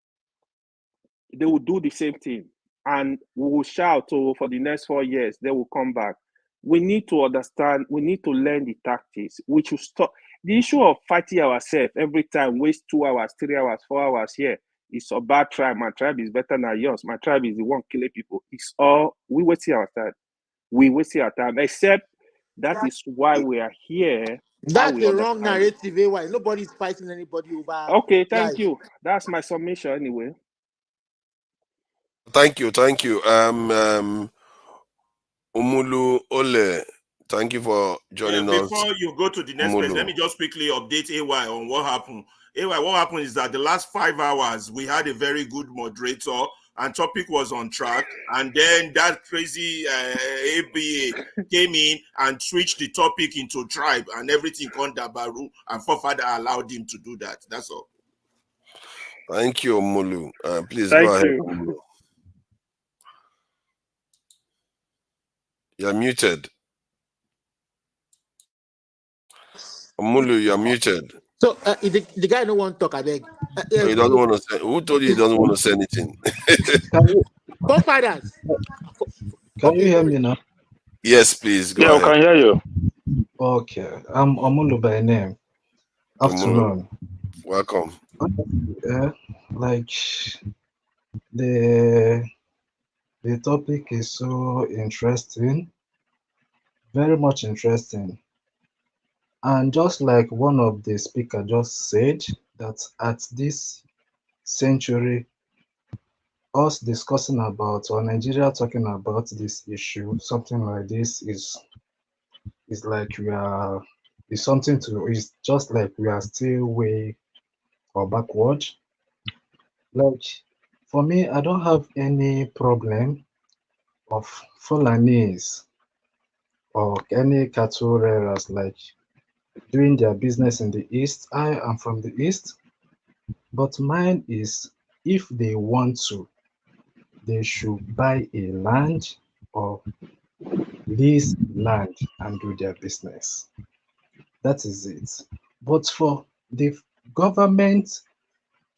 They will do the same thing, and we will shout for the next 4 years. They will come back. We need to understand. We need to learn the tactics. We should stop the issue of fighting ourselves every time. Waste 2 hours, 3 hours, 4 hours here. It's a bad tribe. My tribe is better than yours. My tribe is the one killing people. It's all, we wasting our time. We wasting our time. Except that is why we are here. That's the wrong narrative. Why nobody's fighting anybody over. Okay, thank you. That's my submission anyway. Thank you. Umulu Ole, thank you for joining us. Before you go to the next place, let me just quickly update AY on what happened. AY, what happened is that the last 5 hours, we had a very good moderator and topic was on track. And then that crazy ABA came in and switched the topic into tribe and everything on Dabaru, and forefather allowed him to do that. That's all. Thank you, Umulu. Please go ahead. Umulu. You're muted. Umulu, you're muted. So the guy don't want to talk, I beg. He doesn't want to say. Who told you he doesn't want to say anything? Co-fathers. Can you hear me now? Yes, please. Go ahead. I can hear you. Okay. I'm Umulu by name. Afternoon. Welcome. The topic is so interesting, very much interesting. And just like one of the speaker just said, that at this century, us discussing about or Nigeria talking about this issue, something like this is like we are is something to is just like we are still way or backward. Like for me, I don't have any problem of Fulanese or any cattle rearers like doing their business in the east. I am from the east, but mine is if they want to, they should buy a land or lease land and do their business. That is it. But for the government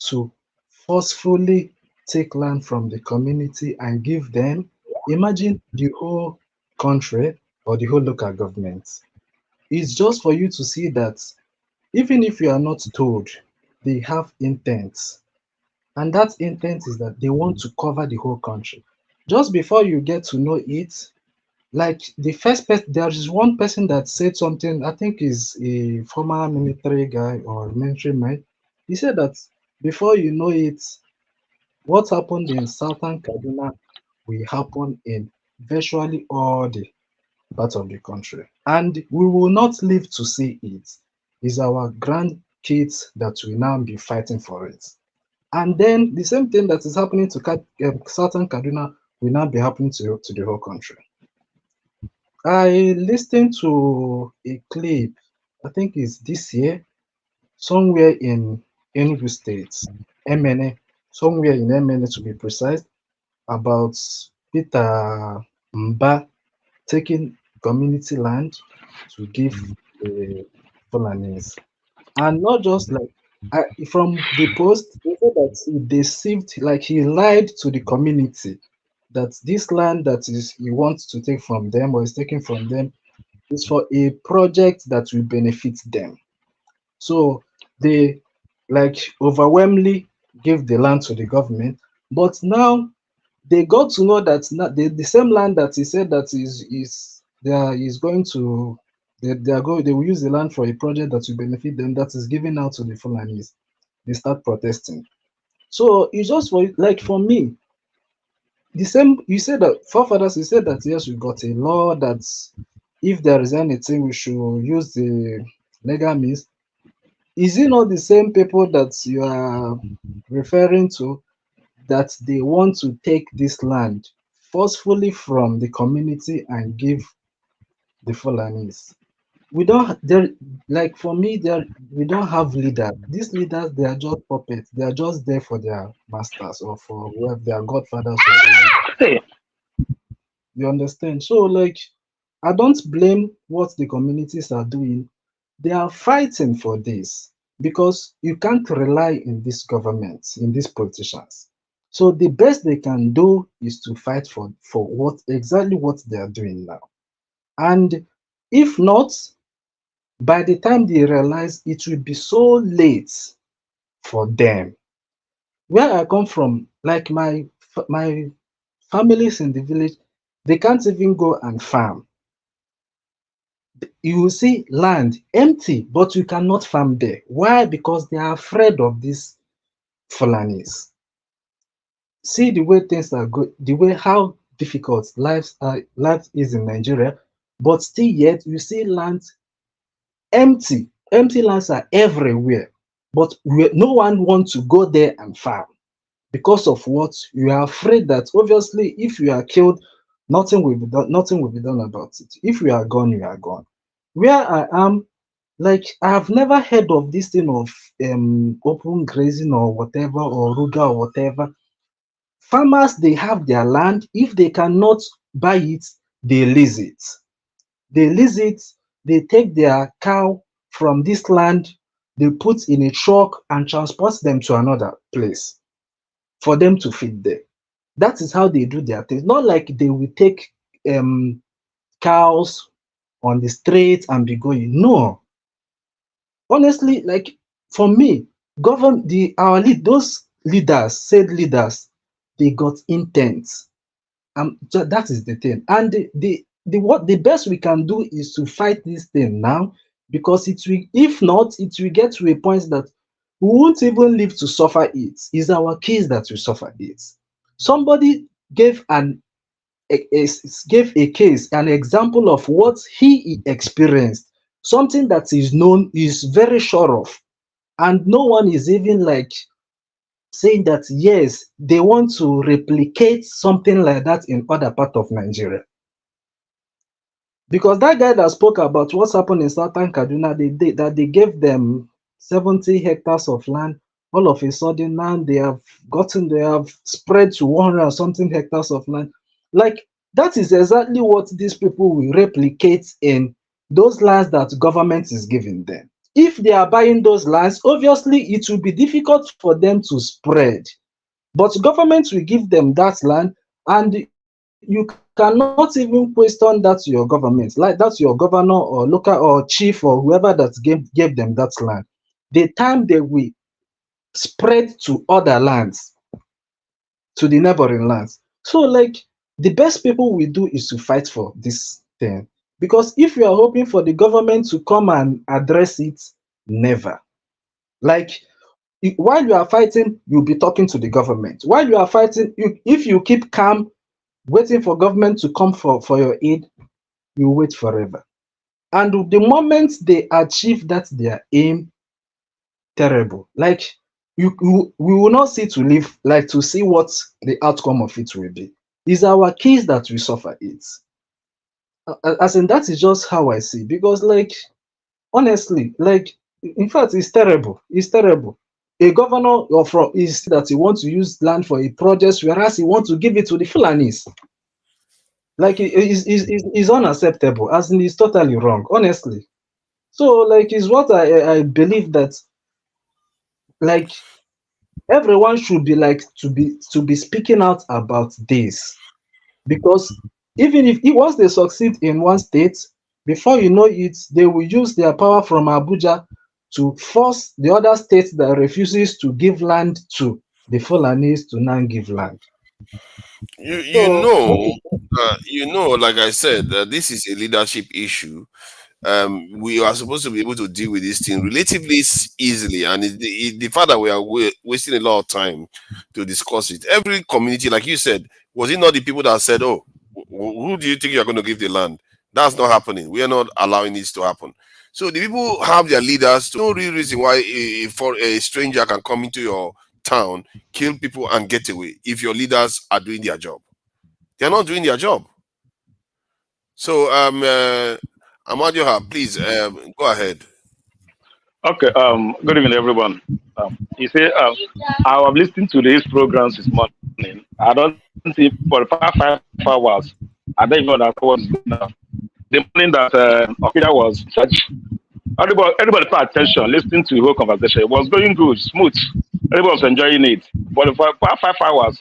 to forcefully take land from the community and give them, imagine the whole country or the whole local government. It's just for you to see that even if you are not told, they have intent. And that intent is that they want to cover the whole country. Just before you get to know it, like the first person, there is one person that said something, I think is a former military guy or military man. He said that before you know it, what happened in southern Kaduna will happen in virtually all the parts of the country. And we will not live to see it. It's our grandkids that will now be fighting for it. And then the same thing that is happening to southern Kaduna will now be happening to the whole country. I listened to a clip, I think it's this year, somewhere in Enugu State, MNA, somewhere in MNA to be precise, about Peter Mba taking community land to give the Fulanese. And not just like, from the post, they said that he deceived, like he lied to the community that this land that is he wants to take from them or is taken from them is for a project that will benefit them. So they like overwhelmingly give the land to the government, but now they got to know that the same land that he said that is going to they will use the land for a project that will benefit them that is given out to the Fulanis. They start protesting. So it's just for me, the same you said that forefathers, you said that yes, we got a law that if there is anything we should use the legal means. Is it not the same people that you are referring to that they want to take this land forcefully from the community and give the Fulanis? We don't there like for me there we don't have leaders. These leaders, they are just puppets. They are just there for their masters or for whoever their godfathers or whoever. You understand? So like I don't blame what the communities are doing. They are fighting for this because you can't rely in this government, in these politicians. So the best they can do is to fight for what exactly what they are doing now. And if not, by the time they realize, it will be so late for them. Where I come from, like my families in the village, they can't even go and farm. You will see land empty, but you cannot farm there. Why? Because they are afraid of these Fulanis. See the way things are good, the way how difficult life is in Nigeria, but still yet you see land empty. Empty lands are everywhere, but no one wants to go there and farm because of what you are afraid that obviously if you are killed, nothing will be done. Nothing will be done about it. If you are gone, you are gone. Where I am, like I have never heard of this thing of open grazing or whatever or ruga or whatever. Farmers, they have their land. If they cannot buy it, they lease it. They lease it. They take their cow from this land, they put in a truck and transport them to another place for them to feed there. That is how they do their things. Not like they will take cows on the street and be going. No. Honestly, like for me, those leaders, said leaders, they got intent. That is the thing. And the best we can do is to fight this thing now, because it will, if not, it will get to a point that we won't even live to suffer it. It's our kids that will suffer it. Somebody gave an gave a case, an example of what he experienced, something that is known, is very sure of, and no one is even like saying that yes, they want to replicate something like that in other part of Nigeria. Because that guy that spoke about what's happened in southern Kaduna, they gave them 70 hectares of land. All of a sudden now they have spread to 100 and something hectares of land. Like, that is exactly what these people will replicate in those lands that government is giving them. If they are buying those lands, obviously it will be difficult for them to spread. But government will give them that land, and you cannot even question that to your government, like that's your governor or local or chief or whoever that gave them that land. The time they will spread to other lands, to the neighboring lands. So, like, the best people we do is to fight for this thing. Because if you are hoping for the government to come and address it, never. Like, while you are fighting, you'll be talking to the government. While you are fighting, if you keep calm, waiting for government to come for your aid, you wait forever. And the moment they achieve that their aim, terrible. Like, we will not see to live, like to see what the outcome of it will be. It's our kids that will suffer it. As in, that is just how I see. Because, like, honestly, like, in fact, it's terrible. It's terrible. A governor is that he wants to use land for a project, whereas he wants to give it to the Fulanis. Like, it's unacceptable, as in it's totally wrong, honestly. So, like, it's what I believe that, like, everyone should be like to be speaking out about this, because even if once they succeed in one state, before you know it, they will use their power from Abuja to force the other states that refuses to give land to the Fulanis to now give land. You know, like I said, this is a leadership issue. We are supposed to be able to deal with this thing relatively easily, and the fact that we are wasting a lot of time to discuss it. Every community, like you said, was it not the people that said, "Oh, who do you think you are going to give the land?" That's not happening. We are not allowing this to happen. So the people have their leaders. No real reason why for a stranger can come into your town, kill people, and get away if your leaders are doing their job. They are not doing their job. So Amadioha, please go ahead. Okay. Good evening, everyone. You see, I was listening to these programs this morning. I don't see for the past 5 hours. I don't even know what's going on. The morning that Okida was judged, everybody pay attention, listening to the whole conversation. It was going good, smooth. Everybody was enjoying it. But for the past 5 hours,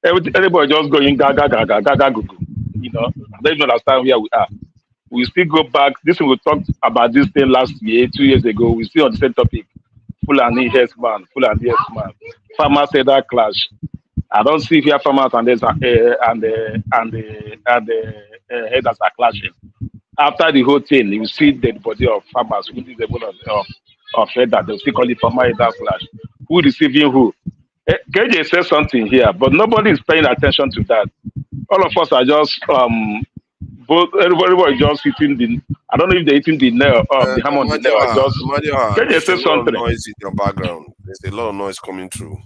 everybody just going gaga, gaga, gaga, gugu. You know, I don't even understand where we are. We still go back. This we talked about this thing last year, 2 years ago. We still on the same topic. Fulani herdsman, Fulani herdsman. Farmers say that clash. I don't see here farmers and the headers are clashing. After the whole thing, you see the body of farmers who is the body of header. They still call it farmer header clash. Who receiving who? KJ says something here, but nobody is paying attention to that. All of us are just everybody just hitting the. I don't know if they're hitting the nail the hammer on the nail. There's a lot of noise in your background. There's a lot of noise coming through.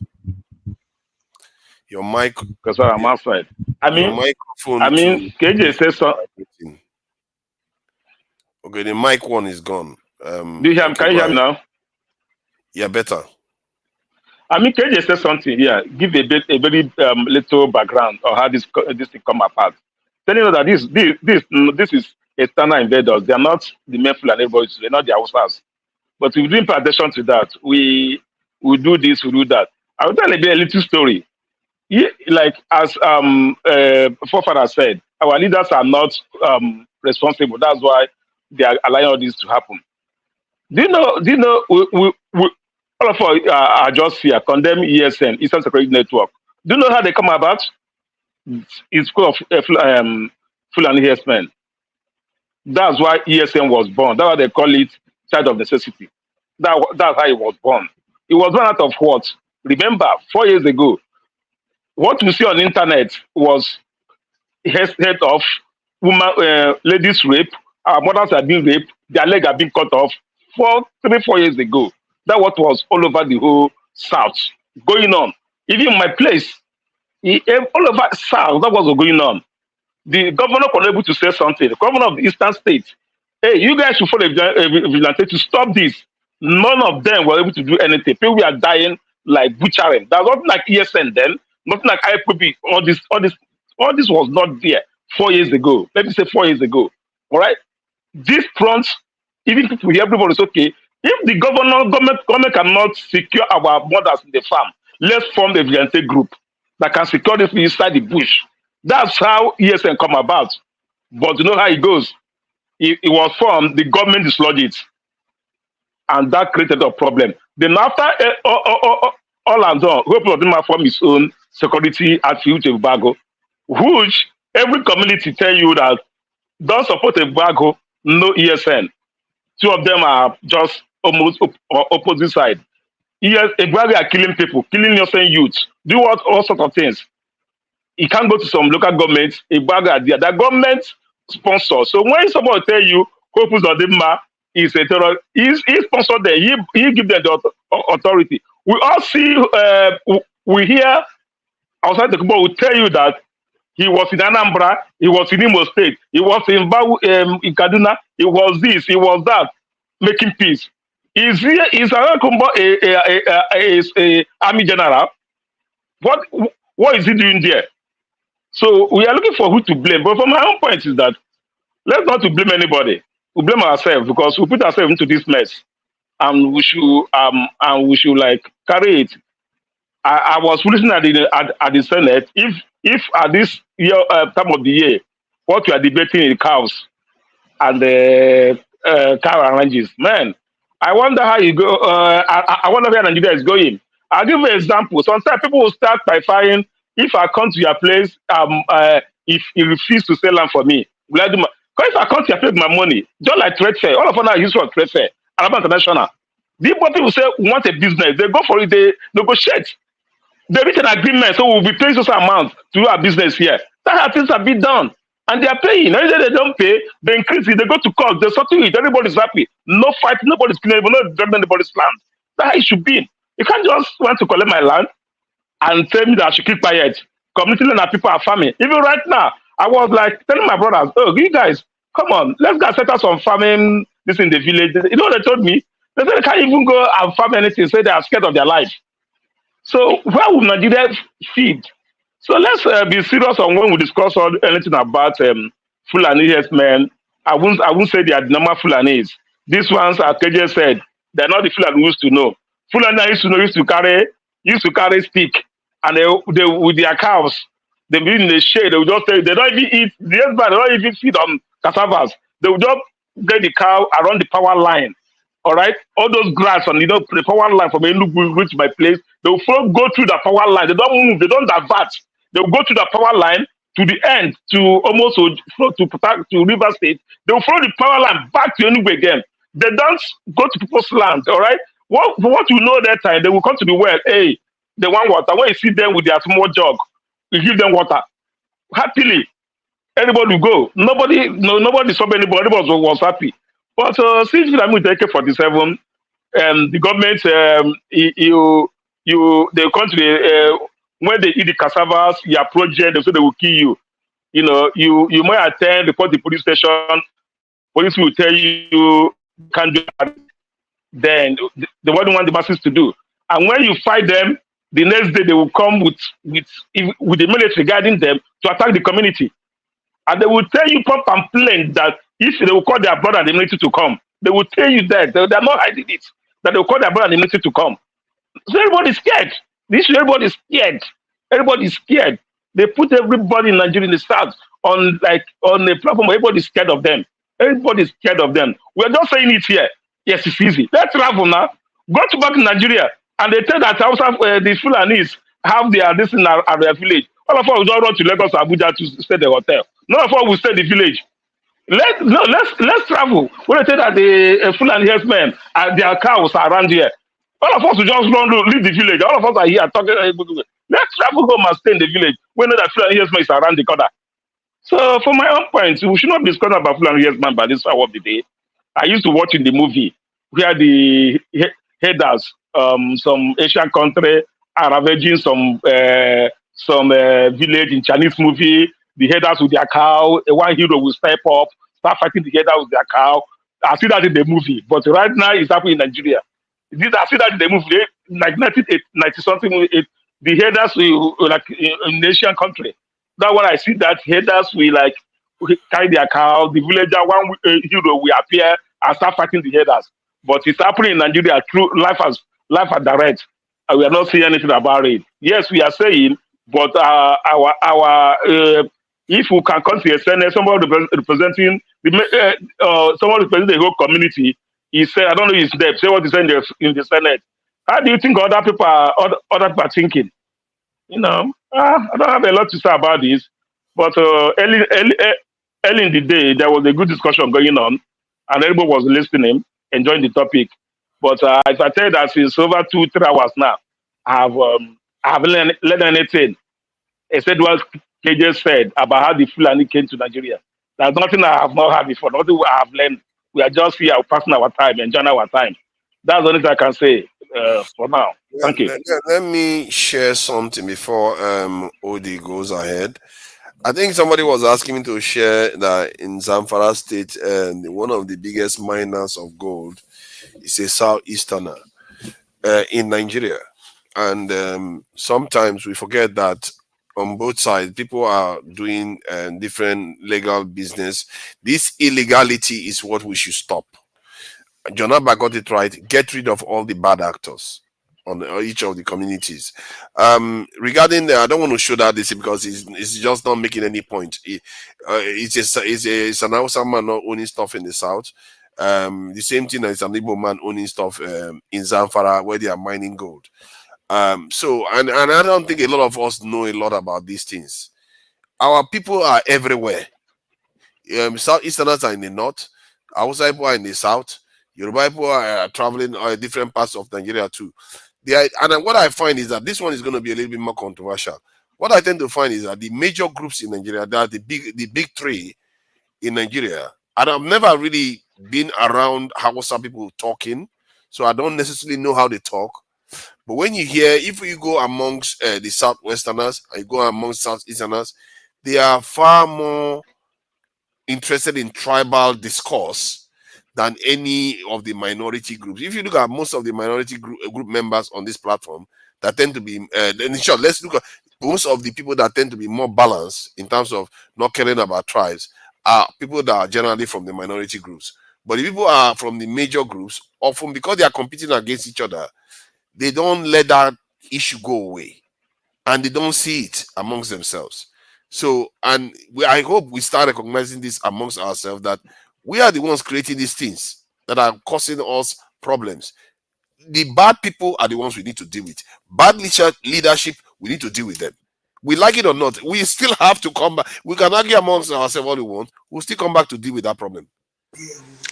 Your mic, because I'm outside. Your microphone. KJ says something. Okay, the mic one is gone. Can you hear me now? Yeah, better. KJ said something here. Give a very little background on how this thing come apart. Telling us that this is external invaders. They are not the main Fulani boys. They're not the Hausas. But we didn't pay attention to that. We do this, we do that. I will tell a little story. Yeah, like as forefather said, our leaders are not responsible. That's why they are allowing all this to happen. Do you know? We all of us are just here condemn ESN, Eastern Security Network. Do you know how they come about? It's full of Fulani herdsmen. That's why ESN was born. That's why they call it child of necessity. That's how it was born. It was born out of what? Remember, 4 years ago, what we see on the internet was head of woman, ladies rape. Our mothers are being raped. Their leg are being cut off 4 years ago. That what was all over the whole South going on. Even in my place, all over South, that was going on. The governor was able to say something. The governor of the Eastern State, hey, you guys should follow a vigilante to stop this. None of them were able to do anything. People were dying like butchering. There was nothing like ESN then, nothing like IPB. All this was not there 4 years ago. Let me say 4 years ago. All right. This front, even people here, everybody is okay. If the government cannot secure our mothers in the farm, let's form a vigilante group that can secure this inside the bush. That's how ESN come about. But you know how it goes. It was formed, the government dislodged it. And that created a problem. Then after all and done, Hope of them form his own security outfit embargo, which every community tell you that don't support embargo, no ESN. Two of them are just almost opposite side. Embargo are killing people, killing innocent youth, do all sorts of things. You can't go to some local governments, embargo are there. The government sponsor. So when somebody tell you Hope Uzodinma is a terror, he sponsored them, he give them the authority. We all see, we hear outside the people will tell you that he was in Anambra, he was in Imo State, he was in Kaduna, he was this, he was that, making peace. Is Arakumbo a army general? What is he doing there? So we are looking for who to blame. But from my own point is that let's not to blame anybody. We blame ourselves because we put ourselves into this mess, and we should like carry it. I was listening at the Senate. If at this year time of the year, what we are debating is cows and the cow and ranges, man, I wonder how you go. I wonder where Nigeria is going. I'll give you an example. Sometimes people will start by firing. If I come to your place, if you refuse to sell land for me, will I do my? Because if I come to your place with my money, just like trade fair, all of us are used for trade fair, Alabama International. The people say we want a business, they go for it, they negotiate. They reach an agreement, so we'll be paying some amount to do our business here. That's how things have been done. And they are paying. If they don't pay, they increase it, they go to court, they settle it, everybody's happy. No fight, nobody's killing, no drugging anybody's land. That's how it should be. You can't just want to collect my land and tell me that I should keep quiet. Community land people are farming. Even right now, I was like telling my brothers, oh, you guys, come on, let's go set up some farming, this in the village. You know what they told me? They said they can't even go and farm anything, say they are scared of their life. So where will Nigeria feed? So let's be serious on when we discuss anything about Fulani herdsmen. I won't say they are the normal Fulanis. These ones, as KJ said, they're not the Fulani we used to know. Fulani used to carry stick, and they with their cows, they be in the shade. They will just they don't even eat. They don't even feed on cassavas. They will just get the cow around the power line. All right, all those grass and the power line from Enugu reach my place. They will go through the power line. They don't move. They don't divert. They will go to the power line to the end to almost to River State. They will follow the power line back to Enugu again. They don't go to people's land. All right. What you know that time, they will come to the well. Hey, they want water. When you see them with their small jug, you give them water happily. Everybody will go. Nobody stopped anybody. Everybody was happy. But since I'm with AK-47, the government, they come to the when they eat the cassavas, your project, they say they will kill you. You know, you might attend, report the police station. Police will tell you can't do that. Then they won't want the masses to do. And when you fight them, the next day they will come with the military guiding them to attack the community. And they will tell you point and plain that if they will call their brother and the military to come, they will tell you that they are not hiding it. That they will call their brother and the military to come. So everybody is scared. Everybody is scared. Everybody is scared. They put everybody in Nigeria in the South on a platform. Everybody is scared of them. Everybody is scared of them. We're just saying it here. Yes, it's easy. Let's travel now. Go to back in Nigeria, and they tell that the Fulanis have their this in at their village. All of us will just run to Lagos or Abuja to stay at the hotel. None of us will stay in the village. Let's travel. When I say that the Fulani herdsmen their cows are around here, all of us will just leave the village. All of us are here talking. Let's travel home and stay in the village. We know that Fulani herdsmen is around the corner. So, from my own point, we should not be discussing about Fulani herdsmen by this hour of the day. I used to watch in the movie where the headers, some Asian country are ravaging some village in Chinese movie. The headers with their cow, one hero will step up, start fighting the headers with their cow. I see that in the movie, but right now it's happening in Nigeria. I see that in the movie, like 1990 something. The headers will like in Asian country. That when I see that headers will like carry their cow, the villager one hero will appear and start fighting the headers. But it's happening in Nigeria through life as direct. And we are not saying anything about it. Yes, we are saying, but if we can come to a Senate, somebody representing someone representing the whole community, he said, I don't know his name, say what he said in the Senate. How do you think other people are thinking? You know, I don't have a lot to say about this, but early in the day, there was a good discussion going on, and everybody was listening, enjoying the topic. But if I tell you that it's over 2-3 hours now, I have learned anything except what KJ said about how the Fulani came to Nigeria. There's nothing I have not heard before, nothing I have learned. We are just here passing our time, enjoying our time. That's the only thing I can say for now. Thank you. Let me share something before Odi goes ahead. I think somebody was asking me to share that in Zamfara State, one of the biggest miners of gold is a southeasterner in Nigeria. And sometimes we forget that on both sides, people are doing different legal business. This illegality is what we should stop. John Abba got it right. Get rid of all the bad actors on each of the communities. Regarding I don't want to show that this because it's just not making any point. It's an Hausa man not owning stuff in the south. The same thing as an Igbo man owning stuff in Zamfara where they are mining gold. So I don't think a lot of us know a lot about these things. Our people are everywhere. Southeasterners are in the north. Hausa people are in the south. Yoruba people are traveling different parts of Nigeria too. And what I find is that this one is going to be a little bit more controversial. What I tend to find is that the major groups in Nigeria, that are the big three in Nigeria, and I've never really been around Hausa people talking, so I don't necessarily know how they talk. But when you hear, if you go amongst the Southwesterners, and you go amongst Southeasterners, they are far more interested in tribal discourse than any of the minority groups. If you look at most of the minority group members on this platform, that tend to be, in short, let's look at most of the people that tend to be more balanced in terms of not caring about tribes are people that are generally from the minority groups. But the people are from the major groups, often because they are competing against each other, they don't let that issue go away. And they don't see it amongst themselves. So, I hope we start recognizing this amongst ourselves, that we are the ones creating these things that are causing us problems. The bad people are the ones we need to deal with. Bad leadership, we need to deal with them. We like it or not, we still have to come back. We can argue amongst ourselves all we want. We'll still come back to deal with that problem.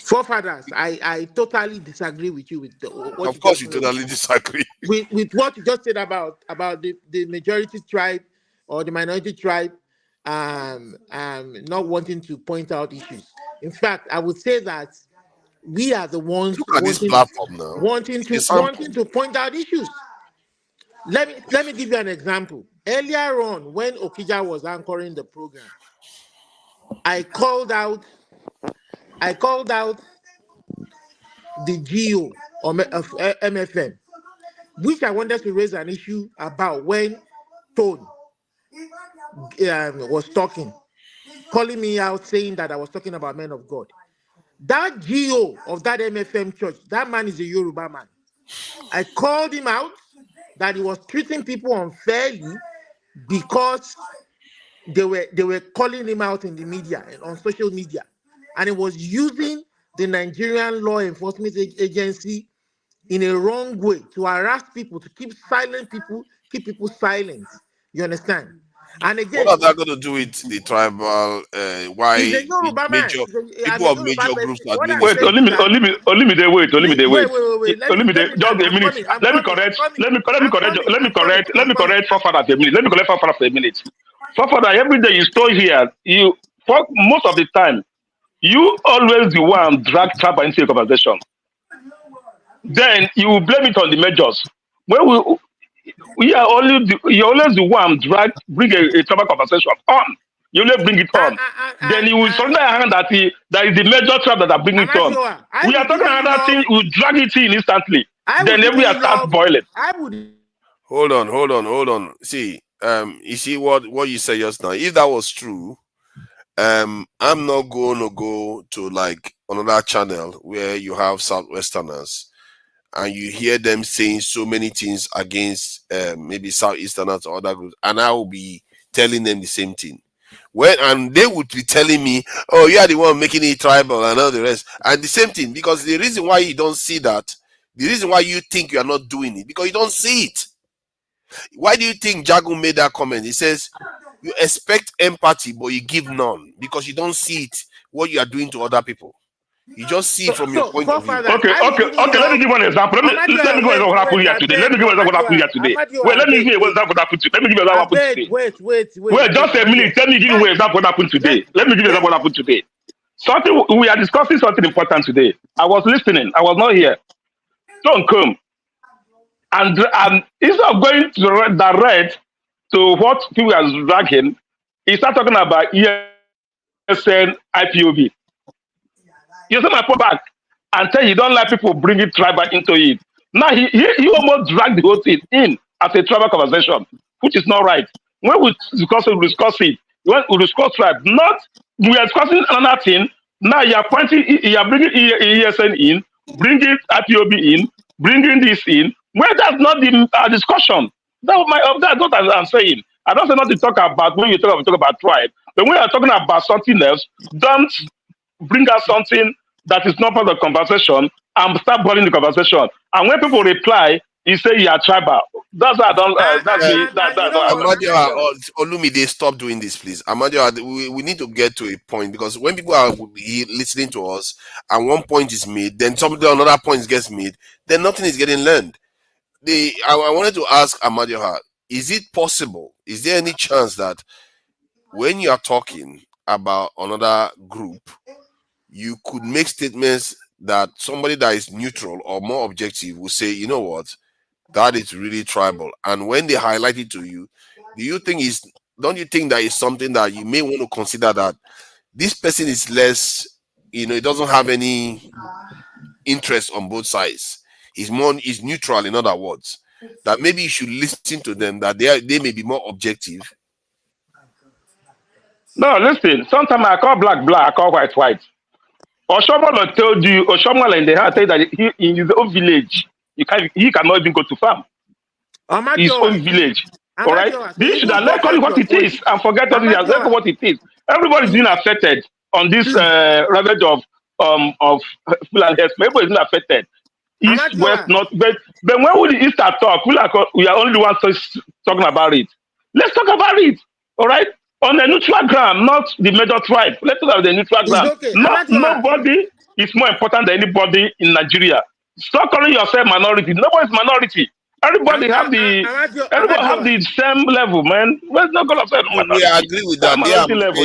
Forefathers, I totally disagree with you with what of course you totally disagree with what you just said about the majority tribe or the minority tribe not wanting to point out issues. In fact, I would say that we are the ones wanting to point out issues. Let me give you an example. Earlier on, when Okija was anchoring the program, I called out the GO of MFM, which I wanted to raise an issue about when Tone was talking, calling me out, saying that I was talking about men of God. That GO of that MFM church, that man is a Yoruba man. I called him out that he was treating people unfairly because they were calling him out in the media and on social media, and he was using the Nigerian law enforcement agency in a wrong way to harass people, to keep silent people, keep people silent. You understand? And again, what are that going to do with the tribal? Why he's a Yoruba man. major I'm people a of Yoruba major person. groups are What doing I'm this? Wait, saying is that wait. wait. Just a minute. Let me correct. Let me correct Fafara a minute. Let me correct Fafara for a minute. Fafara, every day you stay here, most of the time, you always the one drag tribal into a conversation. Then you will blame it on the majors. When you're always the one bring a tribal conversation on. You only bring it on. Then you will surrender your hand that that is the major tribe that are bringing it on. We are talking another thing, we drag it in instantly. Then everywhere starts boiling. Hold on. See, you see what you said just now. If that was true, I'm not going to go to like another channel where you have Southwesterners and you hear them saying so many things against maybe Southeasterners or other groups, and I will be telling them the same thing. And they would be telling me, oh, you are the one making it tribal and all the rest. And the same thing, because the reason why you don't see that, the reason why you think you are not doing it, because you don't see it. Why do you think Jagu made that comment? He says, you expect empathy, but you give none because you don't see it, what you are doing to other people. You just see it from your point of view. Okay. Let me give one example. Let me give one example what happened here today. Let me give one example what happened here today. Wait, let me give you an example what happened today. Let me give you an example what happened today. Wait, just a minute. Let me give you an example what happened today. Let me give you an example what happened today. We are discussing something important today. I was listening. I was not here. Don't come. And instead of going to direct to what people are dragging, he started talking about ESN IPOB. You see my point back and tell you don't let people bring it tribal into it. Now he almost dragged the whole thing in as a tribal conversation, which is not right. When we discuss it. When we discuss tribe, we are discussing another thing. Now you are bringing ESN in, bringing IPOB in, bringing this in. Well, that's not the discussion. That's what I'm saying. I don't say not to talk about when you talk about tribe, but when you're talking about something else, don't bring out something that is not part of the conversation and start boiling the conversation. And when people reply, you say you are tribal. That's why I don't. Amadio, Olumide, stop doing this, please. Amadio, we need to get to a point, because when people are listening to us and one point is made, then another point gets made, then nothing is getting learned. I wanted to ask Amadio, is it possible? Is there any chance that when you are talking about another group, you could make statements that somebody that is neutral or more objective will say, you know what, that is really tribal? And when they highlight it to you, don't you think that is something that you may want to consider, that this person is less, it doesn't have any interest on both sides. Is neutral, in other words, that maybe you should listen to them, that they may be more objective. No, listen, sometimes I call black, I call white. Or someone will tell you, or someone in the heart tell you that in his own village, he cannot even go to farm. His own village. All right? This should let call it what it is and forget what it is. Everybody's being affected on this ravage of Fulani. Everybody's being affected. East, west, north. But when we the East talk, we are only the ones talking about it. Let's talk about it. All right? On the neutral ground, not the major tribe. Let's talk about the neutral ground. Okay. Nobody is more important than anybody in Nigeria. Stop calling yourself minority. Nobody's minority. Everybody have the same level, man. Let's not call ourselves minority. Yeah, I agree with that. Level,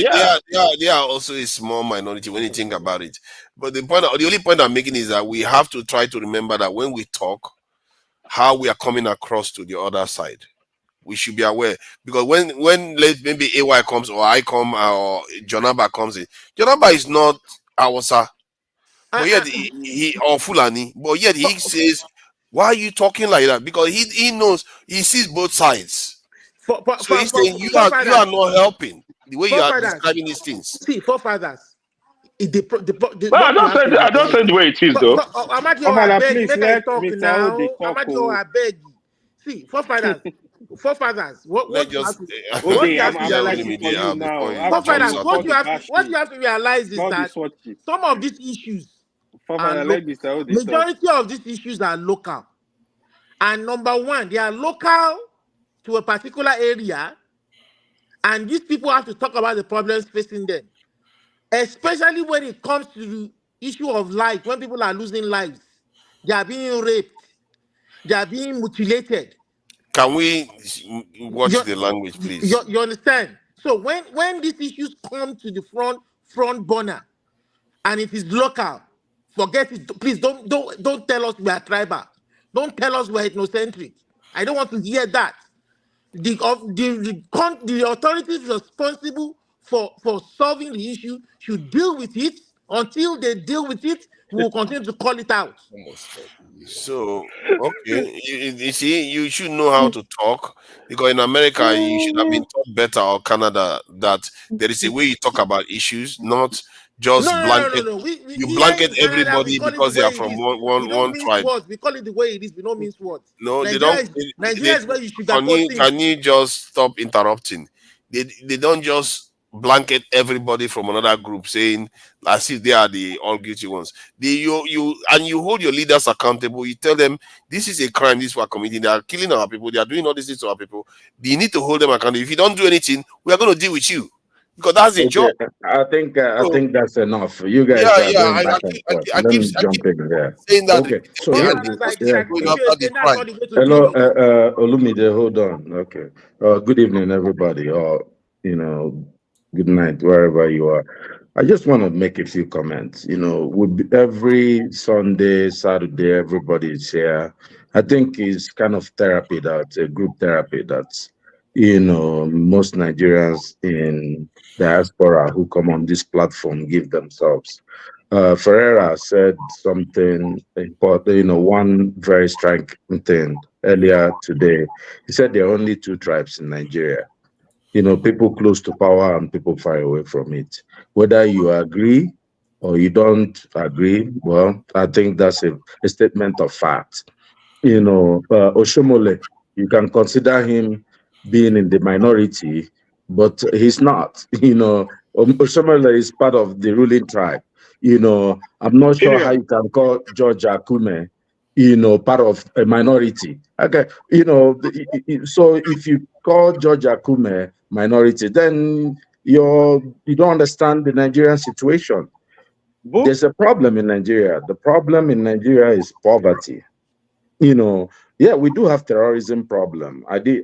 they are also a small minority when you think about it. But the only point I'm making is that we have to try to remember that when we talk, how we are coming across to the other side. We should be aware, because when maybe AY comes or I come or Jonaba comes in, Jonaba is not Awasa, but yet he or Fulani, but yet he says, why are you talking like that? Because he knows, he sees both sides. So he's saying you are not helping the way you are describing these things. See, forefathers. I don't say the way it is, though. Please let me tell the couple. I beg you. See, forefathers. What you have to realize is that some of these issues majority of these issues are local. And number one, they are local to a particular area, and these people have to talk about the problems facing them, especially when it comes to the issue of life, when people are losing lives, they are being raped, they are being mutilated. Can we watch the language, please? You understand? So when these issues come to the front burner, and it is local, forget it. Please don't tell us we are tribal. Don't tell us we're ethnocentric. I don't want to hear that. The authorities responsible for solving the issue should deal with it. Until they deal with it, we will continue to call it out. So, okay, you see, you should know how to talk, because in America, you should have been taught better, or Canada, that there is a way you talk about issues, not just blanket. No. You Here blanket in Canada, everybody we call it because the they way are it from is. We don't one mince tribe. words. We call it the way it is. We don't mince words. No, they Nigeria don't. Is where you Can sugarcoat you things. just stop interrupting? They don't just blanket everybody from another group, saying as if they are the all guilty ones. You hold your leaders accountable. You tell them this is a crime, this we are committing. They are killing our people. They are doing all these things to our people. You need to hold them accountable. If you don't do anything, we are going to deal with you, because that's the job. I think So, that's enough. You guys are going I back and forth. I Let keep me jump in there. saying that. Okay, so But here's as I yeah. give you again, that's not the way to Hello, deal with it. Olumide, hold on. Okay. Good evening, everybody. Or good night, wherever you are. I just want to make a few comments. Every Sunday, Saturday, everybody is here. I think it's kind of therapy, that's a group therapy that's, most Nigerians in diaspora who come on this platform give themselves. Ferreira said something important, one very striking thing earlier today. He said there are only two tribes in Nigeria. People close to power and people far away from it. Whether you agree or you don't agree, well, I think that's a statement of fact. Oshomole, you can consider him being in the minority, but he's not. Oshomole is part of the ruling tribe. I'm not sure how you can call George Akume, part of a minority. Okay, so if you call George Akume minority, then you don't understand the Nigerian situation. There's a problem in Nigeria. The problem in Nigeria is poverty. Yeah, we do have terrorism problem. I did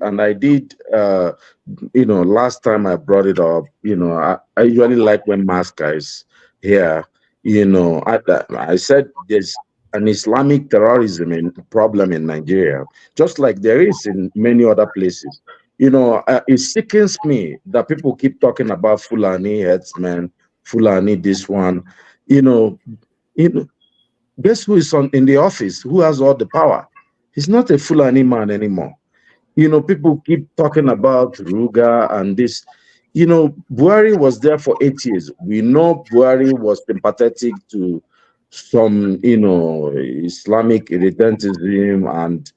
last time I brought it up, I usually like when Masca is here. I said there's an Islamic terrorism problem in Nigeria, just like there is in many other places. It sickens me that people keep talking about Fulani headsmen, Fulani this one. Guess who is in the office? Who has all the power? He's not a Fulani man anymore. People keep talking about Ruga and this. Buhari was there for 8 years. We know Buhari was sympathetic to some, Islamic irredentism and,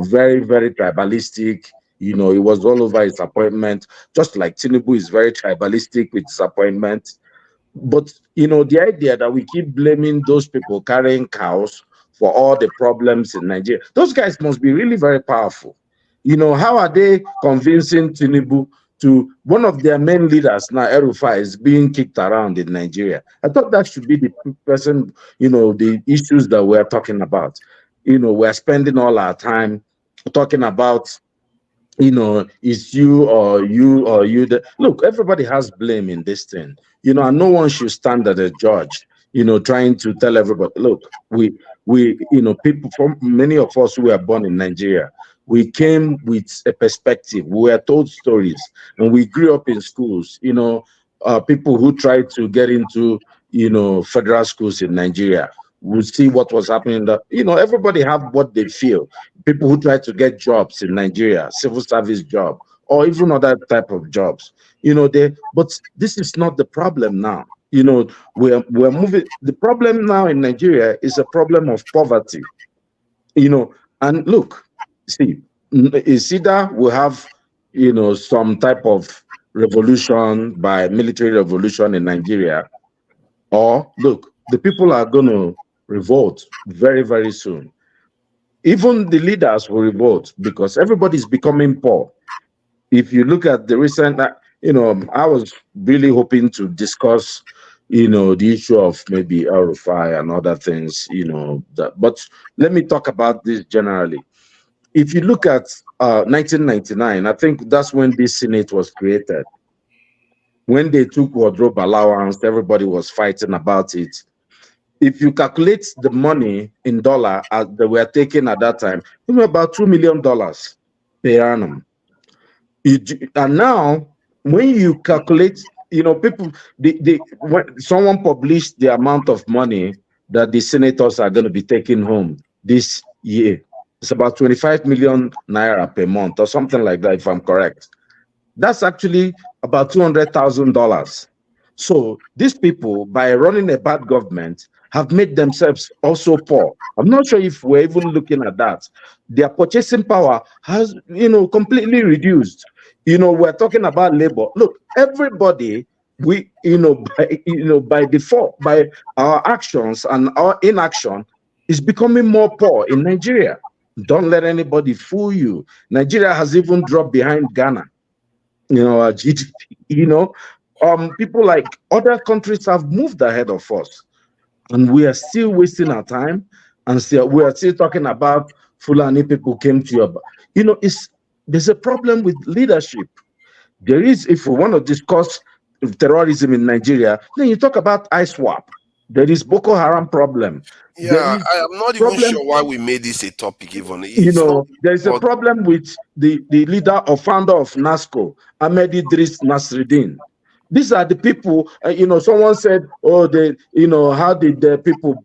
very, very tribalistic. He was all over his appointment, just like Tinubu is very tribalistic with his appointment. But the idea that we keep blaming those people carrying cows for all the problems in Nigeria, those guys must be really very powerful. How are they convincing Tinubu to one of their main leaders now, El Rufai, is being kicked around in Nigeria? I thought that should be the person, the issues that we're talking about. We're spending all our time talking about it's you or you or you. Look, everybody has blame in this thing, and no one should stand as a judge, trying to tell everybody, look, we, people from many of us who were born in Nigeria, we came with a perspective. We were told stories, and we grew up in schools. People who tried to get into, federal schools in Nigeria would see what was happening. That everybody have what they feel. People who try to get jobs in Nigeria, civil service job, or even other type of jobs, but this is not the problem now. We're moving. The problem now in Nigeria is a problem of poverty. And look, see, it's either we have, some type of revolution by military revolution in Nigeria, or look, the people are going to revolt very, very soon. even the leaders will revolt because everybody's becoming poor. If you look at the recent, I was really hoping to discuss, the issue of maybe El Rufai and other things, but let me talk about this generally. If you look at 1999, I think that's when this Senate was created. When they took wardrobe allowance, everybody was fighting about it. If you calculate the money in dollar that were taken at that time, it was about $2 million per annum. And now, when you calculate, people, when someone published the amount of money that the senators are going to be taking home this year, it's about 25 million naira per month or something like that, if I'm correct. That's actually about $200,000. So these people, by running a bad government, have made themselves also poor. I'm not sure if we're even looking at that. Their purchasing power has, completely reduced. We're talking about labor. Look, everybody, by default, by our actions and our inaction, is becoming more poor in Nigeria. Don't let anybody fool you. Nigeria has even dropped behind Ghana. Our GDP, people like other countries have moved ahead of us, and we are still wasting our time, and we are still talking about Fulani people came to your, there's a problem with leadership. There is, if we want to discuss terrorism in Nigeria, then you talk about ISWAP. There is Boko Haram problem. Yeah, I am not even sure why we made this a topic even. There's a problem with the leader or founder of NASCO, Ahmed Idris Nasreddin. These are the people, someone said, how did the people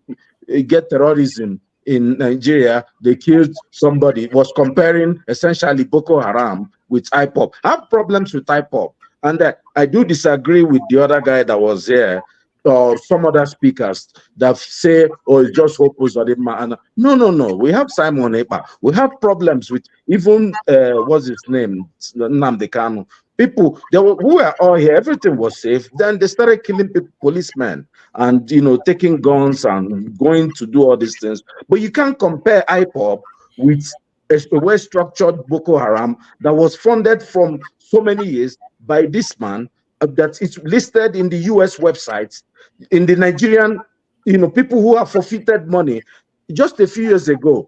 get terrorism in Nigeria? They killed somebody. It was comparing essentially Boko Haram with IPOB. I have problems with IPOB. And I do disagree with the other guy that was there, or some other speakers that say, it's just Hopus or the man. No. We have Simon Ekpa. We have problems with even, what's his name? Nnamdi Kanu. People, who were all here, everything was safe. Then they started killing policemen and, taking guns and going to do all these things. But you can't compare IPOB with a well-structured Boko Haram that was funded from so many years by this man, that it's listed in the US websites, in the Nigerian, people who have forfeited money. Just a few years ago,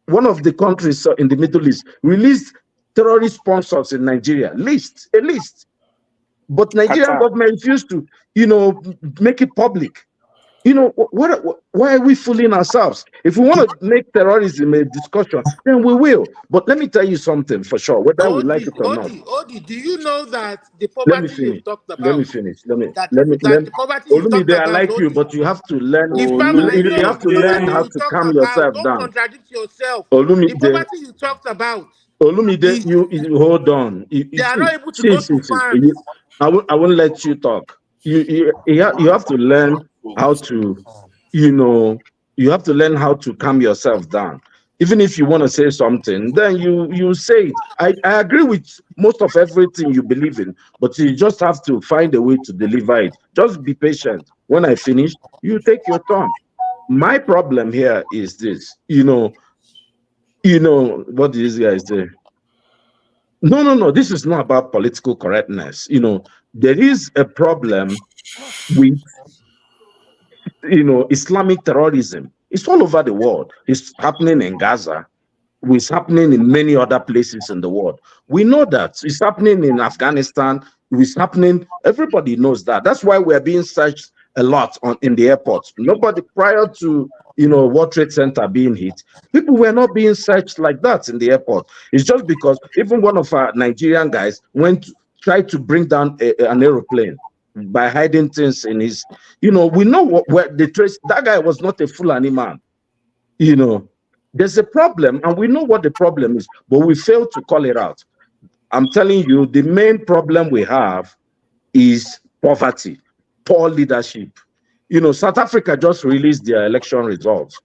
one of the countries in the Middle East released terrorist sponsors in Nigeria, a list. But Nigerian government refused to, make it public. Why are we fooling ourselves? If we want to make terrorism a discussion, then we will. But let me tell you something for sure, whether we like it or not. Odi, do you know that the poverty you've talked about? Let me finish. Olumide, I like you, but you have to learn. You have to learn how to calm yourself down. Don't contradict yourself. Olumide, the poverty you talked about. Olumide, you hold on. They are not able to go to farms. I won't let you talk. You have to learn how to, you have to learn how to calm yourself down. Even if you want to say something, then you say it. I agree with most of everything you believe in, but you just have to find a way to deliver it. Just be patient. When I finish, you take your turn. My problem here is this, what these guys say. No, this is not about political correctness. There is a problem with, Islamic terrorism. It's all over the world. It's happening in Gaza. It's happening in many other places in the world. We know that. It's happening in Afghanistan. It's happening. Everybody knows that. That's why we're being searched a lot in the airports. Nobody, prior to, World Trade Center being hit, people were not being searched like that in the airport. It's just because even one of our Nigerian guys tried to bring down an aeroplane by hiding things in his, we know where the trace. That guy was not a Fulani man. There's a problem, and we know what the problem is, but we fail to call it out. I'm telling you, the main problem we have is poverty, poor leadership. South Africa just released their election results,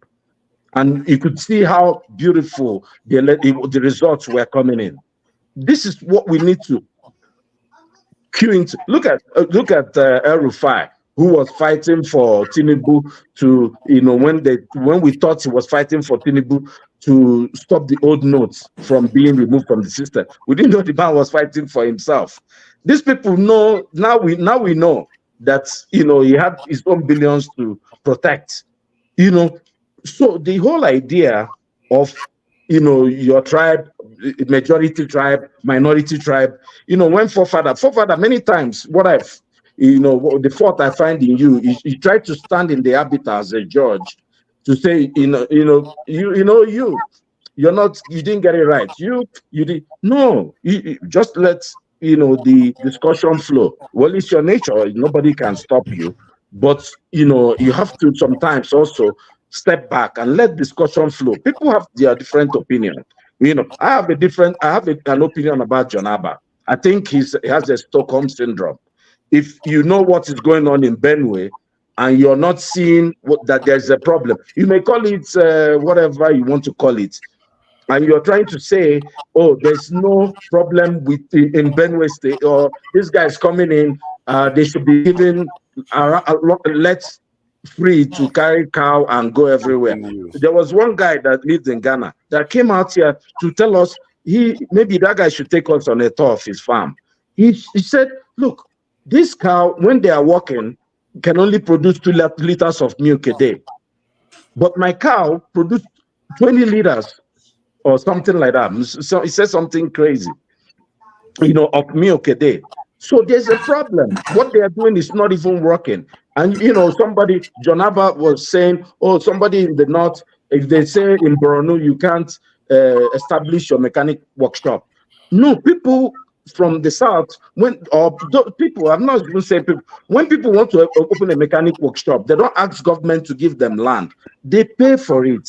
and you could see how beautiful the results were coming in. This is what we need to cue into. Look at El Rufai. who was fighting for Tinubu to, when we thought he was fighting for Tinubu to stop the old notes from being removed from the system. We didn't know the man was fighting for himself. These people know, now we know that, he had his own billions to protect, So the whole idea of, your tribe, majority tribe, minority tribe, when forefather, many times, the fault I find in you is you try to stand in the arbiter as a judge to say, you didn't get it right. You did no. You just let the discussion flow. Well, it's your nature. Nobody can stop you, but you have to sometimes also step back and let discussion flow. People have their different opinion. I have an opinion about John Abba. I think he has a Stockholm syndrome. If you know what is going on in Benue and you're not seeing that there's a problem, you may call it whatever you want to call it, and you're trying to say, oh, there's no problem in Benue State, or this guy is coming in, they should be given let's free to carry cow and go everywhere. There was one guy that lived in Ghana that came out here to tell us maybe that guy should take us on a tour of his farm. He said, look, this cow, when they are walking, can only produce 2 liters of milk a day. But my cow produced 20 liters or something like that. So he said something crazy, of milk a day. So there's a problem. What they are doing is not even working. And, somebody, John Abba was saying, oh, somebody in the north, if they say in Borno, you can't establish your mechanic workshop. No, people from the south, I'm not even saying people, when people want to open a mechanic workshop, they don't ask government to give them land. They pay for it.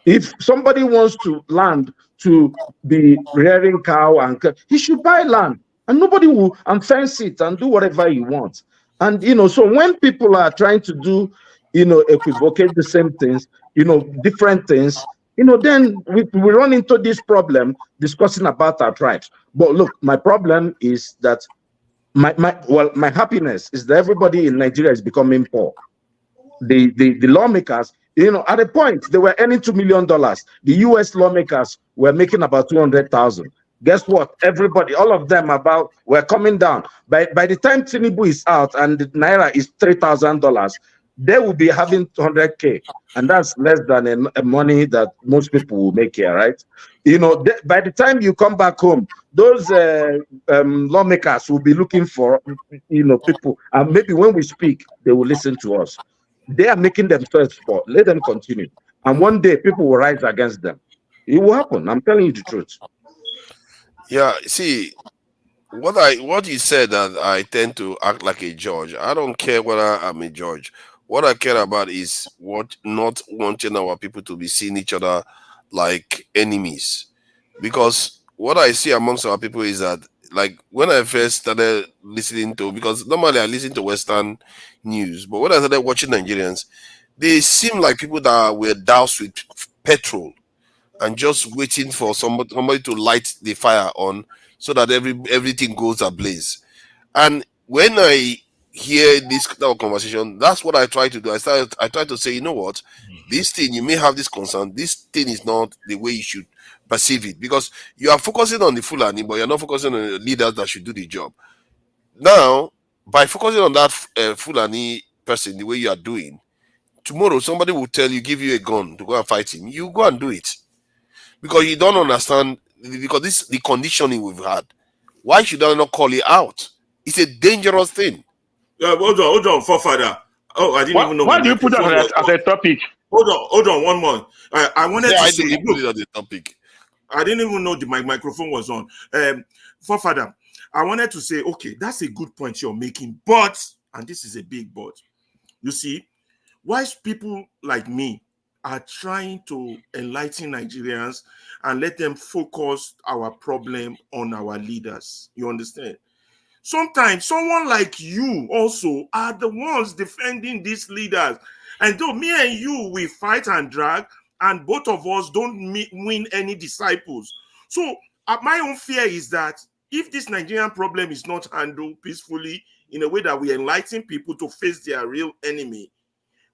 If somebody wants to land to be rearing cow he should buy land, and nobody will fence it and do whatever he wants. And so when people are trying to do equivocate the same things, different things, then we run into this problem discussing about our tribes. But look, my problem is that my happiness is that everybody in Nigeria is becoming poor. The lawmakers, at a point they were earning $2 million. The US lawmakers were making about 200,000. Guess what? Everybody, all of them were coming down. By the time Tinubu is out and the naira is $3,000, they will be having 200K, and that's less than a money that most people will make here, right? By the time you come back home, those lawmakers will be looking for people, and maybe when we speak, they will listen to us. They are making themselves poor. Let them continue. And one day people will rise against them. It will happen. I'm telling you the truth. Yeah, see, what you said, that I tend to act like a judge. I don't care whether I'm a judge. What I care about is not wanting our people to be seeing each other like enemies. Because what I see amongst our people is that, like, when I first started listening to, because normally I listen to Western news, but when I started watching Nigerians, they seem like people that were doused with petrol and just waiting for somebody to light the fire on so that everything goes ablaze. And when I hear this kind of conversation, that's what I try to do. I try to say, you know what, this thing, you may have this concern, this thing is not the way you should perceive it, because you are focusing on the Fulani, but you're not focusing on the leaders that should do the job. Now, by focusing on that Fulani person the way you are doing, tomorrow somebody will give you a gun to go and fight him. You go and do it, because you don't understand, because this is the conditioning we've had. Why should I not call it out? It's a dangerous thing. Hold on, forefather. Oh, I didn't even know. Why do you put that as a topic? Hold on, one more. I wanted to say, I put it as a topic. I didn't even know my microphone was on. Forefather, I wanted to say, okay, that's a good point you're making, but, and this is a big but, you see, wise people like me are trying to enlighten Nigerians and let them focus our problem on our leaders. You understand? Sometimes someone like you also are the ones defending these leaders. And though me and you, we fight and drag, and both of us don't win any disciples. So my own fear is that if this Nigerian problem is not handled peacefully, in a way that we enlighten people to face their real enemy.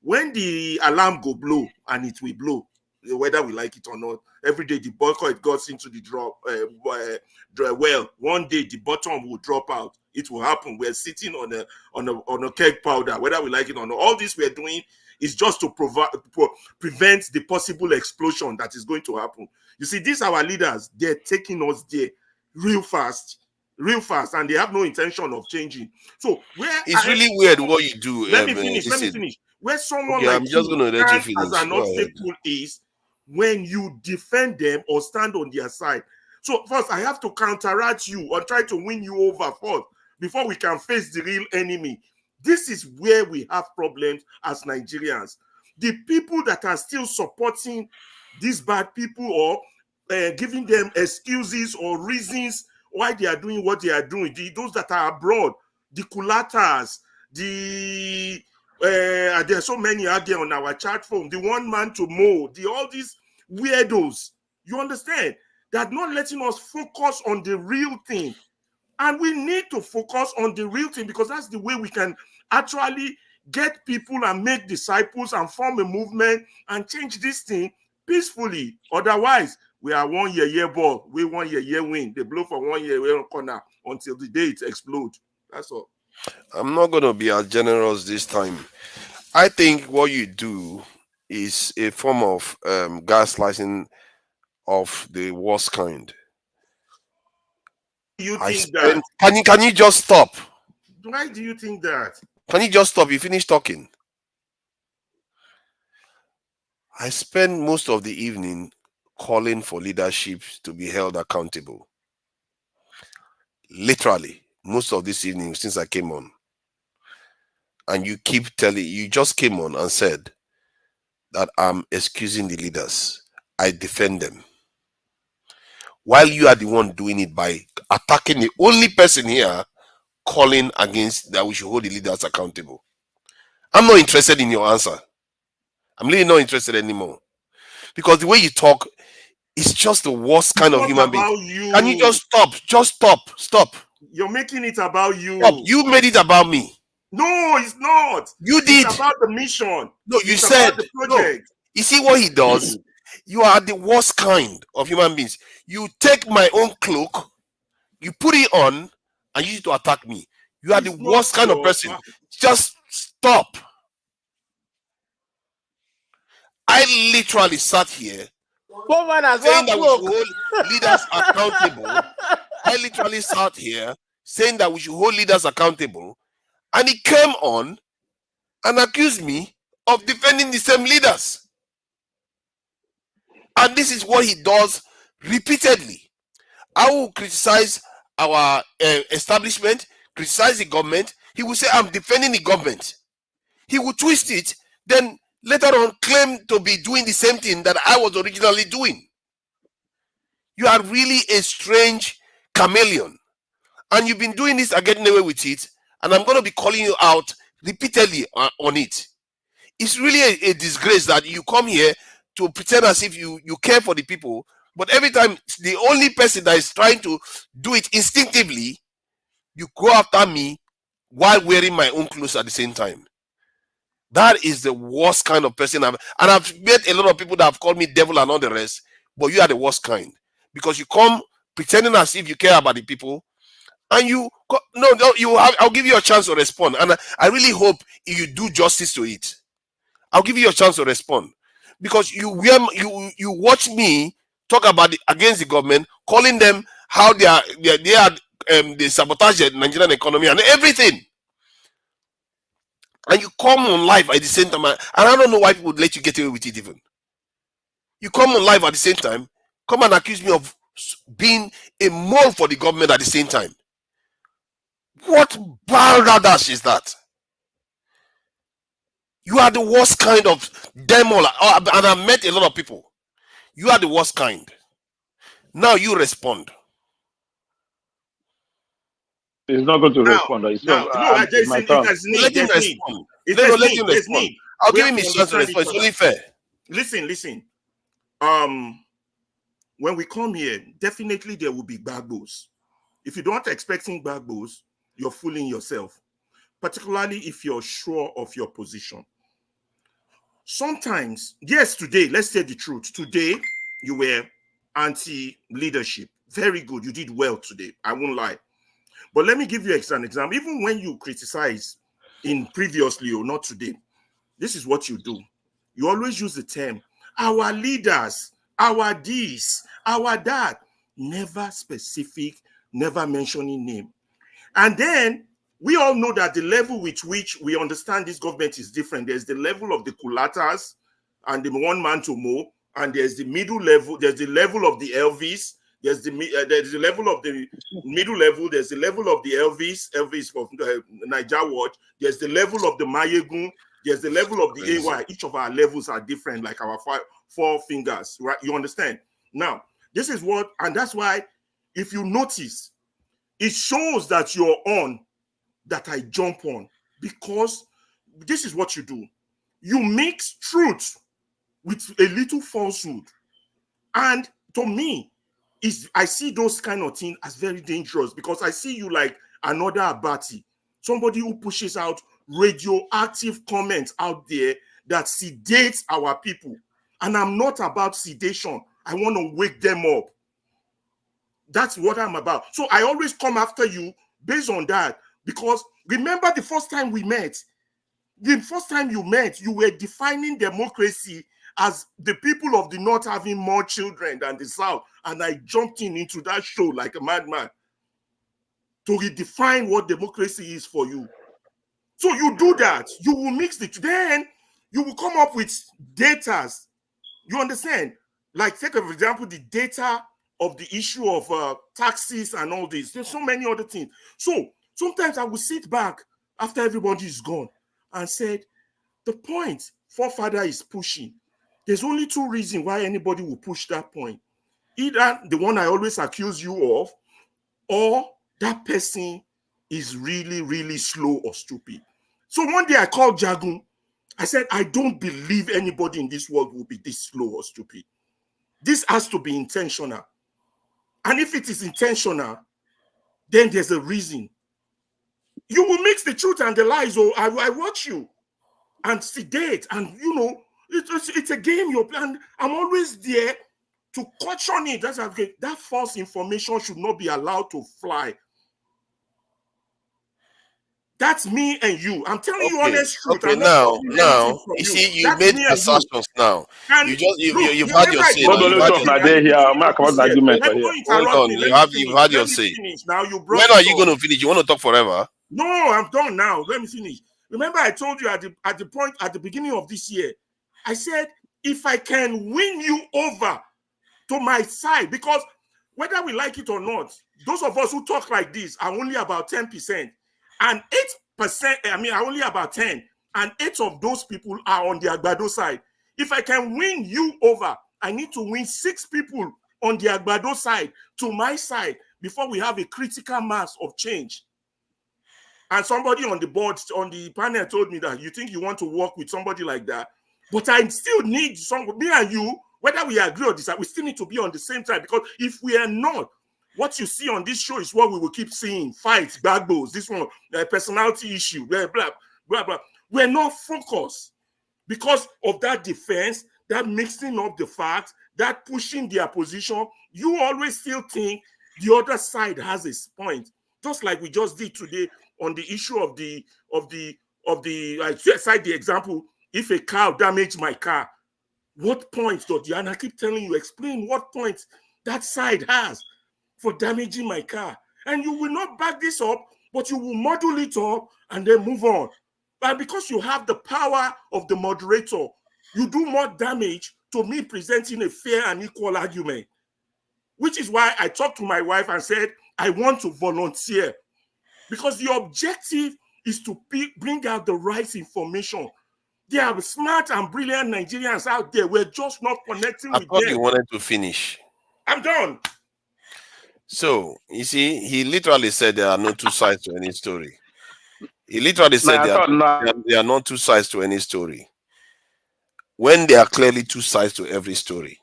When the alarm go blow, and it will blow, whether we like it or not, every day the boycott goes into the well. One day the bottom will drop out. It will happen. We're sitting on a keg powder, whether we like it or not. All this we're doing is just to prevent the possible explosion that is going to happen. You see, these our leaders, they're taking us there real fast, and they have no intention of changing. So it's really weird what you do. Let me finish. Where someone okay, like I'm just going to let you finish. as an obstacle is when you defend them or stand on their side. So first, I have to counteract you or try to win you over first before we can face the real enemy. This is where we have problems as Nigerians. The people that are still supporting these bad people or giving them excuses or reasons why they are doing what they are doing, those that are abroad, the collaterals, there are so many out there on our chat phone, the one man to mow, all these weirdos, you understand, that not letting us focus on the real thing. And we need to focus on the real thing because that's the way we can actually get people and make disciples and form a movement and change this thing peacefully. Otherwise, we are 1 year ball. We 1 year win. They blow for 1 year corner until the day it explodes. That's all. I'm not going to be as generous this time. I think what you do is a form of gaslighting of the worst kind. Do you think that? Can you just stop? Why do you think that? Can you just stop? You finish talking. I spend most of the evening calling for leadership to be held accountable. Literally, most of this evening since I came on. And you keep telling, you just came on and said that I'm excusing the leaders. I defend them. While you are the one doing it by attacking the only person here calling against that we should hold the leaders accountable. I'm not interested in your answer. I'm really not interested anymore. Because the way you talk is just the worst kind of human being. Can you just stop? Just stop. You're making it about you. Stop. You made it about me. No, it's not. You did. It's about the mission. No, you said about the project. No. You see what he does? You are the worst kind of human beings. You take my own cloak, you put it on, and use it to attack me. You are the worst kind of person. Just stop. I literally sat here saying that we should hold leaders accountable. I literally sat here saying that we should hold leaders accountable, and he came on and accused me of defending the same leaders. And this is what he does repeatedly. I will criticize our establishment, criticize the government. He will say, I'm defending the government. He will twist it, then later on claim to be doing the same thing that I was originally doing. You are really a strange chameleon. And you've been doing this and getting away with it. And I'm going to be calling you out repeatedly on it. It's really a disgrace that you come here to pretend as if you care for the people, but every time the only person that is trying to do it instinctively, you go after me while wearing my own clothes at the same time. That is the worst kind of person I've met a lot of people that have called me devil and all the rest, but you are the worst kind because you come pretending as if you care about the people, and I'll give you a chance to respond, and I really hope you do justice to it. I'll give you a chance to respond. Because you watch me talk about against the government, calling them how they sabotage the Nigerian economy and everything, and you come on live at the same time, and I don't know why people would let you get away with it. Even you come on live at the same time, come and accuse me of being a mole for the government at the same time. What balderdash is that? You are the worst kind of demo, and I've met a lot of people. You are the worst kind. Now you respond. He's not going to respond. It's no, my turn. Let him respond. Let him respond. I'll give him his chance to respond. It's only fair. Listen. When we come here, definitely there will be bagbos. If you don't expecting bagbos, you're fooling yourself. particularly if you're sure of your position. Sometimes, yes, today, let's say the truth. Today, you were anti-leadership. Very good. You did well today. I won't lie. But let me give you an example. Even when you criticize in previously or not today, this is what you do. You always use the term, our leaders, our this, our that. Never specific, never mentioning name. And then we all know that the level with which we understand this government is different. There's the level of the culatas and the one man to mow, and there's the middle level, there's the level of the Elvis, there's the level of the middle level, there's the level of the Elvis of Niger Watch, there's the level of the Mayegun, there's the level of the AY. Each of our levels are different, like our four fingers, right? You understand? Now, this is what, and that's why, if you notice, it shows that you're on, that I jump on, because this is what you do. You mix truth with a little falsehood. And to me, I see those kind of things as very dangerous, because I see you like another Abati, somebody who pushes out radioactive comments out there that sedates our people. And I'm not about sedation. I want to wake them up. That's what I'm about. So I always come after you based on that, because remember the first time we met, the first time you met, you were defining democracy as the people of the North having more children than the South. And I jumped into that show like a madman to redefine what democracy is for you. So you do that, you will mix it. Then you will come up with data. You understand? Like, take for example, the data of the issue of taxes and all this. There's so many other things. So sometimes I will sit back after everybody is gone and said, the point forefather is pushing, there's only two reasons why anybody will push that point. Either the one I always accuse you of, or that person is really, really slow or stupid. So one day I called Jagun. I said, I don't believe anybody in this world will be this slow or stupid. This has to be intentional. And if it is intentional, then there's a reason. You will mix the truth and the lies. Oh, I watch you and sedate, and you know, it's a game you're playing. I'm always there to caution it. That's okay. That false information should not be allowed to fly. That's me and you. I'm telling you honest truth. Okay, now, you see, you made assertions now. You've had your say. Hold on, you've had your say. When are you going to finish? You want to talk forever? No, I'm done now. Let me finish. Remember, I told you at the beginning of this year, I said, if I can win you over to my side, because whether we like it or not, those of us who talk like this are only about 10%. And 8%, are only about 10. And 8 of those people are on the Agbado side. If I can win you over, I need to win 6 people on the Agbado side to my side before we have a critical mass of change. And somebody on the board, on the panel told me that you think you want to work with somebody like that. But I still need me and you, whether we agree or disagree, we still need to be on the same side, because if we are not, what you see on this show is what we will keep seeing. Fights, backbones, this one, personality issue, blah, blah, blah, blah. We're not focused because of that defense, that mixing up the facts, that pushing their position. You always still think the other side has a point. Just like we just did today on the issue of the I cite the example, if a cow damaged my car, what points does the, and I keep telling you, explain what points that side has for damaging my car. And you will not back this up, but you will model it up and then move on. But because you have the power of the moderator, you do more damage to me presenting a fair and equal argument, which is why I talked to my wife and said, I want to volunteer, because the objective is to bring out the right information. There are smart and brilliant Nigerians out there. We're just not connecting with them. I thought you wanted to finish. I'm done. So, you see, he literally said there are no two sides to any story. He literally said there are not two sides to any story, when there are clearly two sides to every story.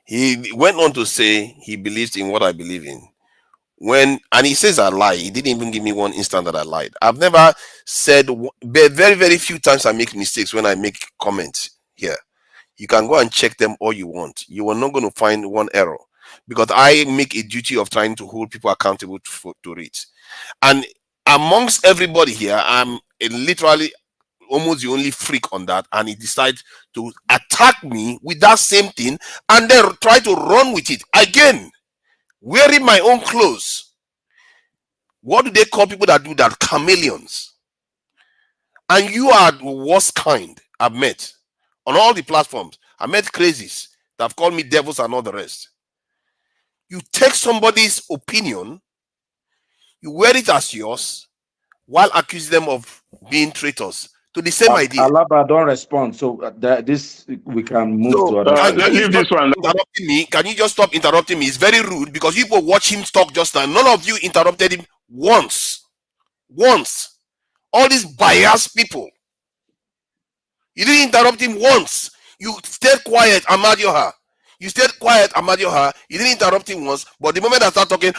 He went on to say he believes in what I believe in. and he says I lie. He didn't even give me one instant that I lied. I've never said, very, very few times I make mistakes when I make comments here. You can go and check them all you want. You are not going to find one error, because I make a duty of trying to hold people accountable to it. And amongst everybody here, I'm literally almost the only freak on that, and he decides to attack me with that same thing and then try to run with it again, wearing my own clothes. What do they call people that do that? Chameleons. And you are the worst kind I've met on all the platforms. I met crazies that have called me devils and all the rest. You take somebody's opinion, you wear it as yours, while accusing them of being traitors to the same idea. Alaba, don't respond. So this we can move to other. Leave this one. Interrupting me? Can you just stop interrupting me? It's very rude, because people watch him talk just now. None of you interrupted him once. Once. All these biased people. You didn't interrupt him once. You stayed quiet, Amadioha. You stayed quiet, Amadioha. You didn't interrupt him once. But the moment I start talking,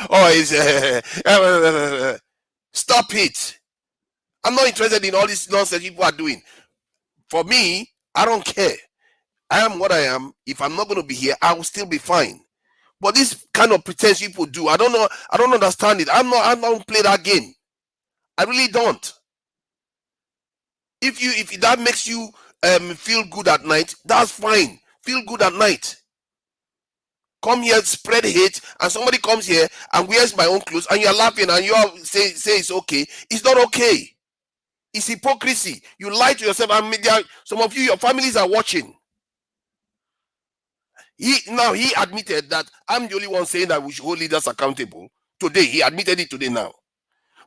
stop it. I'm not interested in all this nonsense people are doing. For me, I don't care. I am what I am. If I'm not going to be here, I will still be fine. But this kind of pretense people do, I don't know. I don't understand it. I don't play that game. I really don't. If that makes you feel good at night, that's fine. Feel good at night. Come here, spread hate, and somebody comes here and wears my own clothes, and you're laughing and you all say it's okay. It's not okay. It's hypocrisy. You lie to yourself, and some of you, your families are watching. He admitted that I'm the only one saying that we should hold leaders accountable today. He admitted it today now.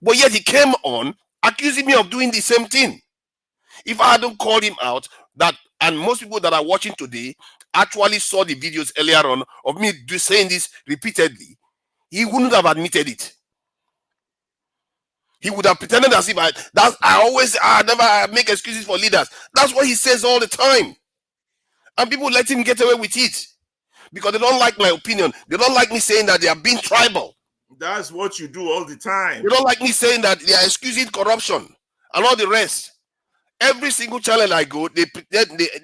But yet he came on accusing me of doing the same thing. If I hadn't called him out, and most people that are watching today actually saw the videos earlier on of me saying this repeatedly, he wouldn't have admitted it. He would have pretended as if I never make excuses for leaders. That's what he says all the time. And people let him get away with it because they don't like my opinion. They don't like me saying that they are being tribal. That's what you do all the time. They don't like me saying that they are excusing corruption and all the rest. Every single channel I go, they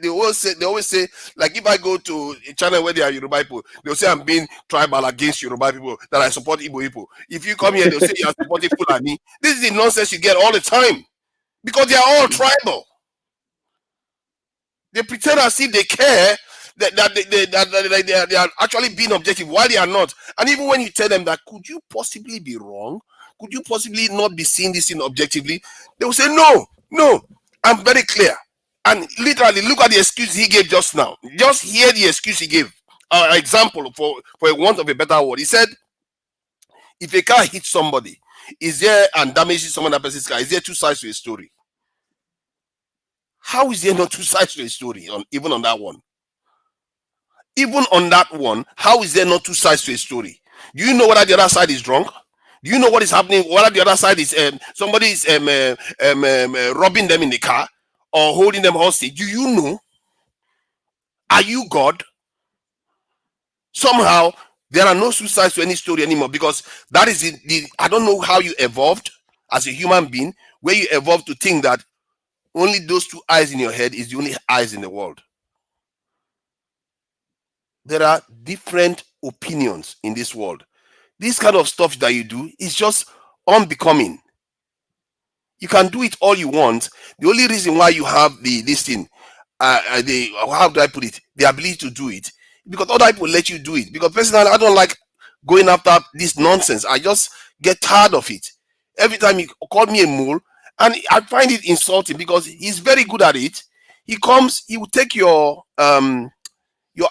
always say, like if I go to a channel where there are Yoruba people, they'll say I'm being tribal against Yoruba people, that I support Igbo people. If you come here, they'll say you are supporting Fulani. This is the nonsense you get all the time because they are all tribal. They pretend as if they care that they are actually being objective while they are not. And even when you tell them that, could you possibly be wrong? Could you possibly not be seeing this thing objectively? They will say, no. I'm very clear. And literally, look at the excuse he gave just now. Just hear the excuse he gave. Example, for a want of a better word. He said, if a car hits somebody, and damages someone else's car, is there two sides to a story? How is there not two sides to a story, even on that one? Even on that one, how is there not two sides to a story? Do you know whether the other side is drunk? Do you know what is happening? Whether the other side is somebody is robbing them in the car or holding them hostage? Do you know? Are you God? Somehow there are no two sides to any story anymore, because that is I don't know how you evolved as a human being, where you evolved to think that only those two eyes in your head is the only eyes in the world. There are different opinions in this world. This kind of stuff that you do is just unbecoming. You can do it all you want. The only reason why you have how do I put it? The ability to do it, because other people let you do it. Because personally, I don't like going after this nonsense. I just get tired of it. Every time he called me a mole, and I find it insulting because he's very good at it. He will take your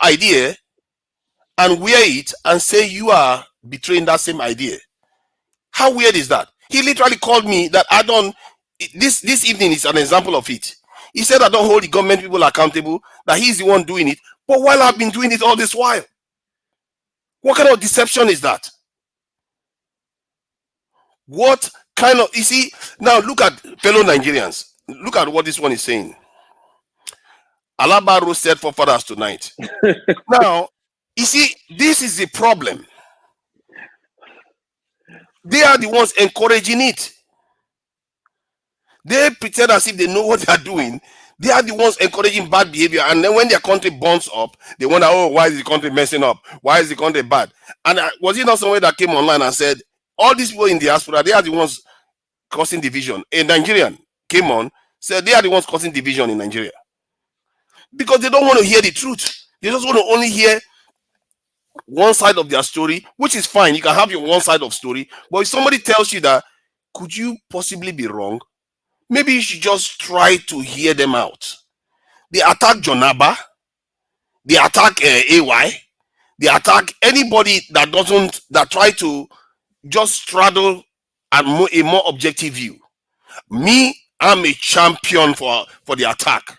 idea and wear it and say you are betraying that same idea. How weird is that? He literally called me that I don't. This evening is an example of it. He said I don't hold the government people accountable, that he's the one doing it. But while I've been doing it all this while, what kind of deception is that? What kind of, you see, now look at fellow Nigerians. Look at what this one is saying. Alaba roasted for fathers tonight. Now, you see, this is the problem. They are the ones encouraging it. They pretend as if they know what they are doing. They are the ones encouraging bad behavior. And then when their country burns up, they wonder, oh, why is the country messing up? Why is the country bad? And was it not somebody that came online and said, all these people in diaspora, they are the ones causing division? A Nigerian came on, said they are the ones causing division in Nigeria. Because they don't want to hear the truth. They just want to only hear one side of their story, which is fine. You can have your one side of story. But if somebody tells you that, could you possibly be wrong? Maybe you should just try to hear them out. They attack Jonaba. They attack AY. They attack anybody that try to just straddle a more objective view. Me, I'm a champion for the attack.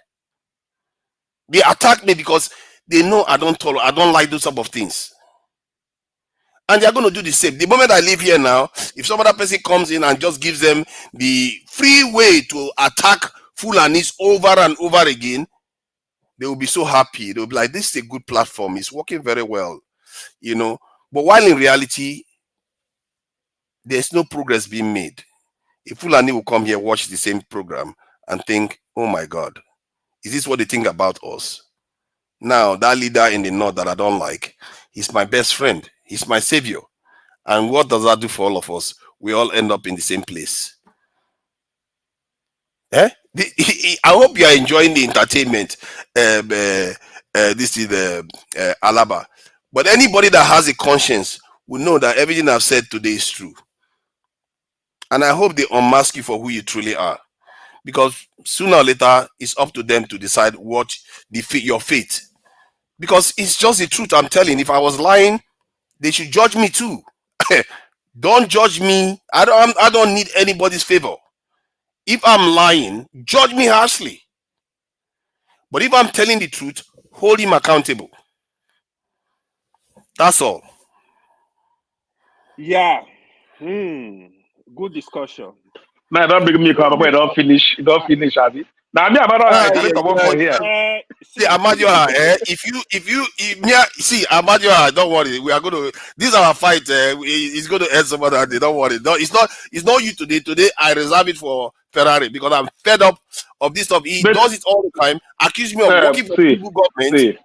They attack me because they know I don't like those type of things. And they're going to do the same. The moment I leave here now, if some other person comes in and just gives them the free way to attack Fulanis over and over again, they will be so happy. They'll be like, this is a good platform. It's working very well, you know. But while in reality, there's no progress being made. If Fulani will come here, watch the same program and think, oh my God, is this what they think about us? Now, that leader in the north that I don't like, he's my best friend. He's my savior. And what does that do for all of us? We all end up in the same place. I hope you are enjoying the entertainment. This is Alaba. But anybody that has a conscience will know that everything I've said today is true. And I hope they unmask you for who you truly are. Because sooner or later, it's up to them to decide what your fate. Because it's just the truth I'm telling. If I was lying, they should judge me too. Don't judge me. I don't need anybody's favor. If I'm lying, judge me harshly. But if I'm telling the truth, hold him accountable. That's all. Yeah. Good discussion. Man, don't bring me come away. Don't finish, Abi. Now me about come on for here. See, Amadioha, see, Amadioha, don't worry. We are going to. This is our fight. It's going to end some other day. Don't worry. No, it's not you today. Today I reserve it for Ferrari because I'm fed up of this stuff. He does it all the time. Accuse me of working for Tinubu government.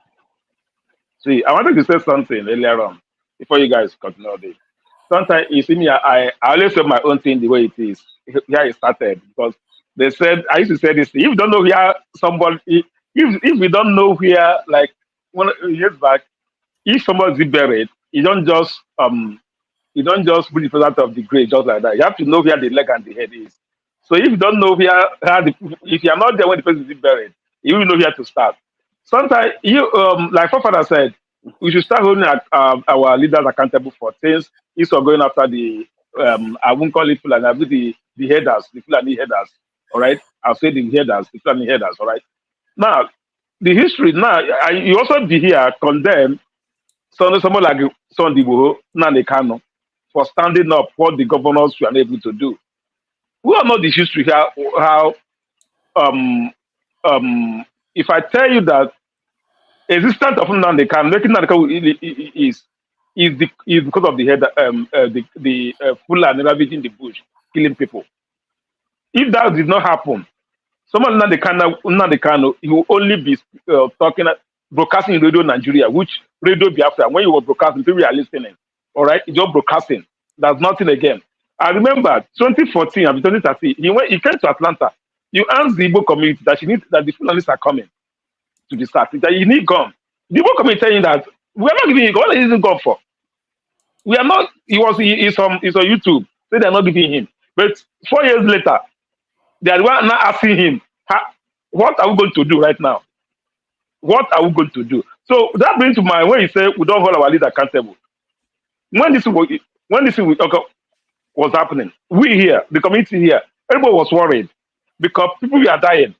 See, I wanted to say something earlier on before you guys continue this. Sometimes you see me, I always say my own thing the way it is. Here it started because they said I used to say this. If you don't know where somebody, if we don't know where, like 1 years back, if somebody's buried, you don't just put the person out of the grave just like that. You have to know where the leg and the head is. So if you don't know if you are not there when the person is buried, you will know where to start. Sometimes like Father said, we should start holding our leaders accountable for things instead of going after the I won't call it Fulani, I'll be the headers, the Fulani headers. All right, I'll say the headers, the Fulani headers. All right. Now, the history. Now, you also be here condemn someone like Davido, Nnamdi Kanu, for standing up what the governors were unable to do. We all know the history here. How if I tell you that existence of Nnamdi Kanu, making Nnamdi Kanu is because of the head the Fulani ravaging in the bush, killing people. If that did not happen, someone Nnamdi Kanu, he will only be broadcasting in Radio Nigeria, which Radio Biafra, when you were broadcasting, people are listening. All right, you're broadcasting. There's nothing again. I remember 2014 and 2013, he came to Atlanta. You asked the Igbo community that the Fulanis are coming to the start. That you need gun. The Igbo community telling that we are not giving him. What is he gun for? We are not. He's on YouTube. So they are not giving him. But 4 years later, they are now asking him, what are we going to do right now? What are we going to do? So that brings to mind when he said we don't hold our leader accountable. When this was happening, we here, the community here, everybody was worried because people were dying.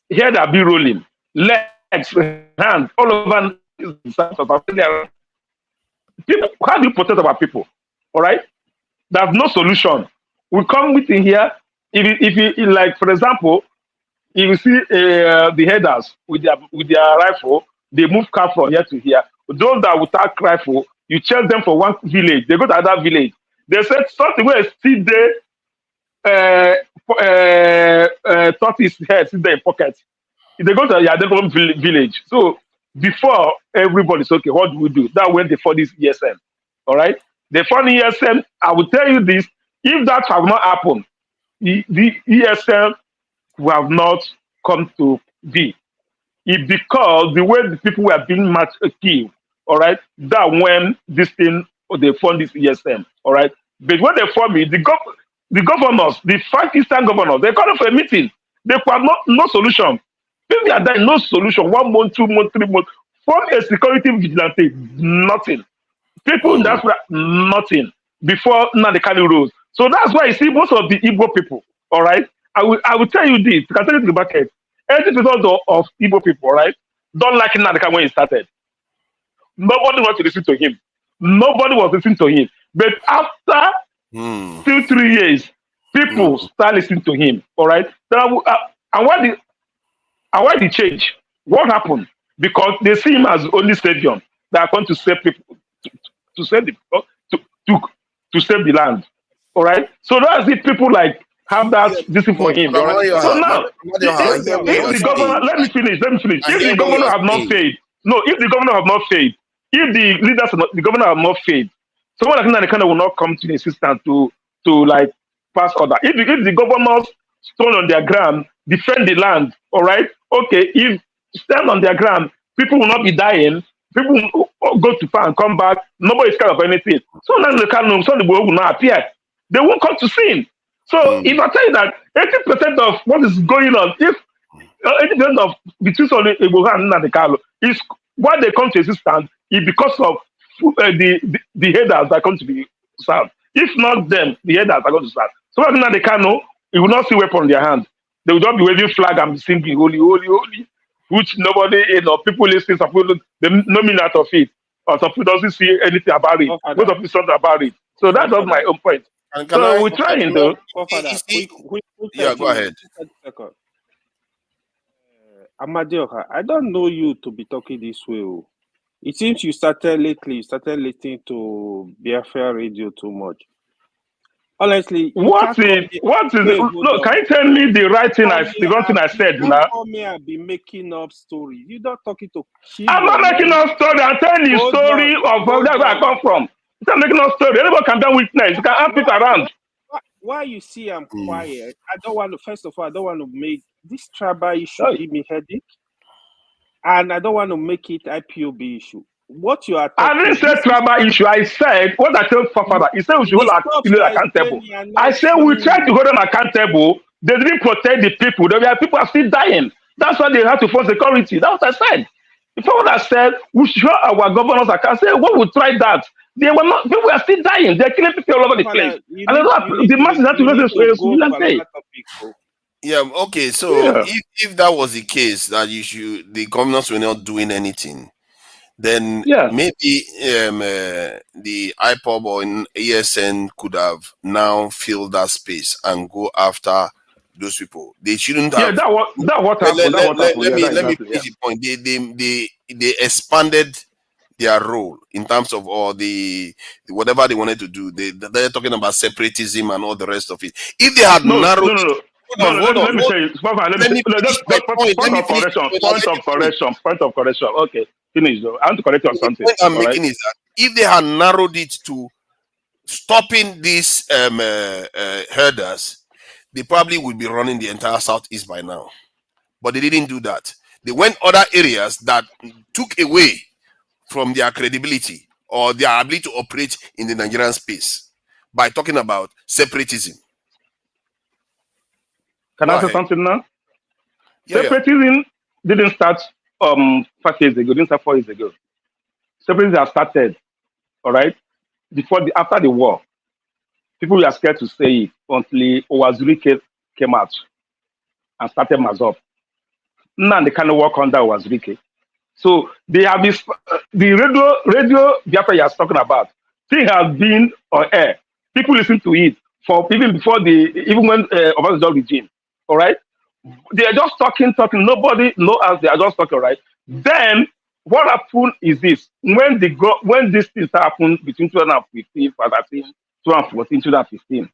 Here they be rolling, legs, hands, all over. People, how do you protect our people? All right, there's no solution. We come within here. If you like, for example, if you see the headers with their rifle, they move car from here to here. Those that without rifle, you chase them for one village, they go to another village. They said something where still there, thought his head still there in pocket. If they go to Yadon village, so before everybody's okay, what do we do? That when they found this ESM, all right? They found ESM. I will tell you this: if that have not happened, the ESM will have not come to be. It because the way the people were being killed, all right, that when this thing, they formed this ESM, all right. But when they formed it, the governors, the 5 eastern governors, they called for a meeting. They have no solution. People are dying, no solution. 1 month, 2 months, 3 months. From a security vigilante, nothing. People in that nothing before Nadekali rose. So that's why you see most of the Igbo people, all right. I will tell you this, I can tell you to the bucket. 80% of Igbo people, right, don't like Nadekali when he started. Nobody wants to listen to him. Nobody was listening to him. But after 2-3 years, people start listening to him. All right. And why the change? What happened? Because they see him as only savior that are going to save people, to save to save the land. All right. So that's it. People like have that this for him. All right. So now, if the governor, let me finish. If the governor have not failed, if the governor have not failed, if the leaders, the governor have not failed, someone like Nadekali will not come to the assistance to like pass order. If the governors stand on their ground, defend the land, all right, okay, if stand on their ground, people will not be dying, people will go to far and come back, nobody is scared of anything. So now the will not appear. They won't come to sin. So if I tell you that 80% of what is going on, if 80% of between Igbo and Nadekali is why they come to assistance is because of the headers that come to be served. If not them, the headers are going to serve. So right now they can't know, you will not see weapon in their hand. They will just be waving flag and be singing holy, holy, holy, which nobody, people listening, some people they know me out of it, or some people doesn't see anything about it. Most of people something about it. So that's just my own point. So we're trying though. Yeah, go ahead. Amadioha, I don't know you to be talking this way. It seems you started listening to Biafra radio too much. Honestly, what is no? Can you tell me the right thing? The wrong thing I said now. Don't come here and be making up stories. You're not talking to. I'm not making up story. I'm telling you story of where I come from. I'm making up story. Anybody can be witness. You can have people around. Why you see I'm quiet? I don't want to. First of all, I don't want to make this tribal issue give me headache, and I don't want to make it IPOB issue. What you are talking, I didn't say tribal issue. I said what I told Father. He said we should hold accountable. I said we try to hold them accountable. They didn't protect the people. People are still dying. That's why they have to force security. That's what I said. Before what I said, we should hold our governors accountable. I said, what we try that? They were not. People are still dying. They're killing people all over the place. And the masses have to go to civilian. Yeah. Okay. So if that was the case, that the governors were not doing anything, then maybe the IPOB or ESN could have now filled that space and go after those people. They shouldn't have. Yeah, that what happened. Let me finish the point. They expanded their role in terms of all the whatever they wanted to do. They're talking about separatism and all the rest of it. If they had narrowed. Let me tell you. Point of correction. Okay, finish though. I want to correct you on something. The point I'm making is that if they had narrowed it to stopping these herders, they probably would be running the entire southeast by now. But they didn't do that. They went other areas that took away from their credibility or their ability to operate in the Nigerian space by talking about separatism. Can I say something now? Separatism didn't start 5 years ago, didn't start 4 years ago. Separatism has started, all right, after the war. People were scared to say it until Owaziri came out and started Mazop. Now they can't work under Owaziri. So they have this, the radio Biafra you're talking about, thing has been on air. People listen to it even when Obasanjo regime. All right, they are just talking. Nobody knows as they are just talking. Right. Then what happened is this: when these things happened between 2015, 2017, 2014, 2015,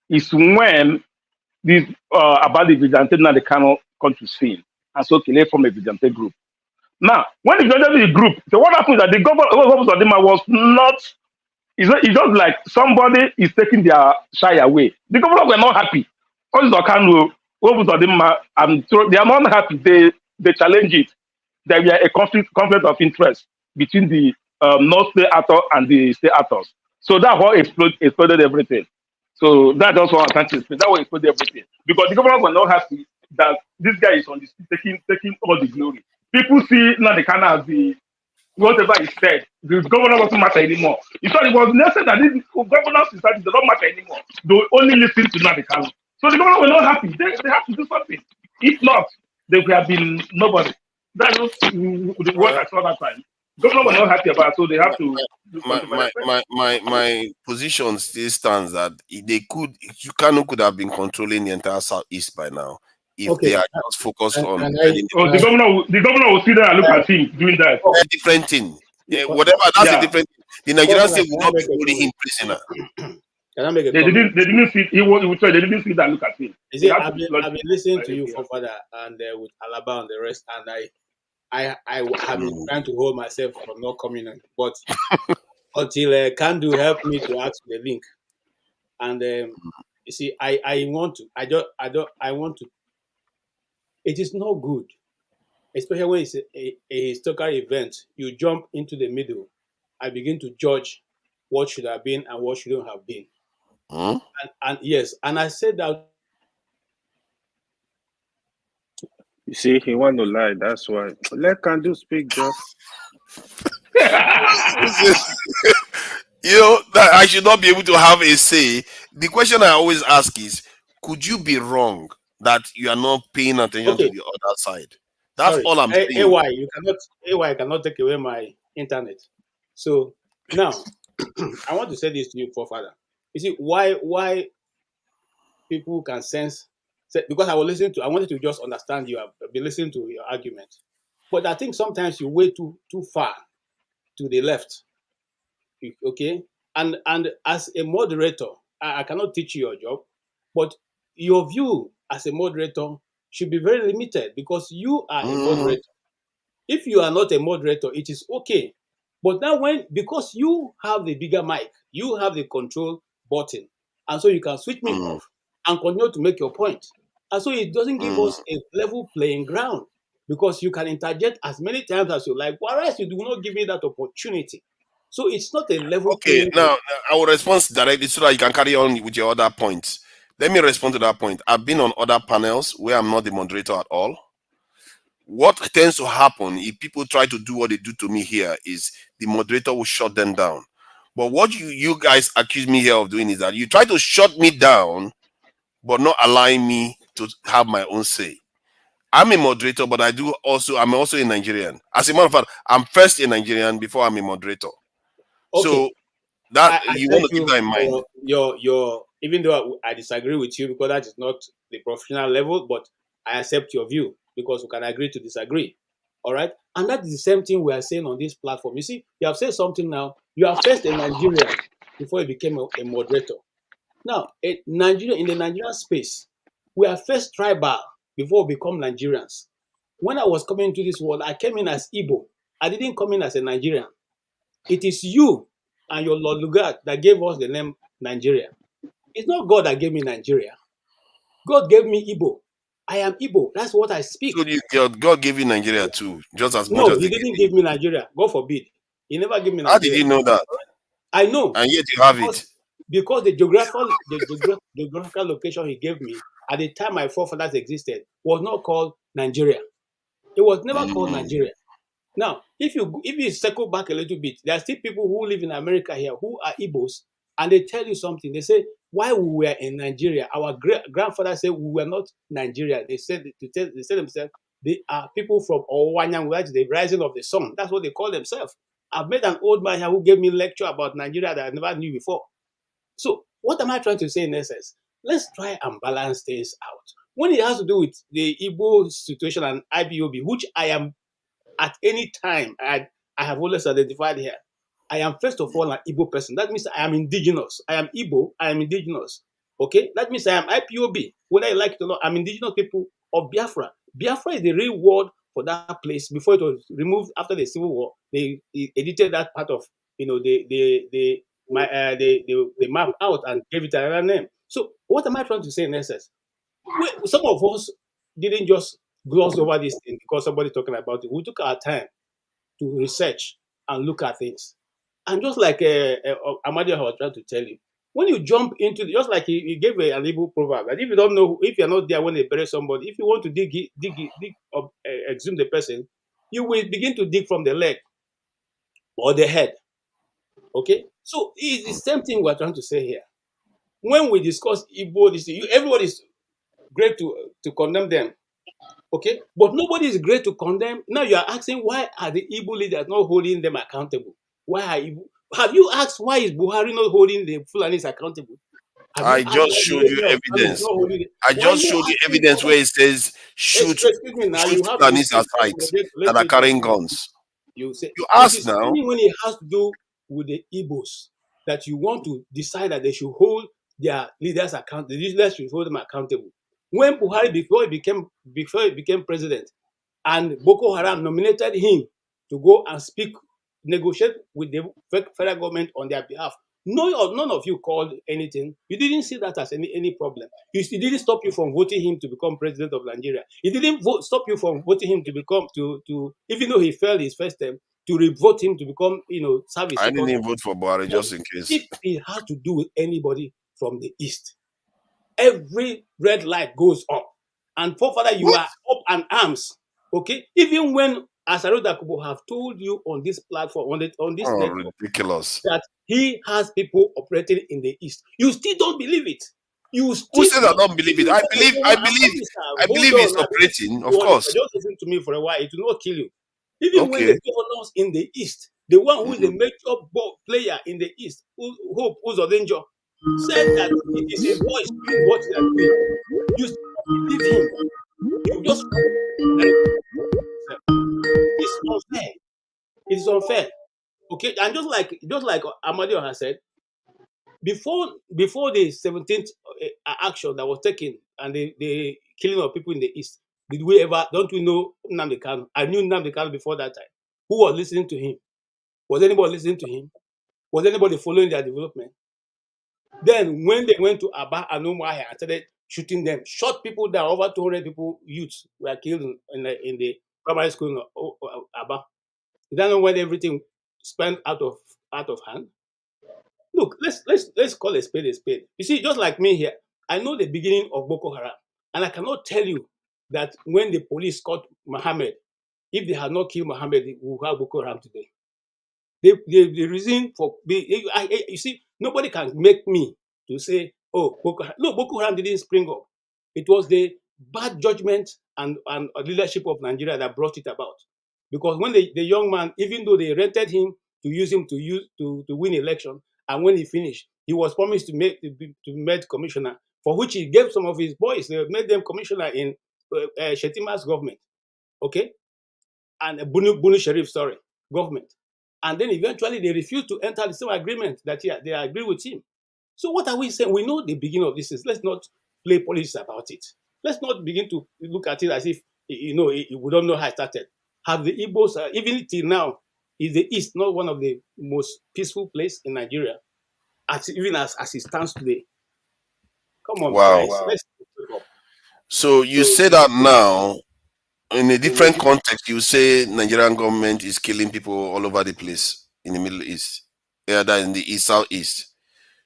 is when this about the vigilante now the cannot come to scene, and so Kele from a vigilante group. Now, when the vigilante group, so what happens is that the government of Dima was not. It's just like somebody is taking their shy away. The government were not happy. All this Okanu, they are not happy. They challenge it. There were a conflict of interest between the non-state actor and the state actors. So that what exploded everything. So that also what I'm trying to explain. That will explode everything. Because the government were not happy that this guy is on the taking all the glory. People see Nadekana as the whatever he said, the governor doesn't matter anymore. In fact, it was necessary that this governance society does not matter anymore. They only listen to Nadekana. So the governor were not happy. They have to do something. If not, they would have been nobody. That was the word I saw that time. Governor were not happy about it, so they have to do something. My position still stands that they Kanu could have been controlling the entire southeast by now if they are just focused on. The governor will sit there and look at him doing that. A different thing. Whatever, that's a different thing. The Nigerian state will not be holding him prisoner. Can I make a They didn't see. They didn't see that. Look at him. You see, I've been listening to you for further, and with Alaba and the rest, and I have been trying to hold myself from not coming in, but until Kandu helped me to ask the link, and you see, I want to. It is not good, especially when it's a historical event. You jump into the middle. I begin to judge what should have been and what shouldn't have been. And yes, and I said that. You see, he want to lie. That's why. Let Kandu speak, just. You know that I should not be able to have a say. The question I always ask is, could you be wrong that you are not paying attention to the other side? That's all I'm saying. AY cannot take away my internet. So now I want to say this to you, forefather. You see why people can sense, because I wanted to just understand you. I've been listening to your argument, but I think sometimes you way too far to the left. Okay, and as a moderator, I cannot teach you your job, but your view as a moderator should be very limited because you are a moderator. If you are not a moderator, it is okay. But now because you have the bigger mic, you have the control button, and so you can switch me off and continue to make your point. And so it doesn't give us a level playing ground because you can interject as many times as you like, whereas you do not give me that opportunity. So it's not a level playing now I will respond directly so that you can carry on with your other points. Let me respond to that point. I've been on other panels where I'm not the moderator at all. What tends to happen if people try to do what they do to me here is the moderator will shut them down. But what you guys accuse me here of doing is that you try to shut me down, but not allowing me to have my own say. I'm a moderator, but I'm also a Nigerian. As a matter of fact, I'm first a Nigerian before I'm a moderator. Okay. So that you want to keep that in mind. Your even though I disagree with you because that is not the professional level, but I accept your view because we can agree to disagree. All right, and that is the same thing we are saying on this platform. You see, you have said something now. You are first a Nigerian before you became a moderator. Now, in the Nigerian space, we are first tribal before we become Nigerians. When I was coming into this world, I came in as Igbo. I didn't come in as a Nigerian. It is you and your Lord Lugard that gave us the name Nigeria. It's not God that gave me Nigeria. God gave me Igbo. I am Igbo. That's what I speak. So God gave you Nigeria too, just as much No, as he didn't give me Nigeria. God forbid. He never gave me Nigeria. How did you know that? I know. And yet you have it. Because the geographical location he gave me at the time my forefathers existed was not called Nigeria. It was never called Nigeria. Now, if you circle back a little bit, there are still people who live in America here who are Igbos, and they tell you something. They say, why we were in Nigeria, our grandfather said we were not Nigeria. They said themselves, they are people from Owanyang, which is the rising of the sun. That's what they call themselves. I've met an old man here who gave me a lecture about Nigeria that I never knew before. So what am I trying to say in essence? Let's try and balance things out. When it has to do with the Igbo situation and IPOB, which I am at any time, I have always identified here. I am first of all an Igbo person. That means I am indigenous. I am Igbo. I am indigenous. Okay, that means I am IPOB. Whether you like it or not, I'm indigenous people of Biafra. Biafra is the real word for that place. Before it was removed after the Civil War, they edited that part of they map out and gave it another name. So what am I trying to say in essence? Some of us didn't just gloss over this thing because somebody talking about it. We took our time to research and look at things. And just like Amadio was trying to tell you, when you jump into just like he gave an Igbo proverb, that if you don't know, if you're not there when they bury somebody, if you want to dig up, exhume the person, you will begin to dig from the leg or the head. Okay, so it's the same thing we're trying to say here. When we discuss Igbo, everybody is great to condemn them. Okay, but nobody is great to condemn. Now you are asking, why are the Igbo leaders not holding them accountable? Have you asked why is Buhari not holding the Fulanis accountable? I just showed you evidence. I just showed you evidence where it says shoot Fulanis aside that are carrying guns. You ask now. When it has to do with the Igbos, that you want to decide that they should hold their leaders accountable. The leaders should hold them accountable. When Buhari, before he became president, and Boko Haram nominated him to go and negotiate with the federal government on their behalf, none of you called anything. You didn't see that as any problem. It didn't stop you from voting him to become president of Nigeria. It didn't stop you from voting him to become even though he failed his first term, to re-vote him to become service. I didn't vote for Buhari just in case. If it has to do with anybody from the east, every red light goes up, and forefather, you are up in arms. Okay, even when Asaro Dakubo have told you on this platform, on this network, ridiculous, that he has people operating in the east, you still don't believe it. Who said I don't believe it? I believe it's operating, of course. Just listen to me for a while; it will not kill you. Even when the governors in the east, the one who is the major player in the east, Hope Uzodenjo, said that it is his voice doing what they are doing, you still believe him. You just it's unfair. It's unfair. Okay, and just like Amadio has said, before the 17th action that was taken and the killing of people in the east, don't we know Nnamdi Kanu? I knew Nnamdi Kanu before that time. Who was listening to him? Was anybody listening to him? Was anybody following their development? Then when they went to Aba and Umuahia and started shooting them, shot people down, over 200 people, youths were killed in the primary school in Aba. Is that not when everything spent out of hand? Look, let's call a spade a spade. You see, just like me here, I know the beginning of Boko Haram, and I cannot tell you that when the police caught Mohammed, if they had not killed Mohammed, we would have Boko Haram today. The reason for you see, nobody can make me to say, oh, Boko Haram. No, Boko Haram didn't spring up. It was the bad judgment and leadership of Nigeria that brought it about. Because when the young man, even though they rented him to use him to win election, and when he finished, he was promised to be made commissioner, for which he gave some of his boys. They made them commissioner in Shetima's government, okay, and Bunu Sharif, government. And then eventually they refused to enter the same agreement that they agree with him. So what are we saying? We know the beginning of this is. Let's not play politics about it. Let's not begin to look at it as if we don't know how it started. Have the Igbos, even till now, is the East not one of the most peaceful places in Nigeria, even as it stands today? Come on, guys. Let's pick up. So you say that now, in a different context, you say Nigerian government is killing people all over the place in the Middle East, that in the East, Southeast.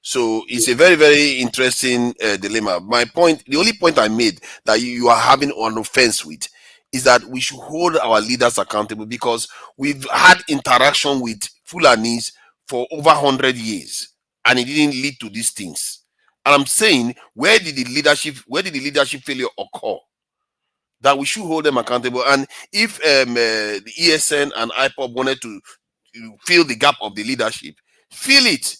So it's a very, very interesting dilemma. The only point I made that you are having an offense with is that we should hold our leaders accountable, because we've had interaction with Fulanis for over 100 years and it didn't lead to these things. And I'm saying, where did the leadership failure occur? That we should hold them accountable. And if the ESN and IPOB wanted to fill the gap of the leadership, fill it.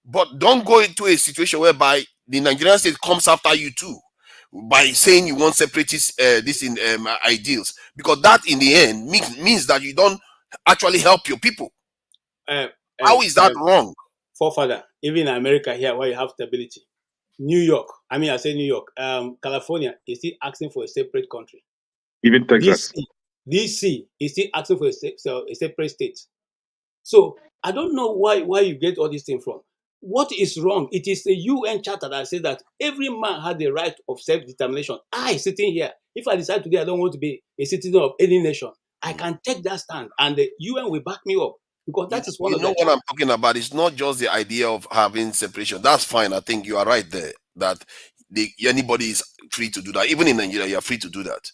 But don't go into a situation whereby the Nigerian state comes after you too, by saying you want separatist ideals, because that in the end means that you don't actually help your people. How is that wrong? Forefather, even in America here, where you have stability, New York, I say New York, California is still asking for a separate country. Even Texas. DC is still asking for a separate state. So I don't know why you get all these things from. What is wrong? It is the UN Charter that says that every man has the right of self-determination. I, sitting here, if I decide today I don't want to be a citizen of any nation, I can take that stand, and the UN will back me up, because that is one of the. What I'm talking about. It's not just the idea of having separation. That's fine. I think you are right there. That anybody is free to do that. Even in Nigeria, you are free to do that.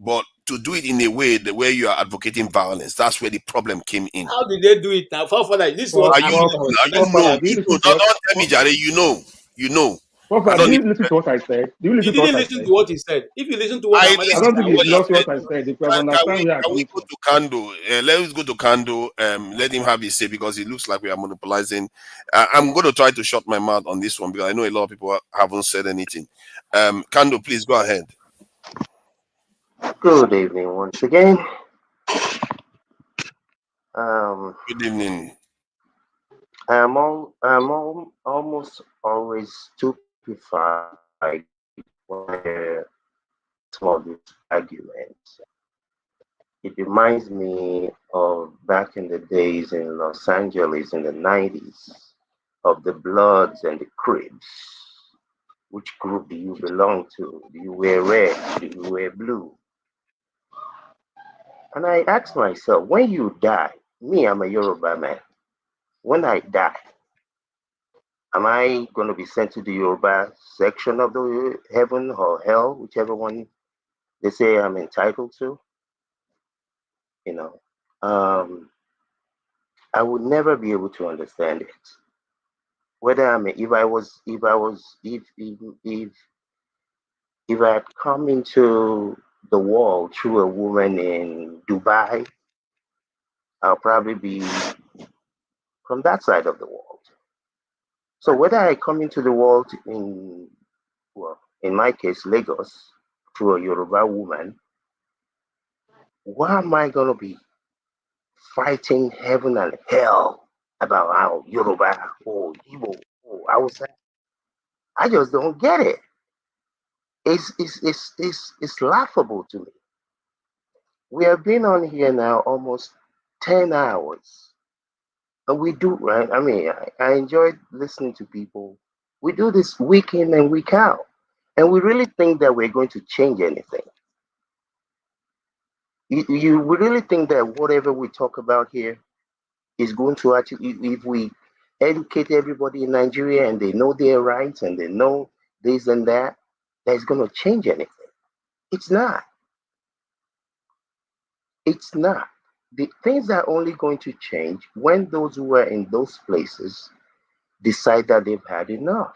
But to do it in a way where you are advocating violence, that's where the problem came in. How did they do it now? Forefather, this is what you know. Don't tell me, Jare. You know. Papa, did you listen to what I said? Do you listen to what I listen said? to what he said. If you listen to what I don't think you lost what I said. If you understand where I'm Can we coming go from. to Kando? Let's go to Kando. Let him have his say, because it looks like we are monopolizing. I'm going to try to shut my mouth on this one, because I know a lot of people haven't said anything. Kando, please go ahead. Good evening once again. Good evening. I'm almost always stupefied when some of these arguments. It reminds me of back in the days in Los Angeles in the 90s, of the Bloods and the Crips. Which group do you belong to? Do you wear red? Do you wear blue? And I asked myself, when you die, me, I'm a Yoruba man. When I die, am I going to be sent to the Yoruba section of the heaven or hell, whichever one they say I'm entitled to? You know, I would never be able to understand it. Whether if I had come into the world through a woman in Dubai, I'll probably be from that side of the world. So whether I come into the world in my case, Lagos, through a Yoruba woman, why am I going to be fighting heaven and hell about how Yoruba or Igbo or Hausa? I just don't get it. It's laughable to me. We have been on here now almost 10 hours. And we do, right? I mean, I enjoy listening to people. We do this week in and week out. And we really think that we're going to change anything. We really think that whatever we talk about here is going to actually, if we educate everybody in Nigeria and they know their rights and they know this and that is going to change anything. It's not. It's not. The things are only going to change when those who are in those places decide that they've had enough.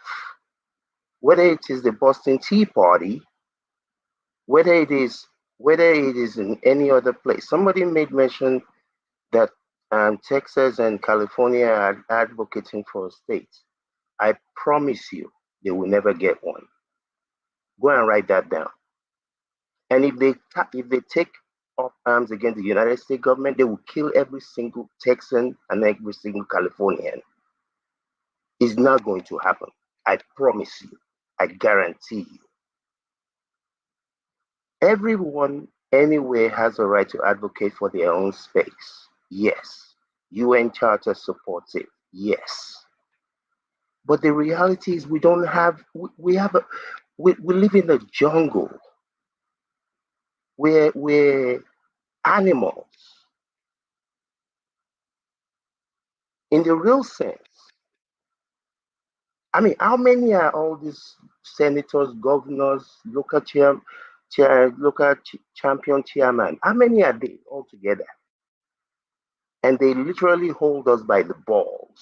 Whether it is the Boston Tea Party, whether it is in any other place. Somebody made mention that Texas and California are advocating for a state. I promise you, they will never get one. Go and write that down. And if they take up arms against the United States government, they will kill every single Texan and every single Californian. It's not going to happen. I promise you. I guarantee you. Everyone anywhere has a right to advocate for their own space. Yes. UN Charter supports it. Yes. But the reality is we don't have, we live in a jungle where we're animals. In the real sense. I mean, how many are all these senators, governors, local champion chairman? How many are they all together? And they literally hold us by the balls.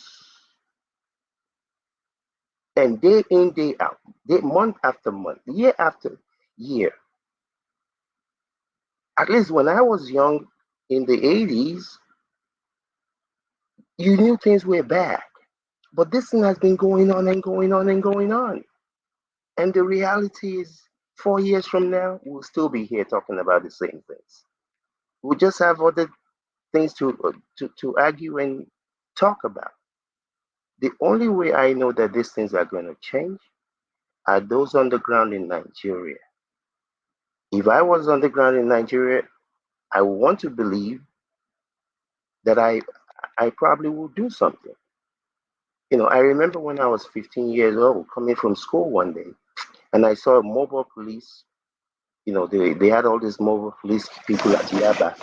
And day in, day out, month after month, year after year. At least when I was young in the 80s, you knew things were bad. But this thing has been going on and going on and going on. And the reality is, 4 years from now, we'll still be here talking about the same things. We'll just have other things to argue and talk about. The only way I know that these things are going to change are those on the ground in Nigeria. If I was on the ground in Nigeria, I want to believe that I probably would do something. You know, I remember when I was 15 years old, coming from school one day, and I saw a mobile police. You know, they had all these mobile police people at Yaba,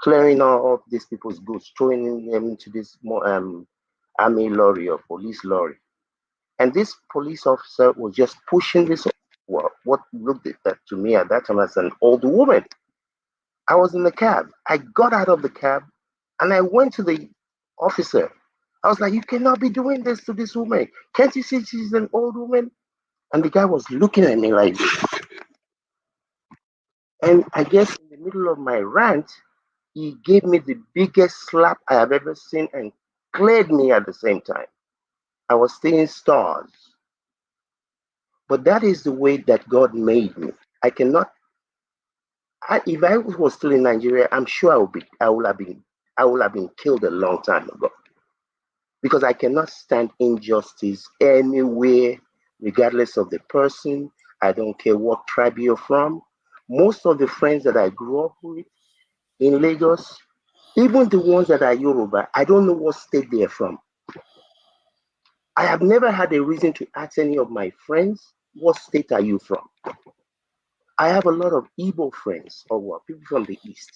clearing all of these people's goods, throwing them into this army lorry or police lorry. And this police officer was just pushing this, well, what looked to me at that time as an old woman. I was in the cab. I got out of the cab and I went to the officer. I was like, you cannot be doing this to this woman. Can't you see she's an old woman? And the guy was looking at me like this. And I guess in the middle of my rant, he gave me the biggest slap I have ever seen and cleared me at the same time. I was seeing stars. But that is the way that God made me. I cannot. If I was still in Nigeria, I'm sure I would have been killed a long time ago. Because I cannot stand injustice anywhere, regardless of the person. I don't care what tribe you're from. Most of the friends that I grew up with in Lagos, even the ones that are Yoruba, I don't know what state they're from. I have never had a reason to ask any of my friends, what state are you from? I have a lot of Igbo friends, or what, people from the East.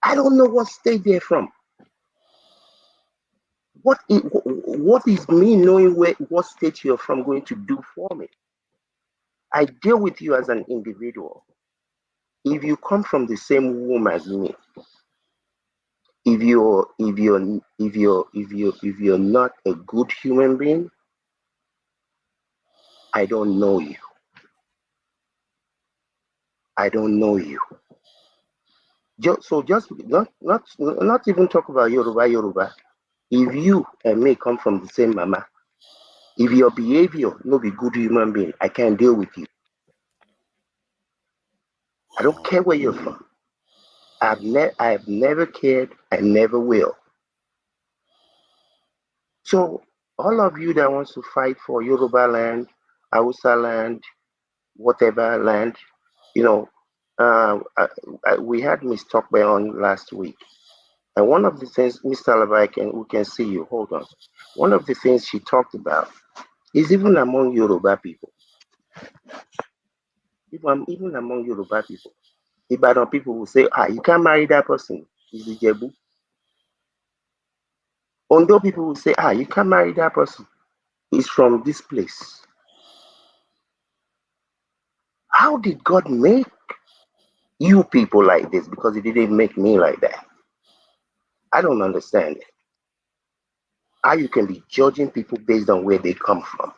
I don't know what state they're from. What is me knowing what state you're from going to do for me? I deal with you as an individual. If you come from the same womb as me, if you're not a good human being, I don't know you. I don't know you. Just not even talk about Yoruba. If you and me come from the same mama, if your behavior no be good human being, I can't deal with you. I don't care where you're from. I've never cared. I never will. So all of you that wants to fight for Yoruba land, Hausa land, whatever land, you know, we had Miss Tokbe on last week. And one of the things, Mr. Alabai, we can see you, hold on. One of the things she talked about is even among Yoruba people. Even among Yoruba people. Ibadan people will say, you can't marry that person. He's a Jebu. Ondo people will say, you can't marry that person. He's from this place. How did God make you people like this? Because he didn't make me like that. I don't understand it. How you can be judging people based on where they come from,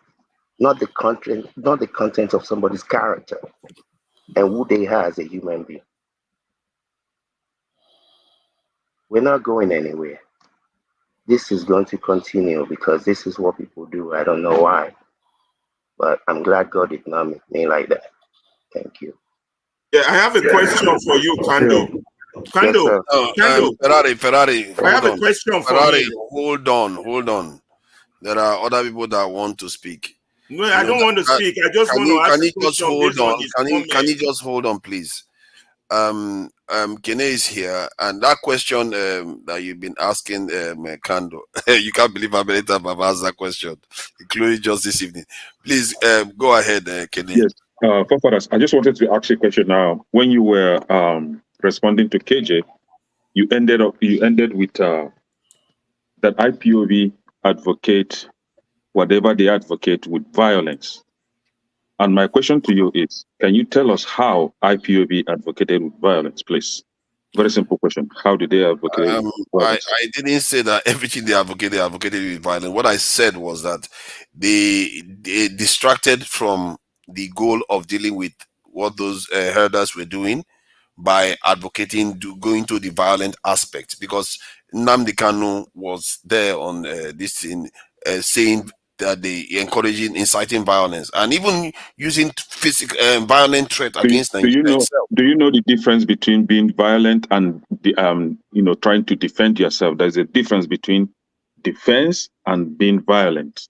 not the content of somebody's character and who they are as a human being. We're not going anywhere. This is going to continue because this is what people do. I don't know why, but I'm glad God did not make me like that. Thank you. Yeah, I have a question for you, Kando. Kando, Ferrari. I have a question for you. Hold on. There are other people that want to speak. No, I don't want to speak. I just want to ask a question. Can you just hold on, please? Kene is here, and that question that you've been asking, Kando, you can't believe how many times I've asked that question, including just this evening. Please go ahead, Kene. Yes, Forefathers, I just wanted to ask you a question now. When you were responding to KJ, you ended with that IPOB advocate whatever they advocate with violence. And my question to you is, can you tell us how IPOB advocated with violence, please? Very simple question. How did they advocate with violence? I didn't say that everything they advocated with violence. What I said was that they distracted from the goal of dealing with what those herders were doing by advocating going to the violent aspect, because Nnamdi Kanu was there on this thing saying that they encouraging, inciting violence, and even using physical violent threat against Nigeria itself. Do you know the difference between being violent and the trying to defend yourself? There's a difference between defense and being violent.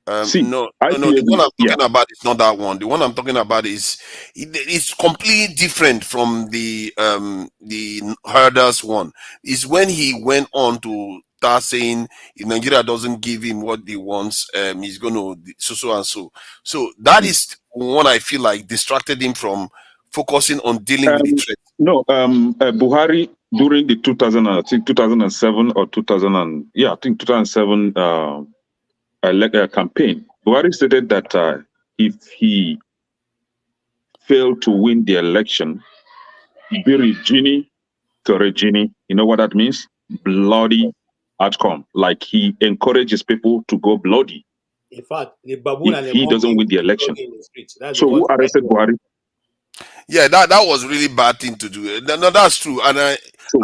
No, the one I'm talking about is not that one. The one I'm talking about is it's completely different from the herders one. Is when he went on to start saying if Nigeria doesn't give him what he wants, he's going to so and so. So that is one I feel like distracted him from focusing on dealing with the threat. No, Buhari during the 2007 or 2007 campaign, Buhari stated that if he failed to win the election, Birijini to Regini, you know what that means? Bloody outcome. Like he encourages people to go bloody. In fact, the baboon if he doesn't win the election. So who arrested Buhari? Yeah, that was really bad thing to do. No, that's true, and I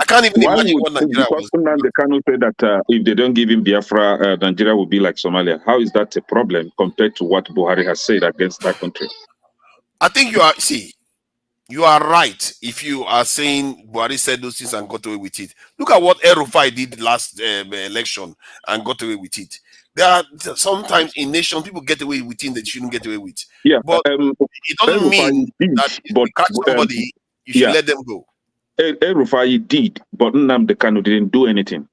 can't even imagine what Nigeria was. The Kanu said that if they don't give him Biafra, Nigeria will be like Somalia. How is that a problem compared to what Buhari has said against that country? I think you are right if you are saying Buhari said those things and got away with it. Look at what El Rufai did last election and got away with it. There are sometimes in nations people get away with things they shouldn't get away with. Yeah, but it doesn't mean that if you catch somebody, you should let them go. El Rufai did, but Nnamdi Kanu didn't do anything.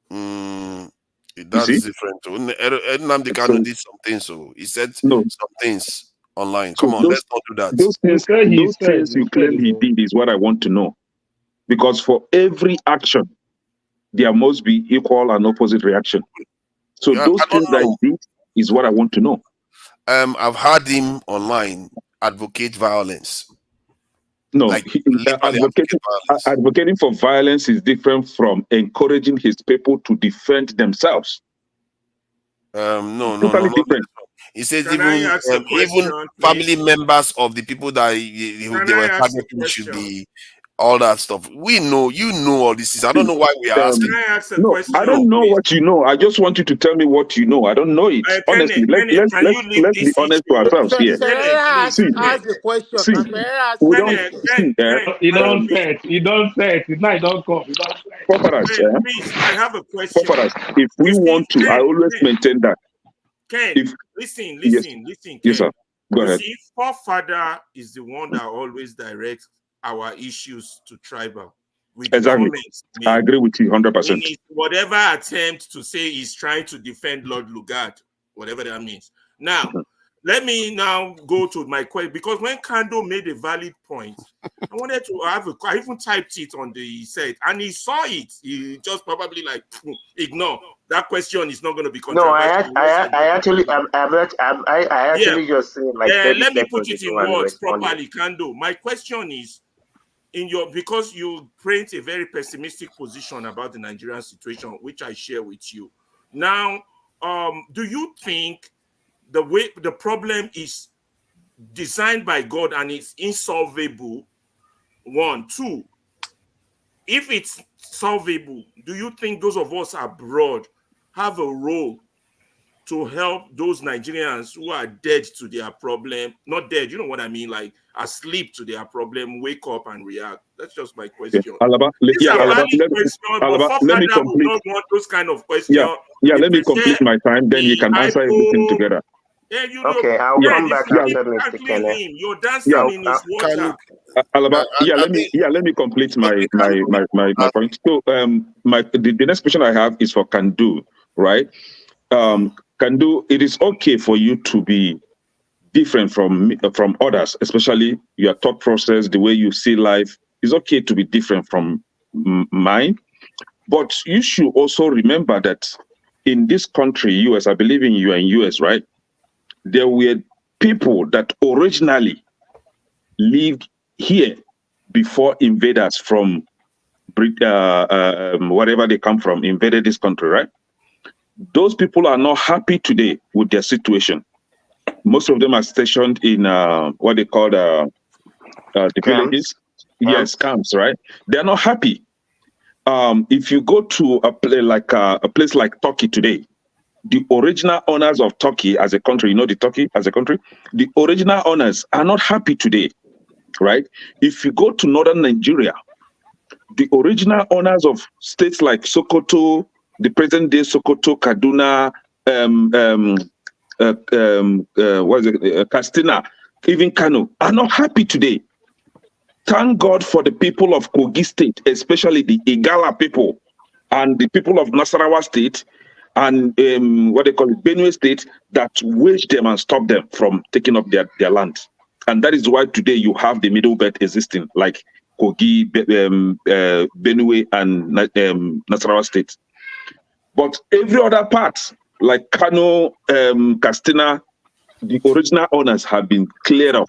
That's different. Nnamdi Kanu did something, so he said some things online. Come on, let's not do that. Those things you claim he did is what I want to know. Because for every action, there must be equal and opposite reaction. So those things that he did is what I want to know. I've heard him online advocate violence. No, like advocating for violence is different from encouraging his people to defend themselves. No, different. He says even family members of the people that they were targeting should be all that stuff. We know, you know all this. I don't know why we are asking. Can I ask a question? I don't know what you know. I just want you to tell me what you know. I don't know it. Honestly, let's be honest to ourselves here. You don't say it. You don't say it. Now you don't come. Please, I have a question. If we want to, I always maintain that. Ken, listen. Ken. Yes, sir. Go ahead. See, forefather is the one that always directs our issues to tribal. Exactly. I agree with you 100%. Whatever attempt to say he's trying to defend Lord Lugard, whatever that means. Now, let me now go to my question, because when Kando made a valid point, I wanted to I even typed it on the set, and he saw it. He just probably like ignore that question. Is not going to be controversial. No, I actually just saying like. Let me put it in words properly, Kando. My question is, because you paint a very pessimistic position about the Nigerian situation, which I share with you. Now, do you think the problem is designed by God and it's insolvable? 1, 2. If it's solvable, do you think those of us abroad have a role to help those Nigerians who are dead to their problem? Not dead, you know what I mean, like asleep to their problem, wake up and react? That's just my question. Let me complete. Don't want those kind of questions. Let me complete my time, then you can answer everything together. Okay, I'll come back after Mr. Kenneth. You're dancing in his water. Let me complete my point. So the next question I have is for Kandu, right? Kandu, it is okay for you to be different from others, especially your thought process, the way you see life. It's okay to be different from mine, but you should also remember that in this country, US, I believe in you and US, right? There were people that originally lived here before invaders from wherever they come from invaded this country, right? Those people are not happy today with their situation. Most of them are stationed in what they call the villages. Yes, camps, right? They're not happy. If you go to a place like Turkey today, the original owners of Turkey as a country, you know, the Turkey as a country, the original owners are not happy today, right? If you go to northern Nigeria, the original owners of states like Sokoto, the present day Sokoto, Kaduna, Katsina, even Kano, are not happy today. Thank God for the people of Kogi State, especially the Igala people and the people of Nasarawa State and what they call it, Benue State, that waged them and stopped them from taking up their land. And that is why today you have the middle belt existing, like Kogi, Benue, and Nasarawa State. But every other part, like Kano, Katsina, the original owners have been cleared up.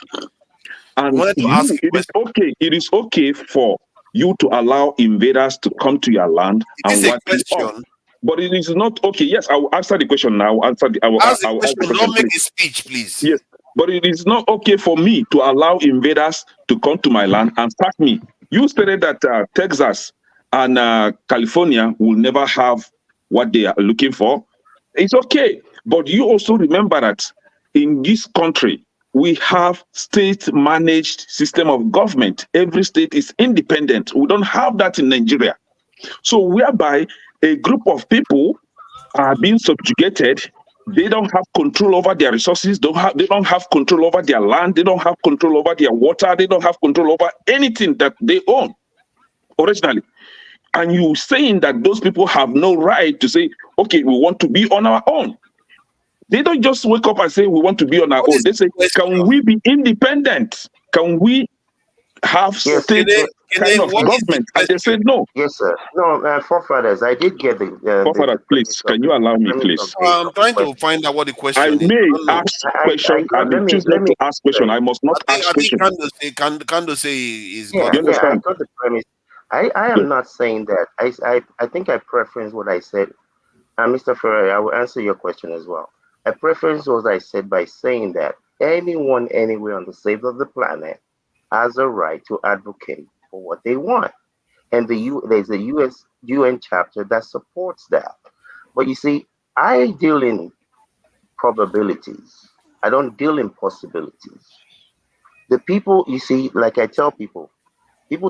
And it is okay for you to allow invaders to come to your land and wipe you off. But it is not okay. Yes, I will answer the question now. Ask the question. Don't make a speech, please. Yes, but it is not okay for me to allow invaders to come to my land and sack me. You stated that Texas and California will never have what they are looking for. It's okay. But you also remember that in this country, we have state-managed system of government. Every state is independent. We don't have that in Nigeria. So whereby a group of people are being subjugated, they don't have control over their resources, they don't have control over their land, they don't have control over their water, they don't have control over anything that they own originally. And you saying that those people have no right to say, okay, we want to be on our own. They don't just wake up and say, we want to be on our own. They say, can we be independent? Can we have state kind of government? And they said no. Yes, sir. No, forefathers, I did get the... forefathers, please, can you allow me, please? I'm trying to find out what the question is. I may ask question and choose not to ask question. I must not ask question. Kando say is yeah, God. Yeah, I got the premise. I am not saying that. I think I preference what I said. And Mr. Ferrer, I will answer your question as well. I preference what I said by saying that anyone anywhere on the face of the planet has a right to advocate for what they want. And there's a UN chapter that supports that. But you see, I deal in probabilities. I don't deal in possibilities. The people, you see, like I tell people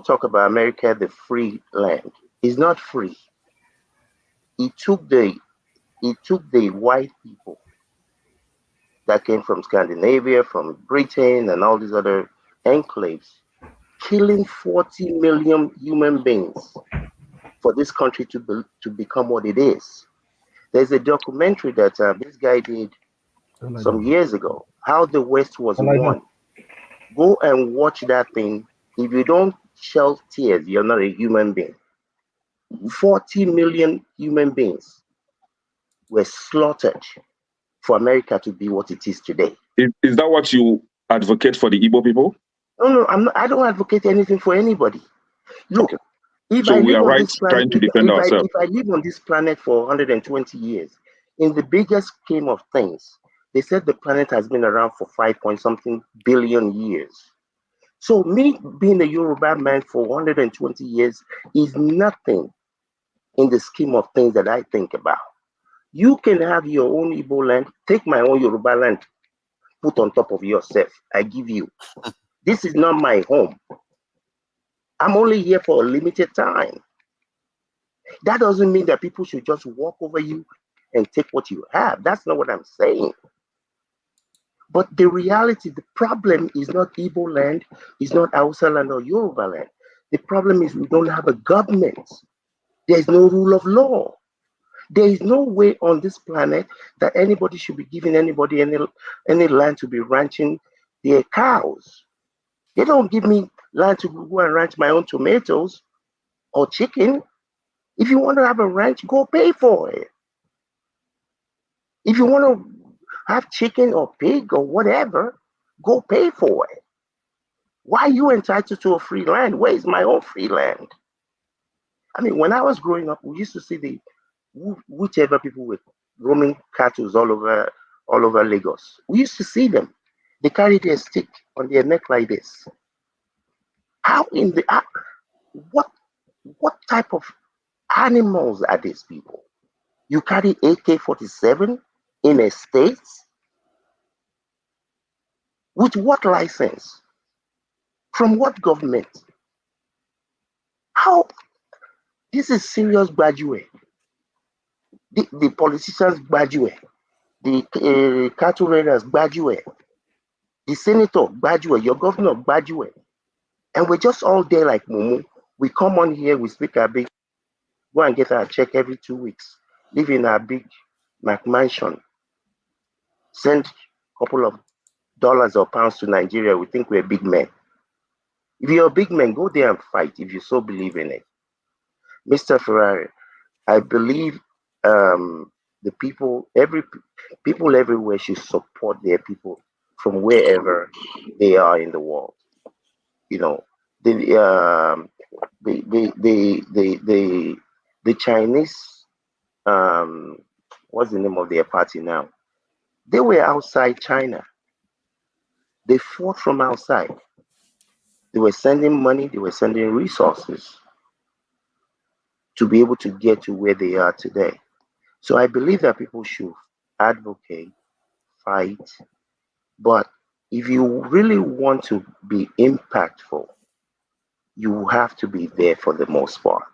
talk about America, the free land. It's not free. It took the white people that came from Scandinavia, from Britain, and all these other enclaves, killing 40 million human beings for this country to become what it is. There's a documentary that this guy did some years ago, How the West Was Won. Go and watch that thing. If you don't shed tears, you're not a human being. 40 million human beings were slaughtered for America to be what it is today. Is that what you advocate for the Igbo people? No, I don't advocate anything for anybody. Look, if so I we live are on right this planet, trying to defend ourselves. If I live on this planet for 120 years, in the biggest scheme of things, they said the planet has been around for 5-point-something billion years. So me being a Yoruba man for 120 years is nothing in the scheme of things that I think about. You can have your own Igbo land, take my own Yoruba land, put on top of yourself. I give you. This is not my home. I'm only here for a limited time. That doesn't mean that people should just walk over you and take what you have. That's not what I'm saying. But the reality, the problem is not Igbo land, it's not Hausa land or Yoruba land. The problem is we don't have a government. There's no rule of law. There is no way on this planet that anybody should be giving anybody any land to be ranching their cows. They don't give me land to go and ranch my own tomatoes or chicken. If you want to have a ranch, go pay for it. If you want to have chicken or pig or whatever, go pay for it. Why are you entitled to a free land? Where is my own free land? I mean, when I was growing up, we used to see whichever people were roaming cattle all over Lagos. We used to see them. They carry their stick on their neck like this. How in the what type of animals are these people? You carry AK-47 in a state? With what license? From what government? How? This is serious graduate. The politicians graduate. The cattle raiders graduate. The senator graduate. Your governor graduate. And we're just all there like Mumu. We come on here, we speak our big, go and get our check every 2 weeks, live in our big McMansion, send a couple of dollars or pounds to Nigeria. We think we're big men. If you're a big man, go there and fight if you so believe in it. Mr. Ferrari, I believe the people everywhere should support their people from wherever they are in the world. You know, the Chinese, what's the name of their party now? They were outside China. They fought from outside. They were sending money, they were sending resources to be able to get to where they are today. So I believe that people should advocate, fight, but if you really want to be impactful, you have to be there for the most part.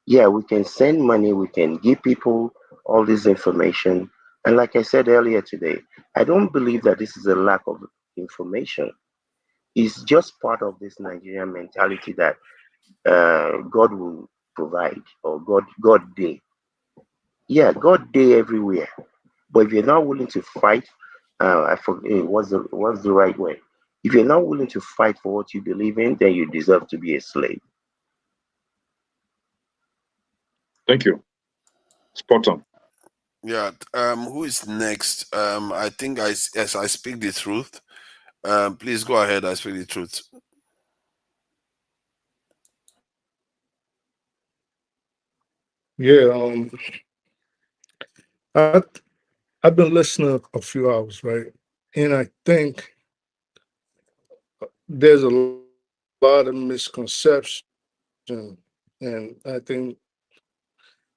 Yeah, we can send money, we can give people all this information. And like I said earlier today, I don't believe that this is a lack of information. It's just part of this Nigerian mentality that God will provide, or God day. Yeah, God day everywhere. But if you're not willing to fight, I forget what's the right way. If you're not willing to fight for what you believe in, then you deserve to be a slave. Thank you. Spot on. Yeah. Who is next? I think I speak the truth. Please go ahead. I speak the truth. Yeah. I've been listening a few hours, right? And I think there's a lot of misconception, and I think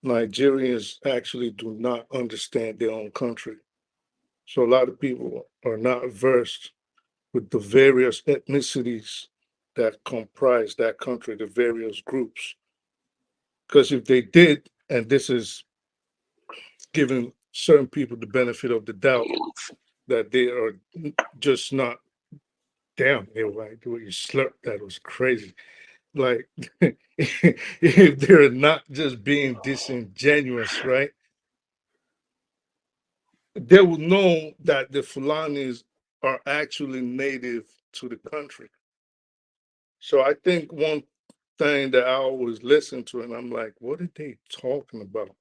Nigerians actually do not understand their own country. So a lot of people are not versed with the various ethnicities that comprise that country, the various groups. Because if they did, and this is giving certain people the benefit of the doubt, that they are just not, damn, right, the way you slurped that was crazy. Like, if they're not just being disingenuous, right, they will know that the Fulanis are actually native to the country. So I think one thing that I always listen to, and I'm like, what are they talking about?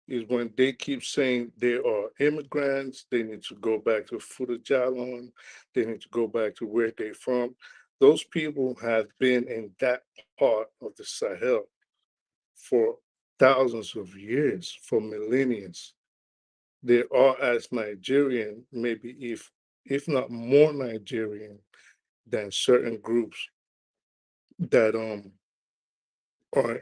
Is when they keep saying they are immigrants, they need to go back to Fudajalon, they need to go back to where they're from. Those people have been in that part of the Sahel for thousands of years, for millennia. They are as Nigerian, maybe if not more Nigerian than certain groups that are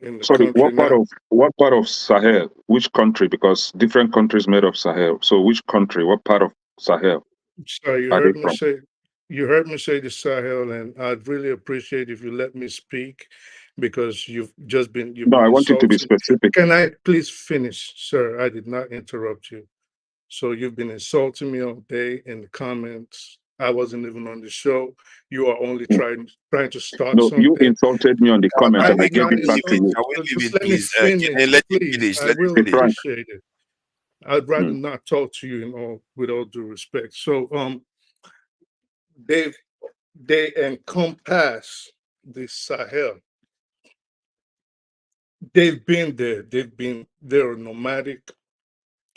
in the Sorry, country now. what part of Sahel? Which country? Because different countries made of Sahel. So which country? What part of Sahel Sorry, are they from? you heard me say the Sahel, and I'd really appreciate if you let me speak because you've No, been I want you to be insulting. specific. Can I please finish, sir? I did not interrupt you. So you've been insulting me all day in the comments. I wasn't even on the show. You are only trying to start No, you something. insulted me on the comment I and I did gave not it back to insult you. you. So just let me finish, Let him please. finish. I Let him will finish. appreciate it. I'd rather not talk to you with all due respect. So they encompass the Sahel. They've been there. They're a nomadic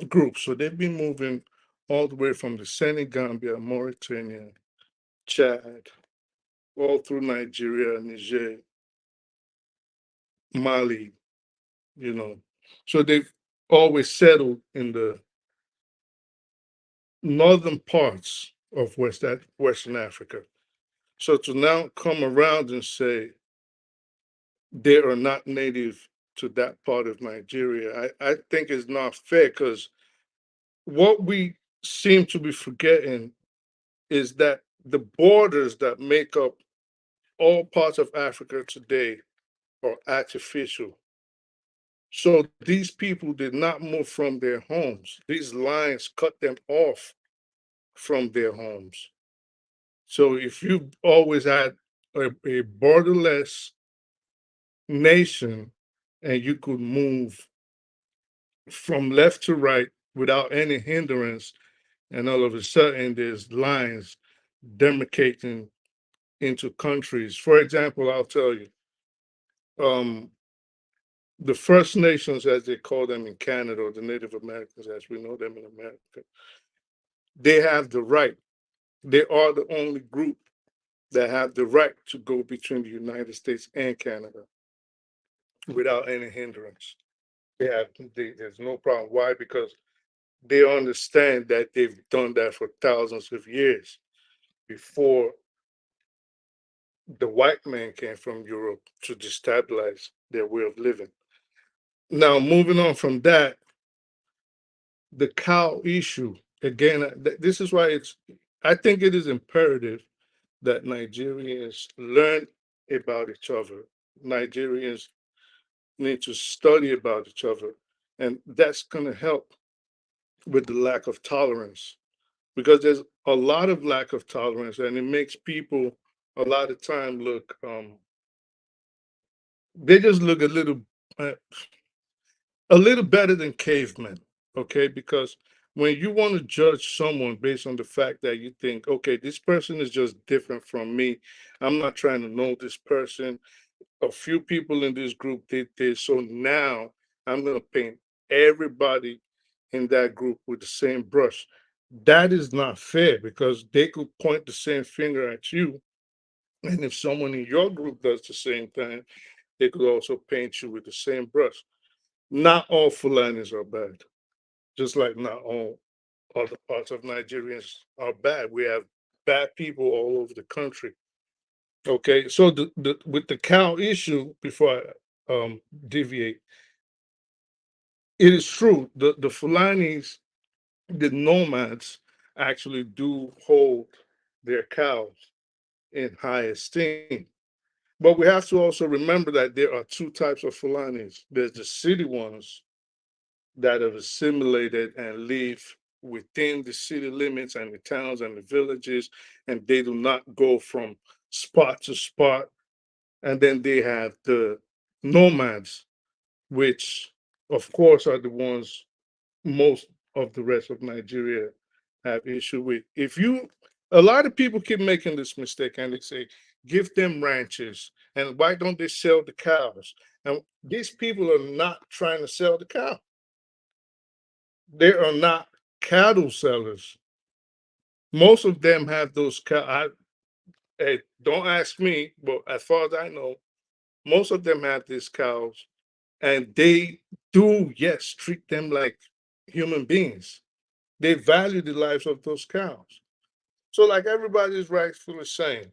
group. So they've been moving all the way from the Senegambia, Mauritania, Chad, all through Nigeria, Niger, Mali, So they've always settled in the northern parts of Western Africa. So to now come around and say they are not native to that part of Nigeria. I think it's not fair, because what we seem to be forgetting is that the borders that make up all parts of Africa today are artificial. So these people did not move from their homes. These lines cut them off from their homes. So if you've always had a borderless nation and you could move from left to right without any hindrance, and all of a sudden there's lines demarcating into countries. For example, I'll tell you, the First Nations, as they call them in Canada, or the Native Americans as we know them in America, they have the right. They are the only group that have the right to go between the United States and Canada without any hindrance. There's no problem. Why? Because they understand that they've done that for thousands of years before the white man came from Europe to destabilize their way of living. Now, moving on from that, the cow issue, again, this is why I think it is imperative that Nigerians learn about each other. Nigerians need to study about each other. And that's going to help with the lack of tolerance, because there's a lot of lack of tolerance, and it makes people a lot of time look, they just look a little better than cavemen, okay? Because when you want to judge someone based on the fact that you think, okay, this person is just different from me, I'm not trying to know this person, a few people in this group did this, so now I'm going to paint everybody in that group with the same brush. That is not fair, because they could point the same finger at you, and if someone in your group does the same thing, they could also paint you with the same brush. Not all Fulanis are bad, just like not all other parts of Nigerians are bad. We have bad people all over the country. Okay, so with the cow issue, before I deviate, it is true the Fulanis, the nomads, actually do hold their cows in high esteem. But we have to also remember that there are two types of Fulanis. There's the city ones that have assimilated and live within the city limits and the towns and the villages, and they do not go from spot to spot. And then they have the nomads, which of course are the ones most of the rest of Nigeria have issue with. A lot of people keep making this mistake, and they say, give them ranches, and why don't they sell the cows? And these people are not trying to sell the cow. They are not cattle sellers. Most of them have those cows. Hey, don't ask me, but as far as I know, most of them have these cows, and they do, yes, treat them like human beings. They value the lives of those cows. So, like everybody's rightfully saying,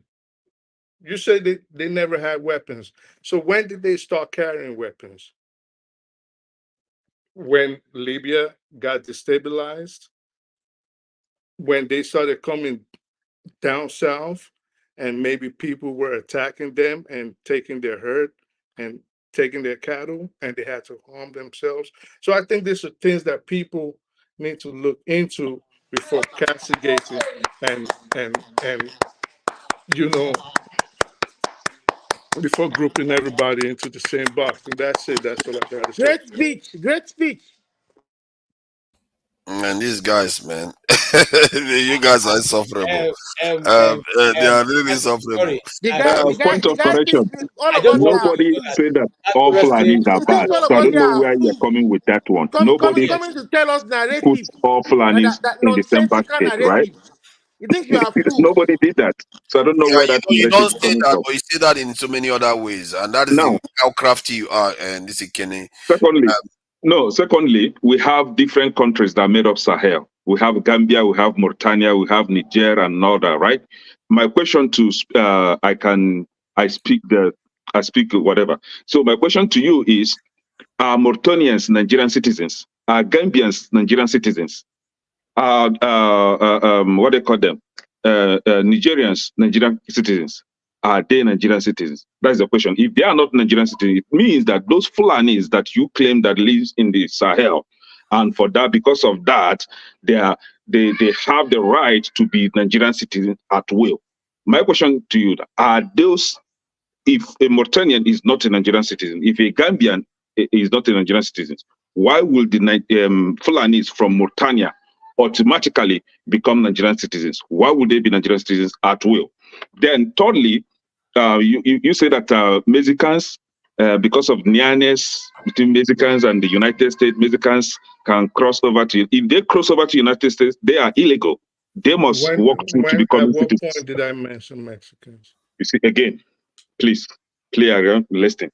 you say they never had weapons. So when did they start carrying weapons? When Libya got destabilized, when they started coming down south, and maybe people were attacking them and taking their herd and taking their cattle, and they had to harm themselves. So I think these are things that people need to look into before castigating and you know, before grouping everybody into the same box. And that's it. That's what I got to say. Great speech. Great speech. Man, these guys, man, you guys are insufferable. They are really insufferable. The Point of guy thinks correction. all of us here are Nobody fools. said that all Fulanis are He bad. thinks all of So I us don't here know are where you're fools. coming with that one. Nobody Coming to tell us put narratives, all Fulanis that in the same nonsensical basket, right? narratives. He thinks you are fools. Nobody did that. So I don't know Yeah, where that you narrative don't is say coming that, from. but you say that in so many other ways, and that is Now, how crafty you are. And this is Kenny. Secondly, we have different countries that made up Sahel. We have Gambia, we have Mauritania, we have Niger and all that, right? My question to I speak whatever. So my question to you is, Are Mauritanians Nigerian citizens? Are Gambians Nigerian citizens? What do they call them? Nigerians Nigerian citizens? Are they Nigerian citizens? That is the question. If they are not Nigerian citizens, it means that those Fulanis that you claim that lives in the Sahel, and for that, because of that, they have the right to be Nigerian citizens at will. My question to you: are those, if a Mauritanian is not a Nigerian citizen, if a Gambian is not a Nigerian citizen, why will the Fulanis from Mauritania automatically become Nigerian citizens? Why would they be Nigerian citizens at will? Then thirdly, you say that Mexicans, because of nearness between Mexicans and the United States, Mexicans can cross over to, if they cross over to the United States, they are illegal. They must walk through to become At what citizens. point did I mention Mexicans? You see, again, please play around, listen.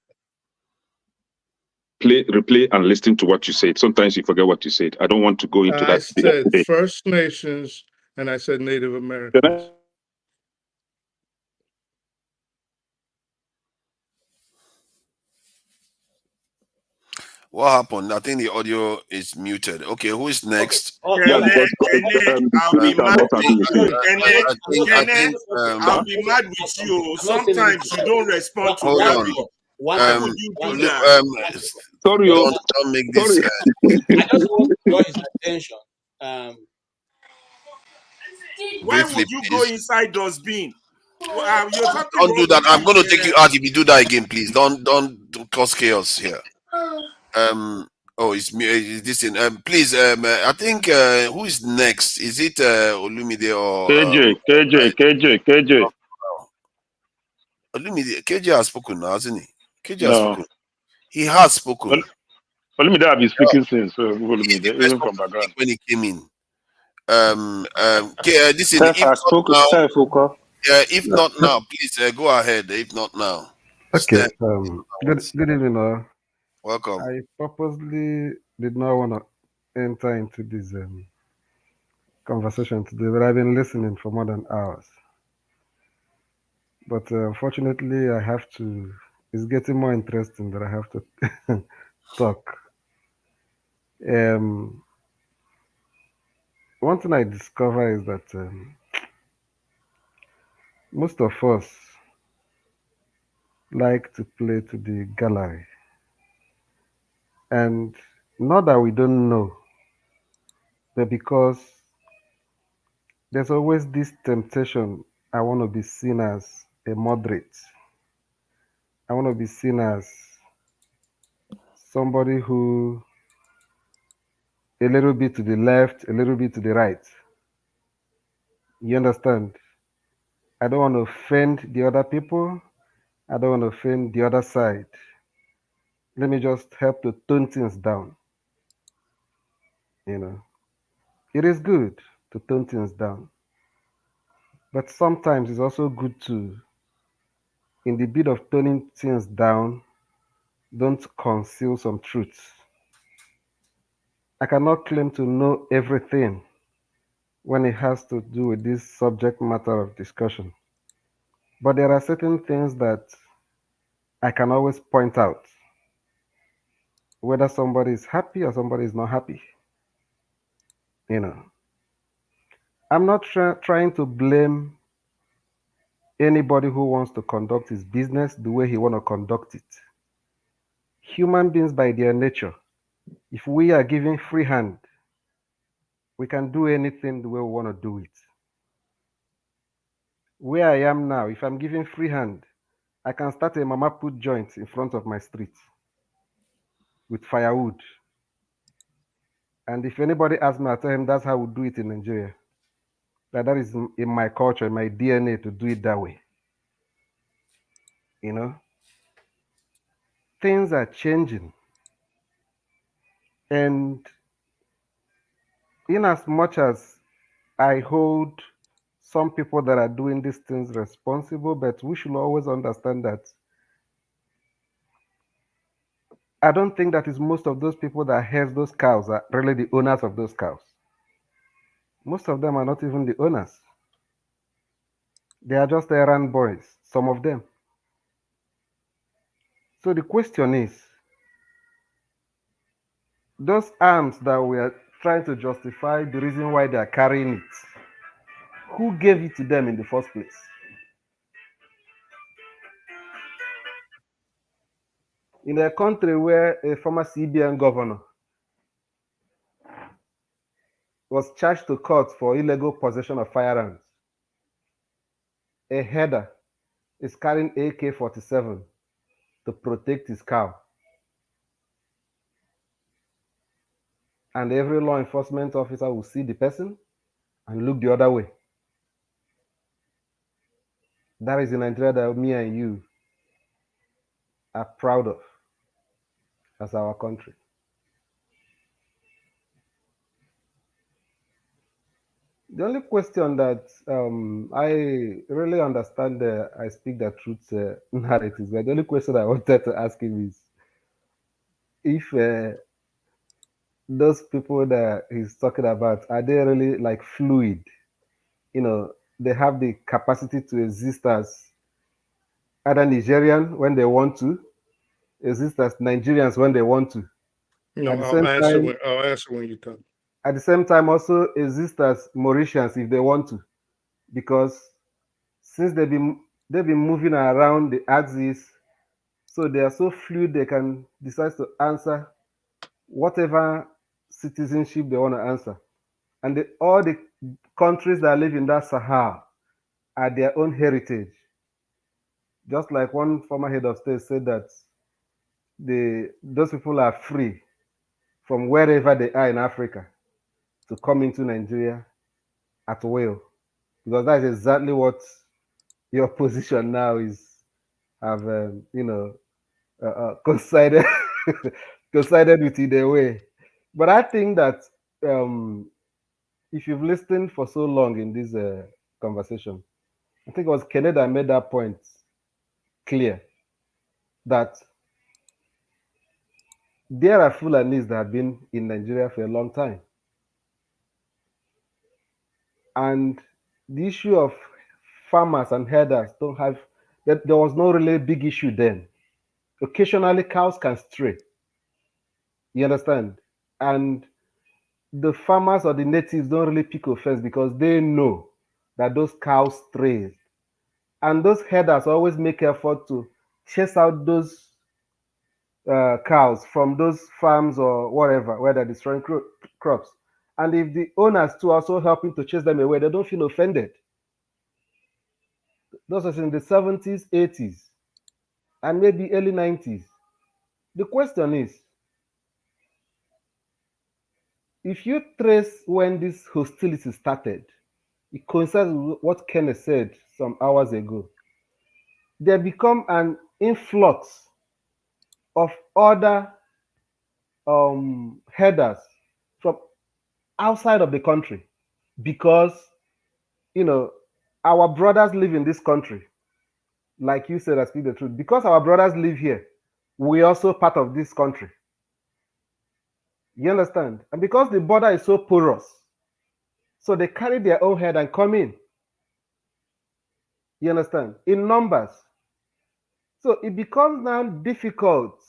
Replay and listen to what you said. Sometimes you forget what you said. I don't want to go into I that said today. First Nations and I said Native Americans. What happened? I think the audio is muted. Okay, who is next? Okay. Yeah, because I'll be mad. I'll be mad with you. Sometimes you don't respond to Hold on. Why would you do that? Sorry, don't make this. I just want to draw his attention. Why would you go inside dustbin? You're talking Don't do that. I'm going to take you out if you do that again, please. Don't cause chaos here. Oh, it's this thing. Please, I think who is next? Is it Olumide or KJ? Olumide, KJ has spoken now, hasn't he? KJ has No. spoken. He has spoken. Olumide have been speaking since. So Olumide, even from background. When he came in. This is if not now, please go ahead. If not now. Okay. Good evening, all. Welcome. I purposely did not want to enter into this conversation today, but I've been listening for more than hours. But unfortunately, I have to. It's getting more interesting that I have to talk. One thing I discover is that most of us like to play to the gallery. And not that we don't know, but because there's always this temptation. I want to be seen as a moderate. I want to be seen as somebody who a little bit to the left, a little bit to the right. You understand? I don't want to offend the other people. I don't want to offend the other side. Let me just help to tone things down. You know, it is good to tone things down. But sometimes it's also good to, in the bit of toning things down, don't conceal some truths. I cannot claim to know everything when it has to do with this subject matter of discussion. But there are certain things that I can always point out, whether somebody is happy or somebody is not happy. You know, I'm not trying to blame anybody who wants to conduct his business the way he want to conduct it. Human beings by their nature, if we are given free hand, we can do anything the way we want to do it. Where I am now, if I'm given free hand, I can start a mama put joint in front of my street with firewood. And if anybody asks me, I tell him that's how we do it in Nigeria. That is in my culture, in my DNA to do it that way. You know? Things are changing. And in as much as I hold some people that are doing these things responsible, but we should always understand that I don't think that is most of those people that has those cows are really the owners of those cows. Most of them are not even the owners. They are just errand boys, some of them. So the question is, those arms that we are trying to justify the reason why they are carrying it, who gave it to them in the first place? In a country where a former CBN governor was charged to court for illegal possession of firearms, a header is carrying AK-47 to protect his cow. And every law enforcement officer will see the person and look the other way. That is the Nigeria that me and you are proud of as our country. The only question that I really understand I speak the truth narratives, but the only question I wanted to ask him is if those people that he's talking about, are they really like fluid? You know, they have the capacity to exist as either Nigerian when they want to, exist as Nigerians when they want to. No, At the same time, I'll answer when you come. at the same time also exist as Mauritians if they want to, because since they've been moving around the axis, so they are so fluid they can decide to answer whatever citizenship they want to answer. And all the countries that live in that Sahara are their own heritage. Just like one former head of state said that those people are free from wherever they are in Africa to come into Nigeria at will, because that is exactly what your position now is. Have coincided coincided with it in a way. But I think that if you've listened for so long in this conversation, I think it was Kenneth that made that point clear that there are Fulanis that have been in Nigeria for a long time. And the issue of farmers and herders don't have, that there was no really big issue then. Occasionally cows can stray. You understand? And the farmers or the natives don't really pick offense because they know that those cows stray. And those herders always make effort to chase out those cows from those farms or whatever, where they're destroying crops. And if the owners too are also helping to chase them away, they don't feel offended. Those was in the 70s, 80s, and maybe early 90s. The question is, if you trace when this hostility started, it coincides with what Kenneth said some hours ago. There become an influx of other headers from outside of the country because, you know, our brothers live in this country. Like you said, I speak the truth. Because our brothers live here, we also part of this country. You understand? And because the border is so porous, so they carry their own head and come in. You understand? In numbers. So it becomes now difficult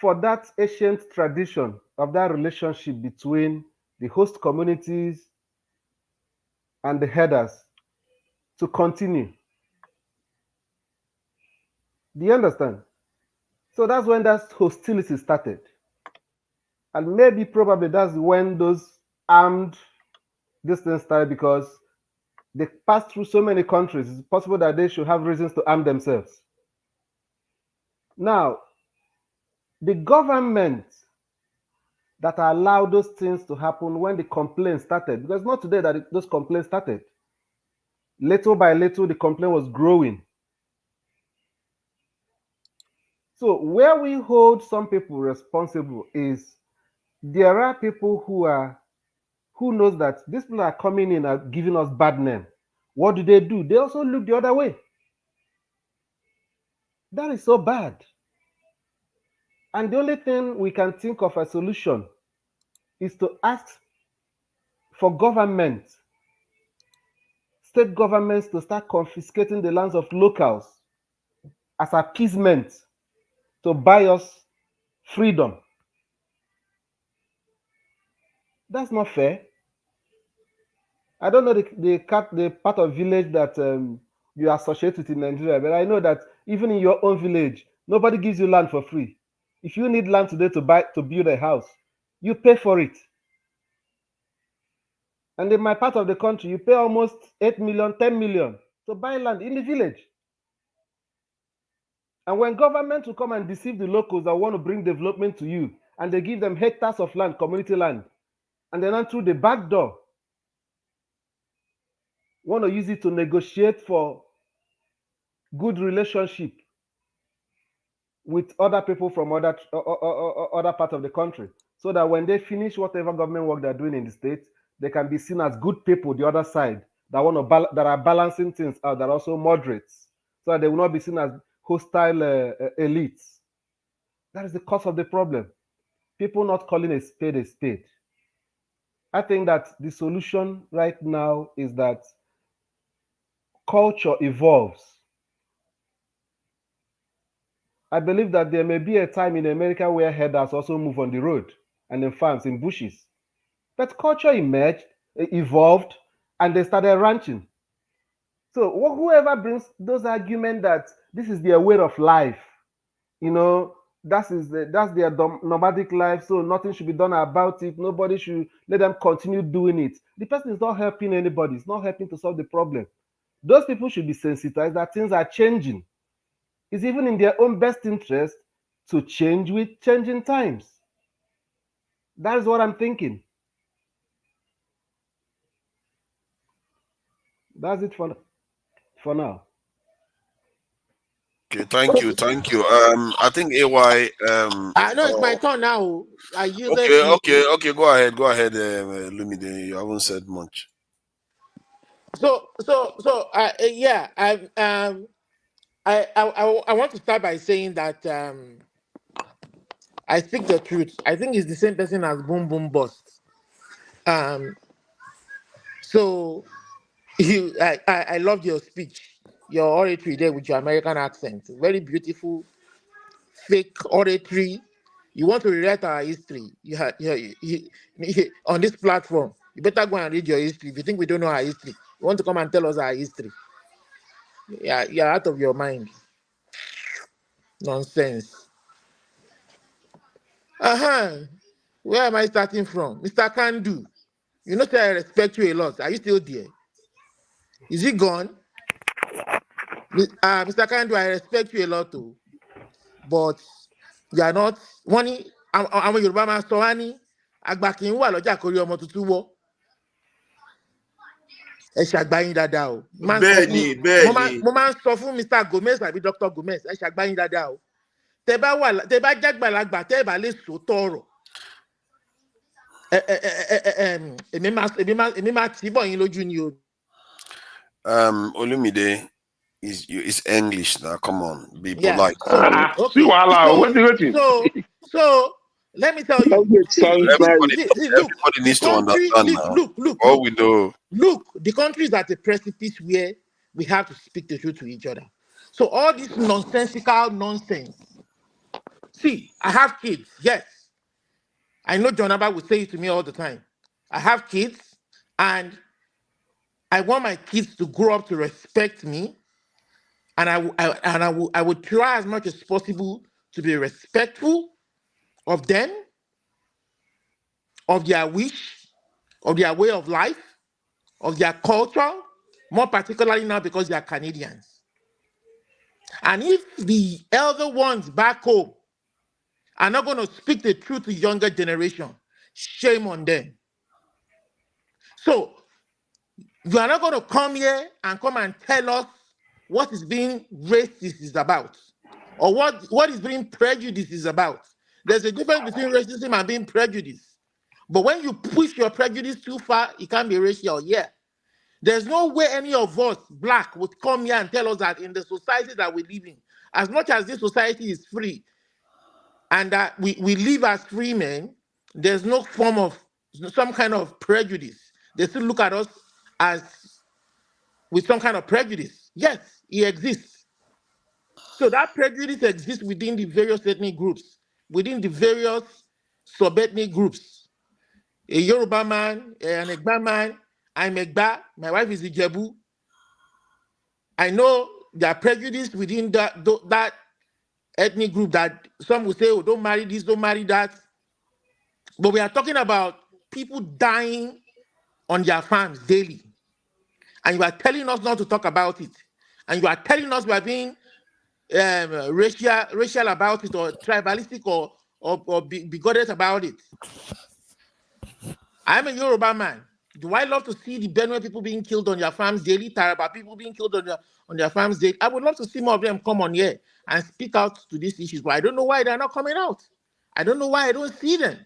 for that ancient tradition of that relationship between the host communities and the headers to continue. Do you understand? So that's when that hostility started. And maybe probably that's when those armed things started, because they passed through so many countries. It's possible that they should have reasons to arm themselves. Now, the government that allowed those things to happen when the complaint started, because not today that those complaints started. Little by little, the complaint was growing. So where we hold some people responsible is there are people who knows that these people are coming in and giving us bad name. What do? They also look the other way. That is so bad. And the only thing we can think of a solution is to ask for government, state governments, to start confiscating the lands of locals as appeasement to buy us freedom. That's not fair. I don't know the part of village that you associate with in Nigeria, but I know that even in your own village, nobody gives you land for free. If you need land today to build a house, you pay for it. And in my part of the country, you pay almost 8 million, 10 million to buy land in the village. And when government will come and deceive the locals that want to bring development to you, and they give them hectares of land, community land, and then through the back door, want to use it to negotiate for good relationship with other people from other parts of the country, so that when they finish whatever government work they're doing in the state, they can be seen as good people the other side that that are balancing things out, that are also moderates, so that they will not be seen as hostile elites. That is the cause of the problem. People not calling a spade a spade. I think that the solution right now is that culture evolves. I believe that there may be a time in America where herders also move on the road and in farms, in bushes. But culture emerged, evolved, and they started ranching. So whoever brings those arguments that this is their way of life, that's their nomadic life, so nothing should be done about it, nobody should let them continue doing it. The person is not helping anybody, it's not helping to solve the problem. Those people should be sensitized that things are changing. It's even in their own best interest to change with changing times. That is what I'm thinking. That's it for now. Okay, thank you. I think AY. I know it's my turn now. I yielded Okay. Go ahead, Lumide. You haven't said much. Yeah. I want to start by saying that I speak the truth. I think it's the same person as Boom Boom Bust. So I loved your speech, your oratory there with your American accent. Very beautiful, fake oratory. You want to rewrite our history. On this platform, you better go and read your history. If you think we don't know our history, you want to come and tell us our history. Yeah, you're out of your mind. Nonsense. Where am I starting from? Mr. Kandu. You know, say I respect you a lot. Are you still there? Is he gone? Mr. Kandu, I respect you a lot too. But you are not. One, I'm a Yoruba man, so any àgbà kì í wà lọ́jà kórí ọmọ tuntun wọ́. Ẹ ṣàgbáyín dáadáa o. Bẹ́ẹ̀ni. Mo máa ń sọ fún Mr. Gomez àbí Dr. Gomez, ẹ ṣàgbáyín dáadáa o. Tẹ bá jágbàlagbà, tẹ bá lè sòótọ́ ọ̀rọ̀. Èmi máa tì bọ̀ yín lójú ni o. Olumide, it's English now. Come on, be polite. So let me tell you. Everybody needs to understand now. Look. All we know. Look, the country is at a precipice where we have to speak the truth to each other. So all this nonsensical nonsense. See, I have kids. Yes. I know John Abba would say it to me all the time. I have kids, and I want my kids to grow up to respect me, and I would try as much as possible to be respectful of them, of their wish, of their way of life, of their culture, more particularly now because they are Canadians. And if the elder ones back home are not going to speak the truth to the younger generation, shame on them. So you are not going to come here and come and tell us what is being racist is about, or what is being prejudice is about. There's a difference between racism and being prejudiced. But when you push your prejudice too far, it can be racial. Yeah. There's no way any of us, black, would come here and tell us that in the society that we live in, as much as this society is free and that we live as free men, there's no form of some kind of prejudice. They still look at us as with some kind of prejudice. Yes, it exists. So that prejudice exists within the various ethnic groups, within the various sub-ethnic groups. a Yoruba man, an Egba man. I'm Egba. My wife is Ijebu. I know there are prejudice within that ethnic group that some will say, oh, don't marry this, don't marry that. But we are talking about people dying on their farms daily. And you are telling us not to talk about it. And you are telling us we are being racial about it, or tribalistic, or bigoted about it. I'm a Yoruba man. Do I love to see the Benue people being killed on their farms daily? Taraba people being killed on their farms daily? I would love to see more of them come on here and speak out to these issues, but I don't know why they're not coming out. I don't know why I don't see them.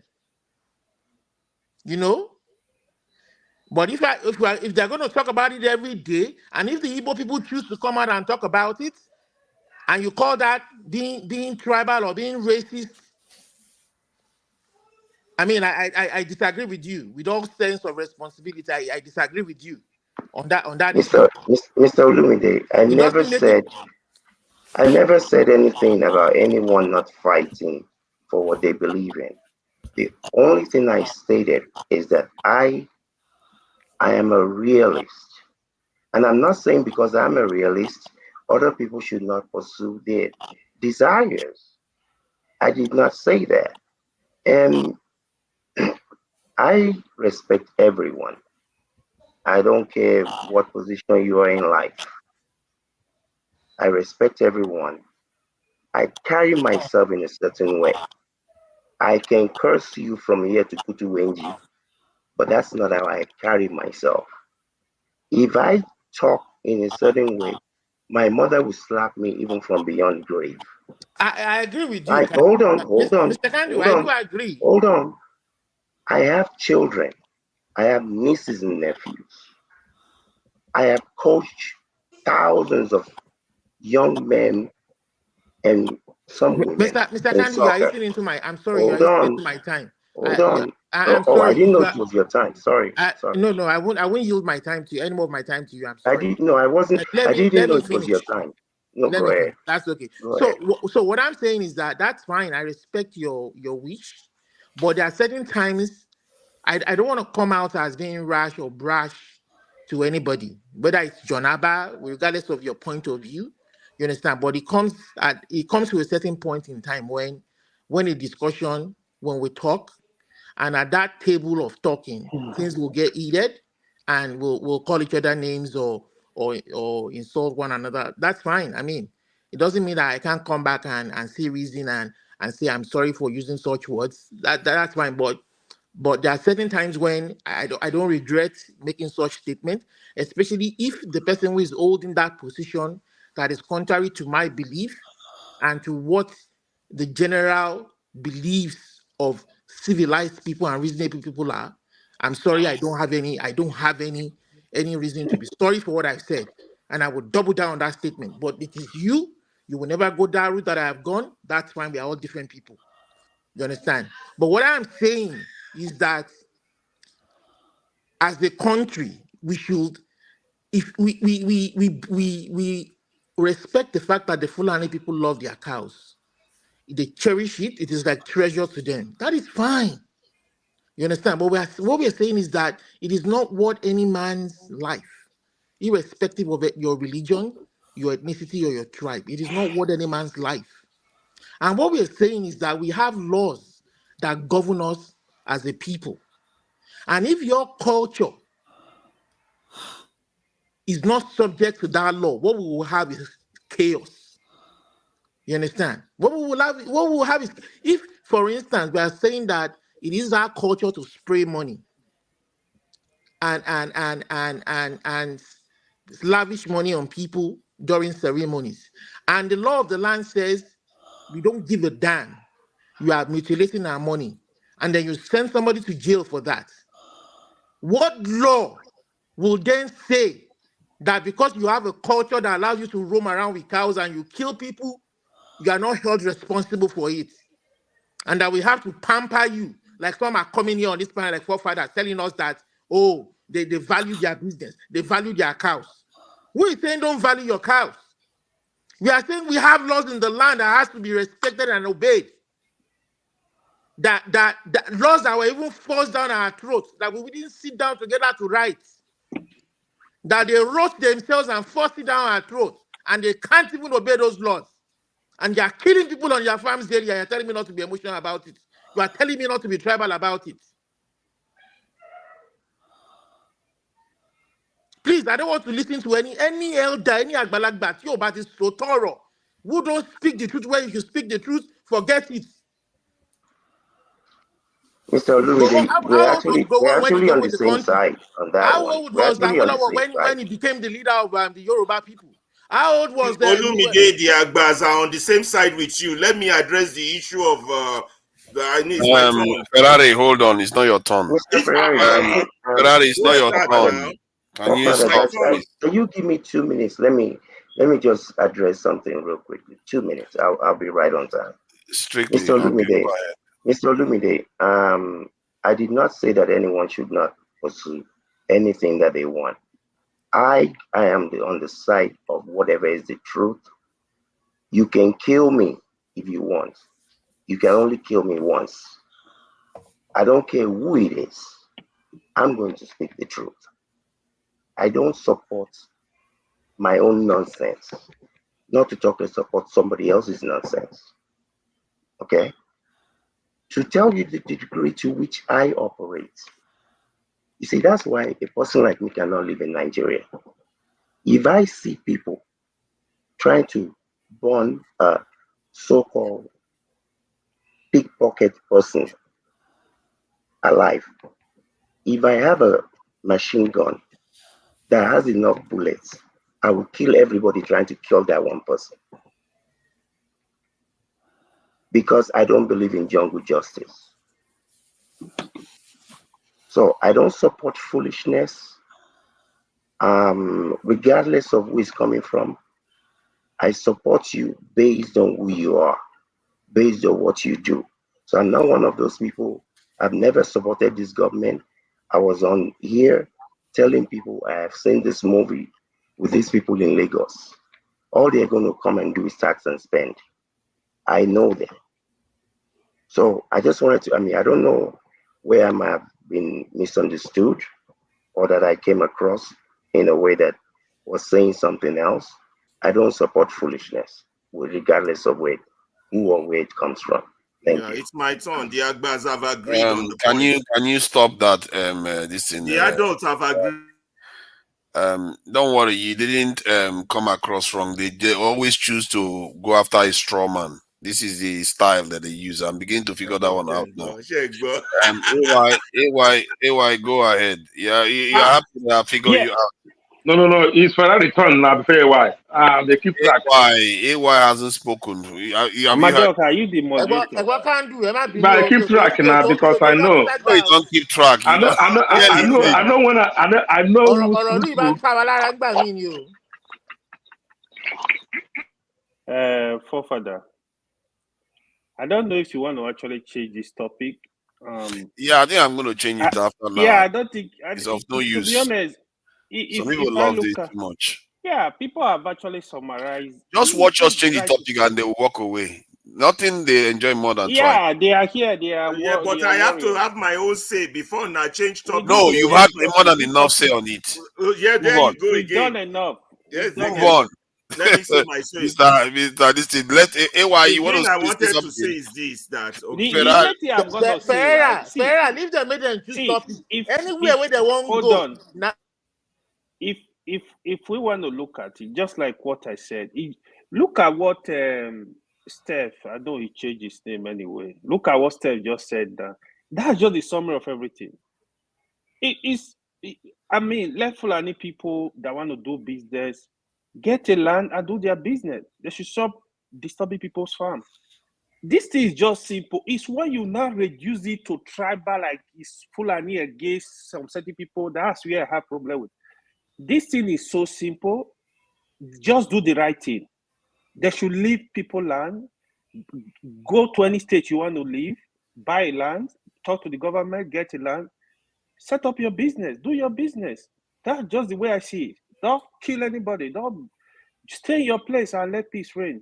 You know? But if they're going to talk about it every day, and if the Igbo people choose to come out and talk about it, and you call that being tribal or being racist, I mean, I disagree with you. With all sense of responsibility, I disagree with you on that issue. Mr. Olumide, It doesn't make it. I never said anything about anyone not fighting for what they believe in. The only thing I stated is that I am a realist. And I'm not saying because I'm a realist, other people should not pursue their desires. I did not say that. And I respect everyone. I don't care what position you are in life. I respect everyone. I carry myself in a certain way. I can curse you from here to Kutuwenji, but that's not how I carry myself. If I talk in a certain way, my mother will slap me even from beyond grave. I agree with you. Hold on. Mr. Kandu, I do agree. Hold on. I have children. I have nieces and nephews. I have coached thousands of young men and some women. Mr. Kandu, you are eating into my. I'm sorry, Hold you are on. eating into my time. Hold on. I'm Oh, sorry. I didn't know it was your time. Sorry. No, I won't yield my time to you. Any more of my time to you. I'm sorry. I didn't know. I wasn't. I didn't know it was your time. No, go ahead. That's okay. Go ahead. So what I'm saying is that's fine. I respect your wish, but there are certain times I don't want to come out as being rash or brash to anybody, whether it's John Abba, regardless of your point of view. You understand? But it comes to a certain point in time when a discussion, when we talk, and at that table of talking, things will get heated, and we'll call each other names or insult one another. That's fine. I mean, it doesn't mean that I can't come back and say reason and say I'm sorry for using such words. That's fine. But there are certain times when I don't regret making such statement, especially if the person who is holding that position that is contrary to my belief and to what the general beliefs of civilized people and reasonable people are. I'm sorry, I don't have any reason to be sorry for what I said. And I would double down on that statement. But it is you will never go that route that I have gone. That's fine. We are all different people. You understand? But what I'm saying is that as a country, we should, if we respect the fact that the Fulani people love their cows. They cherish it. It is like treasure to them. That is fine. You understand? But what we are saying is that it is not what any man's life, irrespective of your religion, your ethnicity, or your tribe. It is not what any man's life. And what we are saying is that we have laws that govern us as a people. And if your culture is not subject to that law, what we will have is chaos. You understand? What we will have is, if, for instance, we are saying that it is our culture to spray money and lavish money on people during ceremonies, and the law of the land says we don't give a damn, you are mutilating our money, and then you send somebody to jail for that. What law will then say that because you have a culture that allows you to roam around with cows and you kill people, you are not held responsible for it? And that we have to pamper you, like some are coming here on this planet, like forefathers, telling us that, oh, they value their business, they value their cows. Who is saying don't value your cows? We are saying we have laws in the land that has to be respected and obeyed. that laws that were even forced down our throats, that we didn't sit down together to write, that they wrote themselves and forced it down our throats, and they can't even obey those laws. And they are killing people on your farms daily, and you're telling me not to be emotional about it. You are telling me not to be tribal about it. Please, I don't want to listen to any elder, any agbalagba, but it's so thorough. Who don't speak the truth when you should speak the truth, forget it. Mr. Olumide, we're actually on the same side on that How one. old We're was actually on the Awolowo same side. when he became the leader of the Yoruba people? How old was Olumide, the Agbas are on the same side with you. Let me address the issue of my turn. Ferrari, hold on. It's not your turn. Mr. Ferrari, Ferrari, it's not your turn. Can you stop, please? Can you give me 2 minutes? Let me just address something real quickly. 2 minutes. I'll be right on time. Strictly. Mr. Olumide, I did not say that anyone should not pursue anything that they want. I am on the side of whatever is the truth. You can kill me if you want. You can only kill me once. I don't care who it is. I'm going to speak the truth. I don't support my own nonsense. Not to talk to support somebody else's nonsense. Okay? To tell you the degree to which I operate. You see, that's why a person like me cannot live in Nigeria. If I see people trying to burn a so-called pickpocket person alive, if I have a machine gun that has enough bullets, I will kill everybody trying to kill that one person. Because I don't believe in jungle justice. So I don't support foolishness, regardless of who is coming from. I support you based on who you are, based on what you do. So I'm not one of those people. I've never supported this government. I was on here telling people I have seen this movie with these people in Lagos. All they're going to come and do is tax and spend. I know them. So I just wanted to, I don't know where I might have been misunderstood or that I came across in a way that was saying something else. I don't support foolishness, regardless of who or where it comes from. Thank you. It's my turn. The Agbas have agreed on the Can point. you stop that? This thing. The adults have agreed. Don't worry, you didn't come across wrong. They always choose to go after a straw man. This is the style that they use. I'm beginning to figure that one out now. AY, go ahead. Yeah, you're happy that I figure you out. No. It's Ferrari turn now before AY. They keep track. AY hasn't spoken. Majoka, are you the moderator? But I keep track now because I know. No, you don't keep track. I know when I know Forefather, I don't know if you want to actually change this topic. Yeah, I think I'm going to change it after now. Yeah, I don't think it's of no to use. be honest, Some people love this too much. Yeah, people have actually summarized. Just watch us change the topic and they will walk away. Nothing they enjoy more than trying. Yeah, they are here. They are. But I have to have my own say before I change topic. No, you've had more than enough say on it. Yeah, there you go We've again. done enough. Yes, move on. Let me say my say. Mr. This thing. Let AY. You want to I wanted to say is this that okay. The thing I'm gonna say, right? See, leave them, make them choose topic. Anywhere where they won't hold go. On. If we want to look at it, just like what I said, look at what Steph. I know he changed his name anyway. Look at what Steph just said. That's just the summary of everything. Let Fulani people that want to do business get a land and do their business. They should stop disturbing people's farm. This thing is just simple. It's when you now reduce it to tribal, like it's Fulani against some certain people. That's where I have problem with. This thing is so simple. Just do the right thing. They should leave people land. Go to any state you want to live, buy a land, talk to the government, get a land, set up your business, do your business. That's just the way I see it. Don't kill anybody. Don't stay in your place and let peace reign.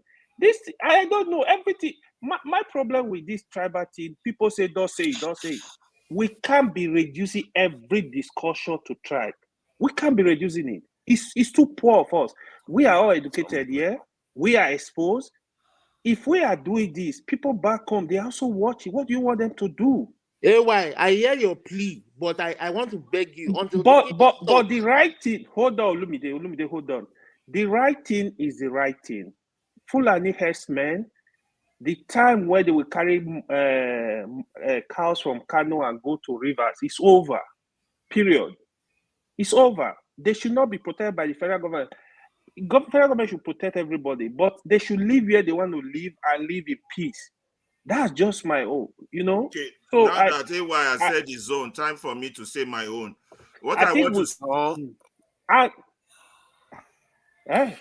I don't know everything. my problem with this tribal thing, people say, don't say it, don't say it. We can't be reducing every discussion to tribe. We can't be reducing it. It's too poor for us. We are all educated here. We are exposed. If we are doing this, people back home, they also watch it. What do you want them to do? AY, I hear your plea, but I want to beg you until but the right thing, hold on, Lumide, hold on. The right thing is the right thing. Fulani herdsmen, the time where they will carry cows from Kano and go to rivers is over. Period. It's over. They should not be protected by the federal government. Federal government should protect everybody, but they should live where they want to live and live in peace. That's just my own, you know. Okay. So Now that I said his own, time for me to say my own. What I want to say. I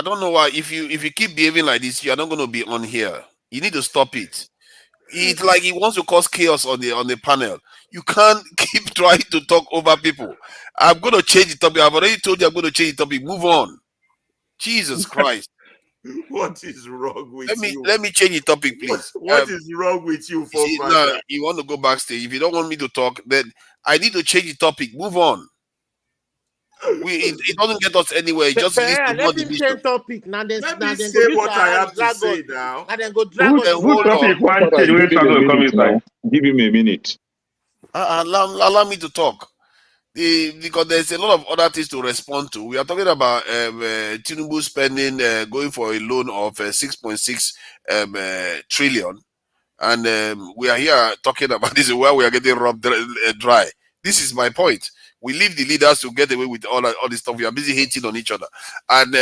don't know why. If you keep behaving like this, you are not going to be on here. You need to stop it. It's like he wants to cause chaos on the panel. You can't keep trying to talk over people. I'm going to change the topic. I've already told you I'm going to change the topic. Move on. Jesus Christ. What is wrong with you? Let me change the topic, please. What is wrong with you, no, you want to go backstage. If you don't want me to talk, then I need to change the topic. Move on. It doesn't get us anywhere. Just let him change topic. Now then, let me say what I have to say now. Now then go drag Good topic. Give him a minute. Allow me to talk. Because there's a lot of other things to respond to. We are talking about Tinubu spending, going for a loan of 6.6 trillion. And we are here talking about this where we are getting rubbed dry. This is my point. We leave the leaders to get away with all this stuff. We are busy hating on each other. And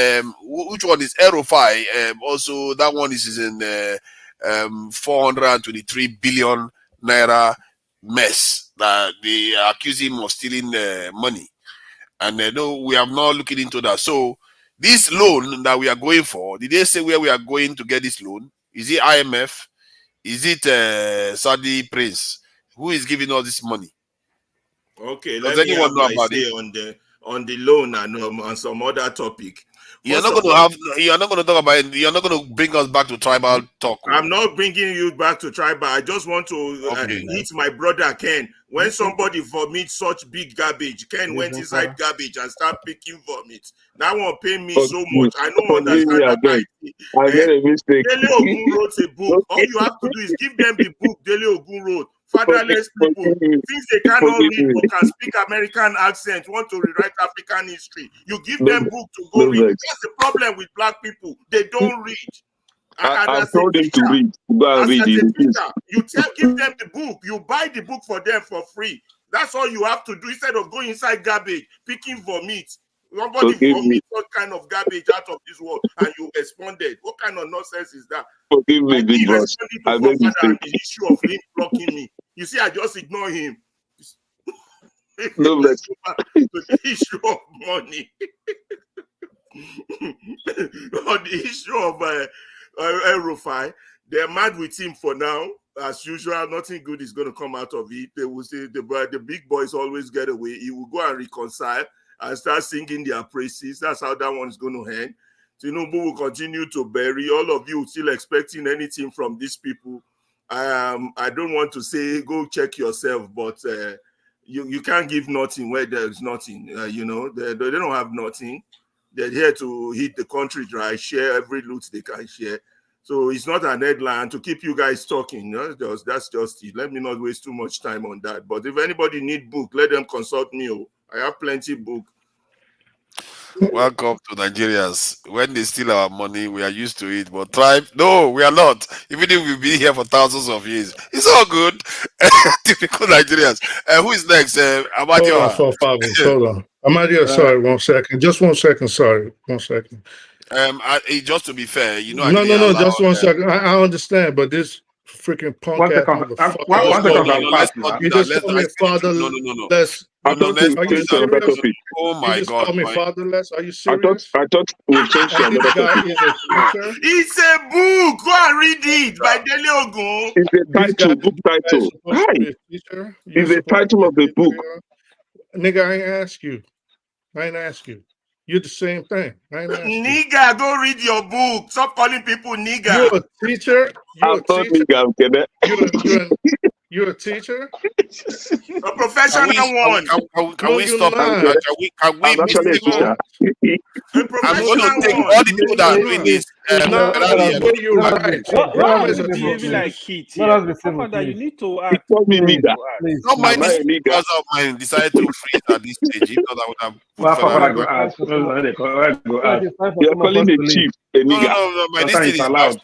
which one is N423 also, that one is in 423 billion naira mess that they accuse him of stealing money. And no, we have not looking into that. So this loan that we are going for, did they say where we are going to get this loan? Is it IMF? Is it Saudi Prince? Who is giving all this money? Okay, does let me anyone have know my about say it? on the loan and on some other topic. You are not going to talk about it. You are not going to bring us back to tribal talk. I'm not bringing you back to tribal. I just want to hit my brother Ken. When somebody vomits such big garbage, Ken went inside garbage and started picking vomit. That one pay me so much. I don't understand that. I made a mistake. Dele Ogun wrote a book. All you have to do is give them the book Dele Ogun wrote. Fatherless people, since they cannot read or can speak American accent, want to rewrite African history. You give them book to go read. That's the problem with black people. They don't read. I told him to read. Go and read it. Give them the book. You buy the book for them for free. That's all you have to do instead of going inside garbage, picking vomit. Somebody vomit what kind of garbage out of this world, and you responded. What kind of nonsense is that? Forgive me, big boss. I made a mistake. The issue of him blocking me. You see, I just ignore him. No, the issue of money. On the issue of El Rufai, they're mad with him for now. As usual, nothing good is going to come out of it. They will say the big boys always get away. He will go and reconcile and start singing their praises. That's how that one is going to end. Tinubu will continue to bury. All of you still expecting anything from these people. I don't want to say go check yourself, but you can't give nothing where there's nothing. They don't have nothing. They're here to hit the country dry, share every loot they can share. So it's not an headline to keep you guys talking. That's just it. Let me not waste too much time on that. But if anybody need book, let them consult me. I have plenty book. Welcome to Nigerians. When they steal our money, we are used to it. But tribe, no, we are not. Even if we've been here for thousands of years, it's all good. Typical Nigerians. Who is next? Amadio. Hold on. Amadio, sorry, 1 second. Just 1 second. Sorry, 1 second. Just to be fair, No, just 1 second. I understand, but this freaking punk ass motherfucker. You just call me fatherless. Are you serious? Oh my God! Call me fatherless. Are you serious? I thought we changed to another topic. It's a book. Go and read it by Dele Ogun. It's a title, book title. Hi. It's the title of the book. Nigga, I ain't ask you. You're the same thing. I ain't asking. Nigga, go read your book. Stop calling people nigga. You're a teacher. You're a teacher. You're a teacher. A professional one. Can we stop? Can we I'm actually a teacher. I'm going to take all the people that are doing this. Why are you behaving like kids here? You need to act. Call me nigga. Not mind this because of mine decided to freeze at this stage. If not, I would have put You're calling the chief a nigga. No, my this thing is allowed.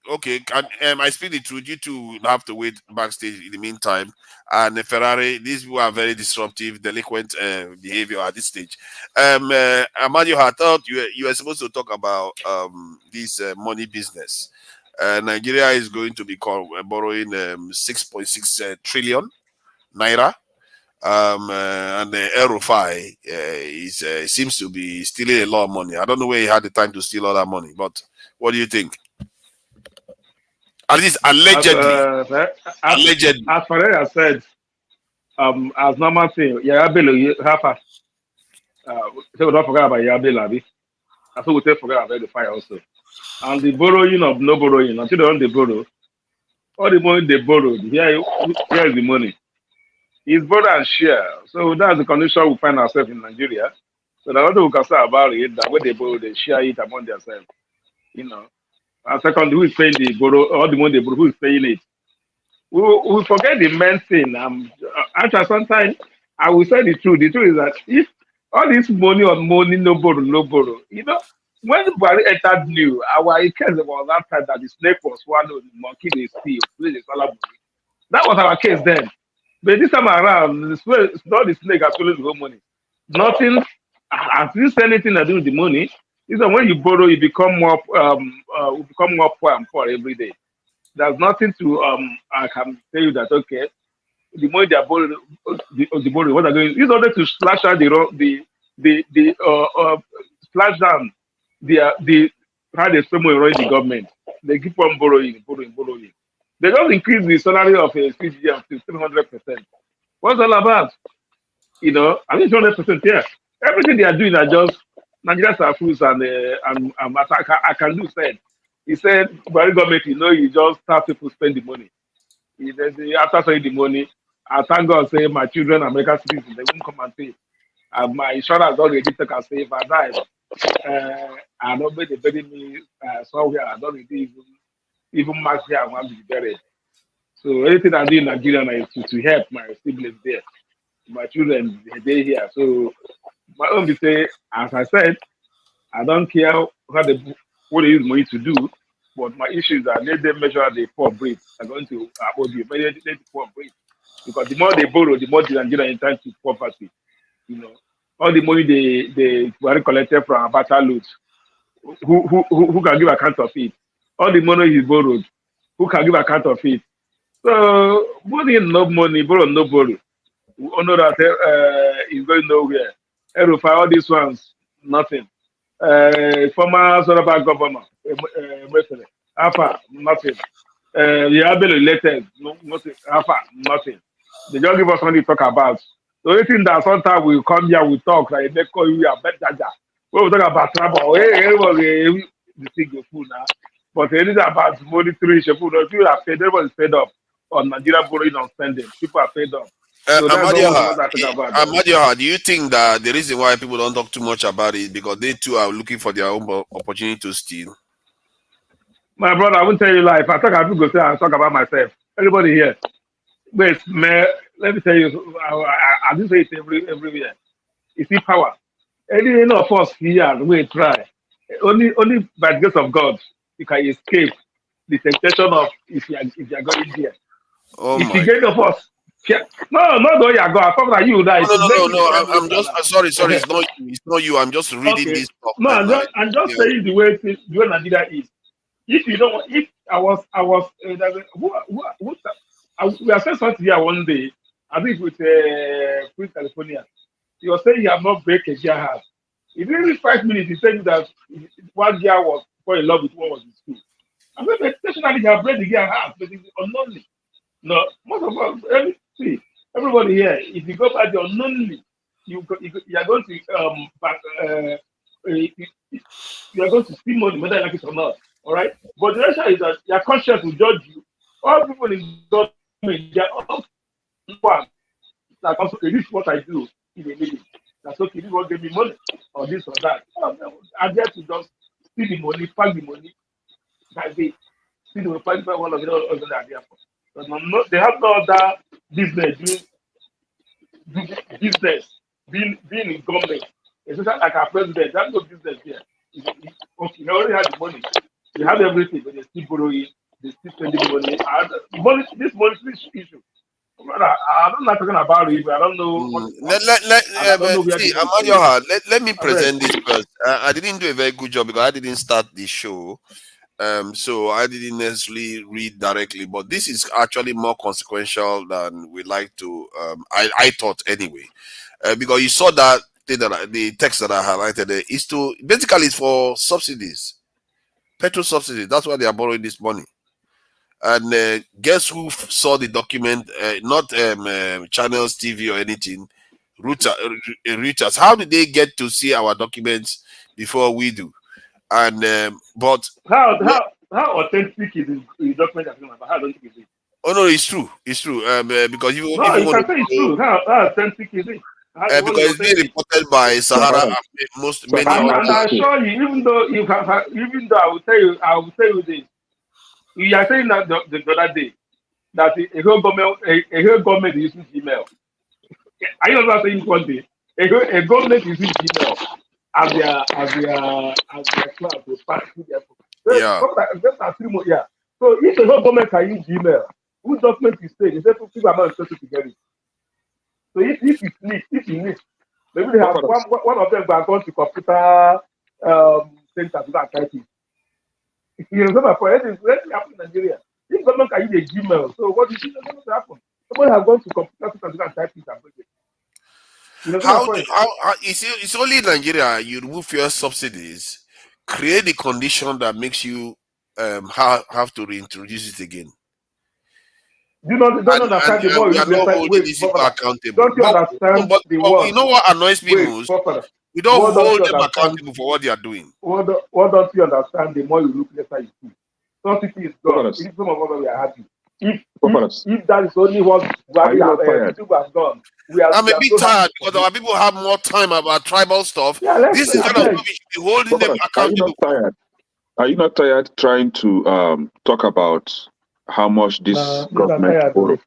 Okay, I speak the truth. You two have to wait backstage in the meantime. And Ferrari, these people are very disruptive, delinquent behavior at this stage. Amadio, I thought you were supposed to talk about this money business. Nigeria is going to be borrowing 6.6 trillion naira. And El Rufai seems to be stealing a lot of money. I don't know where he had the time to steal all that money, but what do you think? At least allegedly. Allegedly. As Ferreira said, as normal thing, Yahaya Bello, you have us. So we don't forget about Yahaya Bello. I thought we take forget about the fire also. And the borrowing of no borrowing, until they don't they borrow, all the money they borrowed, here is the money. It's borrow and share. So that's the condition we find ourselves in Nigeria. So the other we can say about it, that when they borrow, they share it among themselves. You know. And second, who is paying the borrow, all the money they borrow, who is paying it? We forget the main thing. Actually, sometimes I will say the truth. The truth is that if all this money on money, no borrow, you know, when Buhari entered new, our case was that time that the snake was swallowed, the monkey they steal, that was our case then. But this time around, it's not the snake that swallowed the whole money. Nothing has this anything to do with the money. Is that when you borrow, you become more poor and poor every day. There's nothing to I can tell you that okay, the money they are borrowing, the borrowing, what are going is order to slash out slash down the how they spend money running the government. They keep on borrowing. They don't increase the salary of a CGM to 300%. What's all about? You know, I mean 200%. Yeah, everything they are doing are just Nigerians are fools and I can do said. He said, "Buhari government, you know, you just start people spend the money. After spending the money, I thank God say my children are American citizens. They won't come and pay. And my insurance already take and say if I die, I don't they bury me somewhere. I don't even mark here. I want to be buried. So anything I do in Nigeria is to help my siblings there. My children, they're here. So my own be say, as I said, I don't care what they use money to do, but my issue is that let them measure the poor breed. I'm going to hold you. Let the poor breed. Because the more they borrow, the more the Nigerian enter to poverty. You know, all the money they were collected from Abata loot, who can give account of it? All the money he borrowed, who can give account of it? So money no money, borrow no borrow. We all know that is going nowhere. All these ones, nothing. Former Soraba governor, Alpha, nothing. Yahaya Bello elected, nothing. Alpha, nothing. They just give us something to talk about. So anything that sometimes we come here, we talk, like they call you a better. When we talk about trouble, the thing go full now. But anything about monetary issue, people are fed, everybody's fed up on Nigeria borrowing and spending. People are fed up. So Amadio, do you think that the reason why people don't talk too much about it is because they too are looking for their own opportunity to steal? My brother, I won't tell you lie. If I talk, I will go say and talk about myself. Everybody here. Wait, man, let me tell you, I do say it everywhere. You see power. Any of us here, we try. Only by the grace of God, you can escape the temptation of if you are going here. Oh if you get of us, no, not though you are going. I thought that you die. No. I'm just sorry. It's not you. I'm just reading this stuff. No, I'm just saying the way Nigeria is. If you don't, if I was, we are saying something here one day. I think with Queen California, he was saying you have not break a gear house. In really 5 minutes, he said that one gear was fall in love with one was in school. I said, intentionally, you have break the gear house, but it's unknowingly. No, most of us, everybody here, if you go by the unknowingly, you are going to you are going to spend money whether you like it or not. All right, but the answer is that your conscience will judge you. All people in government, they are all one. Like also, this is what I do in a meeting. That's okay. This will give me money or this or that. I dare to just steal the money, pack the money. That they steal the money, pack one of the other that they have. But they have no other business business being in government. Especially like our president, that's no business here. Okay, they already have the money. They have everything, but they still borrowing, they still spending money. This money issue. I'm not talking about it, but I don't know what is money. I don't know where See, the money is going. let me present this first. I didn't do a very good job because I didn't start the show. So I didn't necessarily read directly, but this is actually more consequential than we like to. I thought anyway, because you saw that thing the text that I highlighted there is to basically it's for subsidies, petrol subsidies. That's why they are borrowing this money. And guess who saw the document? Not channels, TV, or anything. Reuters. How did they get to see our documents before we do? And but how authentic is the document that you're about? How authentic is it? oh no, it's true. It's true. Because if No, you you want can say to it's true. How authentic is it? because it's being reported by Sahara and many And other. I assure you, even though I will tell you this. You are saying that the other day that a whole government is using Gmail. Are you not saying one day? A government is using Gmail as their cloud to pass through their phone. Yeah. Just 3 more. Yeah. So if the whole government can use Gmail, whose document is saying? They say people are not interested to get it. So if it's leaked, maybe they have one of them are going to computer center to go and type it. You remember for anything happened in Nigeria. If government can use a Gmail, so what do you think is going to happen? Somebody has gone to computer center to go and type it and bring it. You know, How it's only in Nigeria you remove fuel subsidies, create the condition that makes you have to reintroduce it again. You don't understand the more we are not holding these people accountable. Don't you understand but the word? You know what annoys me most? We don't hold them accountable for what they are doing. What don't you understand? The more you look, lesser you see. Something is gone. If some of us we are happy. If that is only what people have done, I'm a bit tired because our people have more time about tribal stuff. This is kind of what we should be holding them accountable. Are you not tired trying to talk about how much this government borrowed?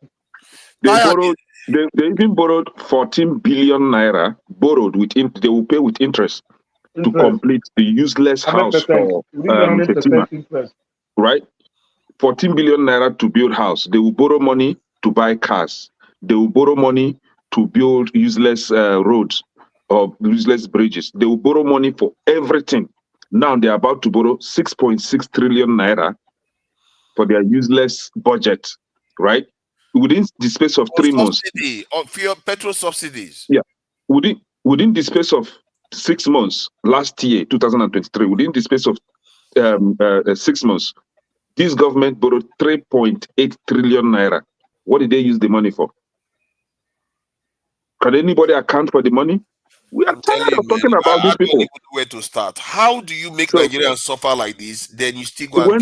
They even borrowed 14 billion naira, borrowed they will pay with interest to complete the useless house for Fatima. Right? 14 billion naira to build house. They will borrow money to buy cars. They will borrow money to build useless roads or useless bridges. They will borrow money for everything. Now they're about to borrow 6.6 trillion naira for their useless budget, right? Within the space of 3 months. Subsidy of fuel petrol subsidies. Yeah. Within the space of 6 months, last year, 2023, within the space of 6 months, this government borrowed 3.8 trillion naira. What did they use the money for? Can anybody account for the money? We are tired of talking about these people. Where to start? How do you make Nigerians suffer like this? Then you still go when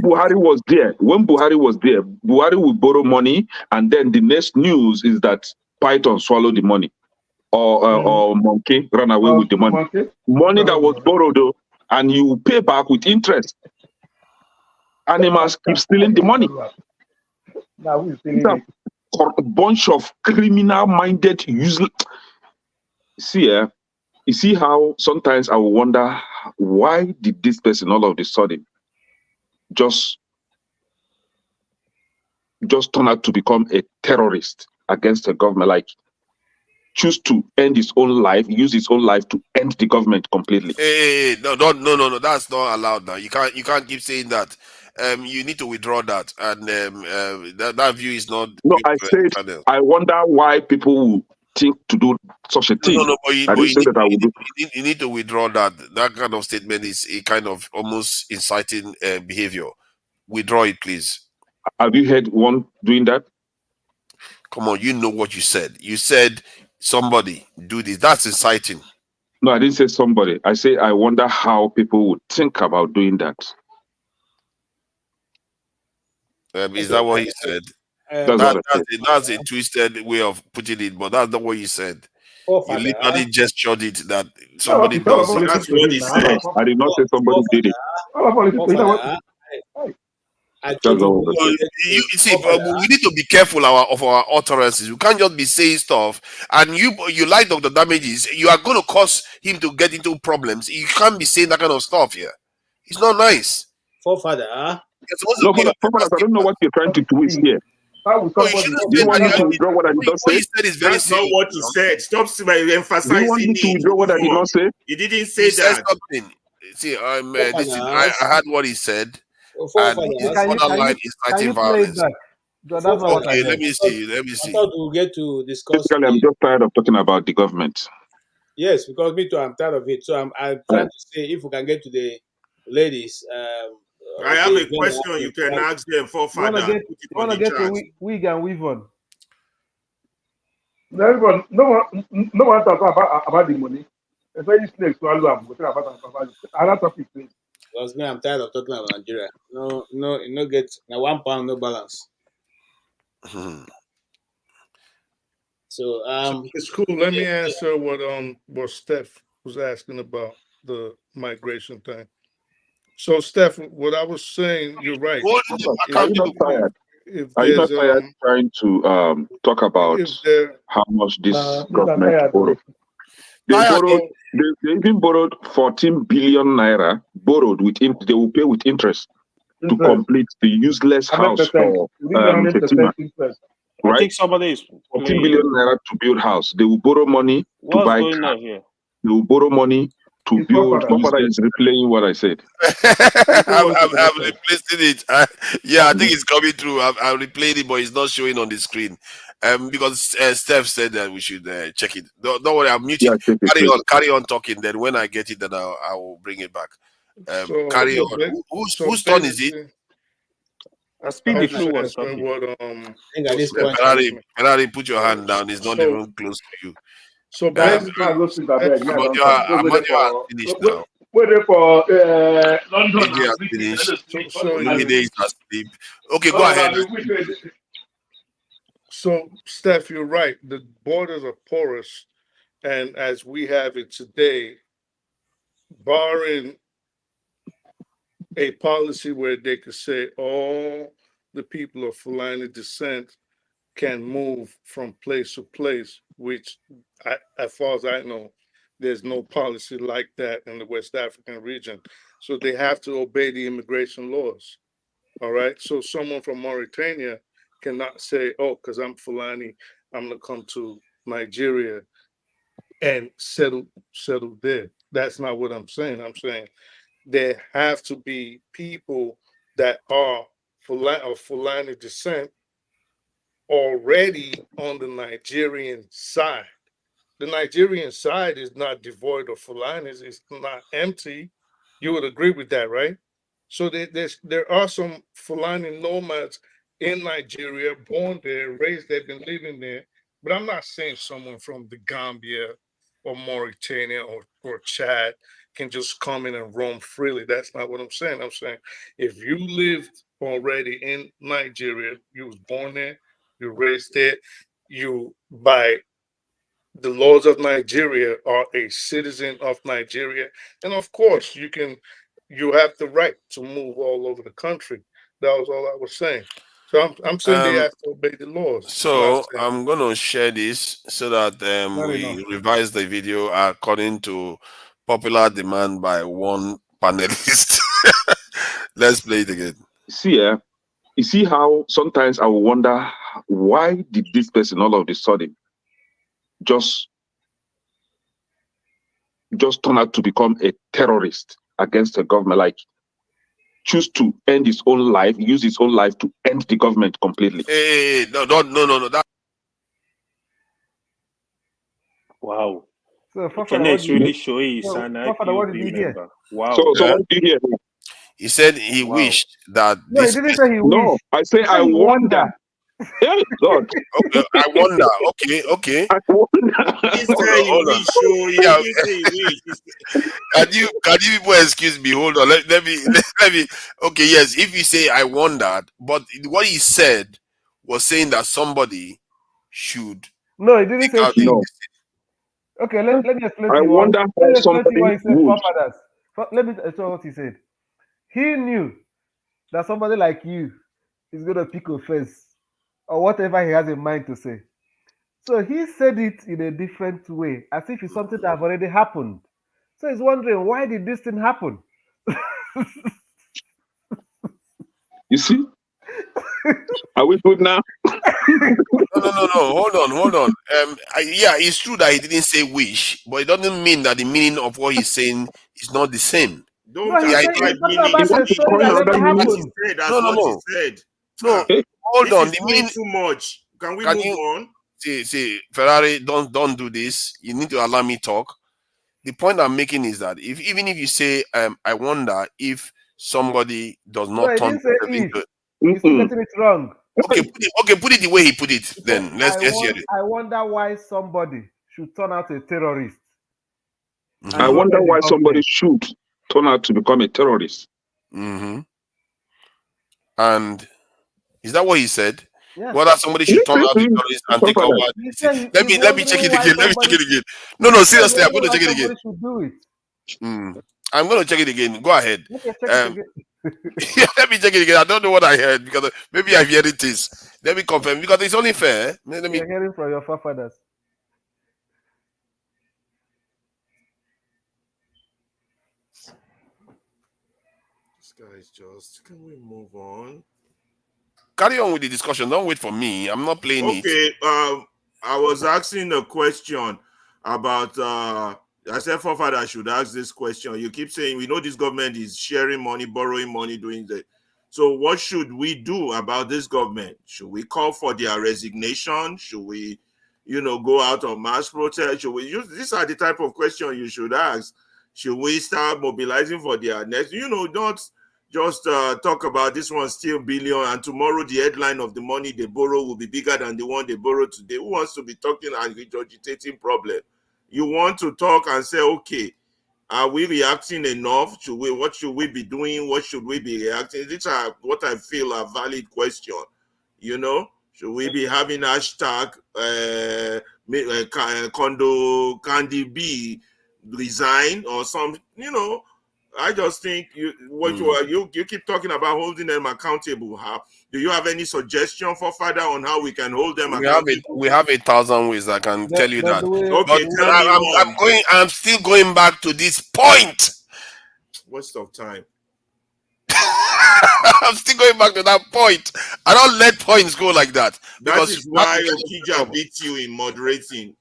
Buhari was there, Buhari would borrow money, and then the next news is that Python swallowed the money, or monkey ran away with the money. Money that was borrowed, though, and you pay back with interest. Animals keep stealing the money. Now who's stealing it? A bunch of criminal-minded, useless. You see how sometimes I will wonder why did this person all of a sudden just turn out to become a terrorist against the government, like choose to end his own life, use his own life to end the government completely. Hey, no, that's not allowed now. You can't keep saying that. You need to withdraw that, and that view is not. No, I said I wonder why people will think to do such a thing. You need to withdraw that. That kind of statement is a kind of almost inciting behavior. Withdraw it, please. Have you heard one doing that? Come on, you know what you said. You said somebody do this. That's inciting. No, I didn't say somebody. I say I wonder how people would think about doing that. Is that what he said? That's a twisted way of putting it, but that's not what you said. You literally gestured it that somebody does it. That's what he said. Yes, I did not say somebody did it. You see, but we need to be careful of our utterances. We can't just be saying stuff, and you like Dr. Damages, you are going to cause him to get into problems. You can't be saying that kind of stuff here. It's not nice. Forefather. I don't know what you're trying to twist here. You want me to withdraw what I did not say? What you said is very That's not what he said. Stop emphasizing Do you want me to withdraw what I did not say? He didn't say that. Something. See, I heard what he said. And his other line is fighting violence. Okay, let me see. I thought we'll get to discuss. Basically, I'm just tired of talking about the government. Yes, because me too, I'm tired of it. So I'm trying to say if we can get to the ladies. I have a question you can ask them for father. You want to get to wig and weave on. No one talk about the money. Especially snakes to all of them. Another topic, please. Because me, I'm tired of talking about Nigeria. No get now £1, no balance. So it's cool. Let me answer what Steph was asking about the migration thing. So Steph, what I was saying, you're right. Are you not tired? Are you not tired trying to talk about how much this government borrowed? They even borrowed 14 billion naira, borrowed with they will pay with interest to complete the useless house for Fatima. I think somebody is 14 billion naira to build house. They will borrow money to buy going car. on here? They will borrow money to build. Father is replaying what I said. I'm replacing it. I think it's coming through. I'm replaying it, but it's not showing on the screen. Because Steph said that we should check it. Don't worry, I'm muting. Carry on talking. Then when I get it, then I will bring it back. Carry on. Whose turn is it? Speedy Flu was talking. Ferrari, put your hand down. It's not even close to you. So basically, Amadio finished now. Waiting for London. Lumide is asleep. Okay, go ahead. So, Steph, you're right. The borders are porous, and as we have it today, barring a policy where they could say all the people of Fulani descent can move from place to place, which, as far as I know, there's no policy like that in the West African region. So they have to obey the immigration laws. All right. So someone from Mauritania cannot say, oh, because I'm Fulani, I'm going to come to Nigeria and settle there. That's not what I'm saying. I'm saying there have to be people that are Fulani descent already on the Nigerian side. The Nigerian side is not devoid of Fulanis. It's not empty. You would agree with that, right? So there are some Fulani nomads in Nigeria, born there, raised there, been living there. But I'm not saying someone from the Gambia or Mauritania or Chad can just come in and roam freely. That's not what I'm saying. I'm saying if you lived already in Nigeria, you was born there, you raised there, you by the laws of Nigeria are a citizen of Nigeria, and of course you have the right to move all over the country. That was all I was saying. So I'm saying they have to obey the laws. So I'm gonna share this so that we revise the video according to popular demand by one panelist. Let's play it again. See, you see how sometimes I will wonder why did this person all of a sudden just turn out to become a terrorist against the government, like choose to end his own life, use his own life to end the government completely. Hey, no. Wow. So, Kenneth really showing his son. What did he hear? Wow. So what did you hear? He said he wished that No, he didn't say he wished. No, I say I wonder. Hey, God. Okay, I wonder. Okay. I wonder. Hold on. Yeah. Can you people excuse me? Hold on. Let me. Okay, yes. If you say I wondered, but what he said was saying that somebody should No, he didn't pick say out should. No. Okay, let me explain I to you wonder how let me explain to you somebody what he said, would. forefathers. Let me tell you what he said. He knew that somebody like you is going to pick offense or whatever he has in mind to say. So he said it in a different way, as if it's something that have already happened. So he's wondering, why did this thing happen? You see? Are we good now? No. Hold on. Yeah, it's true that he didn't say wish, but it doesn't mean that the meaning of what he's saying is not the same. No, The he's idea. talking about a to story coin that another never meaning? happened. No. Hey, Hold on. The meaning. Too much. Can we Can move you on? see Ferrari? Don't do this. You need to allow me talk. The point I'm making is that even if you say I wonder if somebody does No, not he turn didn't say themselves if. into. He's still getting it wrong. Okay, put it the way he put it. He said, Then let's hear it. I wonder why somebody should turn out a terrorist Mm-hmm. I and wonder robbing the why somebody government. should turn out to become a terrorist. Mm-hmm. And is that what he said? Yeah. Whether somebody should turn out to terrorist and take over. He said Let he's me check wondering it why again. Let me check somebody. it again. No, seriously, I'm going to check it again. Somebody should do it. I'm going to check it again. Go ahead. Okay, check it again. Yeah, let me check it again. I don't know what I heard because maybe I've heard it is. Let me confirm because it's only fair. You're hearing from your forefathers. This guy is just. Can we move on? Carry on with the discussion. Don't wait for me. I'm not playing it. Okay. I was asking a question about. I said forefather should ask this question. You keep saying we know this government is sharing money, borrowing money, doing that. So what should we do about this government? Should we call for their resignation? Should we, go out on mass protest? Should we use? These are the type of question you should ask. Should we start mobilizing for their next? Don't just talk about this one still billion, and tomorrow the headline of the money they borrow will be bigger than the one they borrowed today. Who wants to be talking and regurgitating problem? You want to talk and say, okay, are we reacting enough? What should we be doing? What should we be reacting? These are what I feel are valid questions. Should we be having hashtag Condo Candy B resign or some? I just think you keep talking about holding them accountable. Do you have any suggestion for further on how we can hold them accountable? We have 1,000 ways. I can tell you that. Okay, but I'm still going back to this point. Waste of time. I'm still going back to that point. I don't let points go like that. That is why Okija beat you in moderating.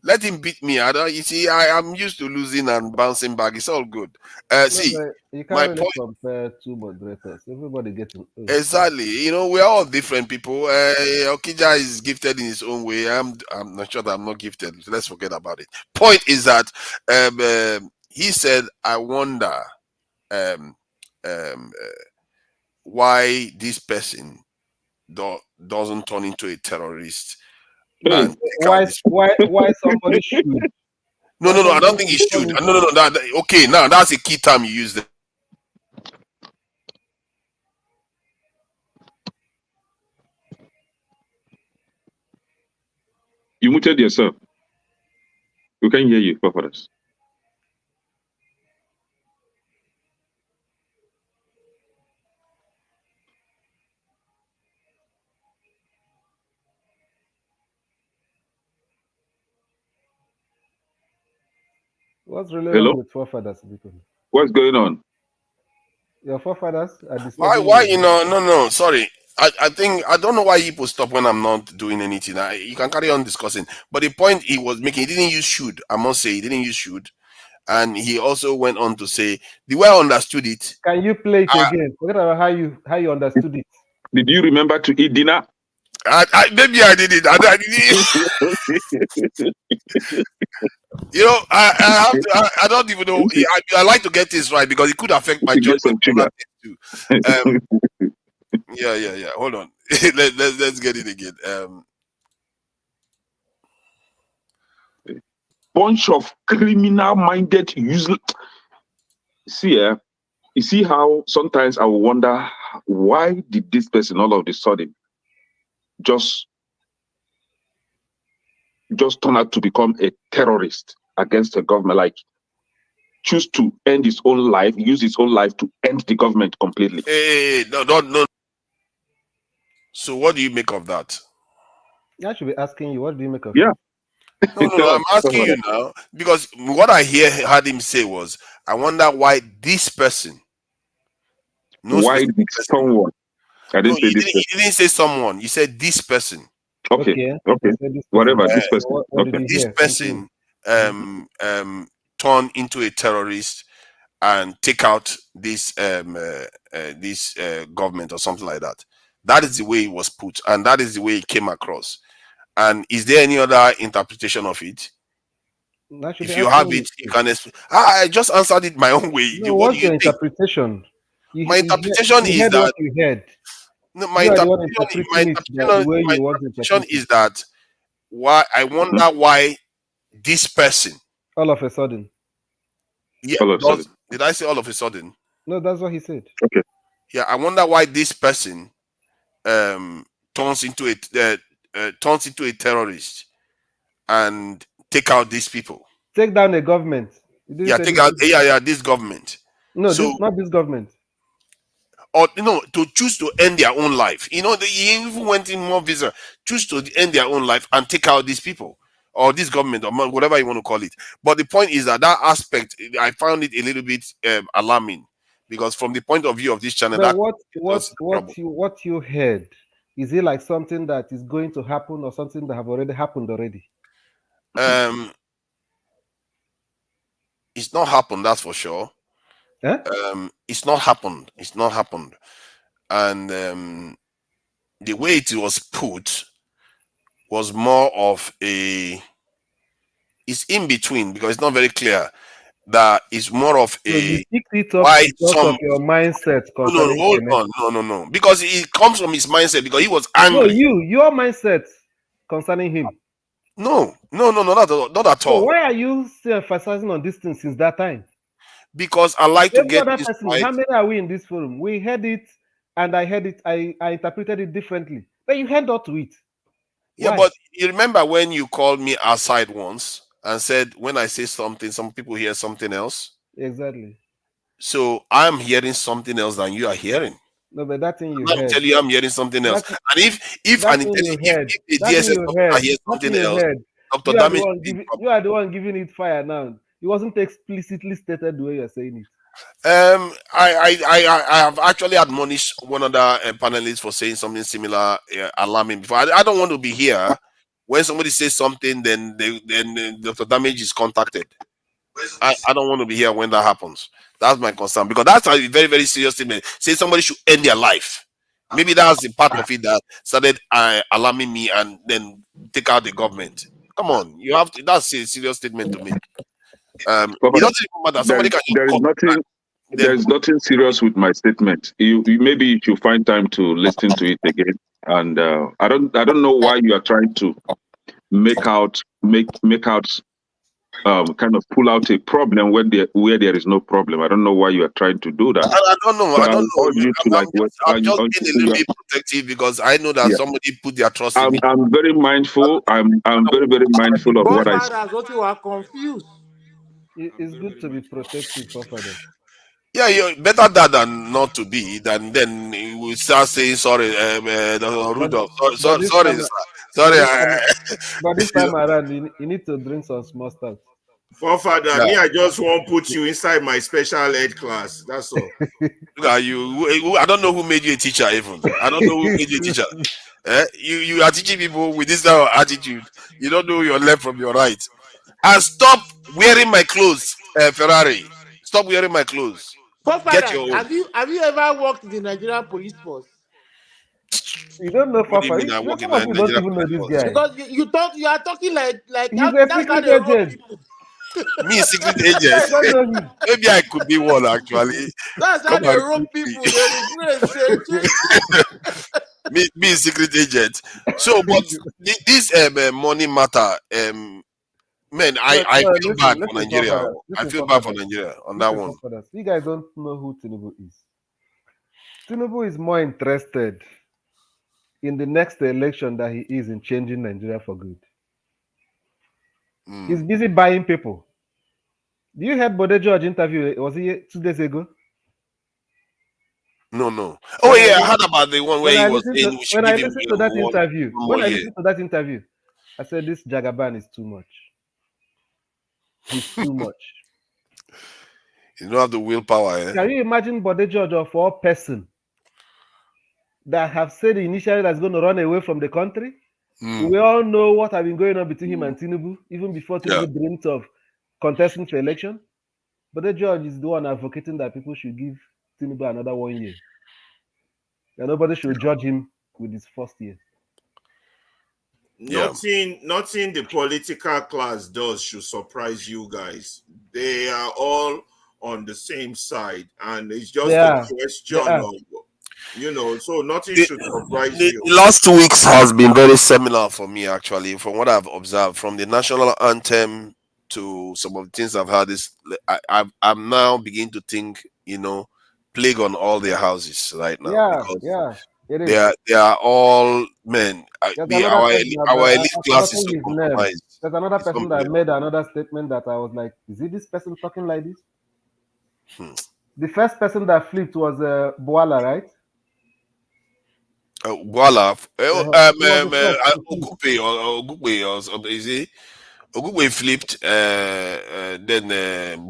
Let him beat me. You see, I'm used to losing and bouncing back. It's all good. You can't really compare two moderators. Everybody gets exactly. We're all different people. Okija is gifted in his own way. I'm not sure that I'm not gifted. So let's forget about it. Point is that he said, "I wonder why this person doesn't turn into a terrorist." And why somebody should? No, I don't think he should. No. Okay, now that's a key term you use there. You muted yourself. We can hear you, forefathers. What's really wrong with forefathers? What's going on? Your forefathers are disturbing. Why? No. Sorry. I think I don't know why people stop when I'm not doing anything. You can carry on discussing. But the point he was making, he didn't use should. I must say, he didn't use should. And he also went on to say, the way I understood it. Can you play it again? Forget about how you understood it. Did you remember to eat dinner? Maybe I did it. I don't even know. I like to get this right because it could affect my judgment. Yeah. Hold on. Let's get it again. Bunch of criminal-minded, useless. See, you see how sometimes I will wonder why did this person all of a sudden just turn out to become a terrorist against the government, like choose to end his own life, use his own life to end the government completely. Hey, no. So what do you make of that? I should be asking you, what do you make of Yeah. it? No, I'm asking you now because what I heard him say was, I wonder why this person. No why specific did person. someone? I didn't say this person. He didn't say someone. You said this person. Okay. Whatever this person. What did you This hear? person turn into a terrorist and take out this government or something like that. That is the way it was put, and that is the way it came across. And is there any other interpretation of it? If you have it, you can explain. I just answered it my own way. No, what's your interpretation? My interpretation is that what you heard. No, my interpretation is that why I wonder why this person all of a sudden. Yeah, did I say all of a sudden? No, that's what he said. Okay. Yeah, I wonder why this person turns into a terrorist and take out these people. Take down the government. Yeah, this government. No, not this government. Or to choose to end their own life. He even went in more visa. Choose to end their own life and take out these people or this government or whatever you want to call it. But the point is that aspect, I found it a little bit alarming because from the point of view of this channel, but what you heard, is it like something that is going to happen or something that have already happened already? It's not happened, that's for sure. It's not happened. And the way it was put was more of it's in between because it's not very clear. That is more of so you picked it up because of your mindset. No. Because it comes from his mindset because he was angry. No, your mindset concerning him. No, not at all. So why are you still emphasizing on this thing since that time? Because I like to get this right. How many are we in this forum? We heard it, and I heard it. I interpreted it differently, but you heard not to it. Yeah, why? But you remember when you called me aside once and said when I say something, some people hear something else. Exactly. So I'm hearing something else than you are hearing. No, but that thing you heard. I'm telling you, I'm hearing something else. And if the DSS hears something else, Dr. Damage, you are the one giving it fire now. It wasn't explicitly stated the way you're saying it. I have actually admonished one other panelist for saying something similar, alarming before. I don't want to be here when somebody says something, then Dr. Damage is contacted. I don't want to be here when that happens. That's my concern because that's a very, very serious statement. Say somebody should end their life. Maybe that's the part of it that started alarming me and then take out the government. Come on, you have to. That's a serious statement to make. It doesn't matter. Somebody can. There is nothing serious with my statement. You maybe if you find time to listen to it again, and I don't know why you are trying to make out kind of pull out a problem where there is no problem. I don't know why you are trying to do that. I don't know. I'm just being a little bit protective because I know that somebody put their trust in me. I'm very mindful. I'm very, very mindful of what I say. What you are confused. It's good to be protective, Father. Yeah, you're better that than not to be. Then we start saying sorry, Rudolph. Sorry. But this time around, you need to drink some small stuff. Forefather, me, I just won't put you inside my special ed class. That's all. Look at you. I don't know who made you a teacher, even. I don't know who made you a teacher. You are teaching people with this kind of attitude. You don't know your left from your right. And stop wearing my clothes, Ferrari. Stop wearing my clothes. Get your own. Have you ever worked in the Nigerian police force? You don't know what do you mean I work in the Nigerian police force? Because you are talking like he's a secret agent. Me, secret agent. Maybe I could be one actually. That's how Come they and rope recruit people. me. They regret. Me, secret agent. So, but this money matter, man, I feel bad for Nigeria. I feel bad for Nigeria on that one. You guys don't know who Tinubu is. Tinubu is more interested in the next election that he is in changing Nigeria for good. He's busy buying people. Do you heard Bode George interview? Was he 2 days ago? No. Oh yeah, I heard about the one where he was saying we should when give I him listened to that one interview, more year. I said this Jagaban is too much. He's too much. You don't have the willpower. Eh? Can you imagine Bode George of all person that have said initially that's going to run away from the country? We all know what has been going on between him and Tinubu, even before Tinubu dreamt of contesting for election. Bode George is the one advocating that people should give Tinubu another 1 year. And nobody should judge him with his first year. Nothing the political class does should surprise you guys. They are all on the same side, and it's just a question of, so nothing should surprise you. The last 2 weeks has been very seminal for me, actually, from what I've observed, from the national anthem to some of the things I've heard. I'm now beginning to think, plague on all their houses right now. They are all men. Our elite class is so compromised. There's another person that made another statement that I was like, is it this person talking like this? The first person that flipped was Boala, right? Boala, Ogupe, is he? Ogupe flipped, then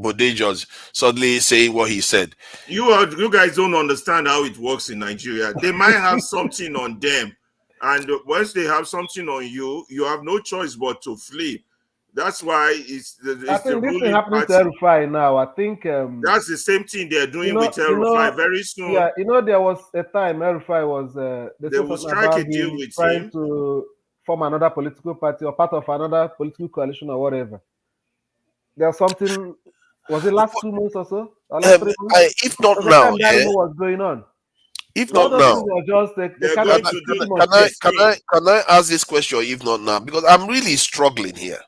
Bode George suddenly saying what he said. You guys don't understand how it works in Nigeria. They might have something on them, and once they have something on you, you have no choice but to flip. That's why it's I think this thing happening to El Rufai now. I think that's the same thing they're doing with El Rufai very soon. Yeah, there was a time El Rufai was they will strike a deal with trying him to form another political party or part of another political coalition or whatever. There's something. Was it last 2 months or so? Or last 3 months? If not now, I don't know what's going on. If not now, can I ask this question? If not now, because I'm really struggling here.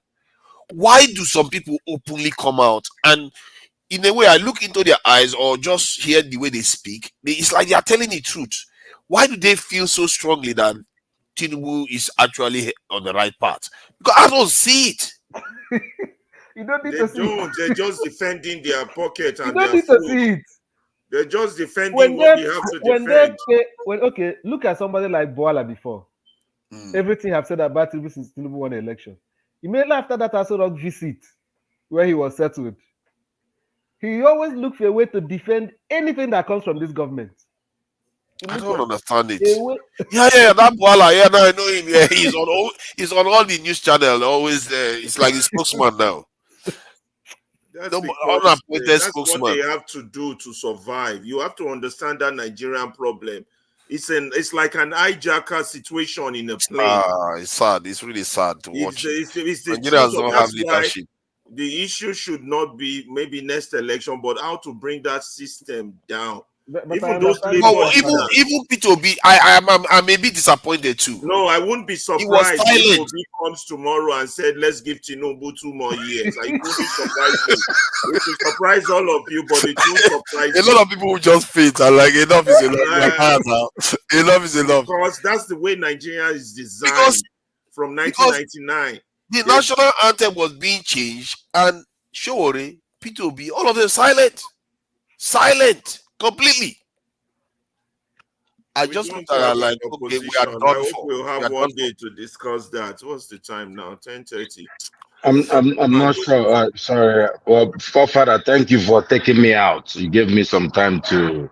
Why do some people openly come out and, in a way, I look into their eyes or just hear the way they speak? It's like they are telling the truth. Why do they feel so strongly that Tinubu is actually on the right path? Because I don't see it. You don't need to see it. They're just defending their pocket and you don't their need food. To see it. They're just defending what they have to defend. Okay, look at somebody like Boala before. Everything I've said about Tinubu since Tinubu won the election. Immediately after that Aso Rock visit, where he was settled, he always looked for a way to defend anything that comes from this government. I don't understand it. That Boala. Yeah, no, I know him. Yeah, he's on all the news channel. Always there. It's like the spokesman now. That's what they have to do to survive. You have to understand that Nigerian problem. It's like an hijacker situation in a plane. It's sad. It's really sad to watch. Nigerians don't have leadership. The issue should not be maybe next election, but how to bring that system down. Even P2B, I may be disappointed too. No, I wouldn't be surprised if P2B comes tomorrow and said, "Let's give Tinubu 2 more years." I wouldn't surprise you. It will surprise all of you, but it won't surprise a lot of people will just faint and like enough is enough. Enough is enough. Because that's the way Nigeria is designed from 1999. The national anthem was being changed, and Showore, P2B, all of them silent. Completely. I just looked at like, okay, we are done I hope we'll have one day to discuss that. What's the time now? 10:30. I'm not sure. Sorry. Well, Father, thank you for taking me out. You gave me some time to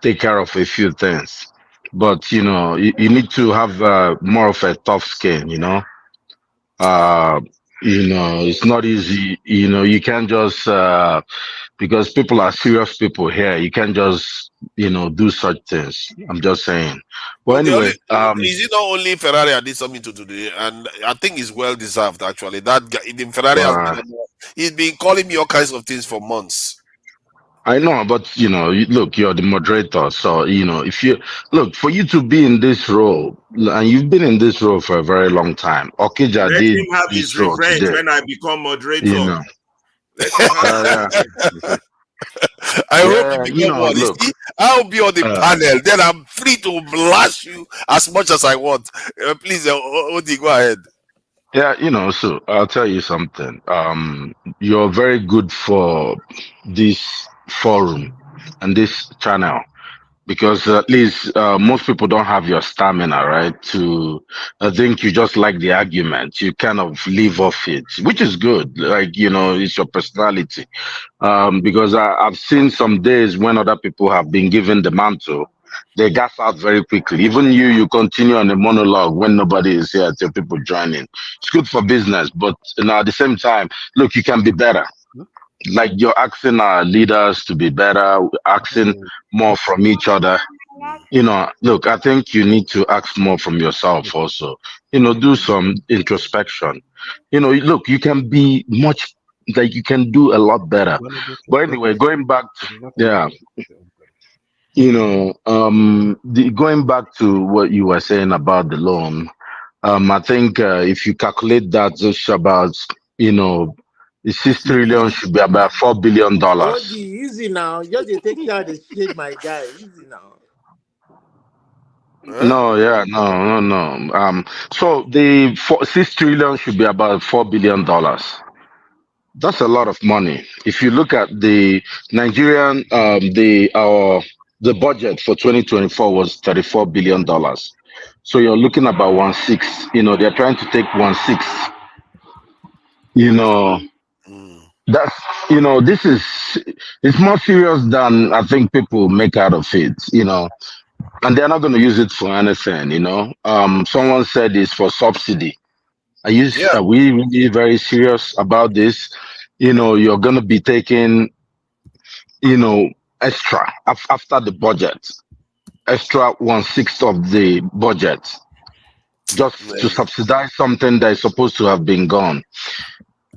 take care of a few things. But you need to have more of a tough skin. It's not easy. You can't just because people are serious people here. You can't just do such things. I'm just saying. Well, But the only anyway, is it not only Ferrari that did something to today, and I think it's well deserved actually. That guy, the Ferrari has uh, been he's been calling me all kinds of things for months. I know, but look, you're the moderator, so if you look for you to be in this role, and you've been in this role for a very long time. Okija Let did him have this his role revenge today. when I become You moderator. know, Let him have his yeah, revenge. I hope yeah. you become one. You Look, see, I'll be on the panel. Then I'm free to blast you as much as I want. Please, Odi, go ahead. yeah. So I'll tell you something. You're very good for this forum and this channel. Because at least most people don't have your stamina, right? I think you just like the argument. You kind of live off it, which is good. Like, it's your personality. Because I've seen some days when other people have been given the mantle, they gas out very quickly. Even you continue on a monologue when nobody is here till people join in. It's good for business, but at the same time, look, you can be better. Like you're asking our leaders to be better, asking more from each other. Look, I think you need to ask more from yourself also. Do some introspection. Look, you can be much, like you can do a lot better. But anyway, going back yeah, going back to what you were saying about the loan, I think if you calculate that, just about, the 6 trillion should be about $4 billion. Oh, the easy now. Just they take care of the shade, my guy. Easy now. No, yeah, no. So the 6 trillion should be about $4 billion. That's a lot of money. If you look at the Nigerian, the budget for 2024 was $34 billion. So you're looking about 1/6. They're trying to take 1/6. You know, that's this is it's more serious than I think people make out of it. And they're not going to use it for anything. Someone said it's for subsidy. Yeah. Are we really very serious about this? You're going to be taking, extra after the budget, extra 1/6 of the budget, just to subsidize something that is supposed to have been gone.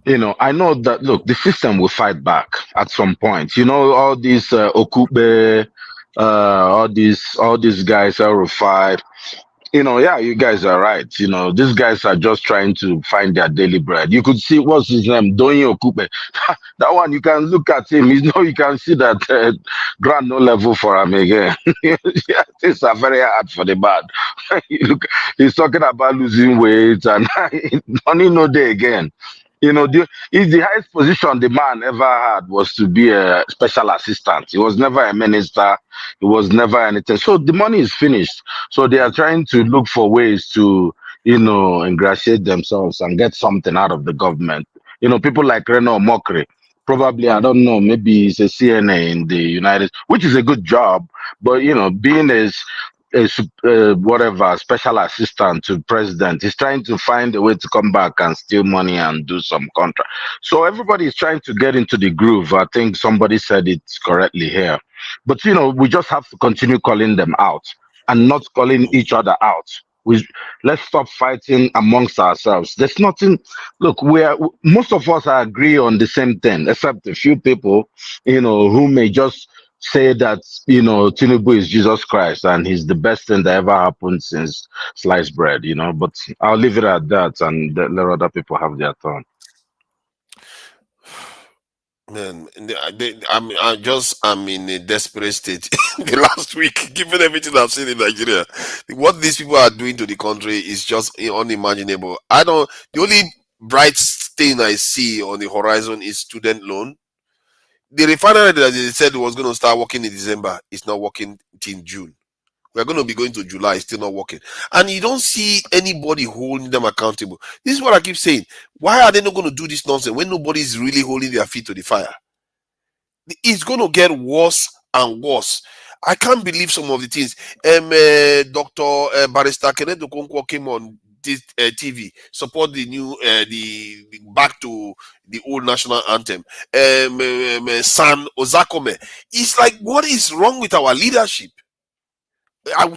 I know that, look, the system will fight back at some point. All these Okube, all these guys, El Rufai, yeah, you guys are right. These guys are just trying to find their daily bread. You could see, what's his name? Donye Okupe. That one, you can look at him. You can see that ground no level for him again. Yeah, things are very hard for the bad. He's talking about losing weight and money no day again. The highest position the man ever had was to be a special assistant. He was never a minister. He was never anything. So the money is finished. So they are trying to look for ways to, ingratiate themselves and get something out of the government. People like Reno Mokri, probably, I don't know, maybe he's a CNA in the United, which is a good job. But, being whatever special assistant to president, he's trying to find a way to come back and steal money and do some contract. So everybody is trying to get into the groove. I think somebody said it correctly here. But we just have to continue calling them out and not calling each other out. Let's stop fighting amongst ourselves. There's nothing. Look, most of us agree on the same thing, except a few people, who may just say that Tinubu is Jesus Christ and he's the best thing that ever happened since sliced bread. But I'll leave it at that and let other people have their turn. Man, I'm in a desperate state. The last week, given everything I've seen in Nigeria, what these people are doing to the country is just unimaginable. The only bright thing I see on the horizon is student loan. The refinery that they said was going to start working in December is not working till June. We're going to be going to July, still not working. And you don't see anybody holding them accountable. This is what I keep saying. Why are they not going to do this nonsense when nobody is really holding their feet to the fire? It's going to get worse and worse. I can't believe some of the things. Dr. Barrister Kenneth Okonkwo came on TV, support the new the back to the old national anthem. San Ozakome. It's like, what is wrong with our leadership?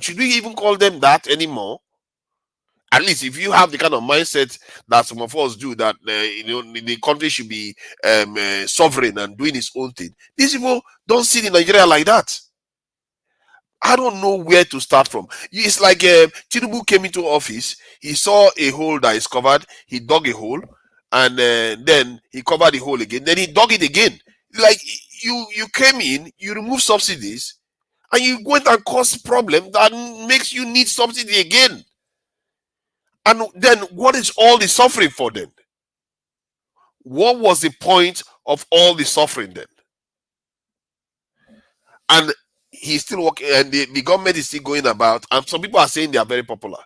Should we even call them that anymore? At least if you have the kind of mindset that some of us do, that the country should be sovereign and doing its own thing. These people don't see in Nigeria like that. I don't know where to start from. It's like Tinubu came into office, he saw a hole that is covered, he dug a hole, and then he covered the hole again, then he dug it again. Like, you came in, you remove subsidies, and you went and caused problem that makes you need subsidy again. And then what is all the suffering for then? What was the point of all the suffering then? And he's still working, and the government is still going about, and some people are saying they are very popular.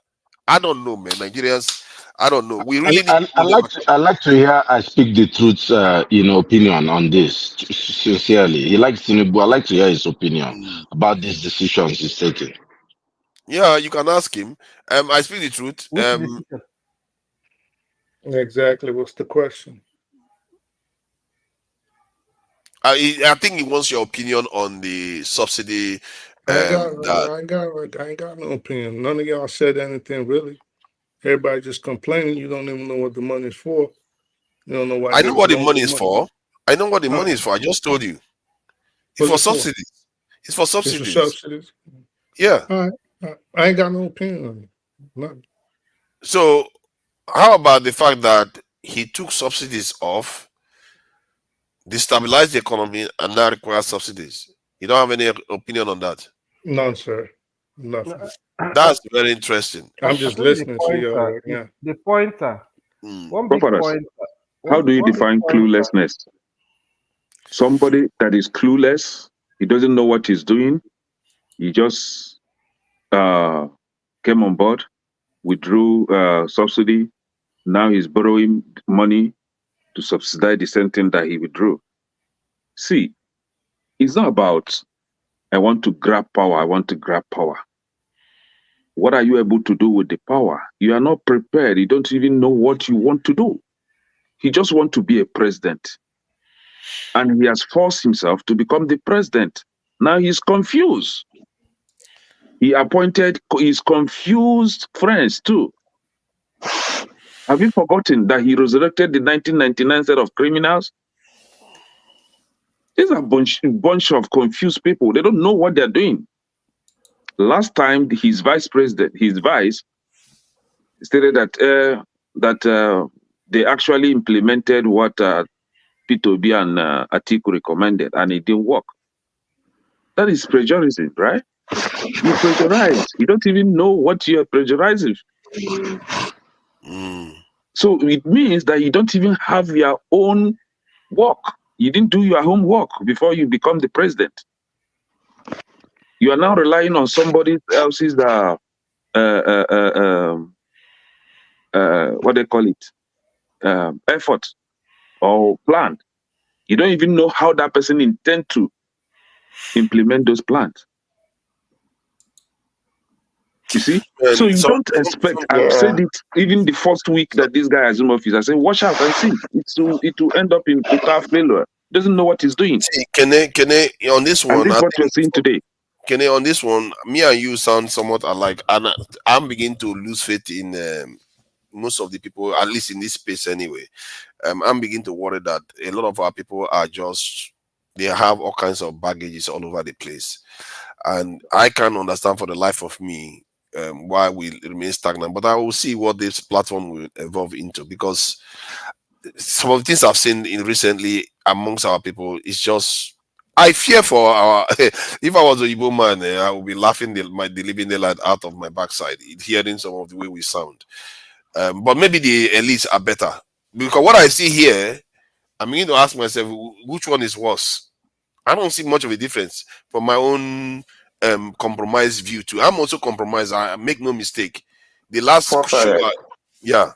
I don't know, man. Nigerians, I don't know. We really need I like to hear I speak the truth, opinion on this. Sincerely, he likes Tinubu. I like to hear his opinion about these decisions he's taking. Yeah, you can ask him. I speak the truth. Exactly. What's the question? I think he wants your opinion on the subsidy. I ain't got no opinion. None of y'all said anything really. Everybody just complaining. You don't even know what the money's for. You don't know why. I know what the money is for. I know what the money is for. I just told you. It's for subsidies. It's for subsidies. It's for subsidies. Yeah. All right. I ain't got no opinion on it. Nothing. So, how about the fact that he took subsidies off, destabilized the economy, and now requires subsidies? You don't have any opinion on that? None, sir. Nothing. That's very interesting. I'm just listening to you right now. The pointer. One big Prophetess, pointer. how do you define cluelessness? Somebody that is clueless, he doesn't know what he's doing. He just came on board, withdrew subsidy. Now he's borrowing money to subsidize the same thing that he withdrew. See, it's not about, I want to grab power, I want to grab power. What are you able to do with the power? You are not prepared. You don't even know what you want to do. He just wants to be a president. And he has forced himself to become the president. Now he's confused. He appointed his confused friends too. Have you forgotten that he resurrected the 1999 set of criminals? These are a bunch of confused people. They don't know what they're doing. Last time, his vice stated that they actually implemented what P2B and Atiku recommended, and it didn't work. That is plagiarism, right? You plagiarize. You don't even know what you are plagiarizing. So it means that you don't even have your own work. You didn't do your homework before you become the president. You are now relying on somebody else's what they call it, effort or plan. You don't even know how that person intend to implement those plans. You see? So you don't expect, I've said it even the first week that this guy assumed office, I said, watch out and see. It will end up in total failure. Doesn't know what he's doing. See, can I on this one? And this is what we're seeing today. Can I on this one? Me and you sound somewhat alike, and I'm beginning to lose faith in most of the people, at least in this space anyway. I'm beginning to worry that a lot of our people are just, they have all kinds of baggages all over the place, and I can't understand for the life of me why we remain stagnant. But I will see what this platform will evolve into, because some of the things I've seen in recently amongst our people is just, I fear for our. If I was a Igbo man, I would be laughing the living daylight out of my backside, hearing some of the way we sound. But maybe the elites are better, because what I see here, I'm beginning to ask myself, which one is worse? I don't see much of a difference from my own compromised view too. I'm also compromised. I make no mistake. The last show, yeah.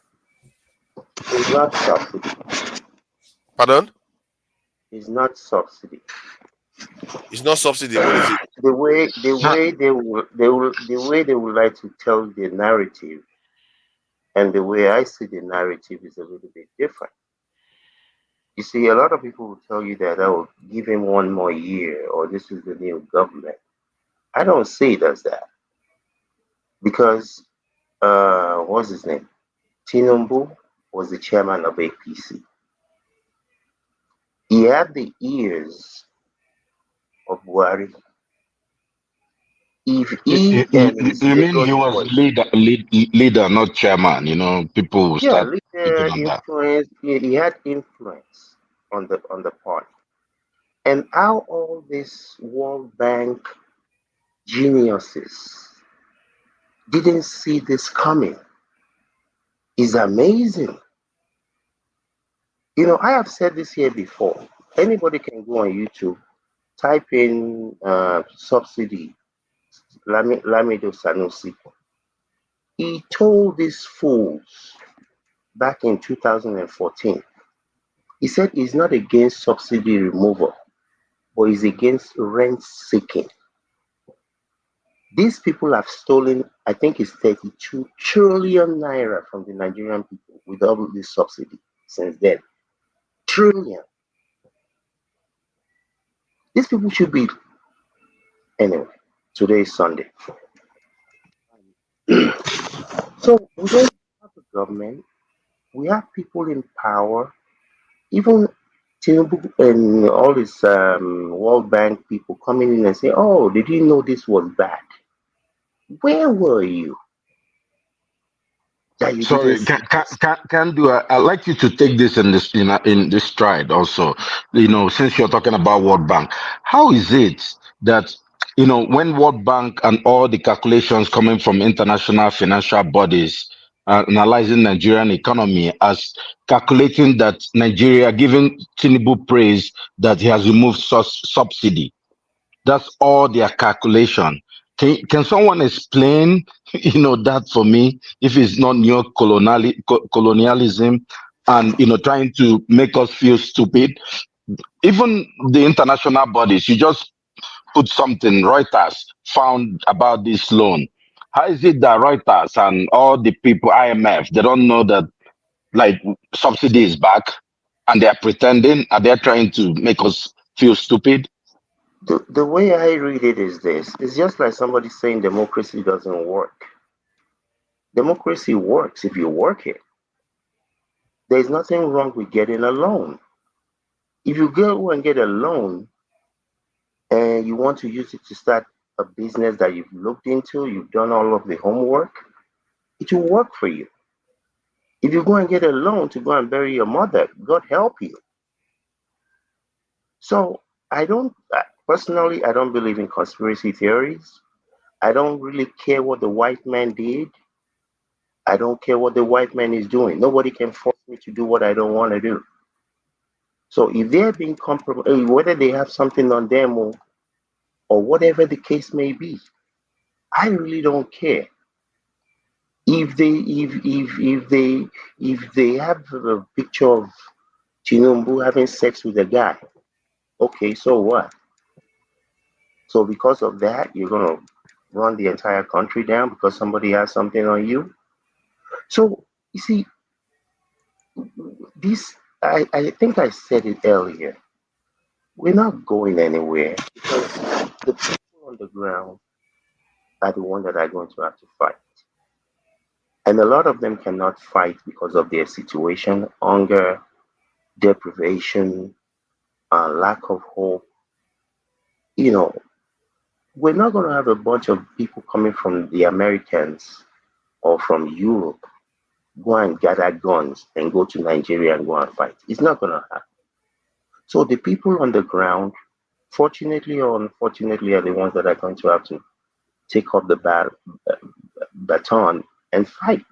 It's not subsidy. Pardon? It's not subsidy. It's not subsidy. What is it? The way they would like to tell the narrative And the way I see the narrative is a little bit different. You see, a lot of people will tell you that, oh, give him one more year, or this is the new government. I don't see it as that. Because, what's his name? Tinubu was the chairman of APC. He had the ears of Buhari. If he and his You mean he Lagos was boys, leader, not chairman? You know, people will yeah, start leader picking on that. influence, he had influence on the party. And how all these World Bank geniuses didn't see this coming is amazing. You know, I have said this here before. Anybody can go on YouTube, type in subsidy, Lamido Sanusi. He told these fools back in 2014, he said he's not against subsidy removal, but he's against rent seeking. These people have stolen, I think it's 32 trillion naira from the Nigerian people with all this subsidy since then. Trillion. These people should be, anyway, today is Sunday. So we don't have a government, we have people in power, even Tinubu and all these World Bank people coming in and saying, oh, did you know this was bad? Where were you that you didn't Sorry, see this? can do. I'd like you to take this in this stride also. You know, since you're talking about World Bank, how is it that when World Bank and all the calculations coming from international financial bodies analyzing Nigerian economy as calculating that Nigeria giving Tinubu praise that he has removed subsidy? That's all their calculation. Can someone explain, that for me, if it's not colonialism and, trying to make us feel stupid? Even the international bodies, you just put something, Reuters found about this loan. How is it that Reuters and all the people, IMF, they don't know that, like, subsidy is back and they are pretending and they're trying to make us feel stupid? The way I read it is this. It's just like somebody saying democracy doesn't work. Democracy works if you work it. There's nothing wrong with getting a loan. If you go and get a loan and you want to use it to start a business that you've looked into, you've done all of the homework, it will work for you. If you go and get a loan to go and bury your mother, God help you. So personally, I don't believe in conspiracy theories. I don't really care what the white man did. I don't care what the white man is doing. Nobody can force me to do what I don't want to do. So if they're being compromised, whether they have something on them or whatever the case may be, I really don't care. If they have a picture of Tinubu having sex with a guy, okay, so what? So because of that, you're gonna run the entire country down because somebody has something on you? So you see, I think I said it earlier. We're not going anywhere because the people on the ground are the ones that are going to have to fight. And a lot of them cannot fight because of their situation, hunger, deprivation, lack of hope. We're not going to have a bunch of people coming from the Americans or from Europe go and gather guns and go to Nigeria and go and fight. It's not going to happen. So the people on the ground, fortunately or unfortunately, are the ones that are going to have to take up the baton and fight.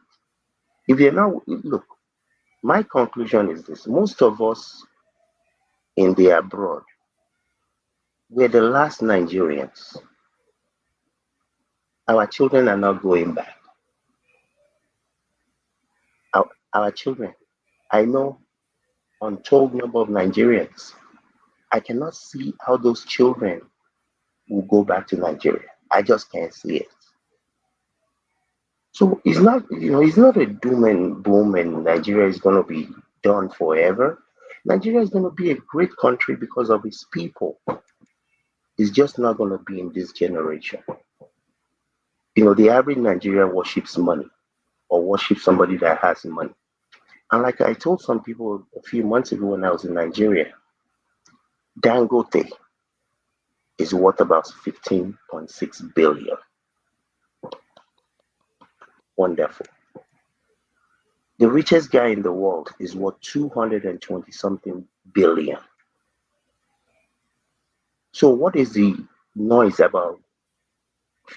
If you're not, look, my conclusion is this. Most of us in the abroad, we're the last Nigerians. Our children are not going back. Our children, I know untold number of Nigerians. I cannot see how those children will go back to Nigeria. I just can't see it. So it's not, it's not a doom and boom and Nigeria is going to be done forever. Nigeria is going to be a great country because of its people. It's just not going to be in this generation. The average Nigerian worships money or worships somebody that has money. And like I told some people a few months ago when I was in Nigeria, Dangote is worth about 15.6 billion. Wonderful. The richest guy in the world is worth 220 something billion. So what is the noise about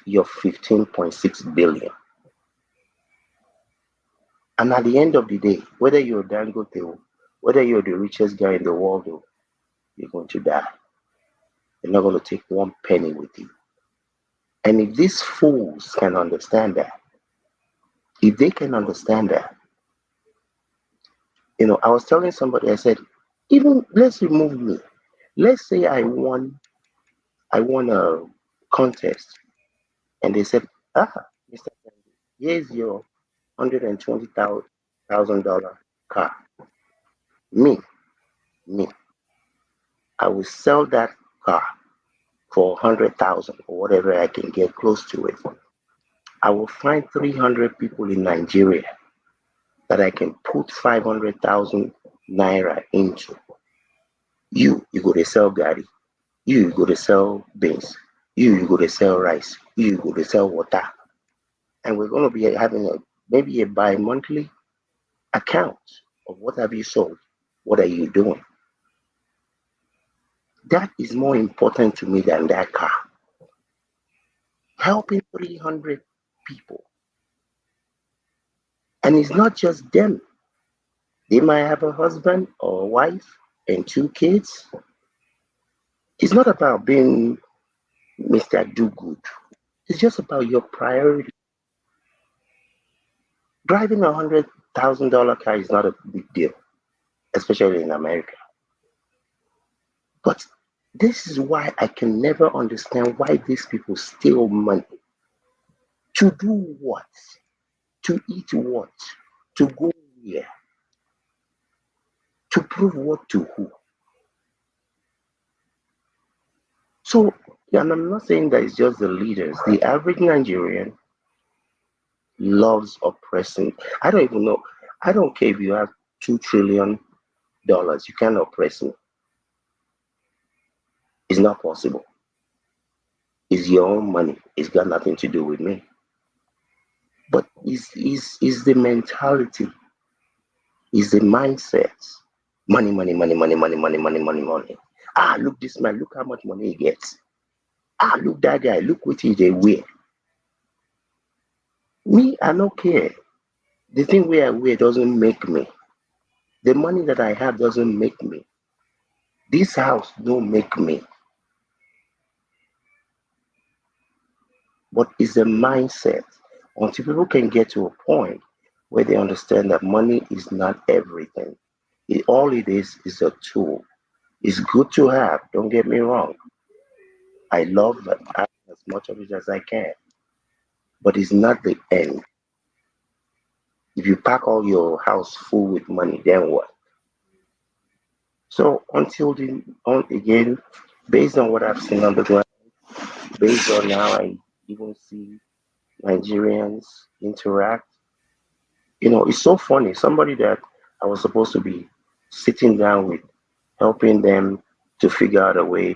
your 15.6 billion? And at the end of the day, whether you're Dangote, whether you're the richest guy in the world, you're going to die. You're not going to take one penny with you. And if these fools can understand that, if they can understand that, I was telling somebody, I said, even let's remove me. Let's say I won a contest, and they said, Mr. Kendi, here's your $120,000 car. Me, I will sell that car for 100,000 or whatever I can get close to it. I will find 300 people in Nigeria that I can put 500,000 naira into. You go to sell Gary. You go to sell beans. You go to sell rice. You go to sell water. And we're going to be having maybe a bi-monthly account of what have you sold? What are you doing? That is more important to me than that car. Helping 300 people. And it's not just them. They might have a husband or a wife and 2 kids. It's not about being Mr. Do-Good. It's just about your priority. Driving $100,000 car is not a big deal, especially in America. But this is why I can never understand why these people steal money. To do what? To eat what? To go where? To prove what to who? So, and I'm not saying that it's just the leaders. The average Nigerian loves oppressing. I don't even know. I don't care if you have $2 trillion. You can't oppress me. It's not possible. It's your own money. It's got nothing to do with me. But it's the mentality. It's the mindset. Money, money, money, money, money, money, money, money, money. Look this man. Look how much money he gets. Look that guy. Look what they wear. Me, I don't care. The thing where I wear doesn't make me. The money that I have doesn't make me. This house don't make me. But it's a mindset. Until people can get to a point where they understand that money is not everything. All it is a tool. It's good to have, don't get me wrong. I love having as much of it as I can. But it's not the end. If you pack all your house full with money, then what? So again, based on what I've seen on the ground, based on how I even see Nigerians interact, it's so funny. Somebody that I was supposed to be sitting down with, helping them to figure out a way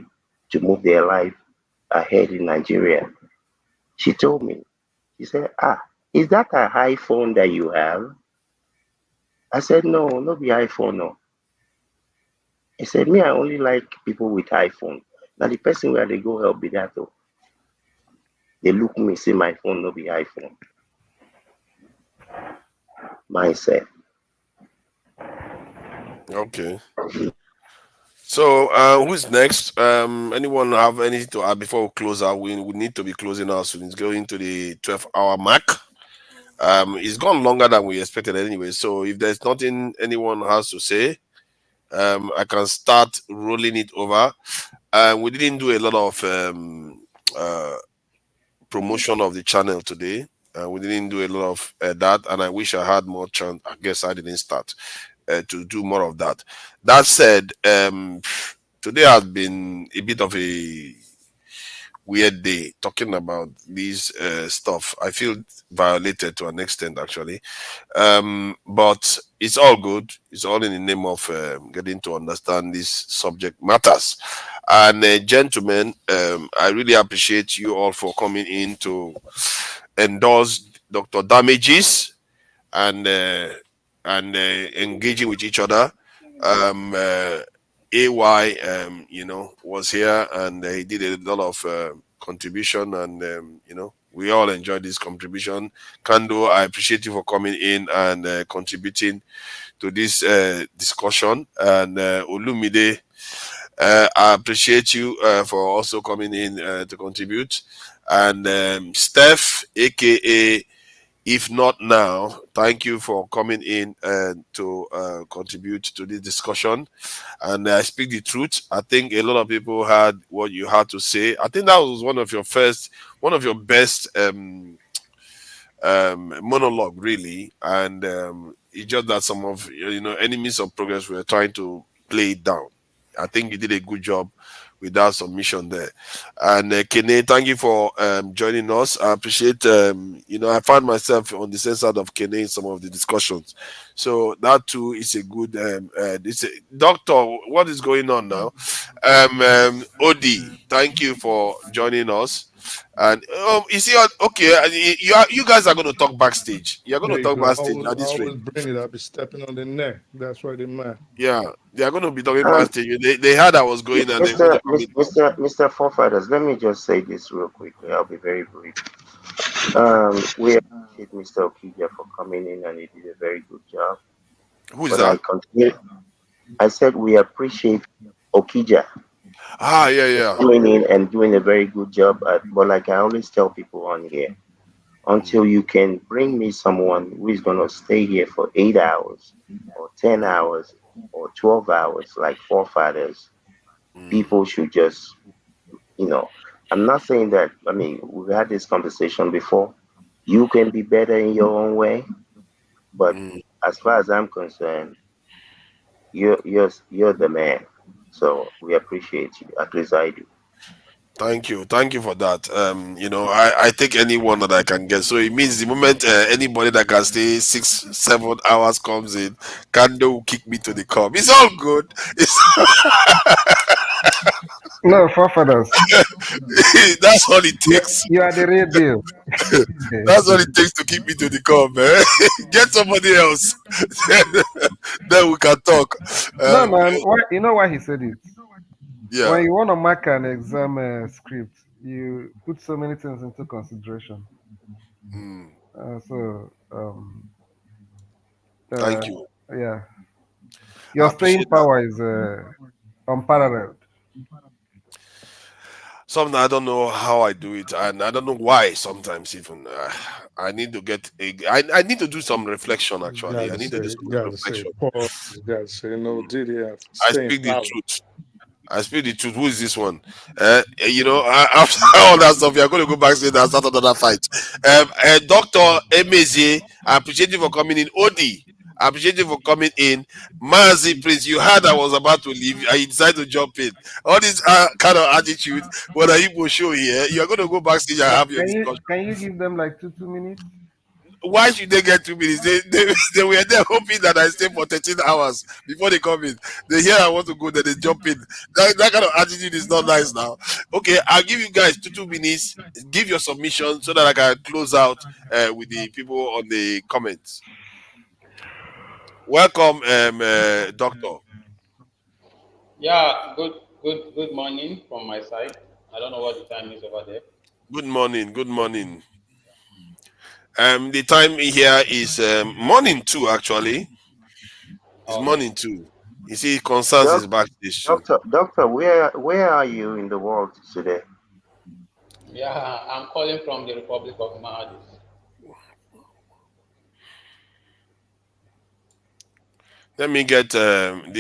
to move their life ahead in Nigeria. She told me, she said, is that an iPhone that you have? I said, no, not the iPhone, no. He said, me, I only like people with iPhone. Now the person where they go help be that though. They look me, say my phone, no be iPhone. Mindset. Okay. So who's next? Anyone have anything to add before we close out? We need to be closing out soon. It's going to the 12-hour mark. It's gone longer than we expected anyway. So if there's nothing anyone has to say, I can start rolling it over. We didn't do a lot of promotion of the channel today. We didn't do a lot of that, and I wish I had more chance. I guess I didn't start to do more of that. That said, today has been a bit of a weird day talking about these stuff. I feel violated to an extent, actually. But it's all good. It's all in the name of getting to understand these subject matters. And gentlemen, I really appreciate you all for coming in to endorse Dr. Damages and engaging with each other. AY, was here and he did a lot of contribution, and we all enjoyed this contribution. Kando, I appreciate you for coming in and contributing to this discussion, and Olumide, I appreciate you for also coming in to contribute, and Steph, aka If Not Now, thank you for coming in to contribute to this discussion. And I speak the truth. I think a lot of people had what you had to say. I think that was one of your best monologue, really. And it's just that some of enemies of progress were trying to play it down. I think you did a good job with that submission there. And Kene, thank you for joining us. I appreciate, I find myself on the same side of Kene in some of the discussions. So that too is a good, doctor, what is going on now? Odi, thank you for joining us. And is he okay? You guys are going to talk backstage. You're going There to you talk go. I backstage at always, I this rate. always bring it. I'll be stepping on the neck. That's right, man. Yeah, they are going to be talking Um, backstage. They heard I was going and they're going to come in. Mr. Forfighters, let me just say this real quickly. I'll be very brief. We appreciate Mr. Okija for coming in, and he did a very good job. Who is But that? I said we appreciate Okija Yeah. coming in and doing a very good job. But like I always tell people on here, until you can bring me someone who is going to stay here for 8 hours or 10 hours or 12 hours, like forefathers, people should just, I'm not saying that, we've had this conversation before. You can be better in your own way, but as far as I'm concerned, you're the man. So we appreciate you. At least I do. Thank you for that. I take anyone that I can get. So it means the moment anybody that can stay 6-7 hours comes in, Kando will kick me to the curb. It's all good. No, forefathers. That's all it takes. You are the real deal. That's all it takes to keep me to the curb, man. Get somebody else. Then we can talk. No, man. You know why he said it? Yeah. When you want to mark an exam script, you put so many things into consideration. Thank you. Yeah. Your staying power is unparalleled. Something I don't know how I do it, and I don't know why. Sometimes even I need to get I need to do some reflection. Actually, I need to do some reflection. Pause. You gotta say no. Did he have I speak the truth. I speak the truth. Who is this one? After all that stuff, you're going to go backstage and start another fight. Dr. Emezi, I appreciate you for coming in. Odi, I appreciate you for coming in. Mazi Prince, you heard I was about to leave and you decided to jump in. All this kind of attitude, what are you will show here? You're going to go backstage and have your discussion. Can you give them like 2 minutes? Why should they get 2 minutes? They were there hoping that I stay for 13 hours before they come in. They hear I want to go, then they jump in. That kind of attitude is not nice now. Okay, I'll give you guys 2 minutes. Give your submission so that I can close out with the people on the comments. Welcome, Doctor. Yeah, good morning from my side. I don't know what the time is over there. Good morning. The time here is morning 2 actually. It's morning 2. You see, concerns is backstage too. Doctor, where are you in the world today? Yeah, I'm calling from the Republic of Maldives. Let me get. Do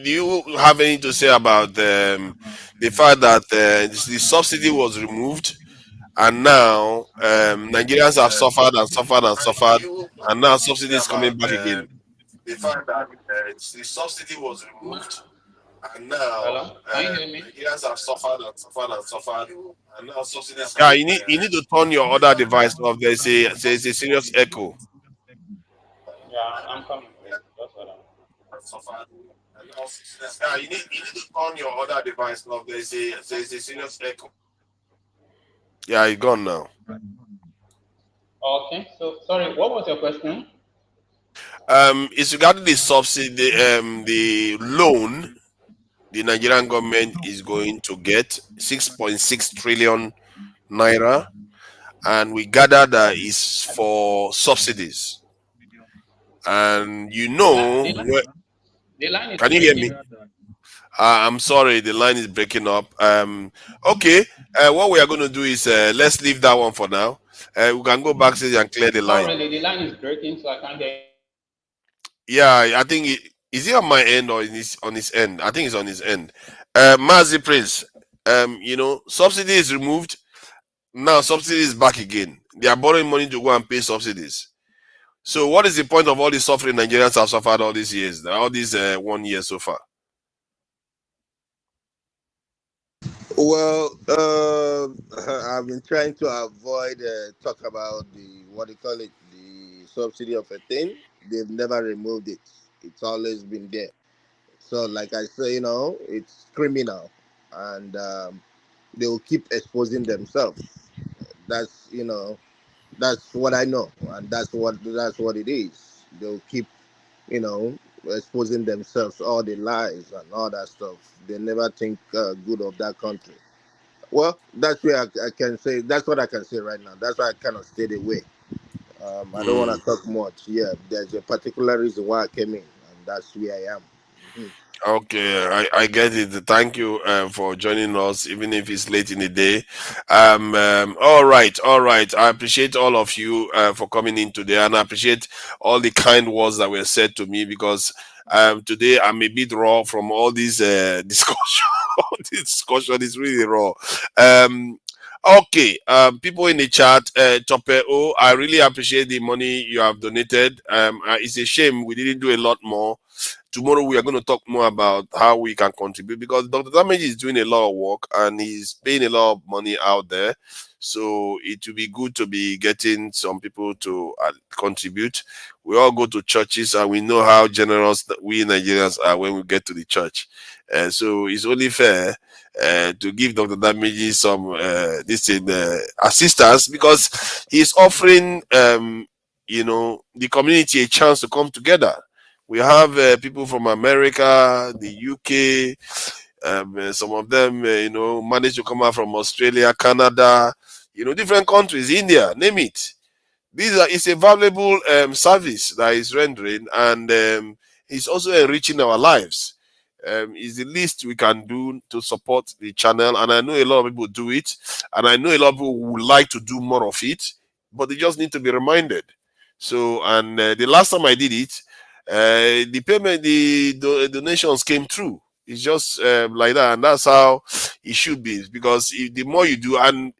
you have anything to say about the fact that the subsidy was removed and now Nigerians have suffered and suffered and suffered, and now subsidy is coming back again. The fact that the subsidy was removed, and now Nigerians have suffered and suffered and suffered, and now subsidy is Yeah, coming you need to turn your other device off. There's a serious echo. Yeah, I'm coming. That's what I'm suffered. And now yeah, you need to turn your other device off. There's a serious echo. Yeah, it's gone now. Okay, so sorry, what was your question? It's regarding the subsidy, the loan the Nigerian government is going to get 6.6 trillion naira, and we gather that is for subsidies. And you know, The line is can you hear me? breaking. I'm sorry, the line is breaking up. Okay, what we are going to do is let's leave that one for now. We can go backstage and clear the line. Not really, the line is breaking, so I can't hear. Yeah, I think is it on my end or is on his end? I think it's on his end. Mazi Prince, you know, subsidy is removed. Now subsidy is back again. They are borrowing money to go and pay subsidies. So what is the point of all the suffering Nigerians have suffered all these years, all these 1 year so far? Well, I've been trying to avoid talk about the subsidy of a thing. They've never removed it. It's always been there. So, like I say, you know, it's criminal, and they will keep exposing themselves. That's that's what I know, and that's what it is. They'll keep, exposing themselves, all the lies and all that stuff. They never think good of that country. Well, that's where I can say. That's what I can say right now. That's why I kind of stayed away. I don't want to talk much. Yeah, there's a particular reason why I came in, and that's where I am. Mhm. Okay, I get it. Thank you for joining us, even if it's late in the day. All right, all right. I appreciate all of you for coming in today, and I appreciate all the kind words that were said to me, because today I'm a bit raw from all these discussion. All this discussion is really raw. Okay, people in the chat, Tope, I really appreciate the money you have donated. It's a shame we didn't do a lot more. Tomorrow we are going to talk more about how we can contribute, because Dr. Damage is doing a lot of work and he's paying a lot of money out there. So it will be good to be getting some people to contribute. We all go to churches and we know how generous that we Nigerians are when we get to the church. So it's only fair to give Dr. Damage some assistance, because he's offering the community a chance to come together. We have people from America, the UK, some of them, managed to come out from Australia, Canada, different countries, India, name it. It's a valuable service that is rendering, and it's also enriching our lives. It's the least we can do to support the channel, and I know a lot of people do it, and I know a lot of people would like to do more of it, but they just need to be reminded. So, and the last time I did it, the payment, the donations came through. It's just like that, and that's how it should be, because the more you do, and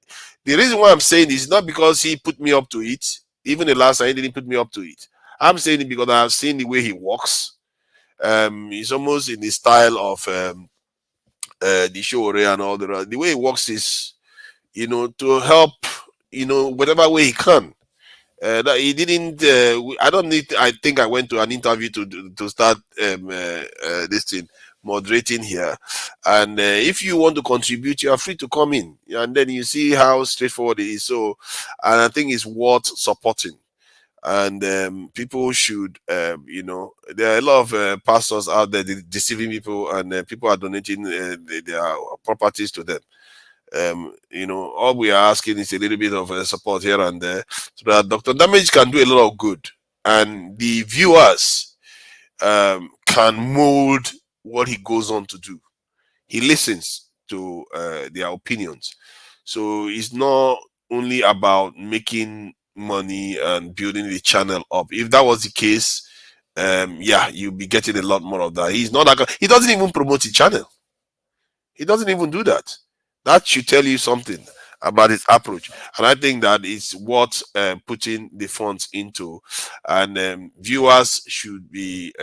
the reason why I'm saying this is not because he put me up to it. Even the last time he didn't put me up to it. I'm saying it because I've seen the way he walks. He's almost in the style of the show and all the rest. The way he walks is, to help, whatever way he can. That he didn't. I don't need. I think I went to an interview to start this thing, moderating here. And if you want to contribute, you are free to come in, and then you see how straightforward it is. So, and I think it's worth supporting. And people should, there are a lot of pastors out there deceiving people, and people are donating their properties to them. All we are asking is a little bit of support here and there, so that Dr. Damage can do a lot of good, and the viewers can mold what he goes on to do. He listens to their opinions, so it's not only about making money and building the channel up. If that was the case, you'll be getting a lot more of that. He's not that. He doesn't even promote the channel. He doesn't even do that. That should tell you something. about his approach, and I think that is what putting the funds into, and viewers should be,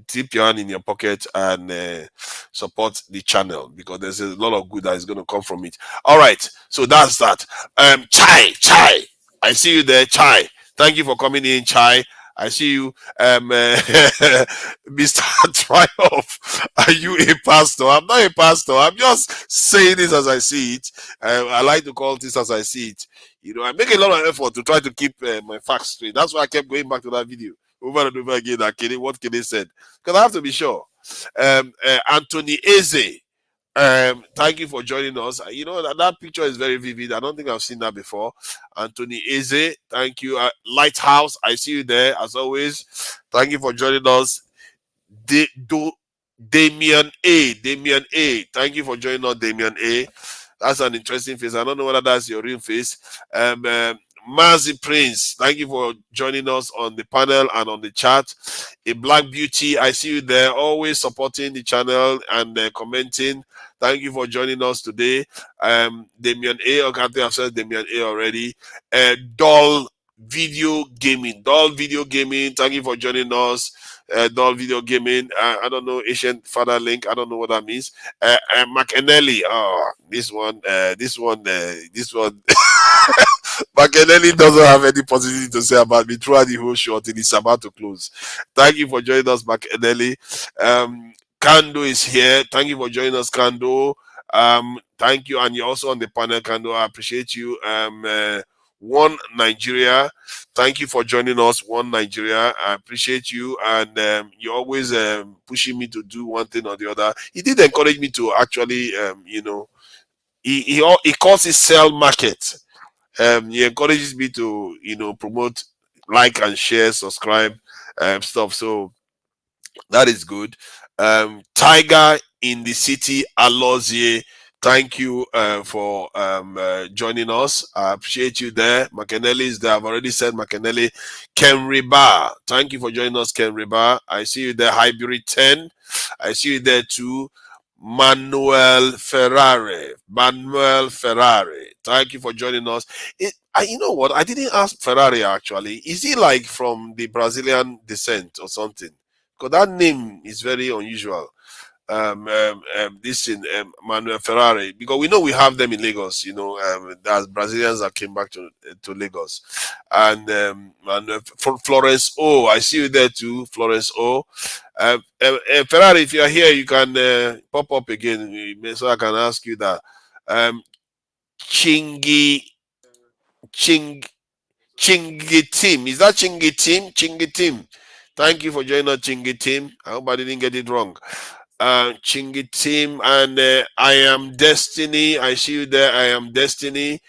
dip your hand in your pocket and support the channel, because there's a lot of good that is going to come from it. All right, so that's that. Chai, I see you there, Chai. Thank you for coming in, Chai. I see you, Mr. Triumph. Are you a pastor? I'm not a pastor. I'm just saying this as I see it. I like to call this as I see it. I make a lot of effort to try to keep my facts straight. That's why I kept going back to that video over and over again. What Kenny said, because I have to be sure. Anthony Eze. Thank you for joining us. That picture is very vivid. I don't think I've seen that before. Anthony Eze, thank you. Lighthouse, I see you there as always. Thank you for joining us. Damian A, thank you for joining us, Damian A. That's an interesting face. I don't know whether that's your real face. Mazi Prince, thank you for joining us on the panel and on the chat. A Black Beauty, I see you there, always supporting the channel and commenting. Thank you for joining us today. Damian A, okay, I've said Damian A already. Doll Video Gaming, thank you for joining us. Doll Video Gaming, I don't know, Ancient Father Link, I don't know what that means. McEnelly, this one. McEnelly doesn't have any positivity to say about me throughout the whole show until it's about to close. Thank you for joining us, McEnelly. Kando is here. Thank you for joining us, Kando. Thank you, and you're also on the panel, Kando. I appreciate you. One Nigeria, thank you for joining us. One Nigeria, I appreciate you, and you're always pushing me to do one thing or the other. He did encourage me to actually, he calls it sell market. He encourages me to, promote, like and share, subscribe, stuff. So that is good. Tiger in the City, Alozie, thank you for joining us. I appreciate you there. McEnelly is there. I've already said McEnelly. Ken Riba, thank you for joining us, Ken Riba. I see you there. Hybrid 10, I see you there too. Manuel Ferrari, thank you for joining us. You know what? I didn't ask Ferrari actually. Is he like from the Brazilian descent or something? Because that name is very unusual. Manuel Ferrari, because we know we have them in Lagos, there's Brazilians that came back to Lagos. And Florence O, I see you there too, Florence O. Ferrari, if you are here, you can pop up again so I can ask you that. Chingy Team, is that Chingy Team? Chingy Team, thank you for joining us, Chingy Team. I hope I didn't get it wrong. Chingy Team, and I Am Destiny, I see you there. I Am Destiny,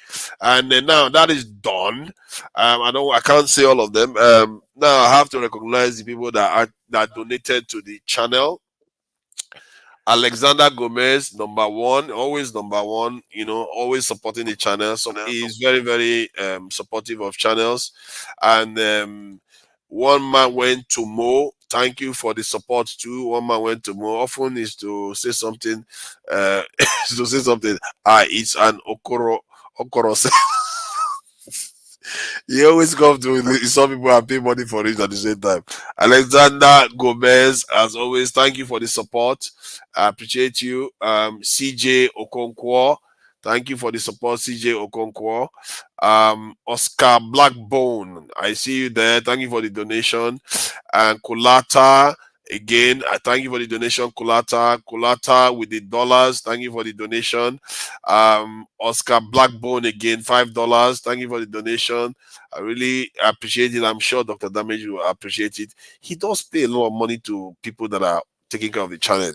and now that is done. I can't say all of them. Now I have to recognize the people that donated to the channel. Alexander Gomez, number one, always number one, always supporting the channel. So he's very, very supportive of channels. And one man went to Mo. Thank you for the support too. One man went to Mo. Often is to say something. It's an Okoro. He always comes to some people and pay money for it at the same time. Alexander Gomez, as always, thank you for the support. I appreciate you. CJ Okonkwo, thank you for the support, CJ Okonkwo. Oscar Blackbone, I see you there. Thank you for the donation. And Kulata, again, I thank you for the donation, Kulata with the dollars. Thank you for the donation. Oscar Blackbone again, $5. Thank you for the donation. I really appreciate it. I'm sure Dr. Damage will appreciate it. He does pay a lot of money to people that are taking care of the channel.